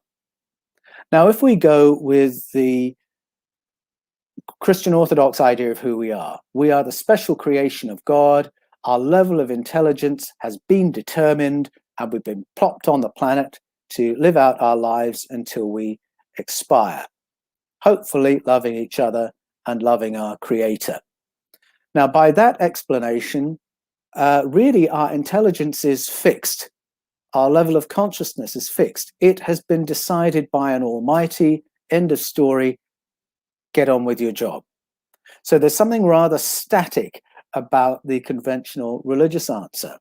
Now, if we go with the Christian Orthodox idea of who we are the special creation of God. Our level of intelligence has been determined, and we've been plopped on the planet to live out our lives until we expire, hopefully loving each other and loving our Creator. Now, by that explanation, really our intelligence is fixed. Our level of consciousness is fixed. It has been decided by an almighty, end of story, get on with your job. So there's something rather static about the conventional religious answer.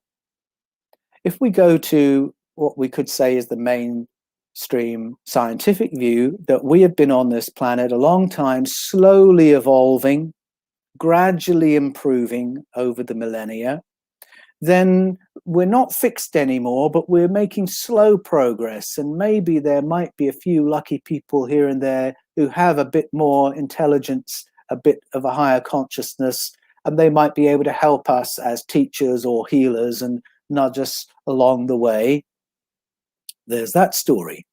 If we go to what we could say is the mainstream scientific view, that we have been on this planet a long time, slowly evolving, gradually improving over the millennia, then we're not fixed anymore, but we're making slow progress. And maybe there might be a few lucky people here and there who have a bit more intelligence, a bit of a higher consciousness, and they might be able to help us as teachers or healers and nudge us along the way. There's that story.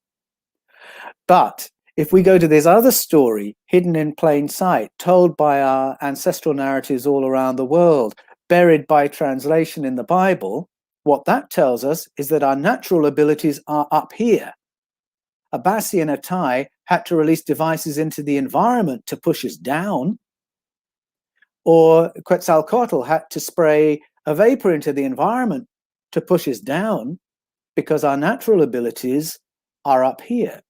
But if we go to this other story, hidden in plain sight, told by our ancestral narratives all around the world, buried by translation in the Bible, what that tells us is that our natural abilities are up here. Abasi and Atai had to release devices into the environment to push us down, or Quetzalcoatl had to spray a vapor into the environment to push us down, because our natural abilities are up here.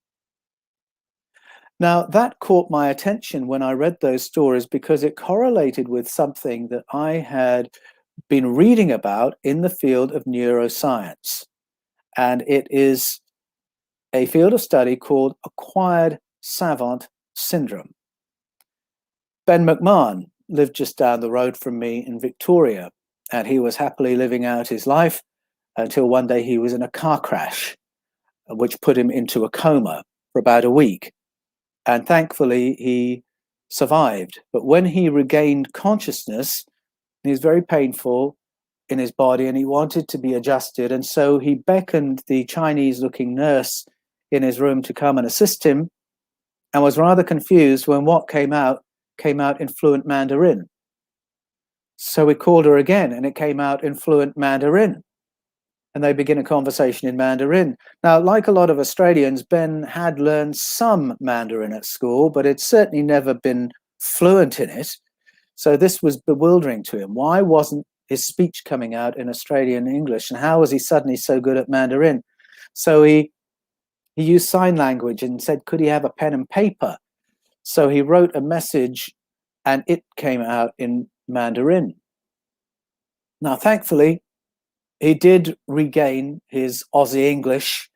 Now, that caught my attention when I read those stories because it correlated with something that I had been reading about in the field of neuroscience. And it is a field of study called acquired savant syndrome. Ben McMahon lived just down the road from me in Victoria, and he was happily living out his life until one day he was in a car crash, which put him into a coma for about a week. And thankfully, he survived. But when he regained consciousness, it was very painful in his body and he wanted to be adjusted. And so he beckoned the Chinese-looking nurse in his room to come and assist him, and was rather confused when what came out in fluent Mandarin. So we called her again, and it came out in fluent Mandarin. And they begin a conversation in Mandarin. Now, like a lot of Australians, Ben had learned some Mandarin at school, but had certainly never been fluent in it. So this was bewildering to him. Why wasn't his speech coming out in Australian English? And how was he suddenly so good at Mandarin? So he used sign language and said, could he have a pen and paper? So he wrote a message and it came out in Mandarin. Now, thankfully, he did regain his Aussie English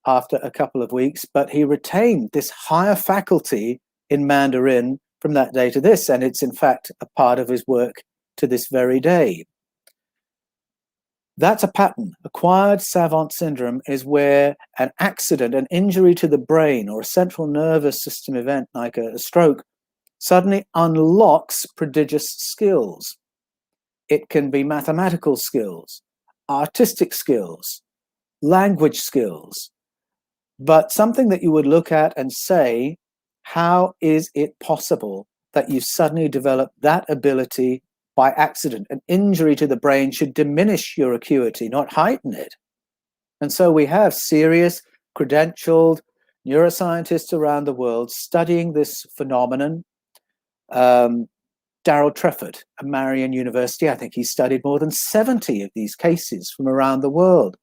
after a couple of weeks, but he retained this higher faculty in Mandarin from that day to this, and it's in fact a part of his work to this very day. That's a pattern. Acquired savant syndrome is where an accident, an injury to the brain, or a central nervous system event like a stroke suddenly unlocks prodigious skills. It can be mathematical skills, artistic skills, language skills, but something that you would look at and say, how is it possible that you suddenly develop that ability by accident? An injury to the brain should diminish your acuity, not heighten it. And so we have serious, credentialed neuroscientists around the world studying this phenomenon. Darrell Trefford at Marion University, I think he studied more than 70 of these cases from around the world.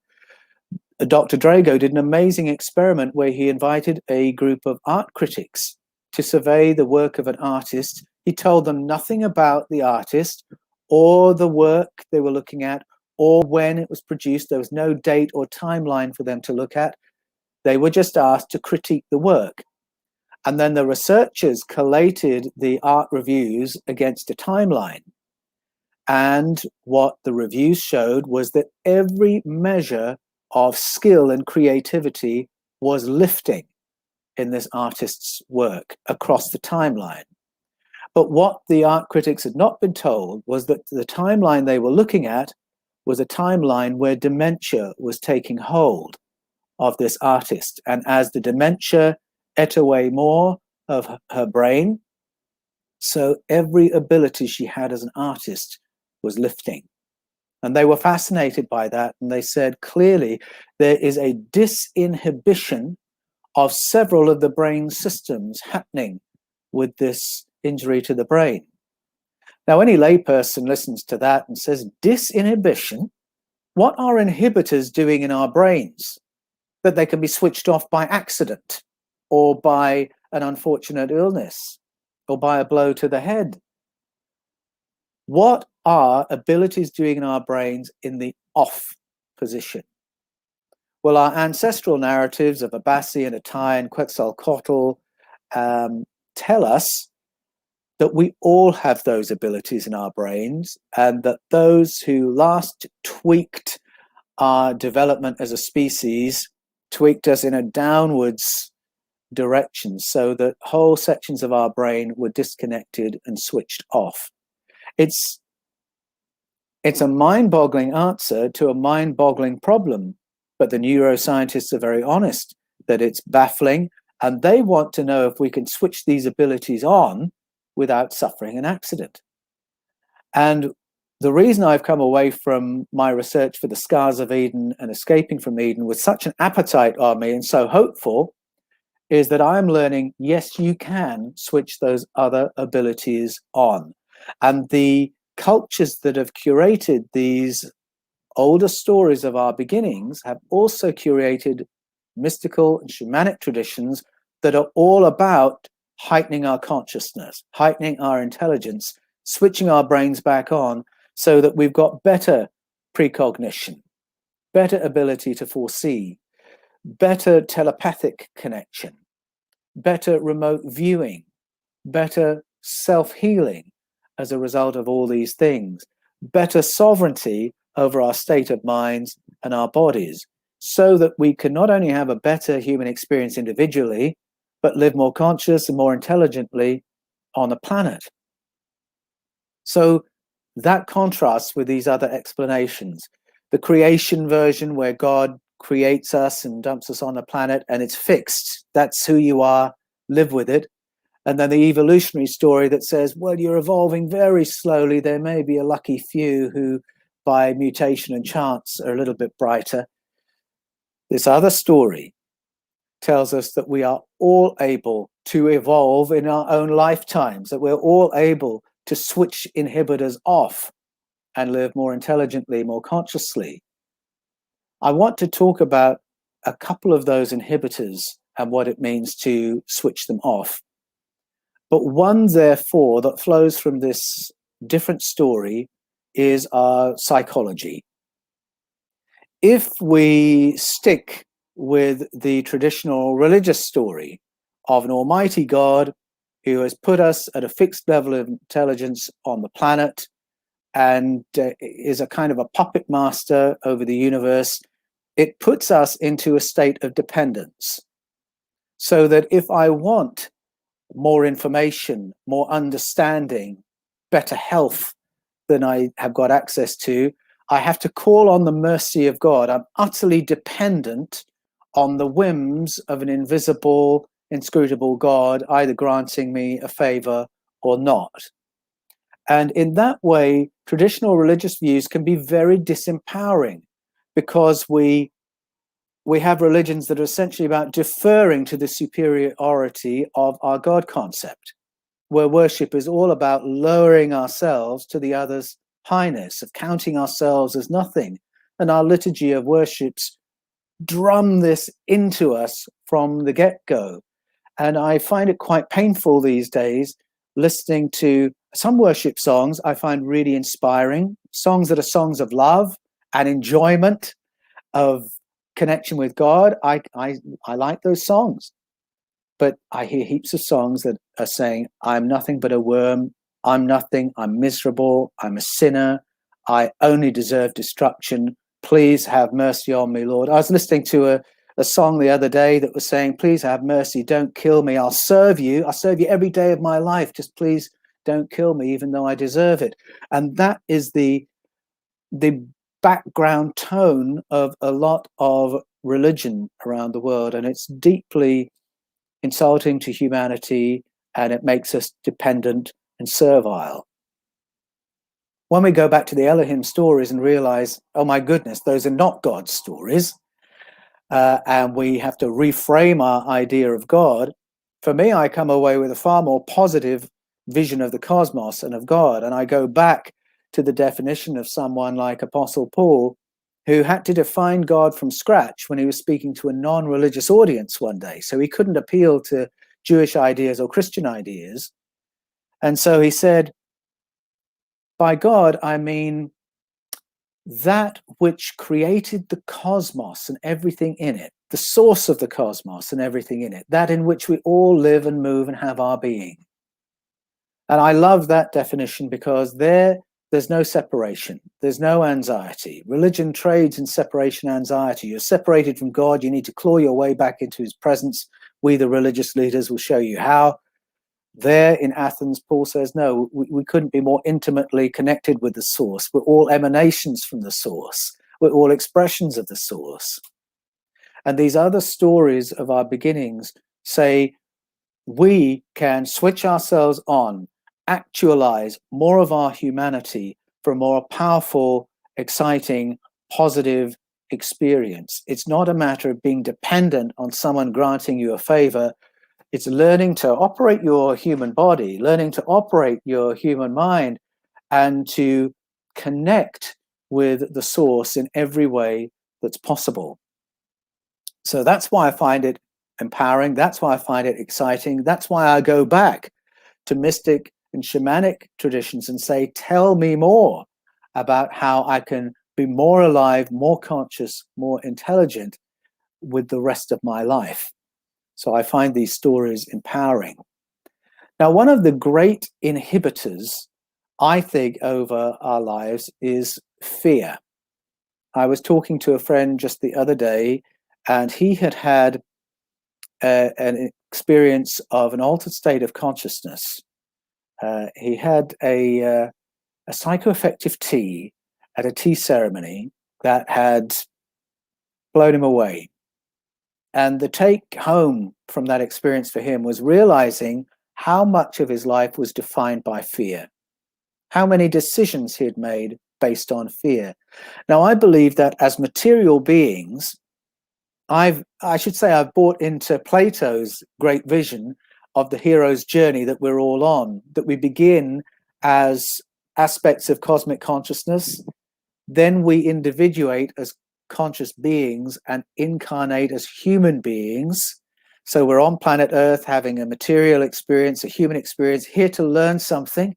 Dr. Drago did an amazing experiment where he invited a group of art critics to survey the work of an artist. He told them nothing about the artist or the work they were looking at or when it was produced. There was no date or timeline for them to look at. They were just asked to critique the work. And then the researchers collated the art reviews against a timeline. And what the reviews showed was that every measure of skill and creativity was lifting in this artist's work across the timeline. But what the art critics had not been told was that the timeline they were looking at was a timeline where dementia was taking hold of this artist. And as the dementia ate away more of her brain, so every ability she had as an artist was lifting. And they were fascinated by that. And they said, clearly, there is a disinhibition of several of the brain systems happening with this injury to the brain. Now, any layperson listens to that and says, disinhibition? What are inhibitors doing in our brains that they can be switched off by accident or by an unfortunate illness or by a blow to the head? What are abilities doing in our brains in the off position? Well, our ancestral narratives of Abassi and Attai and Quetzalcoatl tell us that we all have those abilities in our brains, and that those who last tweaked our development as a species tweaked us in a downwards direction so that whole sections of our brain were disconnected and switched off. It's a mind-boggling answer to a mind-boggling problem, but the neuroscientists are very honest that it's baffling, and they want to know if we can switch these abilities on without suffering an accident. And the reason I've come away from my research for the Scars of Eden and Escaping from Eden with such an appetite on me and so hopeful is that I'm learning, yes, you can switch those other abilities on. And the cultures that have curated these older stories of our beginnings have also curated mystical and shamanic traditions that are all about heightening our consciousness, heightening our intelligence, switching our brains back on so that we've got better precognition, better ability to foresee, better telepathic connection, better remote viewing, better self-healing as a result of all these things, better sovereignty over our state of minds and our bodies, so that we can not only have a better human experience individually, but live more conscious and more intelligently on the planet. So that contrasts with these other explanations. The creation version, where God creates us and dumps us on a planet and it's fixed. That's who you are, live with it. And then the evolutionary story that says, well, you're evolving very slowly. There may be a lucky few who, by mutation and chance, are a little bit brighter. This other story tells us that we are all able to evolve in our own lifetimes, that we're all able to switch inhibitors off and live more intelligently, more consciously. I want to talk about a couple of those inhibitors and what it means to switch them off. But one, therefore, that flows from this different story is our psychology. If we stick with the traditional religious story of an almighty God who has put us at a fixed level of intelligence on the planet and is a kind of a puppet master over the universe, it puts us into a state of dependence. So that if I want more information, more understanding, better health than I have got access to, I have to call on the mercy of God. I'm utterly dependent on the whims of an invisible, inscrutable God, either granting me a favor or not. And in that way, traditional religious views can be very disempowering, because we have religions that are essentially about deferring to the superiority of our God concept, where worship is all about lowering ourselves to the other's highness, of counting ourselves as nothing. And our liturgy of worships drum this into us from the get-go. And I find it quite painful these days listening to some worship songs. I find really inspiring, songs that are songs of love and enjoyment, of connection with God. I like those songs. But I hear heaps of songs that are saying, I'm nothing but a worm, I'm nothing, I'm miserable, I'm a sinner, I only deserve destruction, please have mercy on me, Lord. I was listening to a song the other day that was saying, please have mercy, don't kill me, I'll serve you every day of my life, just please don't kill me, even though I deserve it. And that is the background tone of a lot of religion around the world, and it's deeply insulting to humanity, and it makes us dependent and servile. When we go back to the Elohim stories and realize, oh my goodness, those are not God's stories, and we have to reframe our idea of God, for me, I come away with a far more positive vision of the cosmos and of God. And I go back to the definition of someone like Apostle Paul, who had to define God from scratch when he was speaking to a non-religious audience one day. So he couldn't appeal to Jewish ideas or Christian ideas. And so he said, by God, I mean that which created the cosmos and everything in it, the source of the cosmos and everything in it, that in which we all live and move and have our being. And I love that definition, because there's no separation. There's no anxiety. Religion trades in separation anxiety. You're separated from God. You need to claw your way back into his presence. We, the religious leaders, will show you how. There in Athens, Paul says, no, we couldn't be more intimately connected with the source. We're all emanations from the source. We're all expressions of the source. And these other stories of our beginnings say we can switch ourselves on, actualize more of our humanity for a more powerful, exciting, positive experience. It's not a matter of being dependent on someone granting you a favor. It's learning to operate your human body, learning to operate your human mind, and to connect with the source in every way that's possible. So that's why I find it empowering. That's why I find it exciting. That's why I go back to mystic and shamanic traditions and say, tell me more about how I can be more alive, more conscious, more intelligent with the rest of my life. So I find these stories empowering. Now, one of the great inhibitors, I think, over our lives is fear. I was talking to a friend just the other day, and he had had an experience of an altered state of consciousness. He had a psychoaffective tea at a tea ceremony that had blown him away. And the take home from that experience for him was realizing how much of his life was defined by fear, how many decisions he had made based on fear. Now, I believe that as material beings, I've bought into Plato's great vision of the hero's journey that we're all on, that we begin as aspects of cosmic consciousness, then we individuate as conscious beings and incarnate as human beings. So we're on planet Earth having a material experience, a human experience, here to learn something.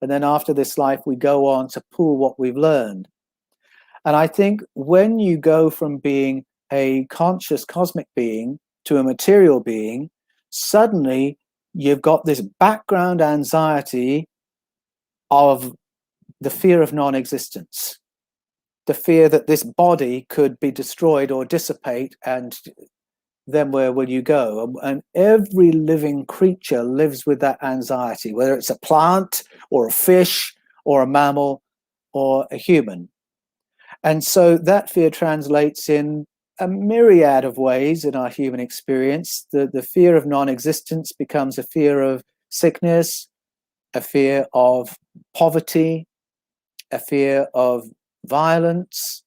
And then after this life, we go on to pool what we've learned. And I think when you go from being a conscious cosmic being to a material being, suddenly you've got this background anxiety of the fear of non-existence, the fear that this body could be destroyed or dissipate, and then where will you go? And every living creature lives with that anxiety, whether it's a plant or a fish or a mammal or a human. And so that fear translates in a myriad of ways in our human experience. The fear of non-existence becomes a fear of sickness, a fear of poverty, a fear of violence.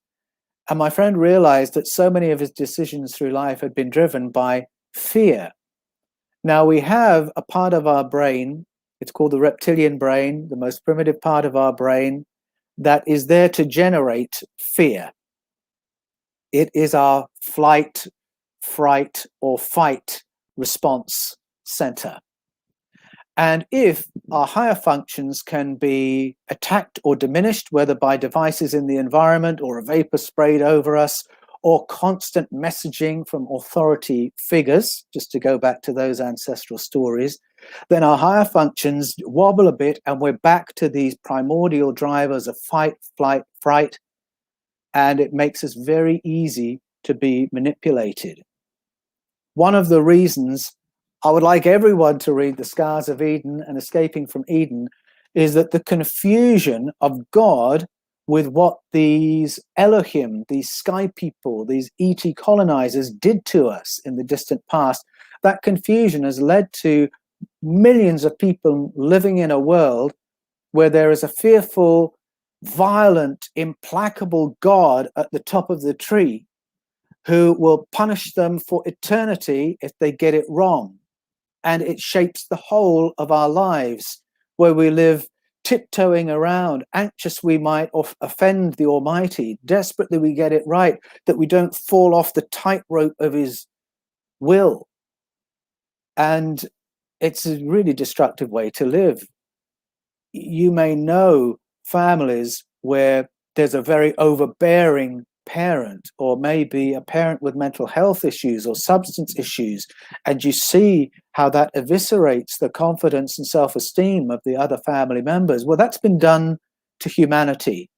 And my friend realized that so many of his decisions through life had been driven by fear. Now, we have a part of our brain, it's called the reptilian brain, the most primitive part of our brain, that is there to generate fear. It is our flight, fright, or fight response center. And if our higher functions can be attacked or diminished, whether by devices in the environment or a vapor sprayed over us, or constant messaging from authority figures, just to go back to those ancestral stories, then our higher functions wobble a bit and we're back to these primordial drivers of fight, flight, fright, and it makes us very easy to be manipulated. One of the reasons I would like everyone to read The Scars of Eden and Escaping from Eden is that the confusion of God with what these Elohim, these sky people, these ET colonizers did to us in the distant past, that confusion has led to millions of people living in a world where there is a fearful, violent, implacable God at the top of the tree who will punish them for eternity if they get it wrong. And it shapes the whole of our lives, where we live tiptoeing around, anxious we might offend the Almighty, desperately we get it right, that we don't fall off the tightrope of his will. And it's a really destructive way to live. You may know families where there's a very overbearing parent, or maybe a parent with mental health issues or substance issues, and you see how that eviscerates the confidence and self-esteem of the other family members. Well, that's been done to humanity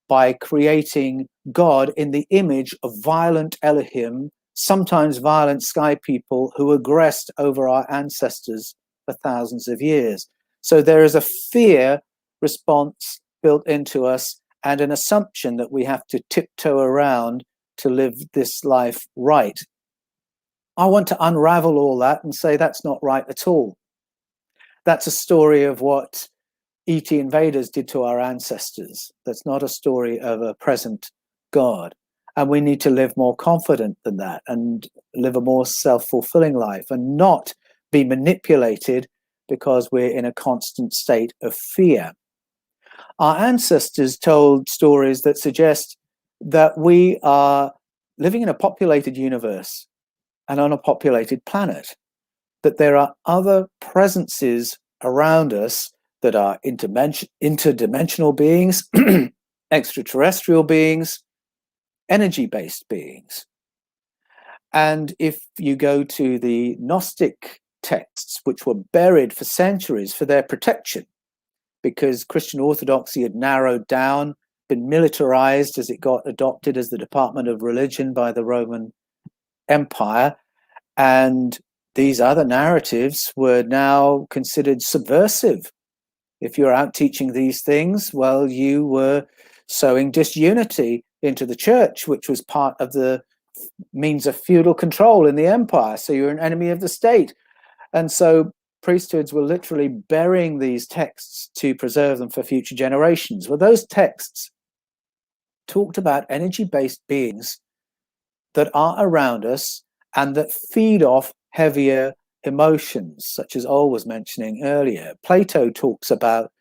by creating God in the image of violent Elohim, sometimes violent sky people who aggressed over our ancestors for thousands of years. So there is a fear response built into us and an assumption that we have to tiptoe around to live this life right. I want to unravel all that and say that's not right at all. That's a story of what ET invaders did to our ancestors. That's not a story of a present God. And we need to live more confident than that and live a more self-fulfilling life and not be manipulated because we're in a constant state of fear. Our ancestors told stories that suggest that we are living in a populated universe and on a populated planet, that there are other presences around us that are interdimensional beings, extraterrestrial beings, energy-based beings. And if you go to the Gnostic texts which were buried for centuries for their protection, because Christian orthodoxy had narrowed down, been militarized as it got adopted as the Department of Religion by the Roman Empire. And these other narratives were now considered subversive. If you're out teaching these things, well, you were sowing disunity into the church, which was part of the means of feudal control in the empire. So you're an enemy of the state. And so priesthoods were literally burying these texts to preserve them for future generations. Well, those texts talked about energy-based beings that are around us and that feed off heavier emotions, such as Ol was mentioning earlier. Plato talks about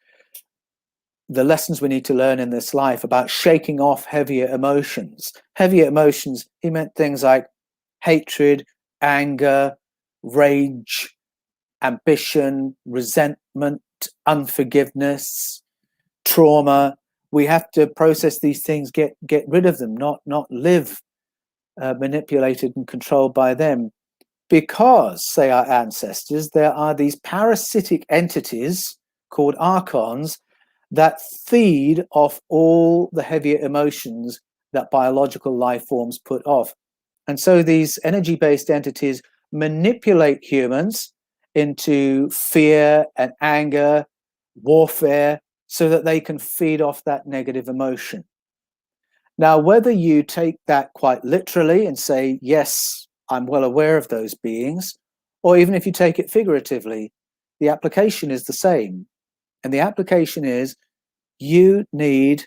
the lessons we need to learn in this life about shaking off heavier emotions. Heavier emotions, he meant things like hatred, anger, rage, ambition, resentment, unforgiveness, trauma. We have to process these things, get rid of them, not live manipulated and controlled by them. Because, say our ancestors, there are these parasitic entities called archons that feed off all the heavier emotions that biological life forms put off. And so these energy-based entities manipulate humans into fear and anger, warfare, so that they can feed off that negative emotion. Now, whether you take that quite literally and say, yes, I'm well aware of those beings, or even if you take it figuratively, the application is the same. And the application is you need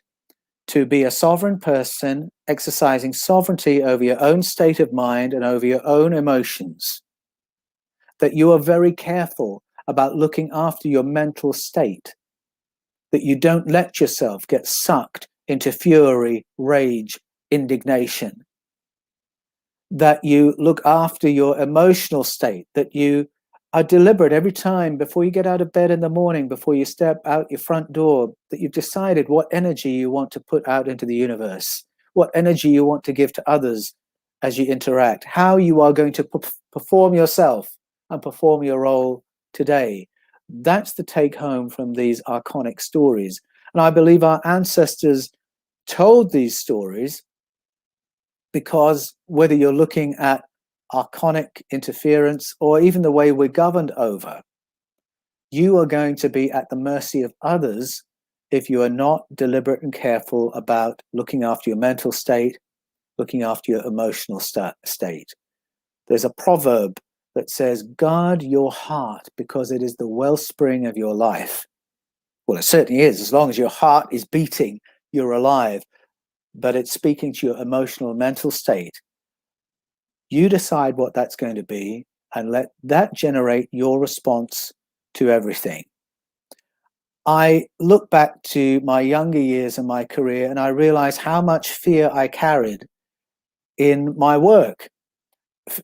to be a sovereign person exercising sovereignty over your own state of mind and over your own emotions. That you are very careful about looking after your mental state. That you don't let yourself get sucked into fury, rage, indignation. That you look after your emotional state, that you are deliberate every time before you get out of bed in the morning, before you step out your front door, that you've decided what energy you want to put out into the universe, what energy you want to give to others as you interact, how you are going to perform yourself and perform your role today. That's the take home from these archonic stories. And I believe our ancestors told these stories because whether you're looking at archonic interference or even the way we're governed over, you are going to be at the mercy of others if you are not deliberate and careful about looking after your mental state, looking after your emotional state. There's a proverb that says, guard your heart because it is the wellspring of your life. Well, it certainly is. As long as your heart is beating, you're alive. But it's speaking to your emotional and mental state. You decide what that's going to be and let that generate your response to everything. I look back to my younger years in my career and I realize how much fear I carried in my work.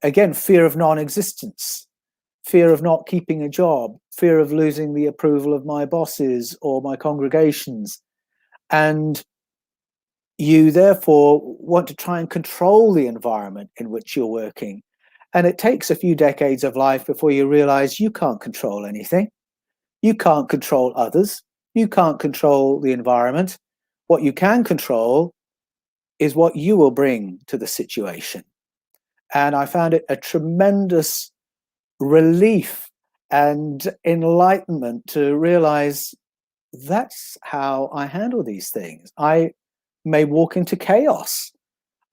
Again, fear of non-existence, fear of not keeping a job, fear of losing the approval of my bosses or my congregations. And you therefore want to try and control the environment in which you're working. And it takes a few decades of life before you realize you can't control anything. You can't control others. You can't control the environment. What you can control is what you will bring to the situation. And I found it a tremendous relief and enlightenment to realize that's how I handle these things. I may walk into chaos.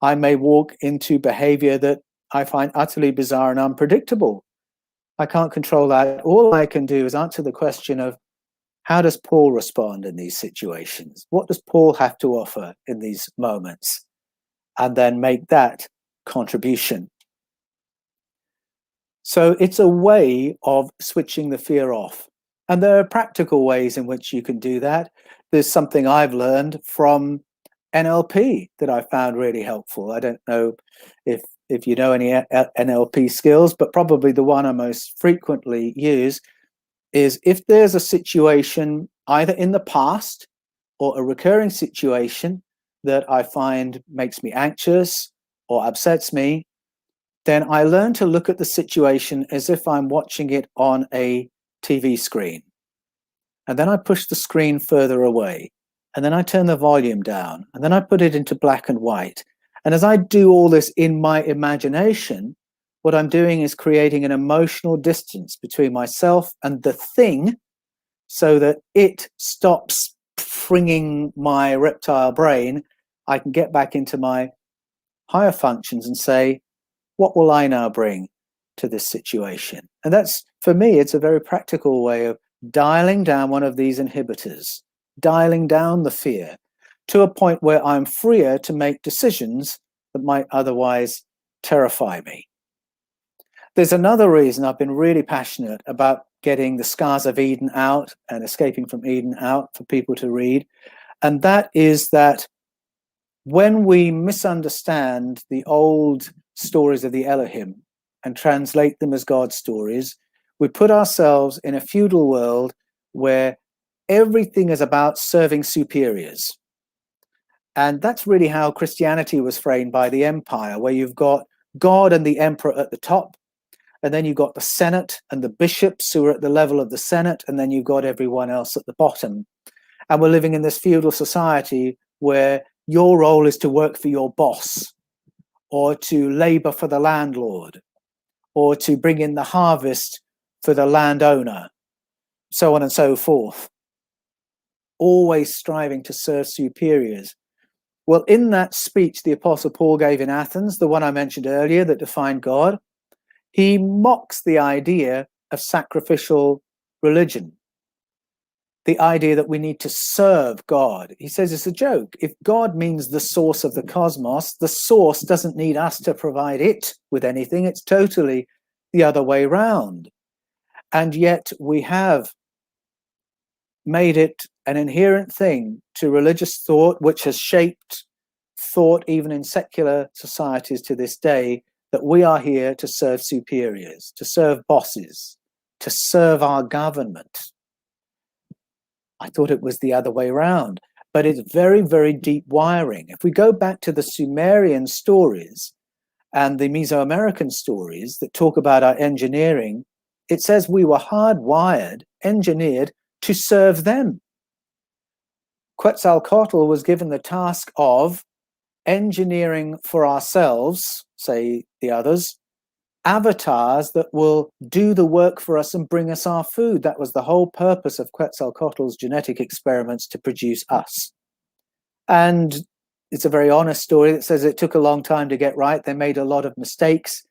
I may walk into behavior that I find utterly bizarre and unpredictable. I can't control that. All I can do is answer the question of how does Paul respond in these situations? What does Paul have to offer in these moments? And then make that contribution. So it's a way of switching the fear off. And there are practical ways in which you can do that. There's something I've learned from NLP that I found really helpful. I don't know if you know any NLP skills, but probably the one I most frequently use is if there's a situation either in the past or a recurring situation that I find makes me anxious or upsets me, then I learn to look at the situation as if I'm watching it on a TV screen. And then I push the screen further away. And then I turn the volume down. And then I put it into black and white. And as I do all this in my imagination, what I'm doing is creating an emotional distance between myself and the thing, so that it stops fringing my reptile brain. I can get back into my higher functions and say, what will I now bring to this situation? And that's, for me, it's a very practical way of dialing down one of these inhibitors, dialing down the fear to a point where I'm freer to make decisions that might otherwise terrify me. There's another reason I've been really passionate about getting the Scars of Eden out and Escaping from Eden out for people to read. And that is that when we misunderstand the old stories of the Elohim and translate them as God's stories, we put ourselves in a feudal world where everything is about serving superiors. And that's really how Christianity was framed by the empire, where you've got God and the emperor at the top, and then you've got the Senate and the bishops who are at the level of the Senate, and then you've got everyone else at the bottom. And we're living in this feudal society where your role is to work for your boss, or to labor for the landlord, or to bring in the harvest for the landowner, so on and so forth. Always striving to serve superiors. Well, in that speech the Apostle Paul gave in Athens, the one I mentioned earlier that defined God, he mocks the idea of sacrificial religion. The idea that we need to serve God. He says it's a joke. If God means the source of the cosmos, the source doesn't need us to provide it with anything. It's totally the other way round. And yet we have made it an inherent thing to religious thought, which has shaped thought even in secular societies to this day, that we are here to serve superiors, to serve bosses, to serve our government. I thought it was the other way around, but it's very, very deep wiring. If we go back to the Sumerian stories and the Mesoamerican stories that talk about our engineering, it says we were hardwired, engineered to serve them. Quetzalcoatl was given the task of engineering for ourselves, say the others, avatars that will do the work for us and bring us our food. That was the whole purpose of Quetzalcoatl's genetic experiments, to produce us. And it's a very honest story that says it took a long time to get right. They made a lot of mistakes.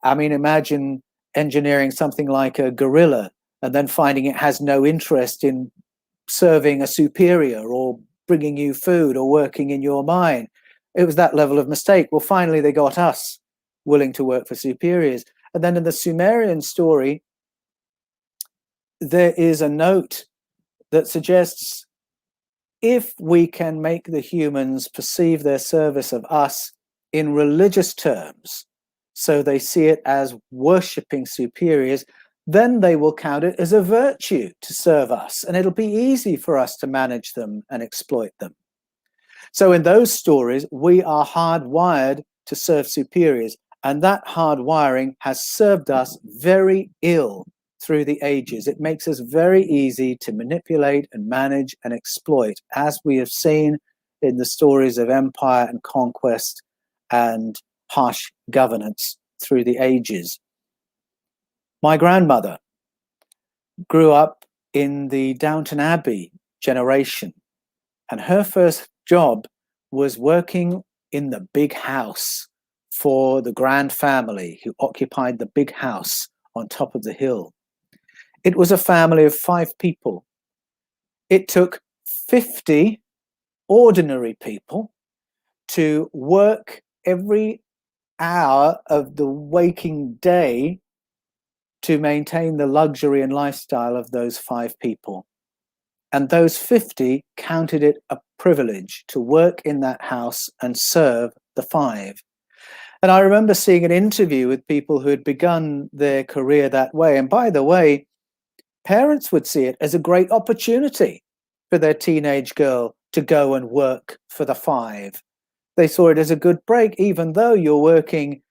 I mean, imagine engineering something like a gorilla and then finding it has no interest in serving a superior or bringing you food or working in your mine. It was that level of mistake. Well, finally, they got us willing to work for superiors. And then in the Sumerian story, there is a note that suggests if we can make the humans perceive their service of us in religious terms, so they see it as worshipping superiors, then they will count it as a virtue to serve us, and it'll be easy for us to manage them and exploit them. So in those stories, we are hardwired to serve superiors, and that hardwiring has served us very ill through the ages. It makes us very easy to manipulate and manage and exploit, as we have seen in the stories of empire and conquest and harsh governance through the ages. My grandmother grew up in the Downton Abbey generation, and her first job was working in the big house for the grand family who occupied the big house on top of the hill. It was a family of 5 people. It took 50 ordinary people to work every hour of the waking day to maintain the luxury and lifestyle of those 5 people. And those 50 counted it a privilege to work in that house and serve the 5. And I remember seeing an interview with people who had begun their career that way. And by the way, parents would see it as a great opportunity for their teenage girl to go and work for the 5. They saw it as a good break, even though you're working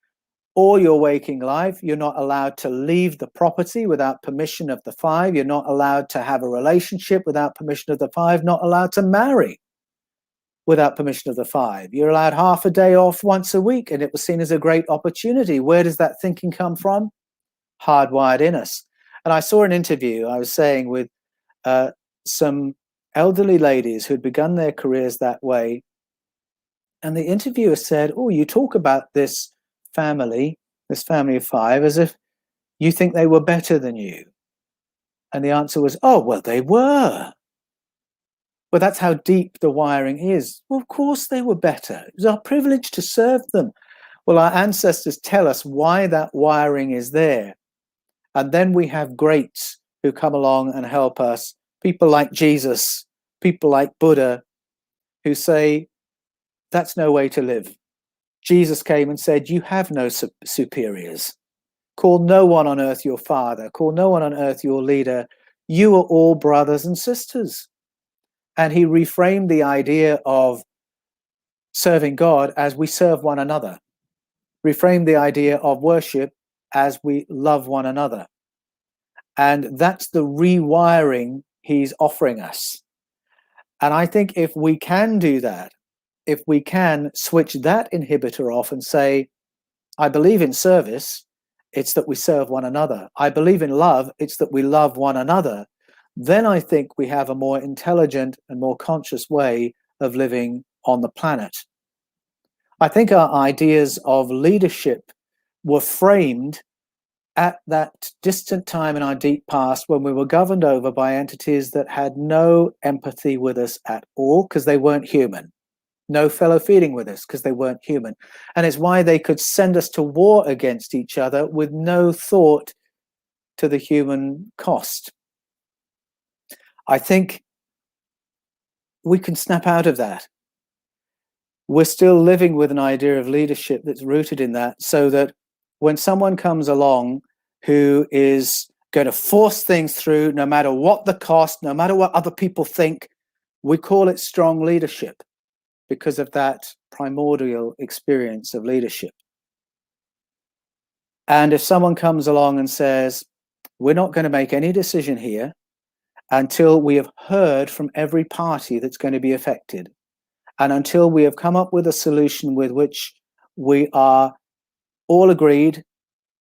all your waking life. You're not allowed to leave the property without permission of the five. You're not allowed to have a relationship without permission of the five. Not allowed to marry without permission of the five. You're allowed half a day off once a week, and it was seen as a great opportunity. Where does that thinking come from? Hardwired in us. And I saw an interview, I was saying, with some elderly ladies who'd begun their careers that way. And the interviewer said, oh, you talk about this family of five, as if you think they were better than you. And the answer was, oh, well, they were. Well, that's how deep the wiring is. Well, of course they were better. It was our privilege to serve them. Well, our ancestors tell us why that wiring is there. And then we have greats who come along and help us, people like Jesus, people like Buddha, who say, that's no way to live. Jesus came and said, you have no superiors. Call no one on earth your father. Call no one on earth your leader. You are all brothers and sisters. And he reframed the idea of serving God as we serve one another. Reframed the idea of worship as we love one another. And that's the rewiring he's offering us. And I think if we can do that, if we can switch that inhibitor off and say, I believe in service, it's that we serve one another. I believe in love, it's that we love one another. Then I think we have a more intelligent and more conscious way of living on the planet. I think our ideas of leadership were framed at that distant time in our deep past when we were governed over by entities that had no empathy with us at all because they weren't human. No fellow feeling with us because they weren't human. And it's why they could send us to war against each other with no thought to the human cost. I think we can snap out of that. We're still living with an idea of leadership that's rooted in that, so that when someone comes along who is going to force things through, no matter what the cost, no matter what other people think, we call it strong leadership because of that primordial experience of leadership. And if someone comes along and says, we're not going to make any decision here until we have heard from every party that's going to be affected, and until we have come up with a solution with which we are all agreed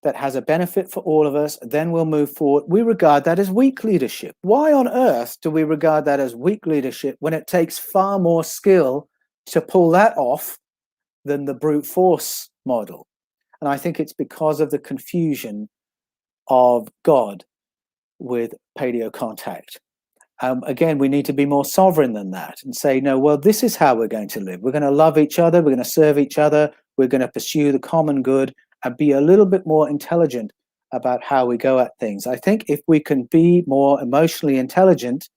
that has a benefit for all of us, then we'll move forward. We regard that as weak leadership. Why on earth do we regard that as weak leadership when it takes far more skill to pull that off than the brute force model? And I think it's because of the confusion of God with paleo contact. Again, we need to be more sovereign than that and say, no, well, this is how we're going to live. We're going to love each other. We're going to serve each other. We're going to pursue the common good and be a little bit more intelligent about how we go at things. I think if we can be more emotionally intelligent,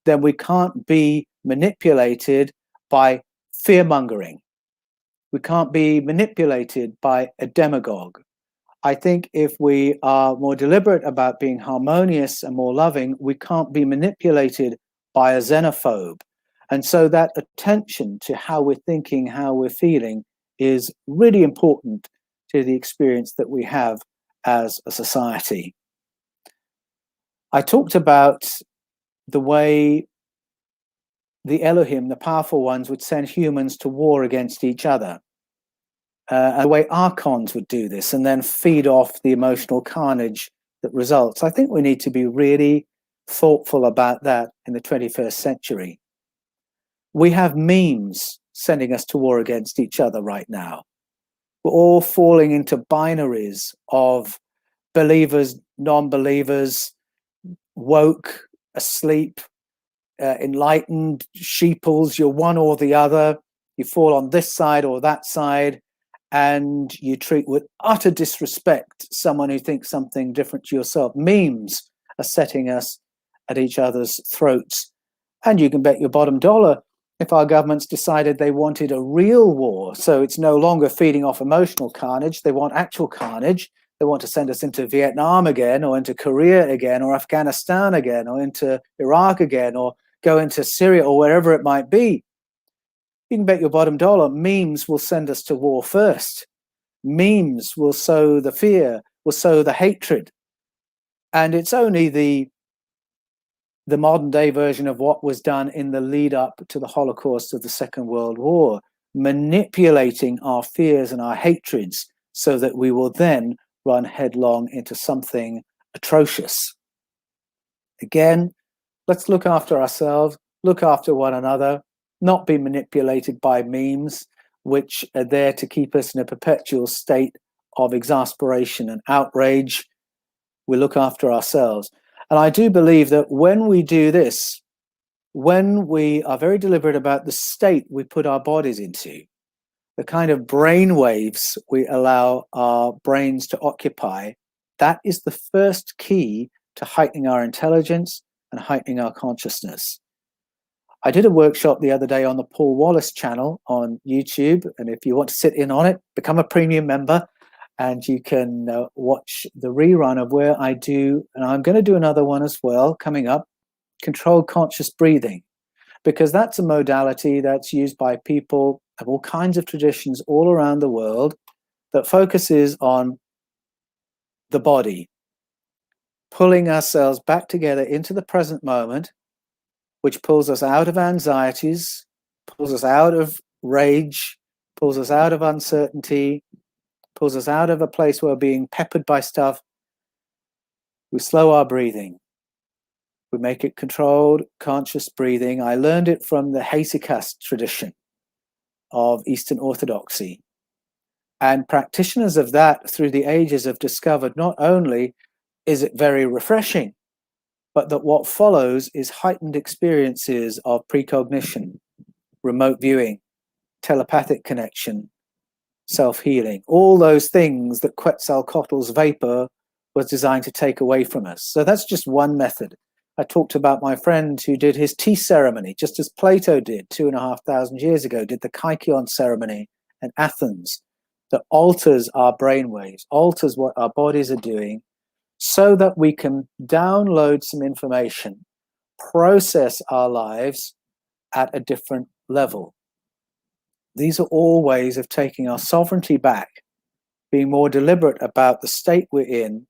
then we can't be manipulated by fear-mongering. We can't be manipulated by a demagogue. I think if we are more deliberate about being harmonious and more loving, we can't be manipulated by a xenophobe. And so that attention to how we're thinking, how we're feeling is really important to the experience that we have as a society. I talked about the way the Elohim, the powerful ones, would send humans to war against each other. And the way archons would do this and then feed off the emotional carnage that results. I think we need to be really thoughtful about that in the 21st century. We have memes sending us to war against each other right now. We're all falling into binaries of believers, non-believers, woke, asleep, enlightened, sheeples. You're one or the other. You fall on this side or that side. And you treat with utter disrespect someone who thinks something different to yourself. Memes are setting us at each other's throats. And you can bet your bottom dollar if our governments decided they wanted a real war. So it's no longer feeding off emotional carnage. They want actual carnage. They want to send us into Vietnam again, or into Korea again, or Afghanistan again, or into Iraq again, or go into Syria, or wherever it might be. You can bet your bottom dollar memes will send us to war first. Memes will sow the fear, will sow the hatred. And it's only the modern day version of what was done in the lead up to the Holocaust of the Second World War, manipulating our fears and our hatreds so that we will then run headlong into something atrocious. Again, let's look after ourselves, look after one another, not be manipulated by memes, which are there to keep us in a perpetual state of exasperation and outrage. We look after ourselves. And I do believe that when we do this, when we are very deliberate about the state we put our bodies into, the kind of brain waves we allow our brains to occupy, that is the first key to heightening our intelligence and heightening our consciousness. I did a workshop the other day on the Paul Wallace channel on YouTube, and if you want to sit in on it, become a premium member, and you can watch the rerun of where I do, and I'm going to do another one as well coming up, controlled conscious breathing, because that's a modality that's used by people of all kinds of traditions all around the world that focuses on the body, pulling ourselves back together into the present moment, which pulls us out of anxieties, pulls us out of rage, pulls us out of uncertainty, pulls us out of a place where we're being peppered by stuff. We slow our breathing. We make it controlled, conscious breathing. I learned it from the Hesychast tradition of Eastern Orthodoxy. And practitioners of that through the ages have discovered not only is it very refreshing, but that what follows is heightened experiences of precognition, remote viewing, telepathic connection, self-healing, all those things that Quetzalcoatl's vapor was designed to take away from us. So that's just one method. I talked about my friend who did his tea ceremony, just as Plato did 2,500 years ago, did the Kykeon ceremony in Athens, that alters our brainwaves, alters what our bodies are doing, so that we can download some information, process our lives at a different level. These are all ways of taking our sovereignty back, being more deliberate about the state we're in,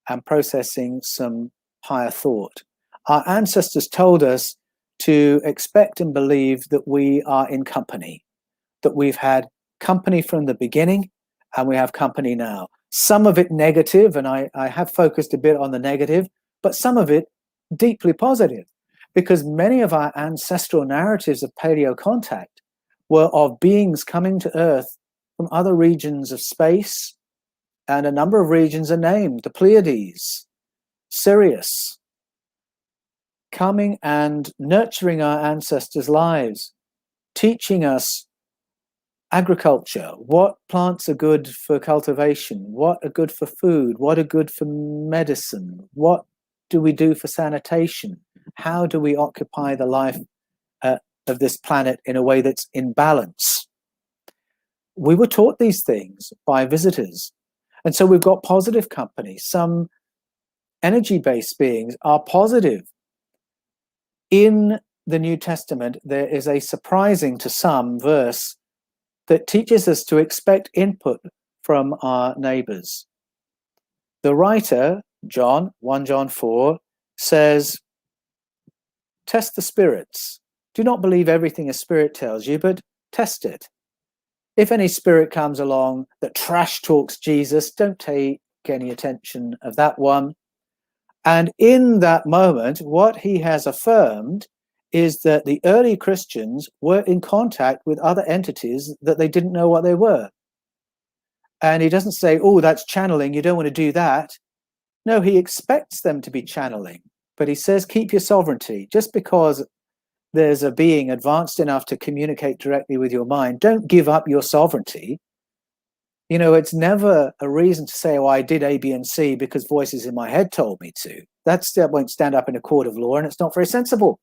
and processing some higher thought. Our ancestors told us to expect and believe that we are in company, that we've had company from the beginning and we have company now. Some of it negative, and I have focused a bit on the negative, but some of it deeply positive, because many of our ancestral narratives of paleo contact were of beings coming to Earth from other regions of space, and a number of regions are named, the Pleiades, Sirius, coming and nurturing our ancestors' lives, teaching us agriculture, what plants are good for cultivation, what are good for food, what are good for medicine, what do we do for sanitation, how do we occupy the life of this planet in a way that's in balance. We were taught these things by visitors. And so we've got positive company. Some energy-based beings are positive. In the New Testament, there is a surprising to some verse that teaches us to expect input from our neighbors. The writer, John, 1 John 4, says, test the spirits. Do not believe everything a spirit tells you, but test it. If any spirit comes along that trash talks Jesus, don't take any attention of that one. And in that moment, what he has affirmed is that the early Christians were in contact with other entities that they didn't know what they were. And he doesn't say, oh, that's channeling, you don't want to do that. No, he expects them to be channeling. But he says, keep your sovereignty. Just because there's a being advanced enough to communicate directly with your mind, don't give up your sovereignty. You know, it's never a reason to say, oh, I did A, B, and C because voices in my head told me to. That won't stand up in a court of law, and it's not very sensible.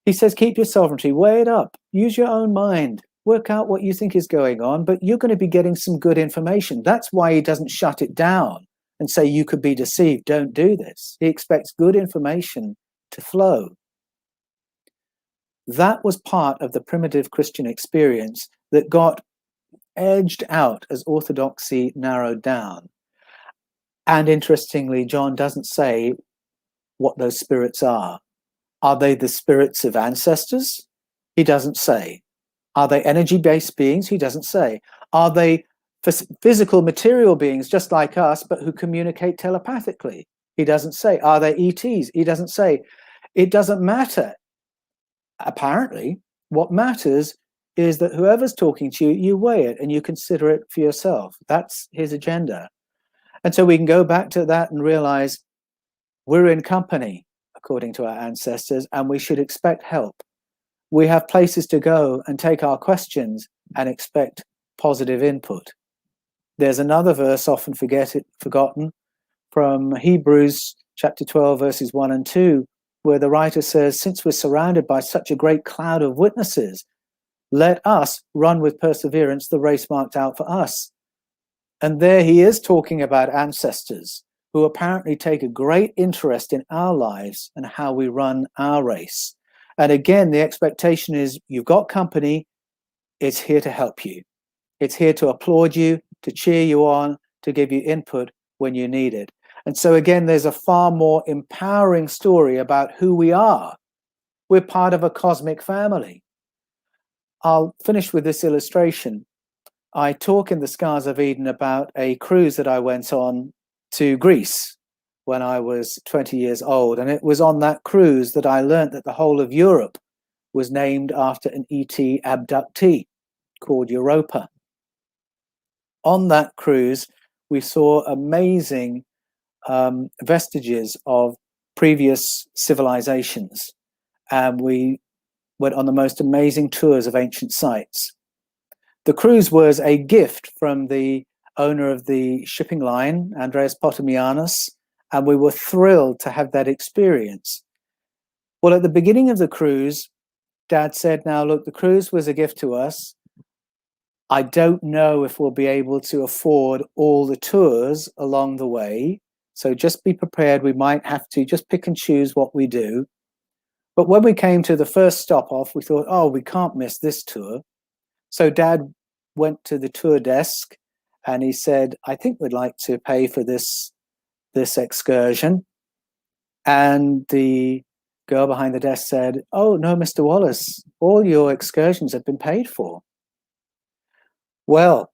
He says, keep your sovereignty, weigh it up, use your own mind, work out what you think is going on, but you're going to be getting some good information. That's why he doesn't shut it down and say you could be deceived, don't do this. He expects good information to flow. That was part of the primitive Christian experience that got edged out as orthodoxy narrowed down. And interestingly, John doesn't say what those spirits are. Are they the spirits of ancestors? He doesn't say. Are they energy-based beings? He doesn't say. Are they physical material beings just like us, but who communicate telepathically? He doesn't say. Are they ETs? He doesn't say. It doesn't matter. Apparently, what matters is that whoever's talking to you, you weigh it and you consider it for yourself. That's his agenda. And so we can go back to that and realize we're in company, according to our ancestors, and we should expect help. We have places to go and take our questions and expect positive input. There's another verse often forgotten from Hebrews chapter 12, verses 1 and 2, where the writer says, since we're surrounded by such a great cloud of witnesses, let us run with perseverance the race marked out for us. And there he is talking about ancestors who apparently take a great interest in our lives and how we run our race. And again, the expectation is you've got company, it's here to help you. It's here to applaud you, to cheer you on, to give you input when you need it. And so again, there's a far more empowering story about who we are. We're part of a cosmic family. I'll finish with this illustration. I talk in the Scars of Eden about a cruise that I went on to Greece when I was 20 years old. And it was on that cruise that I learned that the whole of Europe was named after an ET abductee called Europa. On that cruise, we saw amazing vestiges of previous civilizations. And we went on the most amazing tours of ancient sites. The cruise was a gift from the owner of the shipping line, Andreas Potamianos, and we were thrilled to have that experience. Well, at the beginning of the cruise, Dad said, now look, the cruise was a gift to us. I don't know if we'll be able to afford all the tours along the way. So just be prepared. We might have to just pick and choose what we do. But when we came to the first stop off, we thought, oh, we can't miss this tour. So Dad went to the tour desk and he said, I think we'd like to pay for this excursion. And the girl behind the desk said, oh, no, Mr. Wallace, all your excursions have been paid for. Well,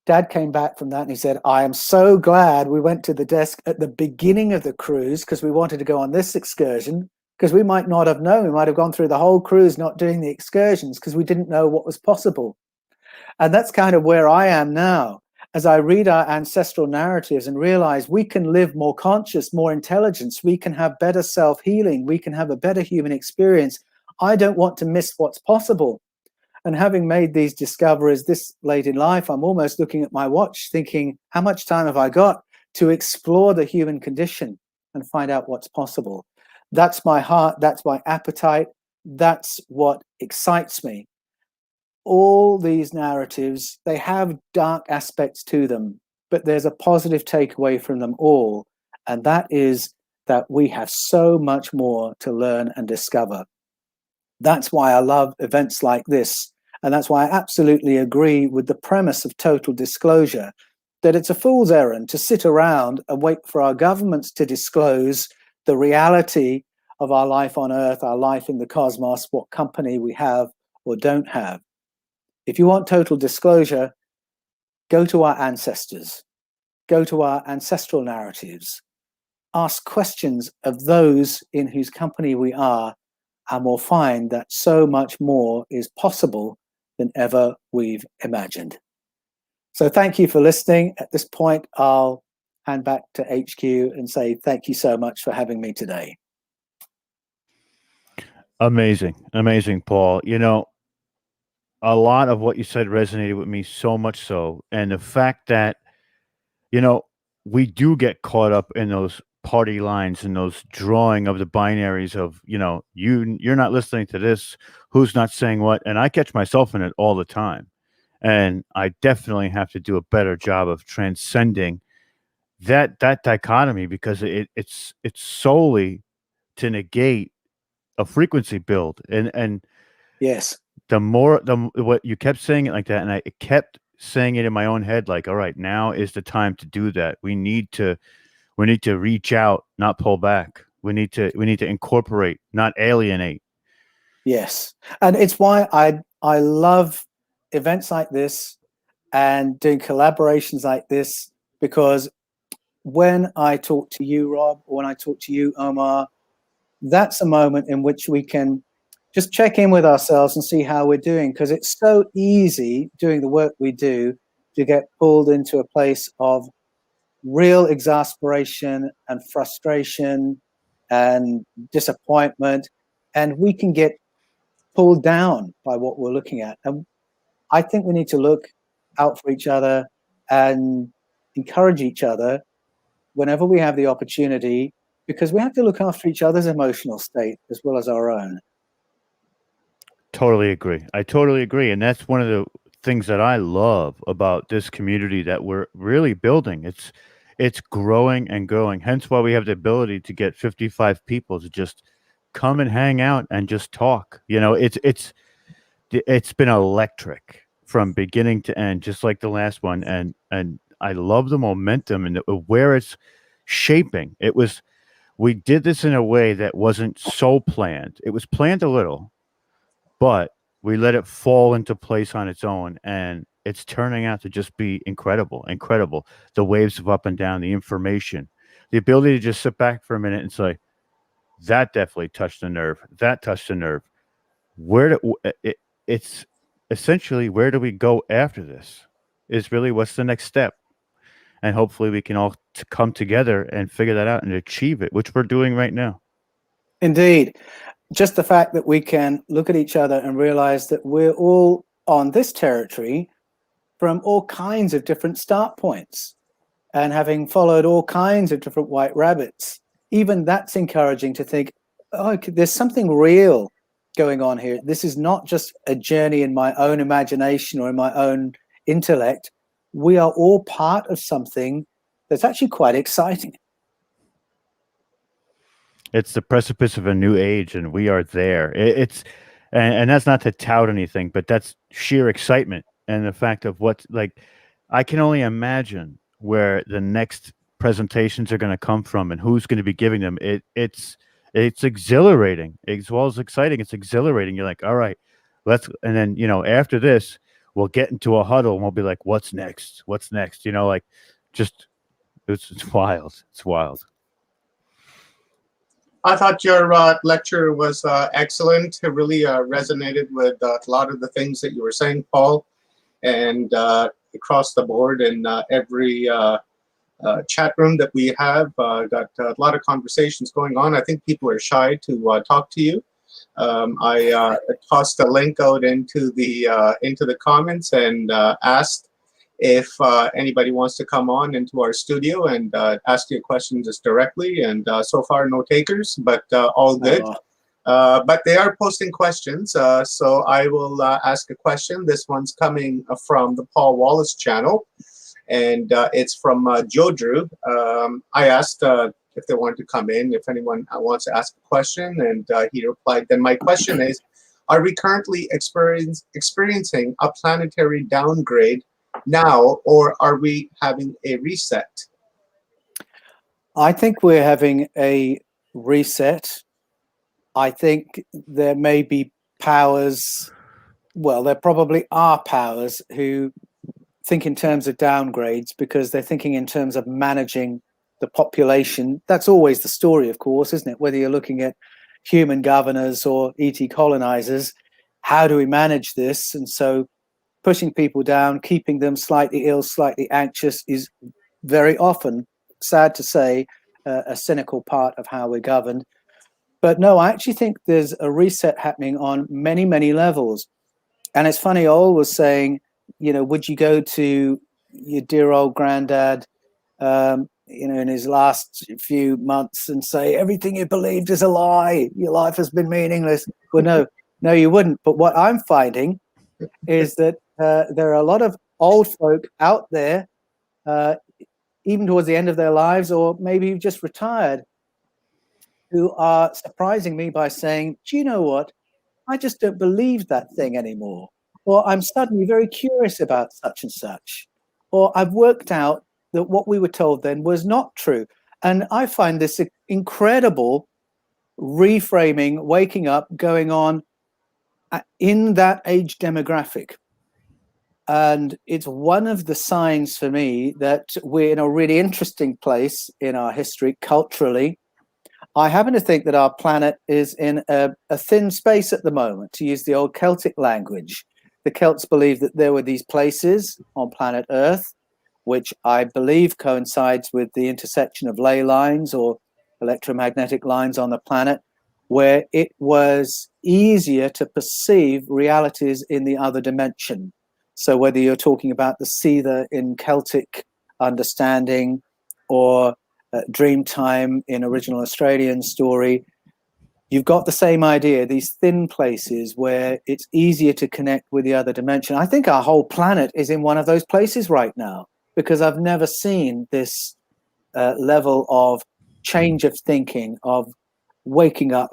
Dad came back from that and he said, I am so glad we went to the desk at the beginning of the cruise because we wanted to go on this excursion, because we might not have known. We might have gone through the whole cruise not doing the excursions because we didn't know what was possible. And that's kind of where I am now. As I read our ancestral narratives and realize we can live more conscious, more intelligence, we can have better self-healing, we can have a better human experience. I don't want to miss what's possible. And having made these discoveries this late in life, I'm almost looking at my watch thinking, how much time have I got to explore the human condition and find out what's possible? That's my heart, that's my appetite, that's what excites me. All these narratives, they have dark aspects to them, but there's a positive takeaway from them all, and that is that we have so much more to learn and discover. That's why I love events like this, and that's why I absolutely agree with the premise of total disclosure, that it's a fool's errand to sit around and wait for our governments to disclose the reality of our life on Earth, our life in the cosmos, what company we have or don't have. If you want total disclosure, go to our ancestors, go to our ancestral narratives, ask questions of those in whose company we are, and we'll find that so much more is possible than ever we've imagined. So thank you for listening. At this point, I'll hand back to HQ and say thank you so much for having me today. Amazing, amazing, Paul. You know, a lot of what you said resonated with me, so much so. And the fact that, you know, we do get caught up in those party lines and those drawing of the binaries of, you know, you're not listening to this, who's not saying what, and I catch myself in it all the time. And I definitely have to do a better job of transcending that dichotomy, because it's solely to negate a frequency build. And yes, the more what you kept saying it like that, and it kept saying it in my own head, like, all right, now is the time to do that. We need to reach out, not pull back. We need to incorporate, not alienate. Yes, and it's why I love events like this and doing collaborations like this, because when I talk to you, Rob, or when I talk to you, Omar, that's a moment in which we can just check in with ourselves and see how we're doing, because it's so easy doing the work we do to get pulled into a place of real exasperation and frustration and disappointment, and we can get pulled down by what we're looking at. And I think we need to look out for each other and encourage each other whenever we have the opportunity, because we have to look after each other's emotional state as well as our own. Totally agree. I totally agree. And that's one of the things that I love about this community that we're really building. It's growing and growing. Hence why we have the ability to get 55 people to just come and hang out and just talk. You know, it's been electric from beginning to end, just like the last one. And I love the momentum and where it's shaping. We did this in a way that wasn't so planned. It was planned a little, but we let it fall into place on its own, and it's turning out to just be incredible. The waves of up and down, the information, the ability to just sit back for a minute and say, that definitely touched the nerve. That touched the nerve. It's essentially, where do we go after this? Is really what's the next step, and hopefully we can all come together and figure that out and achieve it, which we're doing right now. Indeed. Just the fact that we can look at each other and realize that we're all on this territory from all kinds of different start points, and having followed all kinds of different white rabbits, even that's encouraging to think, oh, there's something real going on here. This is not just a journey in my own imagination or in my own intellect. We are all part of something that's actually quite exciting. It's the precipice of a new age, and we are there. And that's not to tout anything, but that's sheer excitement and the fact of what, like, I can only imagine where the next presentations are going to come from and who's going to be giving them. It's exhilarating as well as exciting. It's exhilarating. You're like, all right, and then, after this, we'll get into a huddle and we'll be like, what's next? What's next? Like, just it's wild. It's wild. I thought your lecture was excellent. It really resonated with a lot of the things that you were saying, Paul, and across the board in every chat room that we have. Got a lot of conversations going on. I think people are shy to talk to you. I tossed a link out into the comments and asked if anybody wants to come on into our studio and ask you questions just directly, and so far no takers, but all good. But they are posting questions, so I will ask a question. This one's coming from the Paul Wallace channel, and it's from Joe Drew. I asked if they wanted to come in, if anyone wants to ask a question, and he replied, then my question is, are we currently experiencing a planetary downgrade now, or are we having a reset? I think we're having a reset. I think there may be powers, well, there probably are powers who think in terms of downgrades because they're thinking in terms of managing the population. That's always the story, of course, isn't it? Whether you're looking at human governors or ET colonizers, how do we manage this? And so pushing people down, keeping them slightly ill, slightly anxious is very often, sad to say, a cynical part of how we're governed. But no, I actually think there's a reset happening on many, many levels. And it's funny, Ol was saying, would you go to your dear old granddad, in his last few months and say, everything you believed is a lie, your life has been meaningless? Well, no, you wouldn't. But what I'm finding is that there are a lot of old folk out there, even towards the end of their lives, or maybe just retired, who are surprising me by saying, do you know what? I just don't believe that thing anymore. or I'm suddenly very curious about such and such, or I've worked out that what we were told then was not true. And I find this incredible reframing, waking up, going on in that age demographic. And it's one of the signs for me that we're in a really interesting place in our history culturally. I happen to think that our planet is in a thin space at the moment, to use the old Celtic language. The Celts believed that there were these places on planet Earth, which I believe coincides with the intersection of ley lines or electromagnetic lines on the planet, where it was easier to perceive realities in the other dimension. So whether you're talking about the Seether in Celtic understanding or Dreamtime in original Australian story, you've got the same idea, these thin places where it's easier to connect with the other dimension. I think our whole planet is in one of those places right now, because I've never seen this level of change of thinking, of waking up.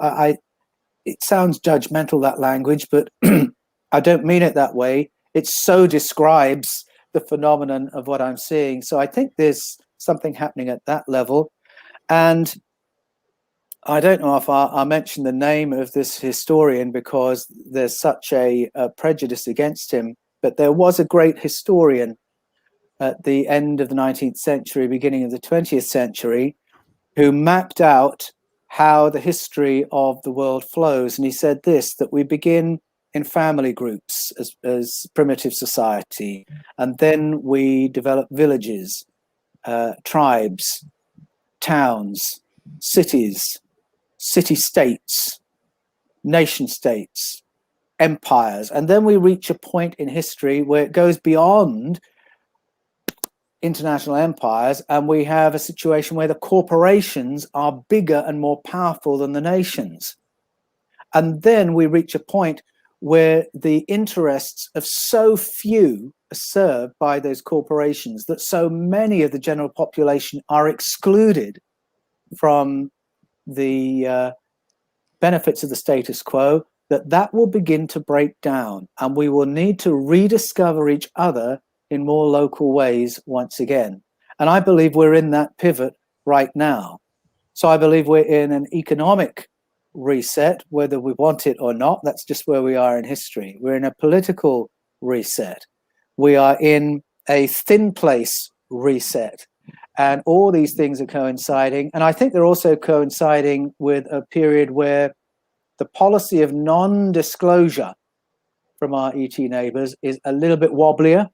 It sounds judgmental, that language, but I don't mean it that way. It so describes the phenomenon of what I'm seeing. So I think there's something happening at that level. And I don't know if I'll mention the name of this historian because there's such a prejudice against him, but there was a great historian at the end of the 19th century, beginning of the 20th century, who mapped out how the history of the world flows. And he said this, that we begin in family groups as primitive society, and then we develop villages, tribes, towns, cities, city-states, nation-states, empires. And then we reach a point in history where it goes beyond international empires, and we have a situation where the corporations are bigger and more powerful than the nations. And then we reach a point where the interests of so few are served by those corporations that so many of the general population are excluded from the benefits of the status quo, that will begin to break down, and we will need to rediscover each other in more local ways once again. And I believe we're in that pivot right now. So I believe we're in an economic reset, whether we want it or not. That's just where we are in history. We're in a political reset. We are in a thin place reset. And all these things are coinciding. And I think they're also coinciding with a period where the policy of non-disclosure from our ET neighbors is a little bit wobblier.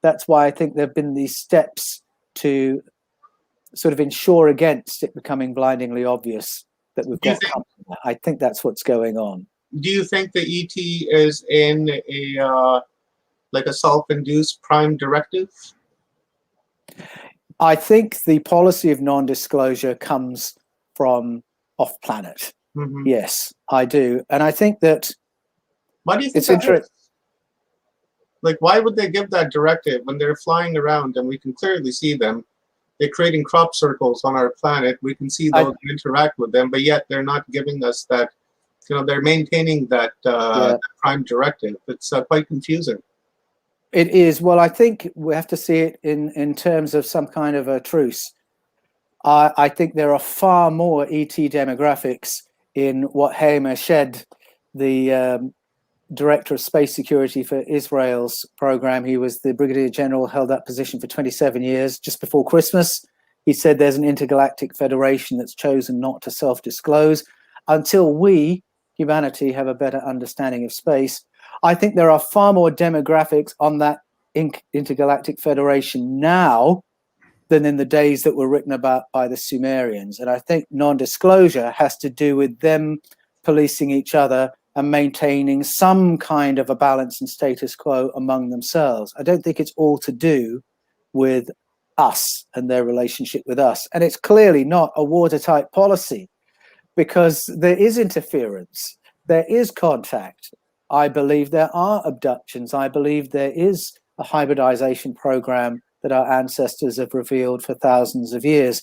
That's why I think there have been these steps to sort of ensure against it becoming blindingly obvious that we've got company. I think that's what's going on. Do you think the ET is in a like a self-induced prime directive? I think the policy of non-disclosure comes from off-planet. Mm-hmm. Yes, I do. And I think that why do you think it's interesting? Like, why would they give that directive when they're flying around and we can clearly see them? They're creating crop circles on our planet. We can see those and interact with them, but yet they're not giving us that, you know, they're maintaining that, that prime directive. It's quite confusing. It is. Well, I think we have to see it in terms of some kind of a truce. I think there are far more ET demographics in what Haim Eshed, the Director of Space Security for Israel's program. He was the Brigadier General, held that position for 27 years. Just before Christmas, he said there's an intergalactic federation that's chosen not to self-disclose until we, humanity, have a better understanding of space. I think there are far more demographics on that intergalactic federation now than in the days that were written about by the Sumerians. And I think non-disclosure has to do with them policing each other and maintaining some kind of a balance and status quo among themselves. I don't think it's all to do with us and their relationship with us. And it's clearly not a watertight policy because there is interference, there is contact. I believe there are abductions. I believe there is a hybridization program that our ancestors have revealed for thousands of years.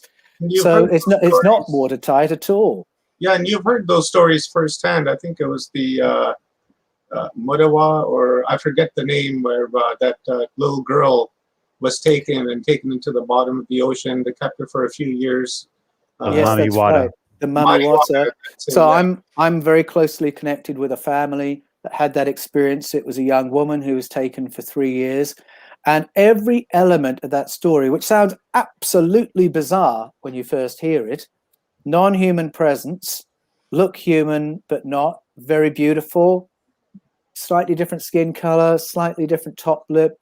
So it's not watertight at all. Yeah, and you've heard those stories firsthand. I think it was the Modawa, or I forget the name, where that little girl was taken into the bottom of the ocean. They kept her for a few years. Yes, that's right. The Mummy Water. So I'm very closely connected with a family that had that experience. It was a young woman who was taken for 3 years. And every element of that story, which sounds absolutely bizarre when you first hear it, non-human presence, look human but not, very beautiful, slightly different skin color, slightly different top lip,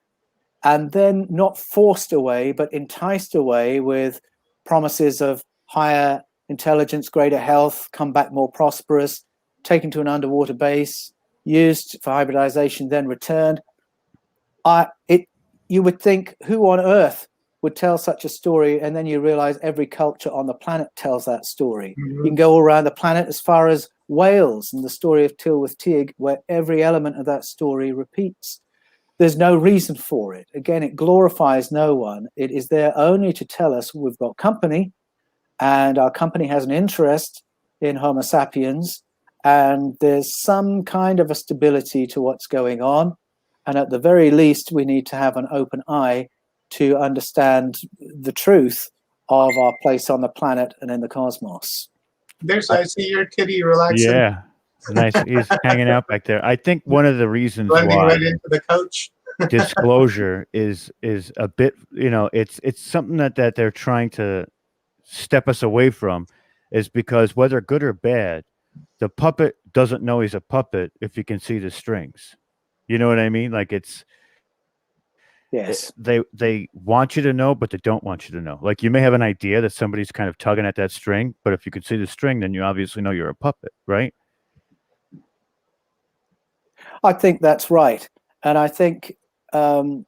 and then not forced away but enticed away with promises of higher intelligence, greater health, come back more prosperous, taken to an underwater base, used for hybridization, then returned. You would think, who on earth would tell such a story? And then you realize every culture on the planet tells that story. Mm-hmm. You can go all around the planet as far as Wales and the story of Tylwyth Teg, where every element of that story repeats. There's no reason for it. Again, it glorifies no one. It is there only to tell us we've got company, and our company has an interest in Homo sapiens, and there's some kind of a stability to what's going on. And at the very least, we need to have an open eye to understand the truth of our place on the planet and in the cosmos. I see your kitty relaxing. Yeah, nice. He's hanging out back there. I think one of the reasons Blending why right into the couch. disclosure is a bit, it's something that they're trying to step us away from, is because whether good or bad, the puppet doesn't know he's a puppet if you can see the strings. You know what I mean? Like yes, they want you to know, but they don't want you to know. Like, you may have an idea that somebody's kind of tugging at that string, but if you can see the string, then you obviously know you're a puppet, right? I think that's right. And I think, even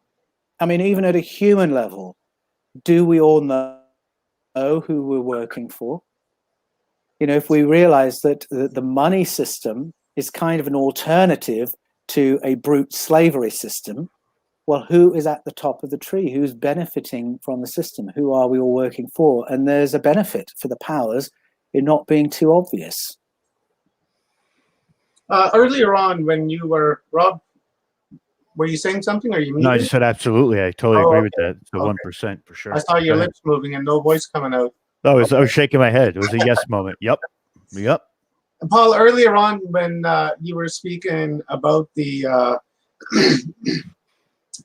at a human level, do we all know who we're working for? If we realize that the money system is kind of an alternative to a brute slavery system, well, who is at the top of the tree? Who's benefiting from the system? Who are we all working for? And there's a benefit for the powers in not being too obvious. Earlier on, when you were, Rob, were you saying something? Or you muted? No, I just said absolutely. I totally agree with that. It's the 1% for sure. I saw your Go ahead. lips moving and no voice coming out. I was shaking my head. It was a yes moment. Yep. Paul, earlier on when you were speaking about the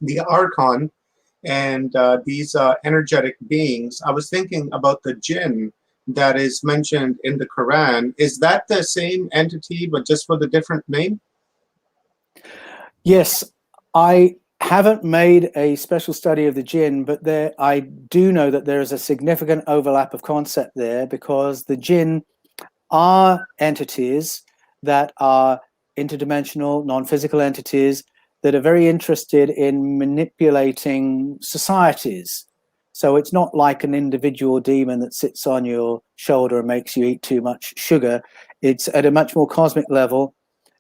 the Archon and these energetic beings, I was thinking about the jinn that is mentioned in the Quran. Is that the same entity but just with a different name? Yes, I haven't made a special study of the jinn, but I do know that there is a significant overlap of concept there, because the jinn are entities that are interdimensional, non-physical entities that are very interested in manipulating societies. So it's not like an individual demon that sits on your shoulder and makes you eat too much sugar. It's at a much more cosmic level.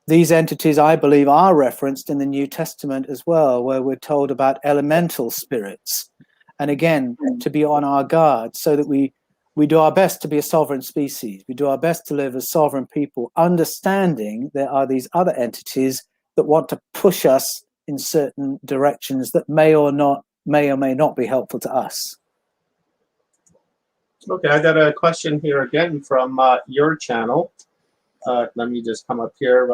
These entities, I believe, are referenced in the New Testament as well, where we're told about elemental spirits. And again, to be on our guard so that we do our best to be a sovereign species. We do our best to live as sovereign people, understanding there are these other entities that want to push us in certain directions that may or may not be helpful to us. Okay, I got a question here again from your channel. Let me just come up here.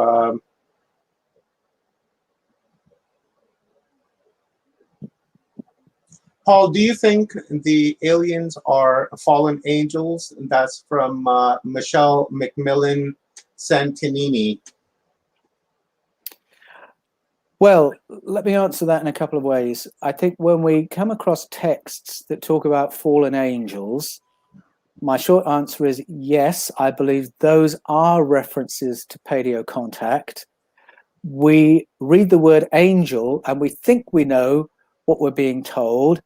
Paul, do you think the aliens are fallen angels? And that's from Michelle McMillan Santinini. Well, let me answer that in a couple of ways. I think when we come across texts that talk about fallen angels, my short answer is yes, I believe those are references to paleo contact. We read the word angel and we think we know what we're being told,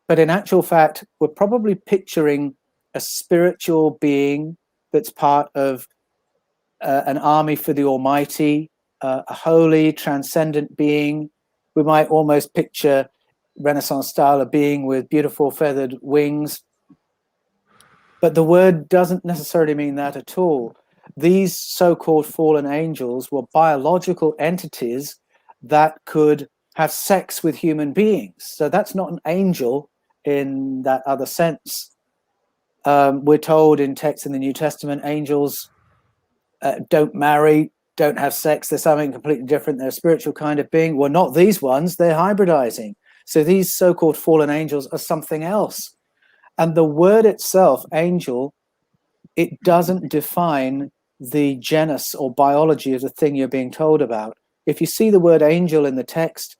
but in actual fact, we're probably picturing a spiritual being that's part of an army for the Almighty, a holy, transcendent being. We might almost picture Renaissance style, a being with beautiful feathered wings. But the word doesn't necessarily mean that at all. these so-called fallen angels were biological entities that could have sex with human beings. So that's not an angel in that other sense. We're told in texts in the New Testament, angels don't marry, don't have sex. They're something completely different. They're a spiritual kind of being. Well, not these ones. They're hybridizing. So these so-called fallen angels are something else. And the word itself, angel, it doesn't define the genus or biology of the thing you're being told about. If you see the word angel in the text,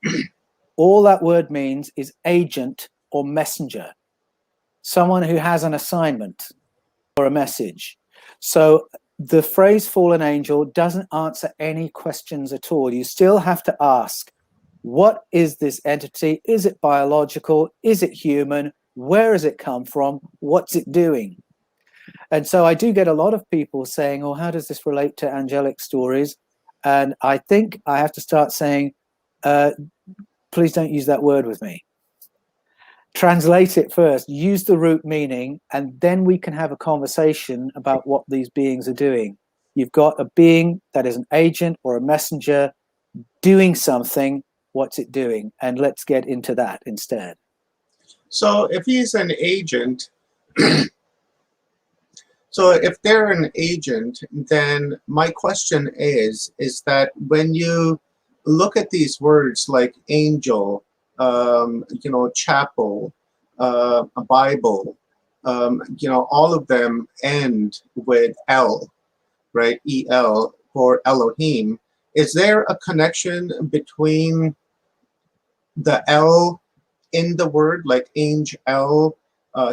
all that word means is agent or messenger, someone who has an assignment or a message. So the phrase fallen angel doesn't answer any questions at all. You still have to ask, what is this entity? Is it biological? Is it human? Where has it come from? What's it doing? And so I do get a lot of people saying, oh, how does this relate to angelic stories? And I think I have to start saying, please don't use that word with me. Translate it first, use the root meaning, and then we can have a conversation about what these beings are doing. You've got a being that is an agent or a messenger doing something. What's it doing? And let's get into that instead. So if he's an agent, so if they're an agent, then my question is that when you look at these words like angel, you know, chapel, a Bible, you know, all of them end with L, right? E-L for Elohim. Is there a connection between the L in the word, like angel,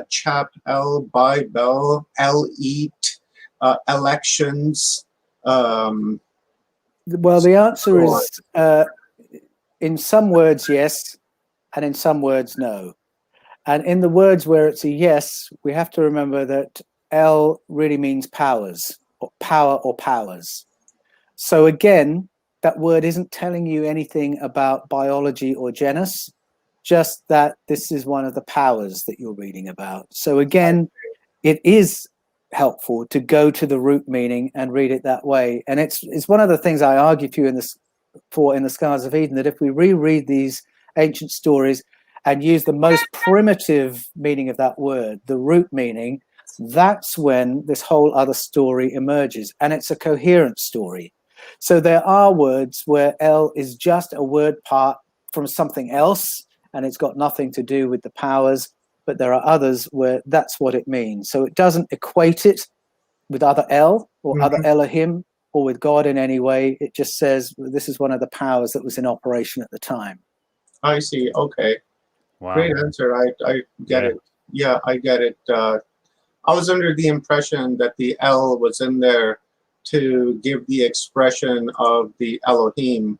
chapel, Bible, eat, elections? Well, the answer is in some words, yes, and in some words, no. And in the words where it's a yes, we have to remember that L really means powers, or power or powers. So again, that word isn't telling you anything about biology or genus, just that this is one of the powers that you're reading about. So again, it is helpful to go to the root meaning and read it that way. And it's one of the things I argue for in the Scars of Eden, that if we reread these ancient stories and use the most primitive meaning of that word, the root meaning, that's when this whole other story emerges. And it's a coherent story. So there are words where L is just a word part from something else, and it's got nothing to do with the powers, but there are others where that's what it means. So it doesn't equate it with other L or other Elohim or with God in any way. It just says this is one of the powers that was in operation at the time. I see. Okay. Wow. Great answer. I get it. Yeah, I get it. I was under the impression that the L was in there to give the expression of the Elohim,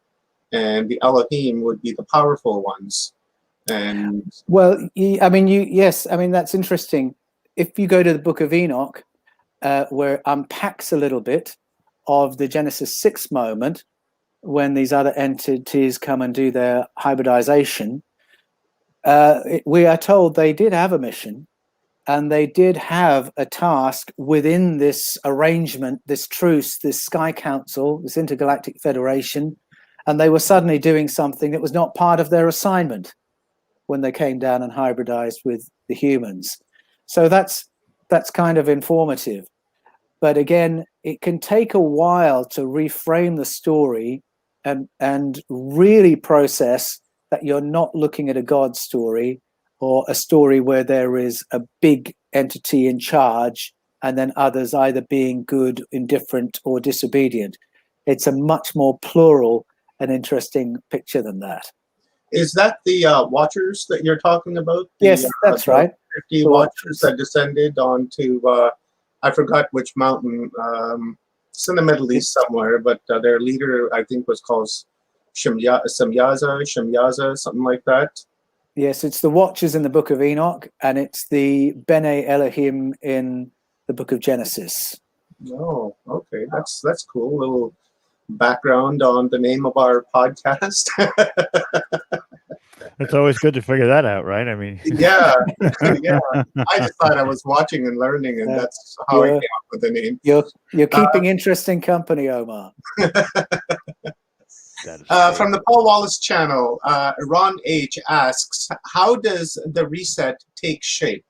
and the Elohim would be the powerful ones. And well, I mean, yes, I mean, that's interesting. If you go to the Book of Enoch, where it unpacks a little bit of the Genesis 6 moment when these other entities come and do their hybridization, we are told they did have a mission and they did have a task within this arrangement, this truce, this Sky Council, this intergalactic federation, and they were suddenly doing something that was not part of their assignment when they came down and hybridized with the humans. So that's kind of informative. But again, it can take a while to reframe the story and really process that you're not looking at a God story or a story where there is a big entity in charge and then others either being good, indifferent, or disobedient. It's a much more plural and interesting picture than that. is that the Watchers that you're talking about? Yes, that's right. 50 The Watchers that descended onto, I forgot which mountain. It's in the Middle East somewhere, but their leader, I think, was called Shemyaza, something like that. Yes, it's the Watchers in the Book of Enoch, and it's the Bene Elohim in the Book of Genesis. Oh, okay, that's cool. A little background on the name of our podcast. It's always good to figure that out, right? I mean, yeah. I just thought I was watching and learning, and that's how I came up with the name. You're keeping interesting company, Omar. From the Paul Wallace channel, Ron H asks, how does the reset take shape?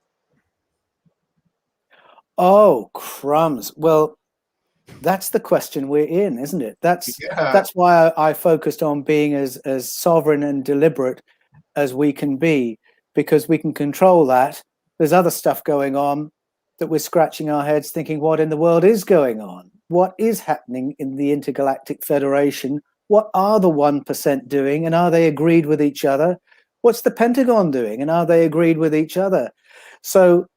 Oh, crumbs. Well, that's the question we're in, isn't it? That's why I focused on being as sovereign and deliberate as we can be, because we can control that. There's other stuff going on that we're scratching our heads thinking, what in the world is going on? What is happening in the Intergalactic Federation? What are the 1% doing, and are they agreed with each other? What's the Pentagon doing, and are they agreed with each other? So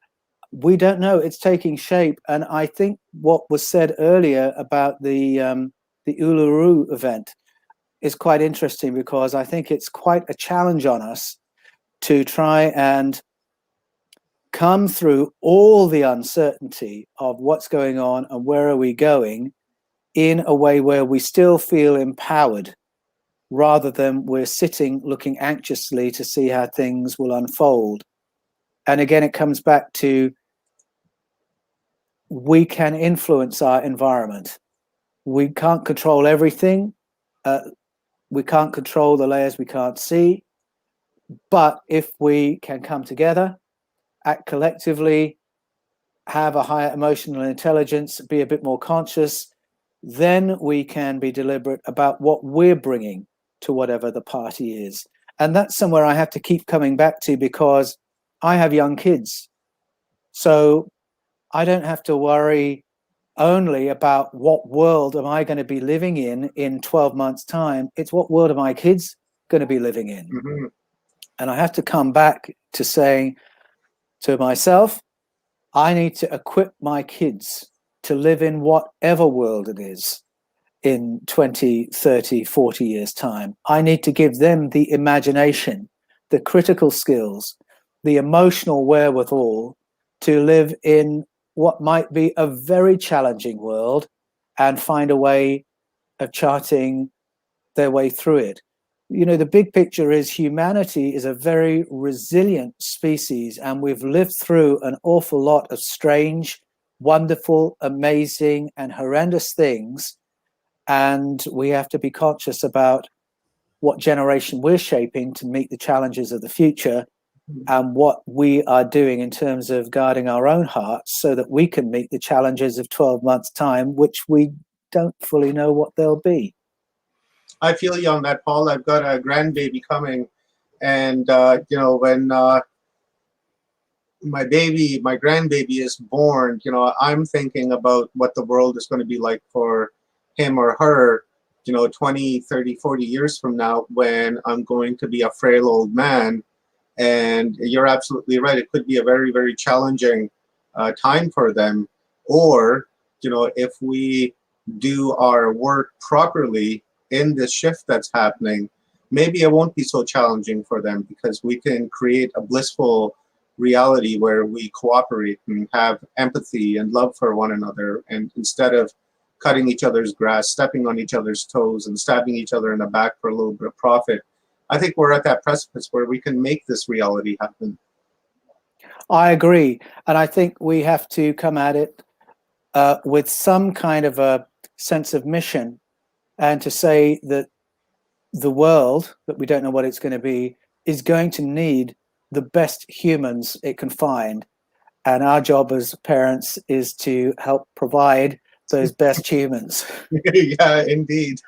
we don't know. It's taking shape, and I think what was said earlier about the Uluru event is quite interesting, because I think it's quite a challenge on us to try and come through all the uncertainty of what's going on and where are we going in a way where we still feel empowered, rather than we're sitting looking anxiously to see how things will unfold. And again, it comes back to, we can influence our environment. We can't control everything. We can't control the layers we can't see. But if we can come together, act collectively, have a higher emotional intelligence, be a bit more conscious, then we can be deliberate about what we're bringing to whatever the party is. And that's somewhere I have to keep coming back to, because I have young kids. So I don't have to worry only about what world am I going to be living in 12 months' time. It's what world are my kids going to be living in? Mm-hmm. And I have to come back to saying to myself, I need to equip my kids to live in whatever world it is in 20, 30, 40 years' time. I need to give them the imagination, the critical skills, the emotional wherewithal to live in what might be a very challenging world and find a way of charting their way through it. You know, the big picture is humanity is a very resilient species, and we've lived through an awful lot of strange, wonderful, amazing, and horrendous things. And we have to be conscious about what generation we're shaping to meet the challenges of the future, and what we are doing in terms of guarding our own hearts so that we can meet the challenges of 12 months' time, which we don't fully know what they'll be. I feel you on that, Paul. I've got a grandbaby coming, and when my grandbaby is born, I'm thinking about what the world is going to be like for him or her, 20, 30, 40 years from now, when I'm going to be a frail old man. And you're absolutely right. It could be a very, very challenging time for them. Or, if we do our work properly in this shift that's happening, maybe it won't be so challenging for them, because we can create a blissful reality where we cooperate and have empathy and love for one another. And instead of cutting each other's grass, stepping on each other's toes, and stabbing each other in the back for a little bit of profit, I think we're at that precipice where we can make this reality happen. I agree. And I think we have to come at it with some kind of a sense of mission, and to say that the world, that we don't know what it's going to be, is going to need the best humans it can find. And our job as parents is to help provide those best humans. Yeah, indeed.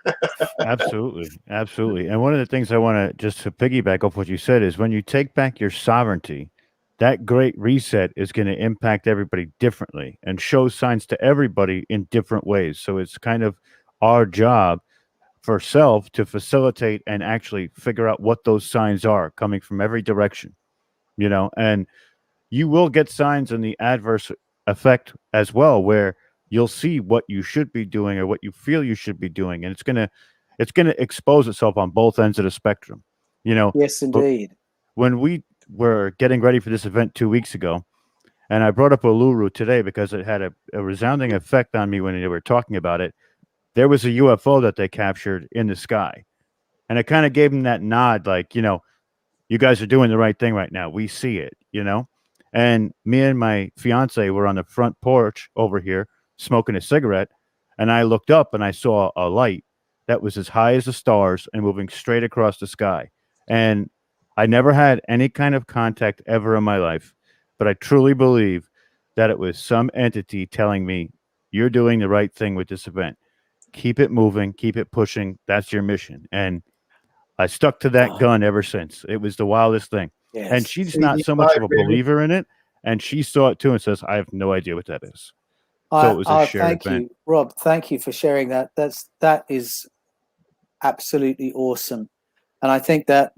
Absolutely. Absolutely. And one of the things I want to just to piggyback off what you said is, when you take back your sovereignty, that great reset is going to impact everybody differently and show signs to everybody in different ways. So it's kind of our job for self to facilitate and actually figure out what those signs are coming from every direction, and you will get signs in the adverse effect as well, where you'll see what you should be doing or what you feel you should be doing. And it's going to expose itself on both ends of the spectrum. Yes, indeed. When we were getting ready for this event 2 weeks ago, and I brought up Uluru today because it had a resounding effect on me when they were talking about it. There was a UFO that they captured in the sky. And it kind of gave them that nod, like, you guys are doing the right thing right now. We see it. And me and my fiance were on the front porch over here smoking a cigarette, and I looked up and I saw a light that was as high as the stars and moving straight across the sky. And I never had any kind of contact ever in my life, but I truly believe that it was some entity telling me, you're doing the right thing with this event. Keep it moving, keep it pushing. That's your mission. And I stuck to that gun ever since. It was the wildest thing. Yes. And she's not so much of a believer in it, and she saw it too and says, I have no idea what that is. So it was a shared thank event. you, Rob. Thank you for sharing that. That is absolutely awesome. And I think that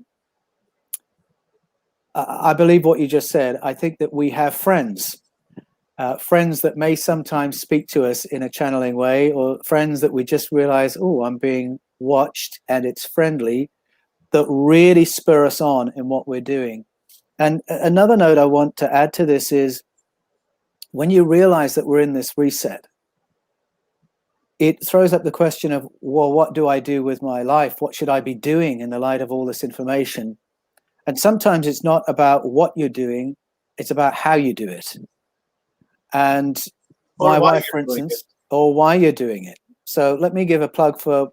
I believe what you just said. I think that we have friends, friends that may sometimes speak to us in a channeling way, or friends that we just realize, oh, I'm being watched and it's friendly, that really spur us on in what we're doing. And another note I want to add to this is when you realize that we're in this reset, it throws up the question of, well, what do I do with my life? What should I be doing in the light of all this information? And sometimes it's not about what you're doing, it's about how you do it. And my wife, for instance, or why you're doing it. So let me give a plug for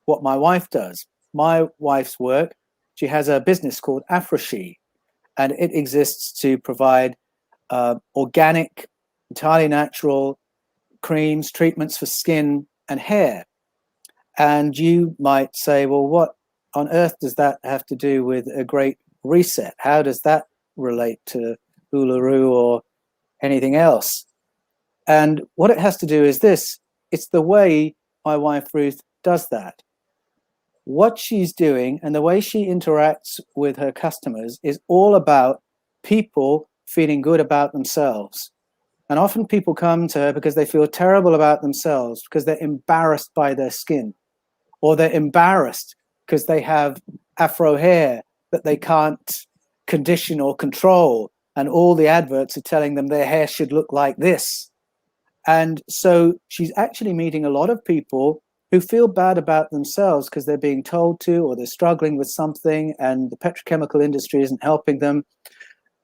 what my wife does. My wife's work, she has a business called Afroshi, and it exists to provide organic, entirely natural creams, treatments for skin and hair. And you might say, well, what on earth does that have to do with a great reset? How does that relate to Uluru or anything else? And what it has to do is this: it's the way my wife Ruth does that. What she's doing and the way she interacts with her customers is all about people feeling good about themselves. And often people come to her because they feel terrible about themselves, because they're embarrassed by their skin, or they're embarrassed because they have afro hair that they can't condition or control, and all the adverts are telling them their hair should look like this. And so she's actually meeting a lot of people who feel bad about themselves because they're being told to, or they're struggling with something and the petrochemical industry isn't helping them.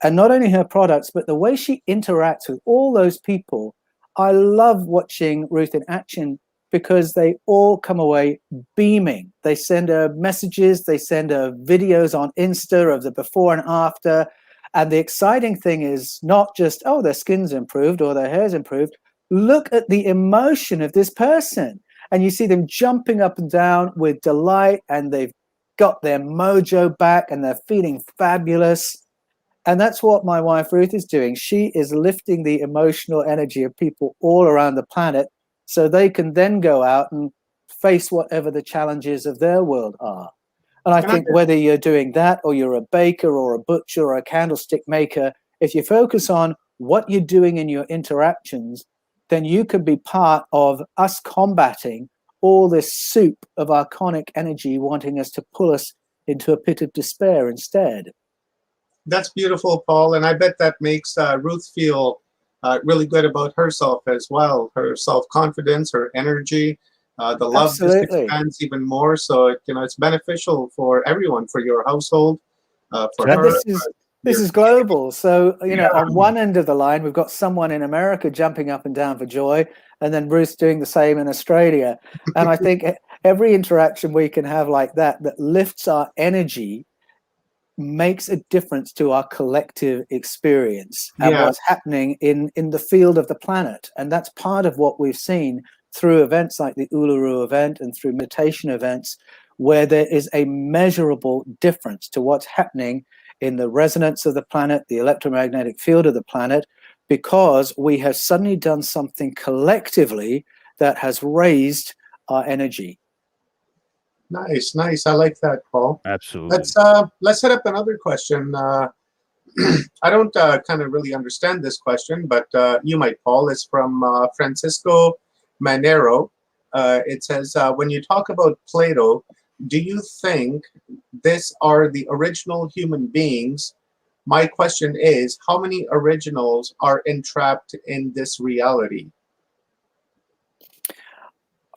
And not only her products, but the way she interacts with all those people. I love watching Ruth in action because they all come away beaming. They send her messages, they send her videos on Insta of the before and after. And the exciting thing is not just, oh, their skin's improved or their hair's improved. Look at the emotion of this person. And you see them jumping up and down with delight, and they've got their mojo back and they're feeling fabulous. And that's what my wife Ruth is doing. She is lifting the emotional energy of people all around the planet so they can then go out and face whatever the challenges of their world are. And I think whether you're doing that or you're a baker or a butcher or a candlestick maker, if you focus on what you're doing in your interactions, then you can be part of us combating all this soup of archonic energy wanting us to pull us into a pit of despair instead. That's beautiful, Paul. And I bet that makes Ruth feel really good about herself as well. Her self-confidence, her energy, the love just expands even more. So, it's beneficial for everyone, for your household, for her. This is global. So, on one end of the line, we've got someone in America jumping up and down for joy, and then Bruce doing the same in Australia. And I think every interaction we can have like that lifts our energy makes a difference to our collective experience and what's happening in the field of the planet. And that's part of what we've seen through events like the Uluru event and through meditation events, where there is a measurable difference to what's happening in the resonance of the planet, the electromagnetic field of the planet, because we have suddenly done something collectively that has raised our energy. Nice. I like that, Paul. Absolutely. Let's set up another question. I don't kind of really understand this question, but you might, Paul. It's from Francisco Manero. It says, when you talk about Plato, do you think these are the original human beings? My question is, how many originals are entrapped in this reality?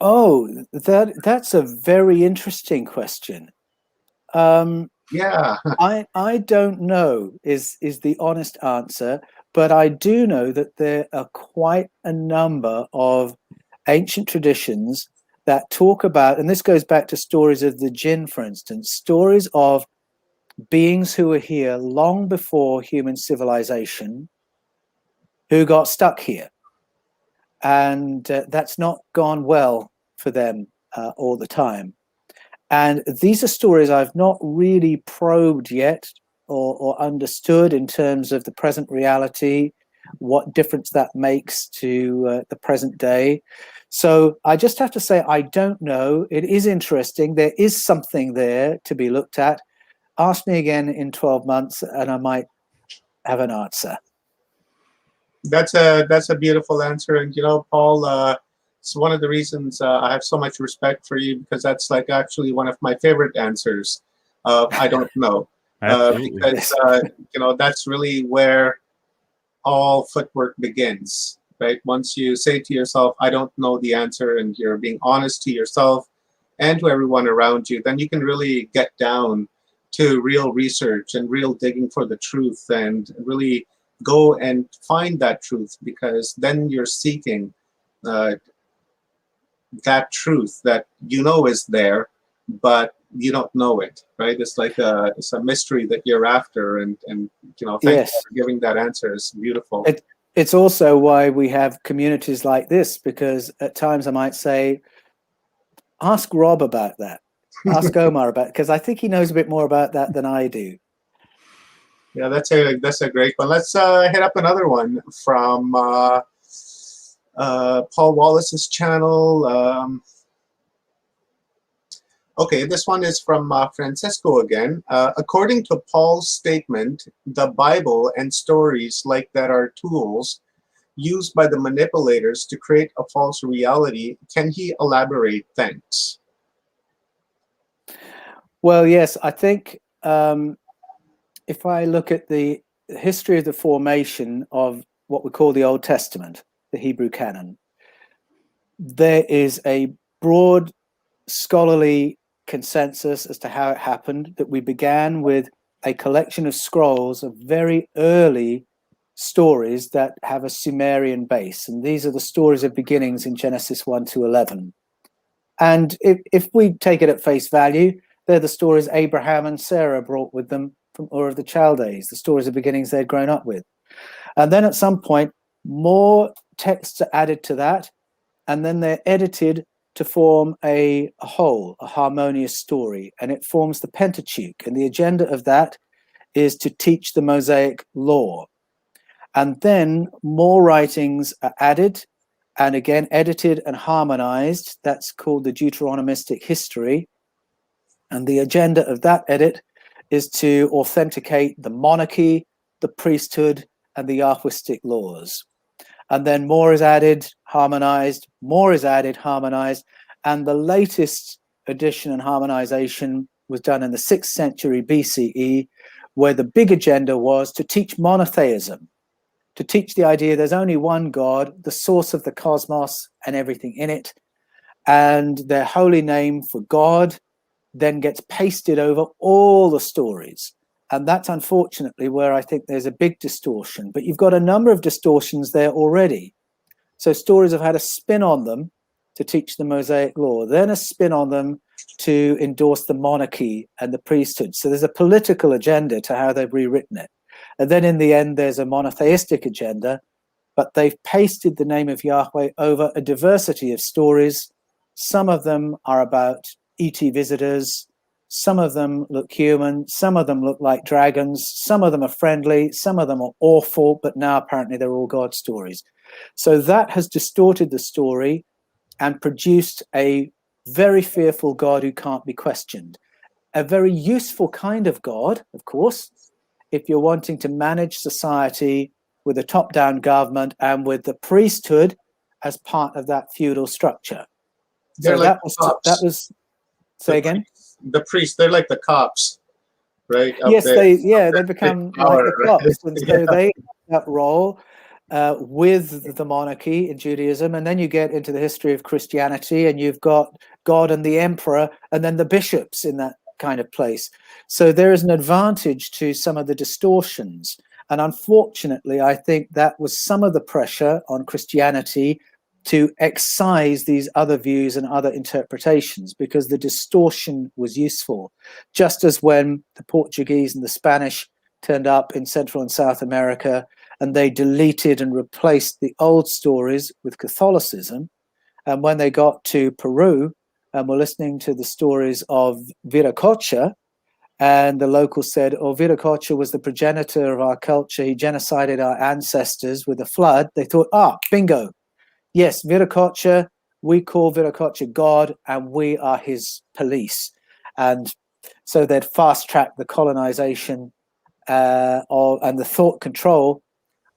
Oh, that's a very interesting question. Yeah. I don't know is the honest answer, But I do know that there are quite a number of ancient traditions that talk about, and this goes back to stories of the jinn, for instance, stories of beings who were here long before human civilization who got stuck here. And that's not gone well for them all the time. And these are stories I've not really probed yet or understood in terms of the present reality, what difference that makes to the present day. So I just have to say, I don't know. It is interesting. There is something there to be looked at. Ask me again in 12 months and I might have an answer. That's a beautiful answer. And, you know, Paul, it's one of the reasons I have so much respect for you, because that's like actually one of my favorite answers. I don't know. Because, you know, that's really where all footwork begins, right? Once you say to yourself, I don't know the answer, and you're being honest to yourself and to everyone around you, then you can really get down to real research and real digging for the truth and really go and find that truth, because then you're seeking that truth that you know is there, but you don't know it, right? It's like it's a mystery that you're after, and you know, thank you for giving that answer. It's beautiful. It's also why we have communities like this, because at times I might say, ask Rob about that, ask Omar about it, because I think he knows a bit more about that than I do. Yeah, that's a great one. Let's hit up another one from Paul Wallace's channel. Okay, this one is from Francisco again. According to Paul's statement, the Bible and stories like that are tools used by the manipulators to create a false reality. Can he elaborate? Thanks. Well, yes, I think if I look at the history of the formation of what we call the Old Testament, the Hebrew canon, there is a broad scholarly consensus as to how it happened, that we began with a collection of scrolls of very early stories that have a Sumerian base. And these are the stories of beginnings in Genesis 1 to 11. And if we take it at face value, they're the stories Abraham and Sarah brought with them from Ur of the Chaldees, the stories of beginnings they'd grown up with. And then at some point, more texts are added to that, and then they're edited to form a whole, a harmonious story, and it forms the Pentateuch. And the agenda of that is to teach the Mosaic law. And then more writings are added and again edited and harmonized. That's called the Deuteronomistic history. And the agenda of that edit is to authenticate the monarchy, the priesthood, and the Yahwistic laws. And then more is added, harmonized, more is added, harmonized. And the latest addition and harmonization was done in the 6th century BCE, where the big agenda was to teach monotheism, to teach the idea there's only one God, the source of the cosmos and everything in it. And their holy name for God then gets pasted over all the stories. And that's unfortunately where I think there's a big distortion. But you've got a number of distortions there already. So stories have had a spin on them to teach the Mosaic law, then a spin on them to endorse the monarchy and the priesthood. So there's a political agenda to how they've rewritten it. And then in the end, there's a monotheistic agenda, but they've pasted the name of Yahweh over a diversity of stories. Some of them are about ET visitors. Some of them look human. Some of them look like dragons. Some of them are friendly. Some of them are awful, but now apparently they're all God stories. So that has distorted the story and produced a very fearful God who can't be questioned. A very useful kind of God, of course, if you're wanting to manage society with a top-down government and with the priesthood as part of that feudal structure. They're So like that was say again? The priests, they're like the cops, right? Yes, they become like the cops. And so they have that role with the monarchy in Judaism. And then you get into the history of Christianity and you've got God and the emperor and then the bishops in that kind of place. So there is an advantage to some of the distortions. And unfortunately, I think that was some of the pressure on Christianity to excise these other views and other interpretations, because the distortion was useful. Just as when the Portuguese and the Spanish turned up in Central and South America and they deleted and replaced the old stories with Catholicism, and when they got to Peru and were listening to the stories of Viracocha, and the locals said, oh, Viracocha was the progenitor of our culture, he genocided our ancestors with a flood, they thought, bingo. Yes, Viracocha, we call Viracocha God, and we are his police. And so they'd fast-track the colonization and the thought control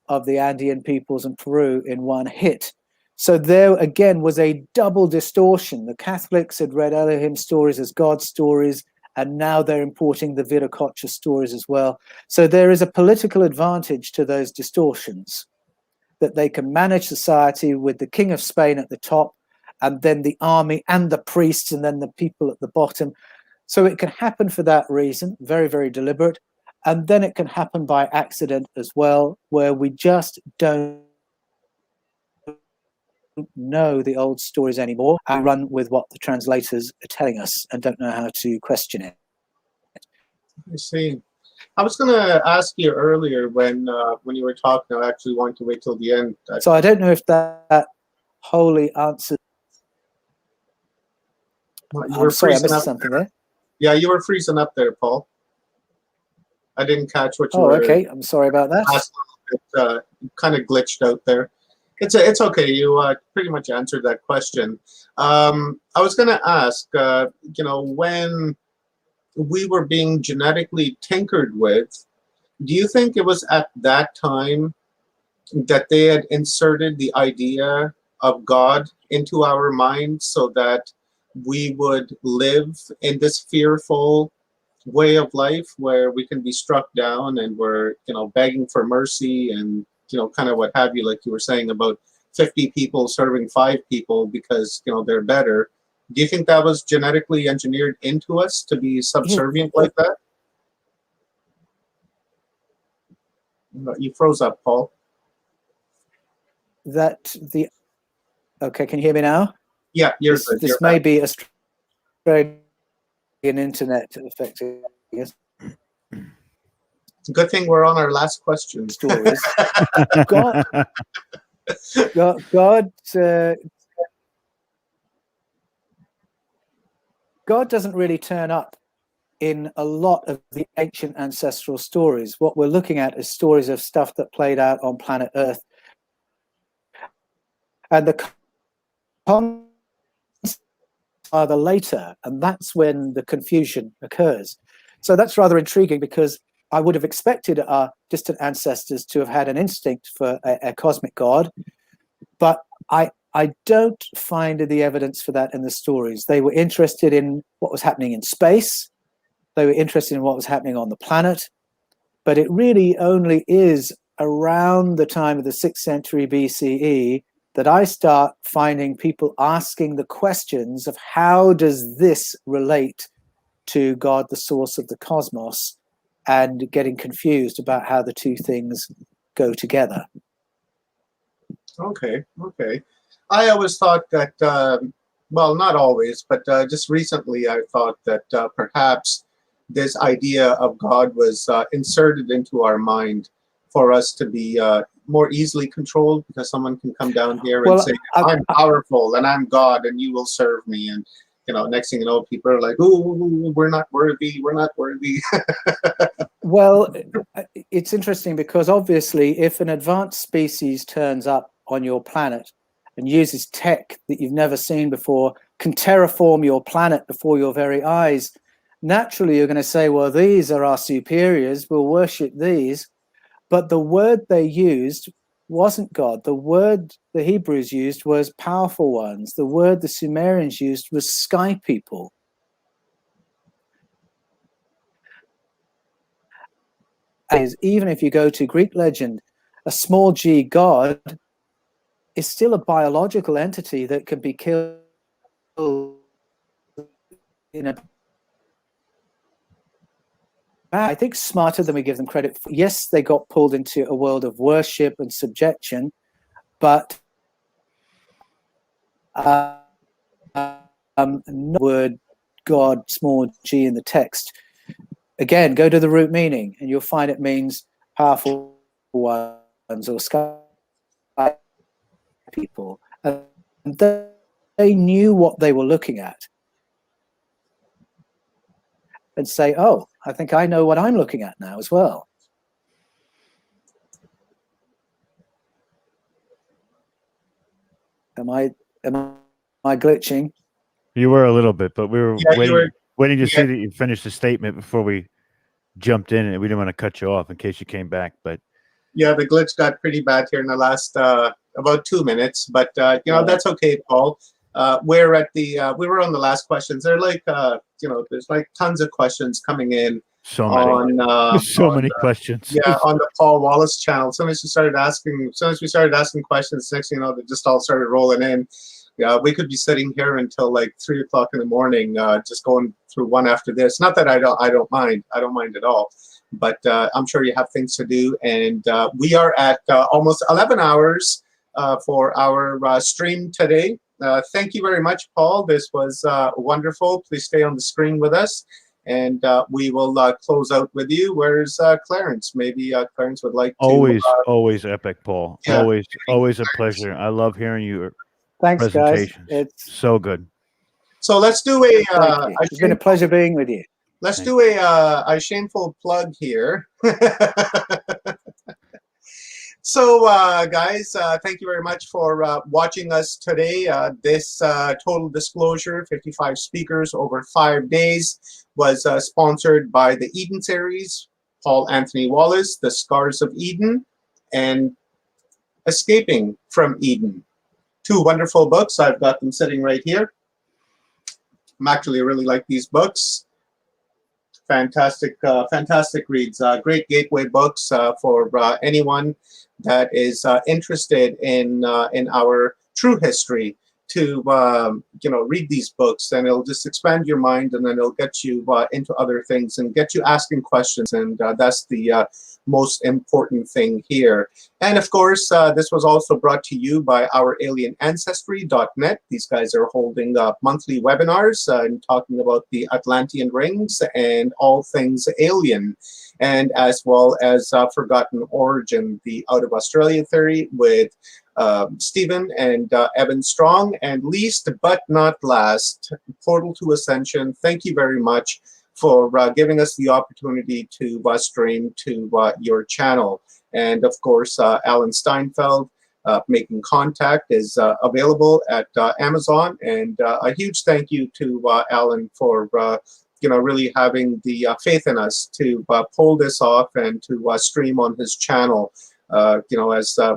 of the Andean peoples in Peru in one hit. So there, again, was a double distortion. The Catholics had read Elohim stories as God stories, and now they're importing the Viracocha stories as well. So there is a political advantage to those distortions, that they can manage society with the King of Spain at the top, and then the army and the priests, and then the people at the bottom. So it can happen for that reason, very, very deliberate. And then it can happen by accident as well, where we just don't know the old stories anymore and run with what the translators are telling us and don't know how to question it. I see. I was going to ask you earlier when you were talking, I actually wanted to wait till the end. So I don't know if that wholly answers. I'm sorry, I missed something there. Yeah, you were freezing up there, Paul. I didn't catch what you were. Oh, okay. I'm sorry about that. Kind of glitched out there. It's okay. You pretty much answered that question. I was going to ask, when we were being genetically tinkered with, do you think it was at that time that they had inserted the idea of God into our minds so that we would live in this fearful way of life where we can be struck down and we're, begging for mercy and, kind of what have you, like you were saying about 50 people serving 5 people because, they're better. Do you think that was genetically engineered into us to be subservient like that? You froze up, Paul. Okay, can you hear me now? Yeah, you're good. This may be Australian internet affecting us. It's a good thing we're on our last question. Stories. God doesn't really turn up in a lot of the ancient ancestral stories. What we're looking at is stories of stuff that played out on planet Earth. And the are the later, and that's when the confusion occurs. So that's rather intriguing, because I would have expected our distant ancestors to have had an instinct for a cosmic God, but I don't find the evidence for that in the stories. They were interested in what was happening in space. They were interested in what was happening on the planet. But it really only is around the time of the 6th century BCE that I start finding people asking the questions of how does this relate to God, the source of the cosmos, and getting confused about how the two things go together. Okay. I always thought that, well, not always, but just recently I thought that perhaps this idea of God was inserted into our mind for us to be more easily controlled, because someone can come down here and say, I'm powerful and I'm God and you will serve me. And, next thing you know, people are like, ooh, we're not worthy. Well, it's interesting because obviously if an advanced species turns up on your planet and uses tech that you've never seen before, can terraform your planet before your very eyes, naturally you're going to say, well, these are our superiors, we'll worship these. But the word they used wasn't God. The word the Hebrews used was powerful ones. The word the Sumerians used was sky people. Even if you go to Greek legend, a small g God is still a biological entity that can be killed in a I think smarter than we give them credit for. Yes, they got pulled into a world of worship and subjection, but no word God, small g in the text. Again, go to the root meaning, and you'll find it means powerful ones or sky people. And they knew what they were looking at. And say, oh, I think I know what I'm looking at now as well. Am I glitching? You were a little bit, but we were Yeah, waiting to see yeah. that you finished the statement before we jumped in, and we didn't want to cut you off in case you came back. But Yeah, the glitch got pretty bad here in the last about 2 minutes, but that's okay, Paul. We're at the we were on the last questions. They're like there's like tons of questions coming in so many, many questions. Yeah, on the Paul Wallace channel. As soon as we started asking questions, next thing you know, they just all started rolling in. Yeah, we could be sitting here until like 3 o'clock in the morning, just going through one after this. Not that I don't mind. I don't mind at all. But I'm sure you have things to do. And we are at almost 11 hours for our stream today. Thank you very much, Paul. This was wonderful. Please stay on the screen with us. And we will close out with you. Where's Clarence? Maybe Clarence would like to. Always epic, Paul. Yeah. Always a pleasure. I love hearing your Thanks, guys. presentations. It's so good. So let's do a. It's been a pleasure being with you. Let's do a shameful plug here. So, guys, thank you very much for watching us today. This Total Disclosure, 55 speakers over 5 days, was sponsored by the Eden series, Paul Anthony Wallace, The Scars of Eden, and Escaping from Eden. 2 wonderful books. I've got them sitting right here. I'm actually really like these books. Fantastic, fantastic reads. Great gateway books for anyone that is interested in our true history to read these books, and it'll just expand your mind, and then it'll get you into other things and get you asking questions, and that's the most important thing here. And of course, this was also brought to you by our alienancestry.net. These guys are holding monthly webinars and talking about the Atlantean rings and all things alien, and as well as Forgotten Origin, the Out of Australia theory with Stephen and Evan Strong. And least but not last, Portal to Ascension. Thank you very much for giving us the opportunity to stream to your channel. And of course, Alan Steinfeld, Making Contact, is available at Amazon. And a huge thank you to Alan for really having the faith in us to pull this off and to stream on his channel. As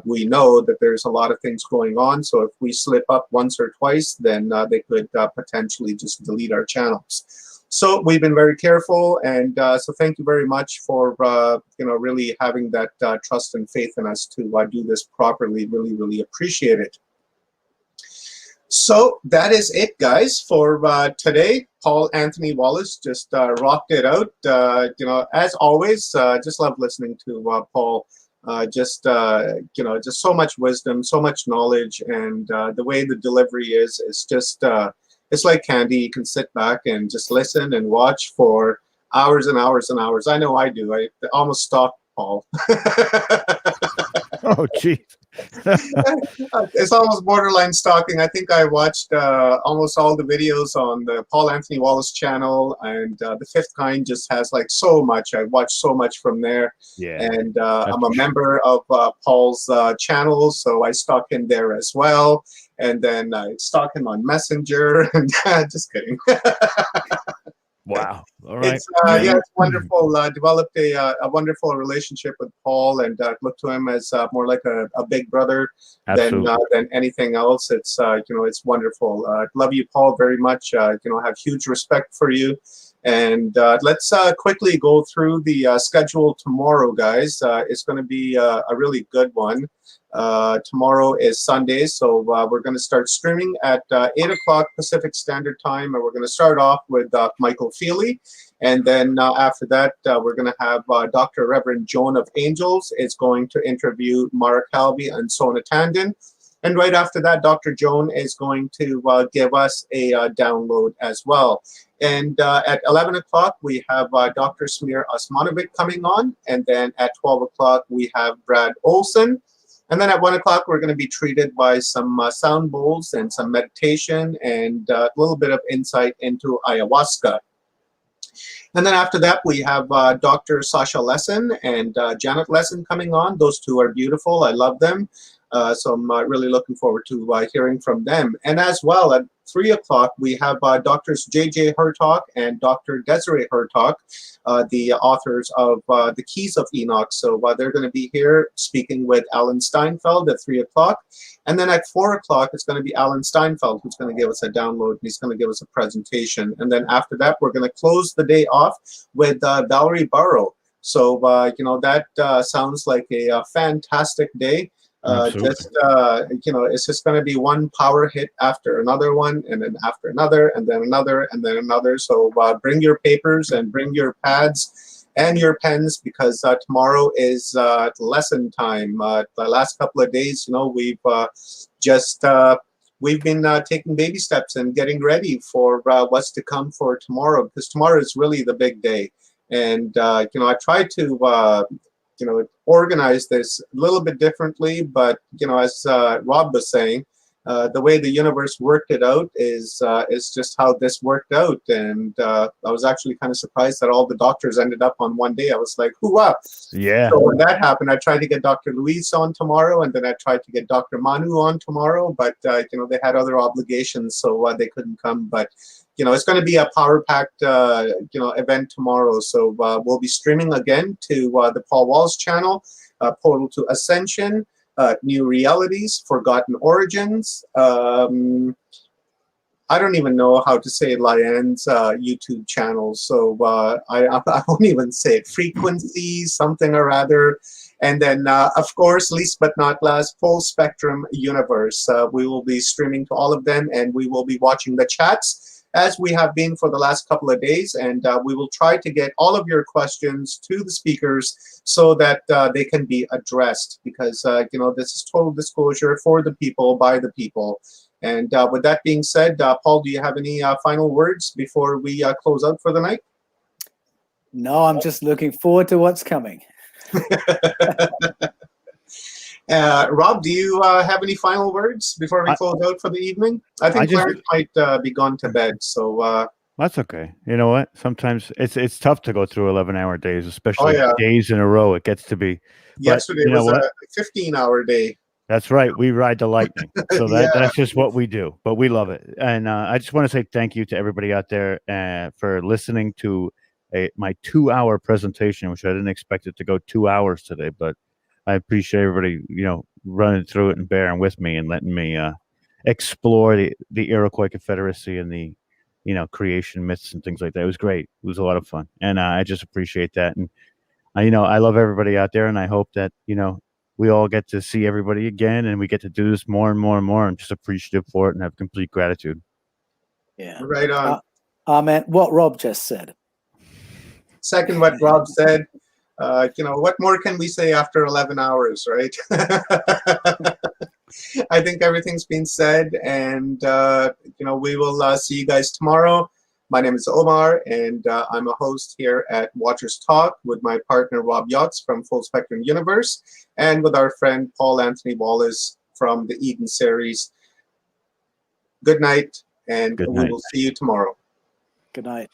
we know that there's a lot of things going on, so if we slip up once or twice, then they could potentially just delete our channels. So we've been very careful, and so thank you very much for really having that trust and faith in us to do this properly. Really, really appreciate it. So that is it, guys, for today. Paul Anthony Wallace just rocked it out. As always, just love listening to Paul. Just so much wisdom, so much knowledge, and the way the delivery is just it's like candy. You can sit back and just listen and watch for hours and hours and hours. I know I do. I almost stalk Paul. Oh, geez. It's almost borderline stalking. I think I watched almost all the videos on the Paul Anthony Wallace channel, and the Fifth Kind just has like so much. I watched so much from there. Yeah. And I'm a member of Paul's channel, so I stalk him there as well. And then I stalk him on Messenger. And just kidding. Wow. All right. It's wonderful. Developed a wonderful relationship with Paul, and look to him as more like a big brother than anything else. It's it's wonderful. Love you, Paul, very much. Have huge respect for you. And let's quickly go through the schedule tomorrow, guys. It's going to be a really good one. Tomorrow is Sunday, so we're going to start streaming at 8 o'clock Pacific Standard Time, and we're going to start off with Michael Feely. And then after that, we're going to have Dr. Reverend Joan of Angels is going to interview Mara Calvi and Sona Tandon. And right after that, Dr. Joan is going to give us a download as well. And at 11 o'clock, we have Dr. Smear Osmanovic coming on. And then at 12 o'clock, we have Brad Olson. And then at 1 o'clock, we're going to be treated by some sound bowls and some meditation and a little bit of insight into ayahuasca. And then after that, we have Dr. Sasha Lesson and Janet Lesson coming on. Those two are beautiful. I love them. So I'm really looking forward to hearing from them. And as well, at 3 o'clock, we have Drs. J.J. Hertog and Dr. Desiree Hertog, the authors of The Keys of Enoch. So they're going to be here speaking with Alan Steinfeld at 3 o'clock. And then at 4 o'clock, it's going to be Alan Steinfeld who's going to give us a download. And he's going to give us a presentation. And then after that, we're going to close the day off with Valerie Burrow. So, that sounds like a fantastic day. It's just going to be one power hit after another one, and then after another, and then another, and then another. So bring your papers and bring your pads and your pens, because tomorrow is lesson time. The last couple of days, we've we've been taking baby steps and getting ready for what's to come for tomorrow, because tomorrow is really the big day. And I try to organize this a little bit differently, but as Rob was saying, the way the universe worked it out is just how this worked out. And I was actually kind of surprised that all the doctors ended up on one day. I was like, hoo-ah. Yeah. So when that happened, I tried to get Dr. Luis on tomorrow, and then I tried to get Dr. Manu on tomorrow, but they had other obligations, so they couldn't come. But it's going to be a power-packed, event tomorrow. So we'll be streaming again to the Paul Walls channel, Portal to Ascension, New Realities, Forgotten Origins. I don't even know how to say Lyanne's YouTube channel, so I won't even say it. Frequency, something or other. And then, of course, least but not last, Full Spectrum Universe. We will be streaming to all of them, and we will be watching the chats, as we have been for the last couple of days, and we will try to get all of your questions to the speakers so that they can be addressed, because this is total disclosure for the people, by the people. And with that being said, Paul, do you have any final words before we close out for the night? No, I'm just looking forward to what's coming. Rob, do you have any final words before we close out for the evening? I think Clarence might be gone to bed, so that's okay. You know what? Sometimes it's tough to go through 11-hour days, especially yeah. days in a row. It gets to be. Yesterday was a 15-hour day. That's right. We ride the lightning. So that's just what we do, but we love it. And I just want to say thank you to everybody out there for listening to my 2-hour presentation, which I didn't expect it to go 2 hours today, but I appreciate everybody, running through it and bearing with me and letting me explore the Iroquois Confederacy and the, creation myths and things like that. It was great. It was a lot of fun. And I just appreciate that. And, I love everybody out there, and I hope that, we all get to see everybody again, and we get to do this more and more and more. I'm just appreciative for it and have complete gratitude. Yeah. Right on. Amen. What Rob just said. Second, what Rob said. What more can we say after 11 hours, right? I think everything's been said, and we will see you guys tomorrow. My name is Omar, and I'm a host here at Watchers Talk with my partner Rob Yachts from Full Spectrum Universe, and with our friend Paul Anthony Wallace from the Eden series. Good night, and we will see you tomorrow. Good night.